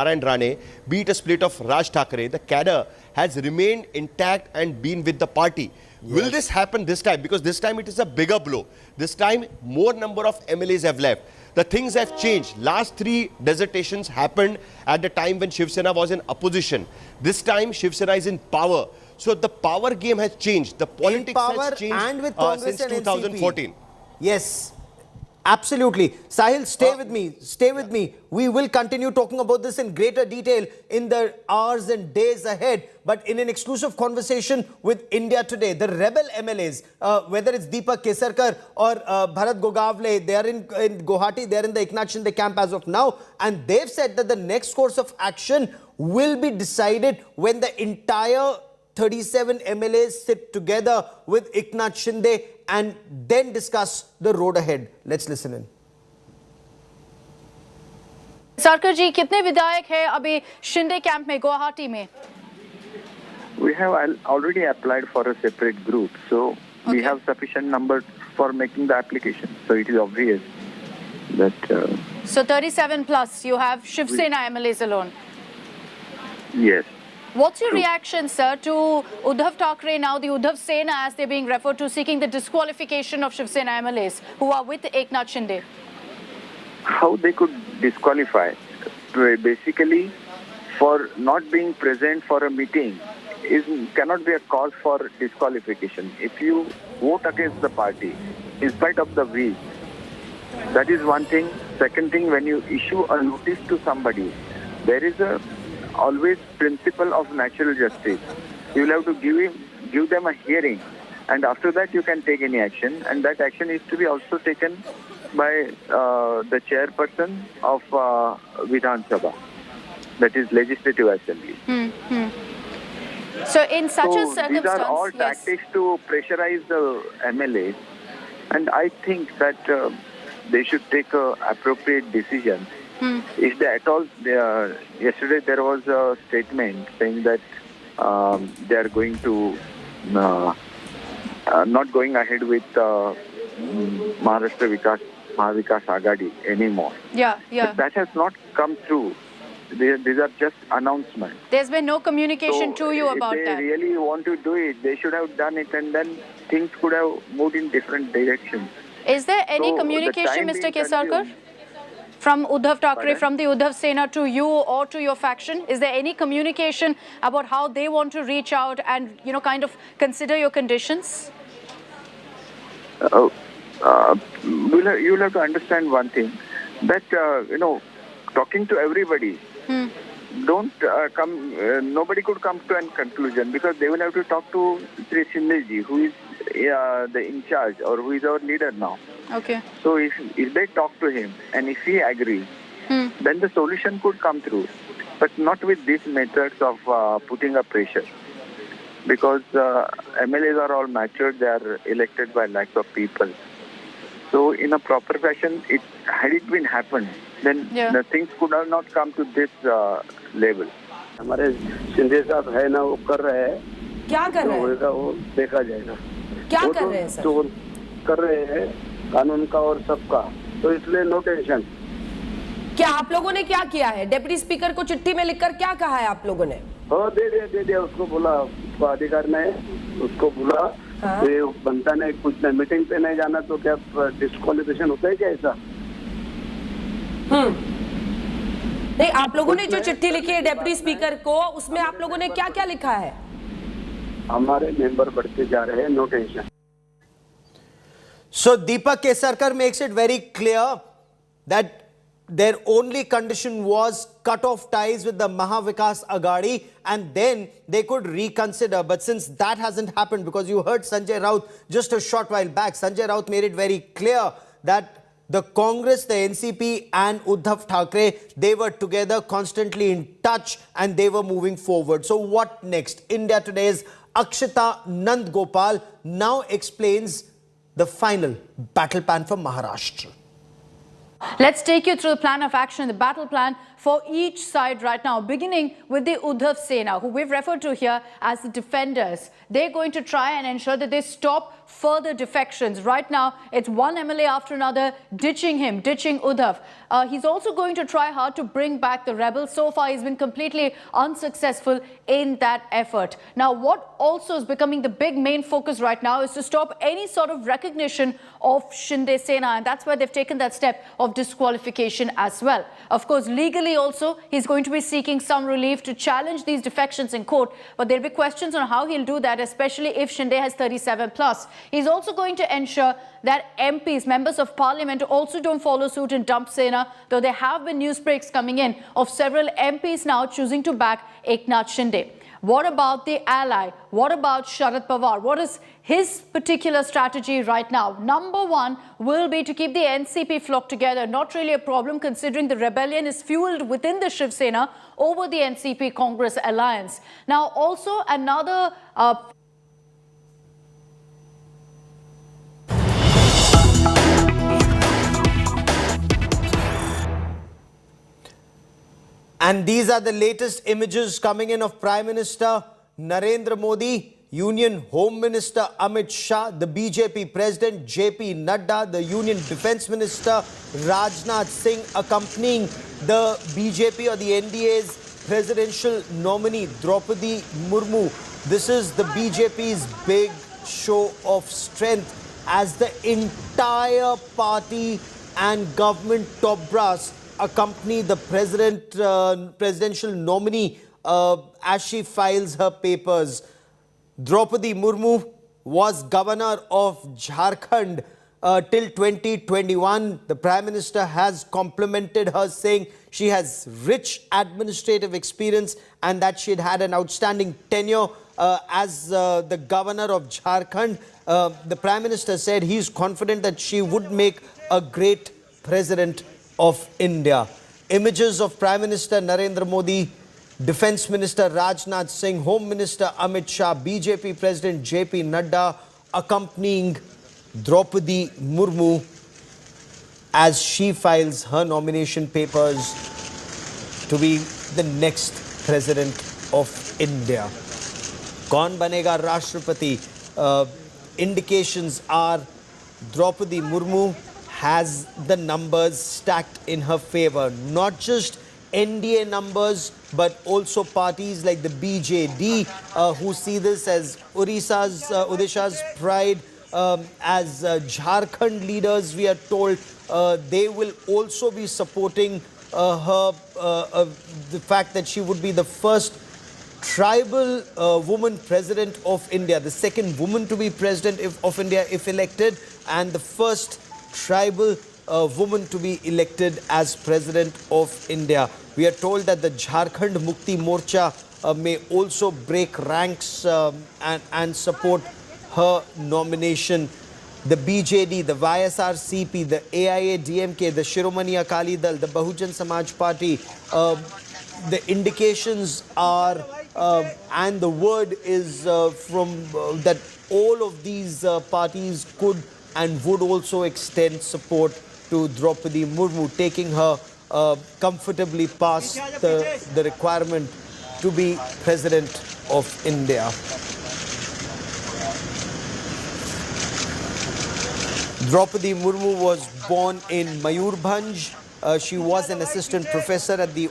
and Rane, be it a split of Raj Thackeray, the cadre has remained intact and been with the party. Yes. Will this happen this time? Because this time it is a bigger blow. This time, more number of MLAs have left. The things have changed. Last 3 desertations happened at the time when Shiv Sena was in opposition. This time, Shiv Sena is in power. So the power game has changed. The politics has changed and with Congress since 2014. Yes. Absolutely. Sahil, stay with me. Stay with me. We will continue talking about this in greater detail in the hours and days ahead. But in an exclusive conversation with India Today, the rebel MLAs, whether it's Deepak Kesarkar or Bharat Gogavle, they are in Guwahati, they are in the Eknath Shinde camp as of now. And they've said that the next course of action will be decided when the entire 37 MLAs sit together with Eknath Shinde and then discuss the road ahead. Let's listen in. सरकार जी कितने विधायक हैं अभी Shinde camp में गुवाहाटी में? We have already applied for a separate group, so we have sufficient number for making the application. So it is obvious that. So 37 plus, you have Shiv Sena MLAs alone. Yes. What's your reaction, sir, to Uddhav Thackeray, now the Uddhav Sena as they're being referred to, seeking the disqualification of Shiv Sena MLAs who are with Eknath Shinde? How they could disqualify? Basically, for not being present for a meeting cannot be a cause for disqualification. If you vote against the party, in spite of the will, that is one thing. Second thing, when you issue a notice to somebody, there is always principle of natural justice. You will have to give them a hearing, and after that you can take any action, and that action is to be also taken by the chairperson of Vidhan Sabha, that is Legislative Assembly. So in such a circumstance, these are all tactics to pressurize the MLAs, and I think that they should take appropriate decisions. If they at all, yesterday there was a statement saying that they are going to not going ahead with Maharashtra Mahavikas Agadi anymore. Yeah. But that has not come through. These are just announcements. There's been no communication to you about that. If they really want to do it, they should have done it, and then things could have moved in different directions. Is there any communication, Mr. Kesarkar, from Uddhav Thackeray, from the Uddhav Sena to you or to your faction? Is there any communication about how they want to reach out and, kind of consider your conditions? You'll have to understand one thing, that, talking to everybody, nobody could come to a conclusion, because they will have to talk to Sri Shindeji, who is the in charge, or who is our leader now. Okay. So if they talk to him and if he agrees, then the solution could come through, but not with these methods of putting a pressure. Because MLAs are all matured, they are elected by lakhs of people. So in a proper fashion, had it been happened, then the things could have not come to this level. हमारे शिंदे साहब है ना, वो कर रहे हैं, क्या कर रहे हैं, होगा वो देखा जाएगा। क्या कर रहे हैं सर? जो कर रहे हैं कानून का और सबका, तो इसलिए नो टेंशन। क्या आप लोगों ने क्या किया है? डिप्टी स्पीकर को चिट्ठी में लिखकर क्या कहा है आप लोगों ने? दे दिया, उसको बोला, उसको अधिकार नहीं, उसको बोला ये बनता नहीं, कुछ नहीं, मीटिंग पे नहीं जाना तो क्या डिस्क्वालिफिकेशन होता है क्या ऐसा? नहीं, आप लोगों ने जो चिट्ठी लिखी है डिप्टी स्पीकर को, उसमें आप लोगों ने क्या क्या लिखा है? हमारे मेंबर बढ़ते जा रहे हैं, no tension. So Deepak Kesarkar makes it very clear that their only condition was cut off ties with the Mahavikas Agadi, and then they could reconsider. But since that hasn't happened, because you heard Sanjay Raut just a short while back, Sanjay Raut made it very clear that the Congress, the NCP and Uddhav Thackeray, they were together, constantly in touch, and they were moving forward. So what next? India Today's Akshita Nandgopal now explains the final battle plan for Maharashtra. Let's take you through the plan of action, the battle plan for each side right now, beginning with the Uddhav Sena, who we've referred to here as the defenders. They're going to try and ensure that they stop further defections. Right now, it's one MLA after another ditching him, ditching Uddhav. He's also going to try hard to bring back the rebels. So far, he's been completely unsuccessful in that effort. Now, what also is becoming the big main focus right now is to stop any sort of recognition of Shinde Sena, and that's why they've taken that step of disqualification as well. Of course, legally also, he's going to be seeking some relief to challenge these defections in court, but there'll be questions on how he'll do that, especially if Shinde has 37 plus. He's also going to ensure that MPs, members of parliament, also don't follow suit and dump Sena, though there have been news breaks coming in of several MPs now choosing to back Eknath Shinde. What about the ally? What about Sharad Pawar? What is his particular strategy right now? Number one will be to keep the NCP flock together. Not really a problem considering the rebellion is fueled within the Shiv Sena over the NCP Congress alliance. Now also another And these are the latest images coming in of Prime Minister Narendra Modi, Union Home Minister Amit Shah, the BJP President JP Nadda, the Union Defence Minister Rajnath Singh accompanying the BJP or the NDA's presidential nominee Draupadi Murmu. This is the BJP's big show of strength as the entire party and government top brass accompany the presidential nominee as she files her papers. Draupadi Murmu was governor of Jharkhand till 2021. The Prime Minister has complimented her, saying she has rich administrative experience and that she had an outstanding tenure as the governor of Jharkhand. The Prime Minister said he is confident that she would make a great president of India. Images of Prime Minister Narendra Modi, Defence Minister Rajnath Singh, Home Minister Amit Shah, BJP President JP Nadda accompanying Draupadi Murmu as she files her nomination papers to be the next president of India. Kaun banega Rashtrapati? Indications are Draupadi Murmu has the numbers stacked in her favor. Not just NDA numbers, but also parties like the BJD who see this as Odisha's pride. As Jharkhand leaders, we are told they will also be supporting her, the fact that she would be the first tribal woman president of India, the second woman to be president of India if elected, and the first tribal woman to be elected as president of India. We are told that the Jharkhand Mukti Morcha may also break ranks and support her nomination. The BJD, the YSRCP, the AIA-DMK, the Shiromani Akali Dal, the Bahujan Samaj Party, the indications are and the word is from that all of these parties could and would also extend support to Draupadi Murmu, taking her comfortably past the requirement to be President of India. Draupadi Murmu was born in Mayurbhanj. She was an assistant professor at the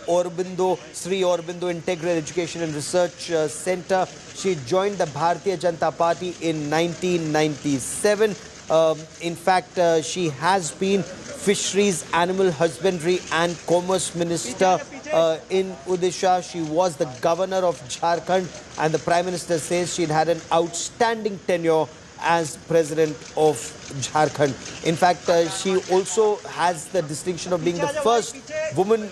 Sri Aurobindo Integral Education and Research Center. She joined the Bharatiya Janata Party in 1997. In fact, she has been Fisheries, Animal Husbandry and Commerce Minister in Odisha. She was the governor of Jharkhand, and the Prime Minister says she'd had an outstanding tenure as president of Jharkhand. In fact, she also has the distinction of being the first woman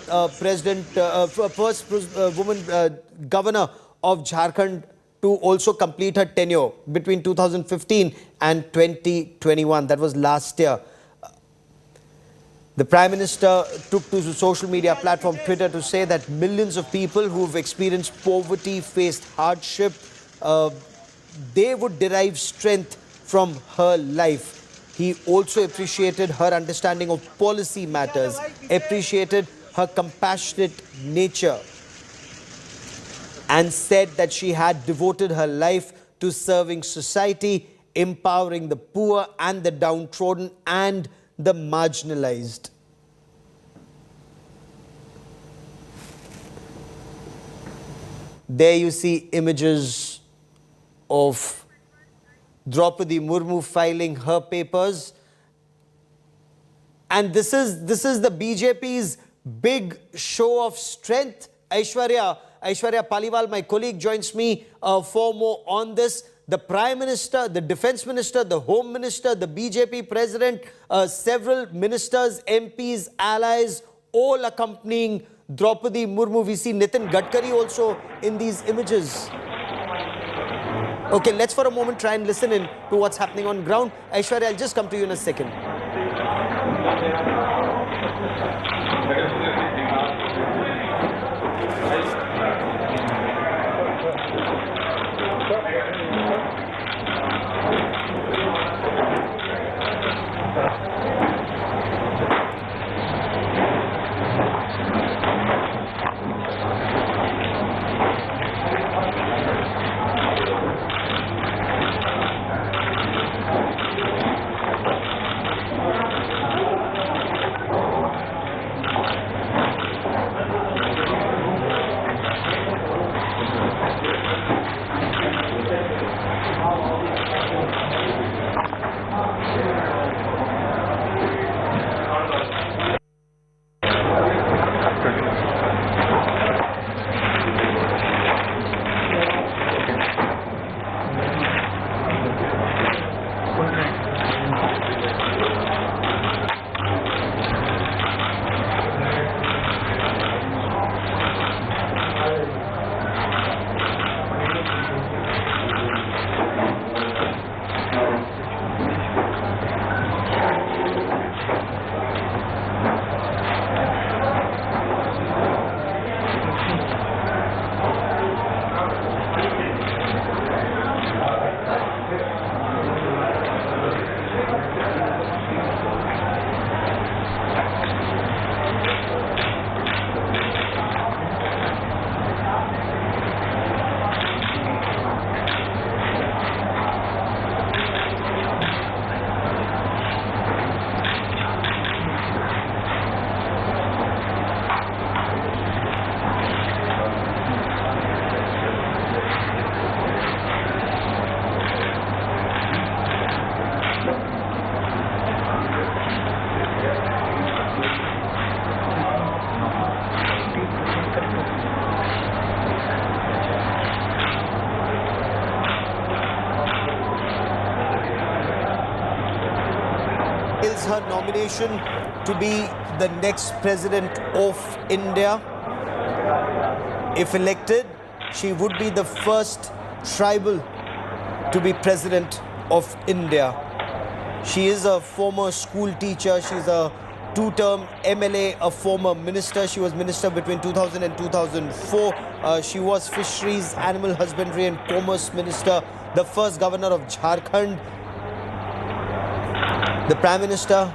woman governor of Jharkhand to also complete her tenure between 2015 and 2021. That was last year. The Prime Minister took to the social media platform Twitter to say that millions of people who've experienced poverty, faced hardship, they would derive strength from her life. He also appreciated her understanding of policy matters, appreciated her compassionate nature, and said that she had devoted her life to serving society, empowering the poor and the downtrodden and the marginalized. There you see images of Draupadi Murmu filing her papers. And this is the BJP's big show of strength. Aishwarya Paliwal, my colleague, joins me for more on this. The Prime Minister, the Defence Minister, the Home Minister, the BJP President, several ministers, MPs, allies, all accompanying Draupadi Murmu. We see Nitin Gadkari also in these images. Okay, let's for a moment try and listen in to what's happening on ground. Aishwarya, I'll just come to you in a second. Her nomination to be the next president of India. If elected, she would be the first tribal to be president of India. She is a former school teacher. She's a two-term MLA, a former minister. She was minister between 2000 and 2004. She was fisheries, animal husbandry and commerce minister, the first governor of Jharkhand. The Prime Minister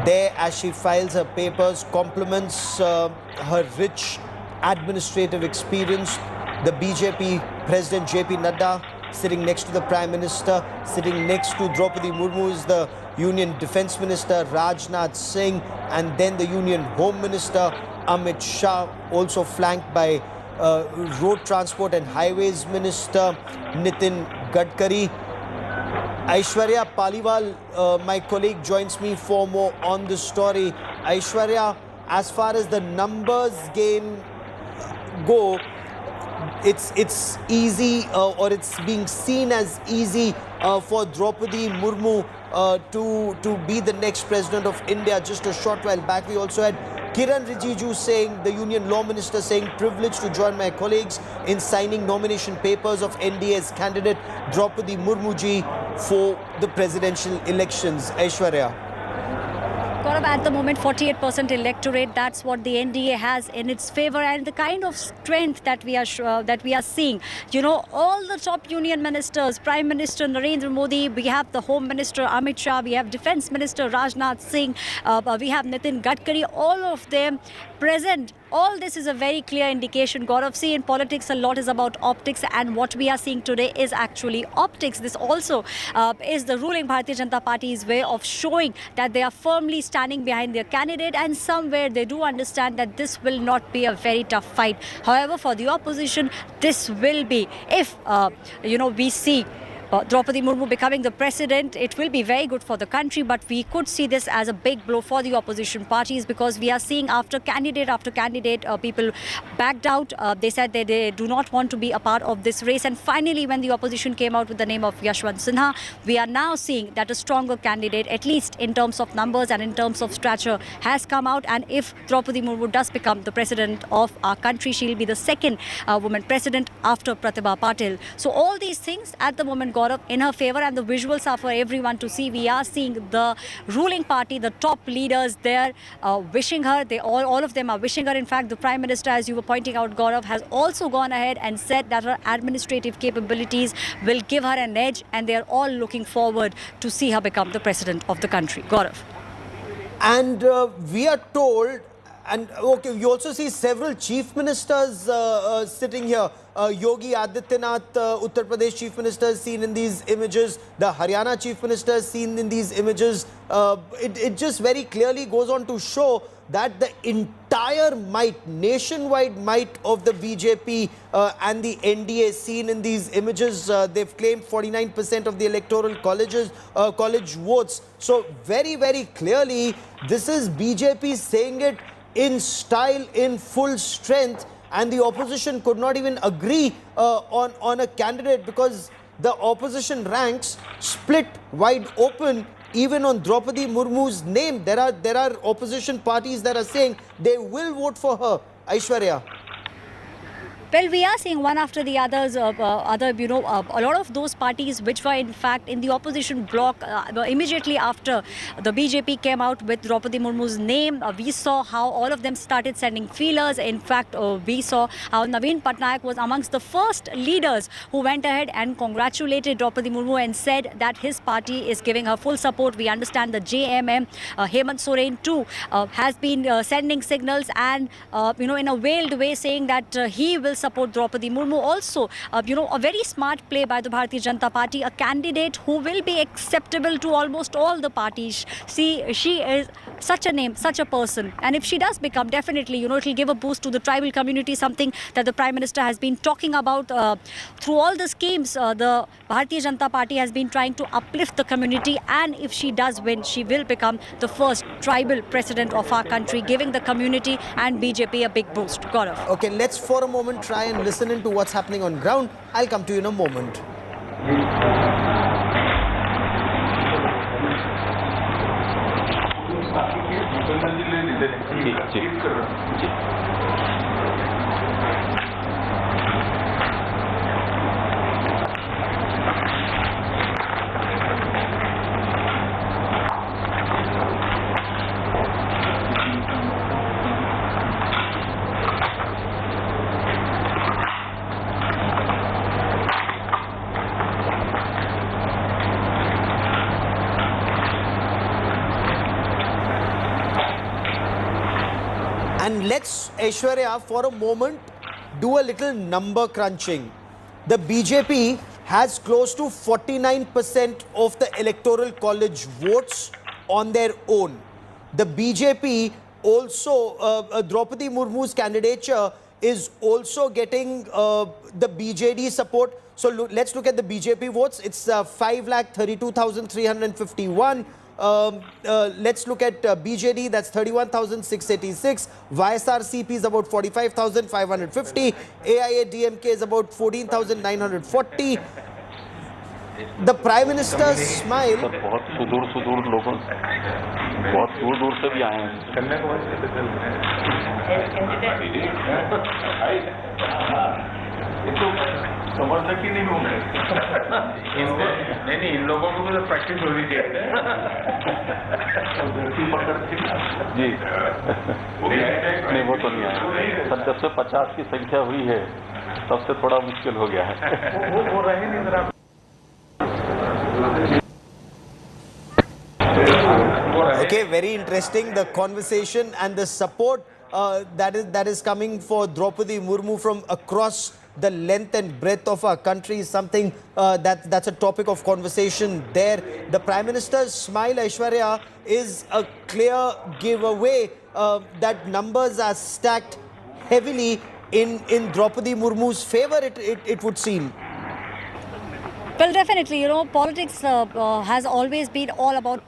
there as she files her papers compliments her rich administrative experience. The BJP President JP Nadda sitting next to the Prime Minister, sitting next to Draupadi Murmu is the Union Defence Minister Rajnath Singh, and then the Union Home Minister Amit Shah, also flanked by Road Transport and Highways Minister Nitin Gadkari. Aishwarya Paliwal, my colleague, joins me for more on this story. Aishwarya, as far as the numbers game go, it's easy or it's being seen as easy for Draupadi Murmu to be the next president of India. Just a short while back, we also had Kiran Rijiju saying, the Union Law Minister saying, privileged to join my colleagues in signing nomination papers of NDA's candidate Draupadi Murmu ji for the presidential elections. Aishwarya. Gaurav, at the moment 48% electorate, that's what the NDA has in its favor, and the kind of strength that we are seeing, you know, all the top union ministers, Prime Minister Narendra Modi, we have the Home Minister Amit Shah, we have Defence Minister Rajnath Singh, we have Nitin Gadkari, all of them present. All this is a very clear indication, Gaurav. See, in politics, a lot is about optics, and what we are seeing today is actually optics. This also is the ruling Bharatiya Janata Party's way of showing that they are firmly standing behind their candidate, and somewhere they do understand that this will not be a very tough fight. However, for the opposition, this will be, if, we see Draupadi Murmu becoming the president, it will be very good for the country, but we could see this as a big blow for the opposition parties, because we are seeing after candidate, people backed out. They said that they do not want to be a part of this race, and finally when the opposition came out with the name of Yashwant Sinha, we are now seeing that a stronger candidate, at least in terms of numbers and in terms of stature, has come out. And if Draupadi Murmu does become the president of our country, she will be the second woman president after Pratibha Patil. So all these things at the moment, Gaurav, in her favor, and the visuals are for everyone to see. We are seeing the ruling party, the top leaders there wishing her. They all of them are wishing her. In fact, the Prime Minister, as you were pointing out, Gaurav, has also gone ahead and said that her administrative capabilities will give her an edge, and they are all looking forward to see her become the president of the country. Gaurav. And we are told, and okay, you also see several chief ministers sitting here. Yogi Adityanath, Uttar Pradesh Chief Minister, seen in these images. The Haryana Chief Minister seen in these images. It just very clearly goes on to show that the entire might, nationwide might of the BJP and the NDA seen in these images. They've claimed 49% of the electoral college votes. So very, very clearly, this is BJP saying it in style, in full strength, and the opposition could not even agree on a candidate, because the opposition ranks split wide open even on Draupadi Murmu's name. There are opposition parties that are saying they will vote for her. Aishwarya. Well, we are seeing one after the others, a lot of those parties which were in fact in the opposition bloc immediately after the BJP came out with Draupadi Murmu's name. We saw how all of them started sending feelers. In fact, we saw how Naveen Patnaik was amongst the first leaders who went ahead and congratulated Draupadi Murmu and said that his party is giving her full support. We understand the JMM, Hemant Soren too, has been sending signals and, in a veiled way saying that he will support Draupadi Murmu. Also, a very smart play by the Bharatiya Janata Party, a candidate who will be acceptable to almost all the parties. See, she is such a name, such a person. And if she does become, definitely, it will give a boost to the tribal community, something that the Prime Minister has been talking about through all the schemes. The Bharatiya Janata Party has been trying to uplift the community, and if she does win, she will become the first tribal president of our country, giving the community and BJP a big boost. Gaurav. Okay, let's for a moment try and listen into what's happening on ground. I'll come to you in a moment. And let's, Aishwarya, for a moment, do a little number crunching. The BJP has close to 49% of the electoral college votes on their own. The BJP also, Draupadi Murmu's candidature is also getting the BJD support. So let's look at the BJP votes. It's 5,32,351. Let's look at BJD, that's 31,686. YSRCP is about 45,550. AIADMK is about 14,940. The Prime Minister's smile. बहुत सुदूर लोगों, बहुत दूर से भी आए हैं. समझ तक ही नहीं होंगे नहीं इन लोगों को तो प्रैक्टिस होनी चाहिए जी नहीं वो तो नहीं आया सर जब से 50 की संख्या हुई है तब से थोड़ा मुश्किल हो गया है वो रहे नहीं जरा Okay, very interesting, the conversation and the support that is coming for Draupadi Murmu from across the length and breadth of our country is something that's a topic of conversation there. The Prime Minister's smile, Aishwarya, is a clear giveaway that numbers are stacked heavily in Draupadi Murmu's favor, it would seem. Well, definitely, politics has always been all about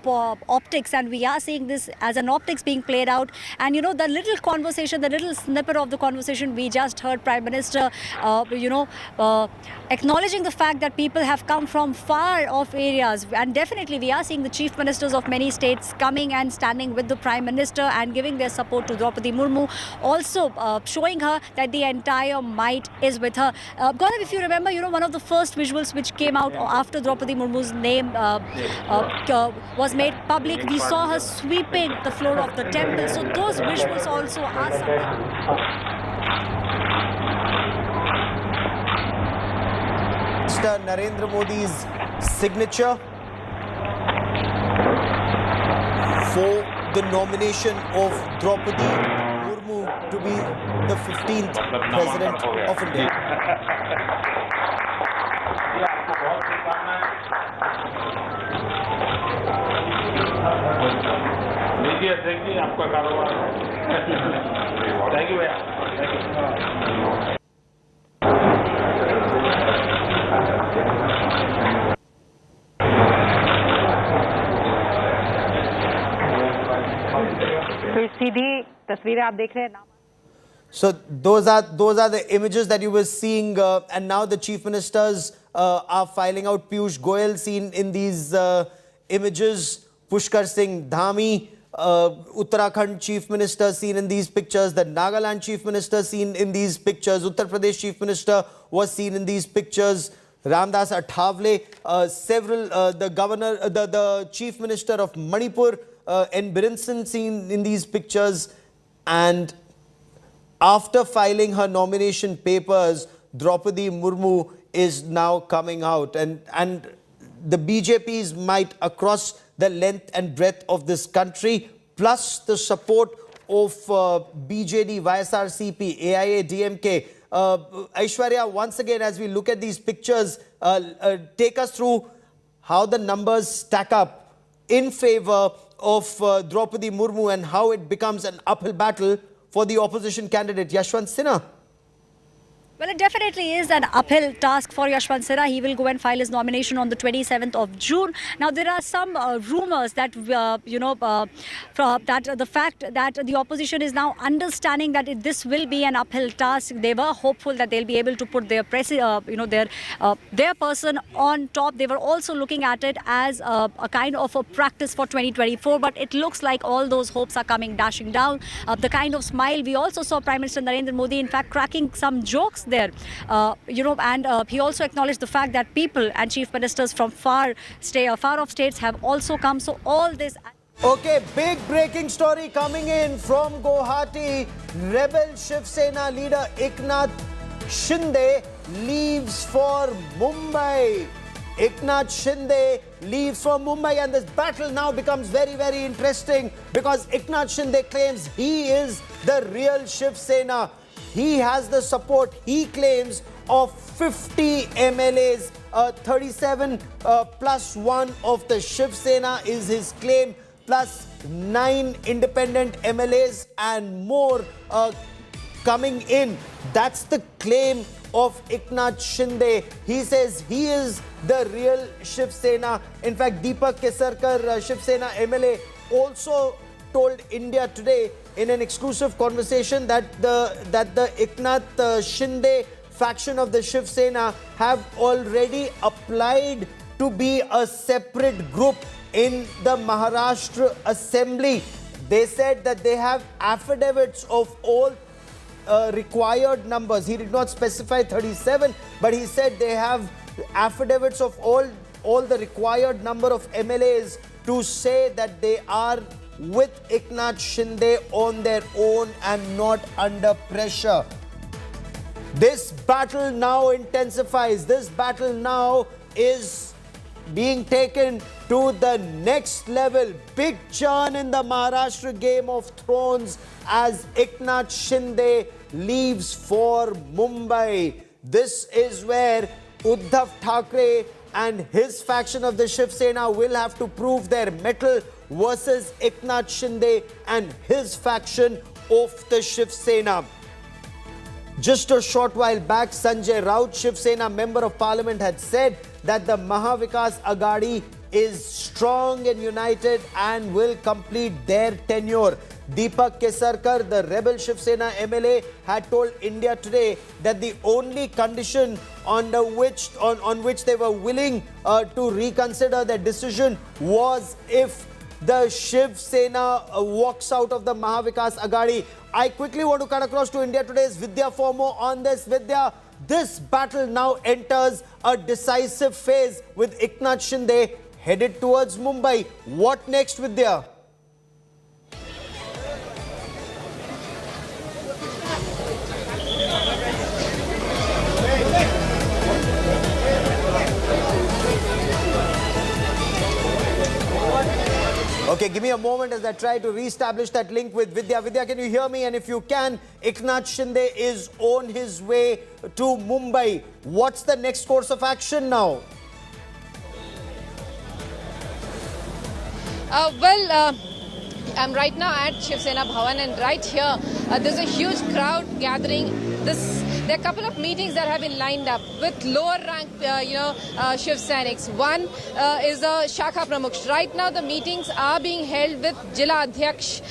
optics, and we are seeing this as an optics being played out. And, the little conversation, the little snippet of the conversation we just heard Prime Minister, acknowledging the fact that people have come from far off areas. And definitely, we are seeing the chief ministers of many states coming and standing with the Prime Minister and giving their support to Draupadi Murmu, also showing her that the entire might is with her. Gaurav, if you remember, one of the first visuals which came out after Draupadi Murmu's name was made public, we saw her sweeping the floor of the temple. So those visuals also are something. Mr. Narendra Modi's signature for the nomination of Draupadi Murmu to be the 15th President of India. देखिए आपका कारोबार thank you भैया तो सीधी तस्वीरें आप देख रहे हैं ना. So those are the images that you were seeing, and now the chief ministers are filing out. Piyush Goyal seen in these images, Pushkar Singh Dhami, Uttarakhand chief minister seen in these pictures, the Nagaland chief minister seen in these pictures, Uttar Pradesh chief minister was seen in these pictures, Ramdas Athavale, several, the governor, the chief minister of Manipur, N. Biren Singh seen in these pictures. And after filing her nomination papers, Draupadi Murmu is now coming out, and the BJP's might across the length and breadth of this country, plus the support of BJD, YSRCP, AIA, DMK. Aishwarya, once again, as we look at these pictures, take us through how the numbers stack up in favor of Draupadi Murmu and how it becomes an uphill battle for the opposition candidate, Yashwant Sinha. Well, it definitely is an uphill task for Yashwant Sinha. He will go and file his nomination on the 27th of June. Now, there are some rumors that, that the fact that the opposition is now understanding that this will be an uphill task. They were hopeful that they'll be able to put their their person on top. They were also looking at it as a kind of a practice for 2024. But it looks like all those hopes are coming dashing down. The kind of smile we also saw Prime Minister Narendra Modi, in fact, cracking some jokes there, and he also acknowledged the fact that people and chief ministers from far off states have also come. So all this. Okay, big breaking story coming in from Guwahati. Rebel Shiv Sena leader Eknath Shinde leaves for Mumbai. Eknath Shinde leaves for Mumbai, and this battle now becomes very, very interesting because Eknath Shinde claims he is the real Shiv Sena. He has the support, he claims, of 50 MLAs, 37 plus 1 of the Shiv Sena is his claim, plus 9 independent MLAs and more coming in. That's the claim of Eknath Shinde. He says he is the real Shiv Sena. In fact, Deepak Kesarkar, Shiv Sena MLA, also told India Today in an exclusive conversation that the Eknath Shinde faction of the Shiv Sena have already applied to be a separate group in the Maharashtra Assembly. They said that they have affidavits of all required numbers. He did not specify 37, but he said they have affidavits of all the required number of MLAs to say that they are with Eknath Shinde on their own and not under pressure. This battle now intensifies. This battle now is being taken to the next level. Big churn in the Maharashtra Game of Thrones as Eknath Shinde leaves for Mumbai. This is where Uddhav Thackeray and his faction of the Shiv Sena will have to prove their mettle versus Eknath Shinde and his faction of the Shiv Sena. Just a short while back, Sanjay Raut, Shiv Sena Member of Parliament, had said that the Mahavikas Aghadi is strong and united and will complete their tenure. Deepak Kesarkar, the rebel Shiv Sena MLA, had told India Today that the only condition on which they were willing to reconsider their decision was if the Shiv Sena walks out of the Mahavikas Aghadi. I quickly want to cut across to India Today's Vidya for more on this. Vidya, this battle now enters a decisive phase with Eknath Shinde headed towards Mumbai. What next, Vidya? Okay, give me a moment as I try to re-establish that link with Vidya. Vidya, can you hear me? And if you can, Eknath Shinde is on his way to Mumbai. What's the next course of action now? I'm right now at Shiv Sena Bhavan, and right here there's a huge crowd gathering. There are a couple of meetings that have been lined up with lower rank, Shiv Sainiks. One is a Shakha Pramukh. Right now the meetings are being held with Jila Adhyaksh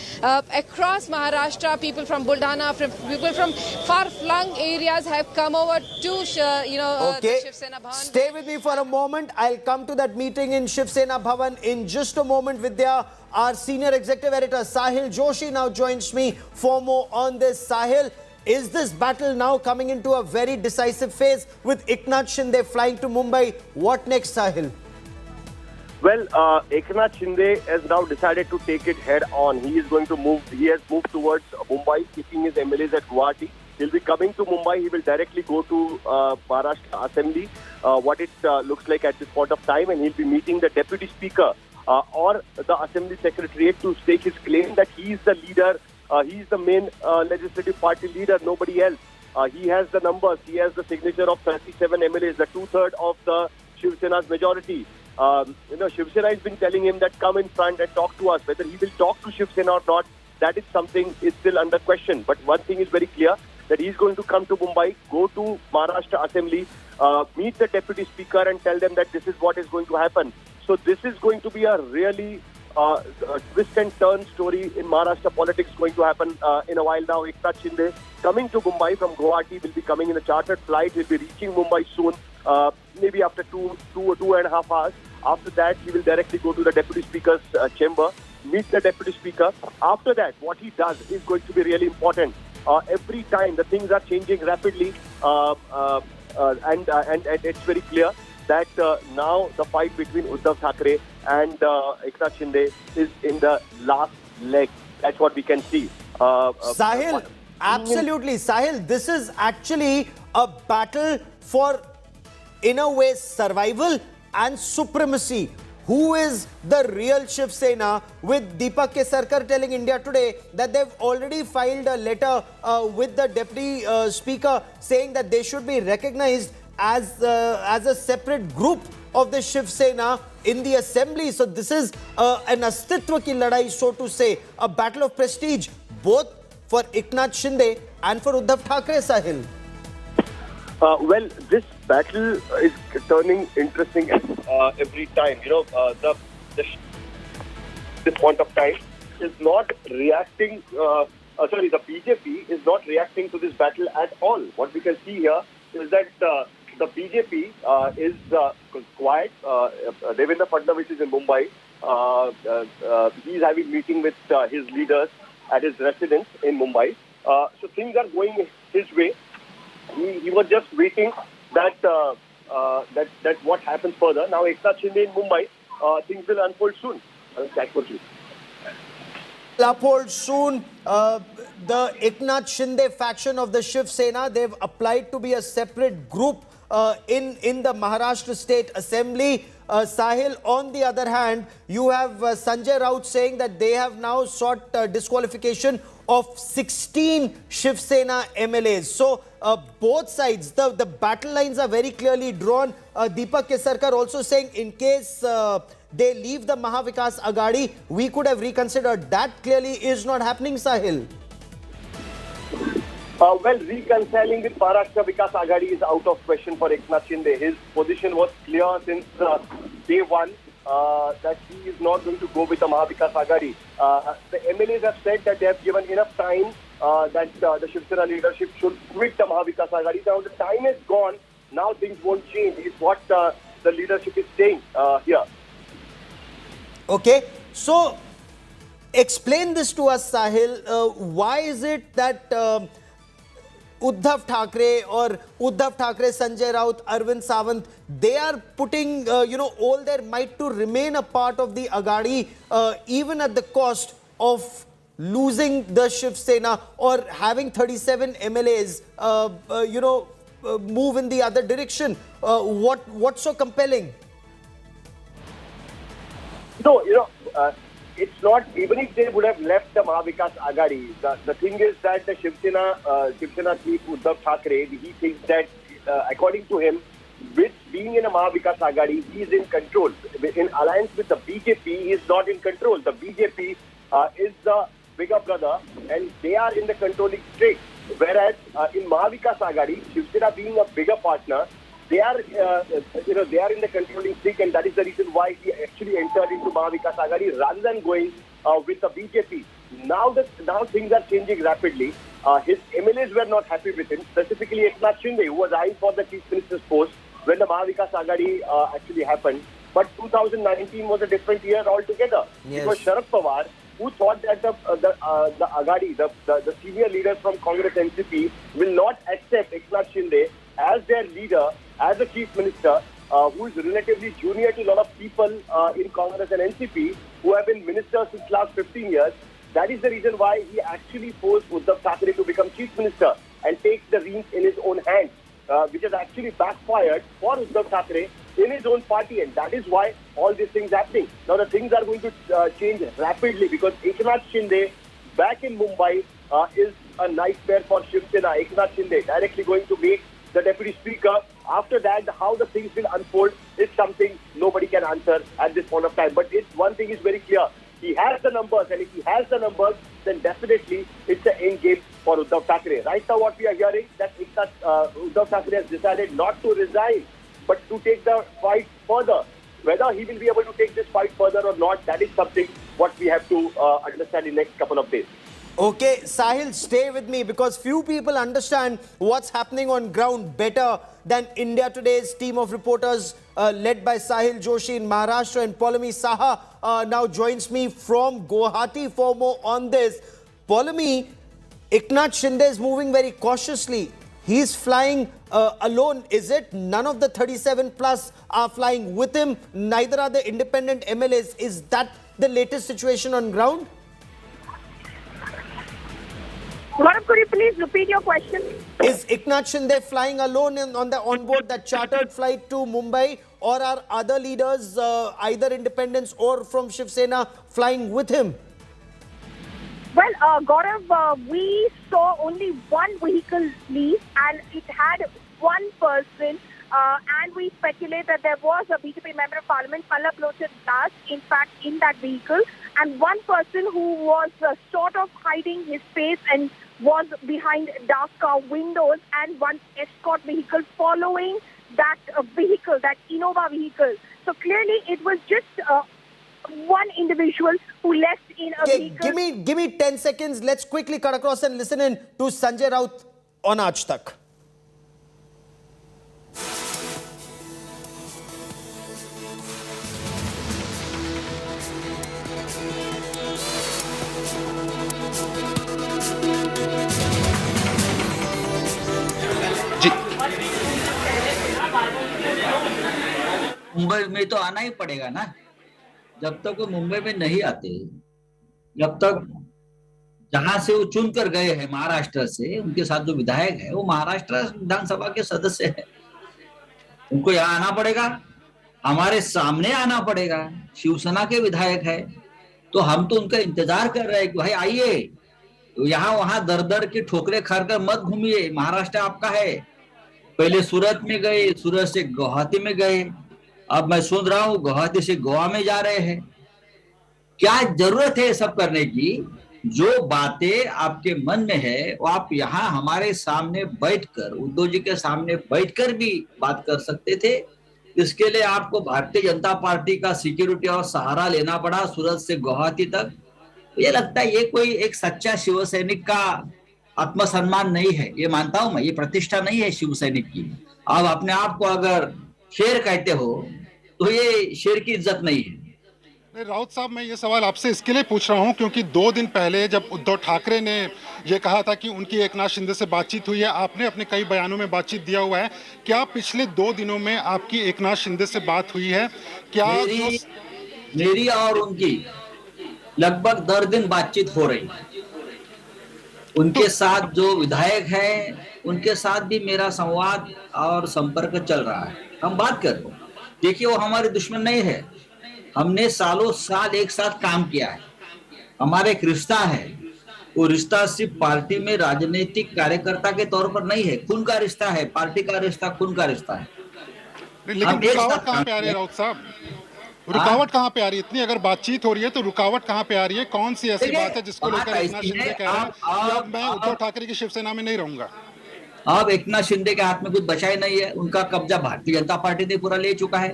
across Maharashtra. People from Buldana, people from far-flung areas have come over to, the Shiv Sena Bhavan. Stay with me for a moment. I'll come to that meeting in Shiv Sena Bhavan in just a moment. Vidya, our senior executive editor Sahil Joshi now joins me for more on this. Sahil, is this battle now coming into a very decisive phase with Eknath Shinde flying to Mumbai? What next, Sahil? Well, Eknath Shinde has now decided to take it head on. He is going to move. He has moved towards Mumbai, keeping his MLAs at Guwahati. He'll be coming to Mumbai. He will directly go to Maharashtra Assembly, what it looks like at this point of time, and he'll be meeting the Deputy Speaker or the Assembly Secretariat to stake his claim that he is the leader. He is the main legislative party leader, nobody else. He has the numbers. He has the signature of 37 MLAs, the two-thirds of the Shiv Sena's majority. Shiv Sena has been telling him that come in front and talk to us. Whether he will talk to Shiv Sena or not, that is something is still under question. But one thing is very clear, that he is going to come to Mumbai, go to Maharashtra Assembly, meet the Deputy Speaker and tell them that this is what is going to happen. So this is going to be a really twist and turn story in Maharashtra politics going to happen in a while now. Eknath Shinde coming to Mumbai from Guwahati, will be coming in a chartered flight. He'll be reaching Mumbai soon, maybe after two and a half hours. After that, he will directly go to the Deputy Speaker's chamber, meet the Deputy Speaker. After that, what he does is going to be really important. Every time the things are changing rapidly, and it's very clear that now the fight between Uddhav Thackeray and Eknath Shinde is in the last leg. That's what we can see. Sahil, absolutely. Sahil, this is actually a battle for, in a way, survival and supremacy. Who is the real Shiv Sena? With Deepak Kesarkar telling India Today that they've already filed a letter with the Deputy Speaker saying that they should be recognized as a separate group of the Shiv Sena in the assembly. So this is an astitva ki ladai, so to say, a battle of prestige, both for Eknath Shinde and for Uddhav Thackeray, Sahil. Well, this battle is turning interesting every time. This point of time is not reacting. The BJP is not reacting to this battle at all. What we can see here is that the BJP is quiet. Devendra Fadnavis is in Mumbai. He is having meeting with his leaders at his residence in Mumbai. So things are going his way. He was just waiting that what happens further. Now Eknath Shinde in Mumbai, things will unfold soon. Unfold soon. The Eknath Shinde faction of the Shiv Sena, they've applied to be a separate group in the Maharashtra State Assembly. Sahil, on the other hand, you have Sanjay Raut saying that they have now sought disqualification of 16 Shiv Sena MLAs. So both sides, the battle lines are very clearly drawn. Deepak Kesarkar also saying in case they leave the Mahavikas Aghadi, we could have reconsidered. That clearly is not happening, Sahil. Well, reconciling with Maharashtra Vikas Aghadi is out of question for Eknath Shinde. His position was clear since day one that he is not going to go with the Mahavikas Aghadi. The MLAs have said that they have given enough time that the Shiv Sena leadership should quit the Mahavikas Aghadi. Now the time is gone. Now things won't change. It's what the leadership is saying here. Okay, so explain this to us, Sahil. Why is it that Uddhav Thackeray or Uddhav Thackeray, Sanjay Raut, Arvind Sawant, they are putting all their might to remain a part of the Aghadi, even at the cost of losing the Shiv Sena or having 37 MLAs, move in the other direction? What's so compelling? No, it's not, even if they would have left the Mahavikas Aghadi, the thing is that the Shiv Sena chief Uddhav Thackeray, he thinks that according to him, with being in a Mahavikas Aghadi, he is in control. In alliance with the BJP, he is not in control. The BJP is the bigger brother and they are in the controlling streak. Whereas in Mahavikas Aghadi, Shiv Sena being a bigger partner, they are, they are in the controlling streak, and that is the reason why he actually entered into Mahavikas Aghadi rather than going with the BJP. Now things are changing rapidly. His MLAs were not happy with him, specifically Eknath Shinde, who was eyeing for the chief minister's post when the Mahavikas Aghadi actually happened. But 2019 was a different year altogether. Yes. It was Sharad Pawar who thought that the Aghadi, the senior leaders from Congress NCP, will not accept Eknath Shinde as their leader, as a chief minister, who is relatively junior to a lot of people in Congress and NCP who have been ministers since last 15 years. That is the reason why he actually forced Uddhav Thackeray to become chief minister and take the reins in his own hands, which has actually backfired for Uddhav Thackeray in his own party, and that is why all these things are happening. Now the things are going to change rapidly because Eknath Shinde back in Mumbai is a nightmare for Shiv Sena. Eknath Shinde directly going to meet the deputy speaker. After that, how the things will unfold is something nobody can answer at this point of time. But one thing is very clear. He has the numbers, and if he has the numbers, then definitely it's an end game for Uddhav Thackeray. Right now what we are hearing that Uddhav Thackeray has decided not to resign, but to take the fight further. Whether he will be able to take this fight further or not, that is something what we have to understand in the next couple of days. Okay, Sahil, stay with me because few people understand what's happening on ground better than India Today's team of reporters led by Sahil Joshi in Maharashtra, and Polami Saha now joins me from Guwahati for more on this. Polami, Eknath Shinde is moving very cautiously. He's flying alone, is it? None of the 37 plus are flying with him. Neither are the independent MLAs. Is that the latest situation on ground? Gaurav, could you please repeat your question? Is Eknath Shinde flying alone on board that chartered flight to Mumbai, or are other leaders, either independents or from Shiv Sena, flying with him? Well, Gaurav, we saw only one vehicle leave and it had one person, and we speculate that there was a BJP member of parliament, Pallab Lochhan Das, in fact, in that vehicle, and one person who was sort of hiding his face and was behind dark car windows, and one escort vehicle following that vehicle, that Innova vehicle. So clearly it was just one individual who left in a vehicle. Give me 10 seconds. Let's quickly cut across and listen in to Sanjay Raut on Aaj Tak. Mumbai में तो आना ही पड़ेगा ना। जब तक वो मुंबई में नहीं आते, जब तक जहां से वो चुन कर गए हैं महाराष्ट्र से, उनके साथ जो विधायक है वो महाराष्ट्र विधानसभा के सदस्य है, उनको यहाँ आना पड़ेगा, हमारे सामने आना पड़ेगा। शिवसेना के विधायक है तो हम तो उनका इंतजार कर रहे हैं कि भाई आइए, तो यहाँ वहां दर दर की ठोकरें खाकर मत घूमिए, महाराष्ट्र आपका है। पहले सूरत में गए, सूरत से गुवाहाटी में गए, अब मैं सुन रहा हूँ गुवाहाटी से गोवा में जा रहे हैं। क्या जरूरत है सब करने की? जो बातें आपके मन में है वो आप यहाँ हमारे सामने बैठकर, उद्धव जी के सामने बैठकर भी बात कर सकते थे। इसके लिए आपको भारतीय जनता पार्टी का सिक्योरिटी और सहारा लेना पड़ा सूरत से गुवाहाटी तक। ये लगता है ये कोई एक सच्चा शिव सैनिक का आत्मसम्मान नहीं है, ये मानता हूं मैं, ये प्रतिष्ठा नहीं है शिव सैनिक की। आप अपने आप को अगर शेर कहते हो तो ये शेर की इज्जत नहीं है। राउत साहब, मैं ये सवाल आपसे इसके लिए पूछ रहा हूं क्योंकि 2 दिन पहले जब उद्धव ठाकरे ने ये कहा था कि उनकी एकनाथ शिंदे से बातचीत हुई है, आपने अपने कई बयानों में बातचीत दिया हुआ है, क्या पिछले 2 दिनों में आपकी एकनाथ शिंदे से बात हुई है? क्या मेरी और उनकी लगभग 10 दिन बातचीत हो रही है। उनके साथ जो विधायक हैं उनके साथ भी मेरा संवाद और संपर्क चल रहा है, हम बात कर रहे हैं। देखिए वो हमारे दुश्मन नहीं है, हमने सालों साल एक साथ काम किया है, हमारा एक रिश्ता है। वो रिश्ता सिर्फ पार्टी में राजनीतिक कार्यकर्ता के तौर पर नहीं है, खून का रिश्ता है, पार्टी का रिश्ता खून का रिश्ता है। लेकिन रुकावट कहाँ पे आ रही है राउत साहब? रुकावट कहाँ पे आ रही है? इतनी अगर बातचीत हो रही है तो रुकावट कहाँ पे आ रही है? कौन सी ऐसी बात है जिसको लेकर एकनाथ शिंदे कह रहे हैं कि अब मैं उद्धव ठाकरे की शिवसेना में नहीं रहूंगा? अब एकनाथ शिंदे के हाथ में कुछ बचा ही नहीं है, उनका कब्जा भारतीय जनता पार्टी ने पूरा ले चुका है।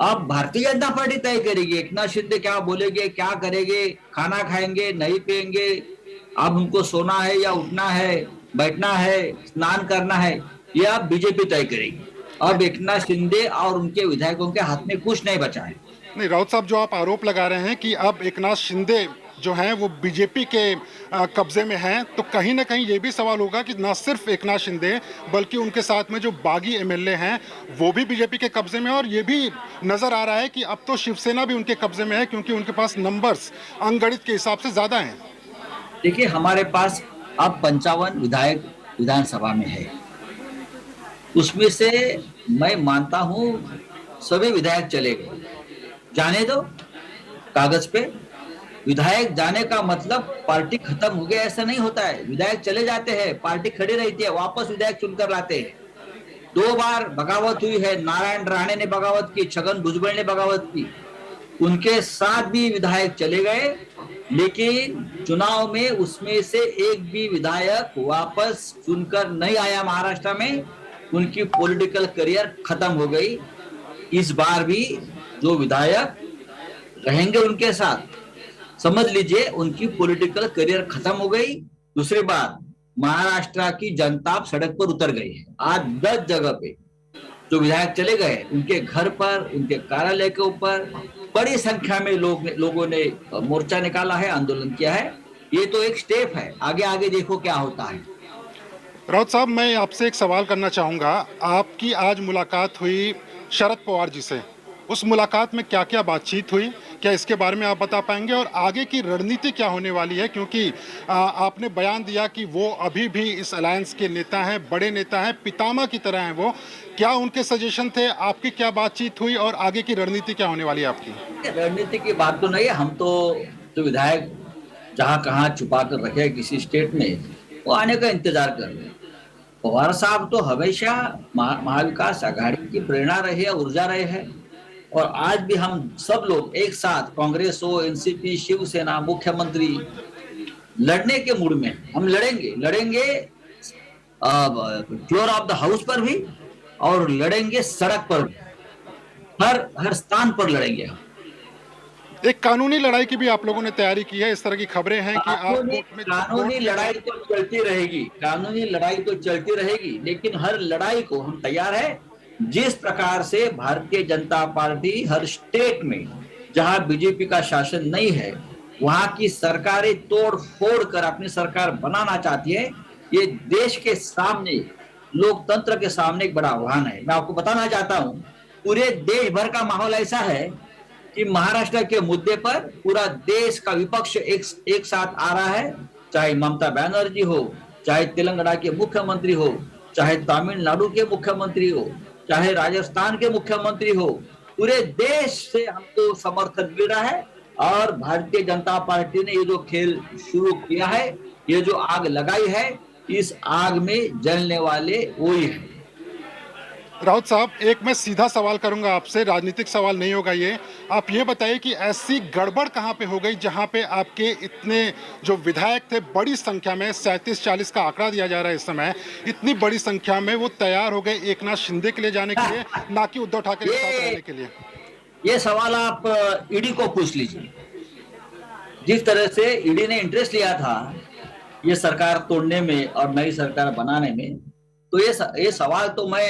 अब भारतीय जनता पार्टी तय करेगी एकनाथ शिंदे क्या बोलेंगे, क्या करेंगे, खाना खाएंगे नहीं पिएंगे, अब उनको सोना है या उठना है, बैठना है, स्नान करना है, ये अब बीजेपी तय करेगी। अब एकनाथ शिंदे और उनके विधायकों के हाथ में कुछ नहीं बचा है। नहीं राउत साहब, जो आप आरोप लगा रहे हैं कि अब एकनाथ शिंदे जो हैं वो बीजेपी के कब्जे में हैं, तो कहीं ना कहीं ये भी सवाल होगा कि ना सिर्फ एकनाथ शिंदे बल्कि उनके साथ में जो बागी एमएलए हैं वो भी बीजेपी के कब्जे में, और ये भी नजर आ रहा है कि अब तो शिवसेना भी उनके कब्जे में है क्योंकि उनके पास नंबर्स अंगगणित के हिसाब से ज्यादा हैं। देखिए हमारे पास अब 55 विधायक विधानसभा में है, उसमें से मैं मानता हूं सभी विधायक चले गए, जाने दो। कागज पे विधायक जाने का मतलब पार्टी खत्म हो गया ऐसा नहीं होता है। विधायक चले जाते हैं, पार्टी खड़ी रहती है, वापस विधायक चुनकर लाते हैं। 2 बार बगावत हुई है, नारायण राणे ने बगावत की, छगन भुजबल ने बगावत की, उनके साथ भी विधायक चले गए, लेकिन चुनाव में उसमें से एक भी विधायक वापस चुनकर नहीं आया महाराष्ट्र में, उनकी पॉलिटिकल करियर खत्म हो गई। इस बार भी जो विधायक रहेंगे उनके साथ, समझ लीजिए उनकी पॉलिटिकल करियर खत्म हो गई। दूसरी बात, महाराष्ट्र की जनता सड़क पर उतर गई है। आज 10 जगह पे जो विधायक चले गए, उनके घर पर, उनके कार्यालय के ऊपर बड़ी संख्या में लोगों ने मोर्चा निकाला है, आंदोलन किया है। ये तो एक स्टेप है, आगे आगे देखो क्या होता है। राउत साहब, मैं आपसे एक सवाल करना चाहूँगा। आपकी आज मुलाकात हुई शरद पवार जी से, उस मुलाकात में क्या क्या बातचीत हुई, क्या इसके बारे में आप बता पाएंगे? और आगे की रणनीति क्या होने वाली है, क्योंकि आपने बयान दिया कि वो अभी भी इस अलायंस के नेता हैं, बड़े नेता हैं, पितामह की तरह हैं वो। क्या उनके सजेशन थे, आपकी क्या बातचीत हुई और आगे की रणनीति क्या होने वाली है आपकी? रणनीति की बात तो नहीं है, हम तो विधायक जहाँ कहाँ छुपा कर रखे किसी स्टेट में, वो आने का इंतजार कर रहे हैं। पवार साहब तो हमेशा महाविकास आघाड़ी की प्रेरणा रहे है, ऊर्जा रहे हैं, और आज भी हम सब लोग एक साथ, कांग्रेस हो, एनसीपी, शिवसेना, मुख्यमंत्री, लड़ने के मूड में। हम लड़ेंगे फ्लोर ऑफ द हाउस पर भी और लड़ेंगे सड़क पर भी, हर स्थान पर लड़ेंगे हम। एक कानूनी लड़ाई की भी आप लोगों ने तैयारी की है, इस तरह की खबरें हैं कि कानूनी लड़ाई तो चलती रहेगी, कानूनी लड़ाई तो चलती रहेगी, लेकिन हर लड़ाई को हम तैयार है। जिस प्रकार से भारतीय जनता पार्टी हर स्टेट में जहां बीजेपी का शासन नहीं है वहां की सरकारें तोड़ फोड़ कर अपनी सरकार बनाना चाहती है, ये देश के सामने, लोकतंत्र के सामने एक बड़ा आह्वान है। मैं आपको बताना चाहता हूं पूरे देश भर का माहौल ऐसा है कि महाराष्ट्र के मुद्दे पर पूरा देश का विपक्ष एक साथ आ रहा है, चाहे ममता बनर्जी हो, चाहे तेलंगाना के मुख्यमंत्री हो, चाहे तमिलनाडु के मुख्यमंत्री हो, चाहे राजस्थान के मुख्यमंत्री हो, पूरे देश से हमको समर्थन मिल रहा है। और भारतीय जनता पार्टी ने ये जो खेल शुरू किया है, ये जो आग लगाई है, इस आग में जलने वाले वही है। राउत साहब, एक मैं सीधा सवाल करूंगा आपसे, राजनीतिक सवाल नहीं होगा ये। आप ये बताइए कि ऐसी गड़बड़ कहां पे हो गई जहां पे आपके इतने जो विधायक थे, बड़ी संख्या में 37-40 का आंकड़ा दिया जा रहा है इस समय, इतनी बड़ी संख्या में वो तैयार हो गए एकनाथ शिंदे के लिए जाने के लिए, ना कि उद्धव ठाकरे के साथ रहने के लिए? ये सवाल आप ईडी को पूछ लीजिए। जिस तरह से ईडी ने इंटरेस्ट लिया था ये सरकार तोड़ने में और नई सरकार बनाने में, तो ये सवाल तो मैं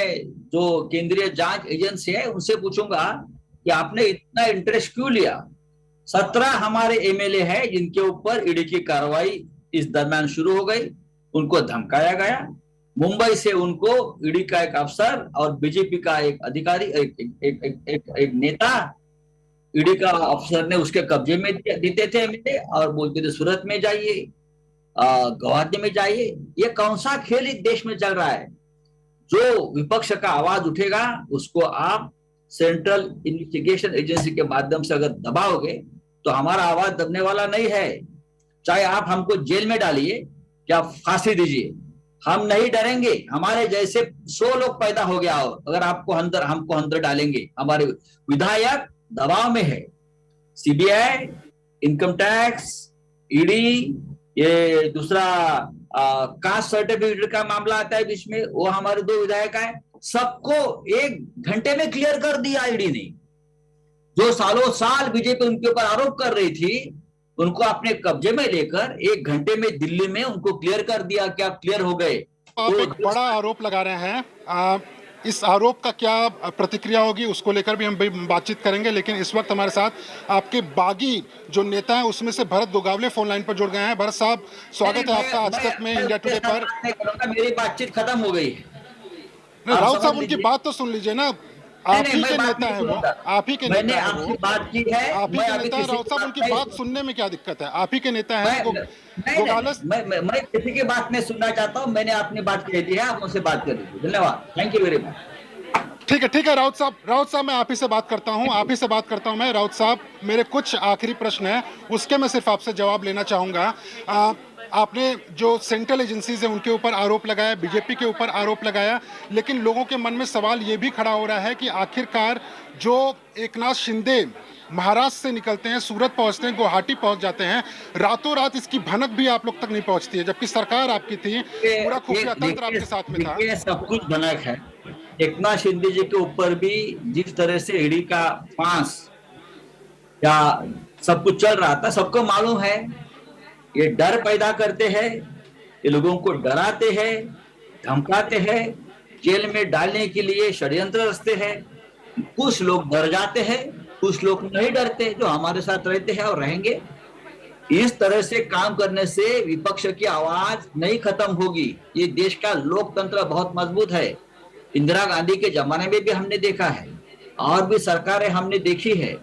जो केंद्रीय जांच एजेंसी है उनसे पूछूंगा कि आपने इतना इंटरेस्ट क्यों लिया। 17 हमारे एमएलए हैं जिनके ऊपर ईडी की कार्रवाई इस दरमियान शुरू हो गई, उनको धमकाया गया। मुंबई से उनको ईडी का एक अफसर और बीजेपी का एक अधिकारी, एक नेता, ईडी का अफसर ने उसके कब्जे में देते थे एमएलए और बोलते थे सूरत में जाइए, गुवाहाटी में जाइए। ये कौन सा खेल इस देश में चल रहा है? जो विपक्ष का आवाज उठेगा उसको आप सेंट्रल इन्वेस्टिगेशन एजेंसी के माध्यम से अगर दबाओगे तो हमारा आवाज दबने वाला नहीं है। चाहे आप हमको जेल में डालिए, क्या फांसी दीजिए, हम नहीं डरेंगे। हमारे जैसे 100 लोग पैदा हो गया और अगर हमको अंदर डालेंगे। हमारे विधायक दबाव में है, सीबीआई, इनकम टैक्स, ईडी, ये दूसरा कास्ट सर्टिफिकेट का मामला आता है बीच में, वो हमारे 2 विधायक आए, सबको 1 घंटे में क्लियर कर दिया ईडी ने। जो सालों साल बीजेपी उनके ऊपर आरोप कर रही थी, उनको अपने कब्जे में लेकर 1 घंटे में दिल्ली में उनको क्लियर कर दिया। क्या क्लियर हो गए? आप एक बड़ा आरोप लगा रहे हैं, इस आरोप का क्या प्रतिक्रिया होगी उसको लेकर भी हम बातचीत करेंगे। लेकिन इस वक्त हमारे साथ आपके बागी जो नेता हैं उसमें से भरत गोगावले फोन लाइन पर जुड़ गए हैं। भरत साहब, स्वागत है आपका आज तक में इंडिया टुडे पर। मेरी बातचीत खत्म हो गई है। राउत साहब, उनकी बात तो सुन लीजिए ना, आप ही के नेता है वो, आप ही के नेता है वो, आप ही के नेता है। राउत साहब, उनकी बात सुनने में क्या दिक्कत है? आप ही के नेता है। मैं किसी की बात नहीं सुनना चाहता हूँ, मैंने अपनी बात कह दी है, आप मुझसे बात कर लीजिए। धन्यवाद, थैंक यू वेरी मच। ठीक है राउत साहब, मैं आप ही से बात करता हूँ मैं। राउत साहब, मेरे कुछ आखिरी प्रश्न है, उसके मैं सिर्फ आपसे जवाब लेना चाहूंगा। आपने जो सेंट्रल एजेंसीज हैं उनके ऊपर आरोप लगाया, बीजेपी के ऊपर आरोप लगाया, लेकिन लोगों के मन में सवाल ये भी खड़ा हो रहा है कि आखिरकार जो एकनाथ शिंदे महाराष्ट्र से निकलते हैं, सूरत पहुंचते हैं, गुवाहाटी पहुंच जाते हैं, रातों रात इसकी भनक भी आप लोग तक नहीं पहुंचती है, जबकि सरकार आपकी थी, पूरा खुफिया तंत्र आपके साथ में था। सब कुछ भनक है। एकनाथ शिंदे जी के ऊपर भी जिस तरह से ईडी का फांस या सब कुछ चल रहा था, सबको मालूम है। ये डर पैदा करते हैं, ये लोगों को डराते हैं, धमकाते हैं, जेल में डालने के लिए षड्यंत्र रचते हैं। कुछ लोग डर जाते हैं, कुछ लोग नहीं डरते, जो हमारे साथ रहते हैं और रहेंगे। इस तरह से काम करने से विपक्ष की आवाज नहीं खत्म होगी। ये देश का लोकतंत्र बहुत मजबूत है। इंदिरा गांधी के जमाने में भी हमने देखा है और भी सरकारें हमने देखी है।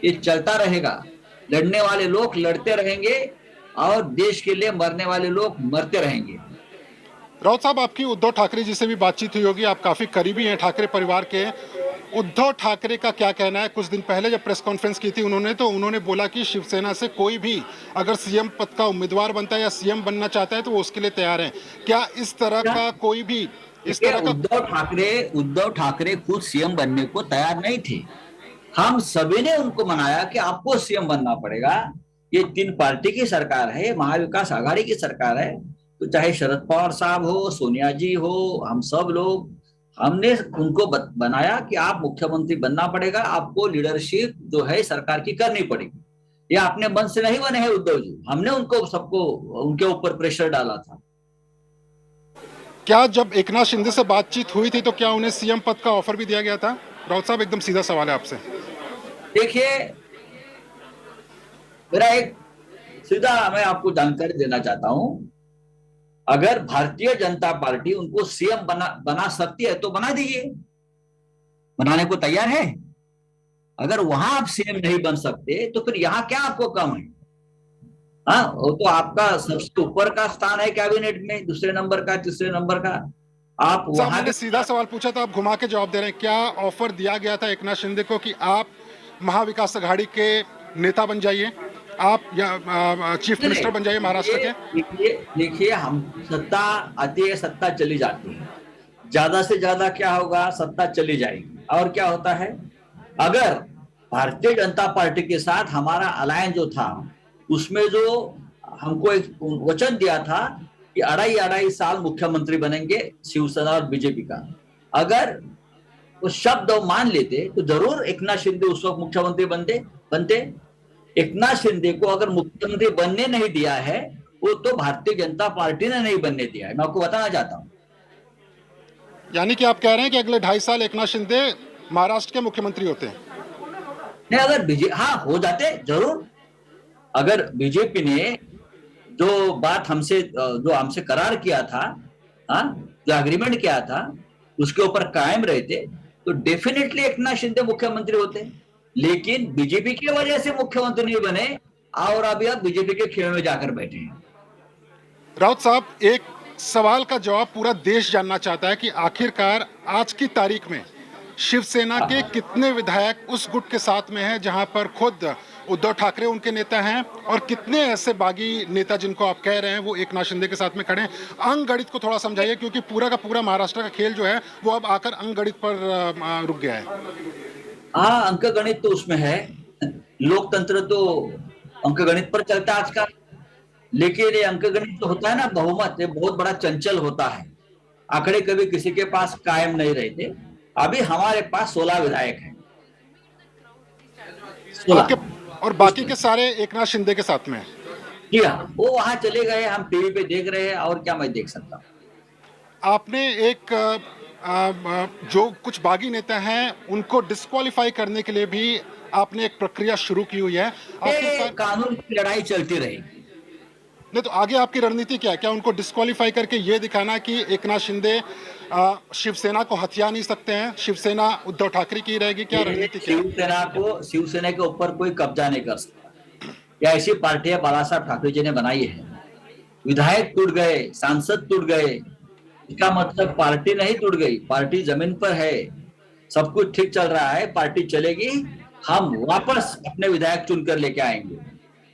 ये चलता रहेगा। लड़ने वाले लोग लड़ते रहेंगे और देश के लिए मरने वाले लोग मरते रहेंगे। राउत साहब, आपकी उद्धव ठाकरे जी से भी बातचीत हुई होगी, आप काफी करीबी हैं ठाकरे परिवार के। उद्धव ठाकरे का क्या कहना है? कुछ दिन पहले जब प्रेस कॉन्फ्रेंस की थी उन्होंने बोला कि शिवसेना से कोई भी अगर सीएम पद का उम्मीदवार बनता है या सीएम बनना चाहता है तो वो उसके लिए तैयार है। क्या इस तरह का कोई भी इस तरह का? उद्धव ठाकरे खुद सीएम बनने को तैयार नहीं थे। हम सभी ने उनको मनाया कि आपको सीएम बनना पड़ेगा। ये 3 पार्टी की सरकार है, महाविकास आघाड़ी की सरकार है, तो चाहे शरद पवार साहब हो, सोनिया जी हो, हम सब लोग हमने उनको बनाया कि आप मुख्यमंत्री बनना पड़ेगा, आपको लीडरशिप जो है सरकार की करनी पड़ेगी। ये अपने मन से नहीं बने हैं उद्धव जी, हमने उनको सबको उनके ऊपर प्रेशर डाला था। क्या जब एकनाथ शिंदे से बातचीत हुई थी तो क्या उन्हें सीएम पद का ऑफर भी दिया गया था? राउत साहब, एकदम सीधा सवाल है आपसे। देखिए, मेरा एक सीधा मैं आपको जानकारी देना चाहता हूं। अगर भारतीय जनता पार्टी उनको सीएम बना सकती है तो बना दीजिए। बनाने को तैयार है? अगर वहां आप सीएम नहीं बन सकते तो फिर यहाँ क्या आपको कम है? हाँ, वो तो आपका सबसे ऊपर का स्थान है कैबिनेट में, दूसरे नंबर का, तीसरे नंबर का। आप वहां मैंने सीधा सवाल पूछा था, आप घुमा के जवाब दे रहे हैं। क्या ऑफर दिया गया था एकनाथ शिंदे को कि आप महाविकास अघाड़ी के नेता बन जाइए, आप या चीफ मिनिस्टर बन जाइए महाराष्ट्र के? देखिए, हम सत्ता आती है, सत्ता चली जाती है। ज्यादा से ज्यादा क्या होगा, सत्ता चली जाएगी। और क्या होता है, अगर भारतीय जनता पार्टी के साथ हमारा अलायंस जो था, उसमें जो हमको एक वचन दिया था कि 2.5 साल मुख्यमंत्री बनेंगे शिवसेना और बीजेपी का, अगर वो शब्द मान लेते तो जरूर एकनाथ शिंदे उस वक्त मुख्यमंत्री बनते। एकनाथ शिंदे को अगर मुख्यमंत्री बनने नहीं दिया है, वो तो भारतीय जनता पार्टी ने नहीं बनने दिया है। मैं आपको बताना चाहता हूँ। यानी कि आप कह रहे हैं कि अगले 2.5 साल एकनाथ शिंदे महाराष्ट्र के मुख्यमंत्री होते हैं? नहीं, अगर हाँ हो जाते जरूर। अगर बीजेपी ने जो बात हमसे करार किया था, हाँ, जो एग्रीमेंट किया था, उसके ऊपर कायम रहते तो डेफिनेटली एकनाथ शिंदे मुख्यमंत्री होते। लेकिन बीजेपी की वजह से मुख्यमंत्री नहीं बने और अभी आप बीजेपी के खेमे में जाकर बैठे हैं। राउत साहब, एक सवाल का जवाब पूरा देश जानना चाहता है कि आखिरकार आज की तारीख में शिवसेना के कितने विधायक उस गुट के साथ में हैं जहां पर खुद उद्धव ठाकरे उनके नेता हैं, और कितने ऐसे बागी नेता जिनको आप कह रहे हैं वो एकनाथ शिंदे के साथ में खड़े हैं? अंक गणित को थोड़ा समझाइए, क्योंकि पूरा का पूरा महाराष्ट्र का खेल जो है वो अब आकर अंक गणित पर रुक गया है। हाँ, अंक गणित तो उसमें है। लोकतंत्र तो अंक गणित पर चलता है आजकल। लेकिन ये अंक गणित तो होता है ना, बहुमत, ये बहुत बड़ा चंचल होता है। आंकड़े कभी किसी के पास कायम नहीं रहते। अभी हमारे पास 16 विधायक हैं, 16। और बाकी के सारे एकनाथ शिंदे के साथ में? जी हाँ, वो वहां चले गए, हम टीवी पे देख रहे हैं, और क्या मैं देख सकता हूँ। आपने एक जो कुछ बागी नेता हैं उनको डिस्क्वालीफाई करने के लिए भी आपने एक प्रक्रिया शुरू की हुई है। कानून की लड़ाई चलती रहेगी। नहीं तो आगे आपकी रणनीति क्या है? क्या उनको डिस्क्वालीफाई करके ये दिखाना कि एकनाथ शिंदे शिवसेना को हथिया नहीं सकते हैं, शिवसेना उद्धव ठाकरे की रहेगी? क्या रणनीति क्या है? शिवसेना के ऊपर कोई कब्जा नहीं कर सकता। या ऐसी पार्टियां बाला साहब ठाकरे जी ने बनाई है। विधायक टूट गए, सांसद टूट गए, इसका मतलब पार्टी नहीं टूट गई, पार्टी जमीन पर है, सब कुछ ठीक चल रहा है, पार्टी चलेगी, हम वापस अपने विधायक चुनकर लेके आएंगे।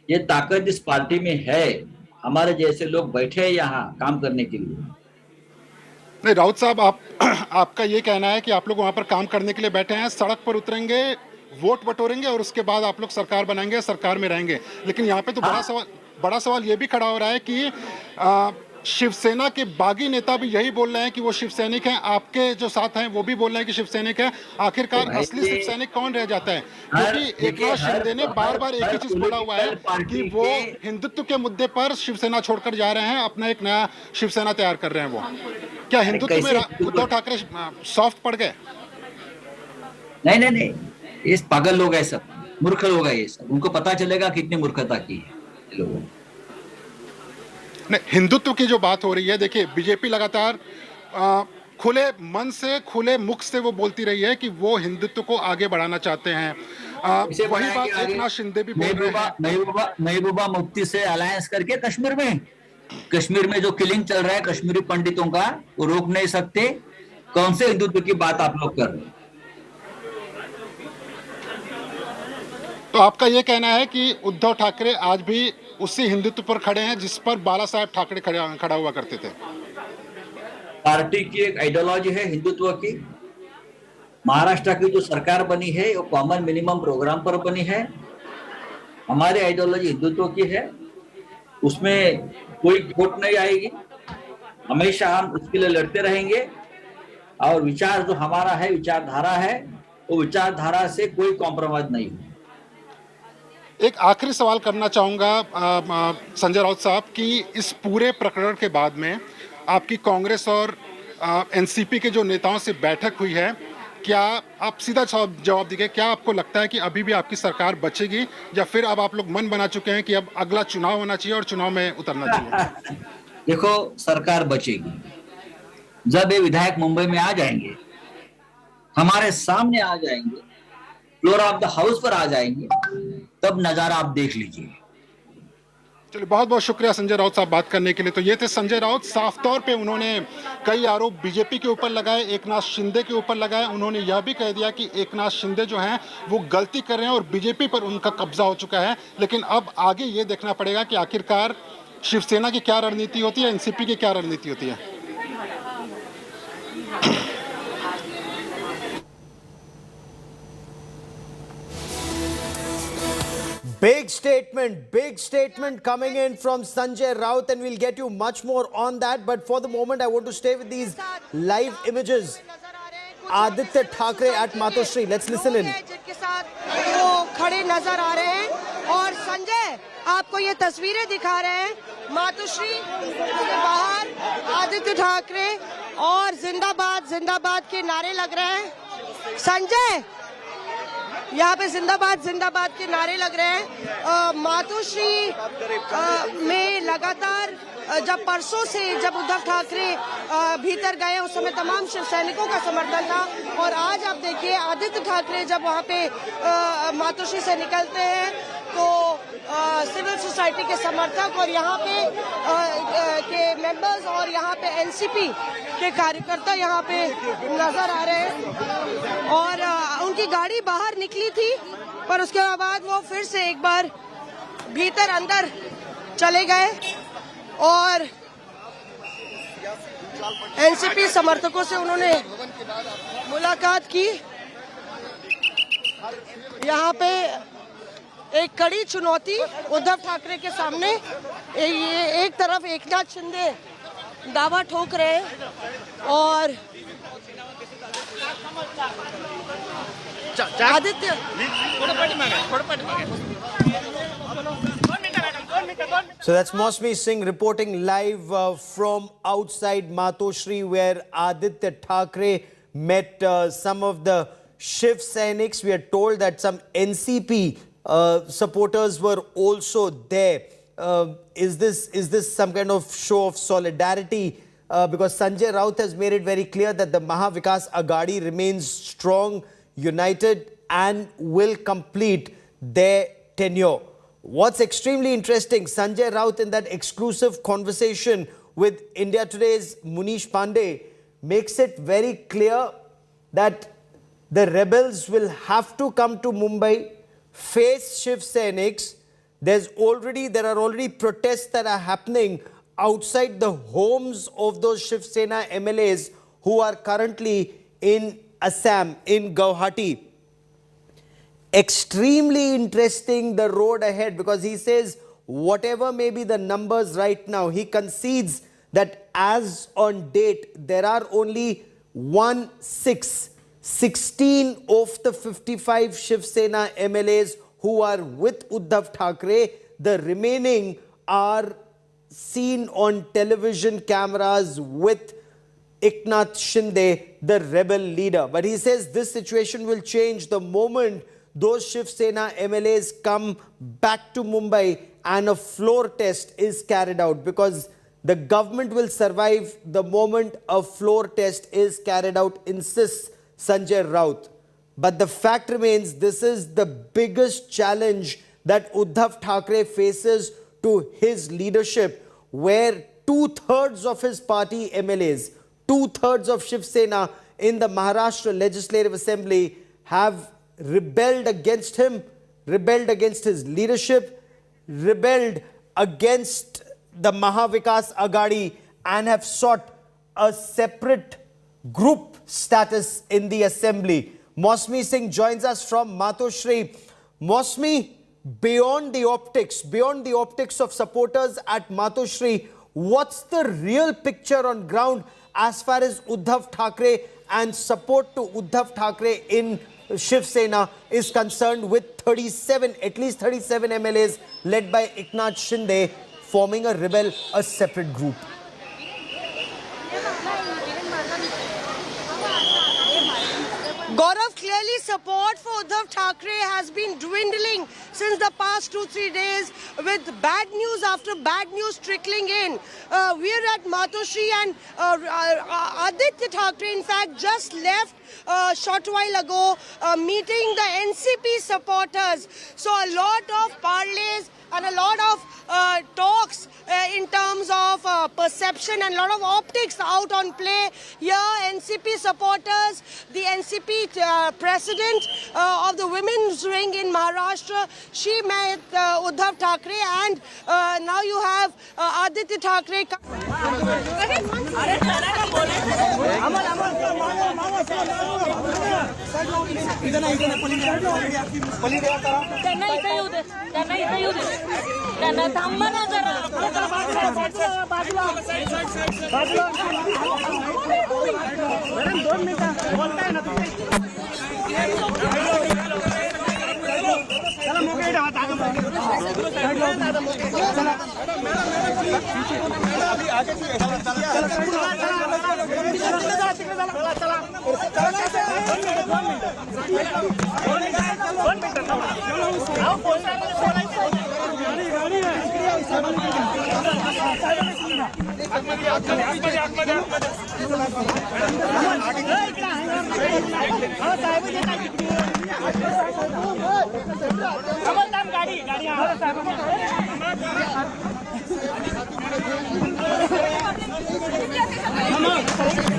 ये ताकत इस पार्टी में है। हमारे जैसे लोग बैठे हैं यहाँ काम करने के लिए। नहीं राउत साहब, आपका ये कहना है कि आप लोग वहां पर काम करने के लिए बैठे हैं, सड़क पर उतरेंगे, वोट बटोरेंगे और उसके बाद आप लोग सरकार बनाएंगे, सरकार में रहेंगे। लेकिन यहाँ पे तो बड़ा सवाल ये भी खड़ा हो रहा है कि शिवसेना के बागी नेता भी यही बोल रहे हैं कि वो शिव सैनिक हैं, आपके जो साथ हैं वो भी बोल रहे हैं कि शिव सैनिक है। आखिरकार असली शिव सैनिक कौन रह जाता है? क्योंकि एकनाथ शिंदे ने बार बार एक ही चीज बोला हुआ है कि वो हिंदुत्व के मुद्दे पर शिवसेना छोड़कर जा रहे हैं, अपना एक नया शिवसेना तैयार कर रहे हैं। वो क्या हिंदुत्व में उद्धव ठाकरे सॉफ्ट पड़ गए? नहीं, ये पागल लोग है, सब मूर्ख लोग है, ये सब। उनको पता चलेगा कितनी मूर्खता की है लोगों। नहीं, हिंदुत्व की जो बात हो रही है, देखिए बीजेपी लगातार खुले मन से, खुले मुख से वो बोलती रही है कि वो हिंदुत्व को आगे बढ़ाना चाहते हैं। वही बात एकनाथ शिंदे भी बोल रहे हैं। महबूबा मुफ्ती से अलायंस करके कश्मीर में जो किलिंग चल रहा है कश्मीरी पंडितों का, वो रोक नहीं सकते। कौन से हिंदुत्व की बात आप लोग कर रहे हैं? तो आपका ये कहना है कि उद्धव ठाकरे आज भी उसी हिंदुत्व पर खड़े हैं जिस पर बाला साहेब ठाकरे खड़ा हुआ करते थे? पार्टी की एक आइडियोलॉजी है हिंदुत्व की। महाराष्ट्र की जो सरकार बनी है वो कॉमन मिनिमम प्रोग्राम पर बनी है। हमारी आइडियोलॉजी हिंदुत्व की है, उसमें कोई खोट नहीं आएगी। हमेशा हम उसके लिए लड़ते रहेंगे और विचार जो हमारा है, विचारधारा है, वो विचारधारा से कोई कॉम्प्रोमाइज नहीं है। एक आखिरी सवाल करना चाहूँगा संजय राउत साहब कि इस पूरे प्रकरण के बाद में आपकी कांग्रेस और एनसीपी के जो नेताओं से बैठक हुई है, क्या आप सीधा जवाब दीजिए, क्या आपको लगता है कि अभी भी आपकी सरकार बचेगी या फिर अब आप लोग मन बना चुके हैं कि अब अगला चुनाव होना चाहिए और चुनाव में उतरना चाहिए? देखो, सरकार बचेगी जब ये विधायक मुंबई में आ जाएंगे हमारे सामने आ जाएंगे, फ्लोर ऑफ द हाउस पर आ जाएंगे, तब नजारा आप देख लीजिए। चलिए, बहुत बहुत शुक्रिया संजय राउत साहब बात करने के लिए। तो ये थे संजय राउत। साफ तौर पे उन्होंने कई आरोप बीजेपी के ऊपर लगाए, एकनाथ शिंदे के ऊपर लगाए। उन्होंने यह भी कह दिया कि एकनाथ शिंदे जो हैं वो गलती कर रहे हैं और बीजेपी पर उनका कब्जा हो चुका है। लेकिन अब आगे ये देखना पड़ेगा कि आखिरकार शिवसेना की क्या रणनीति होती है, एनसीपी की क्या रणनीति होती है। Big statement coming in from Sanjay Raut, and we'll get you much more on that. But for the moment, I want to stay with these live images. Aditya Thackeray at Matoshri. Let's listen in. जिनके साथ वो खड़े नजर आ रहे हैं और संजय आपको ये तस्वीरें दिखा रहे हैं मातोश्री के बाहर आदित्य ठाकरे और जिंदाबाद जिंदाबाद के नारे लग रहे हैं। संजय, यहाँ पे जिंदाबाद जिंदाबाद के नारे लग रहे हैं। मातोश्री में लगातार जब परसों से जब उद्धव ठाकरे भीतर गए उस समय तमाम शिव सैनिकों का समर्थन था, और आज आप देखिए आदित्य ठाकरे जब वहाँ पे मातोश्री से निकलते हैं तो सिविल सोसाइटी के समर्थक और यहाँ पे के मेंबर्स और यहाँ पे एनसीपी के कार्यकर्ता यहाँ पे नजर आ रहे हैं। और उनकी गाड़ी बाहर निकली थी पर उसके बाद वो फिर से एक बार भीतर अंदर चले गए और एनसीपी समर्थकों से उन्होंने मुलाकात की। यहाँ पे एक कड़ी चुनौती उद्धव ठाकरे के सामने। ये एक तरफ एकनाथ शिंदे दावा ठोक रहे हैं और Aditya So that's Mosmi Singh reporting live from outside Matoshri, where Aditya Thackeray met some of the Shiv Senics. We are told that some NCP supporters were also there. Is this some kind of show of solidarity? Because Sanjay Raut has made it very clear that the Maha Vikas Aghadi remains strong, united, and will complete their tenure. What's extremely interesting, Sanjay Raut in that exclusive conversation with India Today's Munish Pandey makes it very clear that the rebels will have to come to Mumbai, face Shiv Senics. There are already protests that are happening outside the homes of those Shiv Sena MLAs who are currently in Assam, in Guwahati. Extremely interesting the road ahead, because he says whatever may be the numbers right now, he concedes that as on date there are only 16 of the 55 Shiv Sena MLAs who are with Uddhav Thackeray. The remaining are seen on television cameras with Eknath Shinde, the rebel leader. But he says this situation will change the moment those Shiv Sena MLAs come back to Mumbai and a floor test is carried out, because the government will survive the moment a floor test is carried out, insists Sanjay Raut. But the fact remains, this is the biggest challenge that Uddhav Thackeray faces to his leadership, where 2/3 of his party MLAs, 2/3 of Shiv Sena in the Maharashtra Legislative Assembly have rebelled against him, rebelled against his leadership, rebelled against the Maha Vikas Aghadi, and have sought a separate group status in the assembly. Mosmi Singh joins us from Matoshri. Mosmi, beyond the optics of supporters at Matoshri, what's the real picture on ground as far as Uddhav Thackeray and support to Uddhav Thackeray in Shiv Sena is concerned, with at least 37 MLAs led by Eknath Shinde forming a separate group? Gaurav, clearly support for Uddhav Thackeray has been dwindling since the past 2-3 days, with bad news after bad news trickling in. We're at Matoshri, and Aditya Thackeray, in fact, just left a short while ago, meeting the NCP supporters. So a lot of parlays and a lot of talks in terms of perception and a lot of optics out on play. Here, NCP supporters, the NCP president of the women's wing in Maharashtra, she met Uddhav Thackeray, and now you have Aditya Thackeray.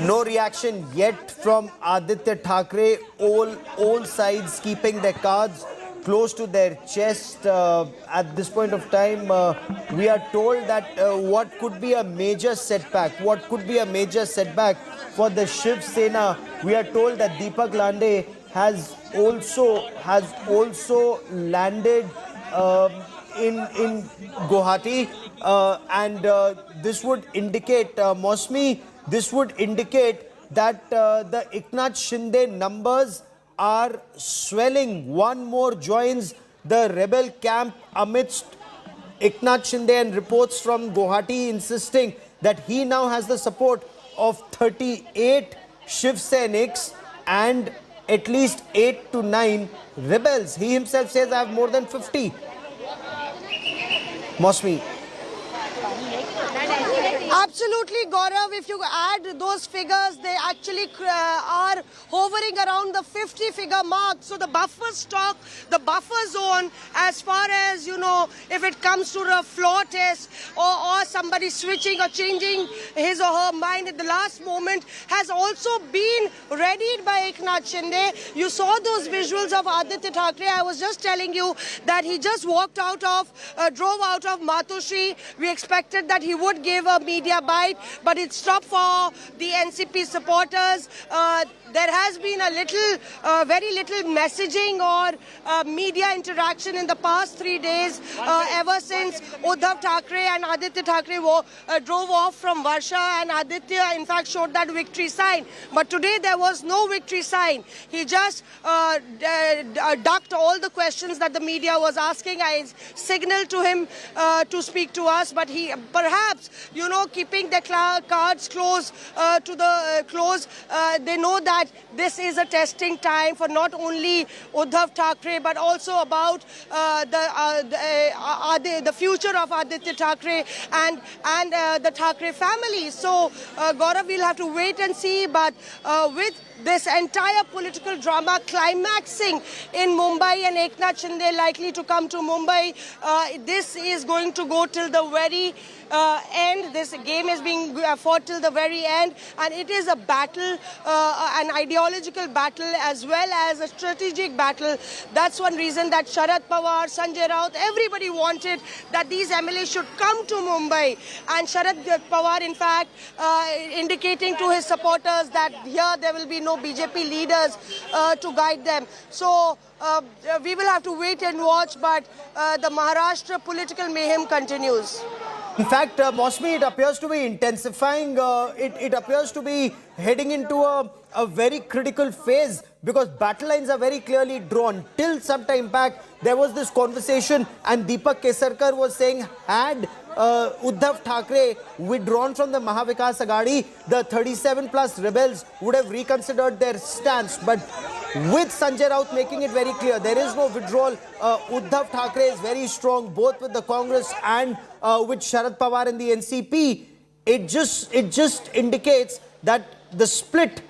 No reaction yet from Aditya Thackeray. All sides keeping their cards close to their chest. At this point of time, we are told that what could be a major setback, for the Shiv Sena. We are told that Deepak Lande has also landed in Guwahati, and this would indicate, Mosmi, this would indicate that the Eknath Shinde numbers are swelling. One more joins the rebel camp amidst Eknath Shinde, and reports from Guwahati insisting that he now has the support of 38 Shiv Seniks and at least 8 to 9 rebels. He himself says, I have more than 50. Mosmi. Absolutely, Gaurav. If you add those figures, they actually are hovering around the 50-figure mark. So the buffer stock, the buffer zone, as far as, you know, if it comes to the floor test or somebody switching or changing his or her mind at the last moment, has also been readied by Eknath Shinde. You saw those visuals of Aditya Thackeray. I was just telling you that he just drove out of Matoshri. We expected that he would give a media bite, but it stopped for the NCP supporters. There has been a very little messaging or media interaction in the past 3 days, ever since Uddhav Thackeray and Aditya Thackeray drove off from Varsha, and Aditya in fact showed that victory sign. But today there was no victory sign. He just ducked all the questions that the media was asking. I signaled to him to speak to us, but he perhaps, you know, keeping the cards close to the close. They know that this is a testing time for not only Uddhav Thackeray but also about the future of Aditya Thackeray and the Thackeray family. So, Gaurav, we'll have to wait and see. But with this entire political drama climaxing in Mumbai and Eknath Shinde likely to come to Mumbai, this is going to go till the very end. This game is being fought till the very end, and it is a battle, an ideological battle as well as a strategic battle. That's one reason that Sharad Pawar, Sanjay Raut, everybody wanted that these MLAs should come to Mumbai, and Sharad Pawar in fact indicating to his supporters that here there will be no BJP leaders to guide them. So we will have to wait and watch, but the Maharashtra political mayhem continues. In fact, Mosmi, it appears to be intensifying. It appears to be heading into a very critical phase, because battle lines are very clearly drawn. Till some time back, there was this conversation, and Deepak Kesarkar was saying, had Uddhav Thackeray withdrawn from the Mahavikas Aghadi, the 37 plus rebels would have reconsidered their stance. But with Sanjay Raut making it very clear there is no withdrawal. Uddhav Thackeray is very strong both with the Congress and with Sharad Pawar and the NCP. It just indicates that the split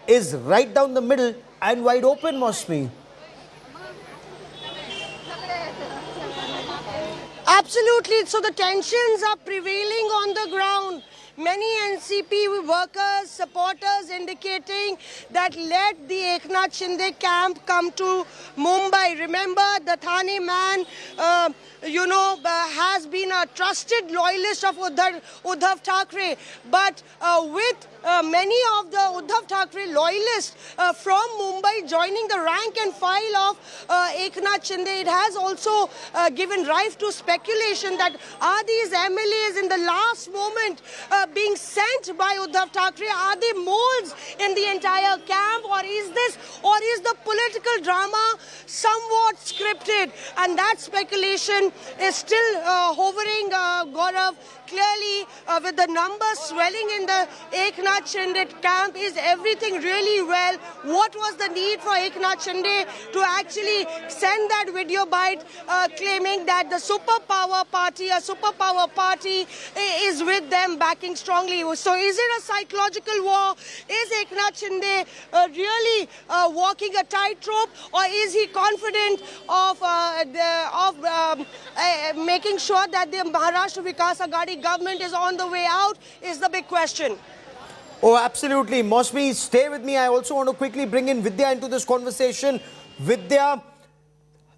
is right down the middle and wide open, Mosmi. Absolutely. So the tensions are prevailing on the ground. Many NCP workers, supporters indicating that let the Eknath Shinde camp come to Mumbai. Remember, the Thane man, has been a trusted loyalist of Uddhav Thackeray. But with many of the Uddhav Thackeray loyalists from Mumbai joining the rank and file of Eknath Shinde, it has also given rise to speculation that are these MLAs in the last moment being sent by Uddhav Thackeray? Are they moles in the entire camp, or is the political drama somewhat scripted? And that speculation is still hovering, Gaurav. Clearly, with the numbers swelling in the Eknath Shinde camp, is everything really well? What was the need for Eknath Shinde to actually send that video bite claiming that the superpower party is with them, backing strongly? So is it a psychological war? Is Eknath Shinde really walking a tightrope, or is he confident of making sure that the Maharashtra Vikas Aghadi government is on the way out, is the big question. Oh, absolutely. Mosmi, stay with me. I also want to quickly bring in Vidya into this conversation. Vidya,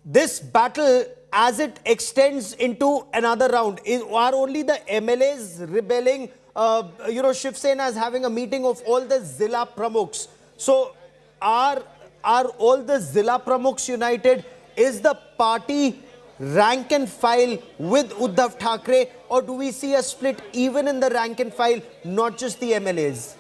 this battle, as it extends into another round, are only the MLAs rebelling? Shiv Sena is having a meeting of all the Zilla Pramukhs. So, are all the Zilla Pramukhs united? Is the party rank and file with Uddhav Thackeray, or do we see a split even in the rank and file, not just the MLAs?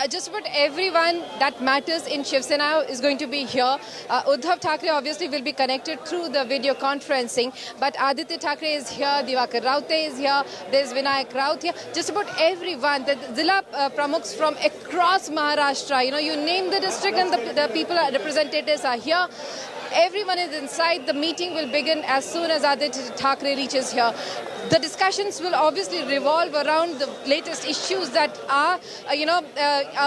Just about everyone that matters in Shiv Sena is going to be here. Uddhav Thackeray obviously will be connected through the video conferencing, but Aditya Thackeray is here, Diwakar Raute is here, there's Vinayak Raut here. Just about everyone, the Zilla Pramukhs from across Maharashtra, you name the district and the people, representatives are here. Everyone is inside. The meeting will begin as soon as Aditya Thackeray reaches here. The discussions will obviously revolve around the latest issues that are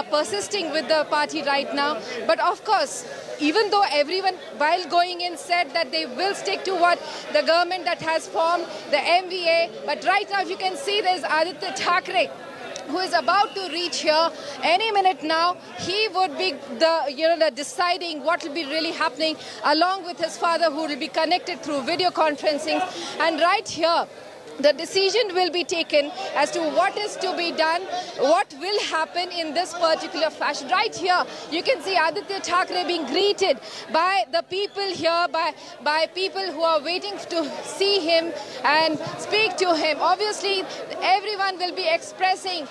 persisting with the party right now. But of course, even though everyone, while going in, said that they will stick to what the government that has formed, the MVA, but right now, if you can see, there's Aditya Thackeray, who is about to reach here any minute now. He would be the deciding what will be really happening, along with his father, who will be connected through video conferencing. And right here, the decision will be taken as to what is to be done, what will happen in this particular fashion. Right here, you can see Aditya Thackeray being greeted by the people here, by people who are waiting to see him and speak to him. Obviously, everyone will be expressing,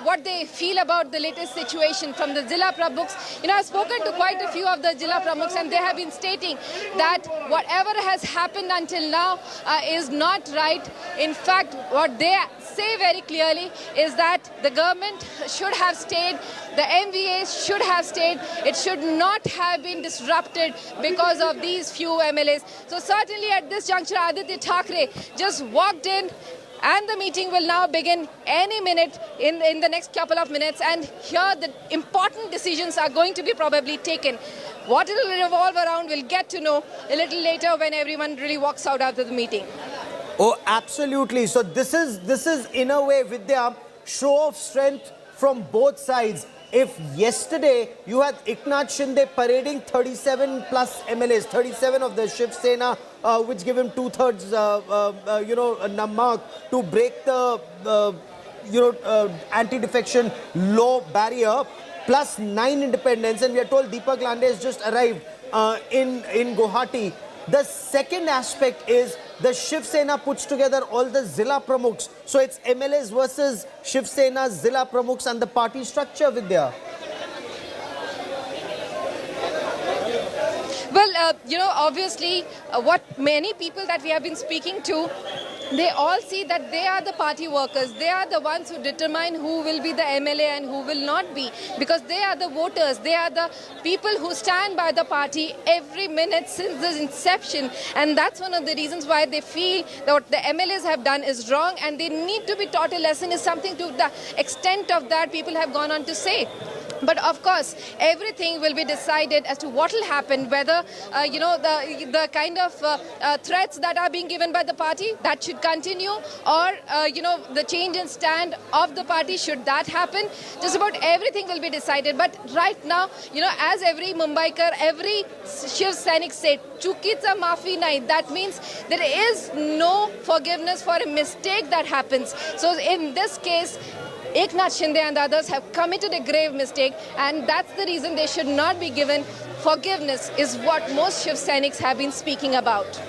what they feel about the latest situation from the Zilla Pramukhs. I've spoken to quite a few of the Zilla Pramukhs, and they have been stating that whatever has happened until now is not right. In fact, what they say very clearly is that the government should have stayed, the MVAs should have stayed. It should not have been disrupted because of these few MLAs. So certainly at this juncture, Aditya Thackeray just walked in, and the meeting will now begin any minute in the next couple of minutes. And here the important decisions are going to be probably taken. What it will revolve around, we'll get to know a little later when everyone really walks out after the meeting. Oh, absolutely. So this is in a way, Vidya, show of strength from both sides. If yesterday you had Eknath Shinde parading 37 plus MLAs, 37 of the Shiv Sena, which give him 2/3, mark to break the, anti-defection law barrier, plus 9 independents, and we are told Deepak Lande has just arrived in Guwahati. The second aspect is the Shiv Sena puts together all the Zilla Pramukhs. So it's MLAs versus Shiv Sena, Zilla Pramukhs and the party structure, Vidya. Well, obviously, what many people that we have been speaking to they all see that they are the party workers. They are the ones who determine who will be the MLA and who will not be, because they are the voters. They are the people who stand by the party every minute since the inception. And that's one of the reasons why they feel that what the MLAs have done is wrong and they need to be taught a lesson, is something to the extent of that people have gone on to say. But of course, everything will be decided as to what will happen, whether, the kind of threats that are being given by the party, that should continue, or, the change in stand of the party, should that happen. Just about everything will be decided. But right now, as every Mumbaikar, every Shiv Sainik said, Chukitsa maafi nahi. That means there is no forgiveness for a mistake that happens. So in this case, Eknath Shinde and others have committed a grave mistake, and that's the reason they should not be given forgiveness, is what most Shiv Sainiks have been speaking about.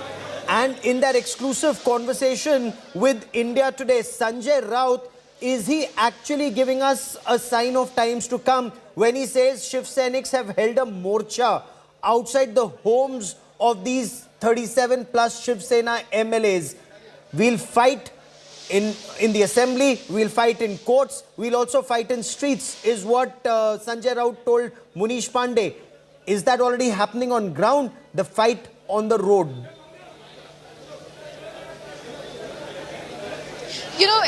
And in that exclusive conversation with India Today, Sanjay Raut, is he actually giving us a sign of times to come when he says Shiv Sainiks have held a morcha outside the homes of these 37 plus Shiv Sena MLAs? We'll fight in the assembly, we'll fight in courts, we'll also fight in streets, is what Sanjay Raut told Munish Pandey. Is that already happening on ground, the fight on the road?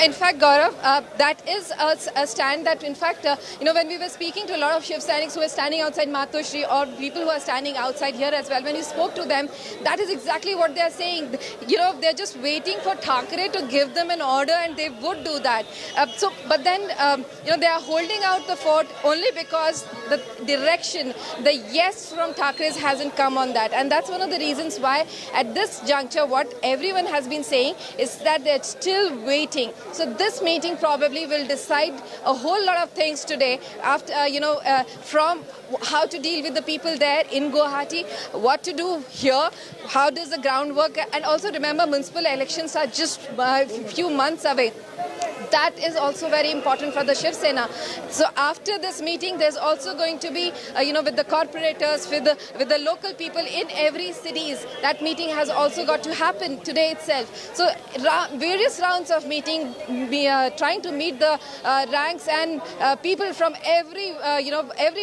In fact, Gaurav, that is a stand that, in fact, when we were speaking to a lot of Shiv Sainiks who were standing outside Matoshri, or people who are standing outside here as well, when we spoke to them, that is exactly what they are saying. They're just waiting for Thackeray to give them an order, and they would do that. But then, they are holding out the fort only because the direction, the yes from Thackeray's hasn't come on that. And that's one of the reasons why, at this juncture, what everyone has been saying is that they're still waiting. So this meeting probably will decide a whole lot of things today, after from how to deal with the people there in Guwahati, what to do here, how does the groundwork, and also remember municipal elections are just a few months away. That is also very important for the Shiv Sena. So after this meeting, there's also going to be, with the corporators, with the local people in every cities. That meeting has also got to happen today itself. So various rounds of meeting, trying to meet the ranks and people from every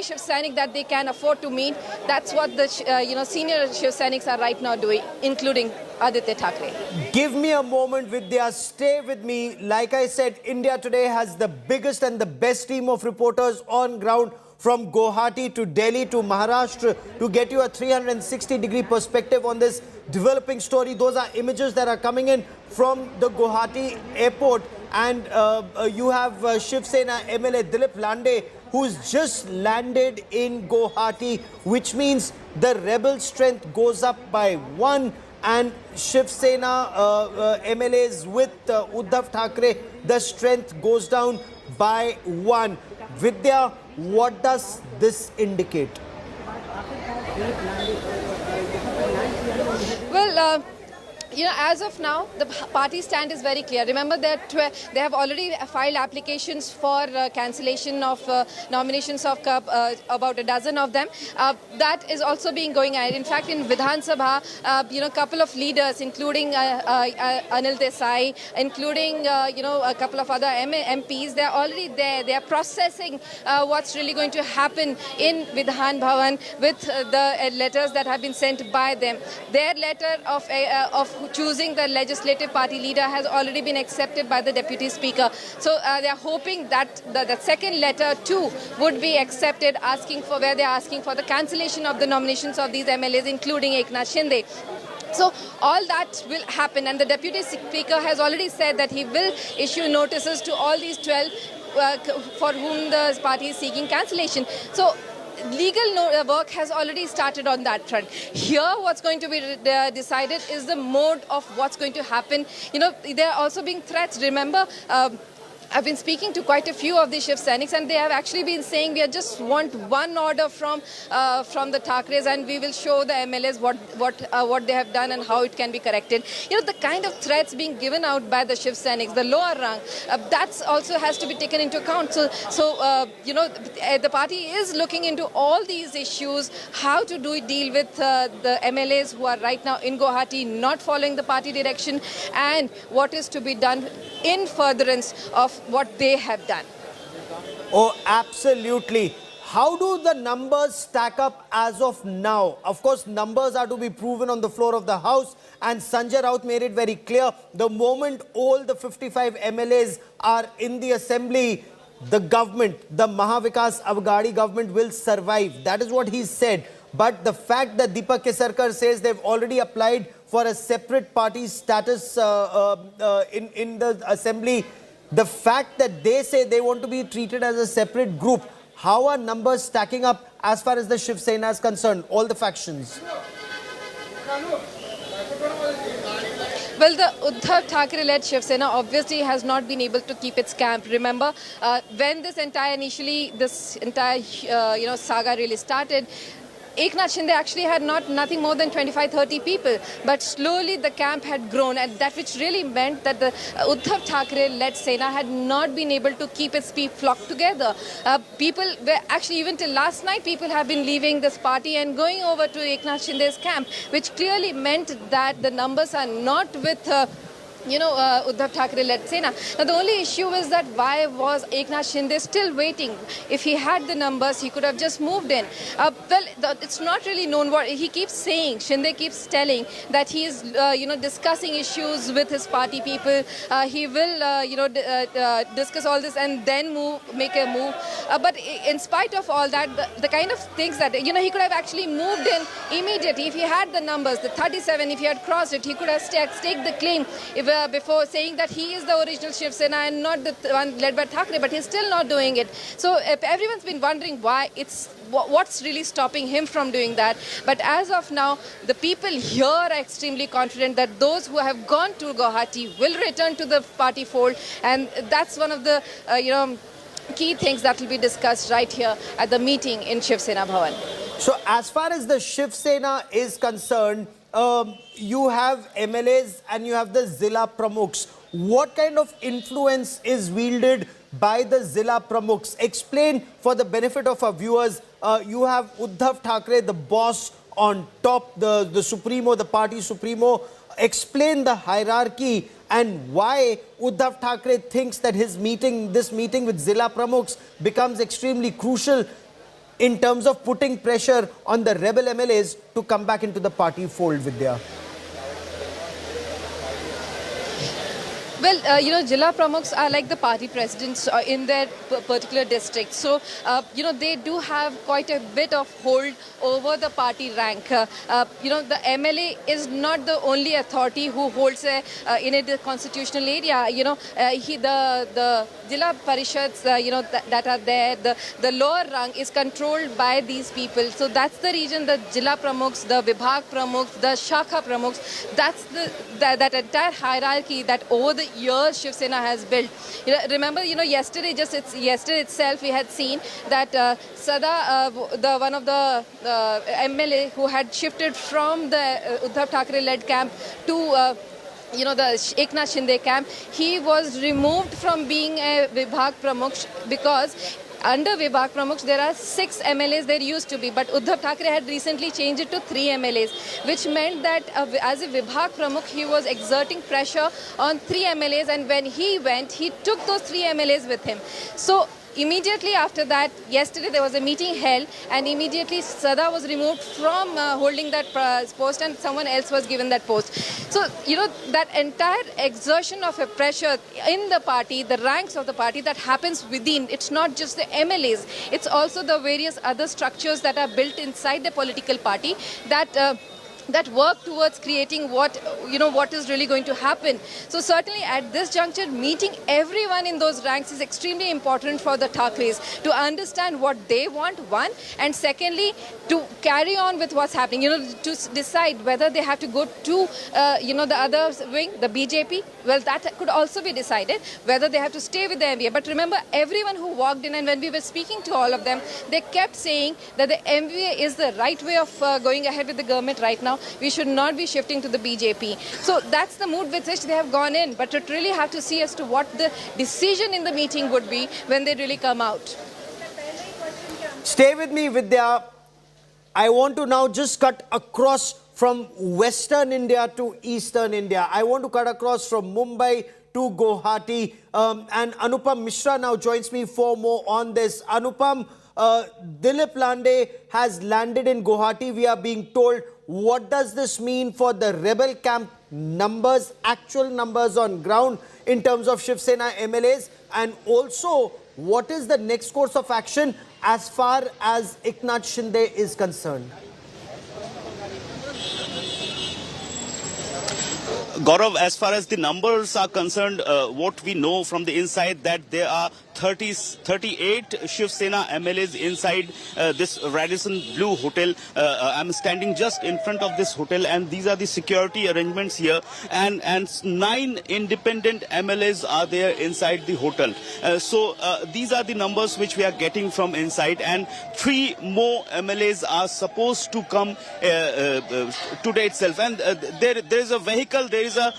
Shiv Sainik that they can afford to meet. That's what the senior Shiv Sainiks are right now doing, including Aditya Thackeray. Give me a moment, Vidya. Stay with me. Like I said, India Today has the biggest and the best team of reporters on ground, from Guwahati to Delhi to Maharashtra, to get you a 360-degree perspective on this developing story. Those are images that are coming in from the Guwahati airport. And you have Shiv Sena MLA Dilip Lande, who's just landed in Guwahati, which means the rebel strength goes up by 1. And Shiv Sena MLAs with Uddhav Thackeray, the strength goes down by 1. Vidya, what does this indicate? Well, as of now, the party stand is very clear. Remember that they have already filed applications for cancellation of nominations of about a dozen of them. That is also being going ahead. In fact, in Vidhan Sabha, a couple of leaders, including Anil Desai, including a couple of other MPs, they are already there. They are processing what's really going to happen in Vidhan Bhavan with the letters that have been sent by them. Their letter of choosing the legislative party leader has already been accepted by the deputy speaker. So they are hoping that the second letter too would be accepted, where they are asking for the cancellation of the nominations of these MLAs, including Eknath Shinde. So all that will happen, and the deputy speaker has already said that he will issue notices to all these 12 for whom the party is seeking cancellation. So legal work has already started on that front. Here, what's going to be decided is the mode of what's going to happen. There are also being threats. Remember, I've been speaking to quite a few of the Shiv Senics, and they have actually been saying we just want one order from the Thackerays, and we will show the MLAs what they have done and how it can be corrected. You know, the kind of threats being given out by the Shiv Senics, the lower rank, that's also has to be taken into account. So you know, the party is looking into all these issues, how to deal with the MLAs who are right now in Guwahati, not following the party direction, and what is to be done in furtherance of what they have done. Oh, absolutely. How do the numbers stack up as of now? Of course, numbers are to be proven on the floor of the House, and Sanjay Raut made it very clear. The moment all the 55 MLAs are in the assembly, the government, the Mahavikas Aghadi government will survive. That is what he said. But the fact that Deepak Kesarkar says they've already applied for a separate party status in the assembly, the fact that they say they want to be treated as a separate group, how are numbers stacking up as far as the Shiv Sena is concerned, all the factions? Well, the Uddhav Thackeray-led Shiv Sena obviously has not been able to keep its camp. Remember, when this entire saga really started, Eknath Shinde actually had nothing more than 25-30 people, but slowly the camp had grown, and that which really meant that the Uddhav Thackeray-led Sena had not been able to keep its flock together. People were actually, even till last night, people have been leaving this party and going over to Eknath Shinde's camp, which clearly meant that the numbers are not with Uddhav Thackeray-led Sena. Now, the only issue is that why was Eknath Shinde still waiting? If he had the numbers, he could have just moved in. It's not really known what he keeps saying. Shinde keeps telling that he is, discussing issues with his party people. He will, discuss all this and then make a move. But in spite of all that, the kind of things that, he could have actually moved in immediately. If he had the numbers, the 37, if he had crossed it, he could have staked the claim before saying that he is the original Shiv Sena and not the one led by Thackeray, but he's still not doing it. So everyone's been wondering why what's really stopping him from doing that. But as of now, the people here are extremely confident that those who have gone to Guwahati will return to the party fold, and that's one of the key things that will be discussed right here at the meeting in Shiv Sena Bhavan. So as far as the Shiv Sena is concerned, you have MLAs and you have the Zilla Pramukhs. What kind of influence is wielded by the Zilla Pramukhs? Explain for the benefit of our viewers. You have Uddhav Thackeray, the boss on top, the Supremo, the party Supremo. Explain the hierarchy and why Uddhav Thackeray thinks that this meeting with Zilla Pramukhs becomes extremely crucial in terms of putting pressure on the rebel MLAs to come back into the party fold, Vidya. Well, Zilla Pramukhs are like the party presidents in their particular district. So, they do have quite a bit of hold over the party rank. The MLA is not the only authority who holds in a constitutional area. The Zilla Parishads, that are there, the lower rank is controlled by these people. So that's the reason the Zilla Pramukhs, the Vibhag Pramukhs, the Shakha Pramukhs, that's that entire hierarchy that over the years Shiv Sena has built. Remember, yesterday itself we had seen that Sada, one of the MLA who had shifted from the Uddhav Thackeray-led camp to the Eknath Shinde camp, he was removed from being a Vibhag Pramukh because under Vibhag Pramukhs, there are 6 MLAs there used to be, but Uddhav Thackeray had recently changed it to 3 MLAs, which meant that as a Vibhag Pramukh, he was exerting pressure on 3 MLAs, and when he went, he took those 3 MLAs with him. So immediately after that, yesterday there was a meeting held, and immediately Sada was removed from holding that post, and someone else was given that post. So, that entire exertion of a pressure in the party, the ranks of the party that happens within, it's not just the MLAs, it's also the various other structures that are built inside the political party that that work towards creating what is really going to happen. So certainly at this juncture, meeting everyone in those ranks is extremely important for the Thackerays to understand what they want, one, and secondly, to carry on with what's happening, to decide whether they have to go to, the other wing, the BJP. Well, that could also be decided, whether they have to stay with the MVA. But remember, everyone who walked in, and when we were speaking to all of them, they kept saying that the MVA is the right way of going ahead with the government right now. We should not be shifting to the BJP. So that's the mood with which they have gone in. But to really have to see as to what the decision in the meeting would be when they really come out. Stay with me, Vidya. I want to now just cut across from Western India to Eastern India. I want to cut across from Mumbai to Guwahati. And Anupam Mishra now joins me for more on this. Anupam, Dilip Lande has landed in Guwahati, we are being told. What does this mean for the rebel camp numbers, actual numbers on ground in terms of Shiv Sena MLAs? And also, what is the next course of action as far as Eknath Shinde is concerned? Gaurav, as far as the numbers are concerned, what we know from the inside that there are 38 Shiv Sena MLAs inside this Radisson Blue Hotel. I'm standing just in front of this hotel, and these are the security arrangements here. And 9 independent MLAs are there inside the hotel. So these are the numbers which we are getting from inside, and 3 more MLAs are supposed to come today itself. And there is a vehicle, there is a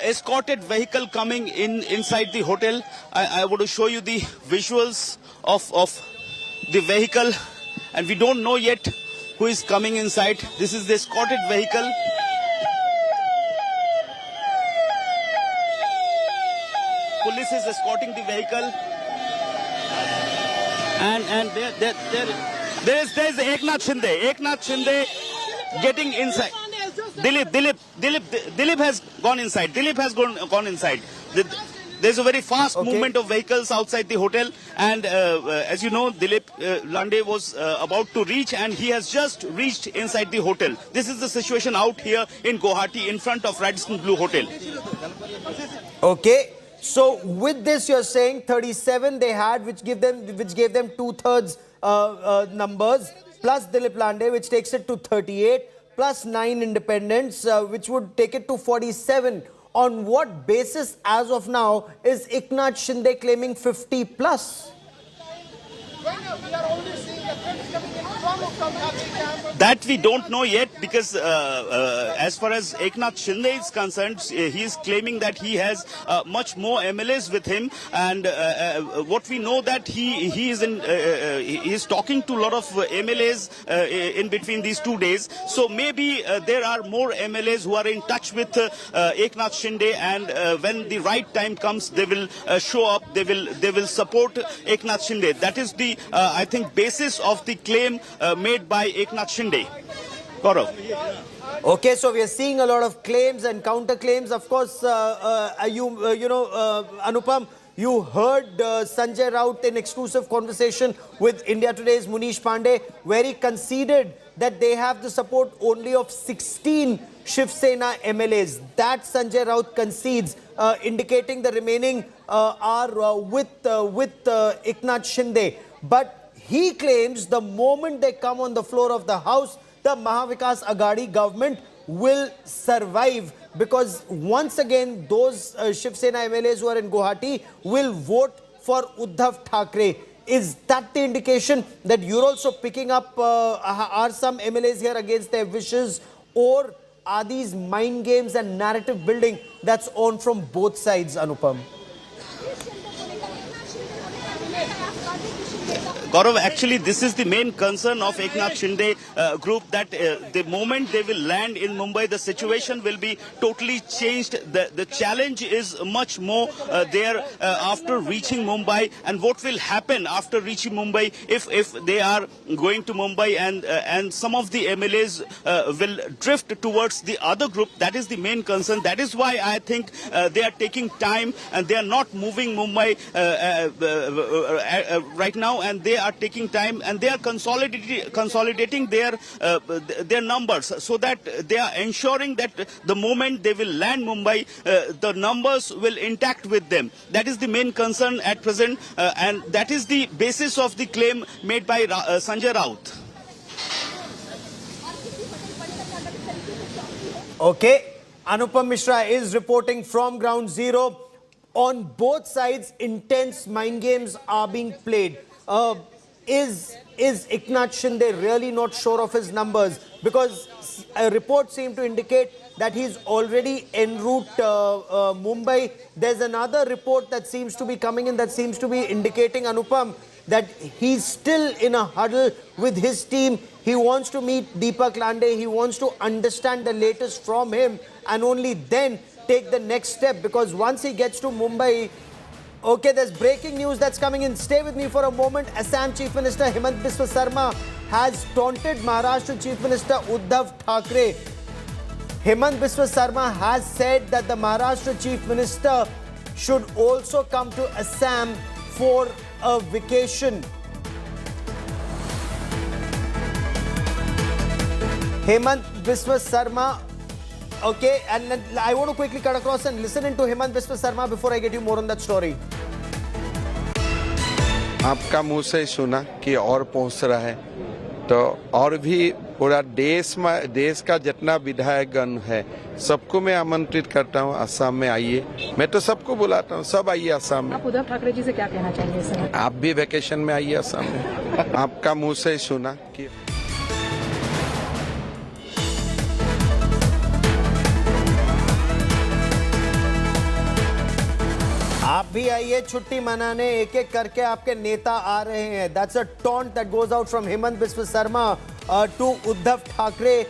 escorted vehicle coming inside the hotel. I want to show you the visuals of the vehicle, and we don't know yet who is coming inside. This is the escorted vehicle. Police is escorting the vehicle, and there is Eknath Shinde getting inside. Dilip has gone inside. Dilip has gone inside. There's a very fast movement of vehicles outside the hotel, and as you know, Dilip Lande was about to reach, and he has just reached inside the hotel. This is the situation out here in Guwahati in front of Radisson Blue Hotel. Okay, so with this you're saying 37 they had, which gave them 2/3 numbers, plus Dilip Lande, which takes it to 38, plus 9 independents, which would take it to 47. On what basis, as of now, is Eknath Shinde claiming 50 plus? That we don't know yet, because as far as Eknath Shinde is concerned, he is claiming that he has much more MLAs with him, and what we know that he is talking to a lot of MLAs in between these 2 days. So maybe there are more MLAs who are in touch with Eknath Shinde, and when the right time comes, they will show up. They will support Eknath Shinde. That is the I think basis of the claim made by Eknath Shinde. Gaurav. Okay, so we are seeing a lot of claims and counterclaims. Of course, Anupam, you heard Sanjay Raut in exclusive conversation with India Today's Munish Pandey, where he conceded that they have the support only of 16 Shiv Sena MLAs. That Sanjay Raut concedes, indicating the remaining are with Eknath Shinde. But he claims the moment they come on the floor of the House, the Mahavikas Aghadi government will survive, because once again those Shiv Sena MLAs who are in Guwahati will vote for Uddhav Thackeray. Is that the indication that you're also picking up? Are some MLAs here against their wishes, or are these mind games and narrative building that's on from both sides, Anupam? Gaurav, actually, this is the main concern of Eknath Shinde group, that the moment they will land in Mumbai, the situation will be totally changed. The challenge is much more there after reaching Mumbai, and what will happen after reaching Mumbai if they are going to Mumbai, and some of the MLAs will drift towards the other group. That is the main concern. That is why I think they are taking time, and they are not moving Mumbai right now, and they are taking time, and they are consolidating their numbers, so that they are ensuring that the moment they will land Mumbai, the numbers will intact with them. That is the main concern at present, and that is the basis of the claim made by Sanjay Raut. Okay, Anupam Mishra is reporting from ground zero. On both sides, intense mind games are being played. Is Eknath Shinde really not sure of his numbers? Because reports seem to indicate that he's already en route Mumbai. There's another report that seems to be coming in that seems to be indicating, Anupam, that he's still in a huddle with his team. He wants to meet Deepak Lande. He wants to understand the latest from him and only then take the next step, because once he gets to Mumbai... Okay, there's breaking news that's coming in. Stay with me for a moment. Assam Chief Minister Himant Biswa Sarma has taunted Maharashtra Chief Minister Uddhav Thackeray. Himant Biswa Sarma has said that the Maharashtra Chief Minister should also come to Assam for a vacation. Himant Biswa Sarma. Okay, and then I want to quickly cut across and listen into Himant Biswa Sarma before I get you more on that story. आपका मुंह से सुना कि और पहुंच रहा है, तो और भी पूरा देश का जितना विधायकगण है सबको मैं आमंत्रित करता हूं, असम में आइए। मैं तो सबको बुलाता हूं, सब आइए असम में। आप उद्धव ठाकरे जी से क्या कहना चाहेंगे सर? आप भी वेकेशन में आइए असम में। आपका मुंह से सुना कि आप भी आइए छुट्टी मनाने, एक एक करके आपके नेता आ रहे हैं. That's a taunt that goes out from Himant Biswa Sarma to Uddhav Thackeray.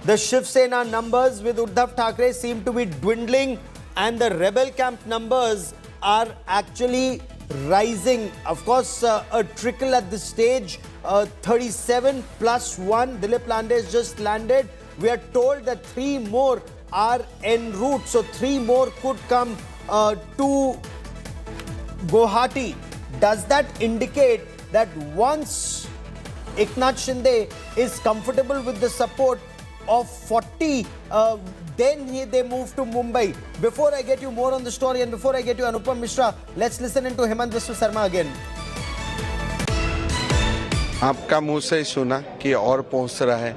The Shiv Sena numbers with Uddhav Thackeray seem to be dwindling, and the rebel camp numbers are actually rising. Of course, a trickle at this stage, 37 plus 1. Dilip Lande has just landed. We are told that 3 more are en route, so 3 more could come to Guwahati. Does that indicate that once Eknath Shinde is comfortable with the support of 40, then they move to Mumbai? Before I get you more on the story and before I get you Anupam Mishra, let's listen into Himant Biswa Sarma again. आपका मुंह से सुना कि और पहुंच रहा है,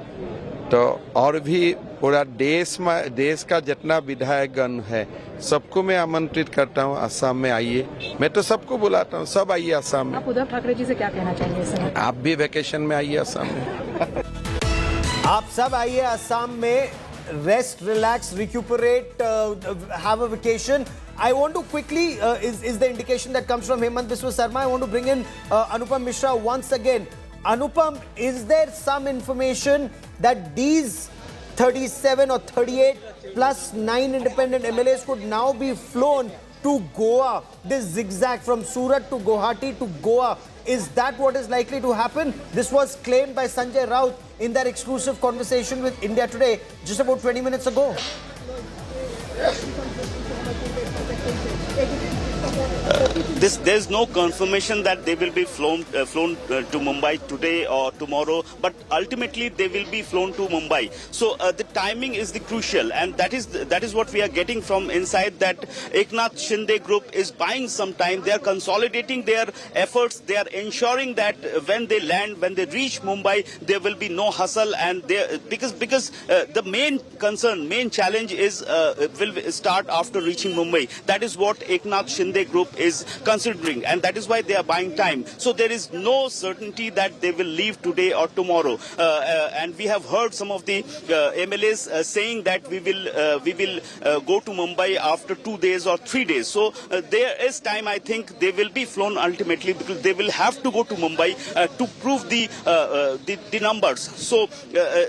तो और भी पूरा देश का जितना विधायकगण है सबको मैं आमंत्रित करता हूं, असम में आइए। मैं तो सबको बुलाता हूं, सब आइए असम में। आप उद्धव ठाकरे जी से क्या कहना चाहेंगे सर? आप भी वेकेशन में आइए असम में। आप सब आइए असम में, rest, relax, recuperate, have a vacation. I want to quickly, is the indication that comes from Himant Biswa Sarma. I want to bring in Anupam Mishra once again. Anupam, is there some information that these 37 or 38 plus 9 independent MLAs could now be flown to Goa? This zigzag from Surat to Guwahati to Goa, is that what is likely to happen? This was claimed by Sanjay Raut in their exclusive conversation with India Today just about 20 minutes ago. There's no confirmation that they will be flown to Mumbai today or tomorrow, but ultimately they will be flown to Mumbai. So the timing is the crucial, and that is what we are getting from inside, that Eknath Shinde group is buying some time. They are consolidating their efforts. They are ensuring that when they land, when they reach Mumbai, there will be no hustle, and because the main concern, main challenge is will start after reaching Mumbai. That is what Eknath Shinde group is considering, and that is why they are buying time. So there is no certainty that they will leave today or tomorrow, and we have heard some of the MLAs saying that we will go to Mumbai after 2 days or 3 days. So there is time. I think they will be flown ultimately, because they will have to go to Mumbai to prove the numbers. So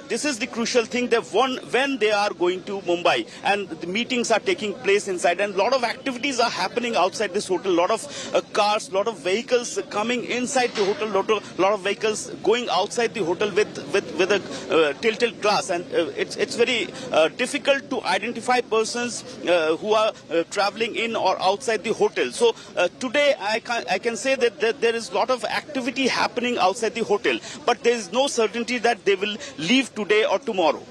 this is the crucial thing, that when they are going to Mumbai and the meetings are taking place inside, and a lot of activities are happening outside outside this hotel, lot of cars, lot of vehicles coming inside the hotel, lot of vehicles going outside the hotel with a tilted glass, and it's very difficult to identify persons who are traveling in or outside the hotel. So today I can say that there is a lot of activity happening outside the hotel, but there is no certainty that they will leave today or tomorrow.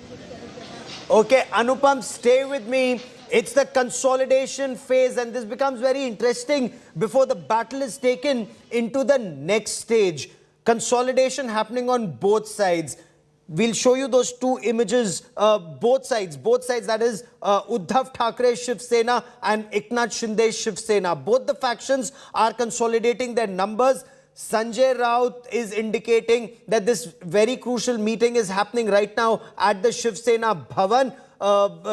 Okay, Anupam, stay with me. It's the consolidation phase, and this becomes very interesting before the battle is taken into the next stage. Consolidation happening on both sides. We'll show you those two images, both sides, that is Uddhav Thackeray Shiv Sena and Eknath Shinde Shiv Sena. Both the factions are consolidating their numbers. Sanjay Raut is indicating that this very crucial meeting is happening right now at the Shiv Sena Bhavan.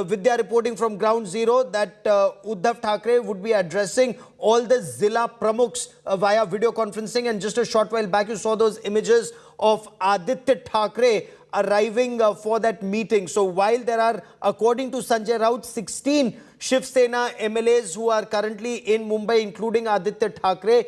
Vidya reporting from ground zero that Uddhav Thackeray would be addressing all the Zilla Pramukhs via video conferencing. And just a short while back, you saw those images of Aditya Thackeray arriving for that meeting. So while there are, according to Sanjay Raut, 16 Shiv Sena MLAs who are currently in Mumbai, including Aditya Thackeray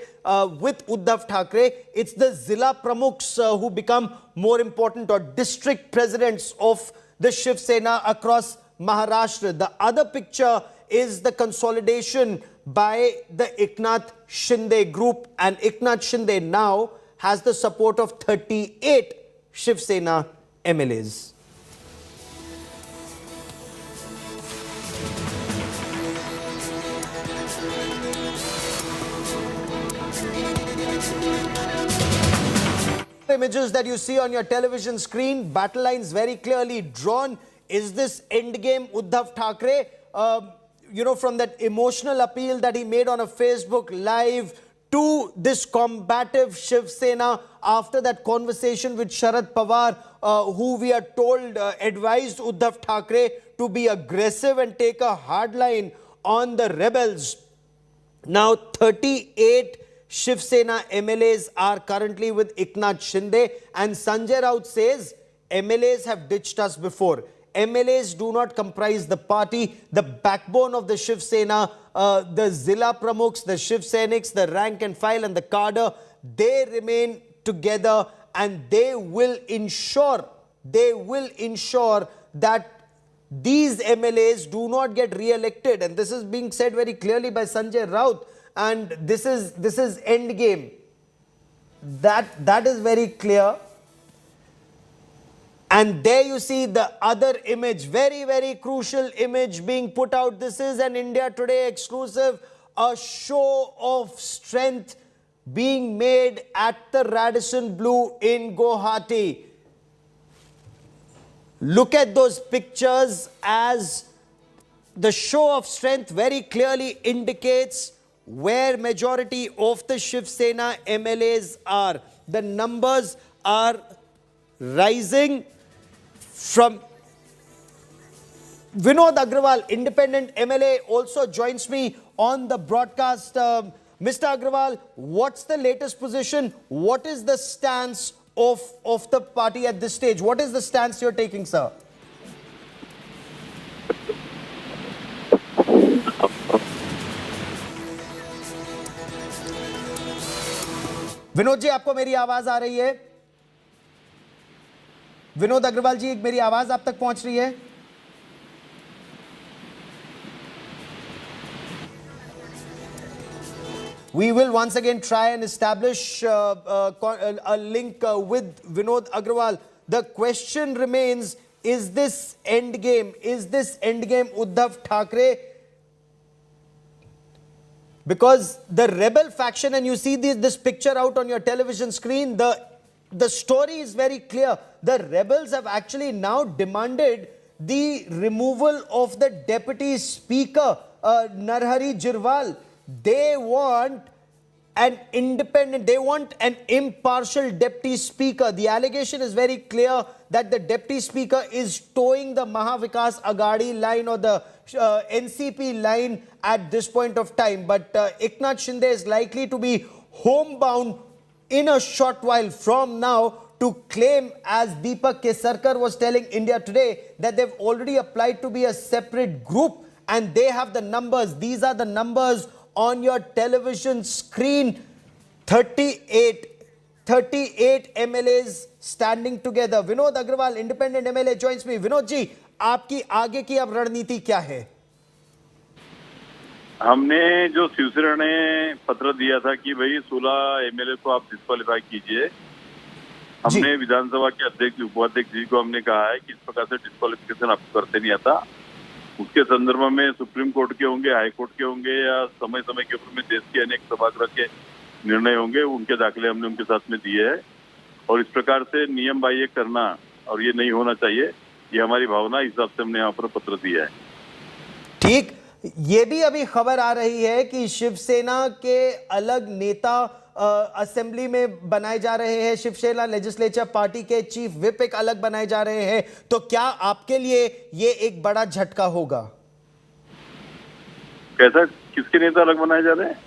with Uddhav Thackeray, it's the Zilla Pramukhs who become more important, or district presidents of the Shiv Sena across Maharashtra. The other picture is the consolidation by the Eknath Shinde group, and Eknath Shinde now has the support of 38 Shiv Sena MLAs. Images that you see on your television screen, battle lines very clearly drawn. Is this endgame Uddhav Thackeray? From that emotional appeal that he made on a Facebook Live to this combative Shiv Sena after that conversation with Sharad Pawar, who we are told advised Uddhav Thackeray to be aggressive and take a hard line on the rebels. Now 38 Shiv Sena MLAs are currently with Eknath Shinde, and Sanjay Raut says MLAs have ditched us before. MLAs do not comprise the party. The backbone of the Shiv Sena, the Zilla Pramukhs, the Shiv Seniks, the rank and file and the cadre, they remain together, and they will ensure that these MLAs do not get re-elected. And this is being said very clearly by Sanjay Raut. And this is end game. That is very clear. And there you see the other image, very, very crucial image being put out. This is an India Today exclusive, a show of strength being made at the Radisson Blu in Guwahati. Look at those pictures, as the show of strength very clearly indicates where majority of the Shiv Sena MLAs are. The numbers are rising. From Vinod Agrawal, independent MLA, also joins me on the broadcast. Mr. Agrawal, what's the latest position? What is the stance of the party at this stage? What is the stance you're taking, sir? Vinod ji, आपको मेरी आवाज आ रही है? विनोद अग्रवाल जी, मेरी आवाज आप तक पहुंच रही है? We will once again try and establish a link with Vinod Agrawal. The question remains, is this end game? Is this end game Uddhav Thackeray? Because the rebel faction, and you see this picture out on your television screen, the story is very clear. The rebels have actually now demanded the removal of the deputy speaker, Narhari Zirwal. They want an independent, they want an impartial deputy speaker. The allegation is very clear that the deputy speaker is towing the Mahavikas Aghadi line or the NCP line at this point of time. But Eknath Shinde is likely to be homebound in a short while from now to claim, as Deepak Kesarkar was telling India Today, that they've already applied to be a separate group and they have the numbers. These are the numbers on your television screen. 38 MLAs standing together. Vinod Agrawal, independent MLA, joins me. Vinod जी, आपकी आगे की अब रणनीति क्या है? हमने जो शिवसेना ने पत्र दिया था कि भाई 16 MLA को आप डिस्क्वालीफाई कीजिए, हमने विधानसभा के अध्यक्ष उपाध्यक्ष जी को हमने कहा है कि इस प्रकार से डिस्क्वालिफिकेशन आपको करते नहीं आता। उसके संदर्भ में सुप्रीम कोर्ट के होंगे, हाई कोर्ट के होंगे या समय समय के ऊपर में देश के अनेक सभागृह के निर्णय होंगे, उनके दाखिले हमने उनके साथ में दिए हैं। और इस प्रकार से नियम बाह्य करना और ये नहीं होना चाहिए, ये हमारी भावना, इस हिसाब से हमने यहाँ पर पत्र दिया है। ठीक, ये भी अभी खबर आ रही है कि शिवसेना के अलग नेता असेंबली में बनाए जा रहे हैं। शिवसेना लेजिस्लेचर पार्टी के चीफ विप एक अलग बनाए जा रहे हैं। तो क्या आपके लिए ये एक बड़ा झटका होगा? कैसा, किसके नेता अलग बनाए जा रहे हैं?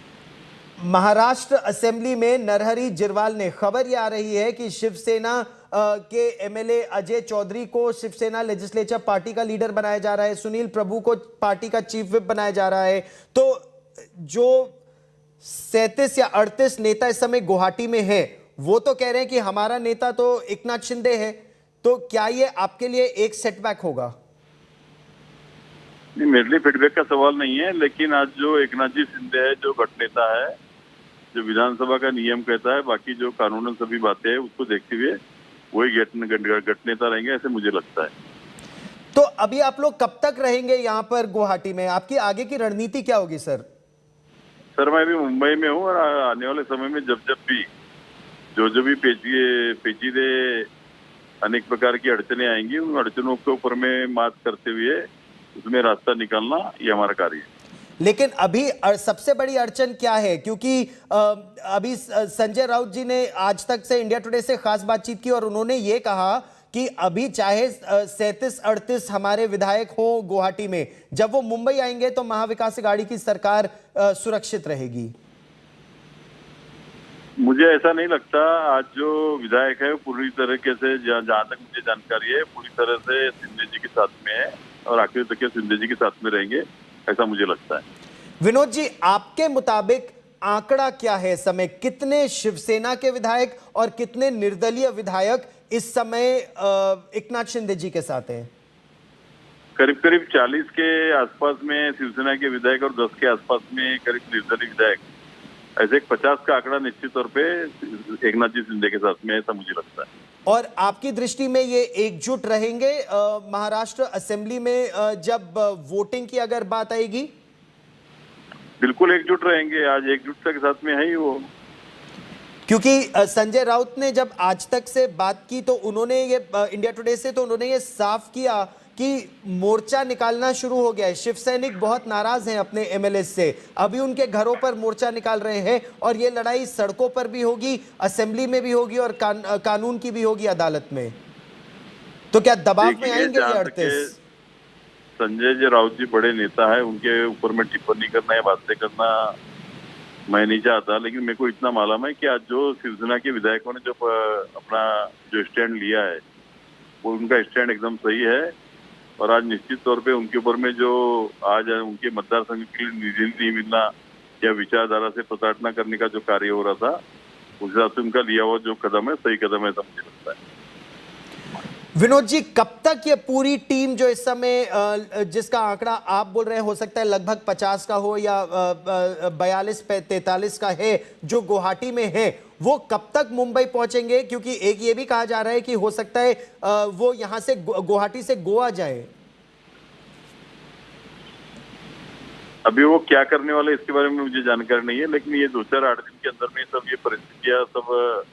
महाराष्ट्र असेंबली में नरहरी जिरवाल ने, खबर ये आ रही है कि शिवसेना के MLA अजय चौधरी को शिवसेना लेजिस्लेचर पार्टी का लीडर बनाया जा रहा है, सुनील प्रभु को पार्टी का चीफ विप बनाया जा रहा है। तो जो 37 या 38 नेता इस समय गुवाहाटी में है, वो तो कह रहे हैं कि हमारा नेता तो एकनाथ शिंदे है। तो क्या ये आपके लिए एक सेटबैक होगा? नहीं, मेरे लिए फीडबैक का सवाल नहीं है, लेकिन आज जो एकनाथ जी शिंदे है, जो गठ नेता है, जो विधानसभा का नियम कहता है, बाकी जो कानूनन सभी बातें हैं उसको देखते हुए वही गठ नेता रहेंगे, ऐसे मुझे लगता है। तो अभी आप लोग कब तक रहेंगे यहाँ पर गुवाहाटी में? आपकी आगे की रणनीति क्या होगी सर? सर, मैं अभी मुंबई में हूँ और आने वाले समय में जब भी जो भी पेचीदे अनेक प्रकार की अड़चने आएंगी, उन अड़चनों के ऊपर में मात करते हुए उसमें रास्ता निकालना, ये हमारा कार्य है। लेकिन अभी सबसे बड़ी अड़चन क्या है? क्योंकि अभी संजय राउत जी ने आज तक से इंडिया टुडे से खास बातचीत की और उन्होंने ये कहा कि अभी चाहे 37-38 हमारे विधायक हों गुवाहाटी में, जब वो मुंबई आएंगे तो महाविकास अघाड़ी की सरकार सुरक्षित रहेगी। मुझे ऐसा नहीं लगता। आज जो विधायक है वो पूरी तरीके से, जहाँ तक मुझे जानकारी है, पूरी तरह से शिंदे जी के साथ में है और आखिर तक शिंदे जी के साथ में रहेंगे, ऐसा मुझे लगता है। विनोद जी, आपके मुताबिक आंकड़ा क्या है समय? कितने शिवसेना के विधायक और कितने निर्दलीय विधायक इस समय एकनाथ शिंदे जी के साथ हैं? करीब 40 के आसपास में शिवसेना के विधायक और 10 के आसपास में करीब निर्दलीय विधायक, ऐसे 50 का आंकड़ा निश्चित तौर पे एकनाथ जी शिंदे के साथ में, ऐसा मुझे लगता है। और आपकी दृष्टि में ये एकजुट रहेंगे महाराष्ट्र असेंबली में जब वोटिंग की अगर बात आएगी? बिल्कुल एकजुट रहेंगे, आज एकजुटता के साथ में है ही वो। क्योंकि संजय राउत ने जब आज तक से बात की तो उन्होंने ये इंडिया टुडे से तो उन्होंने ये साफ किया कि मोर्चा निकालना शुरू हो गया है। शिव सैनिक बहुत नाराज हैं अपने MLA से, अभी उनके घरों पर मोर्चा निकाल रहे हैं और ये लड़ाई सड़कों पर भी होगी, असेंबली में भी होगी और कानून की भी होगी, अदालत में। तो क्या दबाव में आएंगे ये 38? संजय जी राउत जी बड़े नेता है, उनके ऊपर में टिप्पणी करना या बातें करना मैं नहीं चाहता, लेकिन मेरे को इतना मालूम है कि आज जो शिवसेना के विधायकों ने जो अपना जो स्टैंड लिया है, वो उनका स्टैंड एकदम सही है। और आज निश्चित तौर पे उनके ऊपर में जो आज उनके मतदार संघ के लिए निधि नहीं मिलना या विचारधारा से प्रताड़ना करने का जो कार्य हो रहा था, उस हिसाब से उनका लिया हुआ जो कदम है सही कदम है, समझ लगता है। विनोद जी, कब तक ये पूरी टीम जो इस समय जिसका आंकड़ा आप बोल रहे हैं हो सकता है लगभग 50 का हो या 42-43 का है, जो गुवाहाटी में है, वो कब तक मुंबई पहुंचेंगे? क्योंकि एक ये भी कहा जा रहा है कि हो सकता है वो यहां से गुवाहाटी से गोवा जाए। अभी वो क्या करने वाले इसके बारे में मुझे जानकारी नहीं है, लेकिन ये 2-4-8 दिन के अंदर में सब ये परिस्थितियां सब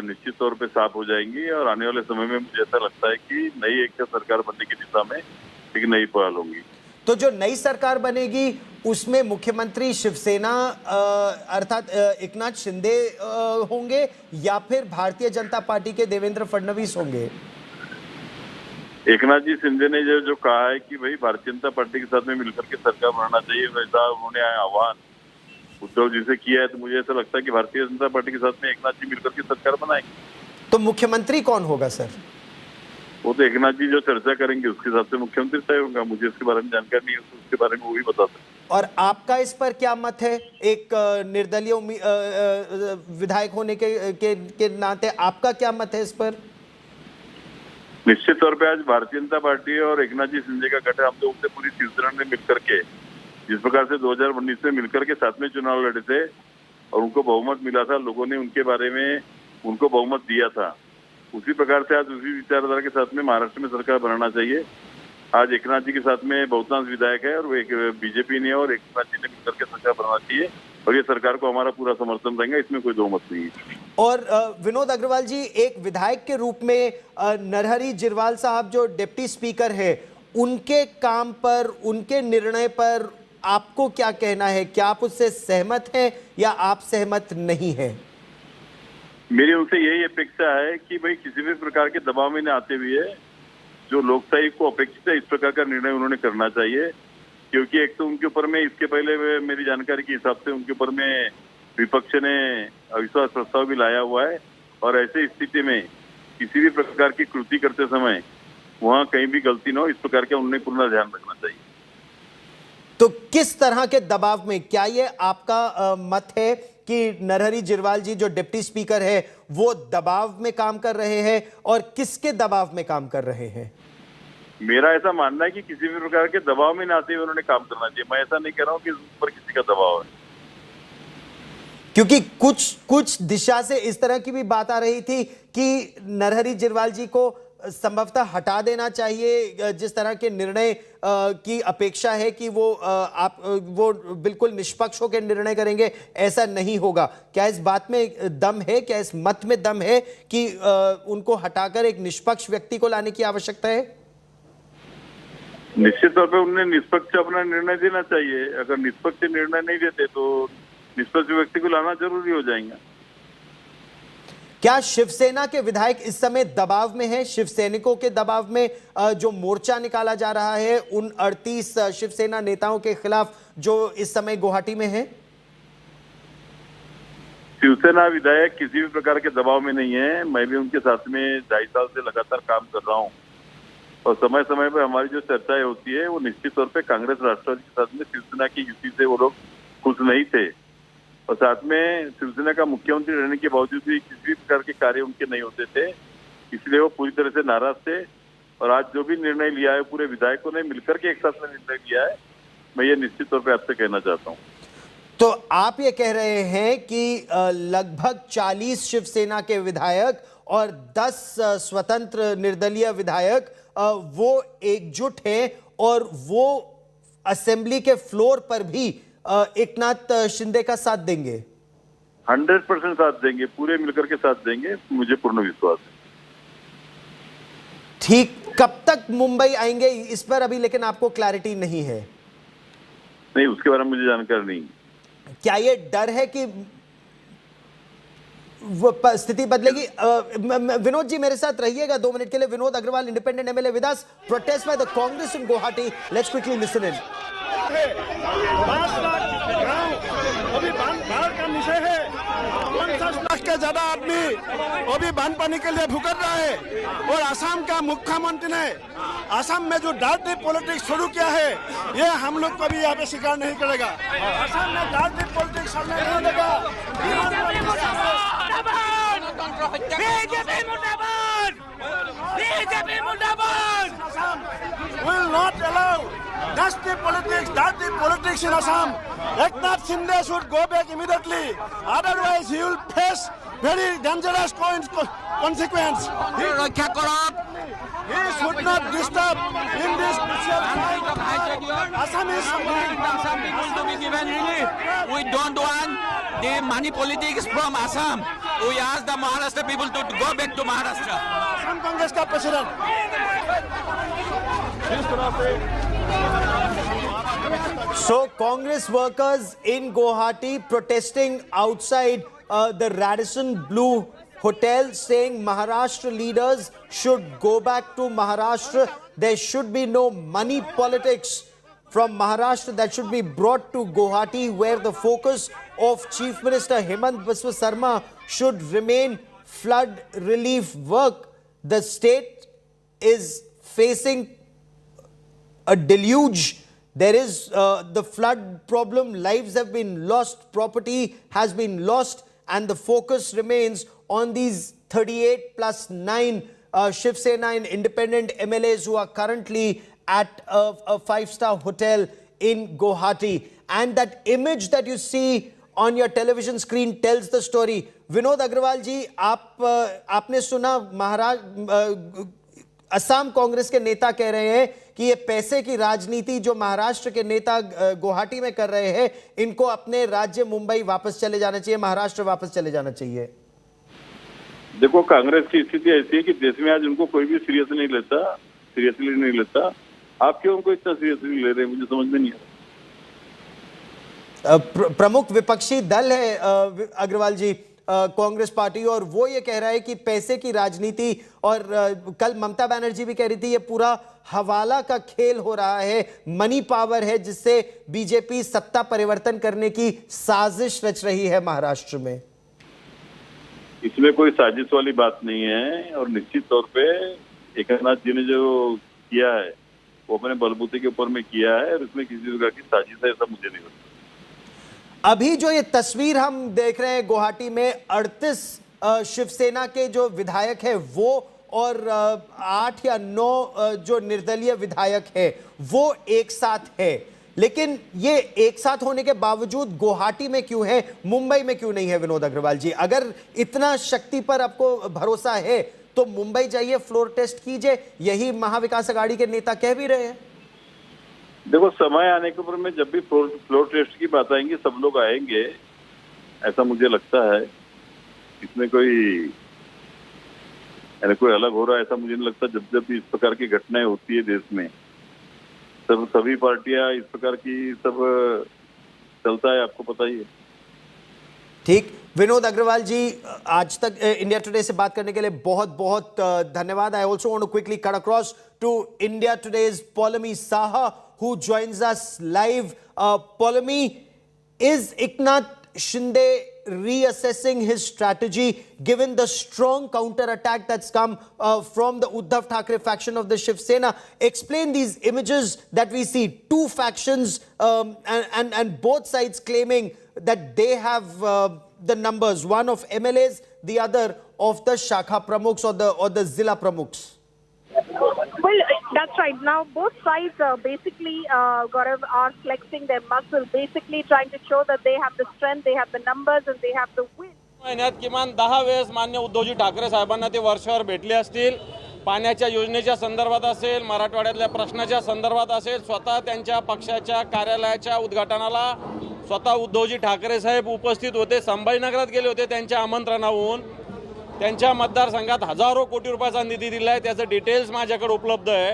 निश्चित तौर पे साफ हो जाएंगी और आने वाले समय में मुझे ऐसा लगता है कि नई एक सरकार बनने की दिशा में एक नई पहल होगी। तो जो नई सरकार बनेगी उसमें मुख्यमंत्री शिवसेना अर्थात एकनाथ शिंदे होंगे या फिर भारतीय जनता पार्टी के देवेंद्र फडणवीस होंगे? एकनाथ जी शिंदे ने जो कहा है कि भाई भारतीय जनता पार्टी के साथ में मिलकर के सरकार बनाना चाहिए, वैसा उन्होंने आह्वान उद्धव जी से किया है, तो मुझे ऐसा लगता है कि भारतीय जनता पार्टी के साथ में एकनाथ जी मिलकर के सरकार बनाएंगे। तो मुख्यमंत्री कौन होगा सर? वो तो एकनाथ जी जो चर्चा करेंगे उसके हिसाब से मुख्यमंत्री तय होगा। मुझे इसके बारे में जानकारी नहीं है, उसके बारे में वो भी बता सकते। और आपका इस पर क्या मत है? एक निर्दलीय विधायक होने के नाते आपका क्या मत है इस पर? निश्चित तौर पे आज भारतीय जनता पार्टी और एकनाथ जी शिंदे का गठन हम लोगों से पूरी शिवसेना ने मिलकर के जिस प्रकार से 2019 में मिलकर के साथ में चुनाव लड़े थे और उनको बहुमत मिला था, लोगों ने उनके बारे में उनको बहुमत दिया था, उसी प्रकार से आज उसी विचारधारा के साथ में महाराष्ट्र में सरकार बनाना चाहिए। आज एकनाथ जी के साथ में बहुतांश विधायक है और वो एक बीजेपी ने और एकनाथ जी ने मिलकर के सरकार बनाना चाहिए और ये सरकार को हमारा पूरा समर्थन रहेगा, इसमें कोई दो मत नहीं है। और विनोद अग्रवाल जी, एक विधायक के रूप में नरहरी जिरवाल साहब जो डिप्टी स्पीकर है, उनके काम पर, उनके निर्णय पर आपको क्या कहना है? क्या आप उससे सहमत हैं या आप सहमत नहीं हैं? मेरी उनसे यही अपेक्षा है कि भाई किसी भी प्रकार के दबाव में न आते हुए जो लोकशाही को अपेक्षित है इस प्रकार का निर्णय उन्होंने करना चाहिए, क्योंकि एक तो उनके ऊपर में इसके पहले मेरी जानकारी के हिसाब से उनके ऊपर में विपक्ष ने अविश्वास प्रस्ताव भी लाया हुआ है और ऐसे स्थिति में किसी भी प्रकार की कृति करते समय वहाँ कहीं भी गलती न हो, इस प्रकार का उन्हें पूर्ण ध्यान रखना चाहिए। तो किस तरह के दबाव में, क्या ये आपका मत है कि नरहरी जिरवाल जी जो डिप्टी स्पीकर है वो दबाव में काम कर रहे हैं और किसके दबाव में काम कर रहे हैं? मेरा ऐसा मानना है कि किसी भी प्रकार के दबाव में न आते हुए उन्होंने काम करना चाहिए। मैं ऐसा नहीं कह रहा हूँ कि उस पर किसी का दबाव है, क्योंकि कुछ दिशा से इस तरह की भी बात आ रही थी कि नरहरी जिरवाल जी को संभवतः हटा देना चाहिए, जिस तरह के निर्णय की अपेक्षा है कि वो बिल्कुल निष्पक्ष होकर निर्णय करेंगे, ऐसा नहीं होगा। क्या इस बात में दम है, क्या इस मत में दम है कि उनको हटाकर एक निष्पक्ष व्यक्ति को लाने की आवश्यकता है? निश्चित तौर पे उन्हें निष्पक्ष अपना निर्णय देना चाहिए। अगर निष्पक्ष निर्णय नहीं देते तो निष्पक्ष व्यक्ति को लाना जरूरी हो जाएगा। क्या शिवसेना के विधायक इस समय दबाव में हैं? शिवसैनिकों के दबाव में जो मोर्चा निकाला जा रहा है उन 38 शिवसेना नेताओं के खिलाफ जो इस समय गुवाहाटी में हैं? शिवसेना विधायक किसी भी प्रकार के दबाव में नहीं है। मैं भी उनके साथ में 2.5 साल से लगातार काम कर रहा हूँ और समय समय पर हमारी जो चर्चाएं होती है वो निश्चित तौर पे कांग्रेस राष्ट्रवादी के साथ में शिवसेना की युति से वो लोग खुश नहीं थे और साथ में शिवसेना का मुख्यमंत्री रहने के बावजूद भी किसी भी प्रकार के कार्य उनके नहीं होते थे, इसलिए वो पूरी तरह से नाराज थे। और आज जो भी निर्णय लिया है पूरे विधायकों ने मिलकर के एक साथ में निर्णय लिया है, मैं ये निश्चित तौर पे आपसे कहना चाहता हूँ। तो आप ये कह रहे हैं कि लगभग 40 शिवसेना के विधायक और 10 स्वतंत्र निर्दलीय विधायक वो एकजुट हैं और वो असेंबली के फ्लोर पर भी एकनाथ शिंदे का साथ देंगे? 100% साथ देंगे, पूरे मिलकर के साथ देंगे, मुझे पूर्ण विश्वास है। ठीक, कब तक मुंबई आएंगे इस पर अभी लेकिन आपको क्लैरिटी नहीं है? नहीं, उसके बारे में मुझे जानकारी नहीं। क्या ये डर है कि वो स्थिति बदलेगी? विनोद जी मेरे साथ रहिएगा 2 मिनट के लिए। Vinod Agarwal, independent MLA with us. Protest by the Congress in Guwahati, let's quickly listen in. अभी बाढ़ का विषय है, 50 लाख के ज्यादा आदमी अभी बांध पानी के लिए भुगत रहा है और असम का मुख्यमंत्री ने असम में जो डार्टी पॉलिटिक्स शुरू किया है ये हम लोग को भी यहाँ पे स्वीकार नहीं करेगा। असम में डार्टी पॉलिटिक्स चलने नहीं देगा। Will not allow nasty politics, dirty politics in Assam. Eknath Shinde should go back immediately. Otherwise, he will face very dangerous consequence. He should not disturb in this crucial time. Assam is Assam people to be given relief. We don't want the money politics from Assam. We ask the Maharashtra people to go back to Maharashtra. Assam Congress का president. So Congress workers in Guwahati protesting outside the Radisson Blue Hotel, saying Maharashtra leaders should go back to Maharashtra. There should be no money politics from Maharashtra that should be brought to Guwahati, where the focus of Chief Minister Hemant Biswa Sarma should remain flood relief work. The state is facing a deluge There is the flood problem, lives have been lost, property has been lost, and the focus remains on these 38 plus 9 Shiv Sena and independent MLAs who are currently at a 5-star hotel in Guwahati. And that image that you see on your television screen tells the story. Vinod Agrawal ji, आपने सुना महाराष्ट्र असम कांग्रेस के नेता कह रहे हैं कि ये पैसे की राजनीति जो महाराष्ट्र के नेता गुवाहाटी में कर रहे हैं, इनको अपने राज्य मुंबई वापस चले जाना चाहिए, महाराष्ट्र वापस चले जाना चाहिए। देखो, कांग्रेस की स्थिति ऐसी है कि देश में आज उनको कोई भी सीरियसली नहीं लेता। आप क्यों उनको इतना सीरियसली ले रहे हैं, मुझे समझ में नहीं आ रहा। प्रमुख विपक्षी दल है अग्रवाल जी कांग्रेस पार्टी, और वो ये कह रहा है कि पैसे की राजनीति, और कल ममता बनर्जी भी कह रही थी ये पूरा हवाला का खेल हो रहा है, मनी पावर है जिससे बीजेपी सत्ता परिवर्तन करने की साजिश रच रही है महाराष्ट्र में। इसमें कोई साजिश वाली बात नहीं है, और निश्चित तौर पे एकनाथ जी ने जो किया है वो अपने बलबूते के ऊपर में किया है, और इसमें किसी प्रकार की साजिश है ऐसा मुझे नहीं लगता। अभी जो ये तस्वीर हम देख रहे हैं गुवाहाटी में, 38 शिवसेना के जो विधायक है वो, और 8 या 9 जो निर्दलीय विधायक है वो एक साथ है। लेकिन ये एक साथ होने के बावजूद गुवाहाटी में क्यों है, मुंबई में क्यों नहीं है विनोद अग्रवाल जी? अगर इतना शक्ति पर आपको भरोसा है तो मुंबई जाइए, फ्लोर टेस्ट कीजिए, यही महाविकास अघाड़ी के नेता कह भी रहे हैं। देखो, समय आने के ऊपर में जब भी फ्लोर टेस्ट की बात आएंगी सब लोग आएंगे, ऐसा मुझे लगता है। इसमें कोई अलग हो रहा है ऐसा मुझे नहीं लगता। जब भी इस प्रकार की घटनाएं होती है देश में, सभी पार्टियां इस प्रकार की सब चलता है, आपको पता ही है। ठीक, विनोद अग्रवाल जी, आज तक इंडिया टुडे से बात करने के लिए बहुत बहुत धन्यवाद। I also want to quickly cut across to India Today's Paulami Saha who joins us live. Polami, is Eknath Shinde reassessing his strategy given the strong counter-attack that's come from the Uddhav Thackeray faction of the Shiv Sena? Explain these images that we see, two factions and both sides claiming that they have the numbers, one of MLAs, the other of the Shakha Pramukhs or the Zilla Pramukhs. Well, that's right. Now, both sides basically, Gaurav, are flexing their muscle, basically trying to show that they have the strength, they have the numbers, and they have the win. महिन्यात किमान 10 वेळेस मान्य उद्धवजी ठाकरे साहेबांना ते वर्षभर भेटले असतील। पाण्याच्या योजनेच्या संदर्भात असेल, मराठवाड्यातल्या प्रश्नाच्या संदर्भात असेल, स्वतः त्यांच्या पक्षाच्या कार्यालयाच्या उद्घाटनाला स्वतः उद्धवजी ठाकरे साहेब उपस्थित होते, संभाजीनगरात गेले होते त्यांच्या आमंत्रणावरून। त्यांच्या मतदारसंघात हजारो कोटी रुपयाचा निधी दिलाय, त्याचे डिटेल्स माझ्याकडे उपलब्ध आहे।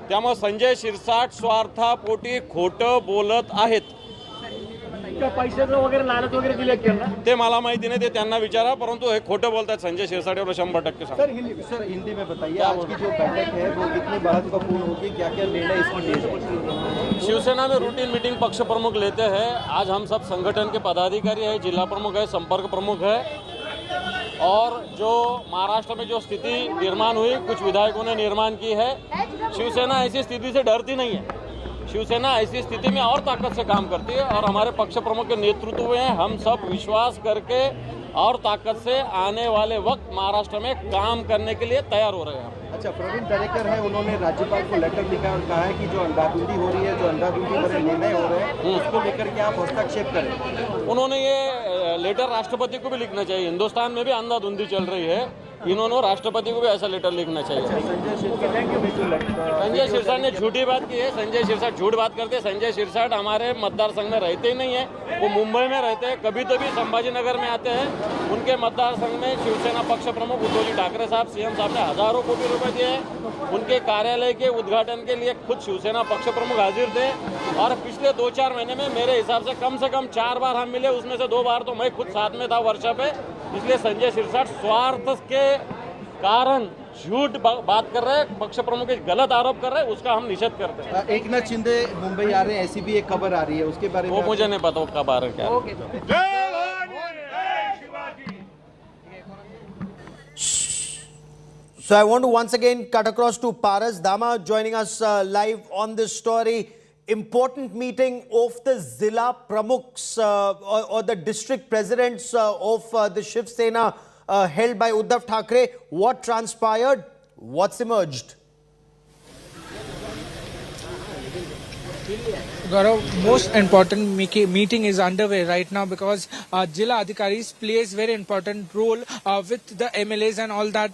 त्यामुळे संजय शिरसाट स्वार्थापोटी खोटं बोलत आहेत। पैशाचं वगैरे लालच वगैरे दिले ते मला माहिती नाही, ते त्यांना विचारा, परंतु हे खोटं बोलतात संजय शिरसाट, एवढं 100% सांग। सर हिंदी में बताइए, आज की जो बैठक है वो कितनी महत्वपूर्ण होगी, क्या क्या निर्णय इसमें लिए जाएंगे? शिवसेना में रूटीन मीटिंग पक्ष प्रमुख लेते हैं। आज हम सब संगठन के पदाधिकारी है, जिला प्रमुख है, संपर्क प्रमुख है, और जो महाराष्ट्र में जो स्थिति निर्माण हुई, कुछ विधायकों ने निर्माण की है। शिवसेना ऐसी स्थिति से डरती नहीं है, शिवसेना ऐसी स्थिति में और ताकत से काम करती है, और हमारे पक्ष प्रमुख के नेतृत्व में हम सब विश्वास करके और ताकत से आने वाले वक्त महाराष्ट्र में काम करने के लिए तैयार हो रहे हैं। अच्छा, प्रवीण दरेकर है, उन्होंने राज्यपाल को लेटर लिखा और कहा है कि जो अंधाधुंधी हो रही है, जो अंधाधुंधी भरे निर्णय हो रहे हैं, उसको लेकर के आप हस्तक्षेप करें। उन्होंने ये लेटर राष्ट्रपति को भी लिखना चाहिए। हिंदुस्तान में भी अंधाधुंधी चल रही है, इन्होंने राष्ट्रपति को भी ऐसा लेटर लिखना चाहिए। संजय शिरसाट ने झूठी बात की है, संजय शिरसाट झूठ बात करते हैं। संजय शिरसाट हमारे मतदार संघ में रहते ही नहीं है, वो मुंबई में रहते हैं, कभी तो भी संभाजीनगर में आते हैं। उनके मतदार संघ में शिवसेना पक्ष प्रमुख उद्धवजी ठाकरे साहब, सीएम साहब ने हजारों कोटी रुपए दिए हैं। उनके कार्यालय के उद्घाटन के लिए खुद शिवसेना पक्ष प्रमुख हाजिर थे, और पिछले 2-4 महीने में मेरे हिसाब से कम 4 बार हम मिले, उसमें से 2 बार तो मैं खुद साथ में था वर्षा पे। इसलिए संजय शिरसाट स्वार्थ के कारण झूठ बात कर रहे हैं, पक्ष प्रमुख गलत आरोप कर रहे हैं, उसका हम निषेध करते हैं। एकनाथ शिंदे मुंबई आ रहे हैं, ऐसी भी एक खबर आ रही है, उसके बारे में वो मुझे नहीं पता कब आ रहे हैं क्या। So I want to once again cut across to Paras Dama joining us live on this story. important meeting of the Zilla Pramukhs or the district presidents of the Shiv Sena held by Uddhav Thackeray. What transpired? What's emerged? Gaurav, most important meeting is underway right now because Jilla Adhikaris plays very important role with the MLAs and all that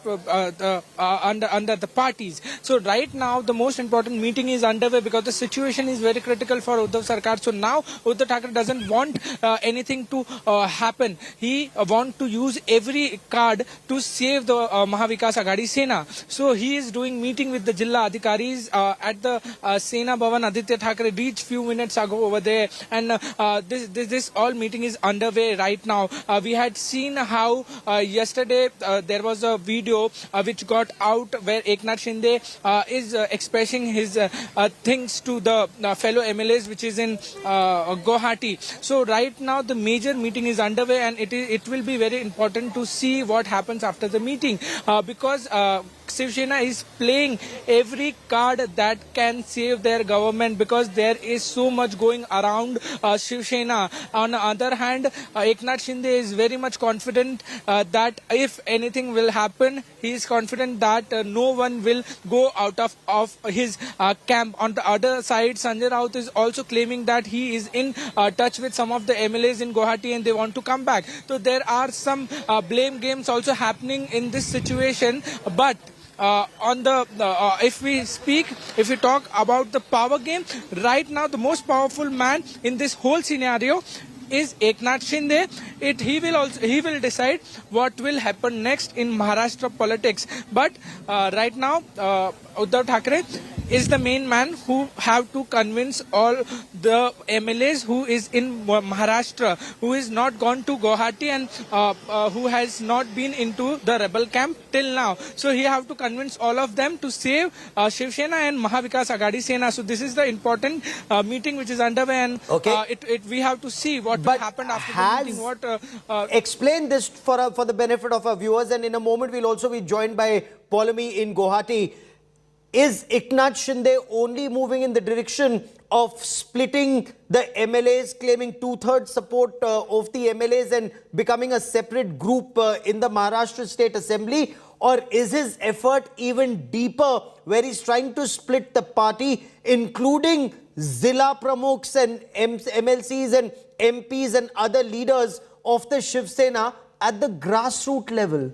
under the parties. So right now the most important meeting is underway because the situation is very critical for Uddhav Sarkar. So now Uddhav Thackeray doesn't want anything to happen. He wants to use every card to save the Mahavikas Aghadi Sena. So he is doing meeting with the Jilla Adhikaris at the Sena Bhavan. Aditya Thackeray reached few minutes ago over there, and this all meeting is underway right now. We had seen how yesterday there was a video which got out where Eknath Shinde is expressing his things to the fellow MLAs, which is in Guwahati. So right now the major meeting is underway, and it will be very important to see what happens after the meeting because Shiv Sena is playing every card that can save their government because there is so much going around Shiv Sena. On the other hand, Eknath Shinde is very much confident that if anything will happen, he is confident that no one will go out of his camp. On the other side, Sanjay Raut is also claiming that he is in touch with some of the MLAs in Guwahati and they want to come back. So there are some blame games also happening in this situation, but if we talk about the power game, right now the most powerful man in this whole scenario is Eknath Shinde. He will decide what will happen next in Maharashtra politics. But right now, Uddhav Thackeray is the main man who have to convince all the MLAs who is in Maharashtra, who is not gone to Guwahati and who has not been into the rebel camp till now. So he have to convince all of them to save Shiv Sena and Mahavikas Aghadi Sena. So this is the important meeting which is underway, and we have to see what will happen after the meeting. Explain this for the benefit of our viewers, and in a moment we'll also be joined by Polami in Guwahati. Is Eknath Shinde only moving in the direction of splitting the MLAs, claiming 2/3 support of the MLAs and becoming a separate group in the Maharashtra State Assembly? Or is his effort even deeper, where he's trying to split the party, including Zilla Pramukhs and MLCs and MPs and other leaders of the Shiv Sena at the grassroots level?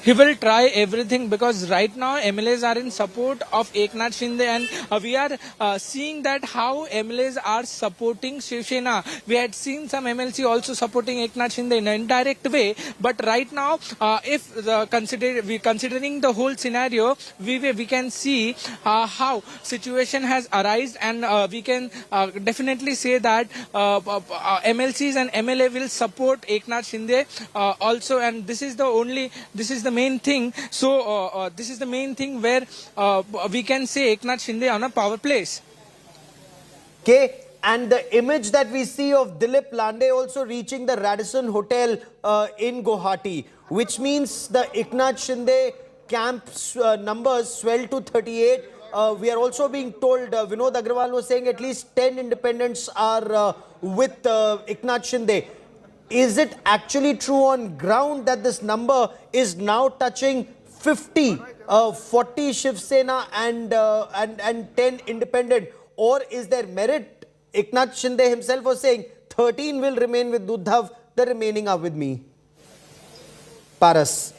He will try everything because right now MLAs are in support of Eknath Shinde, and we are seeing that how MLAs are supporting Shiv Sena. We had seen some MLC also supporting Eknath Shinde in an indirect way, but right now if considering the whole scenario, we can see how situation has arisen, and we can definitely say that MLCs and MLA will support Eknath Shinde also, and this is the main thing. So this is the main thing where we can say Eknath Shinde on a power place. Okay, and the image that we see of Dilip Lande also reaching the Radisson Hotel in Guwahati, which means the Eknath Shinde camp's numbers swell to 38. We are also being told, Vinod Agrawal was saying at least 10 independents are with Eknath Shinde. Is it actually true on ground that this number is now touching 50, 40 Shiv Sena and 10 independent? Or is there merit? Eknath Shinde himself was saying 13 will remain with Uddhav, the remaining are with me. Paras.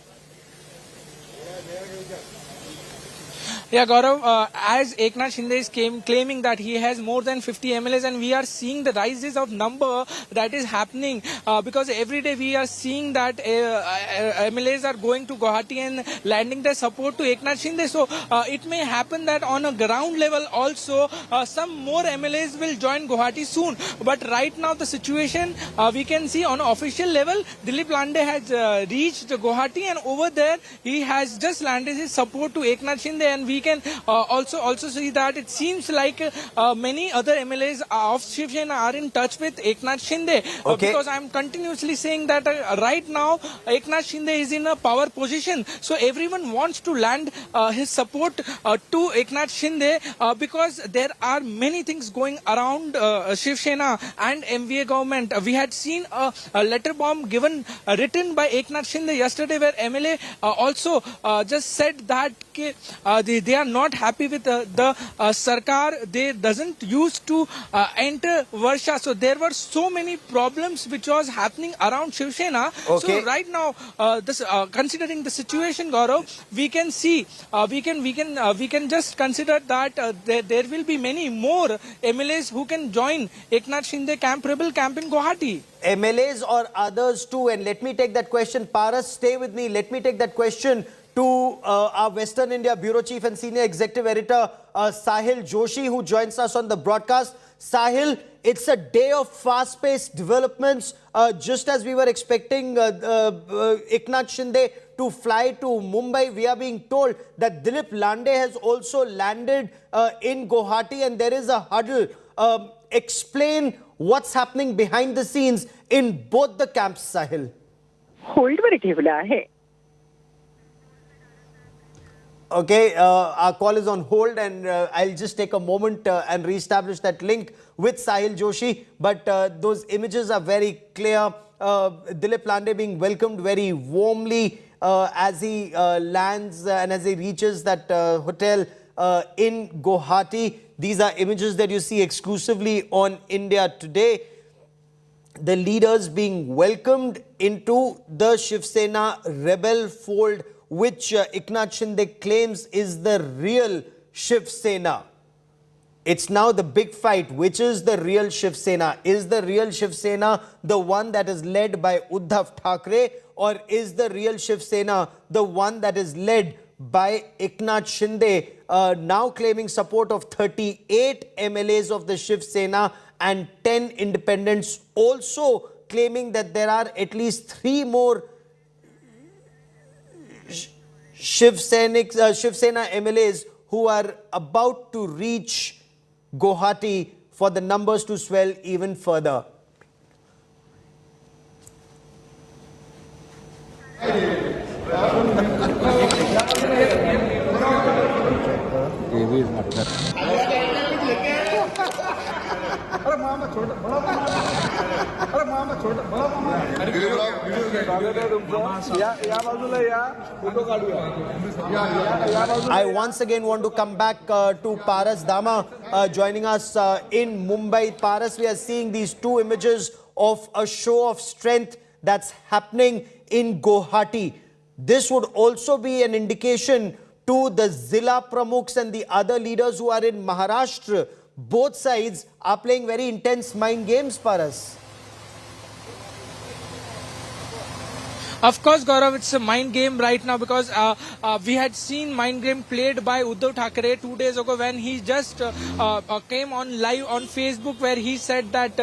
Yeah, Gaurav, as Eknath Shinde is claiming that he has more than 50 MLAs, and we are seeing the rises of number that is happening because every day we are seeing that MLAs are going to Guwahati and landing their support to Eknath Shinde. So it may happen that on a ground level also some more MLAs will join Guwahati soon. But right now the situation we can see on official level, Dilip Lande has reached Guwahati, and over there he has just landed his support to Eknath Shinde, and we we can also see that it seems like many other MLAs of Shiv Sena are in touch with Eknath Shinde. Because I'm continuously saying that right now Eknath Shinde is in a power position. So everyone wants to land his support to Eknath Shinde because there are many things going around Shiv Sena and MVA government. We had seen a letter bomb written by Eknath Shinde yesterday, where MLA also just said that they are not happy with the Sarkar. They doesn't used to enter Varsha. So there were so many problems which was happening around Shiv Sena. So right now, considering the situation, Gaurav, we can see, we can just consider that there will be many more MLAs who can join Eknath Shinde rebel camp in Guwahati. MLAs or others too, and let me take that question. Paras, stay with me. Let me take that question to our Western India Bureau Chief and Senior Executive Editor Sahil Joshi, who joins us on the broadcast. Sahil, it's a day of fast-paced developments. Just as we were expecting Eknath Shinde to fly to Mumbai, we are being told that Dilip Lande has also landed in Guwahati, and there is a huddle. Explain what's happening behind the scenes in both the camps, Sahil. Hold वर ठेवला आहे. Okay, our call is on hold, and I'll just take a moment and reestablish that link with Sahil Joshi. But those images are very clear. Dilip Lande being welcomed very warmly as he lands and as he reaches that hotel in Guwahati. These are images that you see exclusively on India Today. The leaders being welcomed into the Shiv Sena rebel fold, which Eknath Shinde claims is the real Shiv Sena. It's now the big fight. Which is the real Shiv Sena? Is the real Shiv Sena the one that is led by Uddhav Thackeray, or is the real Shiv Sena the one that is led by Eknath Shinde, now claiming support of 38 MLAs of the Shiv Sena and 10 independents, also claiming that there are at least 3 more Shiv Sena MLAs who are about to reach Guwahati for the numbers to swell even further. I once again want to come back to Paras Dama joining us in Mumbai. Paras, we are seeing these 2 images of a show of strength that's happening in Guwahati. This would also be an indication to the Zilla Pramukhs and the other leaders who are in Maharashtra. Both sides are playing very intense mind games for us. Of course, Gaurav, it's a mind game right now, because we had seen mind game played by Uddhav Thackeray 2 days ago, when he just came on live on Facebook, where he said that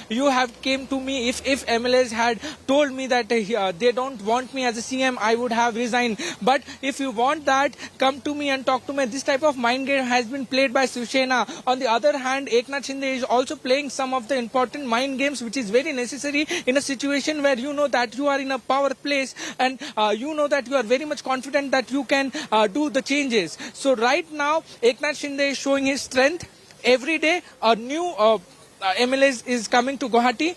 you have came to me. If MLAs had told me that they don't want me as a CM, I would have resigned. But if you want that, come to me and talk to me. This type of mind game has been played by Shiv Sena. On the other hand, Eknath Shinde is also playing some of the important mind games, which is very necessary in a situation where you know that you are in a power place, and you know that you are very much confident that you can do the changes. So right now Eknath Shinde is showing his strength. Every day a new MLAs is coming to Guwahati.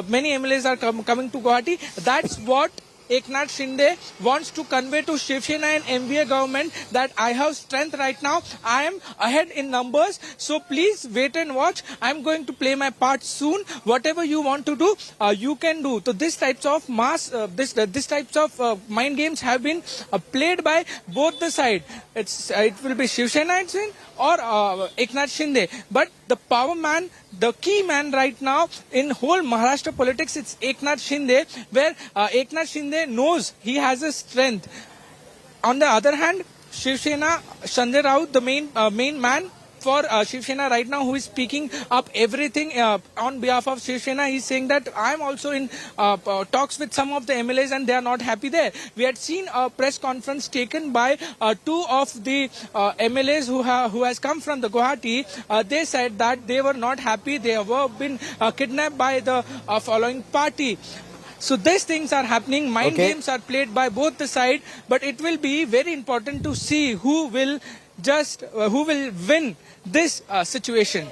Many MLAs are coming to Guwahati. That's what Eknath Shinde wants to convey to Shiv Sena and MVA government, that I have strength right now. I am ahead in numbers. So please wait and watch. I am going to play my part soon. Whatever you want to do, you can do. So this types of this types of mind games have been played by both the side. It will be Shiv Sena or Eknath Shinde. But the power man, the key man right now in whole Maharashtra politics, it's Eknath Shinde, where Eknath Shinde knows he has a strength. On the other hand, Shiv Sena, Sanjay Raut, the main man, for Shiv Sena right now, who is speaking up everything on behalf of Shiv Sena. He's saying that I'm also in talks with some of the MLAs and they are not happy there. We had seen a press conference taken by two of the MLAs who has come from the Guwahati. They said that they were not happy. They were been kidnapped by the following party. So these things are happening. Mind games are played by both the sides, but it will be very important to see who will win this situation.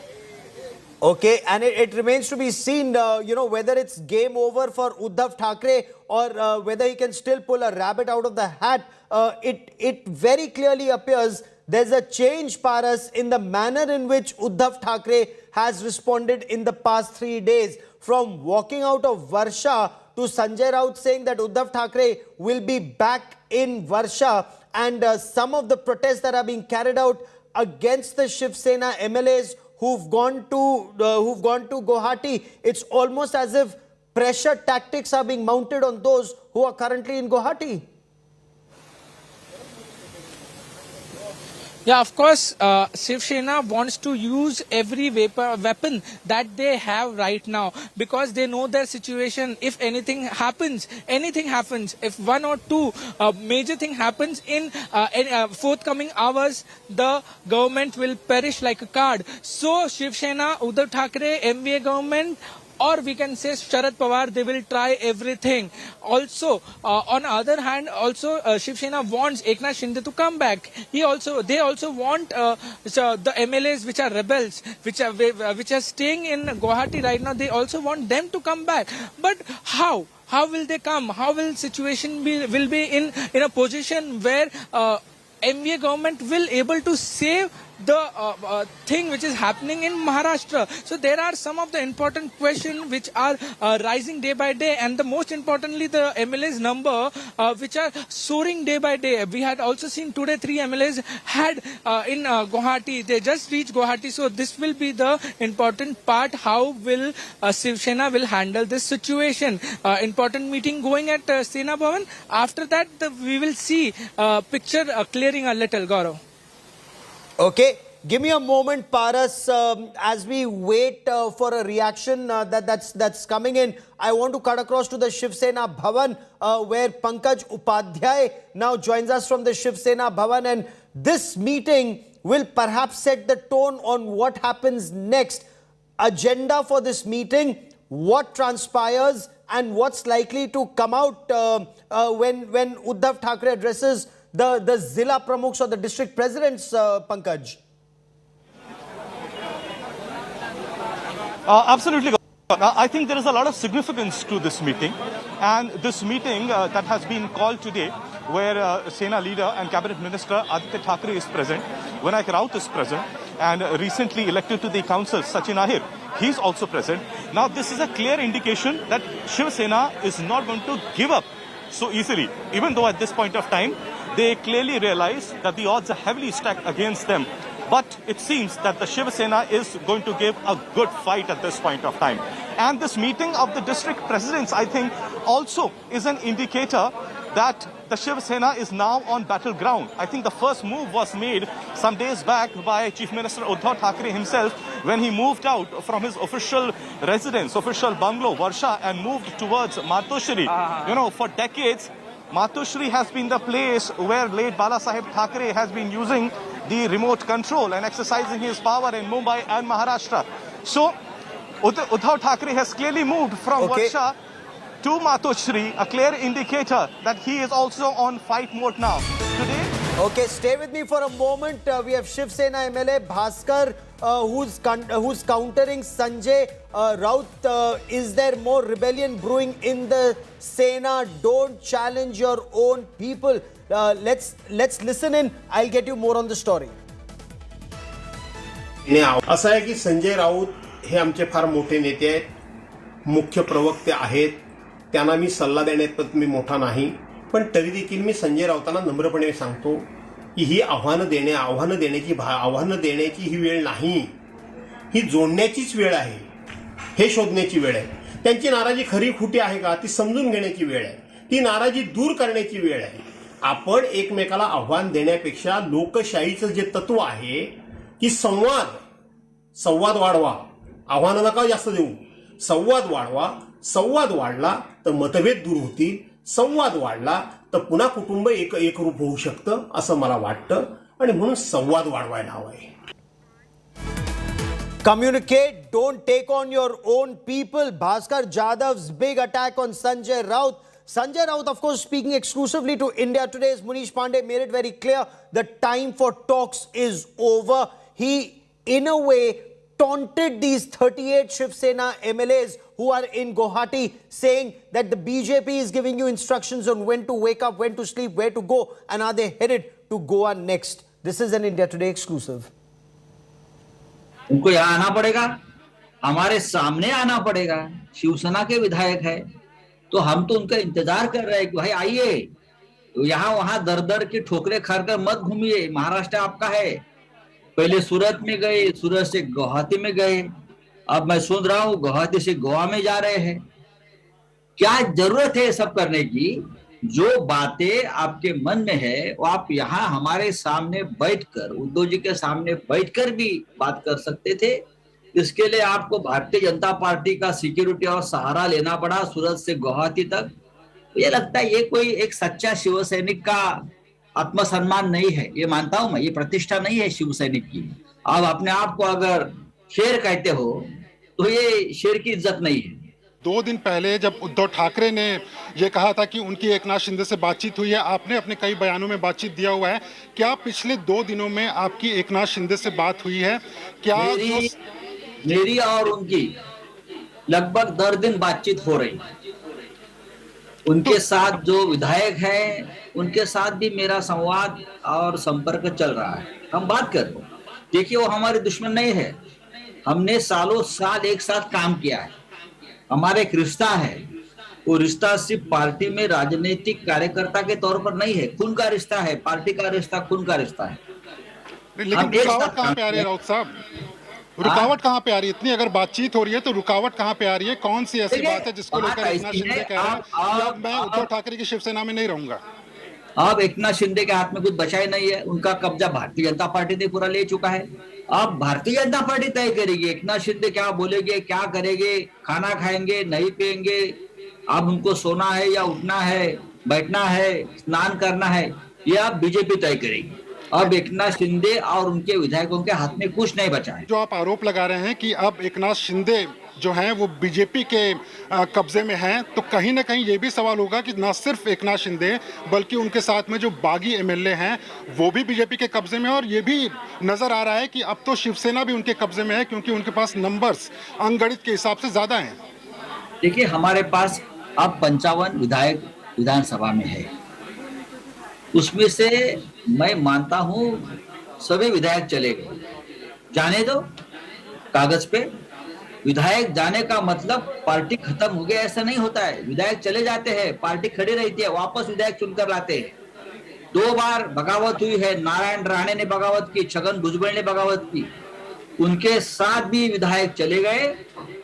Okay, and it remains to be seen, whether it's game over for Uddhav Thackeray or whether he can still pull a rabbit out of the hat. It very clearly appears there's a change, Paras, in the manner in which Uddhav Thackeray has responded in the past 3 days. From walking out of Varsha to Sanjay Raut saying that Uddhav Thackeray will be back in Varsha, and some of the protests that are being carried out against the Shiv Sena MLAs who've gone to Guwahati. It's almost as if pressure tactics are being mounted on those who are currently in Guwahati. Yeah, of course, Shiv Sena wants to use every weapon that they have right now because they know their situation. If anything happens, if one or two major thing happens in forthcoming hours, the government will perish like a card. So Shiv Sena, Uddhav Thackeray, MVA government, or we can say Sharad Pawar, they will try everything. Also, on the other hand, Shiv Sena wants Eknath Shinde to come back. They also want the MLAs which are rebels, which are staying in Guwahati right now. They also want them to come back. But how? How will they come? How will situation will be in a position where MVA government will able to save the thing which is happening in Maharashtra? So there are some of the important questions which are rising day by day, and the most importantly the MLAs number which are soaring day by day. We had also seen today 3 MLAs had in Guwahati. They just reached Guwahati. So this will be the important part. How will Shiv Sena will handle this situation? Important meeting going at Sena Bhavan. After that we will see picture clearing a little, Gaurav. Okay, give me a moment, Paras, as we wait for a reaction that's coming in. I want to cut across to the Shiv Sena Bhavan, where Pankaj Upadhyay now joins us from the Shiv Sena Bhavan, and this meeting will perhaps set the tone on what happens next. Agenda for this meeting, what transpires, and what's likely to come out when Uddhav Thackeray addresses the Zilla Pramukhs or the district presidents, Pankaj? Absolutely. I think there is a lot of significance to this meeting. And this meeting that has been called today, where Sena leader and cabinet minister Aditya Thackeray is present, Vinayak Raut is present, and recently elected to the council Sachin Ahir, he's also present. Now this is a clear indication that Shiv Sena is not going to give up so easily, even though at this point of time they clearly realize that the odds are heavily stacked against them. But it seems that the Shiv Sena is going to give a good fight at this point of time. And this meeting of the district presidents, I think, also is an indicator that the Shiv Sena is now on battleground. I think the first move was made some days back by Chief Minister Uddhav Thackeray himself when he moved out from his official residence, official bungalow, Varsha, and moved towards Martoshri. You know, for decades, Martoshri has been the place where late Bala Saheb Thackeray has been using the remote control and exercising his power in Mumbai and Maharashtra. So, Uddhav Thackeray has clearly moved from Varsha to Martoshri, a clear indicator that he is also on fight mode now. Today, okay, stay with me for a moment. We have Shiv Sena MLA Bhaskar, who's countering Sanjay Raut. Is there more rebellion brewing in the Sena? Don't challenge your own people. Let's listen in. I'll get you more on the story. असं आहे की संजय राऊत हे आमचे फार मोठे नेते आहेत, मुख्य प्रवक्ते आहेत. त्यांना मी सल्ला देण्यात मी मोठा नाही, पण तरी देखील मी संजय राऊतांना नम्रपणे सांगतो की ही आव्हानं देण्याची ही वेळ नाही, ही जोडण्याचीच वेळ आहे, हे शोधण्याची वेळ आहे. त्यांची नाराजी खरी खोटी आहे का ती समजून घेण्याची वेळ आहे, ती नाराजी दूर करण्याची वेळ आहे. आपण एकमेकाला आव्हान देण्यापेक्षा लोकशाहीचं जे तत्व आहे की संवाद वाढवा, आव्हानं नका जास्त देऊ, संवाद वाढवा. संवाद वाढला तर मतभेद दूर होतील, संवाद वाढला तर पुन्हा कुटुंब एकरूप होऊ शकतं असं मला वाटतं आणि म्हणून संवाद वाढवायला हवाय. Communicate, don't take on your own people. Bhaskar Jadav's big attack on Sanjay Raut. Sanjay Raut, of course, speaking exclusively to India Today, as Munish Pandey made it very clear, the time for talks is over. He, in a way, taunted these 38 Shiv Sena MLAs who are in Guwahati, saying that the BJP is giving you instructions on when to wake up, when to sleep, where to go, and are they headed to Goa next? This is an India Today exclusive. उनको यहाँ आना पड़ेगा, हमारे सामने आना पड़ेगा. शिवसेना के विधायक है तो हम तो उनका इंतजार कर रहे हैं कि भाई आइए, यहाँ वहां दर दर की ठोकरें खाकर मत घूमिए. महाराष्ट्र आपका है. पहले सूरत में गए, सूरत से गुवाहाटी में गए, अब मैं सुन रहा हूँ गुवाहाटी से गोवा में जा रहे हैं. क्या जरूरत है सब करने की? जो बातें आपके मन में है वो आप यहाँ हमारे सामने बैठकर, उद्धव जी के सामने बैठकर भी बात कर सकते थे. इसके लिए आपको भारतीय जनता पार्टी का सिक्योरिटी और सहारा लेना पड़ा सूरत से गुवाहाटी तक. ये लगता है ये कोई एक सच्चा शिव सैनिक का आत्मसम्मान नहीं है. ये मानता हूं मैं, ये प्रतिष्ठा नहीं है शिव सैनिक की. आप अपने आप को अगर शेर कहते हो तो ये शेर की इज्जत नहीं है. 2 दिन पहले जब उद्धव ठाकरे ने ये कहा था कि उनकी एकनाथ शिंदे से बातचीत हुई है, आपने अपने कई बयानों में बातचीत दिया हुआ है. क्या पिछले 2 दिनों में आपकी एकनाथ शिंदे से बात हुई है? क्या मेरी और उनकी लगभग 10 दिन बातचीत हो रही. उनके साथ जो विधायक हैं उनके साथ भी मेरा संवाद और संपर्क चल रहा है. हम बात कर रहे हैं. देखिए वो हमारे दुश्मन नहीं है. हमने सालों साल एक साथ काम किया है. हमारा एक रिश्ता है. वो रिश्ता सिर्फ पार्टी में राजनीतिक कार्यकर्ता के तौर पर नहीं है, खून का रिश्ता है. पार्टी का रिश्ता खून का रिश्ता है. लेकिन रुकावट कहाँ पे आ रही है राउत साहब? रुकावट कहाँ पे आ रही है? इतनी अगर बातचीत हो रही है तो रुकावट कहाँ पे आ रही है? कौन सी ऐसी बात है जिसको लेकर एकनाथ शिंदे कह रहे हैं मैं उद्धव ठाकरे की शिवसेना में नहीं रहूंगा? अब एकनाथ शिंदे के हाथ में कुछ बचा ही नहीं है. उनका कब्जा भारतीय जनता पार्टी ने पूरा ले चुका है. अब भारतीय जनता पार्टी तय करेगी एकनाथ शिंदे क्या बोलेंगे, क्या करेंगे, खाना खाएंगे, नहीं पिएंगे, अब उनको सोना है या उठना है, बैठना है, स्नान करना है, ये अब बीजेपी तय करेगी. अब एकनाथ शिंदे और उनके विधायकों के हाथ में कुछ नहीं बचा है. जो आप आरोप लगा रहे हैं कि अब एकनाथ शिंदे जो हैं वो बीजेपी के कब्जे में हैं, तो कहीं ना कहीं ये भी सवाल होगा कि न सिर्फ एकनाथ शिंदे बल्कि उनके साथ में जो बागी एमएलए हैं वो भी बीजेपी के कब्जे में. और ये भी नजर आ रहा है कि अब तो शिवसेना भी उनके कब्जे में है क्योंकि उनके पास नंबर्स अंगगणित के हिसाब से ज्यादा हैं. देखिए हमारे पास अब 55 विधायक विधानसभा में है. उसमें से मैं मानता हूं सभी विधायक चले गए. जाने दो, कागज पे विधायक जाने का मतलब पार्टी खत्म हो गया ऐसा नहीं होता है. विधायक चले जाते हैं, पार्टी खड़ी रहती है, वापस विधायक चुनकर लाते हैं. 2 बार बगावत हुई है. नारायण राणे ने बगावत की, छगन भुजबल ने बगावत की. उनके साथ भी विधायक चले गए,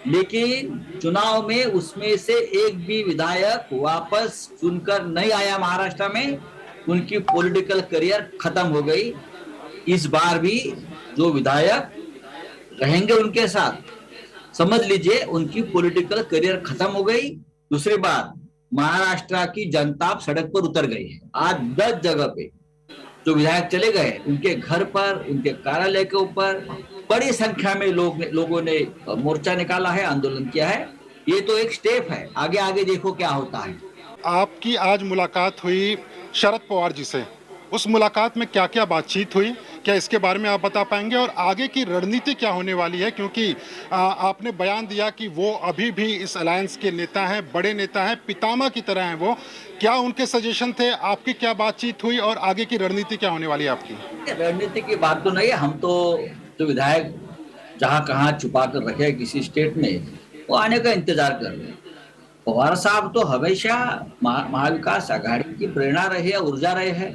लेकिन चुनाव में उसमें से एक भी विधायक वापस चुनकर नहीं आया. महाराष्ट्र में उनकी पॉलिटिकल करियर खत्म हो गई. इस बार भी जो विधायक रहेंगे उनके साथ, समझ लीजिए उनकी पॉलिटिकल करियर खत्म हो गई. दूसरी बात, महाराष्ट्र की जनता सड़क पर उतर गई है. आज 10 जगह पे जो विधायक चले गए उनके घर पर, उनके कार्यालय के ऊपर बड़ी संख्या में लोगों ने मोर्चा निकाला है, आंदोलन किया है. ये तो एक स्टेप है. आगे आगे देखो क्या होता है. आपकी आज मुलाकात हुई शरद पवार जी से, उस मुलाकात में क्या क्या बातचीत हुई, क्या इसके बारे में आप बता पाएंगे? और आगे की रणनीति क्या होने वाली है? क्योंकि आपने बयान दिया कि वो अभी भी इस अलायंस के नेता हैं, बड़े नेता हैं, पितामह की तरह हैं वो. क्या उनके सजेशन थे? आपकी क्या बातचीत हुई और आगे की रणनीति क्या होने वाली है आपकी? रणनीति की बात तो नहीं है. हम तो विधायक जहाँ कहाँ छुपा कर रखे किसी स्टेट में, वो आने का इंतजार कर रहे हैं. पवार साहब तो हमेशा महाविकास आघाड़ी की प्रेरणा रही है, ऊर्जा रहे हैं.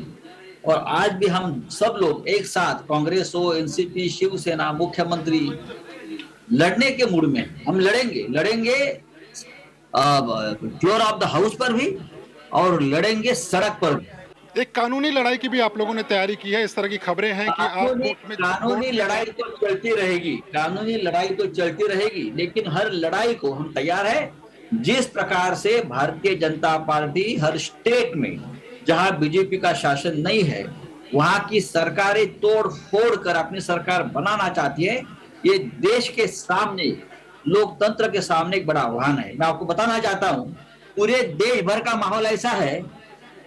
और आज भी हम सब लोग एक साथ, कांग्रेस हो, एनसीपी, शिवसेना, मुख्यमंत्री, लड़ने के मूड में. हम लड़ेंगे फ्लोर ऑफ द हाउस पर भी और लड़ेंगे सड़क पर भी. एक कानूनी लड़ाई की भी आप लोगों ने तैयारी की है, इस तरह की खबरें हैं कि आप कानूनी लड़ाई तो चलती रहेगी, कानूनी लड़ाई तो चलती रहेगी, लेकिन हर लड़ाई को हम तैयार है। जिस प्रकार से भारतीय जनता पार्टी हर स्टेट में जहां बीजेपी का शासन नहीं है वहां की सरकारें तोड़ फोड़ कर अपनी सरकार बनाना चाहती है, ये देश के सामने, लोकतंत्र के सामने एक बड़ा आह्वान है। मैं आपको बताना चाहता हूं, पूरे देश भर का माहौल ऐसा है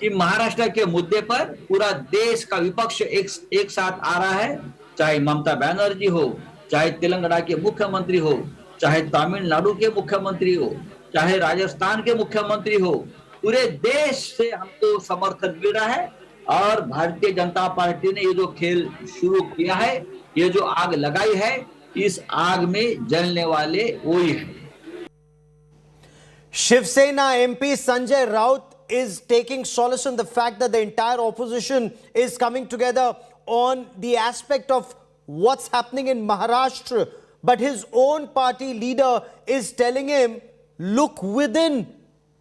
कि महाराष्ट्र के मुद्दे पर पूरा देश का विपक्ष एक साथ आ रहा है, चाहे ममता बनर्जी हो, चाहे तेलंगाना के मुख्यमंत्री हो, चाहे तमिलनाडु के मुख्यमंत्री हो, चाहे राजस्थान के मुख्यमंत्री हो, पूरे देश से हमको समर्थन मिल रहा है। और भारतीय जनता पार्टी ने ये जो खेल शुरू किया है, ये जो आग लगाई है, इस आग में जलने वाले वही है। Shiv Sena MP Sanjay Raut is taking solace in the fact that the entire opposition is coming together on the aspect of what's happening in Maharashtra. But his own party leader is telling him, look within,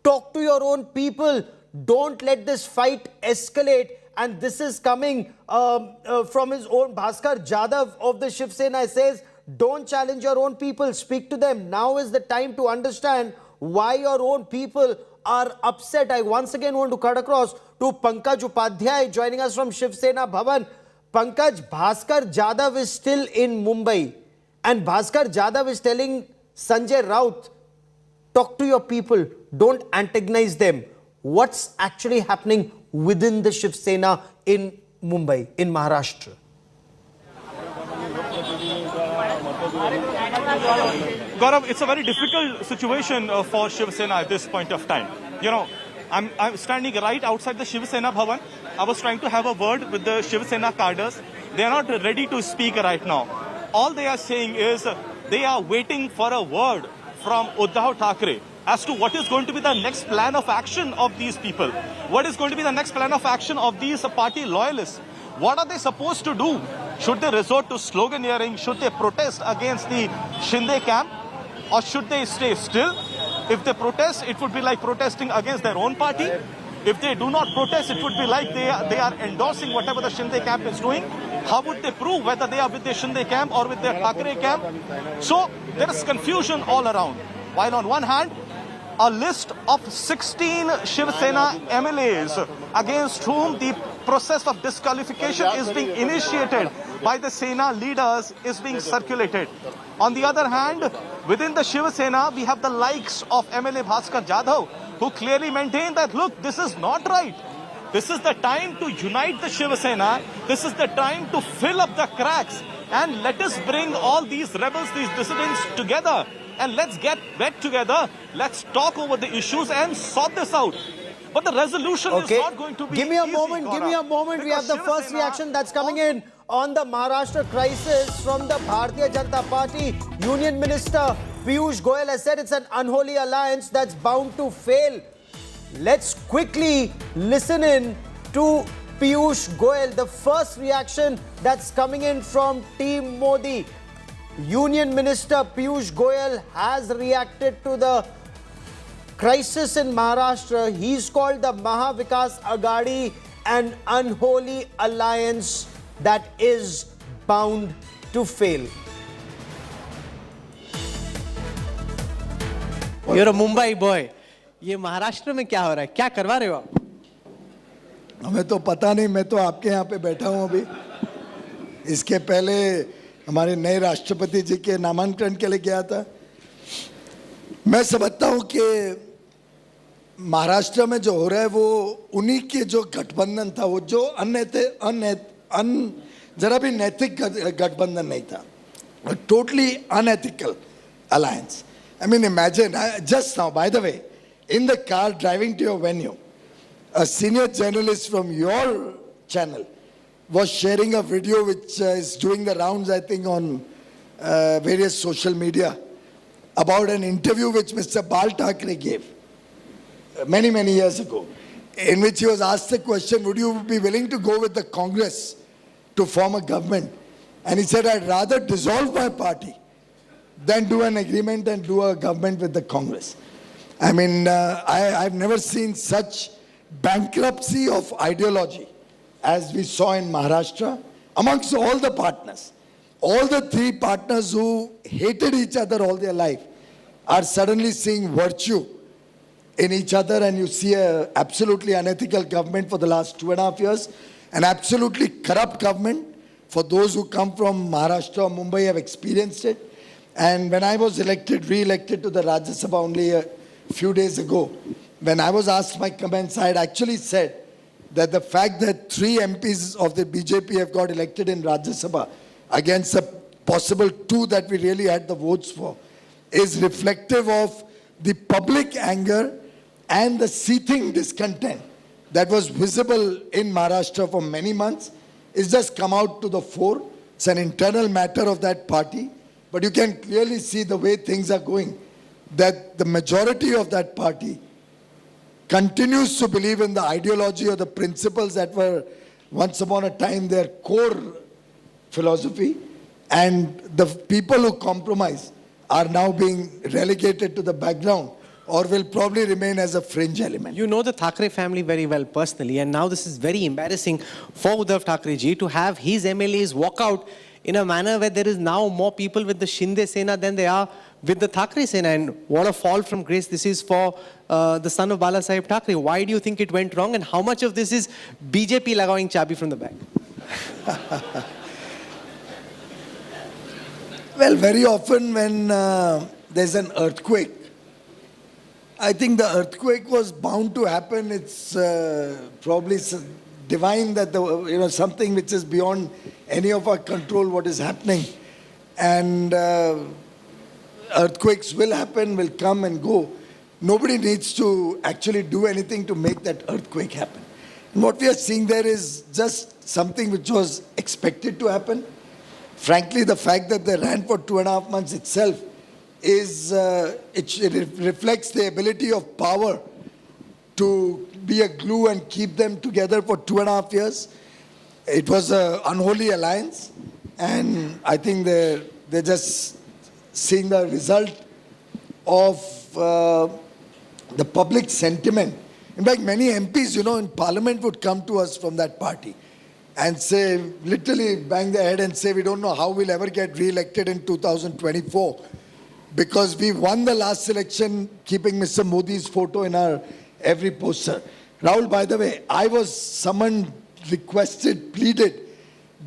talk to your own people, don't let this fight escalate. And this is coming from his own Bhaskar Jadhav of the Shiv Sena. He says, don't challenge your own people, speak to them. Now is the time to understand why your own people are upset. I once again want to cut across to Pankaj Upadhyay joining us from Shiv Sena Bhavan. Pankaj, Bhaskar Jadhav is still in Mumbai and Bhaskar Jadhav is telling Sanjay Raut, talk to your people, don't antagonize them. What's actually happening within the Shiv Sena in Mumbai, in Maharashtra? Gaurav, it's a very difficult situation for Shiv Sena at this point of time. You know, I'm standing right outside the Shiv Sena Bhavan. I was trying to have a word with the Shiv Sena cadres. They are not ready to speak right now. All they are saying is they are waiting for a word from Uddhav Thackeray as to what is going to be the next plan of action of these people. What is going to be the next plan of action of these party loyalists? What are they supposed to do? Should they resort to sloganeering? Should they protest against the Shinde camp? Or should they stay still? If they protest, it would be like protesting against their own party. If they do not protest, it would be like they are endorsing whatever the Shinde camp is doing. How would they prove whether they are with the Shinde camp or with their Thackeray camp? So there is confusion all around. While on one hand, a list of 16 Shiv Sena MLAs against whom the process of disqualification is being initiated by the Sena leaders is being circulated. On the other hand, within the Shiv Sena, we have the likes of MLA Bhaskar Jadhav, who clearly maintain that, look, this is not right. This is the time to unite the Shiv Sena. This is the time to fill up the cracks. And let us bring all these rebels, these dissidents together. And let's get back together. Let's talk over the issues and sort this out. But the resolution is not going to be Give me a easy, moment, give me a moment. We have the first reaction that's coming in on the Maharashtra crisis from the Bharatiya Janata Party. Union Minister Piyush Goyal has said it's an unholy alliance that's bound to fail. Let's quickly listen in to Piyush Goyal. The first reaction that's coming in from Team Modi. Union Minister Piyush Goyal has reacted to the crisis in Maharashtra. He's called the Mahavikas Aghadi an unholy alliance that is bound to fail. You're a Mumbai boy. ये महाराष्ट्र में क्या हो रहा है? क्या करवा रहे हो आप? हमें तो पता नहीं, मैं तो आपके यहाँ पे बैठा हूँ अभी। इसके पहले हमारे नए राष्ट्रपति जी के नामांकन के लिए गया था। मैं समझता हूँ कि महाराष्ट्र में जो हो रहा है वो उन्हीं के जो गठबंधन था, वो जो जरा भी नैतिक गठबंधन नहीं था, totally unethical alliance. I mean, imagine, just now, by the way, in the car driving to your venue, a senior journalist from your channel was sharing a video which is doing the rounds, I think, on various social media about an interview which Mr. Bal Thackeray gave many, many years ago, in which he was asked the question, would you be willing to go with the Congress to form a government? And he said, I'd rather dissolve my party than do an agreement and do a government with the Congress. I mean, I've never seen such bankruptcy of ideology, as we saw in Maharashtra, amongst all the partners. All the three partners who hated each other all their life are suddenly seeing virtue in each other, and you see a absolutely unethical government for the last 2.5 years, an absolutely corrupt government. For those who come from Maharashtra or Mumbai have experienced it. And when I was re-elected to the Rajya Sabha only a few days ago, when I was asked my comments, I had actually said that the fact that 3 MPs of the BJP have got elected in Rajya Sabha against a possible 2 that we really had the votes for is reflective of the public anger and the seething discontent that was visible in Maharashtra for many months. It's just come out to the fore. It's an internal matter of that party. But you can clearly see the way things are going, that the majority of that party continues to believe in the ideology or the principles that were once upon a time their core philosophy, and the people who compromise are now being relegated to the background or will probably remain as a fringe element. You know the Thackeray family very well personally, and now this is very embarrassing for Uddhav Thackeray ji to have his MLAs walk out in a manner where there is now more people with the Shinde Sena than there are with the Thackeray Sena. And what a fall from grace this is for the son of Bala Sahib Thackeray. Why do you think it went wrong, and how much of this is BJP lagawing chabi from the back? Well, very often when there's an earthquake, I think the earthquake was bound to happen. It's probably divine that something which is beyond any of our control what is happening. And earthquakes will happen, will come and go. Nobody needs to actually do anything to make that earthquake happen. And what we are seeing there is just something which was expected to happen. Frankly, the fact that they ran for 2.5 months itself is, it reflects the ability of power to be a glue and keep them together for 2.5 years. It was an unholy alliance, and I think they're just seeing the result of the public sentiment. In fact, many MPs, in Parliament would come to us from that party and say, literally bang their head and say, we don't know how we'll ever get re-elected in 2024 because we won the last election keeping Mr. Modi's photo in our every poster. Rahul, by the way, I was summoned, requested, pleaded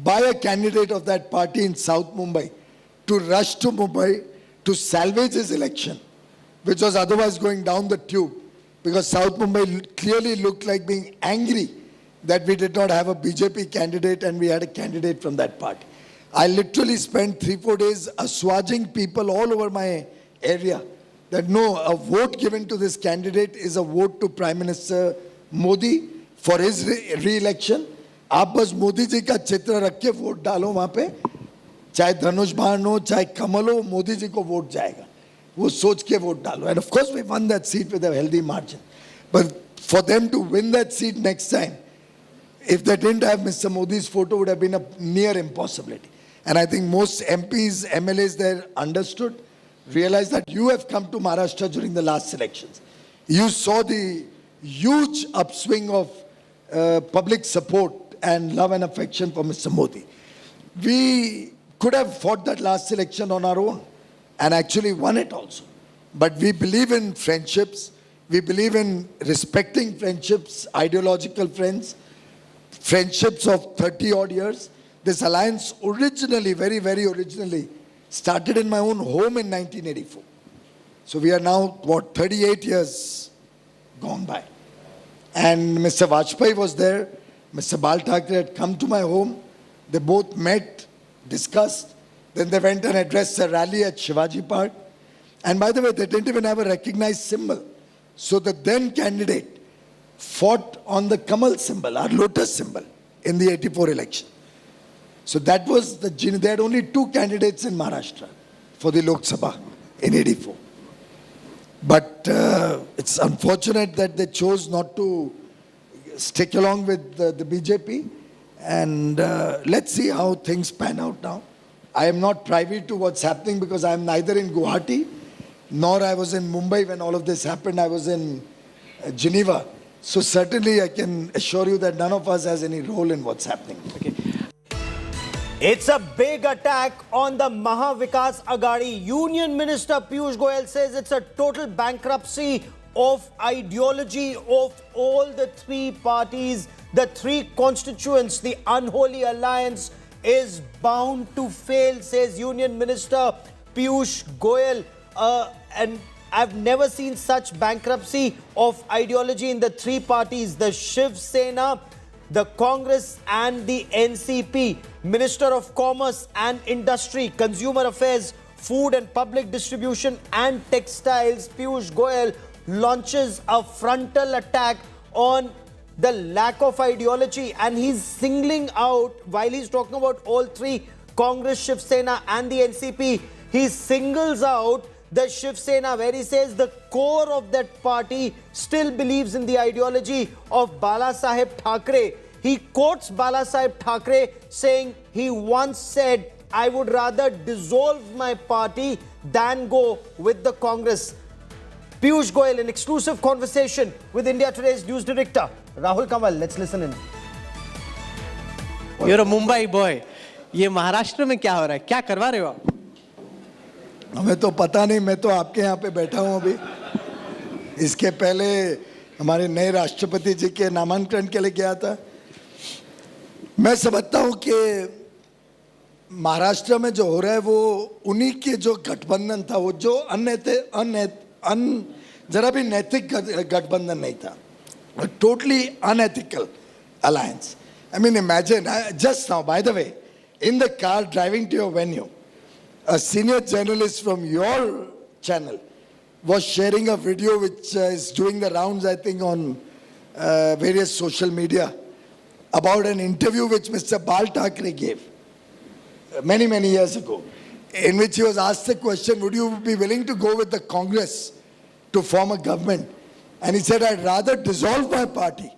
by a candidate of that party in South Mumbai to rush to Mumbai to salvage his election, which was otherwise going down the tube, because South Mumbai clearly looked like being angry that we did not have a BJP candidate and we had a candidate from that party. I literally spent 3-4 days assuaging people all over my area that no, a vote given to this candidate is a vote to Prime Minister Modi for his re-election. आप बस मोदी जी का चित्र रख के vote डालो वहाँ पे, चाहे धनुष बाण हो, चाहे कमल हो, मोदी जी को वोट जाएगा. वो सोच के वोट डालो. And of course we won that seat with a healthy margin. But for them to win that seat next time, if they didn't have Mr. Modi's photo, would have been a near impossibility. And I think most MPs, MLAs there understood, realized that you have come to Maharashtra during the last elections. You saw the huge upswing of public support and love and affection for Mr. Modi. We could have fought that last election on our own and actually won it also. But we believe in friendships. We believe in respecting friendships, ideological friends, friendships of 30 odd years. This alliance originally, very, very originally, started in my own home in 1984. So we are now, 38 years gone by. And Mr. Vajpayee was there. Mr. Bal Thackeray had come to my home. They both met, discussed. Then they went and addressed a rally at Shivaji Park. And by the way, they didn't even have a recognized symbol. So the then candidate fought on the Kamal symbol, our lotus symbol, in the 84 election. So that was they had only 2 candidates in Maharashtra for the Lok Sabha in 84. But it's unfortunate that they chose not to stick along with the BJP. And let's see how things pan out now. I am not privy to what's happening because I am neither in Guwahati nor I was in Mumbai when all of this happened. I was in Geneva. So certainly I can assure you that none of us has any role in what's happening. Okay. It's a big attack on the Mahavikas Aghadi. Union Minister Piyush Goyal says it's a total bankruptcy of ideology of all the three parties, the three constituents. The unholy alliance is bound to fail, says Union Minister Piyush Goyal. And I've never seen such bankruptcy of ideology in the three parties, the Shiv Sena, the Congress and the NCP. Minister of Commerce and Industry, Consumer Affairs, Food and Public Distribution and Textiles, Piyush Goyal launches a frontal attack on the lack of ideology, and he's singling out, while he's talking about all three, Congress, Shiv Sena and the NCP, he singles out the Shiv Sena, where he says the core of that party still believes in the ideology of Balasaheb Thackeray. He quotes Balasaheb Thackeray saying he once said, "I would rather dissolve my party than go with the Congress." Piyush Goyal in exclusive conversation with India Today's news director Rahul Kamal. Let's listen in. You're a Mumbai boy. ये महाराष्ट्र में क्या हो रहा है? क्या करवा रहे हो आप? हमें तो पता नहीं, मैं तो आपके यहाँ पे बैठा हूँ अभी। इसके पहले हमारे नए राष्ट्रपति जी के नामांकन के लिए गया था। मैं समझता हूँ कि महाराष्ट्र में जो हो रहा है वो उन्हीं के जो गठबंधन था, वो जो जरा भी नैतिक गठबंधन नहीं था, totally unethical alliance. I mean, imagine, just now, by the way, in the car driving to your venue, a senior journalist from your channel was sharing a video which is doing the rounds, I think, on various social media about an interview which Mr. Bal Thackeray gave many, many years ago, in which he was asked the question, would you be willing to go with the Congress to form a government? And he said, I'd rather dissolve my party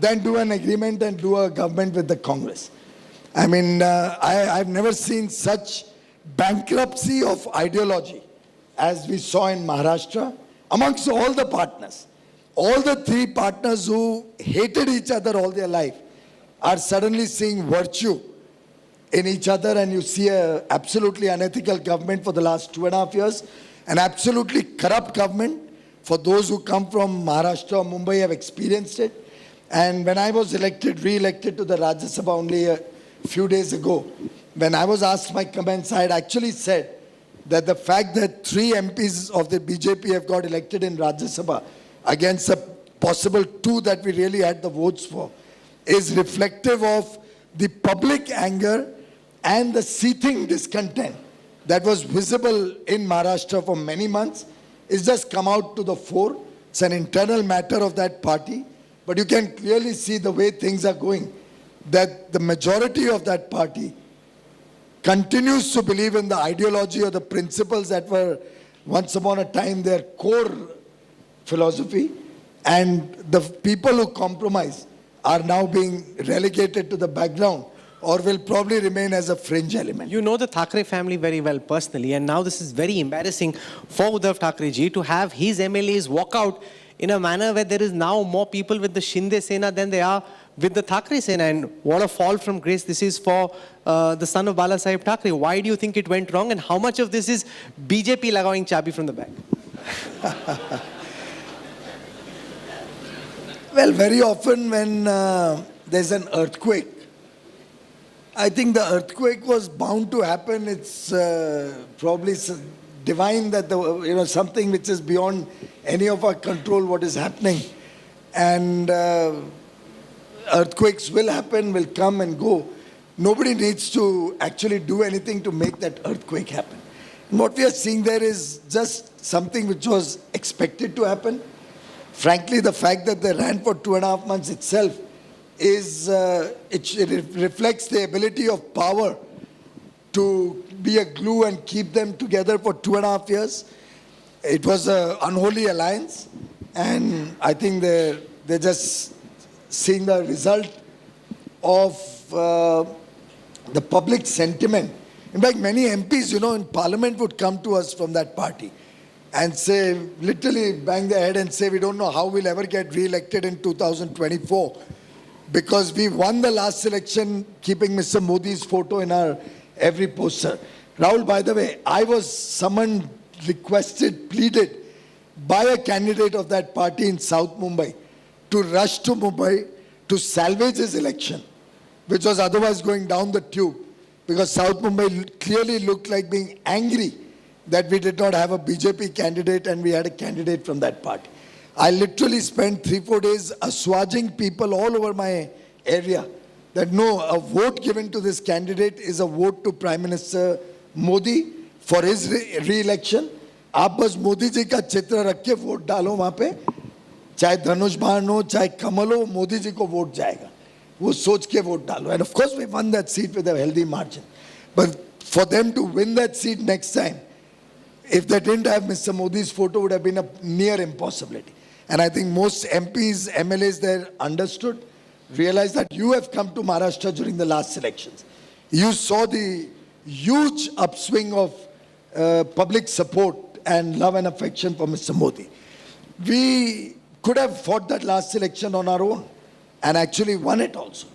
than do an agreement and do a government with the Congress. I mean, I've never seen such bankruptcy of ideology as we saw in Maharashtra amongst all the partners. All the three partners who hated each other all their life are suddenly seeing virtue in each other, and you see an absolutely unethical government for the last 2.5 years, an absolutely corrupt government. For those who come from Maharashtra or Mumbai have experienced it. And when I was re-elected to the Rajya Sabha only a few days ago, when I was asked my comments, I had actually said that the fact that 3 MPs of the BJP have got elected in Rajya Sabha against a possible 2 that we really had the votes for is reflective of the public anger and the seething discontent that was visible in Maharashtra for many months. It's just come out to the fore. It's an internal matter of that party. But you can clearly see the way things are going, that the majority of that party continues to believe in the ideology or the principles that were once upon a time their core philosophy, and the people who compromise are now being relegated to the background or will probably remain as a fringe element. You know the Thackeray family very well personally, and now this is very embarrassing for Uddhav Thackeray ji to have his MLAs walk out in a manner where there is now more people with the Shinde Sena than there are with the Thackeray Sena. And what a fall from grace this is for the son of Balasaheb Thackeray. Why do you think it went wrong, and how much of this is BJP lagawing chabi from the back? Well, very often when there's an earthquake, I think the earthquake was bound to happen. It's probably divine that something which is beyond any of our control what is happening, and earthquakes will happen, will come and go. Nobody needs to actually do anything to make that earthquake happen. And what we are seeing there is just something which was expected to happen. Frankly, the fact that they ran for 2.5 months itself is it reflects the ability of power to be a glue and keep them together for 2.5 years. It was an unholy alliance, and I think they're just seeing the result of the public sentiment. In fact, many MPs, in Parliament would come to us from that party and say, literally bang their head and say, we don't know how we'll ever get re-elected in 2024 because we won the last election keeping Mr. Modi's photo in our every poster. Rahul, by the way, I was summoned, requested, pleaded by a candidate of that party in South Mumbai to rush to Mumbai to salvage his election, which was otherwise going down the tube, because South Mumbai clearly looked like being angry that we did not have a BJP candidate and we had a candidate from that party. I literally spent 3-4 days assuaging people all over my area that no, a vote given to this candidate is a vote to Prime Minister Modi for his re-election. आप बस मोदी जी का चित्र रख के vote डालो वहाँ पे, चाहे धनुष बाण हो, चाहे कमल हो, मोदी जी को वोट जाएगा. वो सोच के वोट डालो. And of course we won that seat with a healthy margin. But for them to win that seat next time, if they didn't have Mr. Modi's photo, would have been a near impossibility. And I think most MPs, MLAs there understood, realized that you have come to Maharashtra during the last elections. You saw the huge upswing of public support and love and affection for Mr. Modi. We could have fought that last election on our own and actually won it also.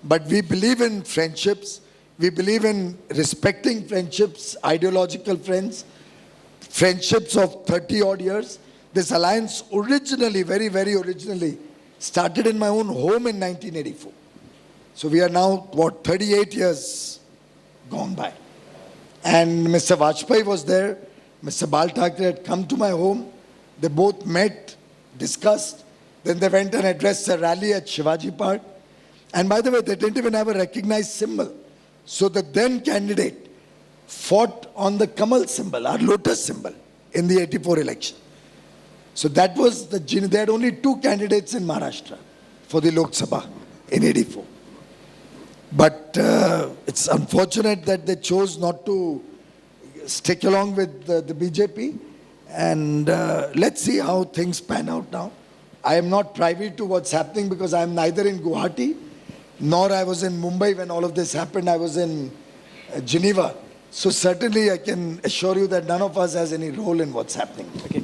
But we believe in friendships. We believe in respecting friendships, ideological friends, friendships of 30 odd years. This alliance originally, very, very originally, started in my own home in 1984. So we are now, 38 years gone by. And Mr. Vajpayee was there. Mr. Bal Thackeray had come to my home. They both met, discussed. Then they went and addressed a rally at Shivaji Park. And by the way, they didn't even have a recognized symbol. So the then candidate fought on the Kamal symbol, our lotus symbol, in the 84 election. So that was the, they had only 2 candidates in Maharashtra for the Lok Sabha in 84. But it's unfortunate that they chose not to stick along with the BJP. And let's see how things pan out now. I am not privy to what's happening because I am neither in Guwahati nor I was in Mumbai when all of this happened. I was in Geneva. So certainly I can assure you that none of us has any role in what's happening. Okay.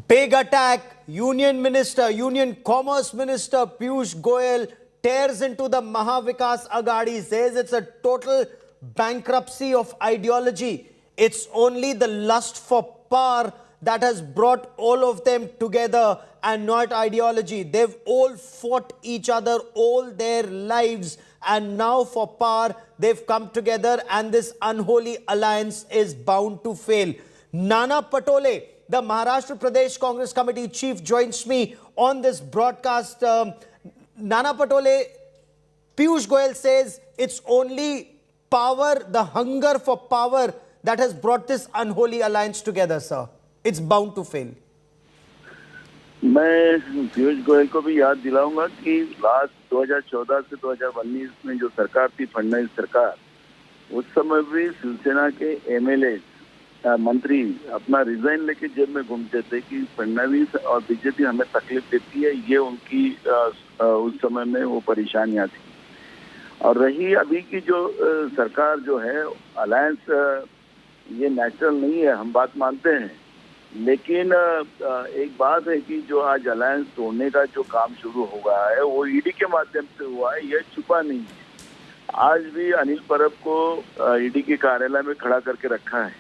Big attack. Union Commerce Minister Piyush Goyal tears into the Mahavikas Aghadi, says it's a total bankruptcy of ideology. It's only the lust for power that has brought all of them together and not ideology. They've all fought each other all their lives, and now for power they've come together, and this unholy alliance is bound to fail. Nana Patole, the Maharashtra Pradesh Congress Committee chief, joins me on this broadcast. Nana Patole, Piyush Goyal says it's only power, the hunger for power, that has brought this unholy alliance together, sir. It's bound to fail. मैं पीयूष गोयल को भी याद दिलाऊंगा कि last 2014 से 2019 में जो सरकार थी, फडणवीस सरकार, उस समय भी शिवसेना के एमएलए मंत्री अपना रिजाइन लेके जेब में घूमते थे कि फडणवीस और बीजेपी हमें तकलीफ देती है, ये उनकी उस समय में वो परेशानियां थी. और रही अभी की जो सरकार जो है, अलायंस ये नेचुरल नहीं है, हम बात मानते हैं, लेकिन एक बात है कि जो आज अलायंस तोड़ने का जो काम शुरू हो गया है वो ईडी के माध्यम से हुआ है, ये छुपा नहीं है. आज भी अनिल परब को ईडी के कार्यालय में खड़ा करके रखा है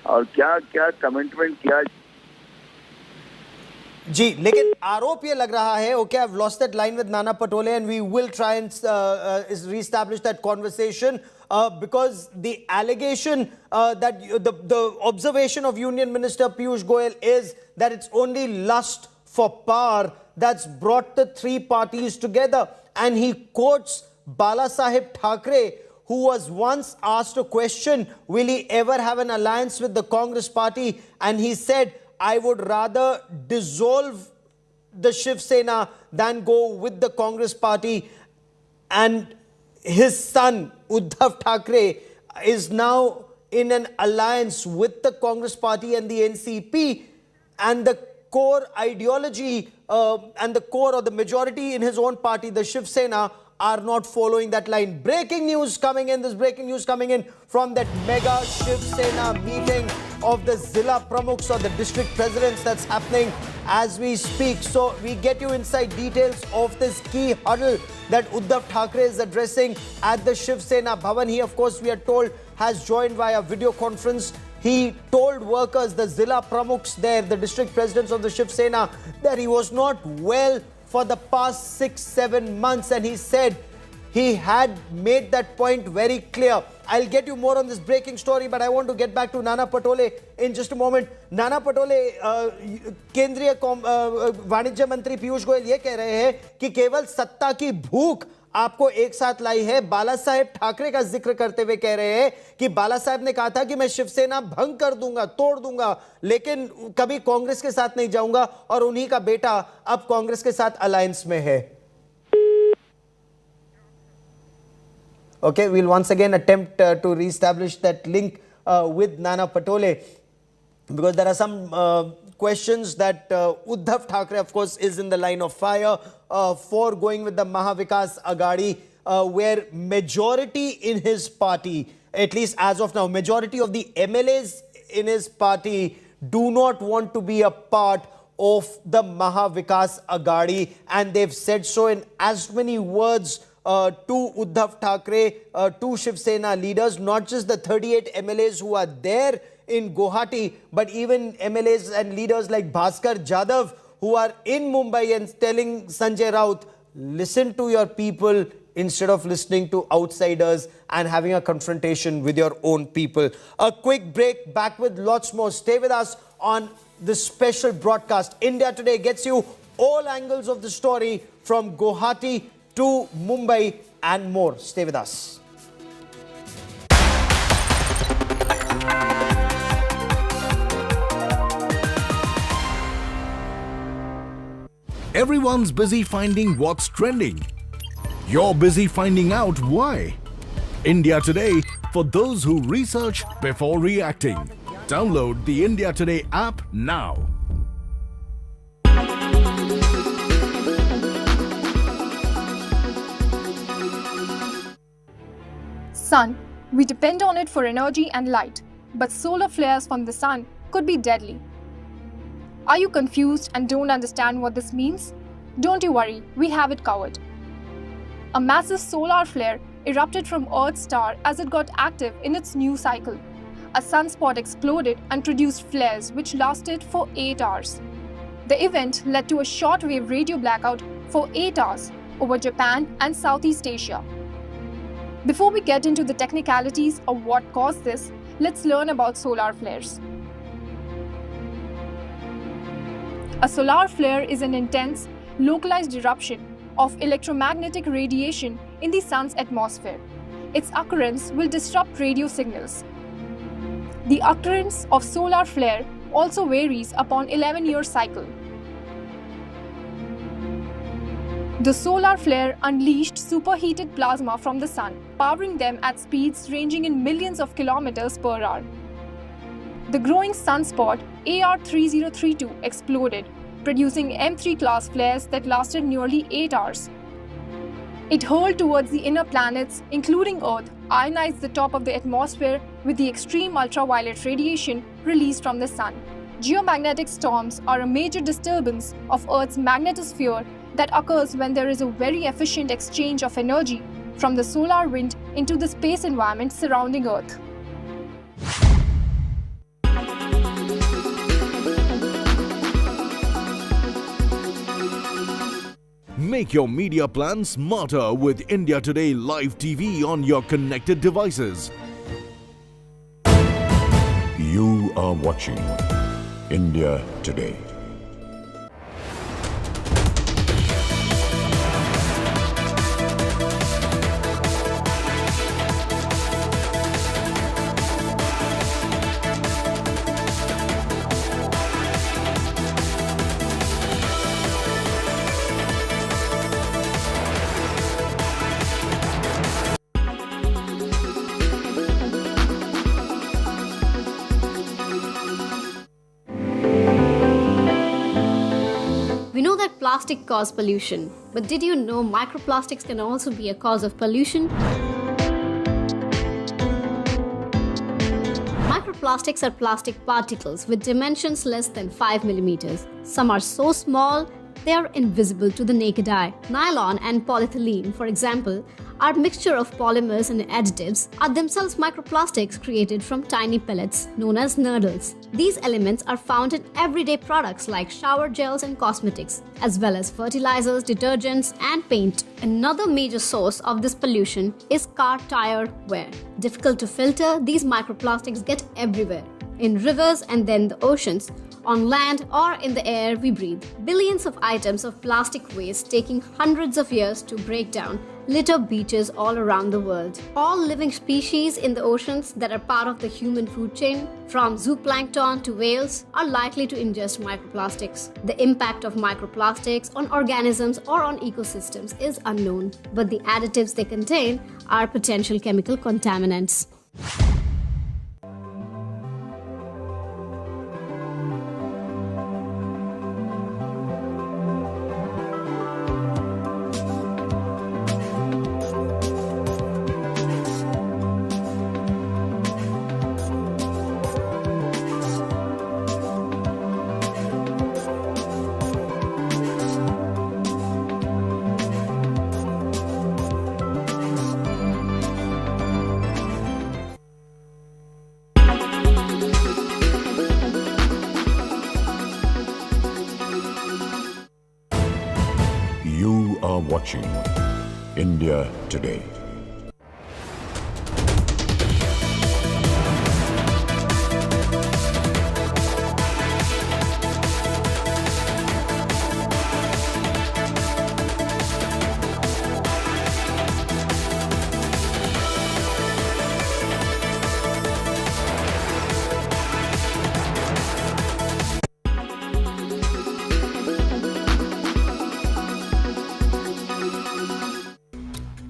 और क्या क्या कमिटमेंट किया. जी, लेकिन आरोप ये लग रहा है, okay, I've lost that line with Nana Patole and we will try and re-establish that conversation because the allegation that the observation of Union Minister Piyush Goyal is that it's only lust for power that's brought the 3 parties together. And he quotes Balasaheb Thackeray, who was once asked a question, will he ever have an alliance with the Congress party? And he said, I would rather dissolve the Shiv Sena than go with the Congress party. And his son, Uddhav Thackeray, is now in an alliance with the Congress party and the NCP. And the core ideology and the core or the majority in his own party, the Shiv Sena, are not following that line. Breaking news coming in. This breaking news coming in from that mega Shiv Sena meeting of the Zilla Pramukhs or the district presidents that's happening as we speak. So we get you inside details of this key huddle that Uddhav Thackeray is addressing at the Shiv Sena Bhavan. He, of course, we are told, has joined via video conference. He told workers, the Zilla Pramukhs there, the district presidents of the Shiv Sena, that he was not well for the past 6-7 months, and he said he had made that point very clear. I'll get you more on this breaking story, but I want to get back to Nana Patole in just a moment. Nana Patole, केंद्रीय वाणिज्य मंत्री पीयूष गोयल ये कह रहे हैं कि केवल सत्ता की भूख आपको एक साथ लाई है। बाला साहेब ठाकरे का जिक्र करते हुए कह रहे हैं कि बाला साहेब ने कहा था कि मैं शिवसेना भंग कर दूंगा, तोड़ दूंगा, लेकिन कभी कांग्रेस के साथ नहीं जाऊंगा, और उन्हीं का बेटा अब कांग्रेस के साथ अलायंस में है। Okay, we'll once again attempt to reestablish that link with Nana Patole, because there are some questions that Uddhav Thackeray, of course, is in the line of fire for going with the Mahavikas Aghadi, where majority in his party, at least as of now, majority of the MLAs in his party do not want to be a part of the Mahavikas Aghadi, and they've said so in as many words to Uddhav Thackeray, to Shiv Sena leaders, not just the 38 MLAs who are there in Guwahati, but even MLAs and leaders like Bhaskar Jadhav who are in Mumbai and telling Sanjay Raut, listen to your people instead of listening to outsiders and having a confrontation with your own people. A quick break, back with lots more. Stay with us on this special broadcast. India Today gets you all angles of the story from Guwahati to Mumbai and more. Stay with us. Everyone's busy finding what's trending. You're busy finding out why. India Today, for those who research before reacting. Download the India Today app now. Sun. We depend on it for energy and light, but solar flares from the sun could be deadly. Are you confused and don't understand what this means? Don't you worry, we have it covered. A massive solar flare erupted from Earth's star as it got active in its new cycle. A sunspot exploded and produced flares which lasted for 8 hours. The event led to a shortwave radio blackout for 8 hours over Japan and Southeast Asia. Before we get into the technicalities of what caused this, let's learn about solar flares. A solar flare is an intense, localized eruption of electromagnetic radiation in the sun's atmosphere. Its occurrence will disrupt radio signals. The occurrence of solar flare also varies upon 11-year cycle. The solar flare unleashed superheated plasma from the sun, powering them at speeds ranging in millions of kilometers per hour. The growing sunspot AR3032 exploded, producing M3 class flares that lasted nearly 8 hours. It hurled towards the inner planets, including Earth, ionized the top of the atmosphere with the extreme ultraviolet radiation released from the sun. Geomagnetic storms are a major disturbance of Earth's magnetosphere that occurs when there is a very efficient exchange of energy from the solar wind into the space environment surrounding Earth. Make your media plan smarter with India Today Live TV on your connected devices. You are watching India Today. plastic cause pollution. But did you know microplastics can also be a cause of pollution? Microplastics are plastic particles with dimensions less than 5 millimeters. Some are so small, they are invisible to the naked eye. Nylon and polyethylene, for example, are mixture of polymers and additives, are themselves microplastics created from tiny pellets known as nurdles. These elements are found in everyday products like shower gels and cosmetics, as well as fertilizers, detergents, and paint. Another major source of this pollution is car tire wear. Difficult to filter, these microplastics get everywhere, in rivers and then the oceans, on land or in the air we breathe. Billions of items of plastic waste taking hundreds of years to break down litter beaches all around the world. All living species in the oceans that are part of the human food chain, from zooplankton to whales, are likely to ingest microplastics. The impact of microplastics on organisms or on ecosystems is unknown, but the additives they contain are potential chemical contaminants. You are watching India Today.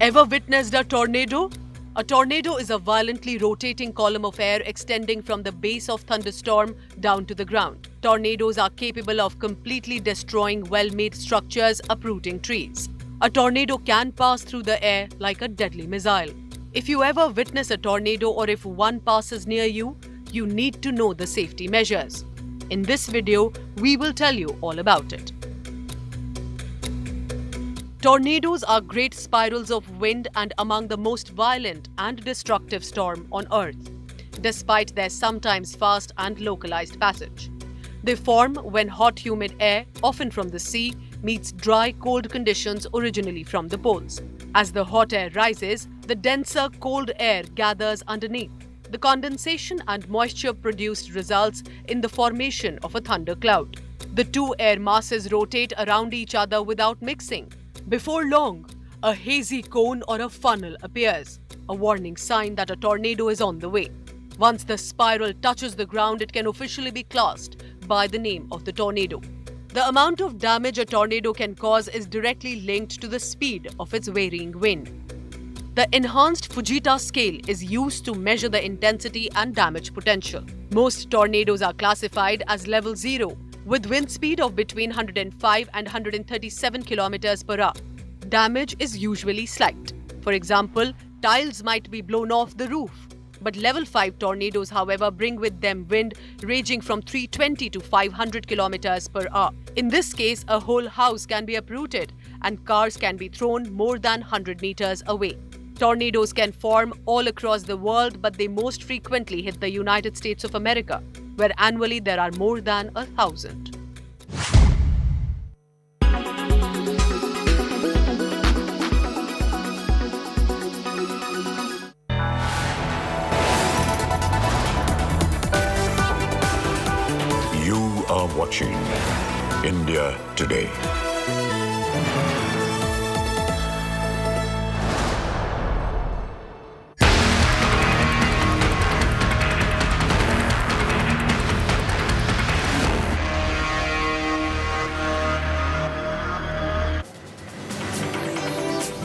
Ever witnessed a tornado? A tornado is a violently rotating column of air extending from the base of thunderstorm down to the ground. Tornadoes are capable of completely destroying well-made structures, uprooting trees. A tornado can pass through the air like a deadly missile. If you ever witness a tornado or if one passes near you, you need to know the safety measures. In this video, we will tell you all about it. Tornadoes are great spirals of wind and among the most violent and destructive storm on Earth, despite their sometimes fast and localized passage. They form when hot humid air, often from the sea, meets dry cold conditions originally from the poles. As the hot air rises, the denser cold air gathers underneath. The condensation and moisture produced results in the formation of a thundercloud. The two air masses rotate around each other without mixing. Before long, a hazy cone or a funnel appears, a warning sign that a tornado is on the way. Once the spiral touches the ground, it can officially be classed by the name of the tornado. The amount of damage a tornado can cause is directly linked to the speed of its varying wind. The enhanced Fujita scale is used to measure the intensity and damage potential. Most tornadoes are classified as level 0, with wind speed of between 105 and 137 km per hour. Damage is usually slight. For example, tiles might be blown off the roof. But level 5 tornadoes, however, bring with them wind ranging from 320 to 500 km per hour. In this case, a whole house can be uprooted and cars can be thrown more than 100 meters away. Tornadoes can form all across the world, but they most frequently hit the United States of America, where annually there are more than 1,000. You are watching India Today.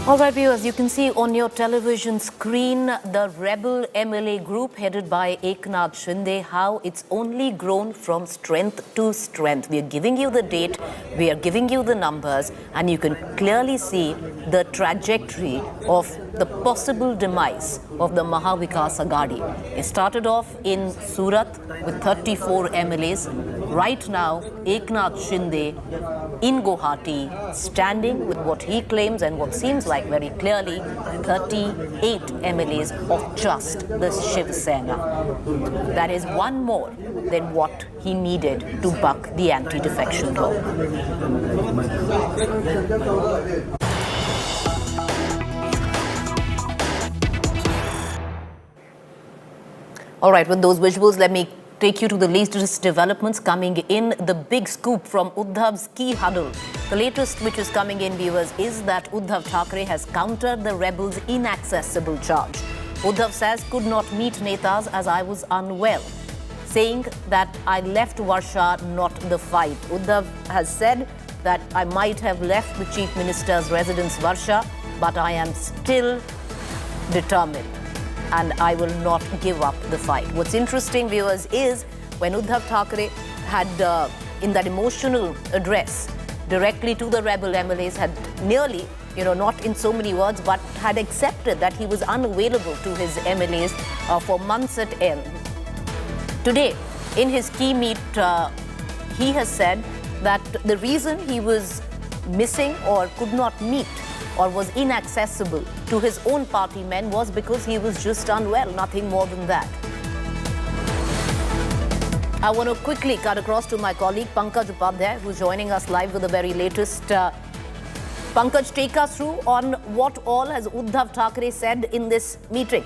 All right, viewers, you can see on your television screen the rebel MLA group headed by Eknath Shinde, how it's only grown from strength to strength. We are giving you the date, we are giving you the numbers, and you can clearly see the trajectory of the possible demise of the Mahavikas Aghadi. It started off in Surat with 34 MLAs. Right now, Eknath Shinde in Guwahati, standing with what he claims and what seems like very clearly 38 MLAs of just the Shiv Sena. That is one more than what he needed to buck the anti-defection law. All right, with those visuals, let me take you to the latest developments coming in. The big scoop from Uddhav's key huddle. The latest which is coming in, viewers, is that Uddhav Thackeray has countered the rebels' inaccessible charge. Uddhav says, could not meet Netas as I was unwell, saying that I left Varsha, not the fight. Uddhav has said that I might have left the Chief Minister's residence Varsha, but I am still determined and I will not give up the fight. What's interesting, viewers, is when Uddhav Thackeray had, in that emotional address directly to the rebel MLAs, had nearly, not in so many words, but had accepted that he was unavailable to his MLAs for months at end. Today, in his key meet, he has said that the reason he was missing or could not meet or was inaccessible to his own party men was because he was just unwell, nothing more than that. I want to quickly cut across to my colleague Pankaj Upadhyay, who's joining us live with the very latest. Pankaj, take us through on what all has Uddhav Thackeray said in this meeting.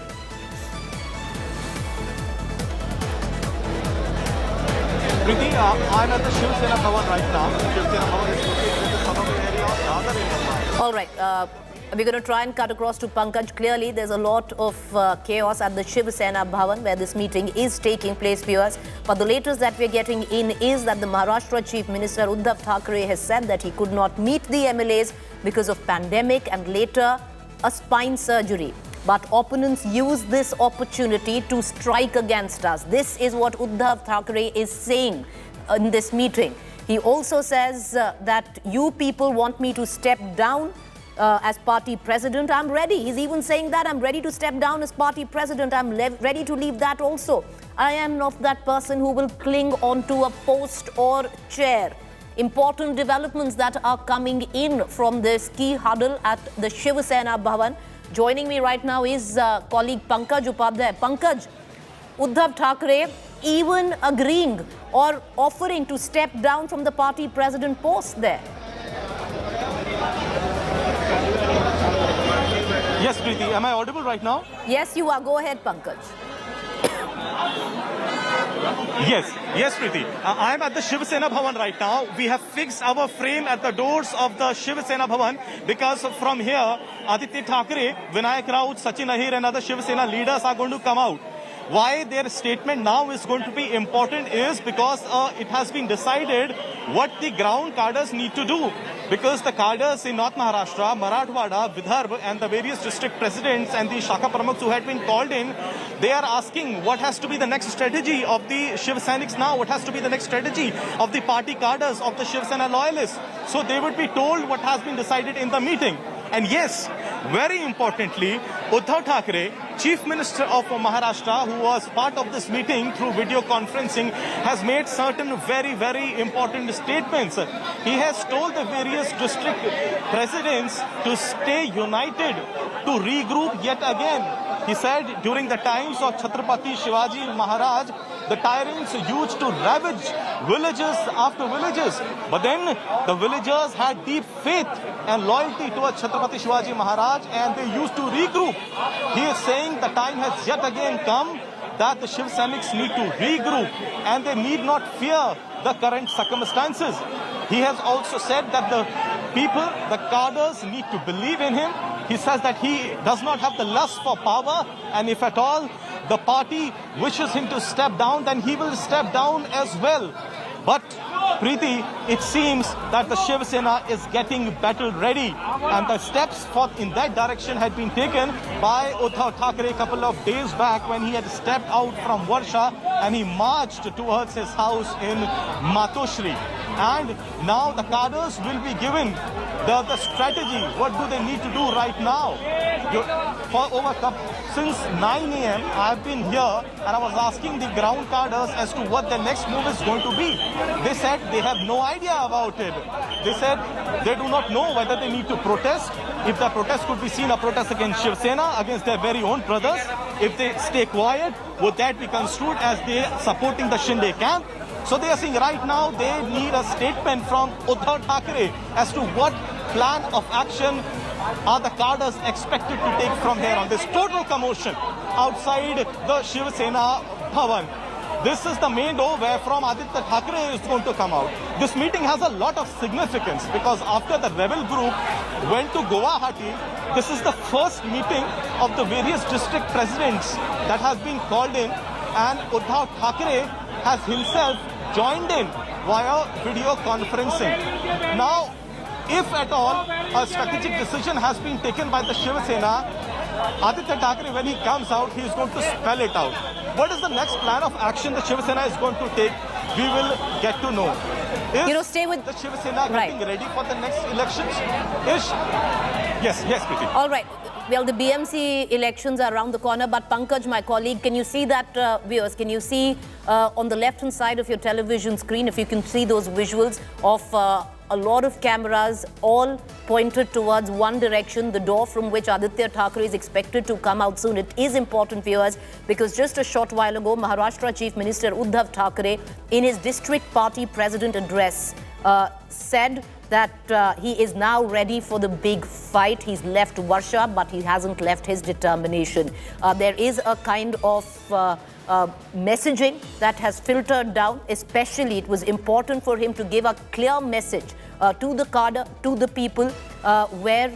Kriti, I'm at the Shiv Sena Bhavan right now. Shiv Sena Bhavan is located in the southern area of Dadar in Mumbai. All right. We're going to try and cut across to Pankaj. Clearly, there's a lot of chaos at the Shiv Sena Bhavan where this meeting is taking place, viewers. But the latest that we're getting in is that the Maharashtra Chief Minister Uddhav Thackeray has said that he could not meet the MLAs because of pandemic and later a spine surgery. But opponents use this opportunity to strike against us. This is what Uddhav Thackeray is saying in this meeting. He also says that you people want me to step down as party president. I'm ready. He's even saying that I'm ready to step down as party president. I'm ready to leave that also. I am not that person who will cling onto a post or chair. Important developments that are coming in from this key huddle at the Shiv Sena Bhavan. Joining me right now is colleague Pankaj Upadhyay. Pankaj, Uddhav Thackeray even agreeing or offering to step down from the party president post there. Yes, Preeti, am I audible right now? Yes, you are. Go ahead, Pankaj. Yes, Preeti. I am at the Shiv Sena Bhavan right now. We have fixed our frame at the doors of the Shiv Sena Bhavan because from here, Aditya Thackeray, Vinayak Raut, Sachin Ahir and other Shiv Sena leaders are going to come out. Why their statement now is going to be important is because it has been decided what the ground cadres need to do. Because the cadres in North Maharashtra, Marathwada, Vidarbha and the various district presidents and the Shaka Pramukhs who had been called in, they are asking what has to be the next strategy of the Shiv Sainiks now, what has to be the next strategy of the party cadres, of the Shiv Sena loyalists. So they would be told what has been decided in the meeting. And yes, very importantly, Uddhav Thackeray, Chief Minister of Maharashtra, who was part of this meeting through video conferencing, has made certain very, very important statements. He has told the various district presidents to stay united, to regroup yet again. He said during the times of Chhatrapati Shivaji Maharaj, the tyrants used to ravage villages after villages. But then the villagers had deep faith and loyalty towards Chhatrapati Shivaji Maharaj and they used to regroup. He is saying the time has yet again come that the Shiv Sainiks need to regroup and they need not fear the current circumstances. He has also said that the people, the cadres need to believe in him. He says that he does not have the lust for power and if at all the party wishes him to step down, then he will step down as well. But Preeti, it seems that the Shiv Sena is getting battle ready, and the steps in that direction had been taken by Uddhav Thackeray a couple of days back when he had stepped out from Varsha and he marched towards his house in Matoshri. And now the cadres will be given the strategy. What do they need to do right now? Since 9 a.m. I've been here and I was asking the ground cadres as to what the next move is going to be. They said they have no idea about it. They said they do not know whether they need to protest. If the protest could be seen a protest against Shiv Sena, against their very own brothers. If they stay quiet, would that be construed as they supporting the Shinde camp? So they are saying right now they need a statement from Uddhav Thackeray as to what plan of action are the cadres expected to take from here on this total commotion outside the Shiv Sena Bhavan. This is the main door where from Aditya Thackeray is going to come out. This meeting has a lot of significance because after the rebel group went to Guwahati, this is the first meeting of the various district presidents that has been called in, and Uddhav Thackeray has himself joined in via video conferencing. Now, if at all a strategic decision has been taken by the Shiv Sena, Aditya Thackeray, when he comes out, he is going to spell it out. What is the next plan of action the Shiv Sena is going to take? We will get to know. Stay with the Shiv Sena getting ready for the next elections? Yes, Preeti. All right. Well, the BMC elections are around the corner, but Pankaj, my colleague, can you see that, viewers, can you see on the left-hand side of your television screen, if you can see those visuals of a lot of cameras all pointed towards one direction, the door from which Aditya Thackeray is expected to come out soon. It is important, viewers, because just a short while ago, Maharashtra Chief Minister Uddhav Thackeray, in his district party president address, said that he is now ready for the big fight. He's left Varsha, but he hasn't left his determination. There is a kind of messaging that has filtered down. Especially, it was important for him to give a clear message to the cadre, to the people, where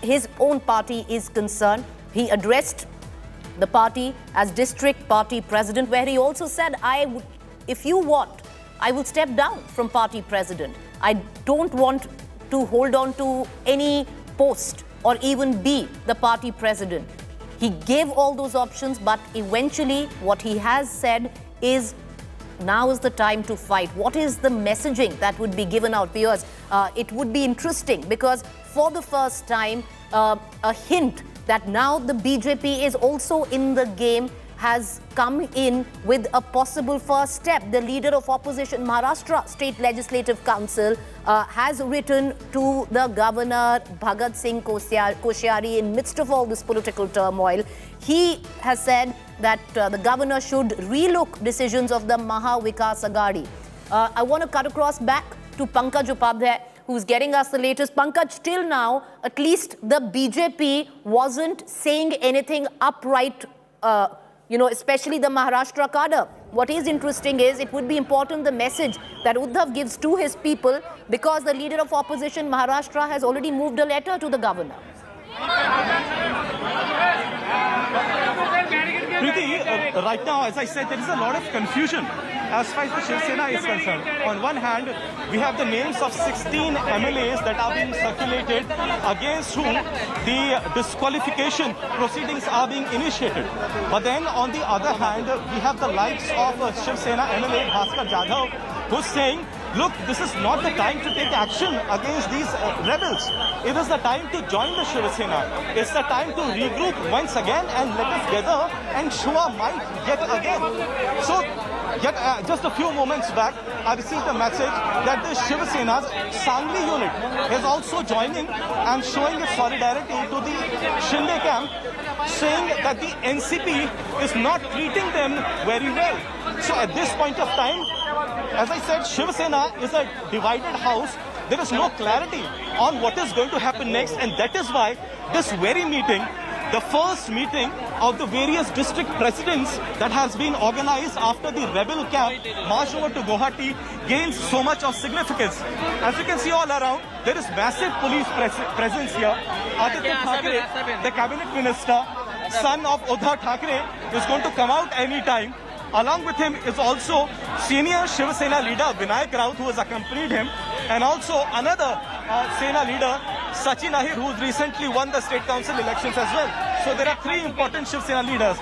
his own party is concerned. He addressed the party as district party president, where he also said, if you want, I will step down from party president. I don't want to hold on to any post or even be the party president. He gave all those options, but eventually what he has said is now is the time to fight. What is the messaging that would be given out, viewers? It would be interesting because for the first time, a hint that now the BJP is also in the game has come in with a possible first step. The leader of opposition, Maharashtra State Legislative Council, has written to the governor, Bhagat Singh Koshyari, in midst of all this political turmoil. He has said that the governor should relook decisions of the Maha Vikas Aghadi. I want to cut across back to Pankaj Upadhyay, who's getting us the latest. Pankaj, till now, at least the BJP wasn't saying anything upright, especially the Maharashtra cadre. What is interesting is it would be important the message that Uddhav gives to his people, because the leader of opposition, Maharashtra, has already moved a letter to the governor. Preeti, right now, as I said, there is a lot of confusion as far as the Shiv Sena is concerned. On one hand, we have the names of 16 MLAs that are being circulated, against whom the disqualification proceedings are being initiated. But then on the other hand, we have the likes of Shiv Sena MLA Bhaskar Jadhav, who's saying, look, this is not the time to take action against these rebels. It is the time to join the Shiv Sena. It's the time to regroup once again and let us gather and show our might yet again. So, just a few moments back, I received a message that the Shiv Sena's Sangli unit is also joining and showing its solidarity to the Shinde camp, saying that the NCP is not treating them very well. So at this point of time, as I said, Shiv Sena is a divided house. There is no clarity on what is going to happen next, and that is why this very meeting, the first meeting of the various district presidents that has been organized after the rebel camp marched over to Guwahati, gains so much of significance. As you can see all around, there is massive police presence here. Aditya Thackeray, the cabinet minister, son of Uddhav Thackeray, is going to come out any time. Along with him is also senior Shiv Sena leader Vinayak Raut, who has accompanied him, and also another Sena leader, Sachin Ahir, who recently won the state council elections as well. So there are three important Shiv Sena leaders.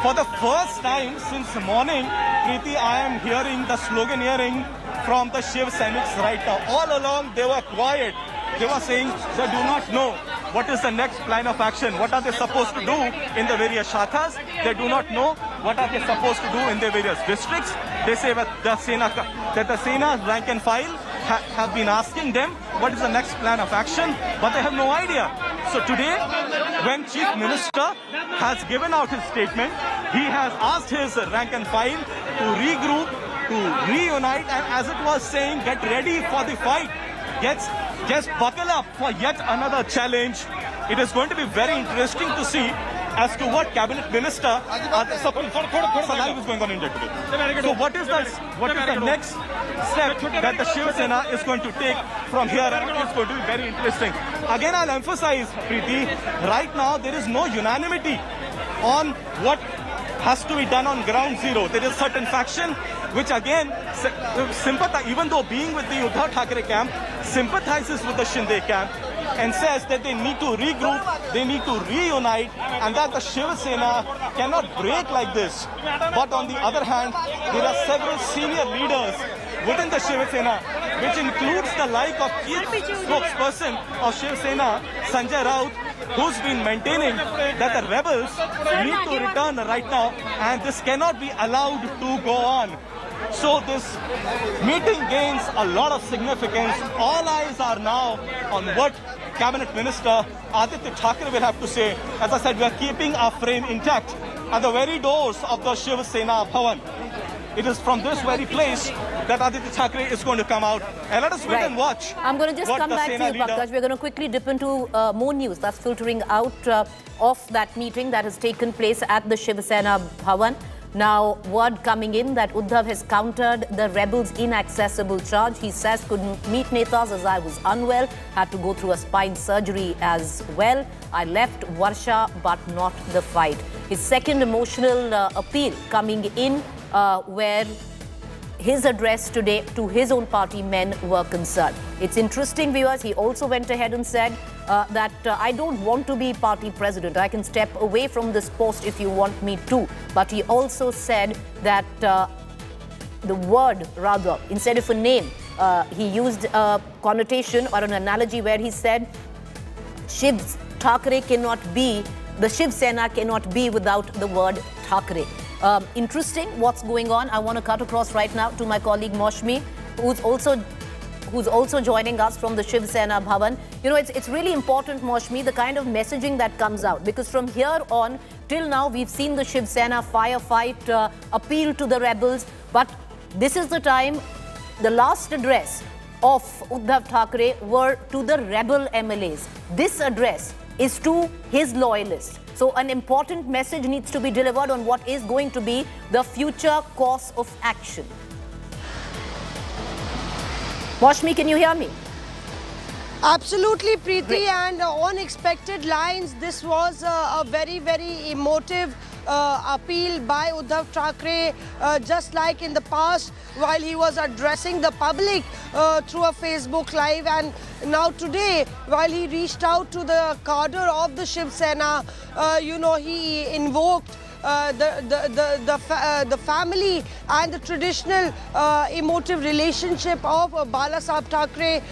For the first time since morning, Preeti, I am hearing the sloganeering from the Shiv Senics right now. All along they were quiet. They were saying they do not know what is the next plan of action. What are they supposed to do in the various shakhas? They do not know what are they supposed to do in their various districts. They say that the Sena rank and file have been asking them what is the next plan of action, but they have no idea. So today, when Chief Minister has given out his statement, he has asked his rank and file to regroup, to reunite, and as it was saying, get ready for the fight. Just buckle up for yet another challenge. It is going to be very interesting to see as to what Cabinet Minister live is going on in India today. So what is the next step that the Shiv Sena is going to take from here? And it is going to be very interesting. Again, I'll emphasize, Preeti, right now there is no unanimity on what has to be done on ground zero. There is certain faction which again sympathize, even though being with the Uddhav Thackeray camp, sympathizes with the Shinde camp and says that they need to regroup, they need to reunite, and that the Shiv Sena cannot break like this. But on the other hand, there are several senior leaders within the Shiv Sena, which includes the like of chief spokesperson of Shiv Sena, Sanjay Raut, who's been maintaining that the rebels need to return right now, and this cannot be allowed to go on. So this meeting gains a lot of significance. All eyes are now on what Cabinet Minister Aditya Thackeray will have to say. As I said, we are keeping our frame intact at the very doors of the Shiv Sena Bhavan. It is from this very place that Aditya Thackeray is going to come out. And let us wait and watch. I'm going to just come back to you, Pankaj. We're going to quickly dip into more news that's filtering out of that meeting that has taken place at the Shiv Sena Bhavan. Now, word coming in that Uddhav has countered the rebels' inaccessible charge. He says, couldn't meet Netas as I was unwell, had to go through a spine surgery as well. I left Varsha, but not the fight. His second emotional appeal coming in where his address today to his own party men were concerned. It's interesting, viewers, he also went ahead and said that I don't want to be party president. I can step away from this post if you want me to. But he also said that the word, rather, instead of a name, he used a connotation or an analogy where he said Shiv Thackeray cannot be, the Shiv Sena cannot be without the word Thackeray. Interesting what's going on. I want to cut across right now to my colleague Moshmi, who's also joining us from the Shiv Sena Bhavan. You know, it's really important, Moshmi, the kind of messaging that comes out, because from here on till now we've seen the Shiv Sena firefight, appeal to the rebels, but this is the time, the last address of Uddhav Thackeray were to the rebel MLAs. This address is to his loyalists. So an important message needs to be delivered on what is going to be the future course of action. Moshmi, can you hear me? Absolutely, Preeti, and on expected lines, this was a very, very emotive appeal by Uddhav Thackeray, just like in the past while he was addressing the public through a Facebook Live, and now today while he reached out to the cadre of the Shiv Sena, you know, he invoked the family and the traditional emotive relationship of Bala Saheb Thackeray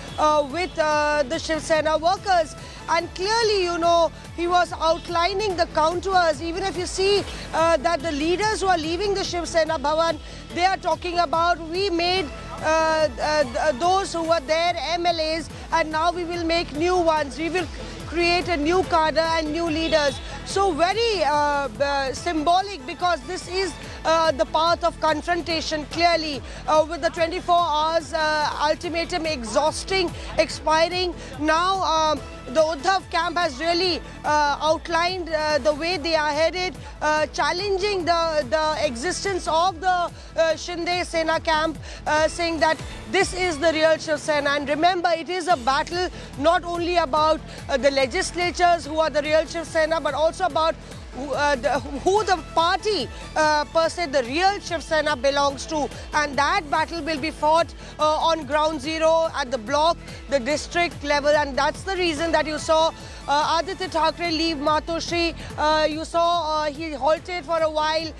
with the Shiv Sena workers. And clearly, you know, he was outlining the contours. Even if you see that the leaders who are leaving the Shiv Sena Bhavan, they are talking about, we made those who were there MLAs, and now we will make new ones. We will create a new cadre and new leaders. So very symbolic, because this is the path of confrontation, clearly, with the 24 hours ultimatum expiring. Now the Uddhav camp has really outlined the way they are headed, challenging the existence of the Shinde Sena camp, saying that this is the real Shiv Sena. And remember, it is a battle not only about the legislatures who are the real Shiv Sena, but also about who the party per se, the real Shiv Sena belongs to, and that battle will be fought on ground zero at the block, the district level, and that's the reason that you saw Aditya Thackeray leave Matoshri. You saw he halted for a while,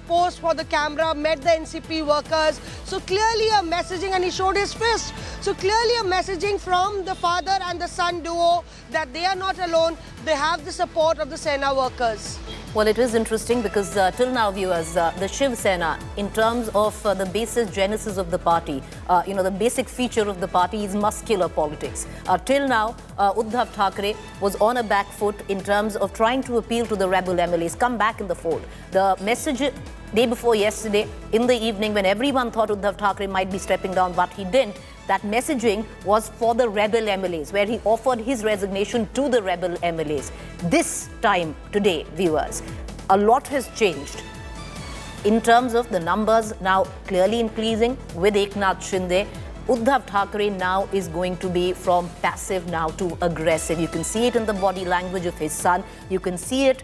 posed for the camera, met the NCP workers. So clearly a messaging, and he showed his fist. So clearly a messaging from the father and the son duo that they are not alone. They have the support of the Sena workers. Well, it is interesting because till now, viewers, the Shiv Sena, in terms of the basic genesis of the party, the basic feature of the party is muscular politics. Till now, Uddhav Thackeray was on a back foot in terms of trying to appeal to the rebel MLAs, come back in the fold. The message day before yesterday, in the evening, when everyone thought Uddhav Thackeray might be stepping down, but he didn't, that messaging was for the rebel MLAs, where he offered his resignation to the rebel MLAs. This time today, viewers, a lot has changed. In terms of the numbers now clearly increasing with Eknath Shinde, Uddhav Thackeray now is going to be from passive now to aggressive. You can see it in the body language of his son. You can see it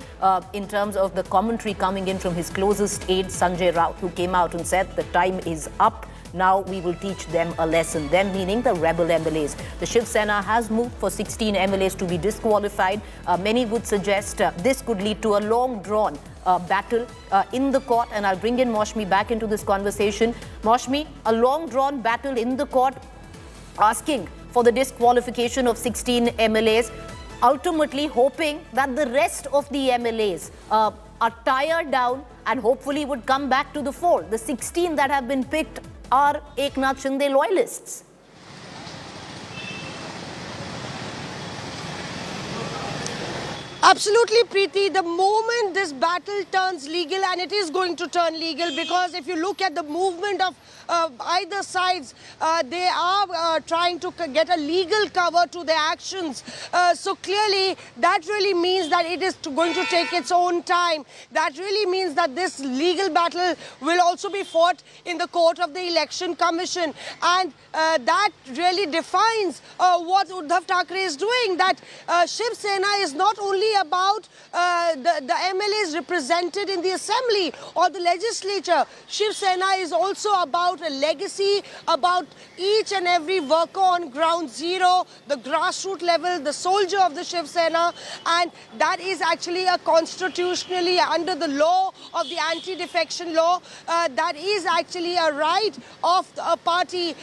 in terms of the commentary coming in from his closest aide, Sanjay Raut, who came out and said the time is up. Now we will teach them a lesson. Them meaning the rebel MLAs. The Shiv Sena has moved for 16 MLAs to be disqualified. Many would suggest this could lead to a long-drawn battle in the court. And I'll bring in Maushmi back into this conversation. Maushmi, a long-drawn battle in the court asking for the disqualification of 16 MLAs, ultimately hoping that the rest of the MLAs are tired down and hopefully would come back to the fold. The 16 that have been picked are Eknath Shinde loyalists. Absolutely, Preeti. The moment this battle turns legal, and it is going to turn legal, because if you look at the movement of either sides, they are trying to get a legal cover to their actions. So clearly, that really means that it is going to take its own time. That really means that this legal battle will also be fought in the court of the Election Commission. And that really defines what Uddhav Thackeray is doing. That Shiv Sena is not only about the MLAs represented in the assembly or the legislature. Shiv Sena is also about a legacy, about each and every worker on ground zero, the grassroots level, the soldier of the Shiv Sena, and that is actually a constitutionally under the law of the anti-defection law, that is actually a right of a party,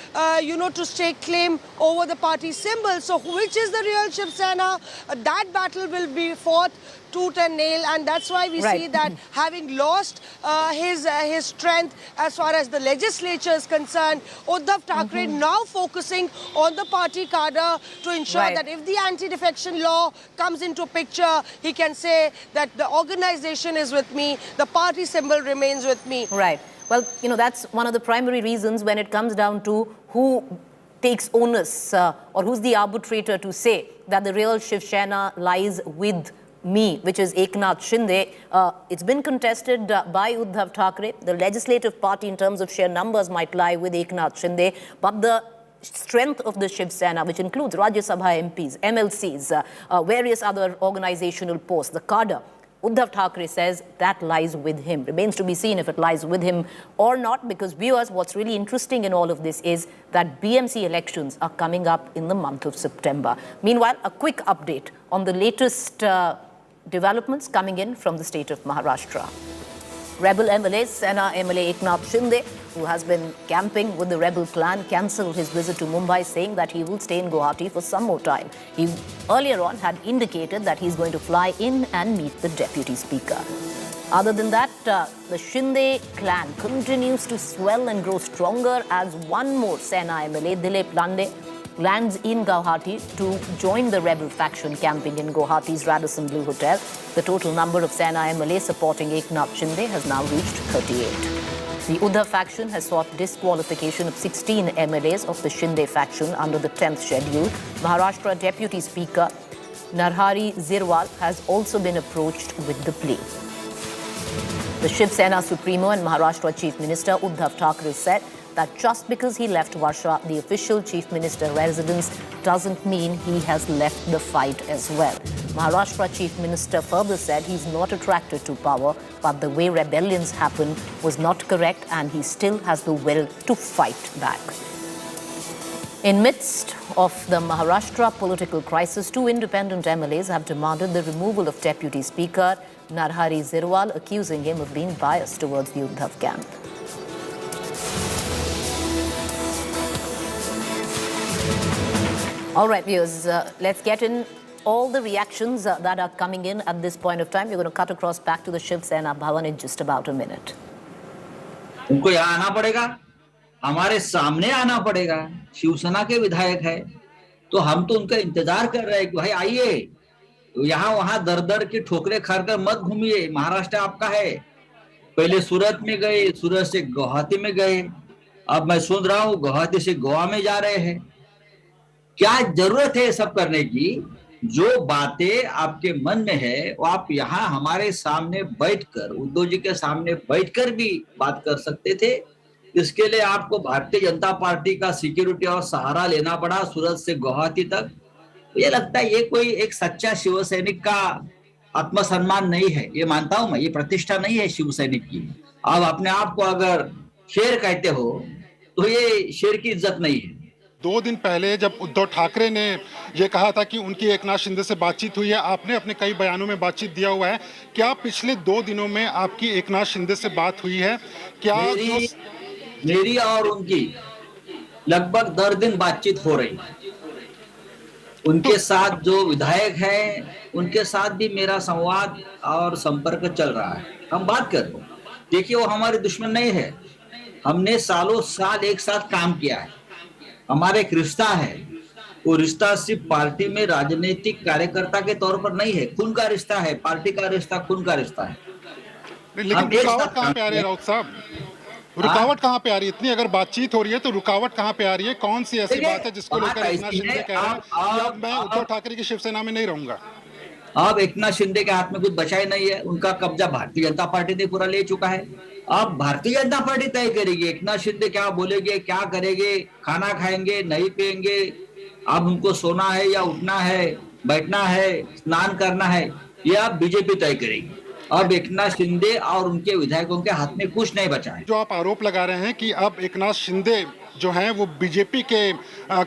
to stake claim over the party symbol. So which is the real Shiv Sena? That battle will be fought tooth and nail, and that's why we see that having lost his strength as far as the legislature is concerned, Uddhav Thackeray now focusing on the party cadre to ensure that if the anti-defection law comes into picture, he can say that the organization is with me, the party symbol remains with me. Right. Well, that's one of the primary reasons when it comes down to who takes onus or who's the arbitrator to say that the real Shiv Sena lies with me, which is Eknath Shinde. It's been contested by Uddhav Thackeray. The legislative party in terms of sheer numbers might lie with Eknath Shinde, but the strength of the Shiv Sena, which includes Rajya Sabha MPs, MLCs, various other organizational posts, the cadre, Uddhav Thackeray says that lies with him. Remains to be seen if it lies with him or not, because viewers, what's really interesting in all of this is that BMC elections are coming up in the month of September. Meanwhile, a quick update on the latest developments coming in from the state of Maharashtra. Rebel MLA, Sena MLA Eknath Shinde, who has been camping with the rebel clan, cancelled his visit to Mumbai, saying that he will stay in Guwahati for some more time. He earlier on had indicated that he's going to fly in and meet the deputy speaker. Other than that, the Shinde clan continues to swell and grow stronger as one more Sena MLA, Dilip Lande, lands in Guwahati to join the rebel faction camping in Guwahati's Radisson Blu Hotel. The total number of Sena MLA supporting Eknath Shinde has now reached 38. The Uddhav faction has sought disqualification of 16 MLAs of the Shinde faction under the 10th schedule. Maharashtra Deputy Speaker Narhari Zirwal has also been approached with the plea. The Shiv Sena Supremo and Maharashtra Chief Minister Uddhav Thackeray said that just because he left Varsha, the official chief minister residence, doesn't mean he has left the fight as well. Maharashtra chief minister further said he's not attracted to power, but the way rebellions happen was not correct and he still has the will to fight back. In midst of the Maharashtra political crisis, 2 independent MLAs have demanded the removal of Deputy Speaker Narhari Zirwal, accusing him of being biased towards the Uddhav camp. All right, viewers, let's get in all the reactions that are coming in at this point of time. We're going to cut across back to the Shiv Sena Bhavan in just about a minute. उनको यहाँ आना पड़ेगा, हमारे सामने आना पड़ेगा। शिवसेना के विधायक है तो हम तो उनका इंतजार कर रहे हैं कि भाई आइए, यहाँ वहां दर दर की ठोकरें खाकर मत घूमिए। महाराष्ट्र आपका है। पहले सूरत में गए, सूरत से गुवाहाटी में गए, अब मैं सुन रहा हूँ गुवाहाटी से गोवा में जा रहे हैं। क्या जरूरत है सब करने की? जो बातें आपके मन में है वो आप यहाँ हमारे सामने बैठकर, उद्धव जी के सामने बैठकर भी बात कर सकते थे। इसके लिए आपको भारतीय जनता पार्टी का सिक्योरिटी और सहारा लेना पड़ा सूरत से गुवाहाटी तक। ये लगता है ये कोई एक सच्चा शिव सैनिक का आत्मसम्मान नहीं है। ये मानता हूं मैं, ये प्रतिष्ठा नहीं है शिव सैनिक की। आप अपने आप को अगर शेर कहते हो तो ये शेर की इज्जत नहीं है। 2 दिन पहले जब उद्धव ठाकरे ने ये कहा था कि उनकी एकनाथ शिंदे से बातचीत हुई है, आपने अपने कई बयानों में बातचीत दिया हुआ है। क्या पिछले 2 दिनों में आपकी एकनाथ शिंदे से बात हुई है? क्या मेरी और उनकी लगभग 10 दिन बातचीत हो रही है। उनके साथ जो विधायक हैं उनके साथ भी मेरा संवाद और संपर्क चल रहा है। हम बात कर रहे हैं। देखिए, वो हमारे दुश्मन नहीं है। हमने सालों साल एक साथ काम किया है। हमारा एक रिश्ता है। वो रिश्ता सिर्फ पार्टी में राजनीतिक कार्यकर्ता के तौर पर नहीं है, खून का रिश्ता है। पार्टी का रिश्ता खून का रिश्ता है। लेकिन रुकावट कहाँ पे आ रही है राउत साहब? रुकावट कहाँ पे आ रही है? इतनी अगर बातचीत हो रही है तो रुकावट कहाँ पे आ रही है? कौन सी ऐसी बात है जिसको लेकर एकनाथ शिंदे कह रहे हैं कि अब मैं उद्धव ठाकरे की शिवसेना में नहीं रहूंगा? अब एकनाथ शिंदे के हाथ में कुछ बचा ही नहीं है। उनका कब्जा भारतीय जनता पार्टी ने पूरा ले चुका है। अब भारतीय जनता पार्टी तय करेगी एकनाथ शिंदे क्या बोलेंगे, क्या करेंगे, खाना खाएंगे, नहीं पिएंगे, अब उनको सोना है या उठना है, बैठना है, स्नान करना है, ये अब बीजेपी तय करेगी। अब एकनाथ शिंदे और उनके विधायकों के हाथ में कुछ नहीं बचा है। जो आप आरोप लगा रहे हैं कि अब एकनाथ शिंदे जो हैं वो बीजेपी के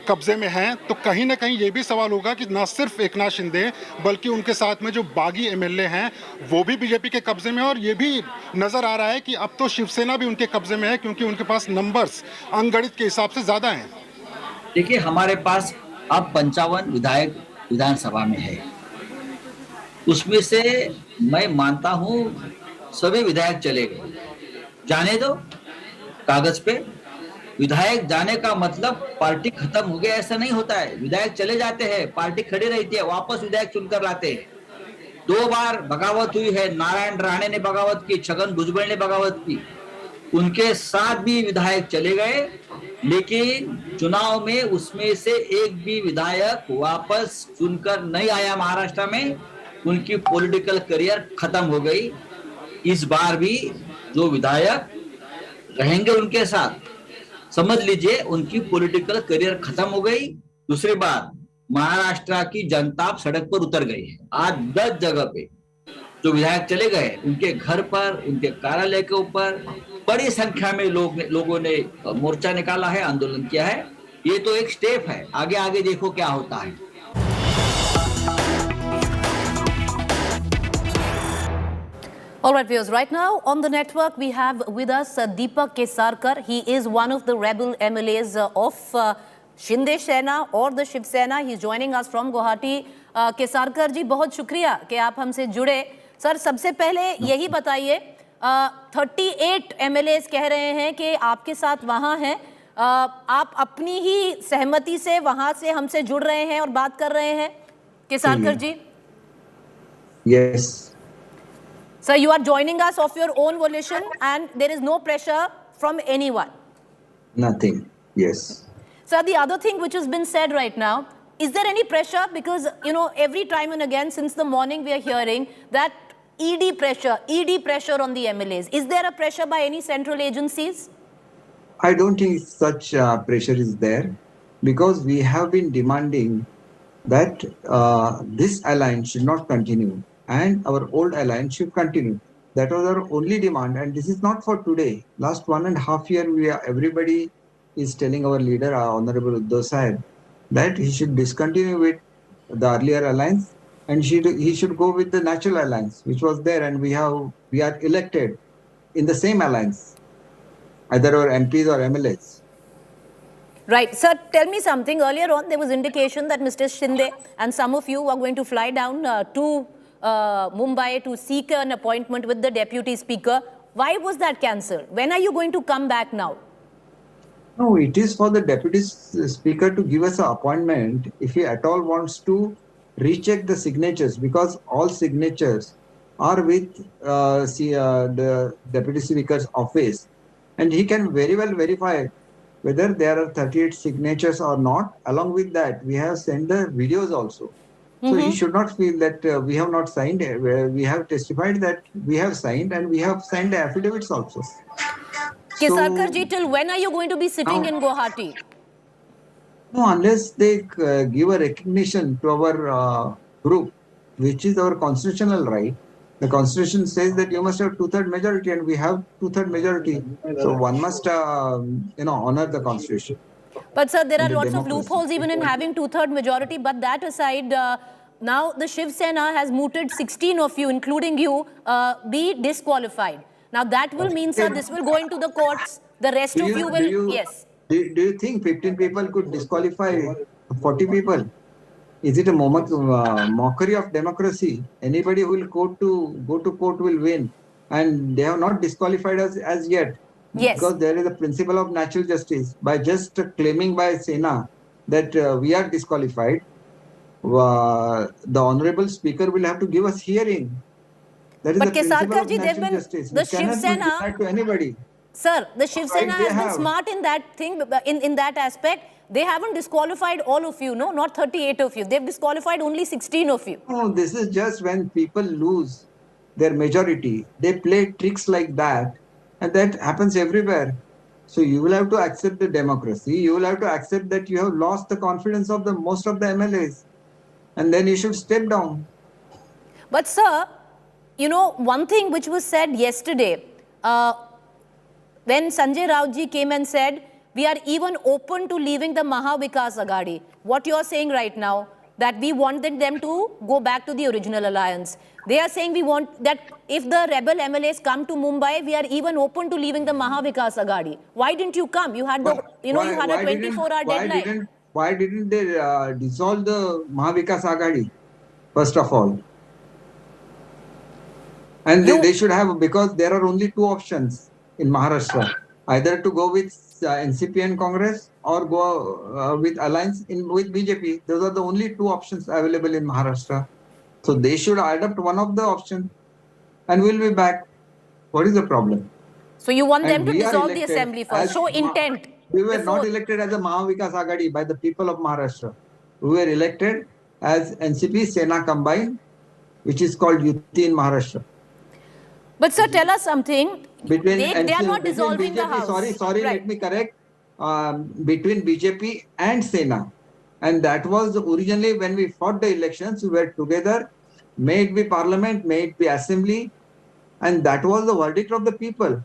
कब्जे में हैं, तो कहीं ना कहीं ये भी सवाल होगा कि न सिर्फ एकनाथ शिंदे बल्कि उनके साथ में जो बागी एमएलए हैं वो भी बीजेपी के कब्जे में। और ये भी नजर आ रहा है कि अब तो शिवसेना भी उनके कब्जे में है, क्योंकि उनके पास नंबर्स अंगगणित के हिसाब से ज्यादा हैं। देखिए, हमारे पास अब 55 विधायक विधानसभा में है। उसमें से मैं मानता हूं सभी विधायक चले गए। जाने दो, कागज पे विधायक जाने का मतलब पार्टी खत्म हो गया ऐसा नहीं होता है। विधायक चले जाते हैं, पार्टी खड़ी रहती है, वापस विधायक चुनकर लाते हैं। 2 बार बगावत हुई है। नारायण राणे ने बगावत की, छगन भुजबल ने बगावत की। उनके साथ भी विधायक चले गए, लेकिन चुनाव में उसमें से एक भी विधायक वापस चुनकर नहीं आया। महाराष्ट्र में उनकी पॉलिटिकल करियर खत्म हो गई। इस बार भी जो विधायक रहेंगे उनके साथ, समझ लीजिए उनकी पॉलिटिकल करियर खत्म हो गई। दूसरी बात, महाराष्ट्र की जनता सड़क पर उतर गई है। आज 10 जगह पे जो विधायक चले गए, उनके घर पर, उनके कार्यालय के ऊपर बड़ी संख्या में लोगों ने मोर्चा निकाला है, आंदोलन किया है। ये तो एक स्टेप है, आगे आगे देखो क्या होता है। All right, viewers, right now on the network we have with us Deepak Kesarkar. He is one of the rebel MLAs of Shinde Sena or the Shiv Sena. He is joining us from Guwahati. Kesarkar ji, बहुत शुक्रिया कि आप हमसे जुड़े। Sir, सबसे पहले यही बताइए, 38 MLAs कह रहे हैं कि आपके साथ वहाँ हैं। आप अपनी ही सहमति से वहाँ से हमसे जुड़ रहे हैं और बात कर रहे हैं, केसारकर जी? Yes. Sir, you are joining us of your own volition and there is no pressure from anyone. Nothing. Yes. Sir, the other thing which has been said right now, is there any pressure? Because, you know, every time and again since the morning we are hearing that ED pressure on the MLAs. Is there a pressure by any central agencies? I don't think such pressure is there, because we have been demanding that this alliance should not continue and our old alliance should continue. That was our only demand, and this is not for today. Last 1.5 years, everybody is telling our leader, Honorable Uddhav Sahib, that he should discontinue with the earlier alliance and he should go with the natural alliance, which was there, and we are elected in the same alliance, either our MPs or MLAs. Right. Sir, tell me something. Earlier on, there was indication that Mr. Shinde and some of you are going to fly down to Mumbai to seek an appointment with the Deputy Speaker. Why was that cancelled? When are you going to come back now? No, it is for the Deputy Speaker to give us an appointment if he at all wants to recheck the signatures, because all signatures are with the Deputy Speaker's office, and he can very well verify whether there are 38 signatures or not. Along with that, we have sent the videos also. So he should not feel that we have not signed. We have testified that we have signed, and we have signed the affidavits also. Kesarkar ji, till when are you going to be sitting in Guwahati? No, unless they give a recognition to our group, which is our constitutional right. The constitution says that you must have 2/3 majority, and we have 2/3 majority. So one must, honor the constitution. But sir, there are lots of loopholes even in having 2/3 majority. But that aside, now the Shiv Sena has mooted 16 of you, including you, be disqualified. Now that will mean, sir, this will go into the courts. The rest of you will, yes. Do you think 15 people could disqualify 40 people? Is it a mockery of democracy? Anybody who will go to court will win, and they have not disqualified us as yet. Yes. Because there is a principle of natural justice. By just claiming by Sena that we are disqualified, the Honorable Speaker will have to give us hearing. That is the principle of natural justice. The Shiv Sena to anybody. Sir, the Shiv Sena has been smart in that thing, in that aspect. They haven't disqualified all of you, no, not 38 of you. They've disqualified only 16 of you. No, this is just when people lose their majority. They play tricks like that, and that happens everywhere. So you will have to accept the democracy. You will have to accept that you have lost the confidence of most of the MLAs, and then you should step down. But sir, one thing which was said yesterday, when Sanjay Raut ji came and said, we are even open to leaving the Maha Vikas Aghadi. What you are saying right now, that we wanted them to go back to the original alliance. They are saying we want that if the rebel MLAs come to Mumbai, we are even open to leaving the Maha Vikas Aghadi. Why didn't you come? You had you had a 24-hour deadline. Why didn't they dissolve the Maha Vikas Aghadi? First of all. And they should have, because there are only two options in Maharashtra. Either to go with NCP and Congress, or go with alliance with BJP. Those are the only two options available in Maharashtra. So they should adopt one of the options, and we'll be back. What is the problem? So you want them to dissolve the assembly first. Show intent. We were not elected as a Maha Vikas Aghadi by the people of Maharashtra. We were elected as NCP Sena combined, which is called Yuti in Maharashtra. But sir, tell us something. They are not dissolving BJP, the house. Sorry, let me correct. Between BJP and Sena. And that was originally when we fought the elections, we were together, may it be parliament, may it be assembly, and that was the verdict of the people.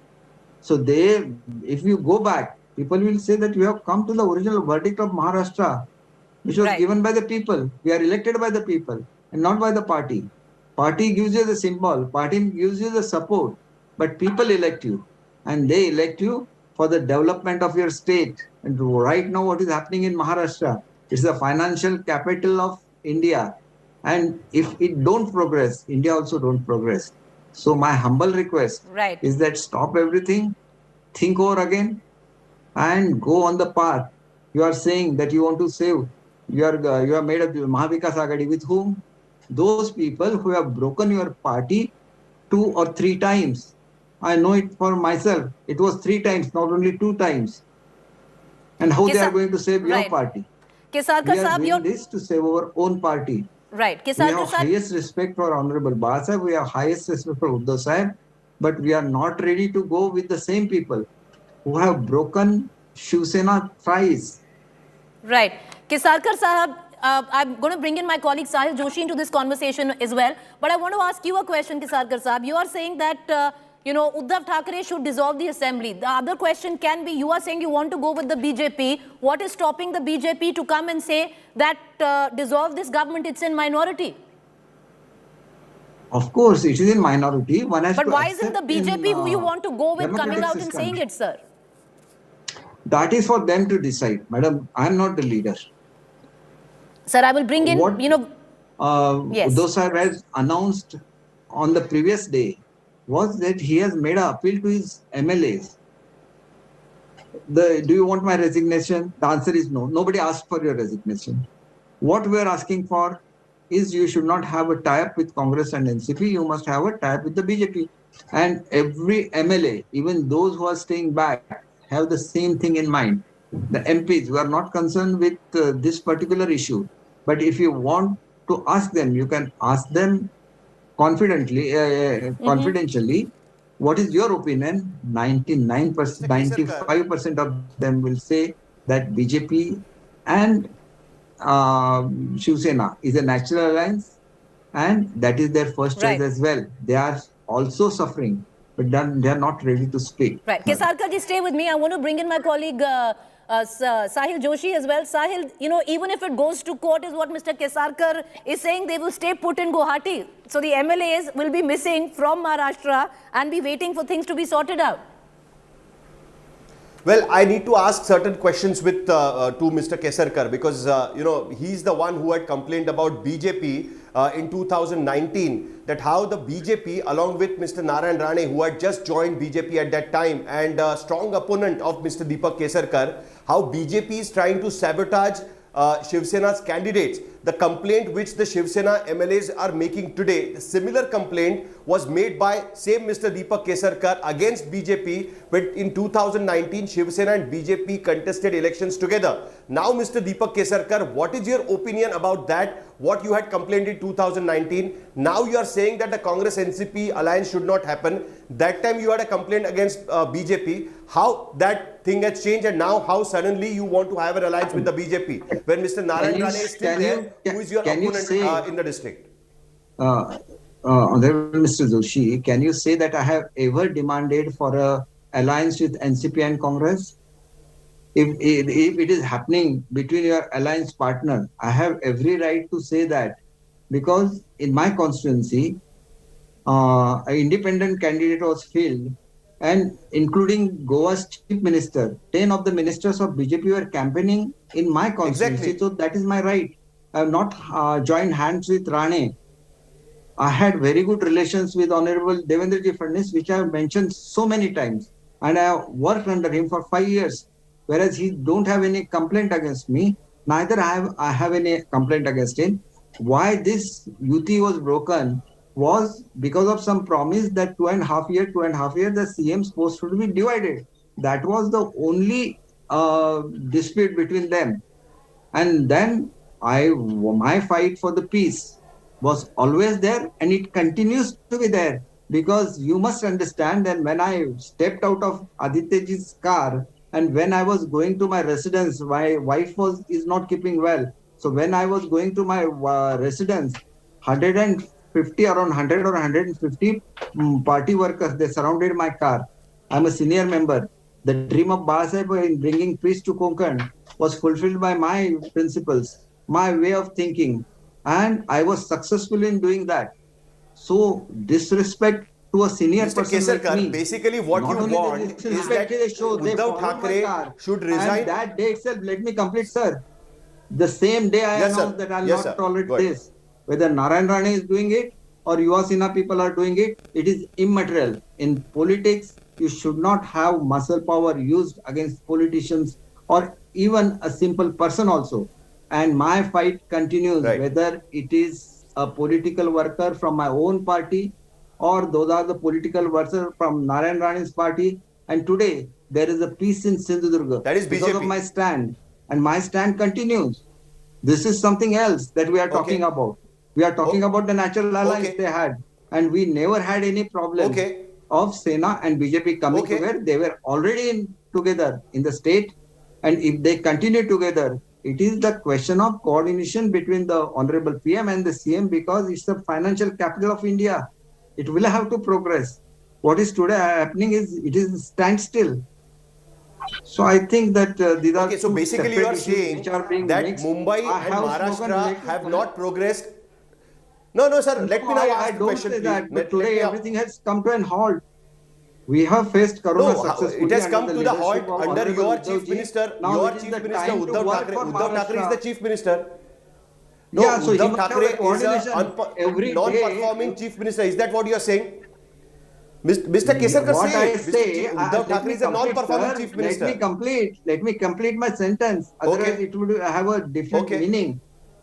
So if you go back, people will say that you have come to the original verdict of Maharashtra, which was given by the people. We are elected by the people and not by the party. Party gives you the symbol, party gives you the support, but people elect you, and they elect you for the development of your state. And right now what is happening in Maharashtra, it's the financial capital of India. And if it don't progress, India also don't progress. So my humble request is that stop everything, think over again, and go on the path. You are saying that you want to save. You are made of Maha Vikas Aghadi. With whom? Those people who have broken your party 2 or 3 times. I know it for myself. It was 3 times, not only 2 times. And how they are going to save your party? We are doing this to save our own party. Right. We have highest respect for Honorable Bala Sahib. We have highest respect for Uddhav Sahib. But we are not ready to go with the same people. who have broken Shiv Sena thrice. Right. Kesarkar Sahab, I'm going to bring in my colleague Sahil Joshi into this conversation as well. But I want to ask you a question, Kesarkar Sahab. You are saying that, Uddhav Thackeray should dissolve the assembly. The other question can be, you are saying you want to go with the BJP. What is stopping the BJP to come and say that dissolve this government, it's in minority? Of course, it is in minority. But why isn't the BJP who you want to go with coming out and saying it, sir? That is for them to decide. Madam, I am not the leader. Sir, I will bring in, yes. Uddhav Sahib has announced on the previous day was that he has made an appeal to his MLAs. Do you want my resignation? The answer is no. Nobody asked for your resignation. What we are asking for is you should not have a tie-up with Congress and NCP. You must have a tie-up with the BJP. And every MLA, even those who are staying back, have the same thing in mind. The MPs who are not concerned with this particular issue. But if you want to ask them, you can ask them confidently, confidentially, what is your opinion? 99%, 95% of them will say that BJP and Shiv Sena is a natural alliance, and that is their first choice as well. They are also suffering, but they are not ready to speak. Right. Kesarkar ji, stay with me. I want to bring in my colleague Sahil Joshi as well. Sahil, even if it goes to court, is what Mr. Kesarkar is saying, they will stay put in Guwahati. So the MLAs will be missing from Maharashtra and be waiting for things to be sorted out. Well, I need to ask certain questions to Mr. Kesarkar because, he's the one who had complained about BJP in 2019, that how the BJP, along with Mr. Narayan Rane, who had just joined BJP at that time and a strong opponent of Mr. Deepak Kesarkar, how BJP is trying to sabotage Shiv Sena's candidates. The complaint which the Shiv Sena MLAs are making today, the similar complaint was made by same Mr. Deepak Kesarkar against BJP when in 2019 Shiv Sena and BJP contested elections together. Now Mr. Deepak Kesarkar, what is your opinion about that? What you had complained in 2019, now you are saying that the Congress-NCP alliance should not happen. That time you had a complaint against BJP. How that thing has changed and now how suddenly you want to have an alliance with the BJP when Mr. Narayan Rane is still there, who is your opponent in the district? Honorable Mr. Joshi, can you say that I have ever demanded for a alliance with NCP and Congress? If it is happening between your alliance partner, I have every right to say that, because in my constituency, an independent candidate was fielded, and including Goa's chief minister, 10 of the ministers of BJP were campaigning in my constituency. Exactly. So that is my right. I have not joined hands with Rane. I had very good relations with Honorable Devendraji Fadnavis, which I have mentioned so many times, and I have worked under him for 5 years. Whereas he don't have any complaint against me, neither I have any complaint against him. Why this Yuti was broken was because of some promise that 2.5 years, the CM's post should be divided. That was the only dispute between them. And then my fight for the peace was always there, and it continues to be there. Because you must understand that when I stepped out of Adityaji's car, and when I was going to my residence, my wife is not keeping well. So when I was going to my residence, 150 around 100 or 150 party workers, they surrounded my car. I'm a senior member. The dream of Balasaheb in bringing peace to Konkan was fulfilled by my principles, my way of thinking. And I was successful in doing that. So disrespect to a senior Mr. person Kesarkar, like me, basically what you want is that Uddhav Thackeray should resign. And that day itself, let me complete, sir. The same day I announced that I will not tolerate this. Whether Narayan Rane is doing it or Yuva Sena people are doing it, it is immaterial. In politics, you should not have muscle power used against politicians or even a simple person also. And my fight continues, whether it is a political worker from my own party or those are the political workers from Narayan Rane's party. And today, there is a peace in Sindhudurga. That is because BJP. of my stand. And my stand continues. This is something else that we are talking about. We are talking about the natural alliance they had. And we never had any problem of Sena and BJP coming together. They were already in together in the state, and if they continue together, it is the question of coordination between the Honorable PM and the CM, because it's the financial capital of India. It will have to progress. What is today happening is it is standstill. So I think that these are so basically you are saying that mixed. Mumbai and Maharashtra have not progressed. No, sir. Let me now ask the question. Say that, but today everything has come to an halt. We have faced Corona successfully. It has come to the halt leadership of under Honorable your Uddhav Chief ji. Minister. Now Your it is Chief the Minister time to Uddhav work Thackeray. for Uddhav Thackeray is the Maharashtra. Chief Minister. No, Yeah, so he Uddhav must have Thackeray a coordination is every a non-performing day. Chief Minister. Is that what you are saying? Mr. Kesarkar, What I say say, Uddhav Thackeray is a non-performing Chief Minister. Let me complete my sentence. Otherwise, it would have a different meaning.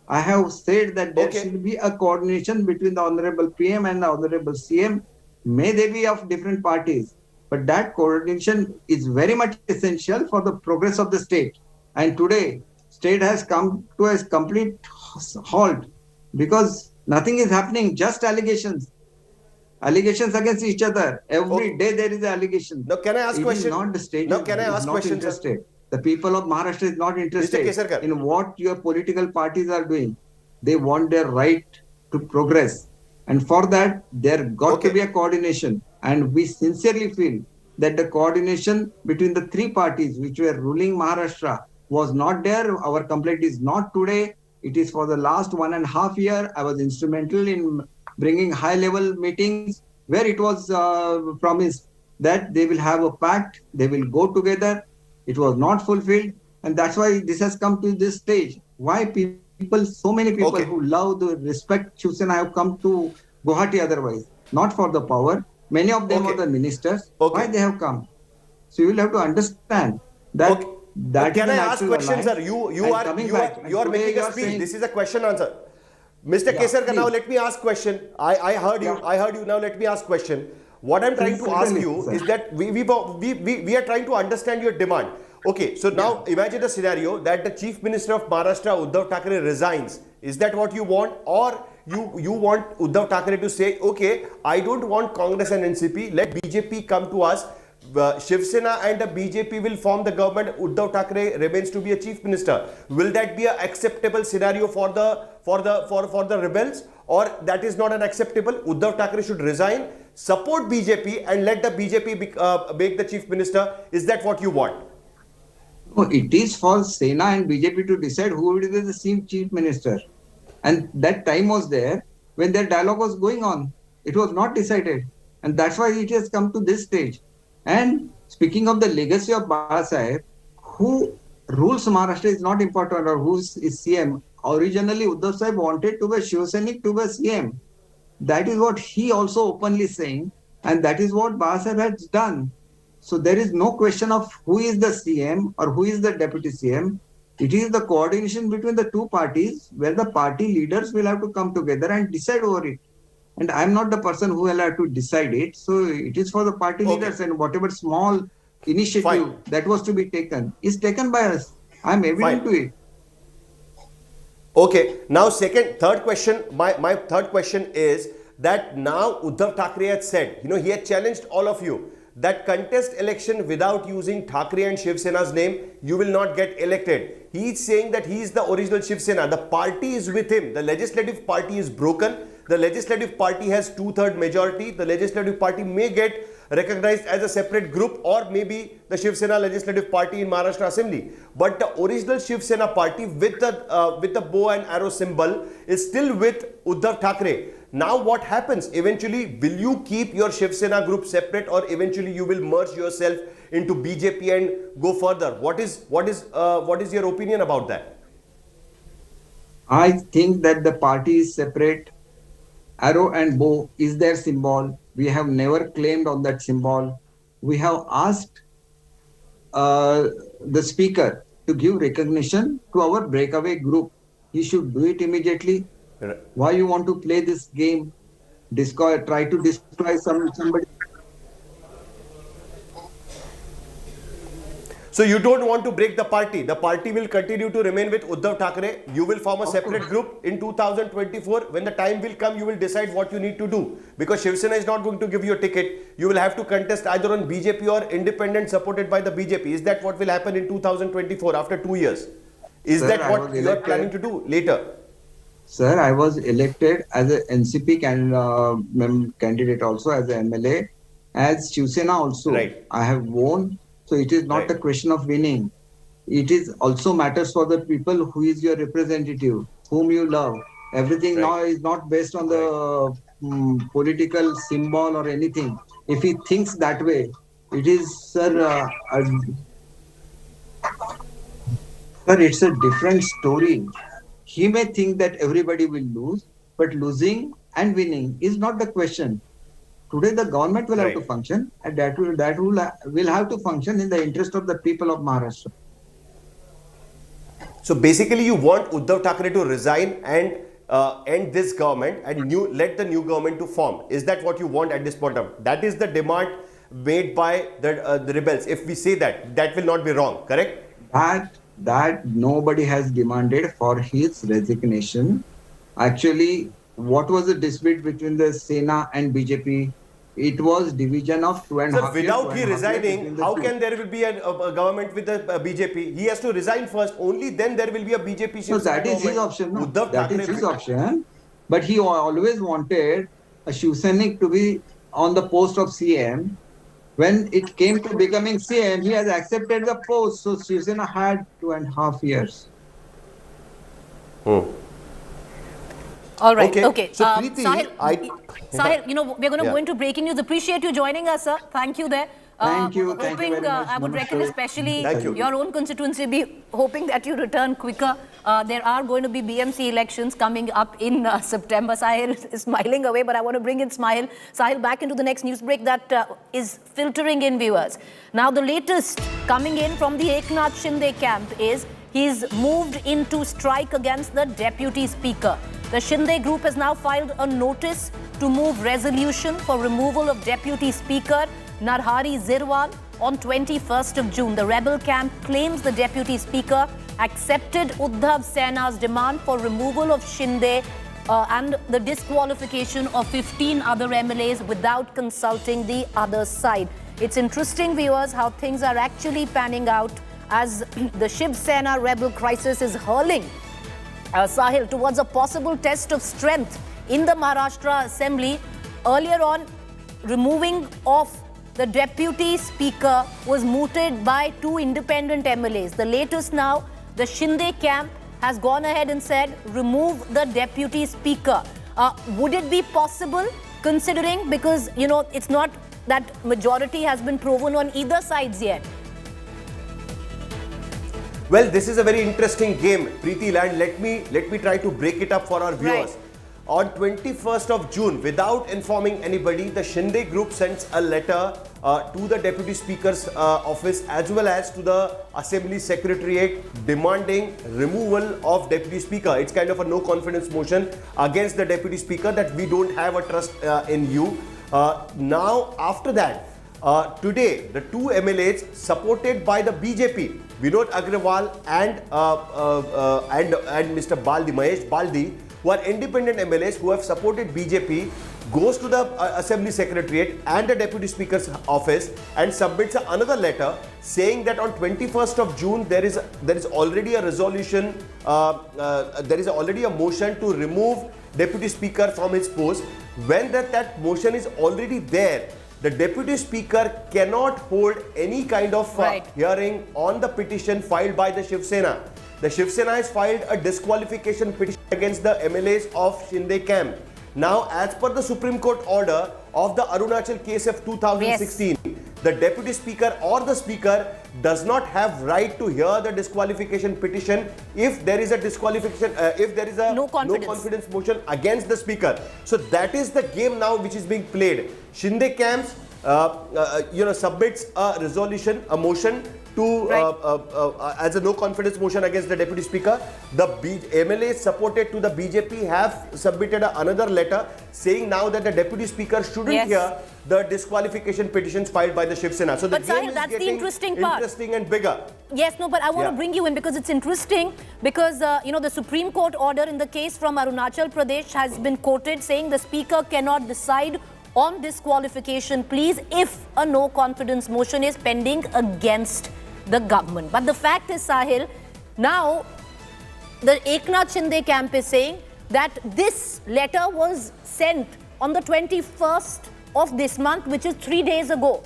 I have said that there should be a coordination between the Honorable PM and the Honorable CM. May they be of different parties, but that coordination is very much essential for the progress of the state. And today, state has come to a complete halt because nothing is happening, just allegations. Allegations against each other. Every day there is an allegation. Now, can I ask It question? is not the state. Now, can I ask is not question, interested. The people of Maharashtra is not interested Kesarkar. in what your political parties are doing. They want their right to progress. And for that, there got to be a coordination. And we sincerely feel that the coordination between the three parties which were ruling Maharashtra was not there. Our complaint is not today. It is for the last 1.5 years. I was instrumental in bringing high-level meetings where it was promised that they will have a pact, they will go together. It was not fulfilled, and that's why this has come to this stage. Why people, so many people who love the respect Shiv Sena have come to Guwahati otherwise, not for the power. Many of them are the ministers. Why they have come? So you will have to understand that. That can is I an ask actual questions, sir? alliance. You are making a speech. This is a question answer. Mr. Kesarkar, now let me ask question. I heard you. I heard you. Now let me ask question. What I'm trying to ask you is that we are trying to understand your demand. Okay, so now imagine a scenario that the Chief Minister of Maharashtra, Uddhav Thackeray, resigns. Is that what you want? Or you want Uddhav Thackeray to say, okay, I don't want Congress and NCP, let BJP come to us. Shiv Sena and the BJP will form the government. Uddhav Thackeray remains to be a chief minister. Will that be an acceptable scenario for the rebels, or that is not an acceptable? Uddhav Thackeray should resign, support BJP, and let the BJP make the chief minister. Is that what you want? No, it is for Sena and BJP to decide who will be the chief minister, and that time was there when their dialogue was going on. It was not decided, and that's why it has come to this stage. And speaking of the legacy of Bala Saheb, who rules Maharashtra is not important, or who is CM. Originally, Uddhav Saheb wanted to be Shiv Sainik to be CM. That is what he also openly saying, and that is what Bala Saheb has done. So there is no question of who is the CM or who is the deputy CM. It is the coordination between the two parties where the party leaders will have to come together and decide over it. And I'm not the person who will have to decide it. So it is for the party leaders, and whatever small initiative that was to be taken is taken by us. I'm evident to it. Okay. Now, third question. My third question is that now Uddhav Thackeray had said, he had challenged all of you that contest election without using Thackeray and Shiv Sena's name, you will not get elected. He is saying that he is the original Shiv Sena. The party is with him. The legislative party is broken. The legislative party has 2/3 majority. The legislative party may get recognized as a separate group, or maybe the Shiv Sena legislative party in Maharashtra Assembly. But the original Shiv Sena party with the bow and arrow symbol is still with Uddhav Thackeray. Now what happens? Eventually, will you keep your Shiv Sena group separate, or eventually you will merge yourself into BJP and go further? What is your opinion about that? I think that the party is separate. Arrow and bow is their symbol. We have never claimed on that symbol. We have asked the speaker to give recognition to our breakaway group. He should do it immediately. Why you want to play this game? Try to destroy somebody. So you don't want to break the party. The party will continue to remain with Uddhav Thackeray. You will form a separate group in 2024. When the time will come, you will decide what you need to do. Because Shiv Sena is not going to give you a ticket. You will have to contest either on BJP or independent supported by the BJP. Is that what will happen in 2024 after 2 years? Is Sir, that what you are planning to do later? Sir, I was elected as an NCP candidate also, as an MLA, as Shiv Sena also. Right. I have won. So it is not a question of winning. It is also matters for the people who is your representative, whom you love. Everything now is not based on the political symbol or anything. If he thinks that way, it is, sir, sir, it's a different story. He may think that everybody will lose, but losing and winning is not the question. Today, the government will have to function, and that will have to function in the interest of the people of Maharashtra. So basically, you want Uddhav Thackeray to resign and end this government and let the new government to form. Is that what you want at this point of time? That is the demand made by the rebels. If we say that, that will not be wrong, correct? That nobody has demanded for his resignation. Actually, what was the dispute between the Sena and BJP? It was division of 2.5 years. Sir, without he resigning, how can there will be a government with the BJP? He has to resign first. Only then there will be a BJP. So that is his option. No? That is his option. But he always wanted a Shiv Sainik to be on the post of CM. When it came to becoming CM, he has accepted the post. So Shiv Sena had 2.5 years. All right. Okay. So, Preeti, Sahil, you know, we're going to go into breaking news. Appreciate you joining us, sir. Thank you there. Thank you. Hoping, Thank you very much. I would reckon, especially you. your own constituency, be hoping that you return quicker. There are going to be BMC elections coming up in September. Sahil is smiling away, but I want to bring in Sahil back into the next news break that is filtering in viewers. Now, the latest coming in from the Eknath Shinde camp is he's moved into strike against the deputy speaker. The Shinde group has now filed a notice to move resolution for removal of deputy speaker Narhari Zirwal on 21st of June. The rebel camp claims the deputy speaker accepted Uddhav Sena's demand for removal of Shinde and the disqualification of 15 other MLAs without consulting the other side. It's interesting, viewers, how things are actually panning out as the Shiv Sena rebel crisis is hurling Sahil towards a possible test of strength in the Maharashtra Assembly. Earlier on, removing of the deputy speaker was mooted by 2 independent MLAs. The latest now, the Shinde camp has gone ahead and said, remove the deputy speaker. Would it be possible, considering, because, you know, it's not that majority has been proven on either sides yet? Well, this is a very interesting game, Preeti Land. Let me try to break it up for our viewers. Right. On 21st of June, without informing anybody, the Shinde group sends a letter to the Deputy Speaker's office as well as to the Assembly Secretariat demanding removal of Deputy Speaker. It's kind of a no confidence motion against the Deputy Speaker that we don't have a trust in you. Now, after that, today, the 2 MLAs supported by the BJP, Vinod Agrawal and Mr. Baldi, Mahesh Baldi, who are independent MLAs who have supported BJP, goes to the Assembly Secretariat and the Deputy Speaker's office and submits another letter saying that on 21st of June there is already a resolution, there is already a motion to remove Deputy Speaker from his post. When that motion is already there, the Deputy Speaker cannot hold any kind of hearing on the petition filed by the Shiv Sena. The Shiv Sena has filed a disqualification petition against the MLAs of Shinde camp. Now, as per the Supreme Court order of the Arunachal case of 2016, the Deputy Speaker or the Speaker does not have right to hear the disqualification petition if there is a disqualification, if there is a no confidence motion against the Speaker. So that is the game now which is being played. Shinde camps submits a resolution, a motion to as a no confidence motion against the deputy speaker. The MLAs supported to the BJP have submitted another letter saying now that the deputy speaker shouldn't hear the disqualification petitions filed by the Shiv Sena. So but the game Sahil, is that's getting the interesting part. Interesting and bigger. Yes, no, but I want to bring you in because it's interesting because, the Supreme Court order in the case from Arunachal Pradesh has been quoted saying the speaker cannot decide on disqualification pleas if a no confidence motion is pending against the government. But the fact is, Sahil, now the Eknath Shinde camp is saying that this letter was sent on the 21st of this month, which is 3 days ago.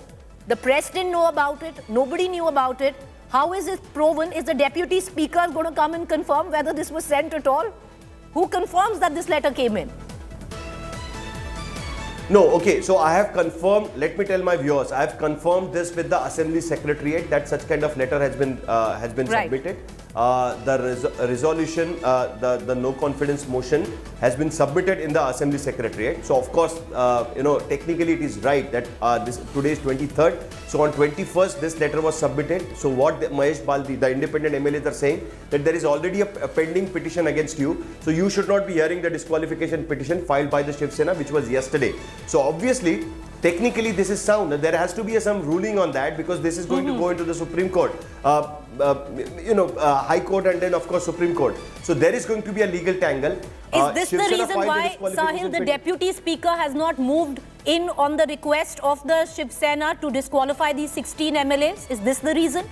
The press didn't know about it. Nobody knew about it. How is it proven? Is the deputy speaker going to come and confirm whether this was sent at all? Who confirms that this letter came in? No, okay, so I have confirmed, let me tell my viewers, I have confirmed this with the Assembly Secretariat that such kind of letter has been submitted. The resolution, the no confidence motion has been submitted in the Assembly Secretariat. So of course, technically it is right that today is 23rd. So on 21st, this letter was submitted. So what Mahesh Baldi, the independent MLAs are saying that there is already a pending petition against you. So you should not be hearing the disqualification petition filed by the Shiv Sena, which was yesterday. So obviously, technically this is sound. There has to be some ruling on that because this is going to go into the Supreme Court, High Court, and then of course Supreme Court. So there is going to be a legal tangle. Is this the reason why, Sahil, the deputy speaker has not moved in on the request of the Shiv Sena to disqualify these 16 MLAs? Is this the reason?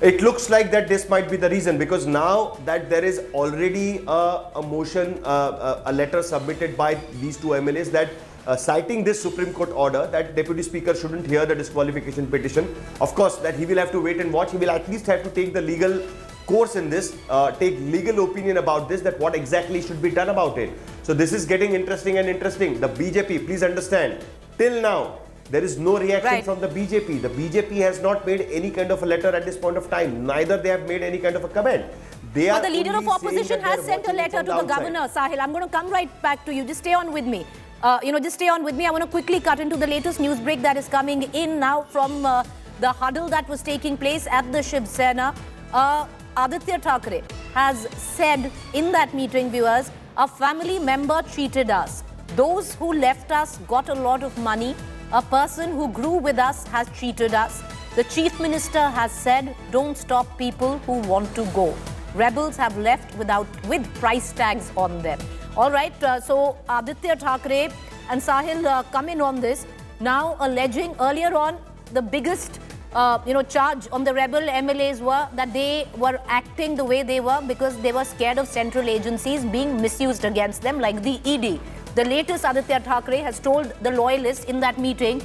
It looks like that this might be the reason because now that there is already a motion, a letter submitted by these two MLAs that citing this Supreme Court order that Deputy Speaker shouldn't hear the disqualification petition. Of course, that he will have to wait and watch. He will at least have to take the legal course in this, take legal opinion about this, that what exactly should be done about it. So this is getting interesting and interesting. The BJP, please understand, till now, there is no reaction from the BJP. The BJP has not made any kind of a letter at this point of time. Neither they have made any kind of a comment. But the leader of opposition has sent a letter to the governor. Sahil, I'm going to come right back to you. Just stay on with me. Just stay on with me. I want to quickly cut into the latest news break that is coming in now from the huddle that was taking place at the Shiv Sena. Aditya Thackeray has said in that meeting, viewers, a family member cheated us. Those who left us got a lot of money. A person who grew with us has cheated us. The Chief Minister has said, don't stop people who want to go. Rebels have left with price tags on them. All right, so Aditya Thackeray and Sahil come in on this, now alleging earlier on the biggest charge on the rebel MLAs were that they were acting the way they were because they were scared of central agencies being misused against them, like the ED. The latest, Aditya Thackeray has told the loyalists in that meeting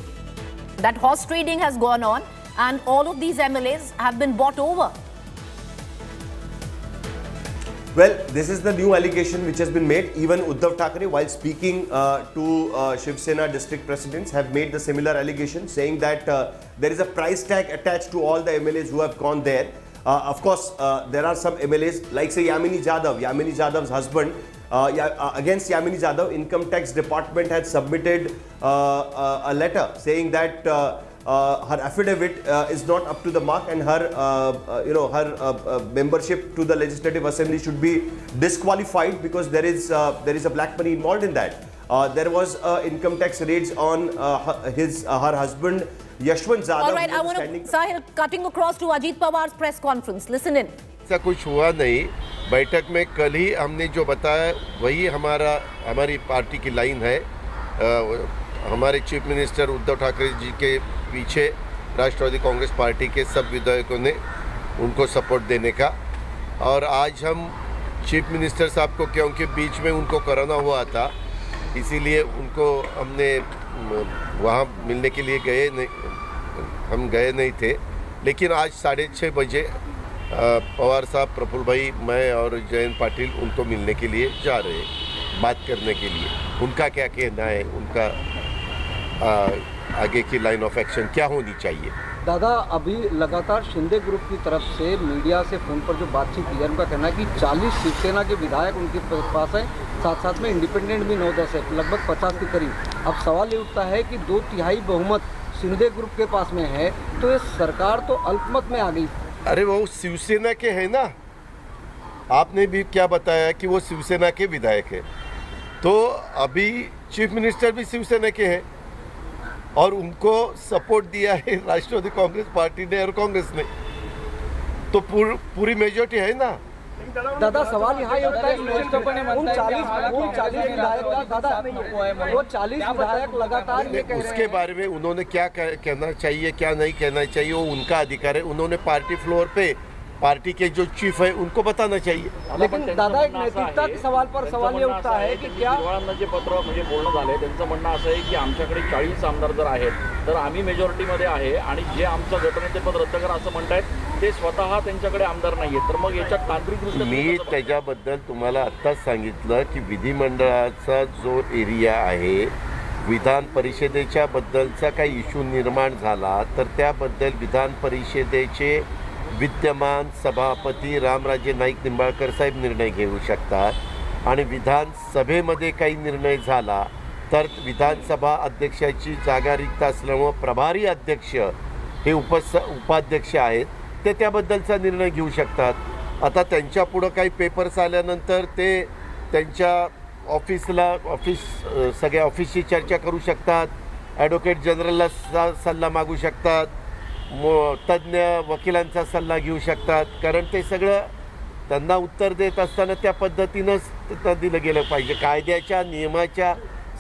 that horse trading has gone on and all of these MLAs have been bought over. Well, this is the new allegation which has been made. Even Uddhav Thackeray, while speaking to Shiv Sena district presidents, have made the similar allegation, saying that there is a price tag attached to all the MLAs who have gone there. Of course, there are some MLAs, like say Yamini Jadav's husband. Against Yamini Jadhav, Income Tax Department had submitted a letter saying that her affidavit is not up to the mark and her membership to the Legislative Assembly should be disqualified because there is a black money involved in that. There was income tax raids on her husband Yashwant Jadhav. All right, I want to, Sahil, cutting across to Ajit Pawar's press conference. Listen in. ऐसा कुछ हुआ नहीं. बैठक में कल ही हमने जो बताया वही हमारी पार्टी की लाइन है. हमारे चीफ मिनिस्टर उद्धव ठाकरे जी के पीछे राष्ट्रवादी कांग्रेस पार्टी के सब विधायकों ने उनको सपोर्ट देने का. और आज हम चीफ मिनिस्टर साहब को, क्योंकि बीच में उनको कोरोना हुआ था, इसीलिए उनको हमने वहाँ मिलने के लिए हम गए नहीं थे. लेकिन आज 6:30 बजे पवार साहब, प्रफुल्ल भाई, मैं और जयंत पाटिल उनको मिलने के लिए जा रहे हैं, बात करने के लिए. उनका क्या कहना है, उनका आगे की लाइन ऑफ एक्शन क्या होनी चाहिए. दादा, अभी लगातार शिंदे ग्रुप की तरफ से मीडिया से फोन पर जो बातचीत की है, उनका कहना है कि 40 शिवसेना के विधायक उनके पास है, साथ साथ में इंडिपेंडेंट भी 9-10 है, लगभग 50 के करीब। अब सवाल ये उठता है कि 2/3 बहुमत शिंदे ग्रुप के पास में है, तो ये सरकार तो अल्पमत में आ गई। अरे वो शिवसेना के है ना, आपने भी क्या बताया कि वो शिवसेना के विधायक है, तो अभी चीफ मिनिस्टर भी शिवसेना के हैं और उनको सपोर्ट दिया है राष्ट्रवादी कांग्रेस पार्टी ने और कांग्रेस ने, तो पूरी मेजॉरिटी है ना। दादा, सवाल यहाँ ये उठता है कि उन 40 विधायक का दादा, वो 40 विधायक लगातार ये कह रहे हैं। उसके बारे में उन्होंने क्या कहना चाहिए, क्या नहीं कहना चाहिए, वो उनका अधिकार है। उन्होंने पार्टी फ्लोर पे पार्टी के जो चीफ है उनको बताना चाहिए। लेकिन दादा, एक नैतिकता के सवाल पर सवाल ये उठता आहे की क्या जिरवाळांना जे पत्र म्हणजे बोलणं झालंय त्यांचं म्हणणं असं आहे की आमच्याकडे 40 आमदार जर आहेत तर आम्ही मेजॉरिटीमध्ये आहे आणि जे आमचं गटनेते पद रद्द करा असं म्हणतायत ते स्वतः त्यांच्याकडे आमदार नाहीये, तर मग याच्यात तांत्रिकदृष्ट्या मी त्याच्याबद्दल तुम्हाला आत्ताच सांगितलं की विधिमंडळाचा जो एरिया आहे, विधान परिषदेच्या बद्दलचा काही इश्यू निर्माण झाला तर त्याबद्दल विधान परिषदेचे विद्यमान सभापती रामराजे नाईक निंबाळकर साहेब निर्णय घेऊ शकतात आणि विधानसभेमध्ये काही निर्णय झाला तर विधानसभा अध्यक्षाची जागा रिक्त असल्यामुळे प्रभारी अध्यक्ष हे उपाध्यक्ष आहेत, ते त्याबद्दलचा निर्णय घेऊ शकतात। आता त्यांच्या पुढं काही पेपर्स आल्यानंतर ते त्यांच्या सगळ्या ऑफिसची चर्चा करू शकतात, ॲडव्होकेट जनरलला सल्ला मागू शकतात, तज्ज्ञ वकिलांचा सल्ला घेऊ शकतात, कारण ते सगळं त्यांना उत्तर देत असताना त्या पद्धतीनंच दिलं गेलं पाहिजे। कायद्याच्या नियमाच्या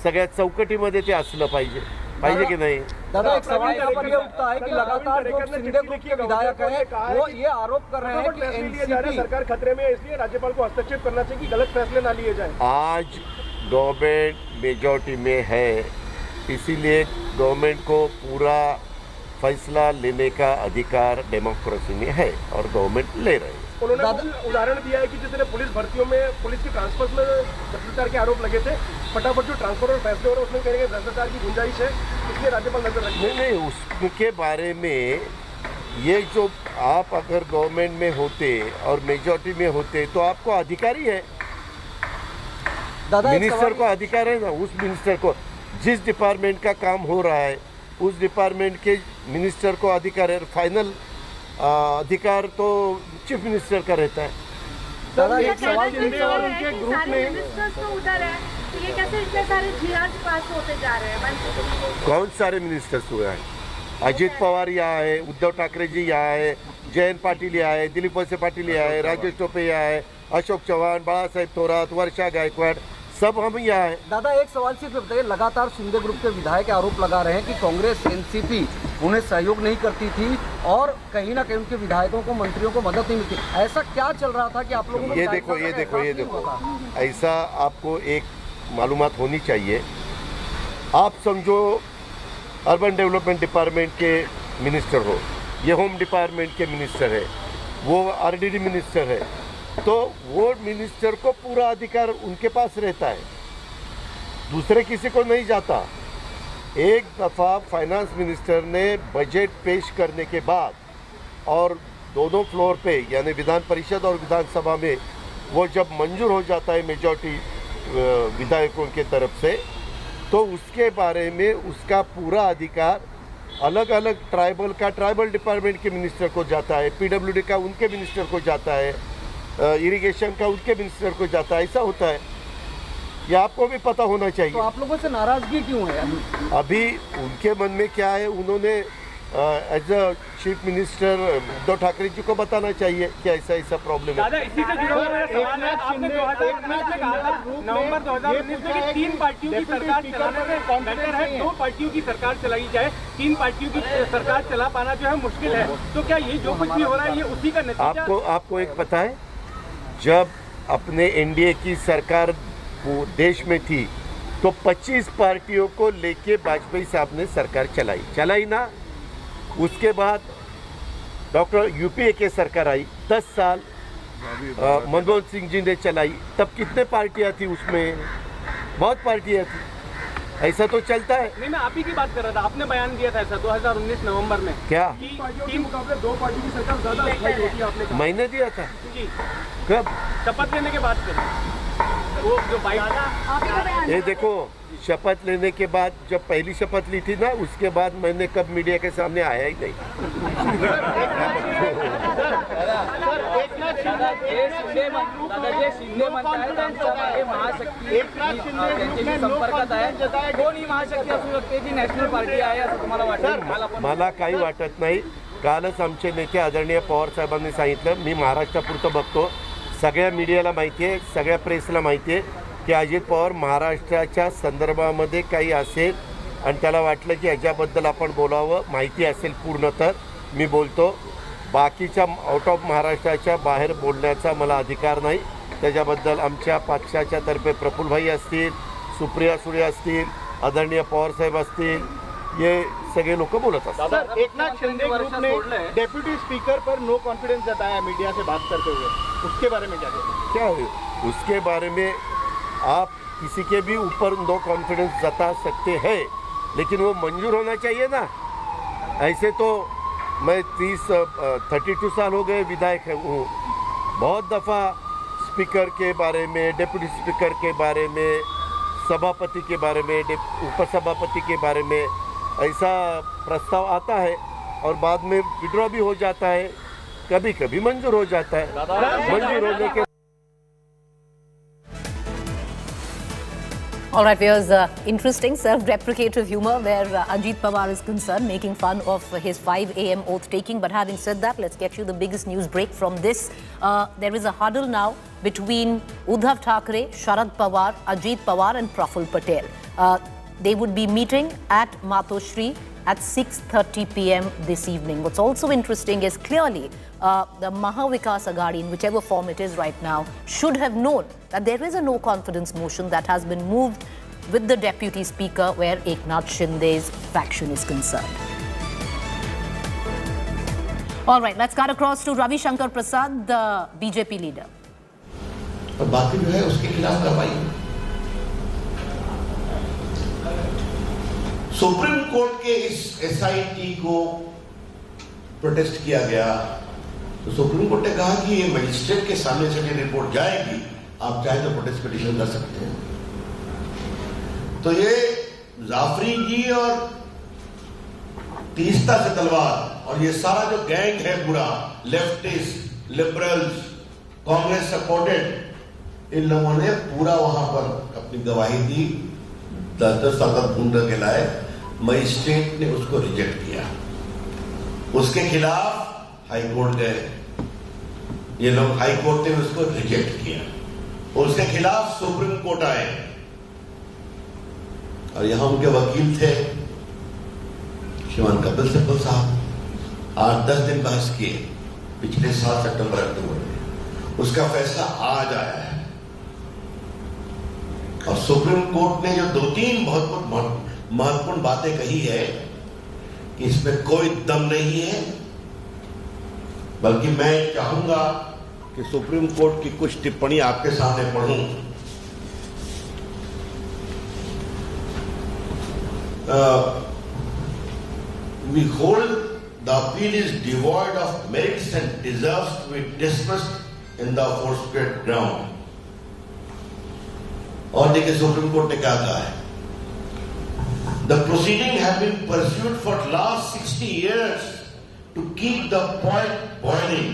सगळ्या चौकटीमध्ये ते असलं पाहिजे की नाही। दादा, एक सवाल यहाँ पर ये उठता है कि लगातार जो शिंदे ग्रुप के विधायक हैं वो ये आरोप कर रहे हैं कि एनसीपी सरकार खतरे में है, इसलिए राज्यपाल को हस्तक्षेप करना चाहिए कि गलत फैसले ना लिए जाए। आज गवर्नमेंट मेजॉरिटी में है, इसीलिए गवर्नमेंट को पूरा फैसला लेने का अधिकार डेमोक्रेसी में है और गवर्नमेंट ले रही है। उन्होंने उदाहरण दिया है कि जिस तरह पुलिस भर्तियों में पुलिस की ट्रांसफर में भ्रष्टाचार के आरोप लगे थे, फटाफट जो ट्रांसफर और फैसले हो रहे हैं उसमें कहेंगे भ्रष्टाचार की गुंजाइश है, इसलिए राज्यपाल नजर रखेंगे। नहीं, उसके बारे में ये जो आप अगर गवर्नमेंट में होते और मेजॉरिटी में होते तो आपको अधिकारी है, मिनिस्टर को अधिकार है ना, उस मिनिस्टर को जिस डिपार्टमेंट का काम हो रहा है उस डिपार्टमेंट के मिनिस्टर को अधिकार है, फाइनल अधिकार तो चीफ मिनिस्टर का रहता है। दादा, एक सवाल उनके ग्रुप में तो उधर है, तो ये कैसे इतने सारे जीआर पास होते जा रहे हैं? कौन सारे मिनिस्टर्स हुए हैं? अजित पवार यहाँ है, उद्धव ठाकरे जी यहाँ है, जयंत पाटिल यहाँ है, दिलीप वळसे पाटिल यहाँ है, राजेश टोपे यहाँ है, अशोक चव्हाण, बाळासाहेब थोरात, वर्षा गायकवाड़, सब हम यहाँ हैं। दादा, एक सवाल सिर्फ बताइए, लगातार शिंदे ग्रुप के विधायक आरोप लगा रहे हैं कि कांग्रेस एनसीपी उन्हें सहयोग नहीं करती थी और कहीं ना कहीं उनके विधायकों को, मंत्रियों को मदद नहीं मिलती। ऐसा क्या चल रहा था कि आप लोगों को ये देखो, ऐसा आपको एक मालूमात होनी चाहिए। आप समझो अर्बन डेवलपमेंट डिपार्टमेंट के मिनिस्टर हो, ये होम डिपार्टमेंट के मिनिस्टर है, वो आरडीडी मिनिस्टर है, तो वो मिनिस्टर को पूरा अधिकार उनके पास रहता है, दूसरे किसी को नहीं जाता। एक दफ़ा फाइनेंस मिनिस्टर ने बजट पेश करने के बाद और दोनों फ्लोर पे यानी विधान परिषद और विधानसभा में वो जब मंजूर हो जाता है मेजॉरिटी विधायकों के तरफ से, तो उसके बारे में उसका पूरा अधिकार अलग अलग ट्राइबल का ट्राइबल डिपार्टमेंट के मिनिस्टर को जाता है, पीडब्ल्यूडी का उनके मिनिस्टर को जाता है, इरिगेशन का उनके मिनिस्टर को जाता है। ऐसा होता है, ये आपको भी पता होना चाहिए। तो आप लोगों से नाराजगी क्यों है? अभी उनके मन में क्या है, उन्होंने as a chief minister Uddhav Thackeray ji को बताना चाहिए कि ऐसा प्रॉब्लम है। इसी से जुड़ा हुआ सवाल है, आपने 2019 में कहा था, नवंबर 2019 में कि 3 पार्टियों की सरकार चलाने में बेहतर है 2 पार्टियों की सरकार चलाई जाए, 3 पार्टियों की सरकार चला पाना जो है मुश्किल है। तो क्या ये जो कुछ भी हो रहा है ये उसी का नतीजा? आपको एक पता है, जब अपने एनडीए की सरकार देश में थी तो 25 पार्टियों को लेके वाजपेयी साहब ने सरकार चलाई ना। उसके बाद डॉक्टर यूपीए के सरकार आई, 10 साल मनमोहन सिंह जी ने चलाई, तब कितने पार्टियां थी उसमें? बहुत पार्टियां थी। ऐसा तो चलता है। नहीं, मैं आप ही की बात कर रहा था, आपने बयान दिया था ऐसा 2019 नवंबर में। क्या? तीन पार्टियों के मुकाबले 2 पार्टी की सरकार ज्यादा स्थायी होगी, आपने कहा। मैंने दिया था। जी। कब? शपथ लेने के बाद वो जो बाइक, ये देखो, शपथ लेने के बाद, जब पहली शपथ ली थी ना, उसके बाद मैंने कब मीडिया के सामने आया ही नहीं। संपर्कात आहे, कोण ही महाशक्ती असू शकते जी नॅशनल पार्टी आहे असं तुम्हाला वाटतं? मला काही वाटत नाही. कालच आमचे नेते आदरणीय पवार साहेबांनी सांगितलं, मी महाराष्ट्रापुरतं बघतो, सगळ्या मीडियाला माहिती आहे, सगळ्या प्रेसला माहिती आहे की अजित पवार महाराष्ट्राच्या संदर्भामध्ये काही असेल आणि त्याला वाटलं की ह्याच्याबद्दल आपण बोलावं, माहिती असेल पूर्ण, तर मी बोलतो. बाकीच्या आउट ऑफ महाराष्ट्राच्या बाहेर बोलण्याचा मला अधिकार नाही. त्याच्याबद्दल आमच्या पक्षाच्या तर्फे प्रफुल्लभाई असतील, सुप्रिया सुळे असतील, आदरणीय पवारसाहेब असतील, ये सगळे लोग बोलत असतात. सर, एकनाथ शिंदे ग्रुप ने डेप्यूटी स्पीकर पर नो कॉन्फिडेंस जताया मीडिया से बात करते हुए, उसके बारे में क्या कहते? क्या है उसके बारे में? आप किसी के भी ऊपर नो कॉन्फिडेंस जता सकते हैं, लेकिन वो मंजूर होना चाहिए ना. ऐसे तो मैं 32 साल हो गए विधायक हूँ. बहुत दफ़ा स्पीकर के बारे में, डेप्यूटी स्पीकर के बारे में, सभापति के बारे में, उपसभापति के बारे में ऐसा प्रस्ताव आता है और बाद में विड्रॉ भी हो जाता है, कभी कभी मंजूर हो जाता है. मंजूर होने के All right, here's interesting self-deprecative humor where Ajit Pawar is concerned, making fun of his 5 a.m. oath taking. But having said that, let's get you the biggest news break from this. There is a huddle now between Uddhav Thackeray, Sharad Pawar, Ajit Pawar and Prafull Patel. They would be meeting at Matoshri at 6:30 p.m. this evening. What's also interesting is clearly the Mahavikas Aghadi, in whichever form it is right now, should have known that there is a no confidence motion that has been moved with the Deputy Speaker where Eknath Shinde's faction is concerned. All right, let's cut across to Ravi Shankar Prasad, the BJP leader. और बाकी जो है उसके खिलाफ कार्रवाई. Supreme court के इस SIT को प्रोटेस्ट किया गया तो सुप्रीम कोर्ट ने कहा कि ये मजिस्ट्रेट के सामने से रिपोर्ट जाएगी, आप चाहे तो प्रोटेस्ट पिटीशन कर सकते हैं. तो ये जाफरी जी और तीस्ता से तलवार और ये सारा जो गैंग है पूरा, लेफ्टिस्ट, लिबरल्स, कांग्रेस सपोर्टेड, इन लोगों ने पूरा वहां पर अपनी गवाही दी. 10 साल तक ढूंढ के लाए. मजिस्ट्रेट ने उसको रिजेक्ट किया. उसके खिलाफ हाई कोर्ट गए, ये लोग हाई कोर्ट ने उसको रिजेक्ट किया. उसके खिलाफ सुप्रीम कोर्ट आए और यहां उनके वकील थे श्रीमान कपिल सिब्बल साहब. 8-10 दिन बहस किए पिछले साल सितंबर-अक्टूबर में. उसका फैसला आज आया है और सुप्रीम कोर्ट ने जो 2-3 बहुत महत्वपूर्ण बातें कही है कि इसमें कोई दम नहीं है, बल्कि मैं चाहूंगा कि सुप्रीम कोर्ट की कुछ टिप्पणी आपके सामने पढ़ूं. We hold the appeal is devoid of merits and deserves to be dismissed in the aforesaid ground. और देखिए सुप्रीम कोर्ट ने क्या कहा है. The proceeding have been pursued for last 60 years to keep the point boiling,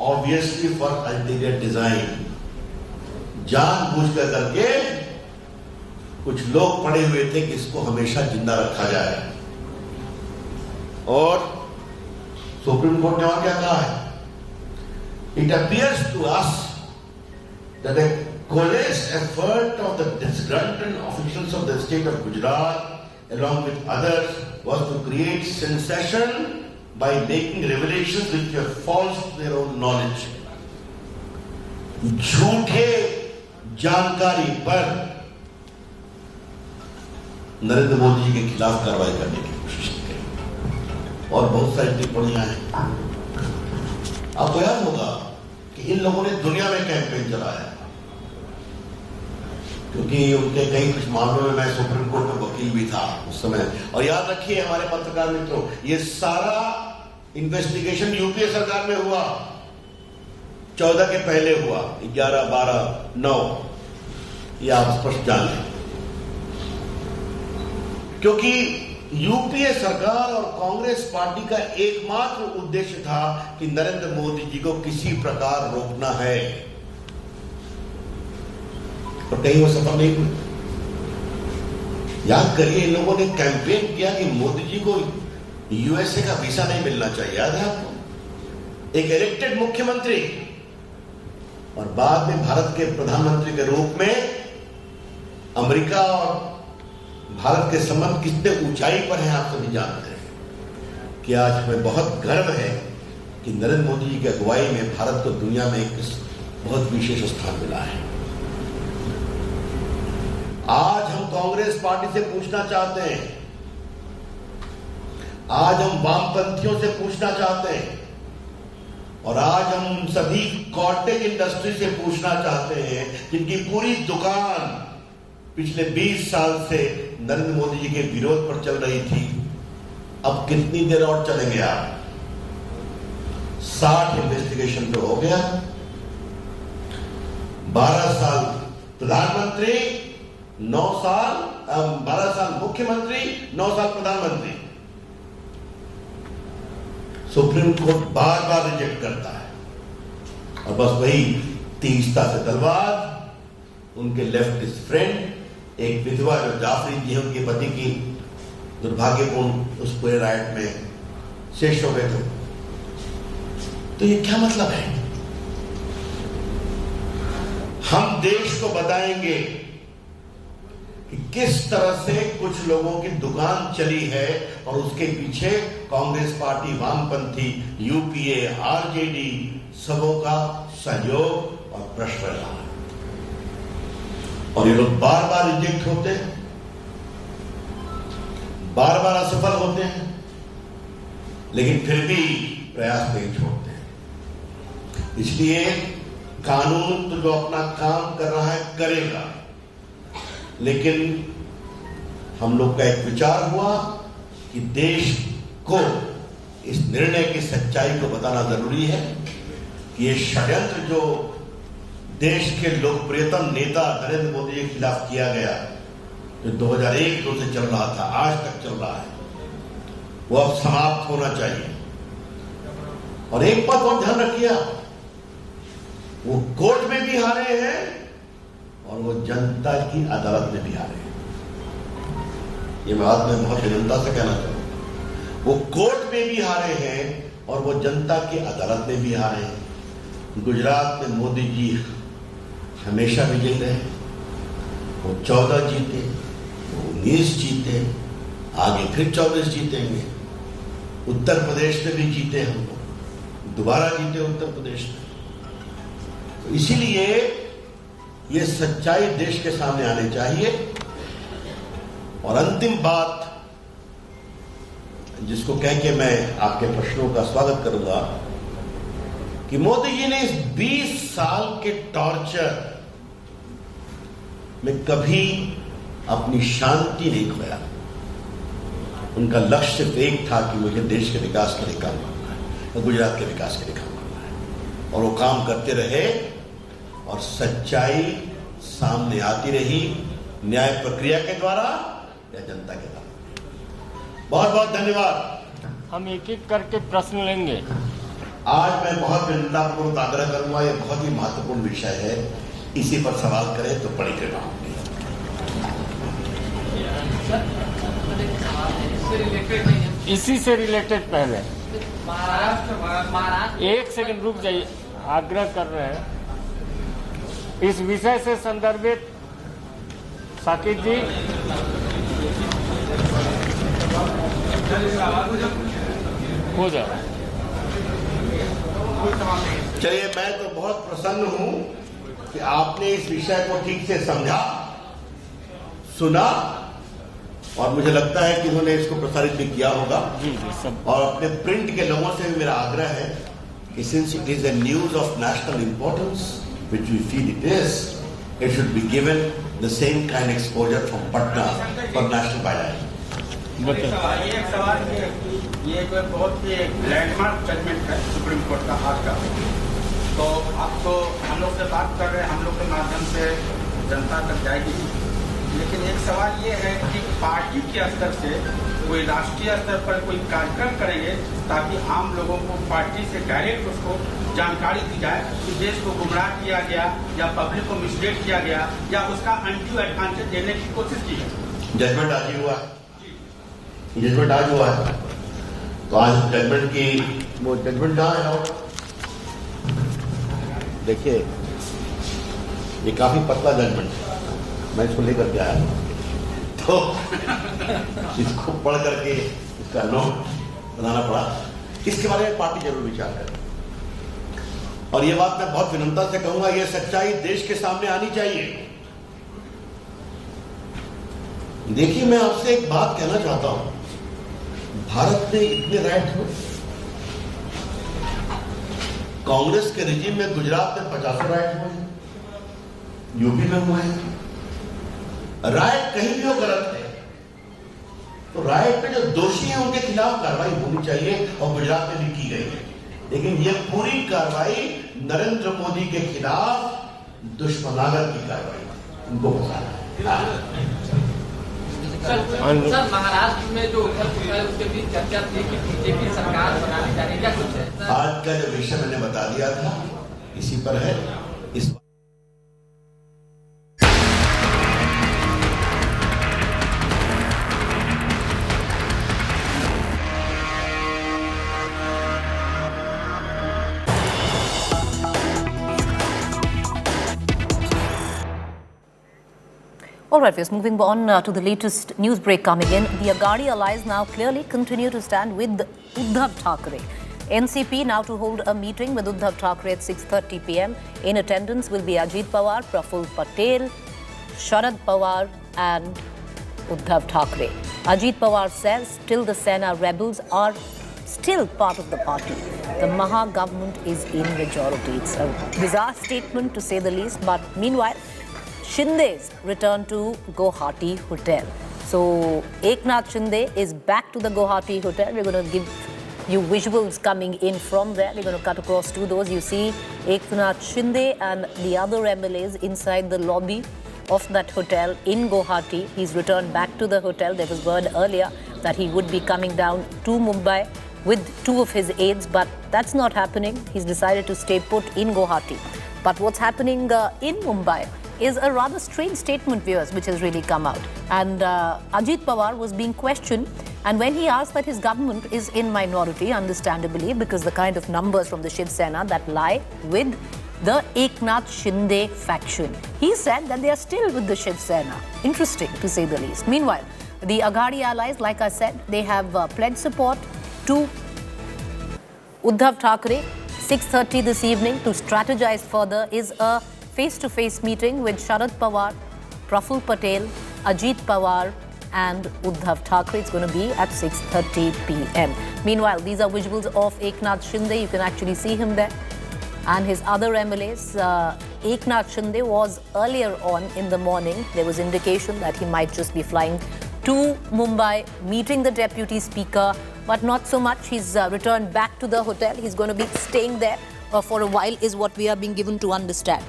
obviously for ulterior design. जानबूझकर करके कुछ लोग पड़े हुए थे कि इसको हमेशा जिंदा रखा जाए. और सुप्रीम कोर्ट ने वहां क्या कहा है? It appears to us that a coalesced effort of the disgruntled officials of the state of Gujarat along with others was to create sensation by making revelations which were false to their own knowledge. झूठे जानकारी पर नरेंद्र मोदी जी के खिलाफ कार्रवाई करने की कोशिश की गई और बहुत सारी टिप्पणियां हैं. आपको याद होगा कि इन लोगों ने दुनिया में कैंपेन चलाया क्योंकि उनके कई कुछ मामलों में मैं सुप्रीम कोर्ट में वकील भी था उस समय। और याद रखिए हमारे पत्रकार मित्रों, ये सारा इन्वेस्टिगेशन यूपीए सरकार में हुआ, 14 के पहले हुआ, 11, 12, 9, ये आप स्पष्ट जान लें। क्योंकि यूपीए सरकार और कांग्रेस पार्टी का एकमात्र उद्देश्य था कि नरेंद्र मोदी जी को किसी प्रकार रोकना है, और कहीं वो सफल नहीं हुई। याद करिए, इन लोगों ने कैंपेन किया कि मोदी जी को यूएसए का वीजा नहीं मिलना चाहिए, याद है आपको? एक इलेक्टेड मुख्यमंत्री और बाद में भारत के प्रधानमंत्री के रूप में अमेरिका और भारत के संबंध कितने ऊंचाई पर हैं आप सभी जानते हैं। कि आज हमें बहुत गर्व है कि नरेंद्र मोदी जी की अगुवाई में भारत को दुनिया में एक बहुत विशेष स्थान मिला है। आज हम कांग्रेस पार्टी से पूछना चाहते हैं, आज हम वामपंथियों से पूछना चाहते हैं, और आज हम सभी कॉटेज इंडस्ट्री से पूछना चाहते हैं जिनकी पूरी दुकान पिछले 20 साल से नरेंद्र मोदी जी के विरोध पर चल रही थी, अब कितनी देर और चलेंगे आप? 60 इन्वेस्टिगेशन तो हो गया, 12 साल प्रधानमंत्री, 9 साल 12 साल मुख्यमंत्री, 9 साल प्रधानमंत्री। सुप्रीम कोर्ट बार बार रिजेक्ट करता है, और बस वही तीस्ता से तलवार उनके लेफ्टिस्ट फ्रेंड, एक विधवा जो जाफरी जी है, उनके पति की दुर्भाग्यपूर्ण उस पूरे राइट में शेष हो गए थे। तो ये क्या मतलब है? हम देश को बताएंगे कि किस तरह से कुछ लोगों की दुकान चली है, और उसके पीछे कांग्रेस पार्टी, वामपंथी, यूपीए, आरजेडी सबों का सहयोग और प्रश्न रहा। और ये लोग बार बार रिजेक्ट होते हैं, बार बार असफल होते हैं, लेकिन फिर भी प्रयास नहीं छोड़ते हैं। इसलिए कानून तो जो अपना काम कर रहा है करेगा, लेकिन हम लोग का एक विचार हुआ कि देश को इस निर्णय की सच्चाई को बताना जरूरी है कि ये षड्यंत्र जो देश के लोकप्रियतम नेता नरेंद्र मोदी के खिलाफ किया गया, जो 2001-2 से चल रहा था, आज तक चल रहा है, वो अब समाप्त होना चाहिए। और एक बात और ध्यान रखिए, वो कोर्ट में भी हारे हैं और वो जनता की अदालत में भी हारे हैं। ये बात मैं बहुत विनम्रता से कहना चाहूंगा, वो कोर्ट में भी हारे हैं और वो जनता की अदालत में भी हारे हैं। गुजरात में मोदी जी हमेशा विजयी रहे, वो 14 जीते, वो 19 जीते, आगे फिर 24 जीतेंगे। उत्तर प्रदेश में भी जीते हम लोग, दोबारा जीते उत्तर प्रदेश में। तो इसीलिए ये सच्चाई देश के सामने आनी चाहिए। और अंतिम बात जिसको कह के मैं आपके प्रश्नों का स्वागत करूंगा कि मोदी जी ने इस 20 साल के टॉर्चर में कभी अपनी शांति नहीं खोया। उनका लक्ष्य सिर्फ एक था कि मुझे देश के विकास के लिए काम करना है और गुजरात के विकास के लिए काम करना है, और वो काम करते रहे और सच्चाई सामने आती रही, न्याय प्रक्रिया के द्वारा या जनता के द्वारा। बहुत बहुत धन्यवाद। हम एक एक करके प्रश्न लेंगे। आज मैं बहुत विनम्रतापूर्वक आग्रह करूंगा, यह बहुत ही महत्वपूर्ण विषय है, इसी पर सवाल करें तो बड़ी कृपा होगी। इसी से रिलेटेड पहले एक सेकंड रुक जाइए, आग्रह कर रहे हैं। इस विषय से संदर्भित साकिब जी, हो जाए। चलिए, मैं तो बहुत प्रसन्न हूं कि आपने इस विषय को ठीक से समझा, सुना, और मुझे लगता है कि उन्होंने इसको प्रसारित भी किया होगा। और अपने प्रिंट के लोगों से भी मेरा आग्रह है कि since it is a news of national importance, which we feel it is, it should be given the same kind of exposure from Patna for national bylaws. एक सवाल ये जो बहुत ही लैंडमार्क जजमेंट है सुप्रीम कोर्ट का आज का, तो आप तो हम लोग से बात कर रहे हैं, हम लोग के माध्यम से जनता तक जाएगी, लेकिन एक सवाल ये है कि पार्टी के स्तर से कोई राष्ट्रीय स्तर पर कोई कार्यक्रम करेंगे ताकि आम लोगों को पार्टी से डायरेक्ट उसको जानकारी दी जाए कि देश को गुमराह किया गया या पब्लिक को मिसलीड किया गया या उसका अनड्यू एडवांटेज देने की कोशिश की है। जजमेंट आज ही हुआ, जजमेंट आज हुआ है, तो आज जजमेंट की वो जजमेंट कहाँ है? देखिए ये काफी पतला जजमेंट है, मैं इसको लेकर के आया तो इसको पढ़ करके इसका नोट बनाना पड़ा। इसके बारे में पार्टी जरूर विचार करे, और ये बात मैं बहुत विनम्रता से कहूंगा, ये सच्चाई देश के सामने आनी चाहिए। देखिए मैं आपसे एक बात कहना चाहता हूं, भारत में इतने राइट हुए, कांग्रेस के रिजीम में गुजरात में 50 राइट हुए, यूपी में हुए हैं। राइट कहीं भी हो गलत है, तो राइट पे जो दोषी हैं उनके खिलाफ कार्रवाई होनी चाहिए, और गुजरात में भी की गई है। लेकिन ये पूरी कार्रवाई नरेंद्र मोदी के खिलाफ दुश्मनागत की कार्रवाई, उनको बताना है। सर महाराष्ट्र में जो है उसके बीच चर्चा थी कि बीजेपी सरकार बनाने जाने का कुछ है। आज का जो विषय मैंने बता दिया था इसी पर है। इस All right, we're moving on to the latest news break coming in. The Aghadi allies now clearly continue to stand with Uddhav Thackeray. NCP now to hold a meeting with Uddhav Thackeray at 6:30 p.m. In attendance will be Ajit Pawar, Praful Patel, Sharad Pawar and Uddhav Thackeray. Ajit Pawar says still the Sena rebels are still part of the party. The Maha government is in majority. It's a bizarre statement to say the least, but meanwhile, Shinde's return to Guwahati Hotel. So, Eknath Shinde is back to the Guwahati Hotel. We're going to give you visuals coming in from there. We're going to cut across to those. You see Eknath Shinde and the other MLAs inside the lobby of that hotel in Guwahati. He's returned back to the hotel. There was word earlier that he would be coming down to Mumbai with 2 of his aides, but that's not happening. He's decided to stay put in Guwahati. But what's happening in Mumbai is a rather strange statement, viewers, which has really come out. And Ajit Pawar was being questioned, and when he asked that his government is in minority, understandably, because the kind of numbers from the Shiv Sena that lie with the Eknath Shinde faction, he said that they are still with the Shiv Sena. Interesting, to say the least. Meanwhile, the Aghadi allies, like I said, they have pledged support to Uddhav Thackeray. 6:30 this evening to strategize further is a face-to-face meeting with Sharad Pawar, Praful Patel, Ajit Pawar and Uddhav Thackeray. It's going to be at 6:30 p.m. Meanwhile, these are visuals of Eknath Shinde. You can actually see him there. And his other MLAs. Eknath Shinde was earlier on in the morning. There was indication that he might just be flying to Mumbai, meeting the Deputy Speaker, but not so much. He's returned back to the hotel. He's going to be staying there for a while, is what we are being given to understand.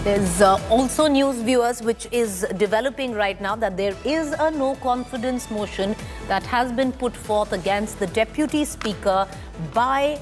There's also news, viewers, which is developing right now, that there is a no confidence motion that has been put forth against the Deputy Speaker by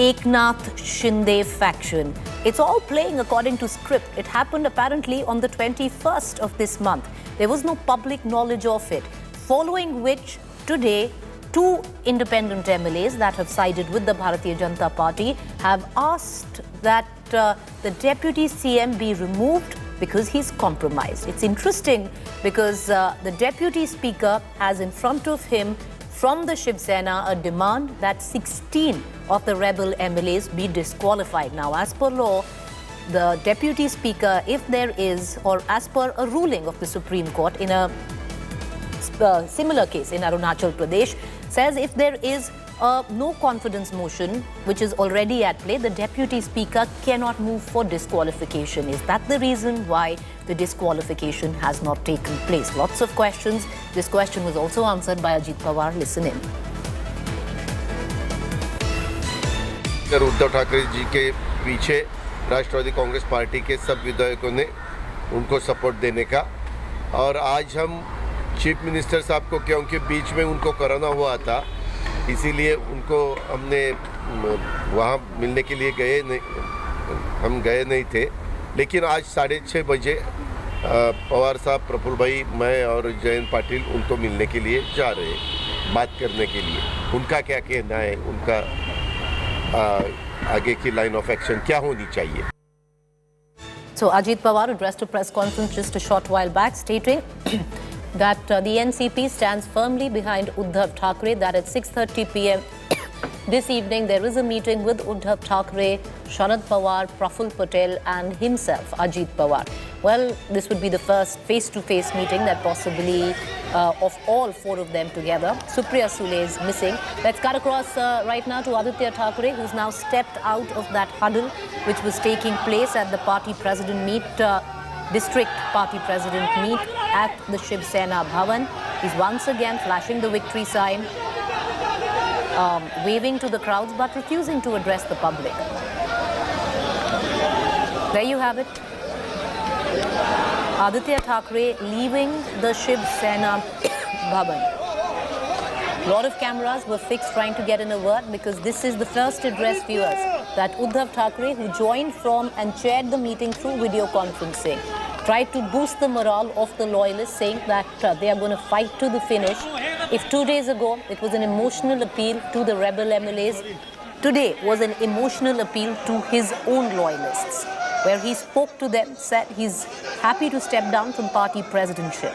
Eknath Shinde faction. It's all playing according to script. It happened apparently on the 21st of this month. There was no public knowledge of it. Following which, today, 2 independent MLAs that have sided with the Bharatiya Janata Party have asked that the Deputy CM be removed because he's compromised. It's interesting because the Deputy Speaker has in front of him from the Shiv Sena a demand that 16 of the rebel MLAs be disqualified. Now, as per law, the Deputy Speaker, if there is, or as per a ruling of the Supreme Court in a similar case in Arunachal Pradesh, says if there is no confidence motion, which is already at play, the Deputy Speaker cannot move for disqualification. Is that the reason why the disqualification has not taken place? Lots of questions. This question was also answered by Ajit Pawar. Listen in. Uddhav Thackeray जी के पीछे राष्ट्रवादी Congress party के सब विधायकों ने उनको support देने का, और आज हम चीफ मिनिस्टर साहब को, क्योंकि बीच में उनको कोरोना हुआ था, इसीलिए उनको हमने वहाँ मिलने के लिए हम गए नहीं थे, लेकिन आज 6:30 बजे पवार साहब, प्रफुल्ल भाई, मैं और जयंत पाटिल उनको मिलने के लिए जा रहे हैं, बात करने के लिए। उनका क्या कहना है, उनका आगे की लाइन ऑफ एक्शन क्या होनी चाहिए। So Ajit Pawar addressed a press conference just a short while back stating that the NCP stands firmly behind Uddhav Thackeray, that at 6:30 p.m. this evening there is a meeting with Uddhav Thackeray, Sharad Pawar, Prafull Patel and himself, Ajit Pawar. Well, this would be the first face-to-face meeting that possibly of all four of them together. Supriya Sule is missing. Let's cut across right now to Aditya Thackeray, who's now stepped out of that huddle which was taking place at the party president meet, district party president meet at the Shiv Sena Bhavan. He's once again flashing the victory sign, waving to the crowds but refusing to address the public. There you have it. Aditya Thackeray leaving the Shiv Sena Bhavan. A lot of cameras were fixed trying to get in a word, because this is the first address, viewers, that Uddhav Thackeray, who joined from and chaired the meeting through video conferencing, tried to boost the morale of the loyalists, saying that they are going to fight to the finish. If 2 days ago it was an emotional appeal to the rebel MLAs, today was an emotional appeal to his own loyalists, where he spoke to them, said he's happy to step down from party presidentship.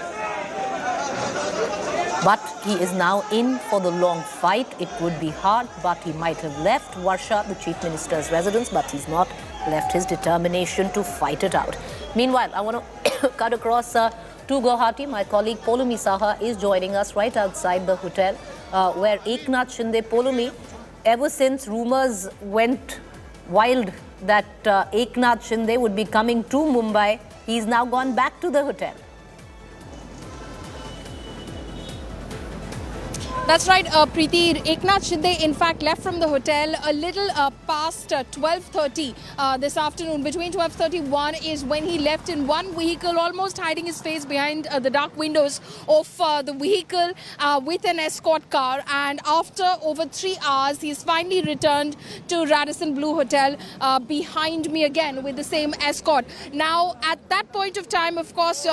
But he is now in for the long fight. It would be hard, but he might have left Varsha, the Chief Minister's residence, but he's not left his determination to fight it out. Meanwhile, I want to cut across to Guwahati. My colleague Polumi Saha is joining us right outside the hotel where Eknath Shinde, Polumi, ever since rumors went wild that Eknath Shinde would be coming to Mumbai, he's now gone back to the hotel. That's right, Preeti. Eknath Shinde, in fact, left from the hotel a little past 12:30 this afternoon. Between 12:31 is when he left in one vehicle, almost hiding his face behind the dark windows of the vehicle with an escort car. And after over 3 hours, he's finally returned to Radisson Blu Hotel behind me again with the same escort. Now, at that point of time, of course,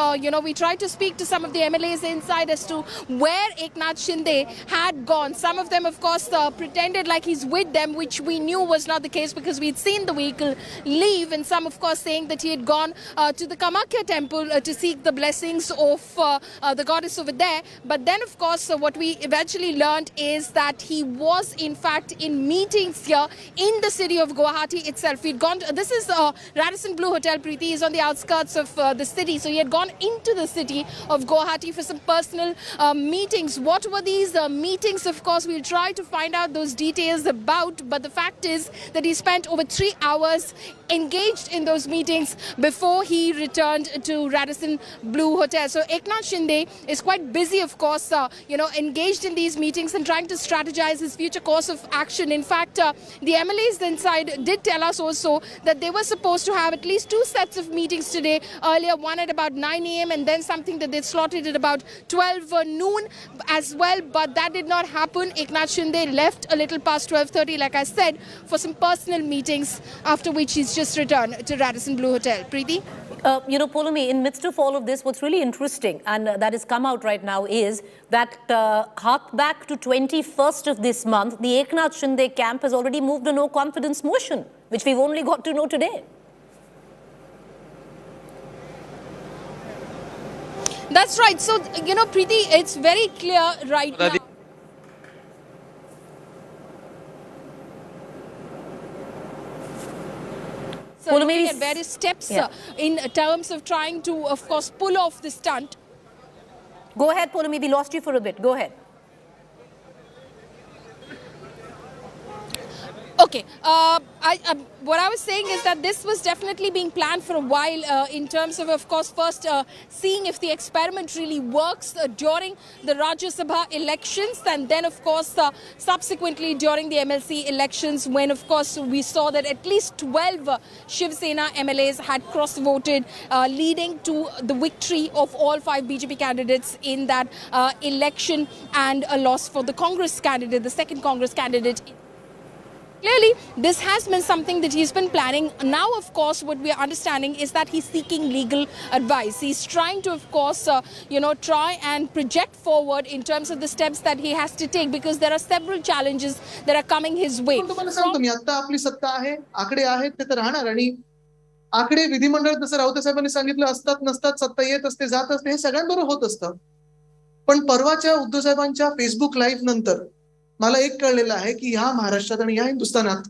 we tried to speak to some of the MLAs inside as to where Eknath Shinde had gone. Some of them, of course, pretended like he's with them, which we knew was not the case because we'd seen the vehicle leave. And some, of course, saying that he had gone to the Kamakya temple to seek the blessings of the goddess over there. But then, of course, what we eventually learned is that he was, in fact, in meetings here in the city of Guwahati itself. He'd gone to, this is Radisson Blu Hotel, Preeti, is on the outskirts of the city. So he had gone into the city of Guwahati for some personal meetings. What were these meetings? Of course, we'll try to find out those details about, but the fact is that he spent over 3 hours engaged in those meetings before he returned to Radisson Blu Hotel. So Eknath Shinde is quite busy, of course, engaged in these meetings and trying to strategize his future course of action. In fact, the MLAs inside did tell us also that they were supposed to have at least 2 sets of meetings today. Earlier, one at about 9 a.m. and then something that they slotted at about 12 noon as well. But that did not happen. Eknath Shinde left a little past 12:30, like I said, for some personal meetings, after which he's just returned to Radisson Blu Hotel. Preeti? Polumi, in midst of all of this, what's really interesting, and that has come out right now, is that hark back to 21st of this month, the Eknath Shinde camp has already moved a no-confidence motion, which we've only got to know today. That's right. So, Preeti, it's very clear right now. So looking at various steps in terms of trying to, of course, pull off the stunt. Go ahead, Polumi. We lost you for a bit. Go ahead. Okay, what I was saying is that this was definitely being planned for a while in terms of course, first seeing if the experiment really works during the Rajya Sabha elections, and then, of course, subsequently during the MLC elections, when, of course, we saw that at least 12 Shiv Sena MLAs had cross-voted, leading to the victory of all 5 BJP candidates in that election, and a loss for the Congress candidate, the second Congress candidate. Clearly, this has been something that he's been planning. Now, of course, what we are understanding is that he's seeking legal advice. He's trying to, of course, try and project forward in terms of the steps that he has to take, because there are several challenges that are coming his way. मी आता आपली सत्ता आहे, आकडे आहेत ते तर राहणार, आणि आकडे विधिमंडळात जसं राऊत साहेबांनी सांगितलं असतात नसतात, सत्ता येत असते जात असते, हे सगळ्यांबरोबर होत असतं. पण परवाच्या उद्धव साहेबांच्या फेसबुक लाईव्ह नंतर मला एक कळलेलं आहे की ह्या महाराष्ट्रात आणि या हिंदुस्थानात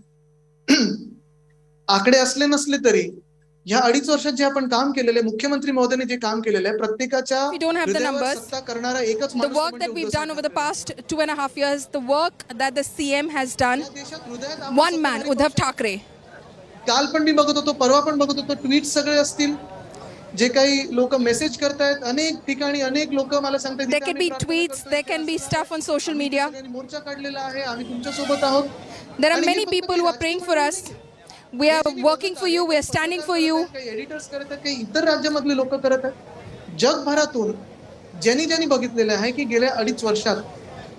आकडे असले नसले तरी ह्या 2.5 वर्षात जे आपण काम केलेले, मुख्यमंत्री महोदयांनी जे काम केलेले आहे, प्रत्येकाच्या हृदयावर सत्ता करणारा एकच माणूस. The work that we've done over the past 2.5 years, the work that the CM has done, one man, Uddhav Thackeray. काल पण मी बघत होतो, परवा पण बघत होतो, ट्वीट सगळे असतील, जे काही लोक मेसेज करतायत, अनेक ठिकाणी अनेक लोक मला सांगतात, there can be tweets, there can be stuff on social media. मोर्चा काढलेला आहे, आम्ही तुमच्या सोबत आहोत. There are many people who are praying for us. We are working for you, we are standing for you. काही एडिटर्स करत आहेत, काही इतर राज्यामधले लोक करत आहेत. जगभरातून ज्यांनी बघितलेलं आहे की गेल्या 2.5 वर्षात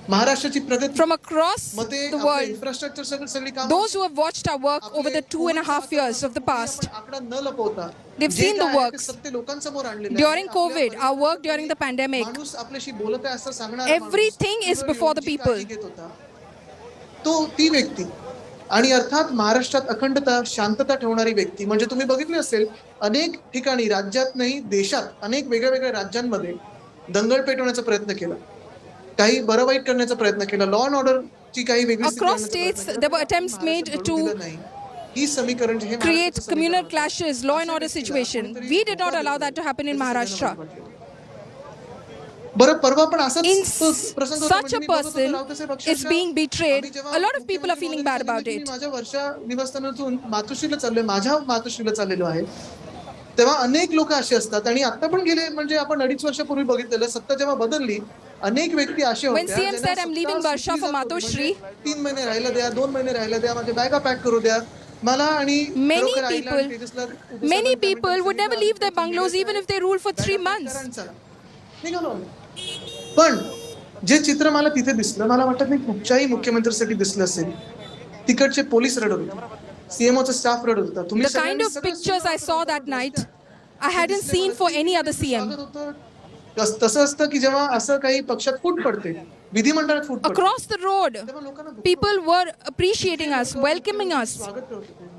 महाराष्ट्राची प्रगती from across the world, those who have watched our work over the 2.5 years of the past, they've seen the works during COVID, our work during the pandemic. Everything is before the people. तो ती व्यक्ती आणि अर्थात महाराष्ट्रात अखंडता शांतता ठेवणारी व्यक्ती म्हणजे तुम्ही बघितले असेल, अनेक ठिकाणी राज्यात नाही देशात अनेक वेगळ्या राज्यांमध्ये दंगल पेटवण्याचा प्रयत्न केला, काही बरं वाईट करण्याचा प्रयत्न केला, लॉ अँड ऑर्डर ची काही वेगळी across states there were attempts made to ही समीकरण जे create communal clashes, law and order situation. We did not allow that to happen in Maharashtra. बरं परवा पण असंच प्रसंग होता, such a person is being betrayed. A lot of people are feeling bad about it. माझ्या वर्षा निवासस्थानातून मातोश्रीला चाललोय, माझ्या मातोश्रीला चाललेलो आहे, तेव्हा अनेक लोक असे असतात. आणि आता पण गेले म्हणजे आपण 2.5 वर्षापूर्वी बघितलेलं, सत्ता जेव्हा बदलली अनेक व्यक्ती असे होते, when CM said I'm leaving Barsha for Matoshri, 3 महिने राहिला द्या, 2 महिने राहिला द्या, माझ्या बॅगा पॅक करू द्या मला, आणि many people would never leave their bungalows even if they rule for 3 months. पण जे चित्र मला तिथे दिसलं, मला वाटत नाही कुठच्याही मुख्यमंत्र्यांसाठी दिसलं असेल. तिकडचे पोलीस रडत होते, सीएमओचा स्टाफ रडत होता. The kind of pictures I saw that night, I hadn't seen for any other CM. तसं असतं की जेव्हा असं काही पक्षात फूट पडते, विधिमंडळात फूट पडते, across the road people were appreciating us, welcoming us.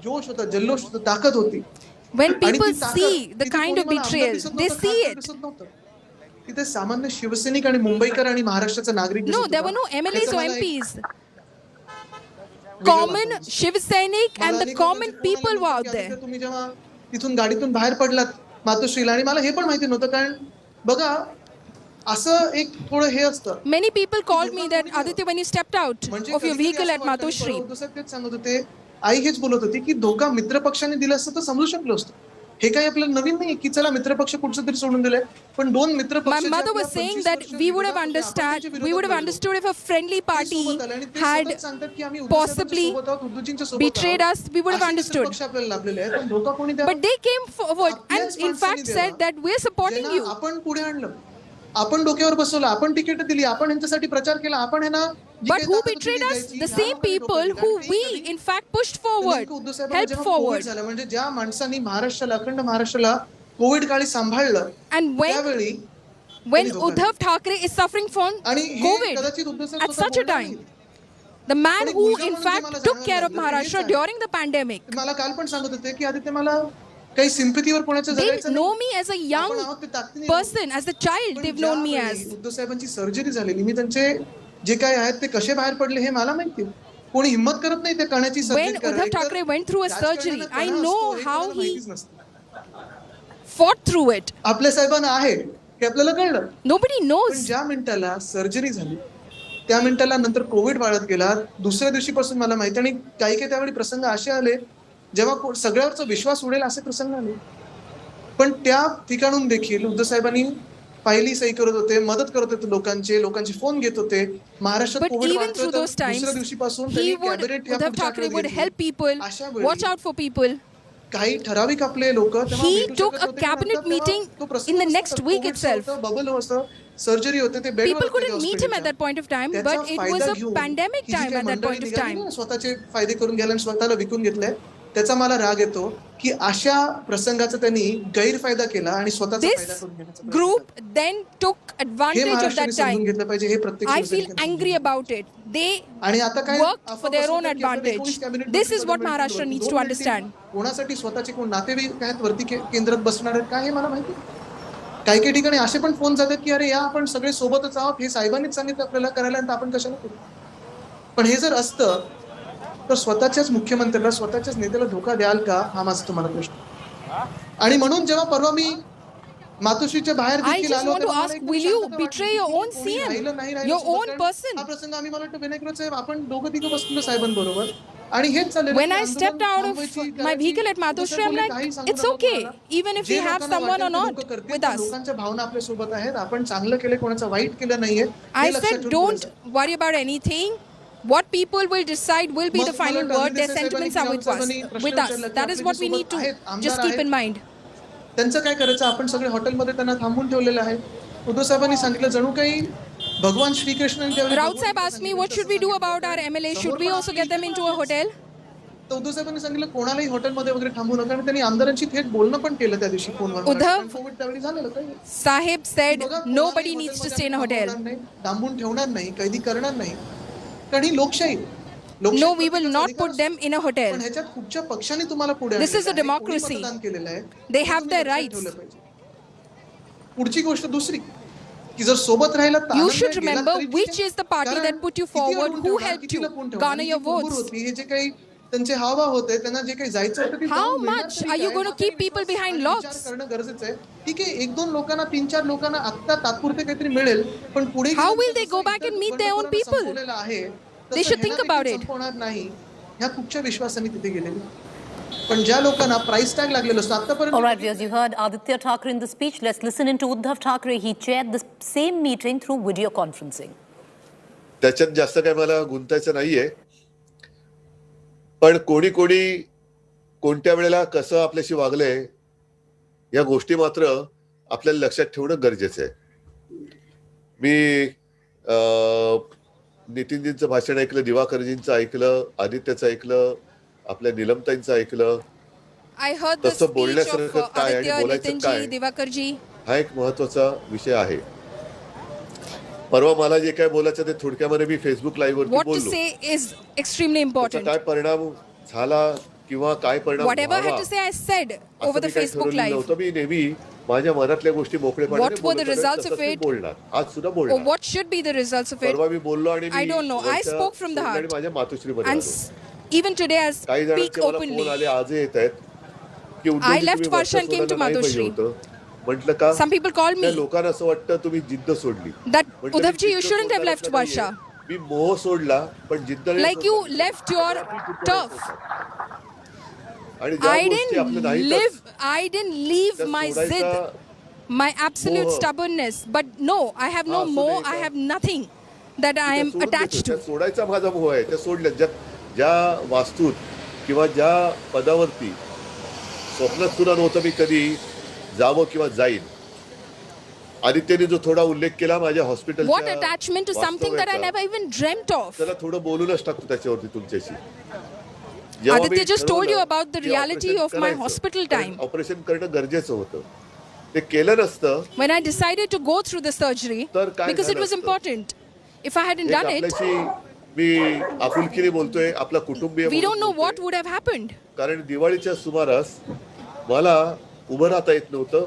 जोश होता, जल्लोष होता, ताकद होती. When people see the kind of betrayal, they see it. तिथे सामान्य शिवसैनिक आणि मुंबईकर आणि महाराष्ट्राचा नागरिक, no, there were no MLAs or MPs. Common Shiv Sainik and the common people were out there. तुम्ही जेव्हा तिथून गाडीतून बाहेर पडलात मातोश्रीला, आणि मला हे पण माहिती नव्हतं, कारण बघा असं एक थोडं हे असतं. Many people called me that Aditya, when you stepped out of your vehicle at Matoshri, तेच सांगत होते, आई हेच बोलत होती की धोका मित्र पक्षाने दिला असतं तर समजू शकलो असतो. हे काही आपल्याला नवीन नाही की चला मित्र पक्ष कुठचं तरी सोडून दिले, पण 2 मित्र पक्ष. My mother was saying that we would have understood if a friendly party had possibly betrayed us, we would have understood. But they came forward and in fact said that we are supporting you. आपण पुढे आणलं, आपण डोक्यावर बसवलं, आपण ticket दिली, आपण यांच्यासाठी प्रचार केला, आपण हे ना. But who betrayed us? The same people who we in fact pushed forward, helped forward. म्हणजे ज्या माणसांनी महाराष्ट्राला, अखंड महाराष्ट्राला कोविड काळी सांभाळलं, and when Uddhav Thackeray is suffering from COVID at such a time, the man who in fact took care of Maharashtra during the pandemic. मला काल पण सांगत होते की आदित्य मला काही सिंपथीवर कोणाचं जगायचं नाही. They know me as a young person, as a child they've known me as. Uddhav साहेबांची सर्जरी झालेली, मी त्यांचे जे काय आहेत ते कसे बाहेर पडले हे मला माहिती. कोणी हिम्मत करत नाही ते करण्याची surgery. When Uddhav Thackeray went through a surgery, I know how he fought through it. आपल्या साहेबांना आहे हे आपल्याला कळलं. Nobody knows. पण ज्या मिनिटाला सर्जरी झाली त्या मिनिटाला नंतर कोविड वाढत गेला. दुसऱ्या दिवशीपासून मला माहिती, आणि काही काही त्यावेळी प्रसंग असे आले जेव्हा सगळ्यावरचा विश्वास उडेल असे प्रसंग आले. पण त्या ठिकाणून देखील उद्धव साहेबांनी फायली सही करत होते, मदत करत होते लोकांचे फोन घेत होते. महाराष्ट्रात कोविड वाढतोय तर दुसऱ्या दिवशीपासून त्यांनी cabinet Uddhav Thackeray would help people, watch out for people. काही ठराविक आपले लोक He took a cabinet meeting in the next week itself. Bubble होतं, सर्जरी होते, ते बेडवर People couldn't meet him at that point of time, but it was a pandemic time at that point of time. स्वतःचे फायदे करून घ्यायला आणि स्वतःला विकून घेतलंय. त्याचा मला राग येतो की अशा प्रसंगाचा त्यांनी गैरफायदा केला आणि स्वतःचा फायदा करून घेण्याचा group then took advantage of that time. घेतलं पाहिजे. हे प्रत्येक I feel angry about it. They worked for their own advantage. This is what Maharashtra needs to understand. कोणासाठी स्वतःचे कोण नातेवाईक आहेत वरती केंद्रात बसणार आहेत काय हे मला माहिती. काही काही ठिकाणी असे पण फोन जातात की अरे या आपण सगळे सोबतच आहोत, हे साहेबांनीच सांगितलं आपल्याला करायला, तर आपण कशाला करू. पण हे जर असतं तर स्वतःच्याच मुख्यमंत्र्याला, स्वतःच्याच नेत्याला धोका द्याल का, हा माझा तुम्हाला प्रश्न. आणि म्हणून जेव्हा परवा मी मातोश्रीच्या बाहेर I just want to ask, will you betray your own CM, your own person? हा प्रसंग आम्ही, मला वाटतं विनायक साहेब आपण दोघं तिघं बसलो साहेबांबरोबर आणि हेच चाललेलं. When I stepped out of my vehicle at Maharashtra, I'm like, it's okay, even if we have someone or not with us. लोकांच्या भावना आपल्या सोबत आहेत, आपण चांगलं केलं, कोणाचं वाईट केलं नाहीये. I said don't worry about anything. What people will decide will be the final word. Their sentiments are with us. That is what we need to just keep in mind. त्यांचं काय करायचं, आपण सगळे हॉटेलमध्ये त्यांना थांबून ठेवलेलं आहे. उद्धव साहेबांनी सांगितलं जणू काही भगवान श्रीकृष्णांनी. Raut Saib asked me, what should we do about our MLAs? Should we also get them into a hotel? तर उद्धव साहेबांनी सांगितलं कोणालाही हॉटेलमध्ये वगैरे थांबू नका, आणि त्यांनी आमदारांशी थेट बोलणं पण केलं त्या दिवशी फोनवर. उद्धव कोविड त्यावेळी झालेलं काय. Sahib said nobody needs to stay in a hotel. थांबून ठेवणार नाही, कैदी करणार नाही, कारण ही लोकशाही. No, we will not put them in a hotel. पण ह्याच्यात कुठच्या पक्षाने तुम्हाला पुढे This is a democracy. They have their rights. पुढची गोष्ट दुसरी की जर सोबत राहिला तर you should remember which is the party that put you forward, who helped you garner your votes. हे जे काही त्यांचे हावा होते, त्यांना जे काही जायचं होतं, how much are you going to keep people behind locks? करणं गरजेचं आहे. ठीक आहे, एक दोन लोकांना, तीन चार लोकांना आता तात्पुरते काहीतरी मिळेल, पण पुढे how will they go back and meet their own people? They should think about it. नाही ह्या कुठच्या विश्वासाने तिथे गेलेले. पण ज्या लोकांना प्राइस टॅग लागलेलं असतं आतापर्यंत. All right, viewers, you heard Aditya Thackeray in the speech. Let's listen into Uddhav Thackeray. He chaired the same meeting through video conferencing. त्याच्यात जास्त काही मला गुंतायचं नाहीये, पण कोणी कोणी कोणत्या वेळेला कसं आपल्याशी वागलंय या गोष्टी मात्र आपल्याला लक्षात ठेवणं गरजेचं आहे. मी नितीनजींचं भाषण ऐकलं, दिवाकरजींचं ऐकलं, आदित्यचं ऐकलं, आपल्या निलमताईंचं ऐकलं. I heard the speech of Aditya, Nitinji, Divakarji. हा एक महत्वाचा विषय आहे. परवा मला जे काय बोलायचं ते थोडक्यामध्ये मी फेसबुक लाईव्ह वरती बोललो. What to say is extremely important. काय परिणाम झाला किंवा काय परिणाम whatever I had to say I said over the Facebook live. मी नेहमी माझ्या मनातल्या गोष्टी मोकळेपणाने What were the results of it? बोलणार, आज सुद्धा बोलणार. Or what should be the results of it? परवा मी बोललो आणि I don't know. I spoke from the heart. माझ्या मातोश्रीमध्ये And even today I speak openly. Phone आले आज येत आहेत की I left Varsha and came to Madhushri. म्हटलं का some people called me लोकांना असं वाटतं तुम्ही जिद्द सोडली. that Uddhavji, you shouldn't have left Varsha. मी मोह सोडला पण जिद्द नाही. like you left your turf. I didn't leave my zid, my absolute stubbornness, but no, I have no more, I have nothing that I am attached to. सोडायचा माझा मोह आहे, त्या सोडल्या. ज्या वास्तूत किंवा ज्या पदावरती स्वप्नात सुद्धा नव्हतं मी कधी जावं किंवा जाईन. आदित्यने जो थोडा उल्लेख केला माझ्या हॉस्पिटलच्या, what attachment to something that I never even dreamt of. त्याला थोडं बोलूनच टाकतो त्याच्यावरती तुमच्याशी. Aditya just told you about the reality of my hospital time. Operation करणं गरजेचं होतं, ते केलं नसतं. When I decided to go through the surgery because it was important. If I hadn't done it, मी आपुलकीने बोलतोय, आपला कुटुंबीय, we don't know what would have happened. कारण दिवाळीच्या सुमारास मला उभं राहता येत नव्हतं.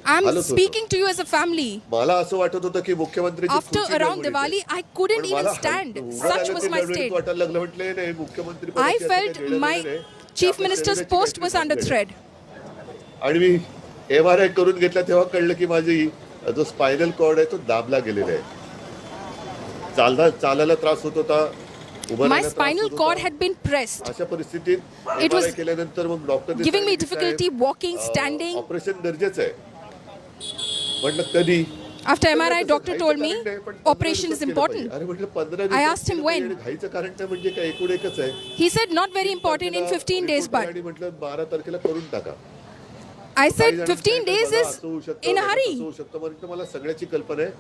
I'm speaking to you as a family. मला असं वाटत होतं की मुख्यमंत्री after around Diwali I couldn't even stand. Such was my state. वाटायला लागलं, म्हटले नाही मुख्यमंत्री I felt my chief minister's post was under threat. आणि मी MRI करून घेतला तेव्हा कळलं की माझी जो स्पायनल कॉर्ड आहे तो दाबला गेलेला आहे. चालायला त्रास होत होता, My spinal cord had been pressed. अशा परिस्थितीत It was केल्यानंतर मग doctor giving me difficulty walking, standing. Operation गरजेचं आहे. म्हटलं कधी? After MRI, doctor told me operation is important. अरे म्हटलं 15 I asked him when. घाईचं कारण काय म्हणजे काय एकूण एकच आहे. He said not very important in 15 days, but आणि म्हटलं 12 तारखेला करून टाका. I said 15 days is in a hurry. होऊ शकतं म्हटलं मला सगळ्याची कल्पना आहे,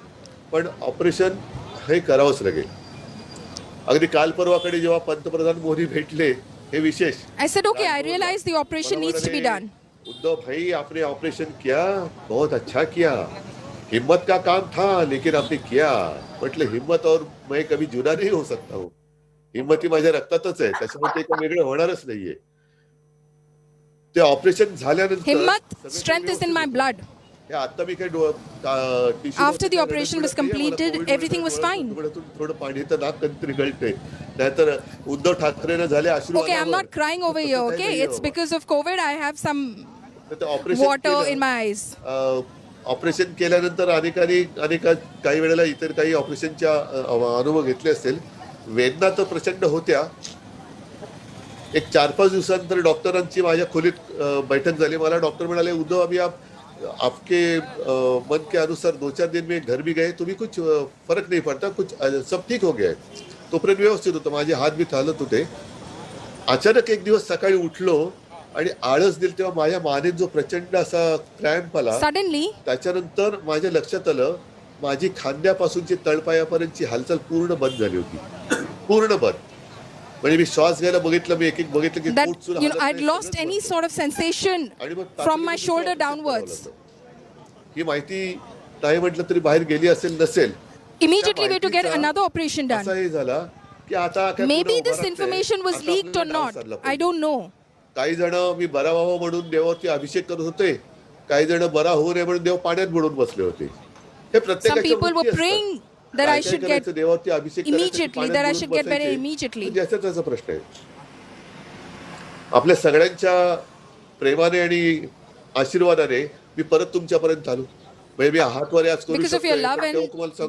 पण ऑपरेशन हे करावंच लागेल. अगदी काल परवाकडे जेव्हा पंतप्रधान मोदी भेटले हे विशेष. I said okay, I realize the operation needs to be done. Uddhav भाई आपने ऑपरेशन किया, बहुत अच्छा किया, हिम्मत का काम था लेकिन आपने किया. म्हटलं हिम्मत और मैं कभी जुदा नहीं हो सकता हूँ. हिम्मत ही माझ्या रक्तातच आहे, त्याच्यामुळे ते काही वेगळं होणारच नाहीये. ते ऑपरेशन झाल्यानंतर Himmat, strength is in my blood. आता मी काही After the operation was completed, everything was fine. थोडं पाणी तर नाक कंत्री गळते, नाहीतर उद्धव ठाकरेंना झाले आशीर्वाद. Okay, I'm not crying over here, okay? It's because of COVID. I have some water in my eyes. Operation केल्यानंतर अनेक काही वेळेला इतर काही ऑपरेशनच्या अनुभव घेतले असतील. वेदना तर प्रचंड होत्या. एक 4-5 दिवसानंतर डॉक्टरांची माझ्या खोलीत बैठक झाली. मला डॉक्टर म्हणाले, उद्धव अभी आपके मन के अनुसार 2-4 दिन में घर भी गए तो भी कुछ फर्क नहीं पड़ता, कुछ सब ठीक हो गया है. तोपर्यंत व्यवस्थित होतं, माझे हात बी चालत होते. अचानक एक दिवस सकाळी उठलो आणि आळस दिली तेव्हा माझ्या मानेत जो प्रचंड असा क्रॅम्प आला. Suddenly, त्याच्यानंतर माझ्या लक्षात आलं माझी खांद्यापासूनची तळपायापर्यंतची हालचाल पूर्ण बंद झाली होती, पूर्ण बंद. म्हणजे मी श्वास घ्यायला बघितलं, मी एक बघितलं की that I'd lost any sort of sensation from my shoulder downwards. ही माहिती नाही म्हटलं तरी बाहेर गेली असेल नसेल. Immediately we had to get another operation done. असं हे झालं की आता Maybe this information was leaked or not. I don't know. काही जण मी बरा व्हावं म्हणून देवावरती अभिषेक करत होते, काही जण बरा होऊ नये म्हणून देव पाण्यात बुडून बसले होते. हे Some people were praying that I should get देवावरती Abhishek immediately, that I should get better immediately. ज्याचा प्रश्न आहे. आपल्या सगळ्यांच्या प्रेमाने आणि आशीर्वादाने मी परत तुमच्यापर्यंत आलो. म्हणजे मी हातवर आज करू Because of your love and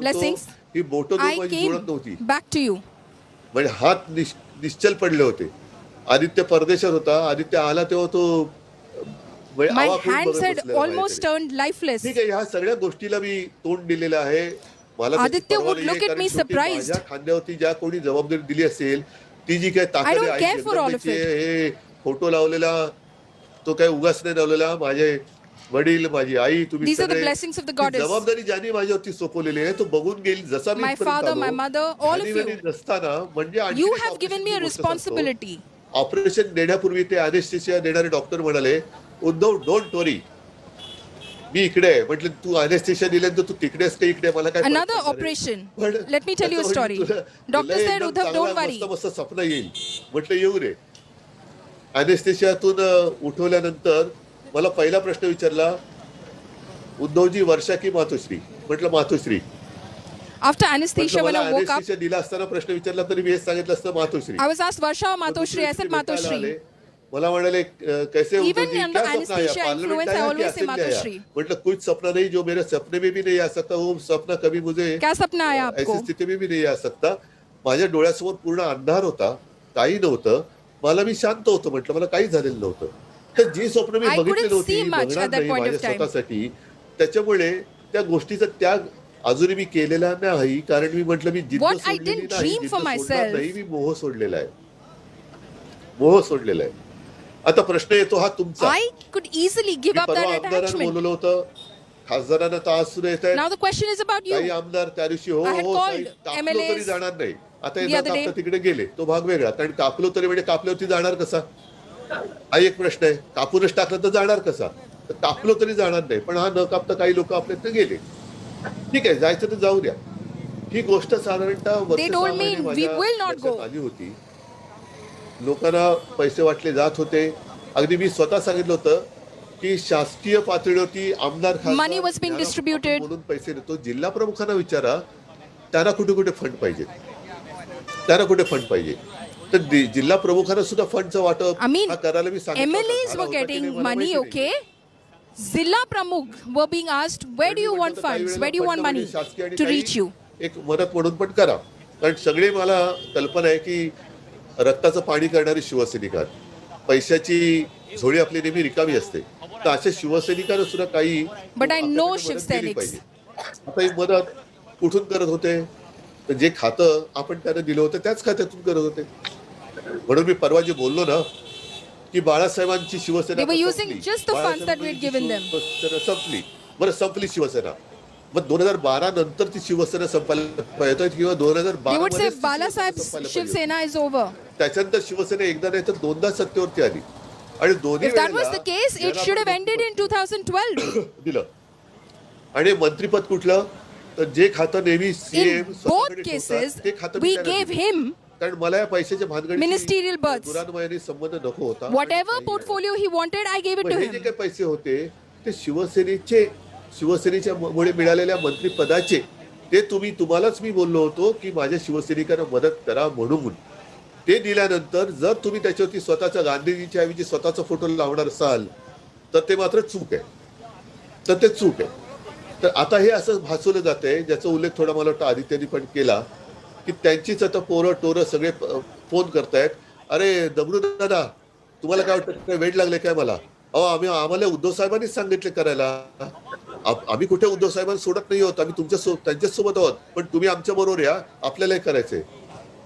blessings, ही बोटं I माझी came जुळत नव्हती. back to you. म्हणजे हात निश्चल पडले होते. आदित्य परदेशात होता, आदित्य आला तेव्हा तो My hands had almost turned lifeless. ठीक आहे, ह्या सगळ्या गोष्टीला मी तोंड दिलेलं आहे. मला Aditya would look at me surprised. माझ्या खांद्यावरती ज्या कोणी जबाबदारी दिली असेल, ती जी काय ताकद आहे, हे फोटो लावलेला तो काय उगाच नाही लावलेला. माझे वडील, माझी आई, तुम्ही जबाबदारी ज्यांनी माझ्यावरती सोपवलेली आहे तो बघून गेली. जसा मी नसताना म्हणजे ऑपरेशन देण्यापूर्वी ते अनेस्थेशिया देणारे डॉक्टर म्हणाले, उद्धव डोंट वरी, मी इकडे आहे. म्हटलं तू अनेस्थेशिया दिल्यानंतर तू तिकडेच का इकडे, मला काय. Another operation. Let me tell you a story. Doctor said, Uddhav, don't worry. मस्त स्वप्न येईल. म्हटलं येऊ रे. अनेस्थेशियातून उठवल्यानंतर मला पहिला प्रश्न विचारला, उद्धवजी वर्षा की मातोश्री? म्हटलं Matoshree. After anesthesia, when I woke up, दिला असताना प्रश्न विचारला तरी मी हेच सांगितलं असतं Matoshree. I was asked Varsha or Matoshri. I said Matoshri. मला म्हणाले कैसे Even under anesthesia influence, I always say Matoshri. मतलब कुछ सपना नहीं जो मेरे सपने में भी नहीं आ सकता, वो सपना कभी मुझे क्या सपना आया आपको? ऐसी स्थिति में भी नहीं आ सकता. माझ्या डोळ्यासमोर पूर्ण अंधार होता, काही नव्हतं. मला मी शांत होतो, म्हटलं मला काही झालेलं नव्हतं. तर जी स्वप्न मी बघितली नव्हती, बघणार नाही माझ्या स्वतःसाठी, त्याच्यामुळे त्या गोष्टीचा त्याग अजूनही मी केलेला नाही. कारण मी म्हटलं मी जिद्द सोडलेली नाही, मी मोह सोडलेला आहे, मोह सोडलेला आहे. आता प्रश्न येतो हा तुमचा. I could easily give up that attachment. बोललो होतं खासदारांना तर आज सुरू येत आहे. Now the question is about you. काही आमदार त्या दिवशी हो कापलो तरी जाणार नाही. आता एकदा तिकडे गेले तो भाग वेगळा, कारण कापलो तरी म्हणजे कापल्यावरती जाणार कसा, हा एक प्रश्न आहे. कापूनच टाकलं तर जाणार कसा, तर कापलो तरी जाणार नाही. पण हा न कापता काही लोक आपल्याकडे गेले. ठीक आहे, जायचं तर जाऊ द्या. ही गोष्ट साधारणतः आली होती. लोकांना पैसे वाटले जात होते. अगदी मी स्वतः सांगितलं होतं की शासकीय पातळीवरती आमदार म्हणून पैसे देतो. जिल्हा प्रमुखांना विचारा, त्यांना कुठे कुठे फंड पाहिजे, त्यांना कुठे फंड पाहिजे. तर जिल्हा प्रमुखांना सुद्धा फंडचं वाटप करायला मी सांगितलं. MLAs were getting money, okay? Zilla Pramukh were being asked, where do you want funds? Where do you want money to reach you? एक मदत म्हणून पण करा. कारण सगळे मला कल्पना आहे की रक्ताचं पाणी करणारी शिवसैनिकांत, पैशाची झोळी आपली नेहमी रिकामी असते, तर अशा शिवसैनिकांना सुद्धा काही But I know आपल्याकडे मदत केली Shivsainik. पाहिजे. आता ही मदत कुठून करत होते, तर जे खातं आपण त्यांना दिलं होतं त्याच खात्यातून करत होते. म्हणून मी परवा जे बोललो ना की बाळासाहेबांची Shiv Sena They were using just the funds that we had given them. संपली. बरं, संपली शिवसेना. मग 2012 नंतर ती शिवसेना संपायला पाहिजे किंवा 2012 They would say Balasaheb's Shiv Sena is over. त्याच्यानंतर शिवसेना एकदा नाही तर दोनदा सत्तेवरती आली आणि दोन्ही If that was the case, it should have ended in 2012. दिलं. आणि मंत्रीपद कुठलं, तर जे खातं नेहमी CM In both cases, we gave him कारण मला या पैशाच्या भानगडीशी ministerial berths. दुरान्वयाने संबंध नको होता. Whatever portfolio he wanted, I gave it to hey him. जे काही पैसे होते ते शिवसेनेच्या मुळे मिळालेल्या मंत्रिपदाचे, ते तुम्हालाच मी बोललो होतो की माझ्या शिवसैनिकांना मदत करा म्हणून. ते दिल्यानंतर जर तुम्ही त्याच्यावरती स्वतःचा गांधीजीच्या ऐवजी स्वतःचा फोटो लावणार असाल तर ते मात्र चूक आहे. तर ते चूक आहे. तर आता हे असं भासवलं जातंय, ज्याचा उल्लेख थोडा मला वाटतं आदित्यनी पण केला, की त्यांचीच आता पोरं सगळे फोन करतायत, अरे दगडू दादा तुम्हाला काय वाटतं, काय वेळ लागले काय मला? आम्हाला उद्धव साहेबांनीच सांगितले करायला. आम्ही कुठे उद्धव साहेबांना सोडत नाही आहोत, आम्ही त्यांच्याच सोबत आहोत, पण तुम्ही आमच्या बरोबर या, आपल्याला हे करायचंय.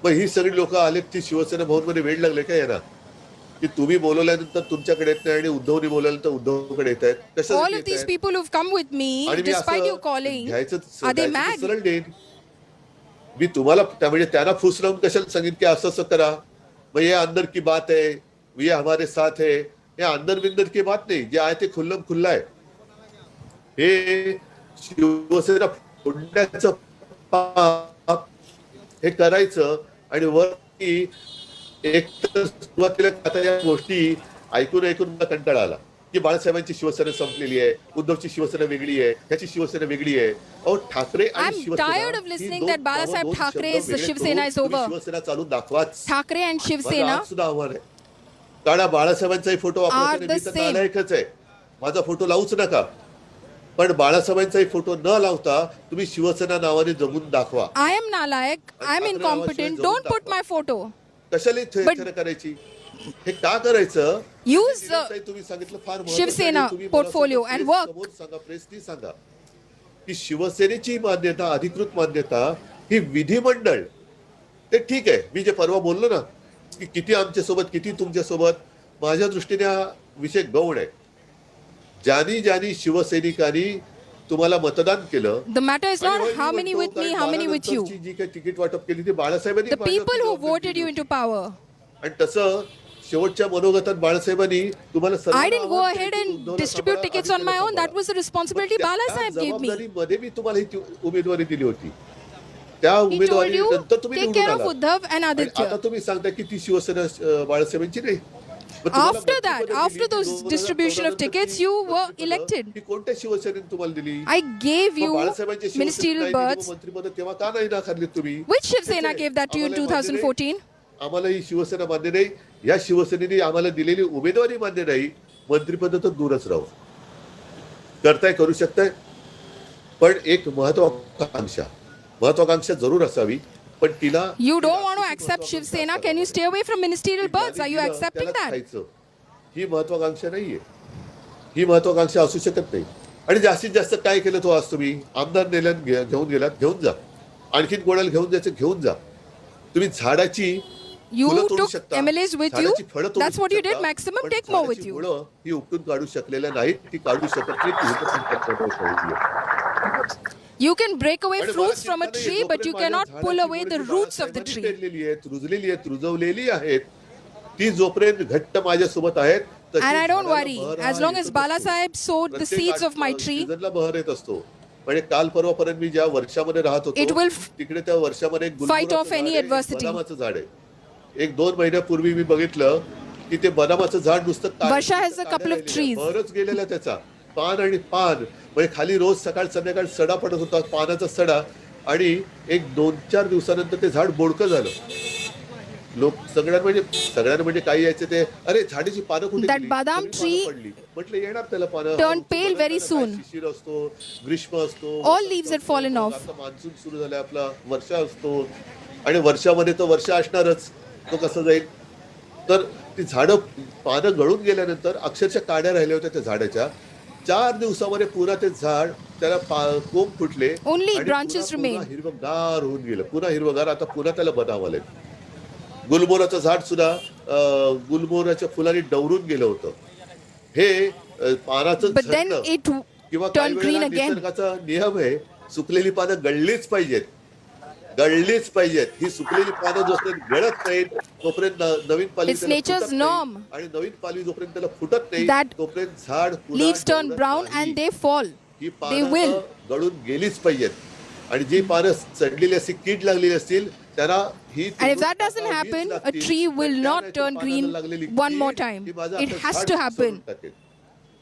मग ही सगळी लोक आलेत ती शिवसेना भवनमध्ये वेळ लागले काय यांना, की तुम्ही बोलवल्यानंतर तुमच्याकडे येत नाही आणि उद्धवनी बोलवल्यानंतर उद्धवकडे येत आहेत. All of these people who've come with me, despite you calling, are they mad? सरळ देईन मी तुम्हाला, त्यामुळे त्यांना फुस लावून कशाला सांगितलं की असं करा, मग ये अंदर की बात है, ये हमारे साथ है. हे अंदर बिंदर की बात नाही, जे आहे ते खुल्लम खुल्ला आहे. हे शिवसेना फोडण्याचं पाप हे करायचं आणि वरती एक तर सुरुवातीला आता या गोष्टी ऐकून मला कंटाळा आला की बाळासाहेबांची शिवसेना संपलेली आहे, उद्धवची शिवसेना वेगळी आहे, ह्याची शिवसेना वेगळी आहे. ठाकरे आणि Shiv Sena, I'm tired of listening that Balasaheb Thackeray's Shivsena is over. Shiv Sena चालून दाखवाच. Thackeray and Shivsena सुद्धा आव्हान आहे. कारण बाळासाहेबांचाही फोटो वापरण्याचा नालायकच आहे, माझा फोटो लावूच नका, पण बाळासाहेबांचाही फोटो न लावता तुम्ही शिवसेना नावाने जगून दाखवा. I am nalayak, I am incompetent, don't put my photo. कशाला थेर करायची, हे का करायचं? Use तुम्ही सांगितलं फार Shivsena portfolio and work. सांगा, प्रेसनी सांगा की शिवसेनेची मान्यता, अधिकृत मान्यता ही विधिमंडळ, ते ठीक आहे. मी जे परवा बोललो ना की किती आमच्या सोबत किती तुमच्या सोबत, माझ्या दृष्टीने हा विषय गौण आहे. ज्यांनी शिवसैनिकांनी तुम्हाला मतदान केलं, The matter is not how many with me, how many with you. जी काही तिकीट वाटप केली ती बाळासाहेबांनी, The people who voted you into power. आणि तसं शेवटच्या मनोगतात बाळासाहेबांनी तुम्हाला I didn't go ahead and distribute tickets on my own. That was the responsibility Balasaheb gave me. मध्ये मी तुम्हाला ही उमेदवारी दिली होती. त्या He told उमेदवारी you, नंतर तुम्ही take care of Uddhav and Aditya. आता तुम्ही सांगता की ती शिवसेना बाळासाहेबांची नाही. After that, after those distribution of tickets, you were elected. कोणत्या शिवसेनेने तुम्हाला दिली? I gave you बाळासाहेबांची ministerial berths. मंत्रिपद तेव्हा का नाही नाकारली तुम्ही? Which Shivsena gave that to you in 2014? आम्हाला ही शिवसेना मान्य नाही, या शिवसेनेने आम्हाला दिलेली उमेदवारी मान्य नाही, मंत्रिपद तर दूरच राहू. करताय, करू शकताय, पण एक महत्वाकांक्षा जरूर असावी, पण तिला You don't want to accept Shivsena. Can you stay away from ministerial berths? Are you accepting that? ही महत्वाकांक्षा नाहीये, ही महत्वाकांक्षा असू शकत नाही. आणि जास्तीत जास्त काय केलं तो आज तुम्ही आमदार घेऊन गेलात, घेऊन जा, आणखीन कोणाला घेऊन जायचं घेऊन जा. तुम्ही झाडाची You took MLAs with you. That's what you did. Maximum, take more with you. ही उपटून काढू शकलेल्या नाहीत, ती काढू शकत नाही. You can break away fruits from a tree, but you cannot pull away the roots of the tree. रुजलेली आहेत, रुजवलेली आहेत, ती जोपर्यंत घट्ट माझ्यासोबत आहेत. And I don't worry. As long as Balasaheb sowed the seeds of my tree, बहर येत असतो. म्हणजे काल परवापर्यंत मी ज्या वर्षामध्ये राहत होतो तिकडे त्या वर्षामध्ये fight off any adversity. बदामाचं झाड आहे. 1-2 महिन्यापूर्वी मी बघितलं की ते बदामाचं झाड नुसतं Varsha has a couple of trees. बरंच गेलेला त्याचा पान आणि पान, म्हणजे खाली रोज सकाळ संध्याकाळ सडा पडत होता, पानाचा सडा, आणि 1-2-4 दिवसानंतर ते झाड बोडकं झालं. लोक सगळ्यांना म्हणजे काही यायचे ते, अरे झाडाची पानं कुठे that badam tree म्हटलं येणार त्याला पानं, turned pale very soon. शिशिर असतो, ग्रीष्म असतो, All leaves had fallen off. आता मान्सून सुरू झालाय, आपला वर्षा असतो, आणि वर्षामध्ये तर वर्ष असणारच, तो कसं जाईल? तर ती झाडं पानं गळून गेल्यानंतर अक्षरशः काड्या राहिल्या होत्या त्या झाडाच्या. 4 दिवसामध्ये पुन्हा ते झाड त्याला कोंब फुटले Only आणि branches पुन्हा remain. हिरवगार होऊन गेलं, पुन्हा हिरवगार. आता पुन्हा त्याला बनावं लागेल. गुलमोहराचं झाड सुद्धा गुलमोहराच्या फुलांनी डवरून गेलं होतं. हे पानाचं झडणं किंवा काही वेळेला निसर्गाचा नियम आहे, सुकलेली पानं गळलीच पाहिजेत, गळलीच पाहिजेत. ही सुकलेली पानं जोपर्यंत गळत नाहीत तोपर्यंत नवीन पालवी आणि नवीन पालवी जोपर्यंत त्याला फुटत नाही तोपर्यंत झाड leaves turn brown and they fall. ही पानं गळून गेलीच पाहिजेत. आणि जी पानं सडलेली असतील, कीड लागलेली असतील, त्यांना ही And if that doesn't happen, a tree will not turn green one more time. It has to happen.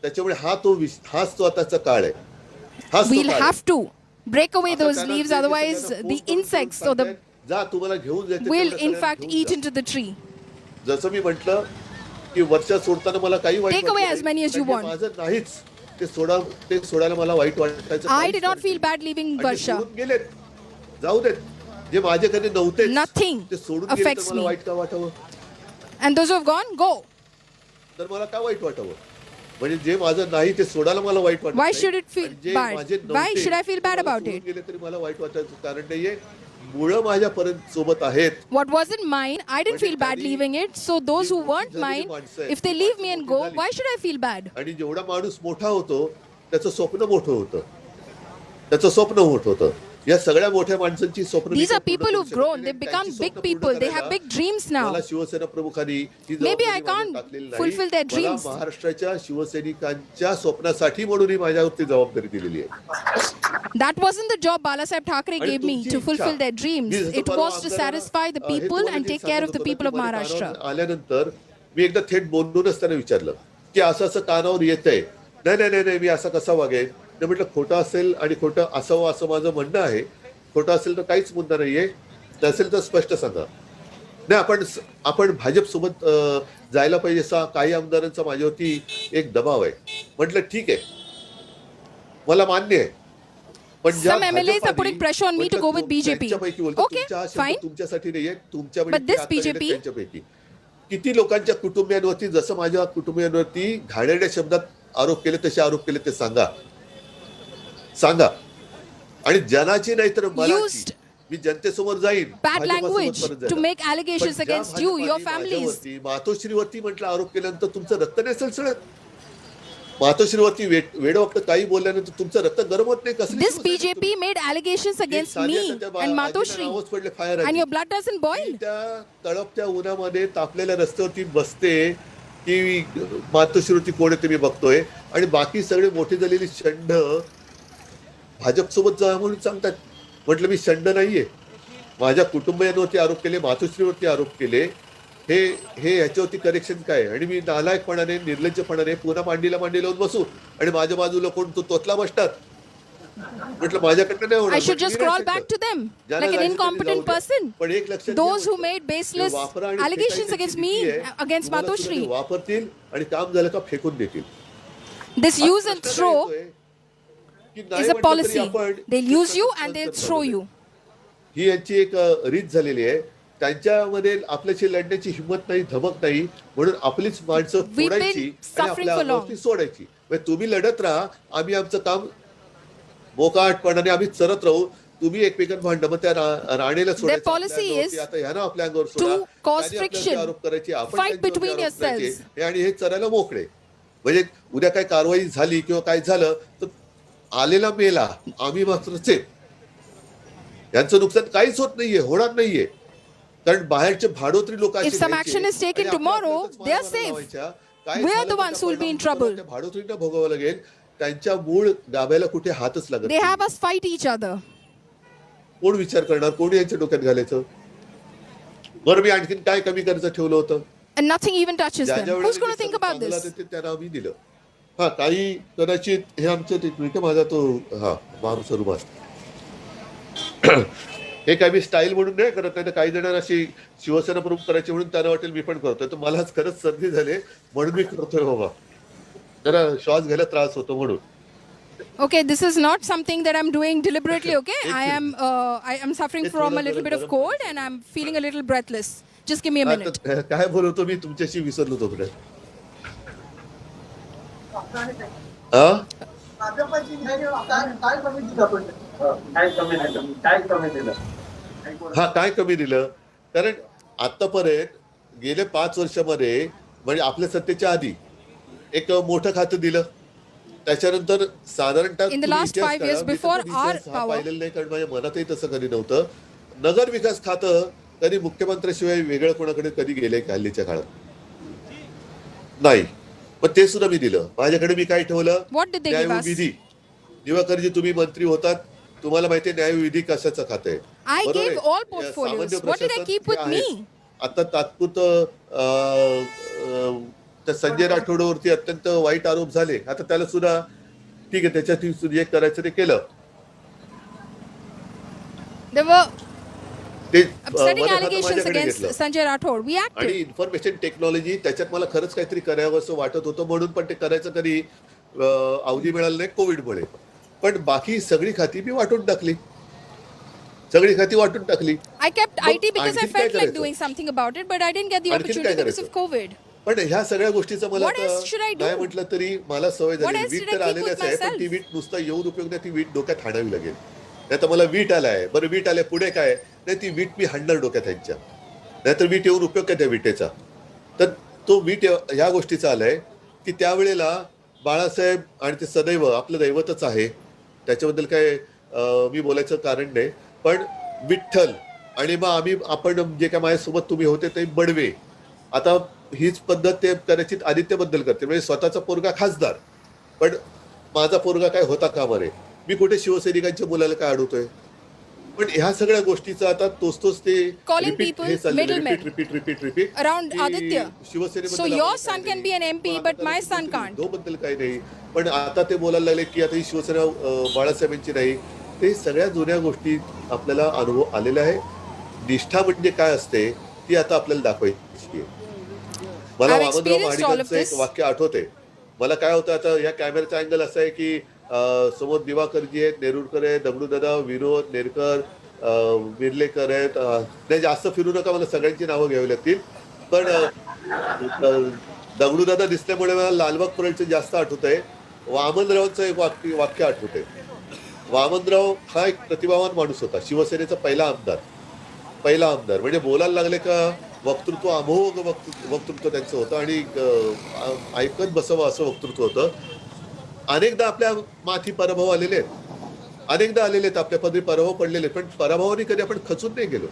त्याच्यामुळे हाच तो आताचा काळ आहे. We'll have to break away those leaves, otherwise the insects or the will in fact eat into the tree. जसं मी म्हटलं की वर्षा सोडताना मला काही white Take away as many as you want. माझं नाहीच, ते सोडायला मला वाईट वाटायचं. I did not feel bad leaving Varsha. गेलेत, जाऊ देत. जे माझ्याकडे नव्हते Nothing ते सोडून गेले affects तर मला me. वाईट का वाटावं? And those who have gone, go. तर मला का वाईट वाटावं? म्हणजे जे माझं नाही ते सोडायला मला वाईट वाटत. Why should it feel bad? Why should I feel bad about it? गेले तरी मला वाईट वाटायचं कारण नाहीये. मुळं माझ्यापर्यंत सोबत आहेत. What wasn't mine, I didn't feel bad leaving it. So those who weren't mine, if they leave me and go, why should I feel bad? आणि जेवढा माणूस मोठा होतो त्याचं स्वप्न मोठं होतं, त्याचं स्वप्न मोठं होतं. या सगळ्या मोठ्या माणसांची स्वप्न. These are people who've grown. They've become big people. They have big dreams now. मला शिवसेना प्रमुखांनी Maybe I can't fulfill their dreams. मला महाराष्ट्राच्या शिवसैनिकांच्या स्वप्नासाठी म्हणून ही माझ्यावरती जबाबदारी दिलेली आहे. That wasn't the job Balasaheb Thackeray gave me to fulfill their dreams. It was to satisfy the people and take care of the people of Maharashtra. आल्यानंतर मी एकदा थेट बोलूनच त्यांना विचारलं की असं असं कानावर येतंय. नाही मी असं कसं वागेन? ते म्हटलं खोटं असेल आणि खोटं असावं असं माझं म्हणणं आहे. खोटं असेल तर काहीच मुद्दा नाहीये, नसेल तर स्पष्ट सांगा. नाही आपण भाजप सोबत जायला पाहिजे असा काही आमदारांचा माझ्यावरती एक दबाव आहे. म्हटलं ठीक आहे, मला मान्य आहे. पण Some MLAs are putting pressure on me to go with BJP. Okay, fine. तुमच्यासाठी नाहीये, तुमच्यापैकी किती लोकांच्या कुटुंबियांवरती, जसं माझ्या कुटुंबियांवरती घाणेरड्या शब्दात आरोप केले तसे आरोप केले ते सांगा. आणि जनाची नाही तर मलाची मी जनतेसमोर जाईन. Bad language to make allegations against you, your families. मातोश्रीवरती म्हटलं आरोप केल्यानंतर तुमचं रक्त नाही सळसळत. मातोश्रीवरती वेडवक्त काही बोलल्यानंतर तुमचं रक्त गरम होत नाही कसं? This BJP made allegations against me and Matoshri and your blood doesn't boil. त्या तळपत्या उन्हामध्ये तापलेल्या रस्त्यावरती बसते की मातोश्रीवरती कोण आहे ते मी बघतोय आणि बाकी सगळे मोठी झालेली शंड भाजप सोबत जा म्हणून सांगतात. म्हटलं मी शंड नाहीये. माझ्या कुटुंबियांवरती आरोप केले, मातोश्रीवरती आरोप केले. हे ह्याच्यावरती करेक्शन काय? आणि मी नालायकपणाने निर्लज्जपणाने पुन्हा मांडीला लावून बसू आणि माझ्या बाजूला कोण तो तोतला बसतात. म्हटलं माझ्याकडनं नाही होणार. I should just crawl back to them like an incompetent person. Those who made baseless allegations against me, against Matoshri. वापरतील आणि काम झालं का फेकून देतील. This use and throw is a policy. They'll use you and they'll throw you. ही यांची एक रीत झालेली आहे. त्यांच्यामध्ये आपल्याशी लढण्याची हिंमत नाही, धमक नाही, म्हणून आपलीच माणसं फोडायची आणि आपल्या अंगावरती सोडायची. तुम्ही लढत राहा, आम्ही आमचं काम मोकाटपणाने आम्ही चरत राहू. तुम्ही एकमेकांना भांडण, मग त्या राणीला सोडायचं, आता ह्यानं आपल्या अंगावर सोडा, आरोप करायचे, आपण आणि हे चरायला मोकळे. म्हणजे उद्या काय कारवाई झाली किंवा काय झालं तर आलेला मेला, आम्ही मात्रच आहे. यांचं नुकसान काहीच होत नाहीये, होणार नाहीये. कारण बाहेरचे भाडोत्री लोक If some action is taken tomorrow, they are safe. We are the ones who will be in trouble. भाडोत्रींना भोगावं लागेल. त्यांच्या मूळ गाभ्याला कुठे हातच लागत. They have us fight each other. कोण विचार करणार? कोणी यांच्या डोक्यात घालायचं? बरं, मी आणखीन काय कमी करायचं ठेवलं होतं? And nothing even touches them. Who's going to think about this? त्यांना आम्ही दिलं. हा, काही कदाचित हे आमचं माझा तो मारुसा रुमाल हे काय मी स्टाईल म्हणून नाही करत नाही. काही जणांना अशी शिवसेना प्रमुख करायची म्हणून त्यांना वाटेल मी पण करतोय. तर मलाच खरंच सर्दी झाले म्हणून मी करतोय बाबा, जरा श्वास घ्यायला त्रास होतो म्हणून. Okay, this is not something that I'm doing deliberately, okay? I am suffering from a little bit of cold and I'm feeling a little breathless. Just give me a minute. काय बोलतो मी तुमच्याशी विसरलो तो पुढे काय कमी दिलं कारण आतापर्यंत गेले 5 वर्षामध्ये म्हणजे आपल्या सत्तेच्या आधी एक मोठं खातं दिलं त्याच्यानंतर साधारणतः In the last 5 years before our power, पाहिलेलं नाही कारण माझ्या मनातही तसं कधी नव्हतं नगर विकास खातं कधी मुख्यमंत्र्याशिवाय वेगळं कोणाकडे कधी गेलंय हल्लीच्या काळात नाही पण ते सुद्धा मी दिलं माझ्याकडे मी काय ठेवलं न्यायविधी दिवाकरजी तुम्ही मंत्री होतात तुम्हाला माहिती आहे न्यायविधी कशाचं खातं आहे I gave all portfolios. What did I keep with me? आता तात्पुरतं त्या संजय राठोडवरती अत्यंत वाईट आरोप झाले आता त्याला सुद्धा ठीक आहे त्याच्यात जे करायचं ते केलं There were ते upsetting allegations against Sanjay Rathod. We acted. आणि इन्फॉर्मेशन टेक्नॉलॉजी त्याच्यात मला खरंच काहीतरी करावं असं वाटत होतं म्हणून पण ते करायचं कधी अवधी मिळाली नाही कोविडमुळे पण बाकी सगळी खाती मी वाटून टाकली सगळी खाती वाटून टाकली I kept IT because I felt like doing something about it, but I didn't get the opportunity because of COVID. पण ह्या सगळ्या गोष्टीचं मला नाही म्हटलं तरी मला सवय झाली वीट तर आलेल्याच आहे पण ती वीट नुसता येऊन उपयोग नाही ती वीट डोक्यात हाणावी लागेल नाही तर मला वीट आलाय बरं वीट आल्या पुढे काय नाही ती वीट मी हाणणार डोक्यात ह्यांच्या नाहीतर वीट येऊन उपयोग काय त्या विटेचा तर तो वीट ह्या गोष्टीचा आलाय की त्यावेळेला बाळासाहेब आणि ते सदैव आपलं दैवतच आहे त्याच्याबद्दल काय मी बोलायचं कारण नाही पण विठ्ठल आणि मग आपण जे काय माझ्यासोबत तुम्ही होते ते बडवे आता हीच पद्धत ते कदाचित आदित्यबद्दल करते म्हणजे स्वतःचा पोरगा खासदार पण माझा पोरगा काय होता का बरे मी कुठे शिवसैनिकांच्या मुलाला काय अडवतोय पण ह्या सगळ्या गोष्टीचं आता तोच ते repeat around Aditya. So your son can be an MP but my son can't. बद्दल काही नाही पण आता ते बोलायला लागले की आता ही शिवसेना बाळासाहेबांची नाही ते सगळ्या जुन्या गोष्टी आपल्याला अनुभव आलेला आहे निष्ठा म्हणजे काय असते ती आता आपल्याला दाखवायची आहे मला वामनराव महाडिकांचं एक वाक्य आठवते मला काय होतं आता या कॅमेराचा अँगल असा आहे की समोर दिवाकरजी आहेत नेरुरकर आहेत दगडूदादा विनोद नेरकर मिर्लेकर आहेत नाही जास्त फिरू नका मला सगळ्यांची नावं घ्यावी लागतील पण दगडूदादा दिसल्यामुळे मला लालबाग परळचं जास्त आठवत आहे वामनरावांचं एक वाक्य आठवत आहे वामनराव हा एक प्रतिभावान माणूस होता शिवसेनेचा पहिला आमदार म्हणजे बोलायला लागले का वक्तृत्व अमोघ वक्तृत्व त्यांचं होतं आणि ऐकत बसावं असं वक्तृत्व होतं अनेकदा आपल्या माथी पराभव आलेले आहेत अनेकदा आलेले आहेत आपल्या पदरी पराभव पडलेले पण पराभवाने कधी आपण खचून नाही गेलो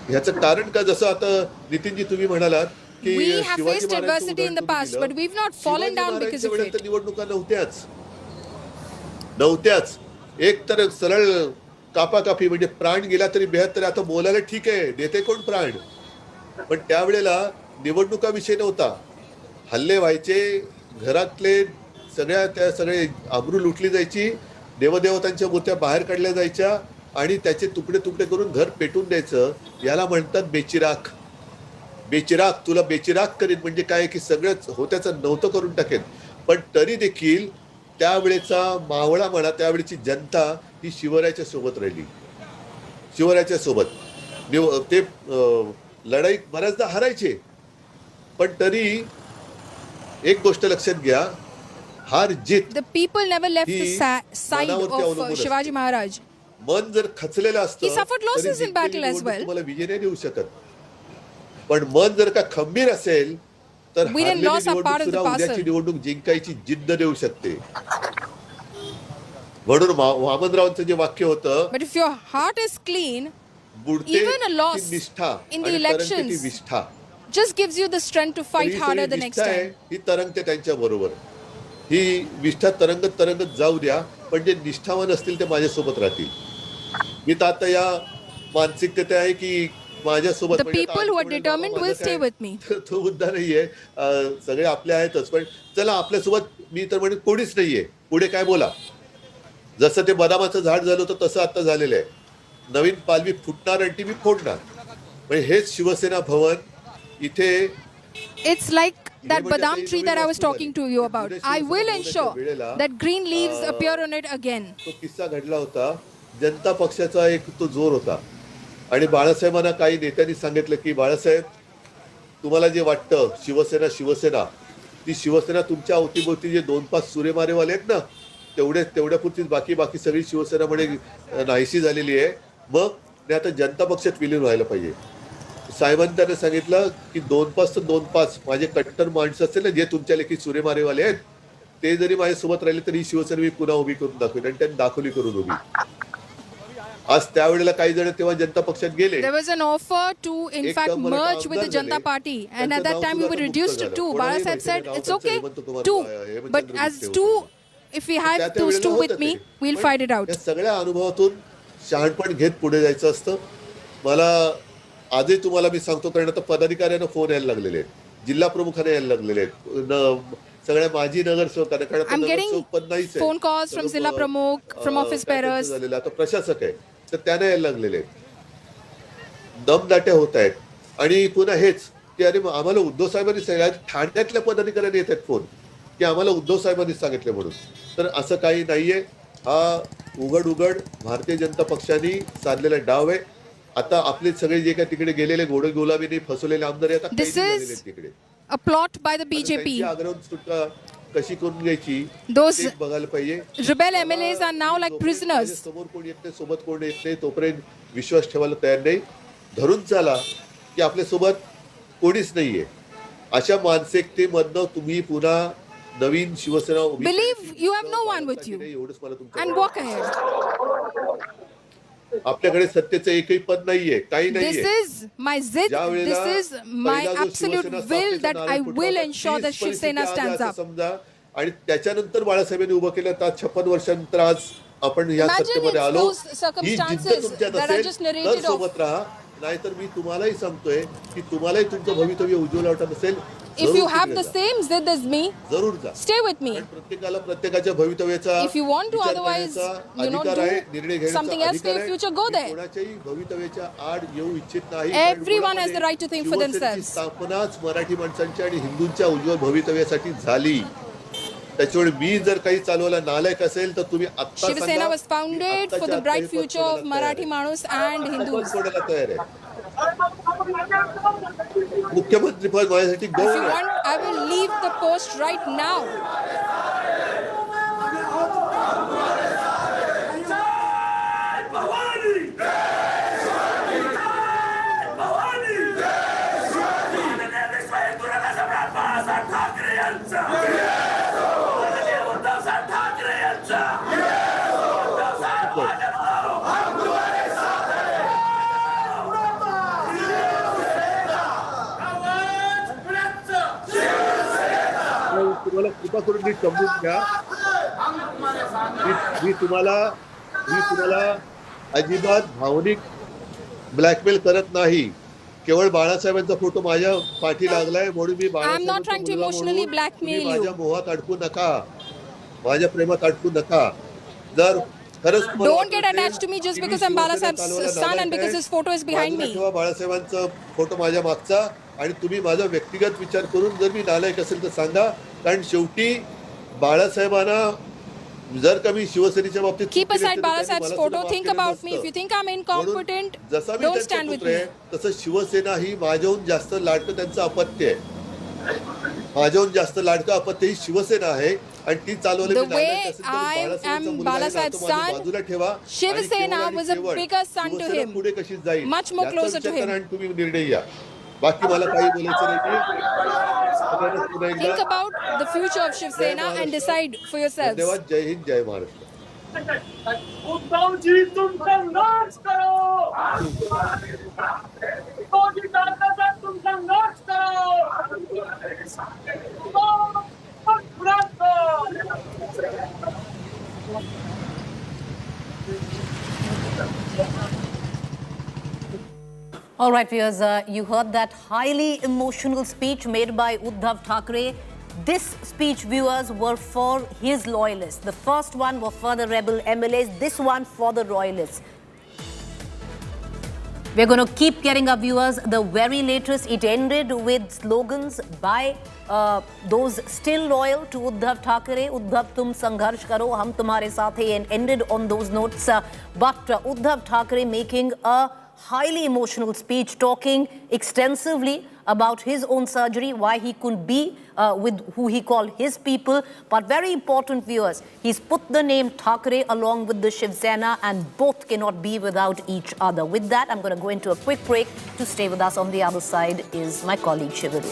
ह्याचं कारण का जसं आता नितीनजी तुम्ही म्हणालात की निवडणुका नव्हत्याच एक तर सरळ कापाकापी म्हणजे प्राण गेला तरी 72 आता बोलायला ठीक आहे देते कोण प्राण पण त्यावेळेला निवडणुका विषय नव्हता हल्ले व्हायचे घरातले सगळे आबरू लुटली जायची देवदेवतांच्या मूर्त्या बाहेर काढल्या जायच्या आणि त्याचे तुकडे करून घर पेटून द्यायचं याला म्हणतात बेचिराग तुला बेचिराग करीन म्हणजे काय की सगळंच होत्याचं नव्हतं करून टाकेल पण तरी देखील त्यावेळेचा मावळा म्हणा त्यावेळेची जनता ही शिवरायाच्या सोबत राहिली शिवरायाच्या सोबत ते लढाई बऱ्याचदा हरायचे पण तरी एक गोष्ट लक्षात घ्या हार जीत The people never left the side of Shivaji Maharaj. मन जर खचलेलं असतं He suffered losses in battle as well. तुम्हाला विजय नाही देऊ शकत पण मन जर का खंबीर असेल तर उद्याची निवडणूक जिंकायची जिद्द देऊ शकते म्हणून वामनरावांचं जे वाक्य होतं But if your heart is clean, even a loss in the elections just gives you the strength to fight harder the next time. ही तरंगते त्यांच्या बरोबर ही निष्ठा तरंगत जाऊ द्या पण जे निष्ठावान असतील ते माझ्यासोबत राहतील मी तर आता या मानसिकतेत आहे की माझ्यासोबत The people who are determined will stay with me. तो मुद्दा नाहीये सगळे आपले आहेतच पण चला आपल्यासोबत मी तर म्हणजे कोणीच नाहीये पुढे काय बोला जसं ते बदामाचं झाड झालं होतं तसं आता झालेलं आहे नवीन पालवी फुटणार आणि ती मी फोडणार म्हणजे हेच शिवसेना भवन इथे It's like that badam tree that I was talking to you about. I will ensure that green leaves appear on it again. तो किस्सा घडला होता. जनता पक्षाचा एक तो जोर होता आणि बाळासाहेबांना काही नेत्यांनी सांगितलं की बाळासाहेब तुम्हाला जे वाटतं शिवसेना ती शिवसेना तुमच्या अवतीभोवती जे 2-5 सुरेमारेवाले आहेत ना तेवढ्यापुरतीच बाकी सगळी शिवसेना म्हणे नाहीशी झालेली आहे. मग ते आता जनता पक्षात विलीन व्हायला पाहिजे. साहेबांनी त्यांना सांगितलं की 2-5 माझे कट्टर माणसं असतील ना जे तुमच्या लेखी सुरेमारेवाले आहेत ते जरी माझ्यासोबत राहिले तरी शिवसेना मी पुन्हा उभी करून दाखवेन आणि त्यांनी दाखवली करून उभी. आज त्यावेळेला काही जण तेव्हा जनता पक्षात गेले. There was an offer to in fact merge with the Janata Party and at that time we were reduced to 2. Bala Sahib said it's okay 2 but as 2 if we have those 2 with me we'll fight it out. या सगळ्या अनुभवातून शहाणपण घेत पुढे जायचं असतं. मला आजही तुम्हाला मी सांगतो कारण आता पदाधिकाऱ्यांना फोन यायला लागलेले आहेत जिल्हा प्रमुखांना यायला लागलेले आहेत सगळ्या माजी नगरसेवकांना कारण I'm getting phone calls from Zilla Pramukh, from office bearers. आता प्रशासक आहे तर त्यांना यायला लागलेले आहेत. दमदाट्या होत आहेत आणि पुन्हा हेच की अरे आम्हाला उद्धव साहेबांनी सगळ्या ठाण्यातल्या पदाधिकाऱ्यांनी येत आहेत फोन की आम्हाला उद्धव साहेबांनी सांगितले म्हणून. तर असं काही नाहीये. हा उघड भारतीय जनता पक्षाने साधलेला डाव आहे. आता आपले सगळे जे काही तिकडे गेलेले घोडे गुलाबीने फसवलेले आमदार आता This is a plot by the BJP. कशी करून घ्यायची Those बघायला पाहिजे. rebel MLAs are now like prisoners. समोर कोण येत नाही सोबत कोण येत नाही तोपर्यंत विश्वास ठेवायला तयार नाही. धरून चाला की आपल्या सोबत कोणीच नाहीये अशा मानसिकतेमधनं तुम्ही पुन्हा नवीन शिवसेना उभी Believe you have no one with you and walk ahead. आपल्याकडे सत्तेचं एकही पद नाहीये काही नाहीये. This is my zid. This is my absolute will that I will ensure that Shiv Sena stands up. समजा आणि त्याच्यानंतर बाळासाहेबांनी उभं केलं तर 56 वर्षांनंतर आज आपण या सत्तेमध्ये आलो. ही जिद्द तुमच्यात असेल तर सोबत राहा नाहीतर मी तुम्हालाही सांगतोय की तुम्हालाही तुमचं भवितव्य उज्ज्वल वाटत असेल If you have the same zid as me, जरूर जा. stay with me. प्रत्येकाला प्रत्येकाच्या भवितव्याचा If you want to otherwise, do something else for your future, go there. कोणाच्याही भवितव्याच्या आड येऊ इच्छित नाही. Everyone has the right to think for themselves. स्थापनाच Marathi माणसांच्या आणि हिंदूंच्या उज्ज्वल भवितव्यासाठी झाली. त्याच्यामुळे मी जर काही चालवायला नालायक असेल तर तुम्ही आता Shiv Sena was founded for the bright future of Marathi Manus and Hindus. तयार आहे. मुख्यमंत्री पद माझ्यासाठी If you want, I will leave the post right now. तुम्हाला कृपा करून नीट समजून घ्या. मी तुम्हाला अजिबात भावनिक ब्लॅकमेल करत नाही. केवळ बाळासाहेबांचा फोटो माझ्या पाठी लागलाय म्हणून मी माझ्या मोहात अडकू नका माझ्या प्रेमात अडकू नका. जर Don't get attached to me just because I'm Bala Sahib's son and because his photo is behind me. बाळासाहेबांचा फोटो माझ्या मागचा आणि तुम्ही माझा व्यक्तिगत विचार करून जर मी नालायक असेल तर सांगा. कारण शेवटी बाळासाहेबांना जर का मी शिवसेनेच्या बाबतीत keep aside Bala Sahib's photo. Think about me. If you think I'm incompetent, don't stand with me. तसं शिवसेना ही माझ्याहून जास्त लाडकं त्यांचं अपत्य आहे. माझ्याहून जास्त लाडकं अपत्य ही शिवसेना आहे आणि ती चालवली. The way I am Bala Sahib's son, Shiv Sena was a bigger son to him, पुढे कशी जाईल much more closer to him. आणि तुम्ही निर्णय घ्या. बाकी मला काही बोलायचं नाही. Think about the future of Shiv Sena and decide for yourselves. धन्यवाद. जय हिंद जय महाराष्ट्र. उद्धव जी तुम संघर्ष करो. उद्धव जी तुम संघर्ष करो. All right, viewers, you heard that highly emotional speech made by Uddhav Thackeray. This speech, viewers, were for his loyalists. The first one were for the rebel MLAs, this one for the royalists. We're going to keep getting our viewers the very latest. It ended with slogans by those still loyal to Uddhav Thackeray. Uddhav, tum sangharsh karo, hum tumhare saath hai, and ended on those notes. But Uddhav Thackeray making a highly emotional speech, talking extensively about his own surgery, why he couldn't be with who he called his people. But very important, viewers, he's put the name Thackeray along with the Shiv Sena, and both cannot be without each other. With that, I'm going to go into a quick break. To stay with us on the other side is my colleague Shiv Sena.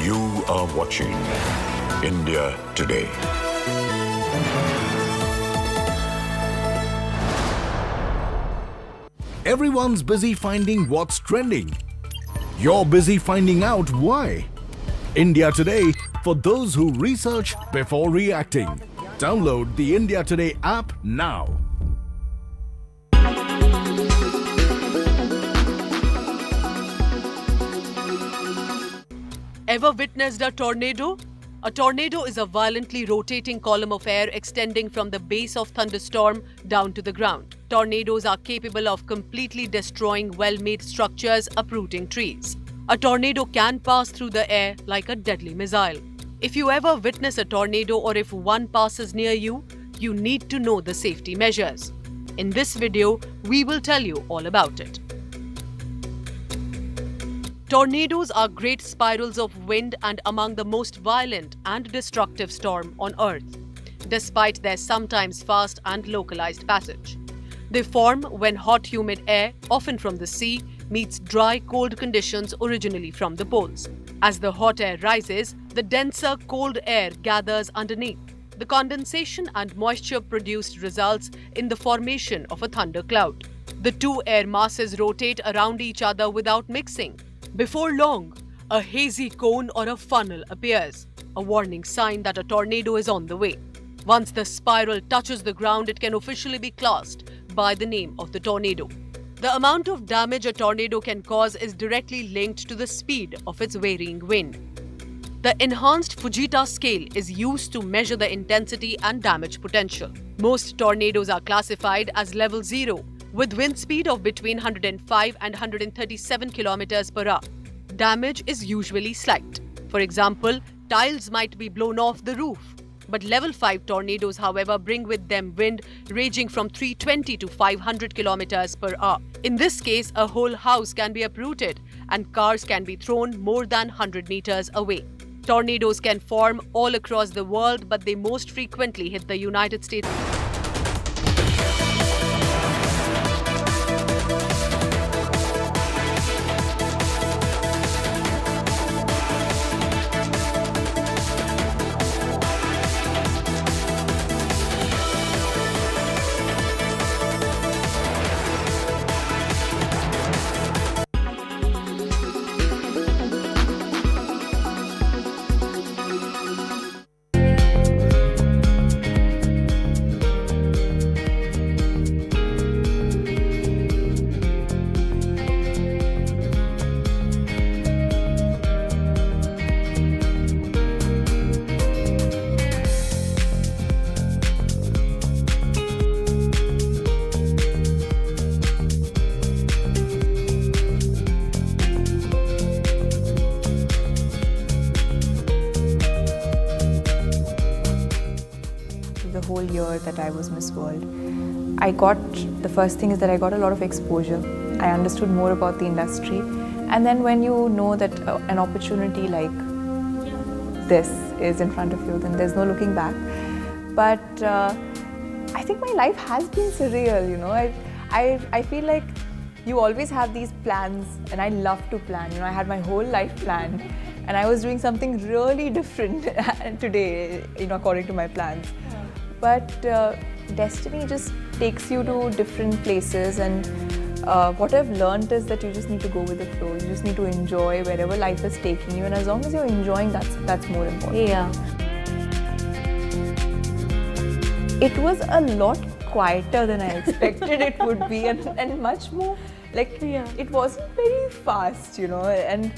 You are watching India Today. Everyone's busy finding what's trending. You're busy finding out why. India Today, for those who research before reacting. Download the India Today app now. Ever witnessed a tornado? A tornado is a violently rotating column of air extending from the base of thunderstorm down to the ground. Tornadoes are capable of completely destroying well-made structures, uprooting trees. A tornado can pass through the air like a deadly missile. If you ever witness a tornado or if one passes near you, you need to know the safety measures. In this video, we will tell you all about it. Tornadoes are great spirals of wind and among the most violent and destructive storm on Earth, despite their sometimes fast and localized passage. They form when hot humid air, often from the sea, meets dry cold conditions originally from the poles. As the hot air rises, the denser cold air gathers underneath. The condensation and moisture produced results in the formation of a thundercloud. The two air masses rotate around each other without mixing. Before long, a hazy cone or a funnel appears, a warning sign that a tornado is on the way. Once the spiral touches the ground, it can officially be classed by the name of the tornado. The amount of damage a tornado can cause is directly linked to the speed of its varying wind. The enhanced Fujita scale is used to measure the intensity and damage potential. Most tornadoes are classified as level 0, with wind speed of between 105 and 137 km per hour. Damage is usually slight. For example, tiles might be blown off the roof. But level 5 tornadoes, however, bring with them wind ranging from 320 to 500 km per hour. In this case, a whole house can be uprooted and cars can be thrown more than 100 meters away. Tornadoes can form all across the world, but they most frequently hit the United States. The whole year that I was Miss World, the first thing is that I got a lot of exposure. I understood more about the industry, and then when you know that an opportunity like this is in front of you, then there's no looking back. But I think my life has been surreal, you know. I feel like you always have these plans, and I love to plan. You know, I had my whole life planned, and I was doing something really different today, you know, according to my plans. But destiny just takes you to different places, and what I've learned is that you just need to go with the flow. You just need to enjoy wherever life is taking you, and as long as you're enjoying, that's more important. Yeah. It was a lot quieter than I expected it would be, and much more like it wasn't very fast, you know. And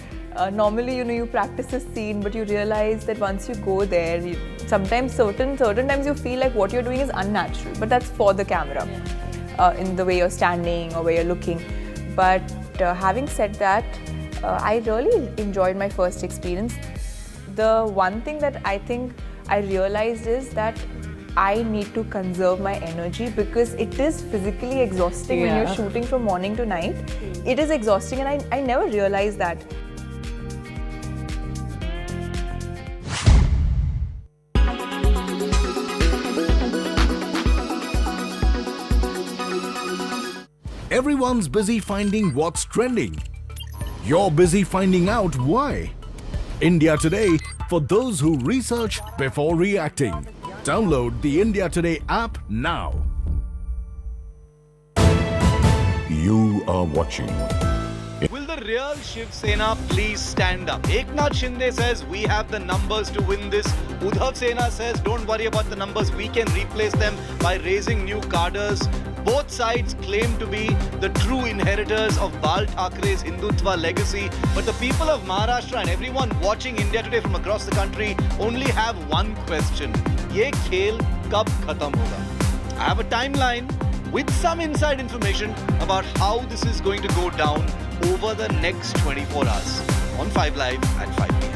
normally, you know, you practice a scene, but you realize that once you go there, sometimes certain times you feel like what you're doing is unnatural, but that's for the camera, in the way you're standing or where you're looking. But having said that, I really enjoyed my first experience. The one thing that I think I realized is that I need to conserve my energy, because it is physically exhausting when you're shooting from morning to night. It is exhausting, and I never realized that. Everyone's busy finding what's trending. You're busy finding out why. India Today, for those who research before reacting. Download the India Today app now. You are watching. Will the real Shiv Sena please stand up? Eknath Shinde says we have the numbers to win this. Uddhav Sena says don't worry about the numbers, we can replace them by raising new cadres. Both sides claim to be the true inheritors of Bal Thackeray's Hindutva legacy. But the people of Maharashtra and everyone watching India Today from across the country only have one question. Ye khel kab khatam hoga? I have a timeline with some inside information about how this is going to go down over the next 24 hours on 5 Live at 5 p.m.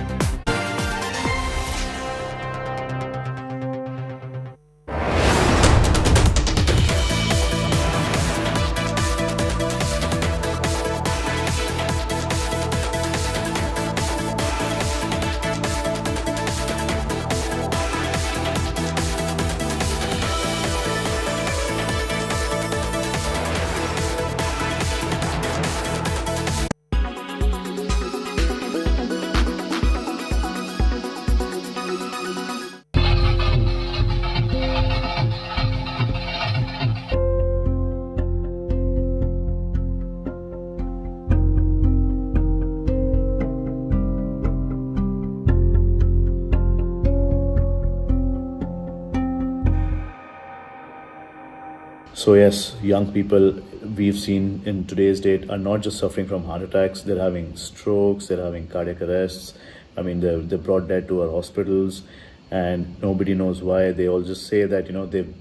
So yes, young people we've seen in today's date are not just suffering from heart attacks, they're having strokes, they're having cardiac arrests. I mean, they're brought dead to our hospitals and nobody knows why. They all just say that,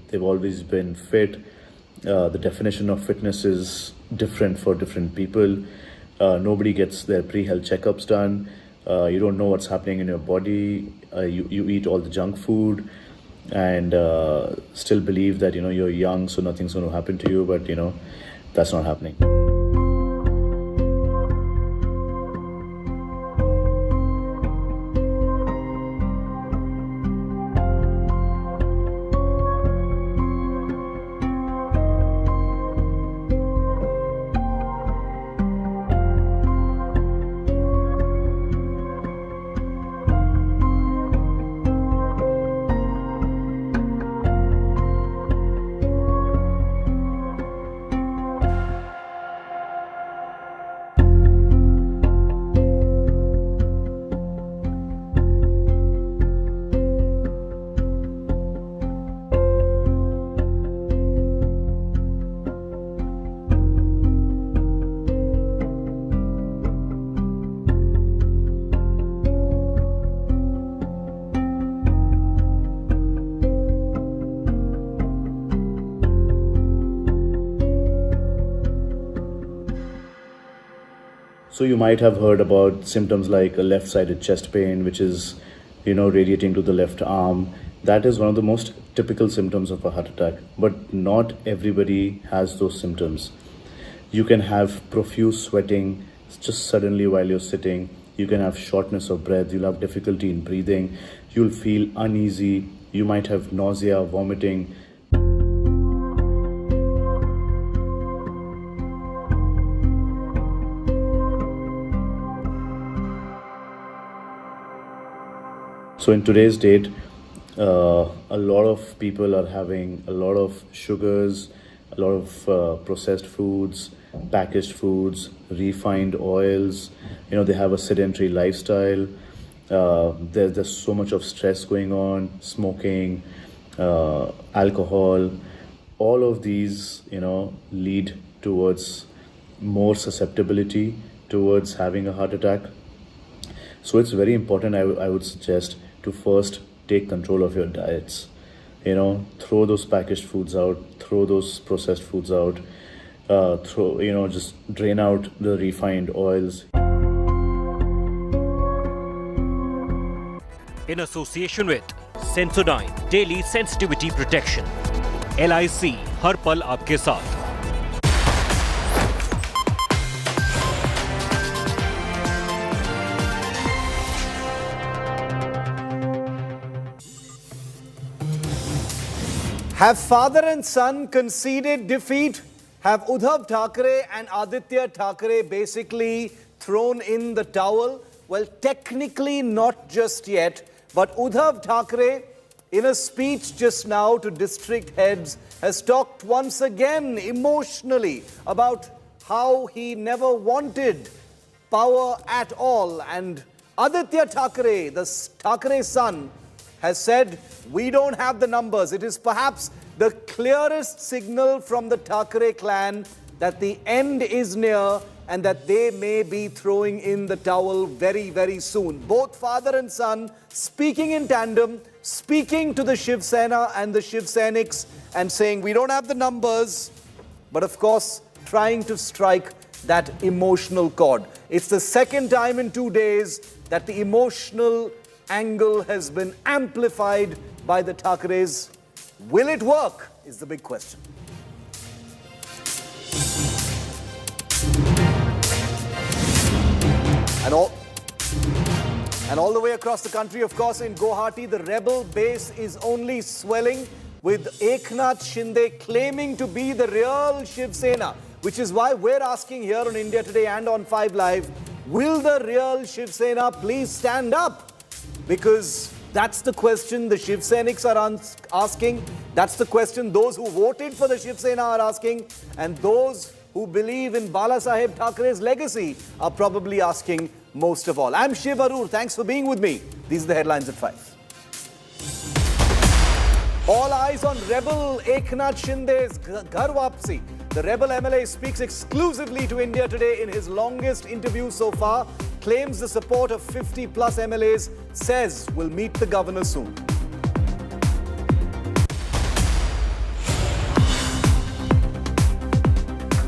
they've always been fit. The definition of fitness is different for different people. Nobody gets their pre-health checkups done. You don't know what's happening in your body. You eat all the junk food and still believe that you're young, so nothing's going to happen to you, but that's not happening. So you might have heard about symptoms like a left-sided chest pain, which is, radiating to the left arm. That is one of the most typical symptoms of a heart attack, but not everybody has those symptoms. You can have profuse sweating just suddenly while you're sitting. You can have shortness of breath. You'll have difficulty in breathing. You'll feel uneasy. You might have nausea, vomiting. So in today's date, a lot of people are having a lot of sugars, a lot of processed foods, packaged foods, refined oils. They have a sedentary lifestyle. There's so much of stress going on, smoking, alcohol. All of these, lead towards more susceptibility towards having a heart attack. So it's very important, I would suggest, to first take control of your diets. You know, throw those packaged foods out, throw those processed foods out, just drain out the refined oils. In association with Sensodyne Daily Sensitivity Protection, LIC हर पल आपके साथ. Have father and son conceded defeat? Have Uddhav Thackeray and Aditya Thackeray basically thrown in the towel? Well, technically not just yet, but Uddhav Thackeray, in a speech just now to district heads, has talked once again emotionally about how he never wanted power at all. And Aditya Thackeray, the Thackeray son, has said, we don't have the numbers. It is perhaps the clearest signal from the Thackeray clan that the end is near and that they may be throwing in the towel very, very soon. Both father and son speaking in tandem, speaking to the Shiv Sena and the Shiv Senics and saying, we don't have the numbers, but of course, trying to strike that emotional chord. It's the second time in 2 days that the emotional angle has been amplified by the Thackeray's. Will it work is the big question. And all the way across the country, of course, in Guwahati, the rebel base is only swelling, with Eknath Shinde claiming to be the real Shiv Sena, which is why we're asking here on India Today and on 5 Live, will the real Shiv Sena please stand up? Because that's the question the Shiv Senics are asking. That's the question those who voted for the Shiv Sena are asking. And those who believe in Balasaheb Thackeray's legacy are probably asking most of all. I'm Shiv Arur. Thanks for being with me. These are the headlines at 5. All eyes on rebel Eknath Shinde's Ghar Wapsi. The rebel MLA speaks exclusively to India Today in his longest interview so far. Claims the support of 50 plus MLAs, says will meet the governor soon.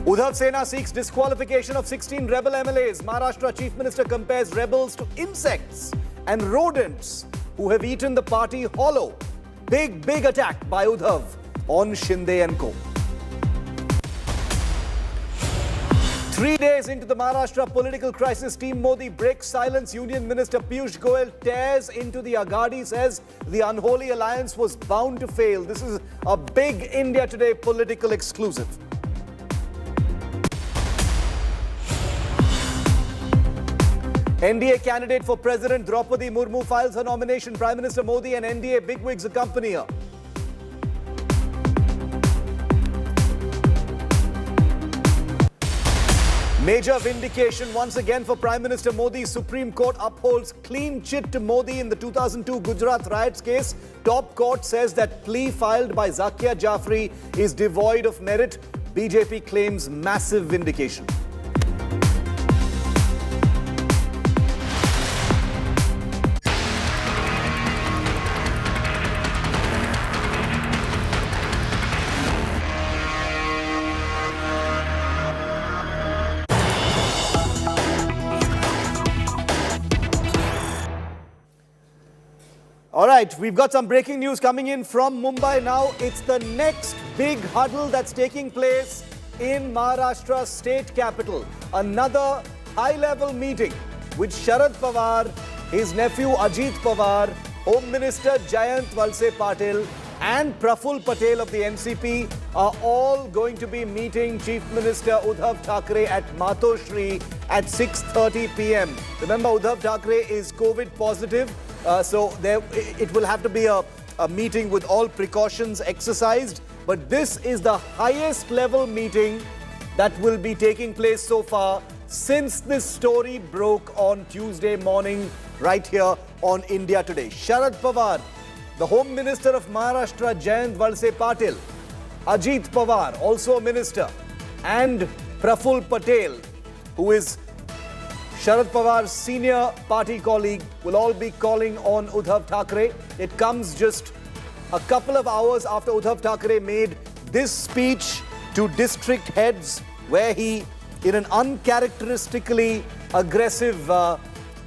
Uddhav Sena seeks disqualification of 16 rebel MLAs. Maharashtra Chief Minister compares rebels to insects and rodents who have eaten the party hollow. Big attack by Uddhav on Shinde and co. 3 days into the Maharashtra political crisis, Team Modi breaks silence. Union Minister Piyush Goyal tears into the Aghadi, says the unholy alliance was bound to fail. This is a big India Today political exclusive. NDA candidate for President Draupadi Murmu files her nomination. Prime Minister Modi and NDA bigwigs accompany her. Major vindication once again for Prime Minister Modi. Supreme Court upholds clean chit to Modi in the 2002 Gujarat riots case. Top court says that plea filed by Zakia Jafri is devoid of merit. BJP claims massive vindication. All right, we've got some breaking news coming in from Mumbai now. It's the next big huddle that's taking place in Maharashtra's state capital. Another high-level meeting with Sharad Pawar, his nephew Ajit Pawar, Home Minister Jayant Valse Patil and Praful Patel of the NCP are all going to be meeting Chief Minister Uddhav Thackeray at Matoshri at 6:30 p.m. Remember, Uddhav Thackeray is COVID positive. So it will have to be a meeting with all precautions exercised. But this is the highest level meeting that will be taking place so far since this story broke on Tuesday morning right here on India Today. Sharad Pawar, the Home Minister of Maharashtra Jayant Valse Patil, Ajit Pawar, also a minister, and Praful Patel, who is Sharad Pawar's senior party colleague will all be calling on Uddhav Thackeray. It comes just a couple of hours after Uddhav Thackeray made this speech to district heads where he, in an uncharacteristically aggressive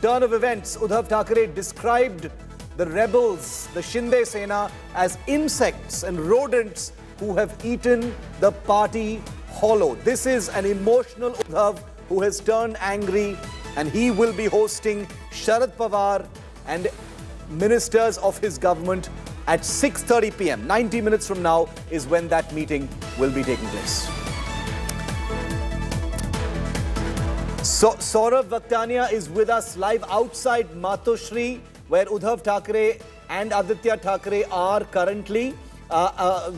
turn of events, Uddhav Thackeray described the rebels, the Shinde Sena, as insects and rodents who have eaten the party hollow. This is an emotional Uddhav who has turned angry, and he will be hosting Sharad Pawar and ministers of his government at 6:30 p.m. 90 minutes from now is when that meeting will be taking place. So Saurabh Vaktania is with us live outside Matoshri, where Uddhav Thackeray and Aditya Thackeray are currently.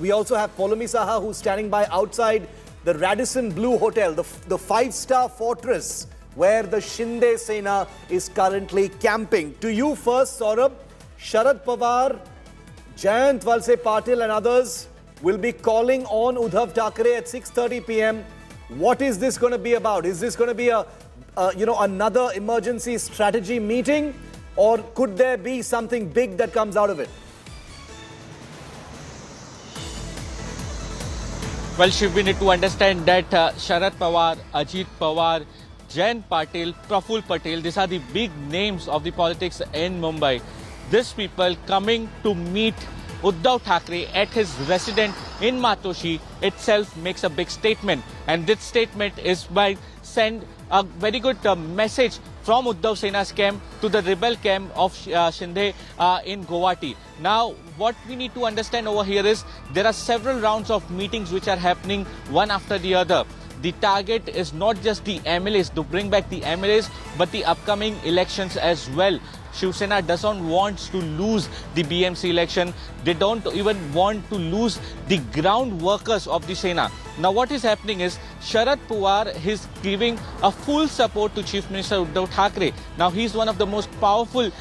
We also have Polomi Saha, who's standing by outside the Radisson Blu Hotel, the five-star fortress where the Shinde Sena is currently camping. To you first, Saurabh, Sharad Pawar, Jayant Valse Patil and others will be calling on Uddhav Thackeray at 6:30 p.m. What is this going to be about? Is this going to be another emergency strategy meeting, or could there be something big that comes out of it? Well, Shiv, we need to understand that Sharad Pawar, Ajit Pawar, Jayant Patil, Praful Patel, these are the big names of the politics in Mumbai. These people coming to meet Uddhav Thackeray at his residence in Matoshi itself makes a big statement. And this statement is by send a very good message from Uddhav Sena's camp to the rebel camp of Shinde in Guwahati. Now, what we need to understand over here is there are several rounds of meetings which are happening one after the other. The target is not just the MLAs, to bring back the MLAs, but the upcoming elections as well. Shiv Sena doesn't want to lose the BMC election. They don't even want to lose the ground workers of the Sena. Now what is happening is Sharad Pawar is giving a full support to Chief Minister Uddhav Thackeray. Now he's one of the most powerful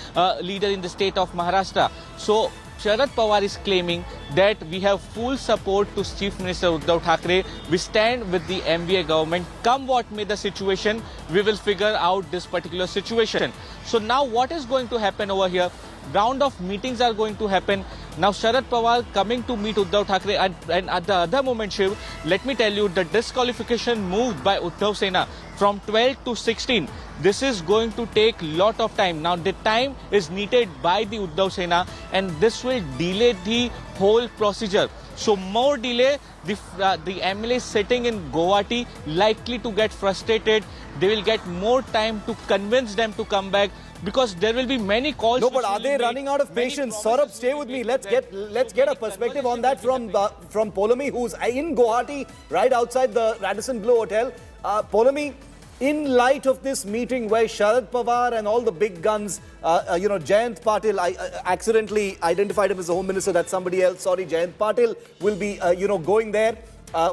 leader in the state of Maharashtra. So Sharad Pawar is claiming that we have full support to Chief Minister Uddhav Thackeray. We stand with the MVA government. Come what may the situation, we will figure out this particular situation. So now what is going to happen over here? Round of meetings are going to happen. Now Sharad Pawar coming to meet Uddhav Thackeray, and at the other moment, Shiv, let me tell you, the disqualification moved by Uddhav Sena from 12 to 16. This is going to take lot of time. Now the time is needed by the Uddhav Sena, and this will delay the whole procedure. So more delay, the MLA sitting in Guwahati likely to get frustrated. They will get more time to convince them to come back, because there will be many calls. No, but are they running out of patience? Saurabh, stay with me. Let's get a perspective on that from Polomi, who's in Guwahati, right outside the Radisson Blu Hotel. Polomi, in light of this meeting where Sharad Pawar and all the big guns, Jayant Patil, I accidentally identified him as the Home Minister, that's somebody else, sorry, Jayant Patil will be, going there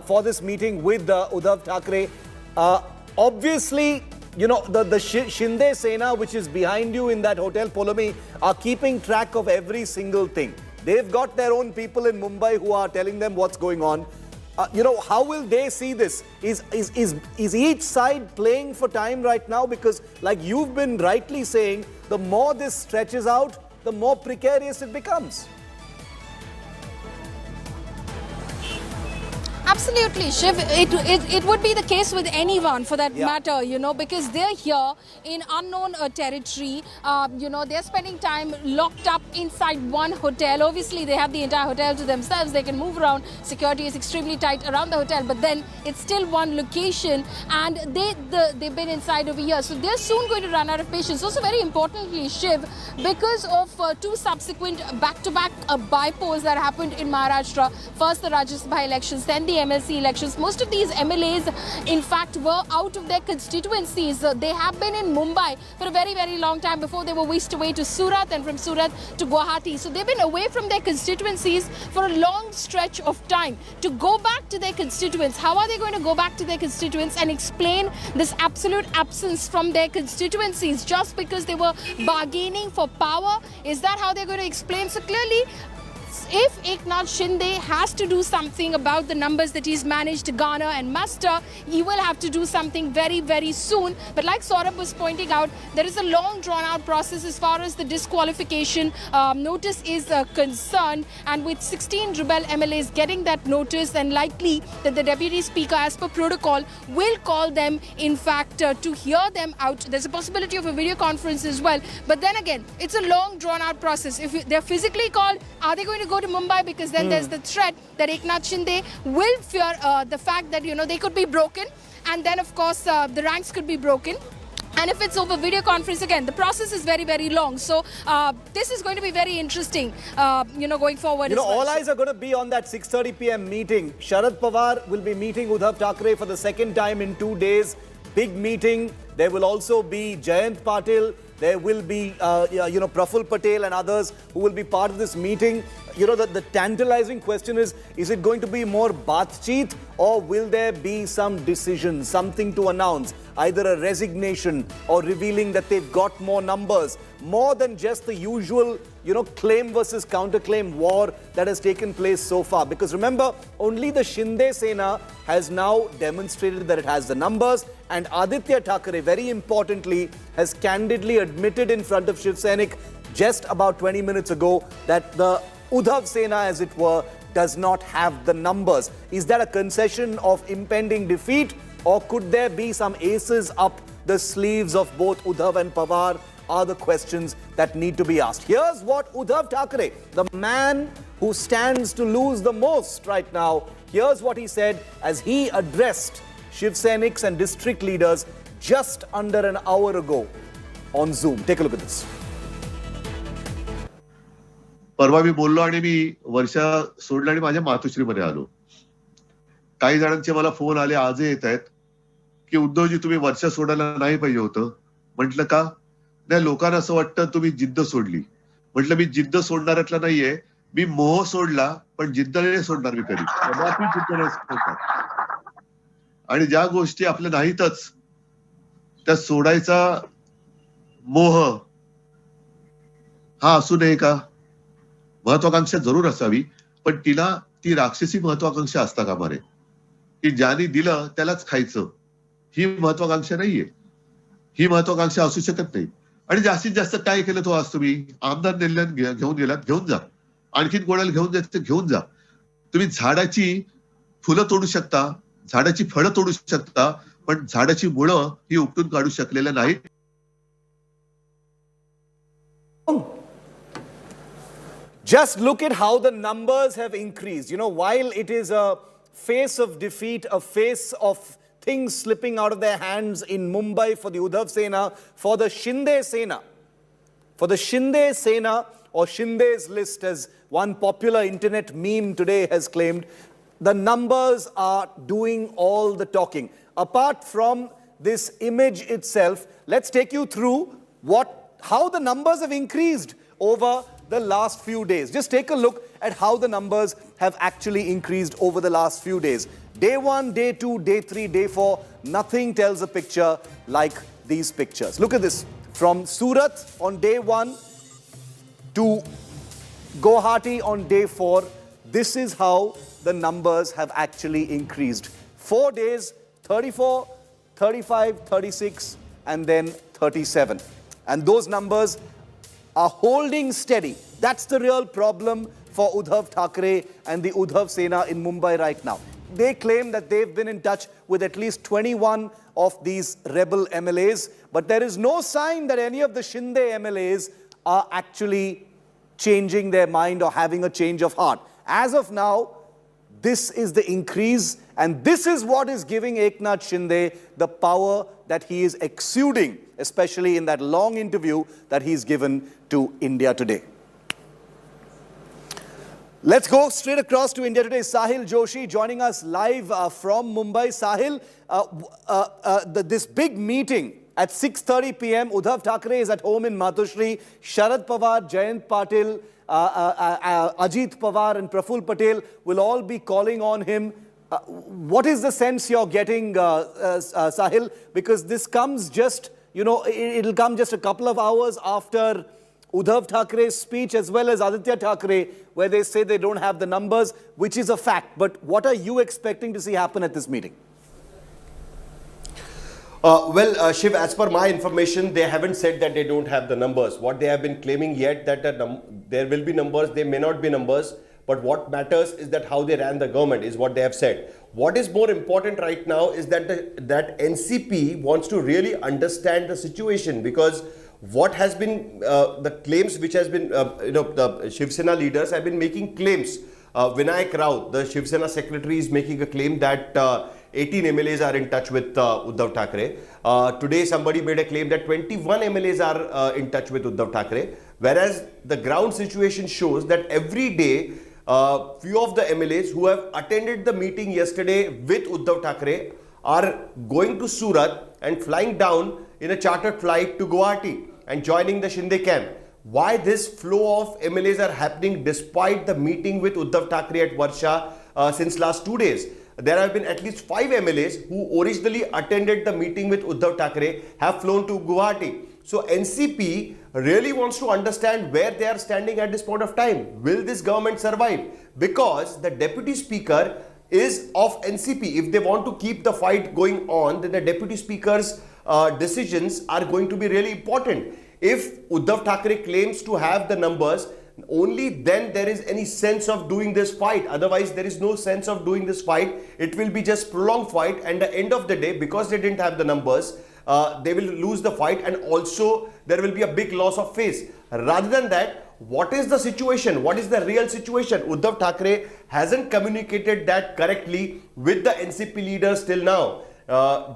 for this meeting with Uddhav Thackeray. Obviously, the Shinde Sena, which is behind you in that hotel, Polomi, are keeping track of every single thing. They've got their own people in Mumbai who are telling them what's going on. How will they see this? Is each side playing for time right now? Because like you've been rightly saying, the more this stretches out, the more precarious it becomes. Absolutely, Shiv. It would be the case with anyone for that matter, because they're here in unknown territory. They're spending time locked up inside one hotel. Obviously, they have the entire hotel to themselves. They can move around. Security is extremely tight around the hotel, but then it's still one location, and they've been inside over here. So they're soon going to run out of patience. Also, very importantly, Shiv, because of two subsequent back-to-back bypolls that happened in Maharashtra, first the Rajya Sabha elections, then the MLC elections. Most of these MLAs, in fact, were out of their constituencies. They have been in Mumbai for a very, very long time before they were whisked away to Surat, and from Surat to Guwahati. So they've been away from their constituencies for a long stretch of time. To go back to their constituents, how are they going to go back to their constituents and explain this absolute absence from their constituencies just because they were bargaining for power? Is that how they're going to explain? So clearly, if Eknath Shinde has to do something about the numbers that he's managed to garner and muster, he will have to do something very, very soon. But like Saurabh was pointing out, there is a long drawn-out process as far as the disqualification notice is concerned. And with 16 rebel MLAs getting that notice, and likely that the Deputy Speaker, as per protocol, will call them, in fact, to hear them out. There's a possibility of a video conference as well. But then again, it's a long drawn-out process. If they're physically called, are they going to go to Mumbai? Because then there's the threat that Eknath Shinde will fear the fact that, they could be broken. And then, of course, the ranks could be broken. And if it's over video conference, again, the process is very, very long. So this is going to be very interesting, going forward. All eyes are going to be on that 6:30 p.m. meeting. Sharad Pawar will be meeting Uddhav Thackeray for the second time in 2 days. Big meeting. There will also be Jayant Patil. There will be, Praful Patel and others who will be part of this meeting. The tantalizing question is it going to be more baatcheet, or will there be some decision, something to announce, either a resignation or revealing that they've got more numbers, more than just the usual, claim versus counterclaim war that has taken place so far? Because remember, only the Shinde Sena has now demonstrated that it has the numbers, and Aditya Thackeray, very importantly, has candidly admitted in front of Shiv Sena just about 20 minutes ago that the Uddhav Sena, as it were, does not have the numbers. Is that a concession of impending defeat, or could there be some aces up the sleeves of both Uddhav and Pawar? Are the questions that need to be asked. Here's what Uddhav Thackeray, the man who stands to lose the most right now, here's what he said as he addressed Shiv Senics and district leaders just under an hour ago on Zoom. Take a look at this. परवा मी बोललो आणि मी वर्षा सोडला आणि माझ्या मातोश्रीमध्ये आलो. काही जणांचे मला phone आले, आजही येत आहेत, की उद्धवजी तुम्ही वर्षा सोडायला नाही पाहिजे होतं. म्हटलं का? नाही, लोकांना असं वाटतं तुम्ही जिद्द सोडली. म्हटलं मी जिद्द सोडणाऱ्यातला नाहीये, मी मोह सोडला, पण जिद्द नाही सोडणार मी कधी. कदापि जिद्द नाही सोडणार. आणि ज्या गोष्टी आपल्या नाहीतच त्या सोडायचा मोह हा असू नये का? महत्वाकांक्षा जरूर असावी, पण ती राक्षसी महत्वाकांक्षा असता कामा नये, की ज्याने दिलं त्यालाच खायचं. ही महत्वाकांक्षा नाहीये. ही महत्वाकांक्षा असू शकत नाही. आणि जास्तीत जास्त काय केलं तो आज तुम्ही आमदार नेल्यान घेऊन गेलात, घेऊन जा. आणखीन कोणाला घेऊन जायचं घेऊन जा. तुम्ही झाडाची फुलं तोडू शकता, झाडाची फळं तोडू शकता, पण झाडाची मुळं ही उपटून काढू शकलेल्या नाहीत. Just look at how the numbers have increased. While it is a face of defeat, a face of things slipping out of their hands in Mumbai for the Uddhav Sena, for the Shinde Sena, or Shinde's list, as one popular internet meme today has claimed, the numbers are doing all the talking. Apart from this image itself, let's take you through how the numbers have increased over the last few days. Just take a look at how the numbers have actually increased over the last few days. Day 1, Day 2, Day 3, Day 4, nothing tells a picture like these pictures. Look at this. From Surat on Day 1 to Guwahati on Day 4, this is how the numbers have actually increased. 4 days, 34, 35, 36, and then 37. And those numbers are holding steady. That's the real problem for Uddhav Thackeray and the Uddhav Sena in Mumbai right now. They claim that they've been in touch with at least 21 of these rebel MLAs, but there is no sign that any of the Shinde MLAs are actually changing their mind or having a change of heart. As of now, this is the increase, and this is what is giving Eknath Shinde the power that he is exuding, especially in that long interview that he's given to India Today. Let's go straight across to India Today. Sahil Joshi joining us live from Mumbai. Sahil, this big meeting at 6:30 p.m. Uddhav Thackeray is at home in Matushri. Sharad Pawar, Jayant Patil, Ajit Pawar and Praful Patel will all be calling on him. What is the sense you're getting, Sahil? Because this comes just, it'll come just a couple of hours after Uddhav Thackeray's speech as well as Aditya Thackeray, where they say they don't have the numbers, which is a fact. But what are you expecting to see happen at this meeting? Shiv, as per my information, they haven't said that they don't have the numbers. What they have been claiming yet that there will be numbers, there may not be numbers. But what matters is that how they ran the government is what they have said. What is more important right now is that that NCP wants to really understand the situation, because what has been the claims which has been, the Shiv Sena leaders have been making claims. Vinayak Rao, the Shiv Sena secretary, is making a claim that 18 MLAs are in touch with Uddhav Thackeray. Today somebody made a claim that 21 MLAs are in touch with Uddhav Thackeray. Whereas the ground situation shows that every day, few of the MLAs who have attended the meeting yesterday with Uddhav Thackeray are going to Surat and flying down in a chartered flight to Guwahati and joining the Shinde camp. Why this flow of MLAs are happening despite the meeting with Uddhav Thackeray at Varsha since last 2 days? There have been at least 5 MLAs who originally attended the meeting with Uddhav Thackeray have flown to Guwahati. So NCP really wants to understand where they are standing at this point of time. Will this government survive? Because the deputy speaker is of NCP. If they want to keep the fight going on, then the deputy speaker's decisions are going to be really important. If Uddhav Thackeray claims to have the numbers, only then there is any sense of doing this fight. Otherwise, there is no sense of doing this fight. It will be just prolonged fight, and at the end of the day, because they didn't have the numbers, they will lose the fight, and also there will be a big loss of face. Rather than that, what is the situation? What is the real situation? Uddhav Thackeray hasn't communicated that correctly with the NCP leaders till now.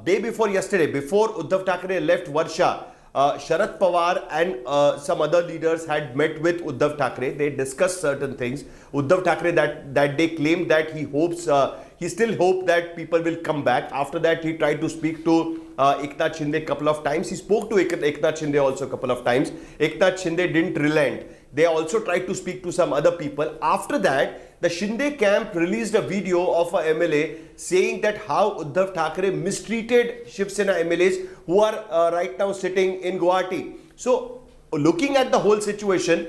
Day before yesterday, before Uddhav Thackeray left Varsha, Sharad Pawar and some other leaders had met with Uddhav Thackeray. They discussed certain things. Uddhav Thackeray that day claimed that he still hoped that people will come back. After that, he tried to speak to Eknath Shinde a couple of times. He spoke to Eknath Shinde also a couple of times. Eknath Shinde didn't relent. They also tried to speak to some other people. After that, the Shinde camp released a video of a MLA saying that how Uddhav Thackeray mistreated Shiv Sena MLAs who are right now sitting in Guwahati. So, looking at the whole situation,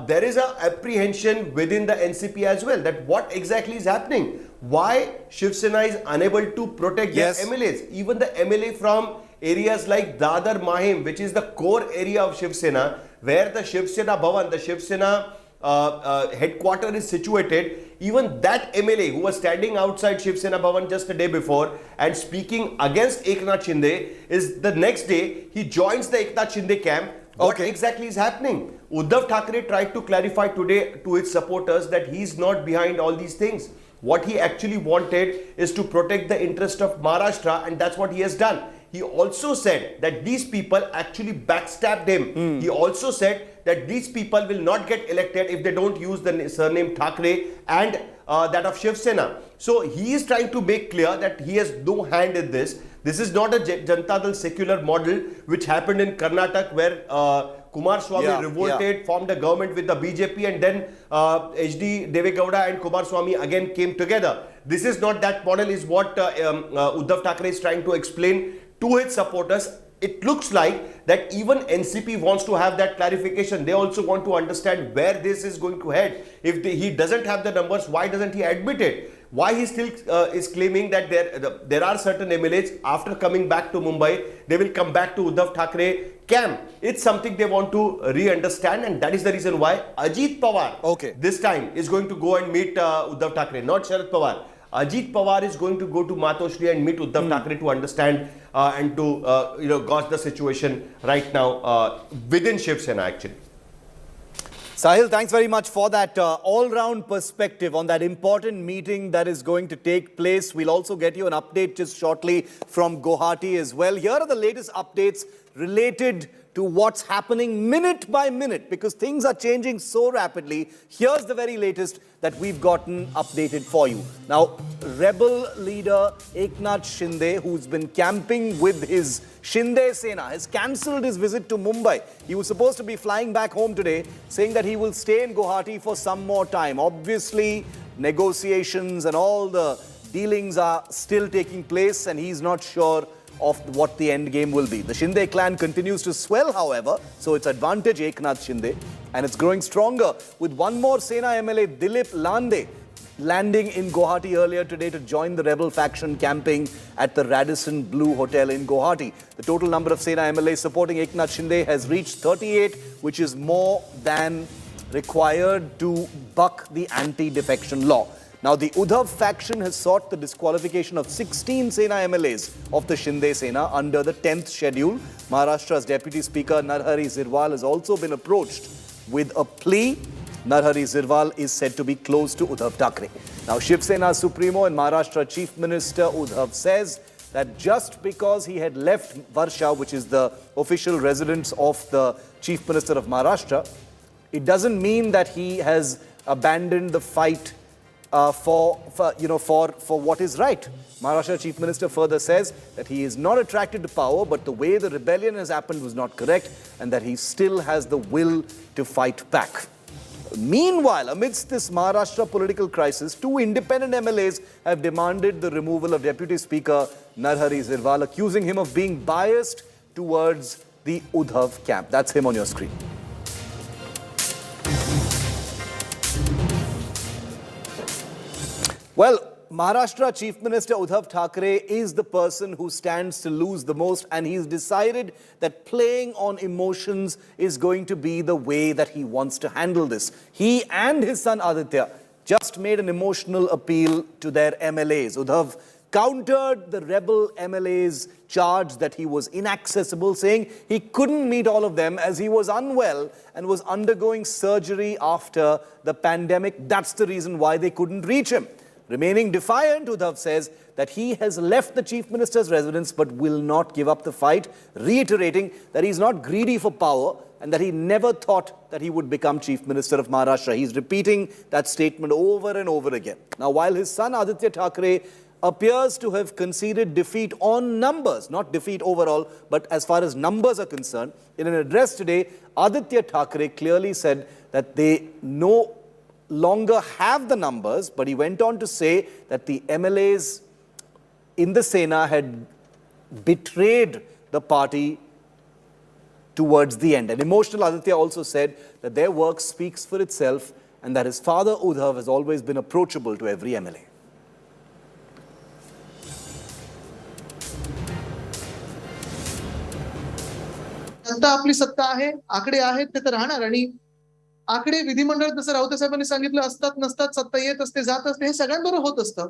there is an apprehension within the NCP as well that what exactly is happening. Why Shiv Sena is unable to protect their MLAs. Even the MLA from areas like Dadar Mahim, which is the core area of Shiv Sena, where the Shiv Sena Bhavan, the Shiv Sena headquarters is situated, even that MLA who was standing outside Shiv Sena Bhavan just a day before and speaking against Eknath Shinde, is the next day he joins the Eknath Shinde camp. What exactly is happening? Uddhav Thackeray tried to clarify today to his supporters that he is not behind all these things. What he actually wanted is to protect the interest of Maharashtra, and that's what he has done. He also said that these people actually backstabbed him. He also said that these people will not get elected if they don't use the surname Thackeray and that of Shiv Sena. So he is trying to make clear that he has no hand in this. This is not a Janata Dal secular model which happened in Karnataka, where Kumar Swamy revolted, formed a government with the BJP, and then HD Devegowda and Kumar Swamy again came together. This is not that model, is what Uddhav Thackeray is trying to explain to his supporters. It looks like that even NCP wants to have that clarification. They also want to understand where this is going to head. If he doesn't have the numbers, why doesn't he admit it? Why he still is claiming that there are certain MLAs, after coming back to Mumbai, they will come back to Uddhav Thackeray camp. It's something they want to re-understand, and that is the reason why Ajit Pawar this time is going to go and meet Uddhav Thackeray, not Sharad Pawar. Ajit Pawar is going to go to Matoshri and meet Uddhav Thackeray to understand and to gauge the situation right now within Shiv Sena actually. Sahil, thanks very much for that all-round perspective on that important meeting that is going to take place. We'll also get you an update just shortly from Guwahati as well. Here are the latest updates related to what's happening minute by minute, because things are changing so rapidly. Here's the very latest that we've gotten updated for you. Now, rebel leader Eknath Shinde, who's been camping with his Shinde Sena, has cancelled his visit to Mumbai. He was supposed to be flying back home today, saying that he will stay in Guwahati for some more time. Obviously, negotiations and all the dealings are still taking place, and he's not sure of what the end game will be. The Shinde clan continues to swell, however, so its advantage Eknath Shinde, and it's growing stronger with one more Sena MLA, Dilip Lande, landing in Guwahati earlier today to join the rebel faction camping at the Radisson Blu Hotel in Guwahati. The total number of Sena MLAs supporting Eknath Shinde has reached 38, which is more than required to buck the anti-defection law. Now, the Uddhav faction has sought the disqualification of 16 Sena MLAs of the Shinde Sena under the 10th schedule. Maharashtra's Deputy Speaker Narhari Zirwal has also been approached with a plea. Narhari Zirwal is said to be close to Uddhav Thackeray. Now, Shiv Sena Supremo and Maharashtra Chief Minister Uddhav says that just because he had left Varsha, which is the official residence of the Chief Minister of Maharashtra, it doesn't mean that he has abandoned the fight for what is right. Maharashtra Chief Minister further says that he is not attracted to power, but the way the rebellion has happened was not correct, and that he still has the will to fight back. Meanwhile, amidst this Maharashtra political crisis, two independent MLAs have demanded the removal of Deputy Speaker Narhari Zirwal, accusing him of being biased towards the Uddhav camp. That's him on your screen. Well, Maharashtra Chief Minister Uddhav Thackeray is the person who stands to lose the most, and he's decided that playing on emotions is going to be the way that he wants to handle this. He and his son Aditya just made an emotional appeal to their MLAs. Uddhav countered the rebel MLA's charge that he was inaccessible, saying he couldn't meet all of them as he was unwell and was undergoing surgery after the pandemic. That's the reason why they couldn't reach him. Remaining defiant, Uddhav says that he has left the Chief Minister's residence but will not give up the fight, reiterating that he's not greedy for power and that he never thought that he would become Chief Minister of Maharashtra. He's repeating that statement over and over again. Now, while his son Aditya Thackeray appears to have conceded defeat on numbers, not defeat overall, but as far as numbers are concerned, in an address today, Aditya Thackeray clearly said that they no longer have the numbers, but he went on to say that the MLAs in the Sena had betrayed the party towards the end. And emotional Aditya also said that their work speaks for itself and that his father Uddhav has always been approachable to every MLA. सत्ता आपली सत्ता आहे, आकडे आहेत ते तर राहणार, आणि आकडे विधिमंडळ जसं राऊत साहेबांनी सांगितलं असतात नसतात, सत्ता येत असते जात असते, हे सगळ्यांबरोबर होत असतं.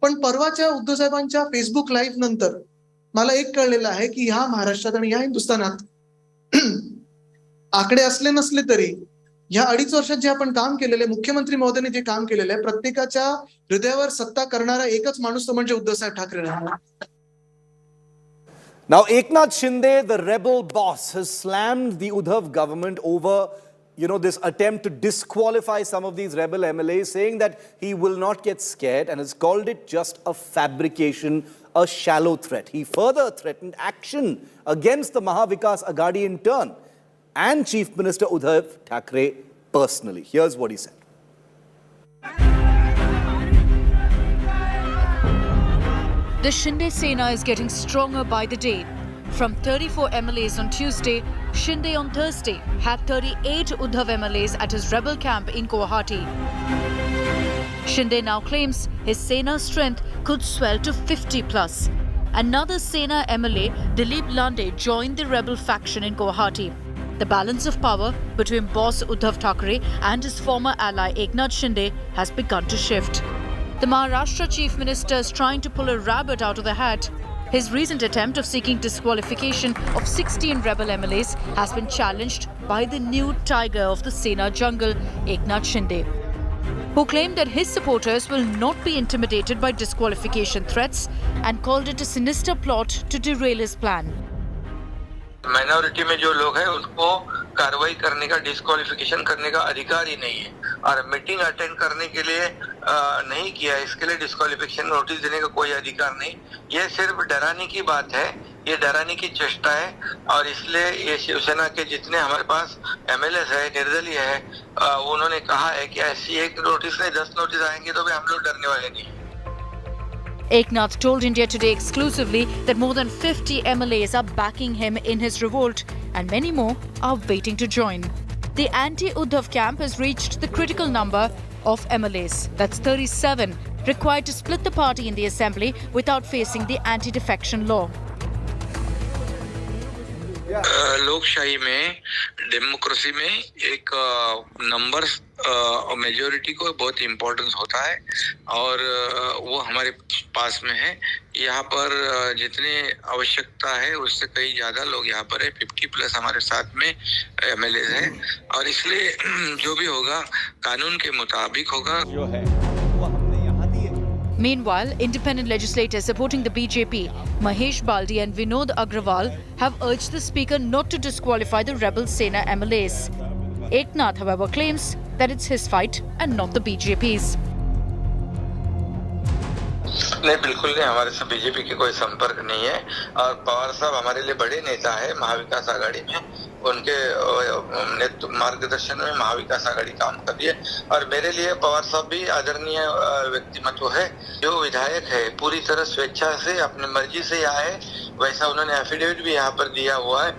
पण परवाच्या उद्धव साहेबांच्या फेसबुक लाईव्ह नंतर मला एक कळलेलं आहे की ह्या महाराष्ट्रात आणि या हिंदुस्थानात आकडे असले नसले तरी ह्या 2.5 वर्षात जे आपण काम केलेले, मुख्यमंत्री महोदयांनी जे काम केलेलं आहे, प्रत्येकाच्या हृदयावर सत्ता करणारा एकच माणूस तो म्हणजे उद्धव साहेब ठाकरे राहणार. Now, Eknath Shinde, the rebel boss, has slammed the Uddhav government over this attempt to disqualify some of these rebel MLAs, saying that he will not get scared and has called it just a fabrication, a shallow threat. He further threatened action against the Mahavikas Aghadi in turn and Chief Minister Uddhav Thackeray personally. Here's what he said. The Shinde Sena is getting stronger by the day. From 34 MLAs on Tuesday, Shinde on Thursday had 38 Uddhav MLAs at his rebel camp in Guwahati. Shinde now claims his Sena's strength could swell to 50 plus. Another Sena MLA, Dilip Lande, joined the rebel faction in Guwahati. The balance of power between boss Uddhav Thackeray and his former ally Eknath Shinde has begun to shift. The Maharashtra Chief Minister is trying to pull a rabbit out of the hat. His recent attempt of seeking disqualification of 16 rebel MLAs has been challenged by the new tiger of the Sena jungle, Eknath Shinde, who claimed that his supporters will not be intimidated by disqualification threats and called it a sinister plot to derail his plan. Minority में जो लोग हैं उनको कार्रवाई करने का, disqualification करने का अधिकार ही नहीं है, और मीटिंग अटेंड करने के लिए नहीं किया, इसके लिए डिस्क्वालिफिकेशन नोटिस देने का कोई अधिकार नहीं. ये सिर्फ डराने की बात है, ये डराने की चेष्टा है, और इसलिए ये शिवसेना के जितने हमारे पास MLAs है, निर्दलीय है, उन्होंने कहा है कि ऐसी एक नोटिस नहीं 10 नोटिस आएंगे तो भी हम लोग डरने वाले नहीं. Eknath told India Today exclusively that more than 50 MLAs are backing him in his revolt and many more are waiting to join. The anti-Uddhav camp has reached the critical number of MLAs. That's 37, required to split the party in the assembly without facing the anti-defection law. लोकशाही में, democracy में एक number majority को बहुत importance होता है और वो हमारे पास में है। यहाँ पर जितने आवश्यकता है उससे कई ज़्यादा लोग यहाँ पर है। 50+ हमारे साथ में MLAs हैं और इसलिए जो भी होगा कानून के मुताबिक होगा। जो है Meanwhile, independent legislators supporting the BJP, Mahesh Baldi and Vinod Agrawal, have urged the Speaker not to disqualify the rebel Sena MLAs. Eknath, however, claims that it's his fight and not the BJP's. नहीं, बिल्कुल नहीं, हमारे से BJP के कोई संपर्क नहीं है और पवार साहब हमारे लिए बड़े नेता है महाविकास आघाड़ी में। उनके मार्गदर्शन में महाविकास आघाड़ी काम कर रही है और मेरे लिए पवार साहब भी आदरणीय व्यक्तिमत्व है। जो विधायक है पूरी तरह स्वेच्छा से अपनी मर्जी से आए, वैसा उन्होंने एफिडेविट भी यहाँ पर दिया हुआ है।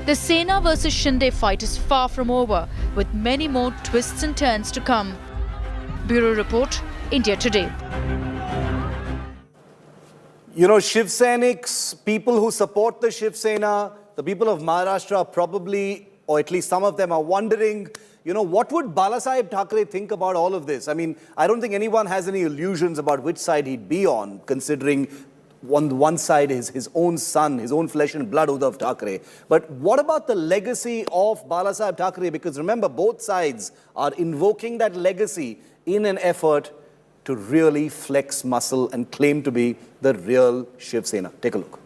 The Sena versus Shinde fight is far from over, with many more twists and turns to come. Bureau Report, India Today. You know, Shiv Senics, people who support the Shiv Sena, the people of Maharashtra probably, or at least some of them are wondering, you know, what would Balasaheb Thackeray think about all of this? I mean, I don't think anyone has any illusions about which side he'd be on, considering on one side is his own son, his own flesh and blood, Uddhav Thackeray. But what about the legacy of Balasaheb Thackeray? Because remember, both sides are invoking that legacy in an effort to really flex muscle and claim to be the real Shiv Sena. Take a look.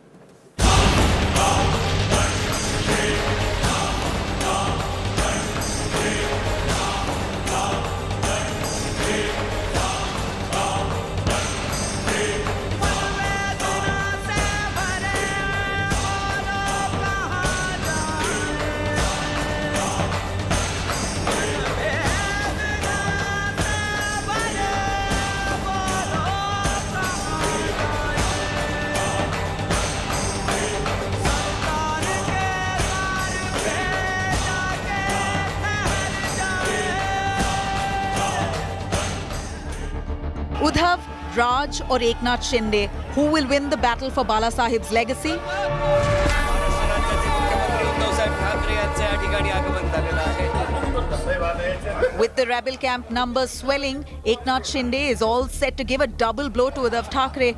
Uddhav, Raj or Eknath Shinde, who will win the battle for Balasaheb's legacy? With the rebel camp numbers swelling, Eknath Shinde is all set to give a double blow to Uddhav Thackeray.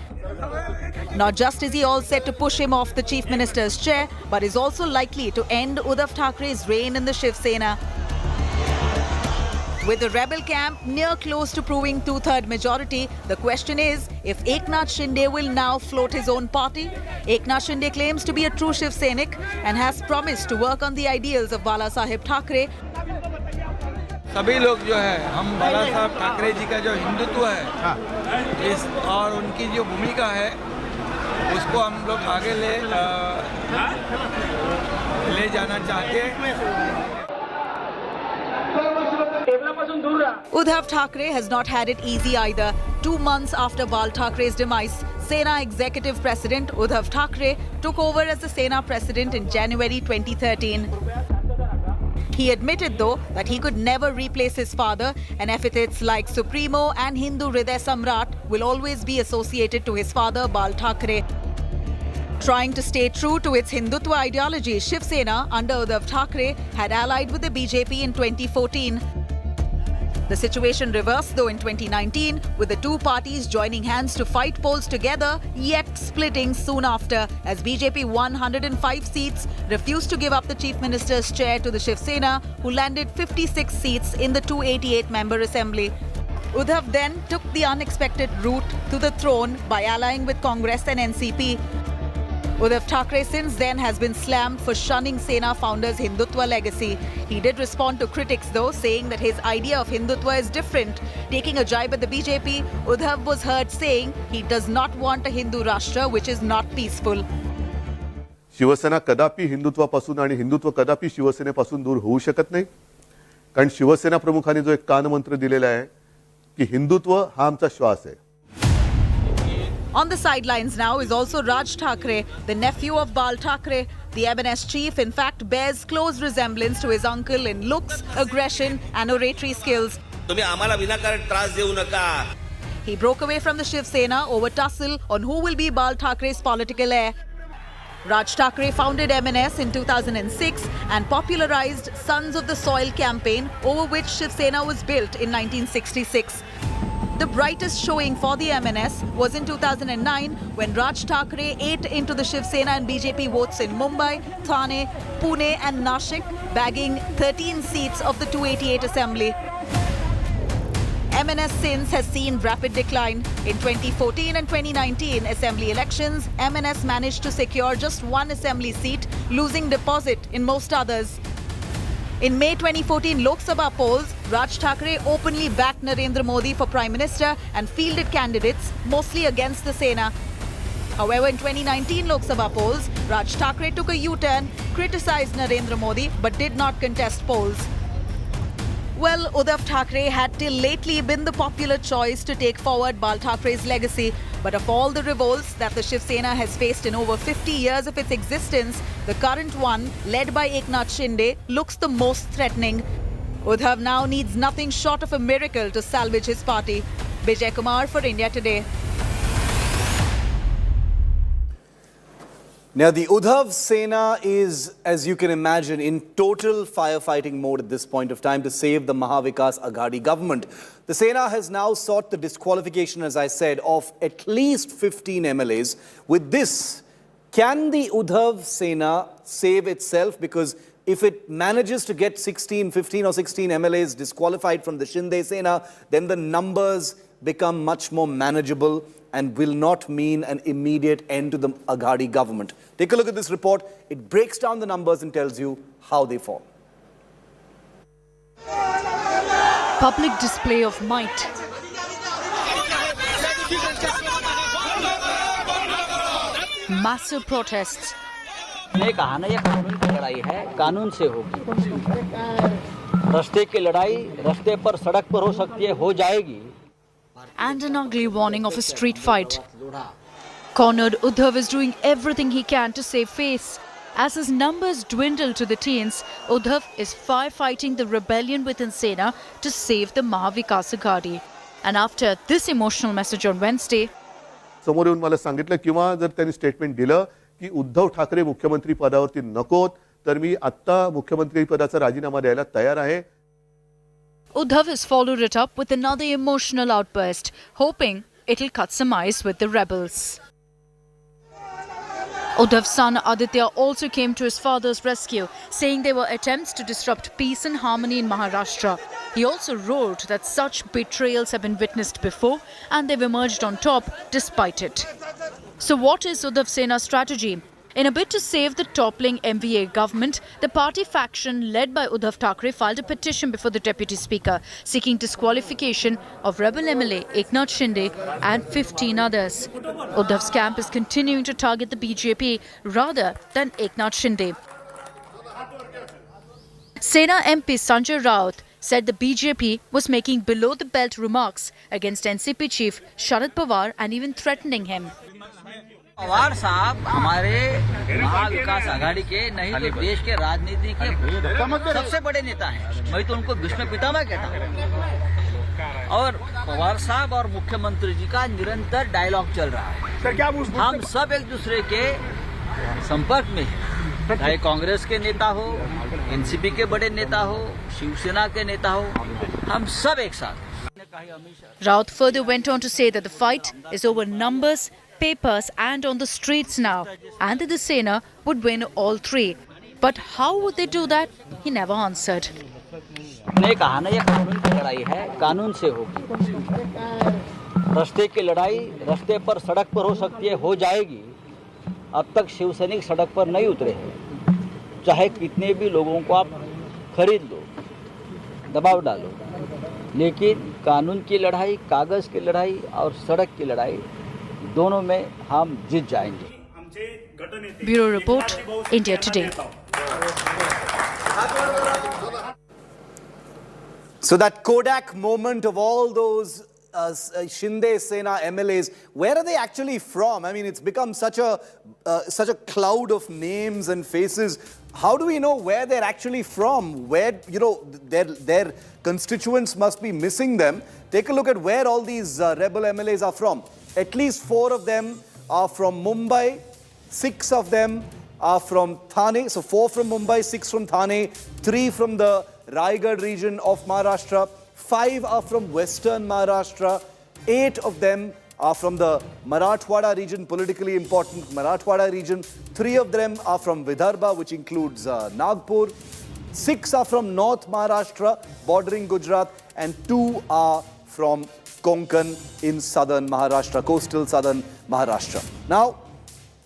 Not just is he all set to push him off the Chief Minister's chair, but is also likely to end Uddhav Thackeray's reign in the Shiv Sena. With the rebel camp near close to proving two-third majority, the question is if Eknath Shinde will now float his own party. Eknath Shinde claims to be a true Shiv Sainik and has promised to work on the ideals of Balasaheb Thackeray. सभी लोग जो है हम बाला साहब ठाकरे जी का जो हिंदुत्व है इस और उनकी जो भूमिका है उसको हम लोग आगे ले जाना चाहते हैं। Uddhav Thackeray has not had it easy either. 2 months after Bal Thackeray's demise, Sena Executive President Uddhav Thackeray took over as the Sena President in January 2013. He admitted, though, that he could never replace his father, and epithets like Supremo and Hindu Hriday Samrat will always be associated to his father, Bal Thackeray. Trying to stay true to its Hindutva ideology, Shiv Sena under Uddhav Thackeray had allied with the BJP in 2014. The situation reversed though in 2019, with the two parties joining hands to fight polls together, yet splitting soon after, as BJP won 105 seats, refused to give up the Chief Minister's chair to the Shiv Sena, who landed 56 seats in the 288-member assembly. Uddhav then took the unexpected route to the throne by allying with Congress and NCP. Uddhav Thackeray since then has been slammed for shunning Sena founders' Hindutva legacy. He did respond to critics though, saying that his idea of Hindutva is different. Taking a jibe at the BJP, Uddhav was heard saying he does not want a Hindu Rashtra which is not peaceful. Shiv Sena कदापि हिंदुत्वापासून आणि हिंदुत्व कदापि शिवसेनेपासून दूर होऊ शकत नाही, कारण शिवसेना प्रमुखांनी जो एक कानमंत्र दिलेला आहे की हिंदुत्व हा आमचा श्वास आहे. On the sidelines now is also Raj Thackeray, the nephew of Bal Thackeray. The MNS chief, in fact, bears close resemblance to his uncle in looks, aggression and oratory skills. He broke away from the Shiv Sena over tussle on who will be Bal Thackeray's political heir. Raj Thackeray founded MNS in 2006 and popularized Sons of the Soil campaign, over which Shiv Sena was built in 1966. The brightest showing for the MNS was in 2009 when Raj Thackeray ate into the Shiv Sena and BJP votes in Mumbai, Thane, Pune and Nashik, bagging 13 seats of the 288 assembly. MNS since has seen rapid decline. In 2014 and 2019 assembly elections, MNS managed to secure just one assembly seat, losing deposit in most others. In May 2014 Lok Sabha polls, Raj Thackeray openly backed Narendra Modi for Prime Minister and fielded candidates, mostly against the Sena. However, in 2019 Lok Sabha polls, Raj Thackeray took a U-turn, criticized Narendra Modi but did not contest polls. Well, Uddhav Thackeray had till lately been the popular choice to take forward Bal Thackeray's legacy. But of all the revolts that the Shiv Sena has faced in over 50 years of its existence, the current one, led by Eknath Shinde, looks the most threatening. Uddhav now needs nothing short of a miracle to salvage his party. Bijay Kumar for India Today. Now, the Uddhav Sena is, as you can imagine, in total firefighting mode at this point of time to save the Mahavikas Aghadi government. The Sena has now sought the disqualification, as I said, of at least 15 MLAs. With this, can the Uddhav Sena save itself? Because if it manages to get 15 or 16 MLAs disqualified from the Shinde Sena, then the numbers become much more manageable and will not mean an immediate end to the Aghadi government. Take a look at this report. It breaks down the numbers and tells you how they fall. Public display of might. Massive protests. ने कहा ना, ये कानून की लड़ाई है, कानून से होगी। रास्ते की लड़ाई रास्ते पर सड़क पर हो सकती है, हो जाएगी। And an ugly warning of a street fight. Cornered, Uddhav is doing everything he can to save face. As his numbers dwindle to the teens, Uddhav is firefighting the rebellion within Sena to save the Mahavikas Aghadi. And after this emotional message on Wednesday, समोर येऊन मला सांगितलं किंवा जर त्यांनी statement दिलं की उद्धव ठाकरे मुख्यमंत्री पदावरती नकोत, तर मी आता मुख्यमंत्री पदाचा राजीनामा द्यायला तयार आहे. Uddhav has followed it up with another emotional outburst, hoping it'll cut some ice with the rebels. Uddhav's son Aditya also came to his father's rescue, saying there were attempts to disrupt peace and harmony in Maharashtra. He also wrote that such betrayals have been witnessed before and they've emerged on top despite it. So what is Uddhav Sena's strategy? In a bid to save the toppling MVA government, the party faction led by Uddhav Thackeray filed a petition before the Deputy Speaker, seeking disqualification of rebel MLA Eknath Shinde and 15 others. Uddhav's camp is continuing to target the BJP rather than Eknath Shinde. Sena MP Sanjay Raut said the BJP was making below-the-belt remarks against NCP chief Sharad Pawar and even threatening him. Pawar साहब हमारे महाविकास आघाड़ी के नहीं तो देश के राजनीति के सबसे बड़े नेता हैं। मैं तो उनको भीष्म पितामह कहता हूँ। और पवार साहब और मुख्यमंत्री जी का निरंतर डायलॉग चल रहा है। हम सब एक दूसरे के संपर्क में हैं। चाहे कांग्रेस के नेता हो, एनसीपी के बड़े नेता हो, शिवसेना के नेता हो, हम सब एक साथ। Raut further went on to say that the fight is over numbers, papers and on the streets now, and that the Sena would win all three. But how would they do that? He never answered. ने कहा ना, ये कानून की लड़ाई है, कानून से होगी। रास्ते की लड़ाई रास्ते पर सड़क पर हो सकती है, हो जाएगी। अब तक शिवसैनिक सड़क पर नहीं उतरे हैं। चाहे कितने भी लोगों को आप खरीद लो, दबाव डालो, लेकिन कानून की लड़ाई, कागज की लड़ाई और सड़क की लड़ाई दोनों में हम जीत जाएंगे। Bureau Report, India Today. So that Kodak moment of all those Shinde Sena MLAs, where are they actually from? I mean, it's become such a cloud of names and faces. How do we know where they're actually from? Where, you know, their constituents must be missing them. Take a look at where all these rebel MLAs are from. At least 4 of them are from Mumbai, 6 of them are from Thane. So 4 from Mumbai, 6 from Thane, 3 from the raked region of Maharashtra, 5 are from Western Maharashtra, 8 of them are from the Marathwada region, politically important Marathwada region, 3 of them are from Vidarbha, which includes Nagpur, 6 are from North Maharashtra, bordering Gujarat, and 2 are from Konkan in southern Maharashtra, coastal southern Maharashtra. Now,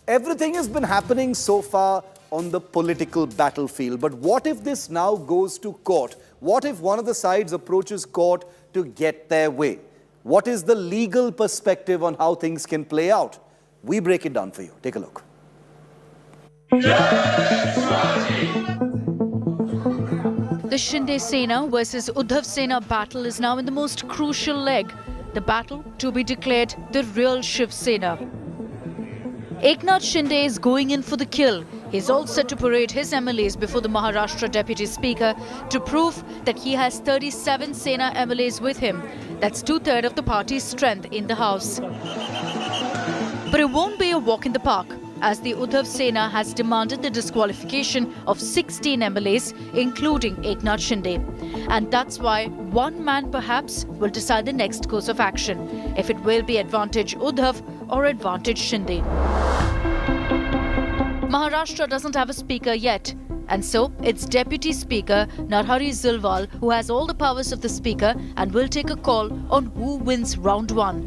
everything has been happening so far on the political battlefield. But what if this now goes to court? What if one of the sides approaches court to get their way? What is the legal perspective on how things can play out? We break it down for you. Take a look. The Shinde Sena versus Uddhav Sena battle is now in the most crucial leg. The battle to be declared the real Shiv Sena. Eknath Shinde is going in for the kill. He's all set to parade his MLAs before the Maharashtra Deputy Speaker to prove that he has 37 Sena MLAs with him. That's 2/3 of the party's strength in the House. But it won't be a walk in the park, as the Uddhav Sena has demanded the disqualification of 16 MLAs, including Eknath Shinde. And that's why one man perhaps will decide the next course of action, if it will be advantage Uddhav or advantage Shinde. Maharashtra doesn't have a speaker yet, and so it's Deputy Speaker Narhari Zirwal who has all the powers of the speaker and will take a call on who wins round 1.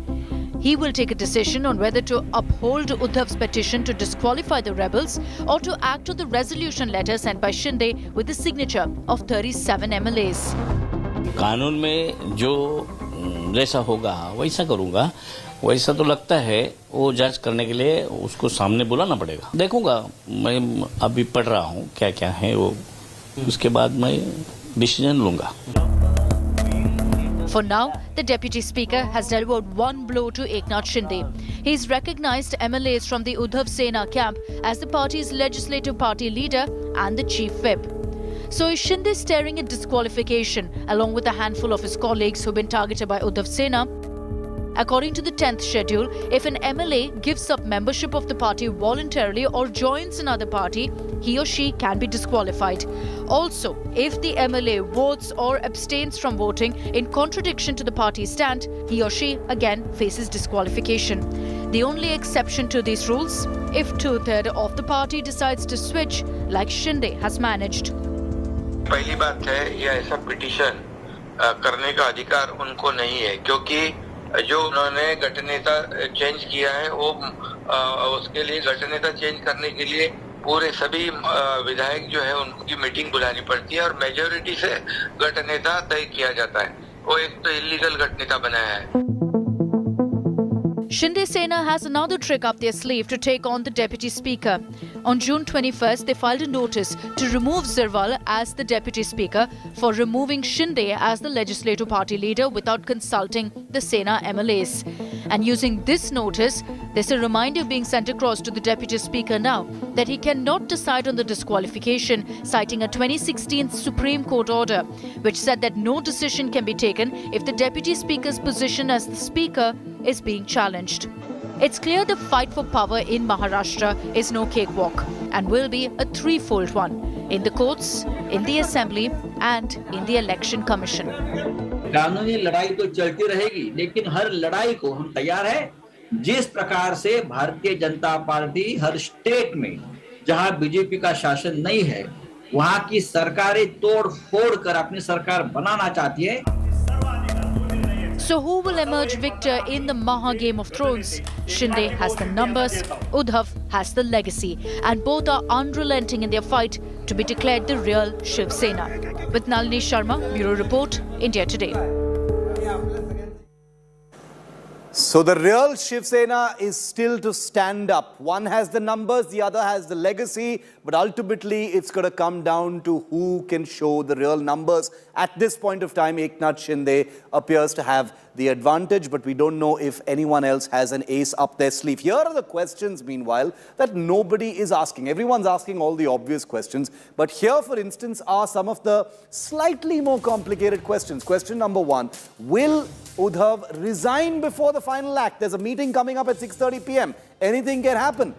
He will take a decision on whether to uphold Uddhav's petition to disqualify the rebels or to act on the resolution letter sent by Shinde with the signature of 37 MLAs. कानून में जो जैसा होगा वैसा करूंगा, वैसा तो लगता है वो जज करने के लिए उसको सामने बुलाना पड़ेगा। देखूंगा, मैं अभी पढ़ रहा हूँ क्या क्या है वो, उसके बाद मैं डिसीजन लूंगा। For now, the Deputy Speaker has delivered one blow to Eknath Shinde. He's recognized MLAs from the Uddhav Sena camp as the party's legislative party leader and the chief whip. So is Shinde staring at disqualification along with a handful of his colleagues who've been targeted by Uddhav Sena? According to the 10th schedule, if an MLA gives up membership of the party voluntarily or joins another party, he or she can be disqualified. Also, if the MLA votes or abstains from voting in contradiction to the party's stand, he or she again faces disqualification. The only exception to these rules, if 2/3 of the party decides to switch, like Shinde has managed. पहली बात है, ये ऐसा petition करने का अधिकार उनको नहीं है, क्योंकि जो उन्होंने गठनेता चेंज किया है वो उसके लिए गठनेता चेंज करने के लिए पूरे सभी विधायक जो है उनकी मीटिंग बुलानी पड़ती है और मेजोरिटी से गठनेता तय किया जाता है। वो एक तो इलीगल गठनेता बनाया है। Shinde Sena has another trick up their sleeve to take on the Deputy Speaker. On June 21st, they filed a notice to remove Zirwal as the Deputy Speaker for removing Shinde as the Legislative Party leader without consulting the Sena MLAs. And using this notice, there's a reminder being sent across to the Deputy Speaker now that he cannot decide on the disqualification, citing a 2016 Supreme Court order, which said that no decision can be taken if the Deputy Speaker's position as the Speaker is being challenged. It's clear the fight for power in Maharashtra is no cakewalk and will be a threefold one: in the courts, in the assembly and in the election commission. कानूनी लड़ाई तो चलती रहेगी, लेकिन हर लड़ाई को हम तैयार हैं। जिस प्रकार से भारतीय जनता पार्टी हर स्टेट में जहां बीजेपी का शासन नहीं है, वहां की सरकारें तोड़ फोड़ कर अपनी सरकार बनाना चाहती है। So who will emerge victor in the Maha Game of Thrones? Shinde has the numbers, Uddhav has the legacy, and both are unrelenting in their fight to be declared the real Shiv Sena. With Nalini Sharma, Bureau Report, India Today. So the real Shiv Sena is still to stand up. One has the numbers, the other has the legacy, but ultimately it's going to come down to who can show the real numbers. At this point of time, Eknath Shinde appears to have the advantage, but we don't know if anyone else has an ace up their sleeve. Here are the questions, meanwhile, that nobody is asking. Everyone's asking all the obvious questions, but here, for instance, are some of the slightly more complicated questions. Question number one, will Uddhav resign before the final act? There's a meeting coming up at 6:30 p.m. Anything can happen.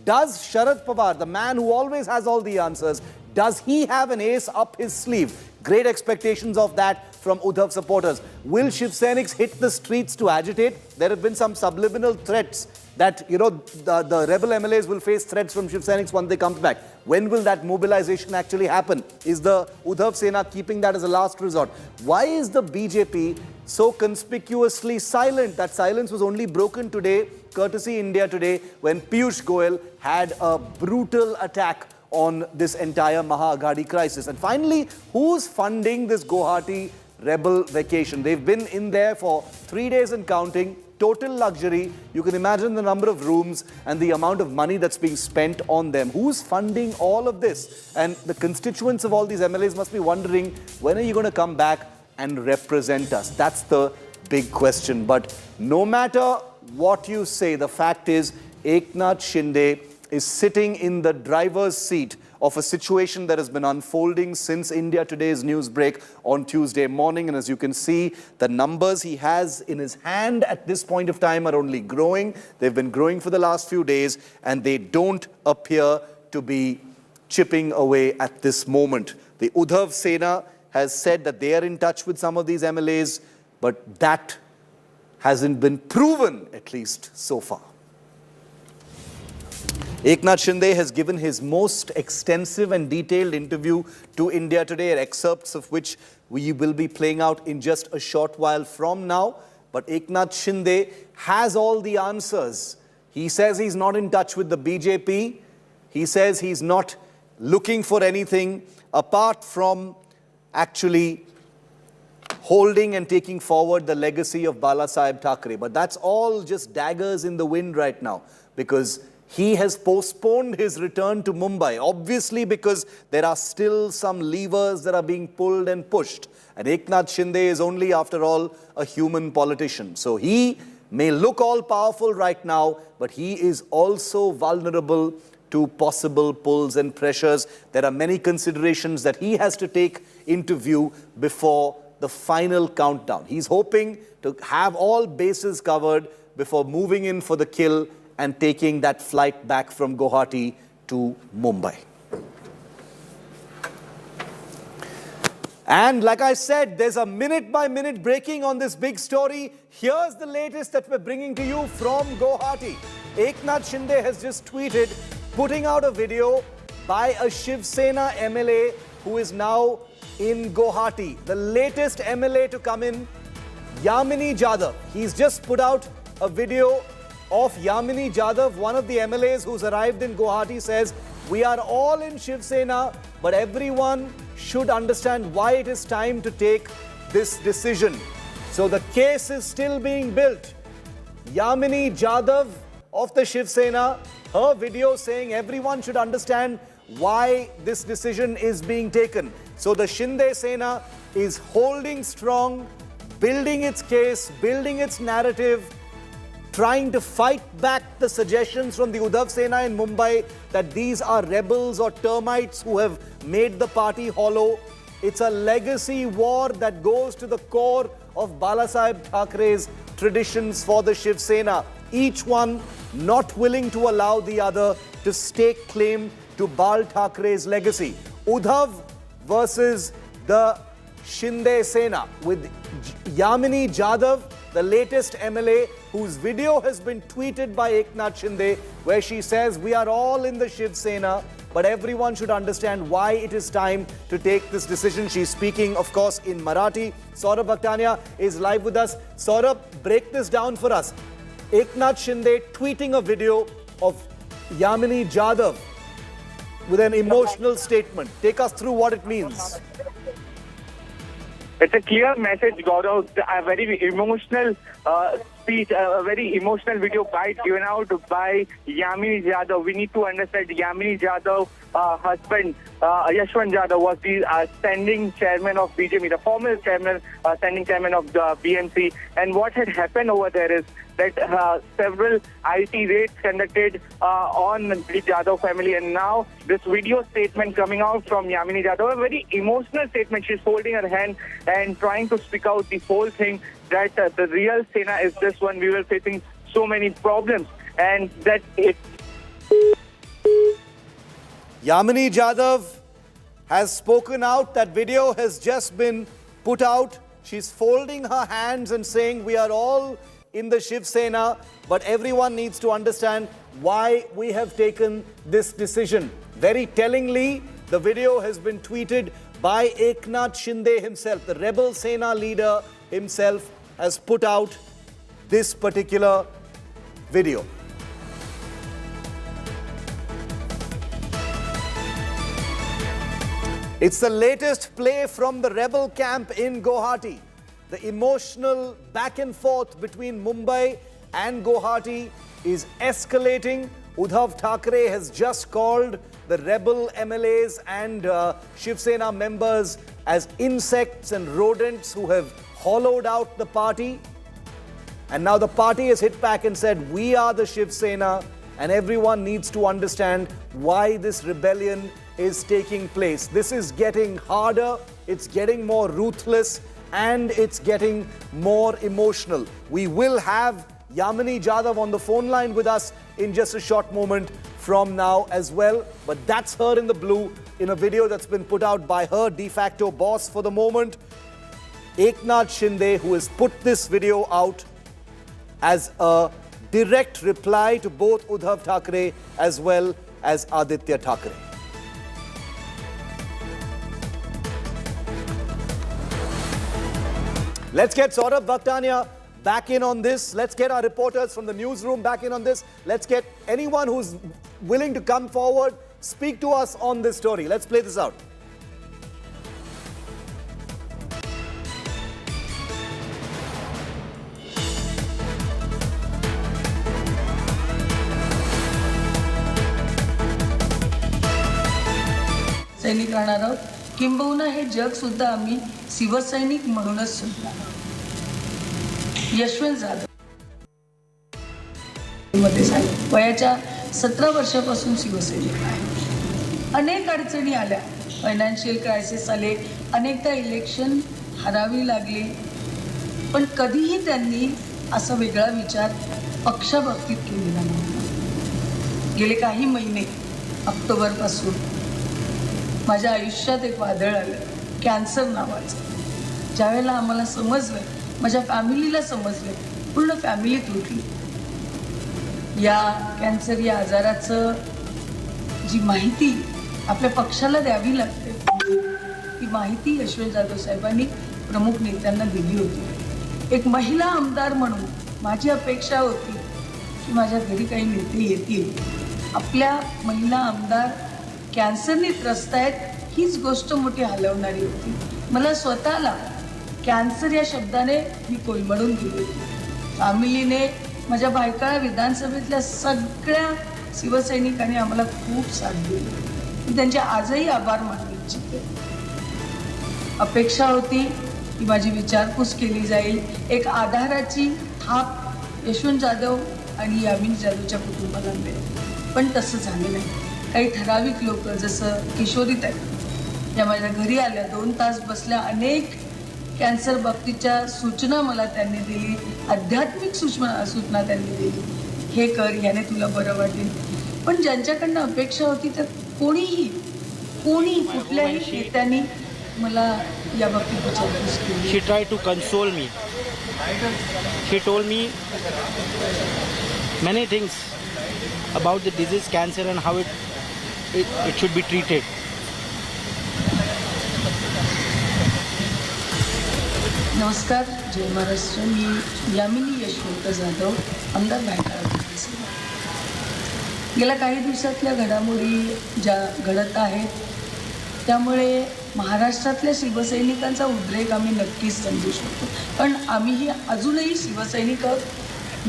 Does Sharad Pawar, the man who always has all the answers, does he have an ace up his sleeve? Great expectations of that from Uddhav supporters. Will Shiv Senics hit the streets to agitate? There have been some subliminal threats that, the rebel MLAs will face threats from Shiv Senics once they come back. When will that mobilization actually happen? Is the Uddhav Sena keeping that as a last resort? Why is the BJP so conspicuously silent? That silence was only broken today, courtesy India Today, when Piyush Goyal had a brutal attack on this entire Maha-Aghadi crisis. And finally, who's funding this Guwahati rebel vacation? They've been in there for 3 days and counting, total luxury. You can imagine the number of rooms and the amount of money that's being spent on them. Who's funding all of this? And the constituents of all these MLAs must be wondering, when are you going to come back and represent us? That's the big question. But no matter what you say, the fact is Eknath Shinde is sitting in the driver's seat of a situation that has been unfolding since India Today's news break on Tuesday morning. And as you can see, the numbers he has in his hand at this point of time are only growing. They've been growing for the last few days, and they don't appear to be chipping away at this moment. The Uddhav Sena has said that they are in touch with some of these MLAs, but that hasn't been proven, at least so far. Eknath Shinde has given his most extensive and detailed interview to India Today, excerpts of which we will be playing out in just a short while from now. But Eknath Shinde has all the answers. He says he's not in touch with the BJP. He says he's not looking for anything apart from actually holding and taking forward the legacy of Balasaheb Thackeray. But that's all just daggers in the wind right now, because he has postponed his return to Mumbai, obviously because there are still some levers that are being pulled and pushed. And Eknath Shinde is only, after all, a human politician. So he may look all-powerful right now, but he is also vulnerable to possible pulls and pressures. There are many considerations that he has to take into view before the final countdown. He's hoping to have all bases covered before moving in for the kill and taking that flight back from Guwahati to Mumbai. And like I said, there's a minute-by-minute breaking on this big story. Here's the latest that we're bringing to you from Guwahati. Eknath Shinde has just tweeted, putting out a video by a Shiv Sena MLA who is now in Guwahati. The latest MLA to come in, Yamini Jadhav. He's just put out a video of Yamini Jadhav, one of the MLAs who's arrived in Guwahati, says, we are all in Shiv Sena, but everyone should understand why it is time to take this decision. So the case is still being built. Yamini Jadhav of the Shiv Sena, her video saying everyone should understand why this decision is being taken. So the Shinde Sena is holding strong, building its case, building its narrative, trying to fight back the suggestions from the Uddhav Sena in Mumbai that these are rebels or termites who have made the party hollow. It's a legacy war that goes to the core of Balasaheb Thackeray's traditions for the Shiv Sena. Each one not willing to allow the other to stake claim to Bal Thackeray's legacy. Uddhav versus the Shinde Sena, with Yamini Jadhav, the latest MLA, whose video has been tweeted by Eknath Shinde, where she says, we are all in the Shiv Sena, but everyone should understand why it is time to take this decision. She's speaking, of course, in Marathi. Saurabh Bhaktania is live with us. Saurabh, break this down for us. Eknath Shinde tweeting a video of Yamini Jadhav with an emotional statement. Take us through what it means. It's a clear message, Gaurav, a very emotional speech, a very emotional video bite given out by Yamini Yadav. We need to understand Yamini Yadav, husband Yashwant Yadav was the standing chairman of BJP, the former chairman, standing chairman of the BMC. And what had happened over there is that several IT raids conducted on the Yadav family, and now this video statement coming out from Yamini Yadav, a very emotional statement. She's holding her hand and trying to speak out the whole thing, that the real Sena is this one. We were facing so many problems, and that it. Yamini Yadav has spoken out. That video has just been put out. She's folding her hands and saying, we are all in the Shiv Sena, but everyone needs to understand why we have taken this decision. Very tellingly, the video has been tweeted by Eknath Shinde himself. The rebel Sena leader himself has put out this particular video. It's the latest play from the rebel camp in Guwahati. The emotional back and forth between Mumbai and Guwahati is escalating. Uddhav Thackeray has just called the rebel MLAs and Shiv Sena members as insects and rodents who have hollowed out the party. And now the party has hit back and said, we are the Shiv Sena, and everyone needs to understand why this rebellion is taking place. This is getting harder, it's getting more ruthless, and it's getting more emotional. We will have Yamini Yadav on the phone line with us in just a short moment from now as well. But that's her in the blue in a video that's been put out by her de facto boss for the moment, Eknath Shinde, who has put this video out as a direct reply to both Uddhav Thackeray as well as Aditya Thackeray. Let's get Saurabh Bhaktania back in on this. Let's get our reporters from the newsroom back in on this. Let's get anyone who's willing to come forward, speak to us on this story. Let's play this out. सैनिक राहणार आहोत, किंबहुना हे जग सुद्धा आम्ही शिवसैनिक म्हणूनच सुद्धा. यशवंत जाधव मध्ये वयाच्या 17 वर्षापासून शिवसैनिक आहे. अनेक अडचणी आल्या, फायनान्शियल क्रायसिस आले, अनेकदा इलेक्शन हरावी लागली, पण कधीही त्यांनी असा वेगळा विचार पक्षाबाबतीत केलेला नव्हता. गेले काही महिने ऑक्टोबरपासून माझ्या आयुष्यात एक वादळ आलं, कॅन्सर नावाचं. ज्यावेळेला आम्हाला समजलं, माझ्या फॅमिलीला समजलं, पूर्ण फॅमिली तुटली. या कॅन्सर या आजाराचं जी माहिती आपल्या पक्षाला द्यावी लागते, ती माहिती यशवंत जाधव साहेबांनी प्रमुख नेत्यांना दिली होती. एक महिला आमदार म्हणून माझी अपेक्षा होती की माझ्या घरी काही नेते येतील. आपल्या महिला आमदार कॅन्सरने त्रस्त आहेत, हीच गोष्ट मोठी हलवणारी होती. मला स्वतःला कॅन्सर या शब्दाने मी कोलमडून गेली होती. फॅमिलीने, माझ्या बायकाळा विधानसभेतल्या सगळ्या शिवसैनिकांनी आम्हाला खूप साथ दिली. मी त्यांचे आजही आभार मानू इच्छिते. अपेक्षा होती की माझी विचारपूस केली जाईल, एक आधाराची थाप यशवंत जाधव आणि यामिनी जाधवच्या कुटुंबाला मिळेल, पण तसं झालं नाही. काही ठराविक लोक, जसं किशोरीताई, या माझ्या घरी आल्या, 2 तास बसल्या, अनेक कॅन्सर बाबतीच्या सूचना मला त्यांनी दिली, आध्यात्मिक सूचना त्यांनी दिली. हे कर, याने तुला बरं वाटेल. पण ज्यांच्याकडनं अपेक्षा होती तर कोणी कुठल्याही नेत्यांनी मला या बाबतीत विचारपूस केली. She tried to console me. She told me many things about the disease cancer and how it should be treated. नमस्कार, जय महाराष्ट्र. मी यामिनी यशवंत जाधव, आमदार भायखळा. गेल्या काही दिवसातल्या घडामोडी ज्या घडत आहेत, त्यामुळे महाराष्ट्रातल्या शिवसैनिकांचा उद्रेक आम्ही नक्कीच समजू शकतो. पण आम्हीही अजूनही शिवसैनिक आहोत,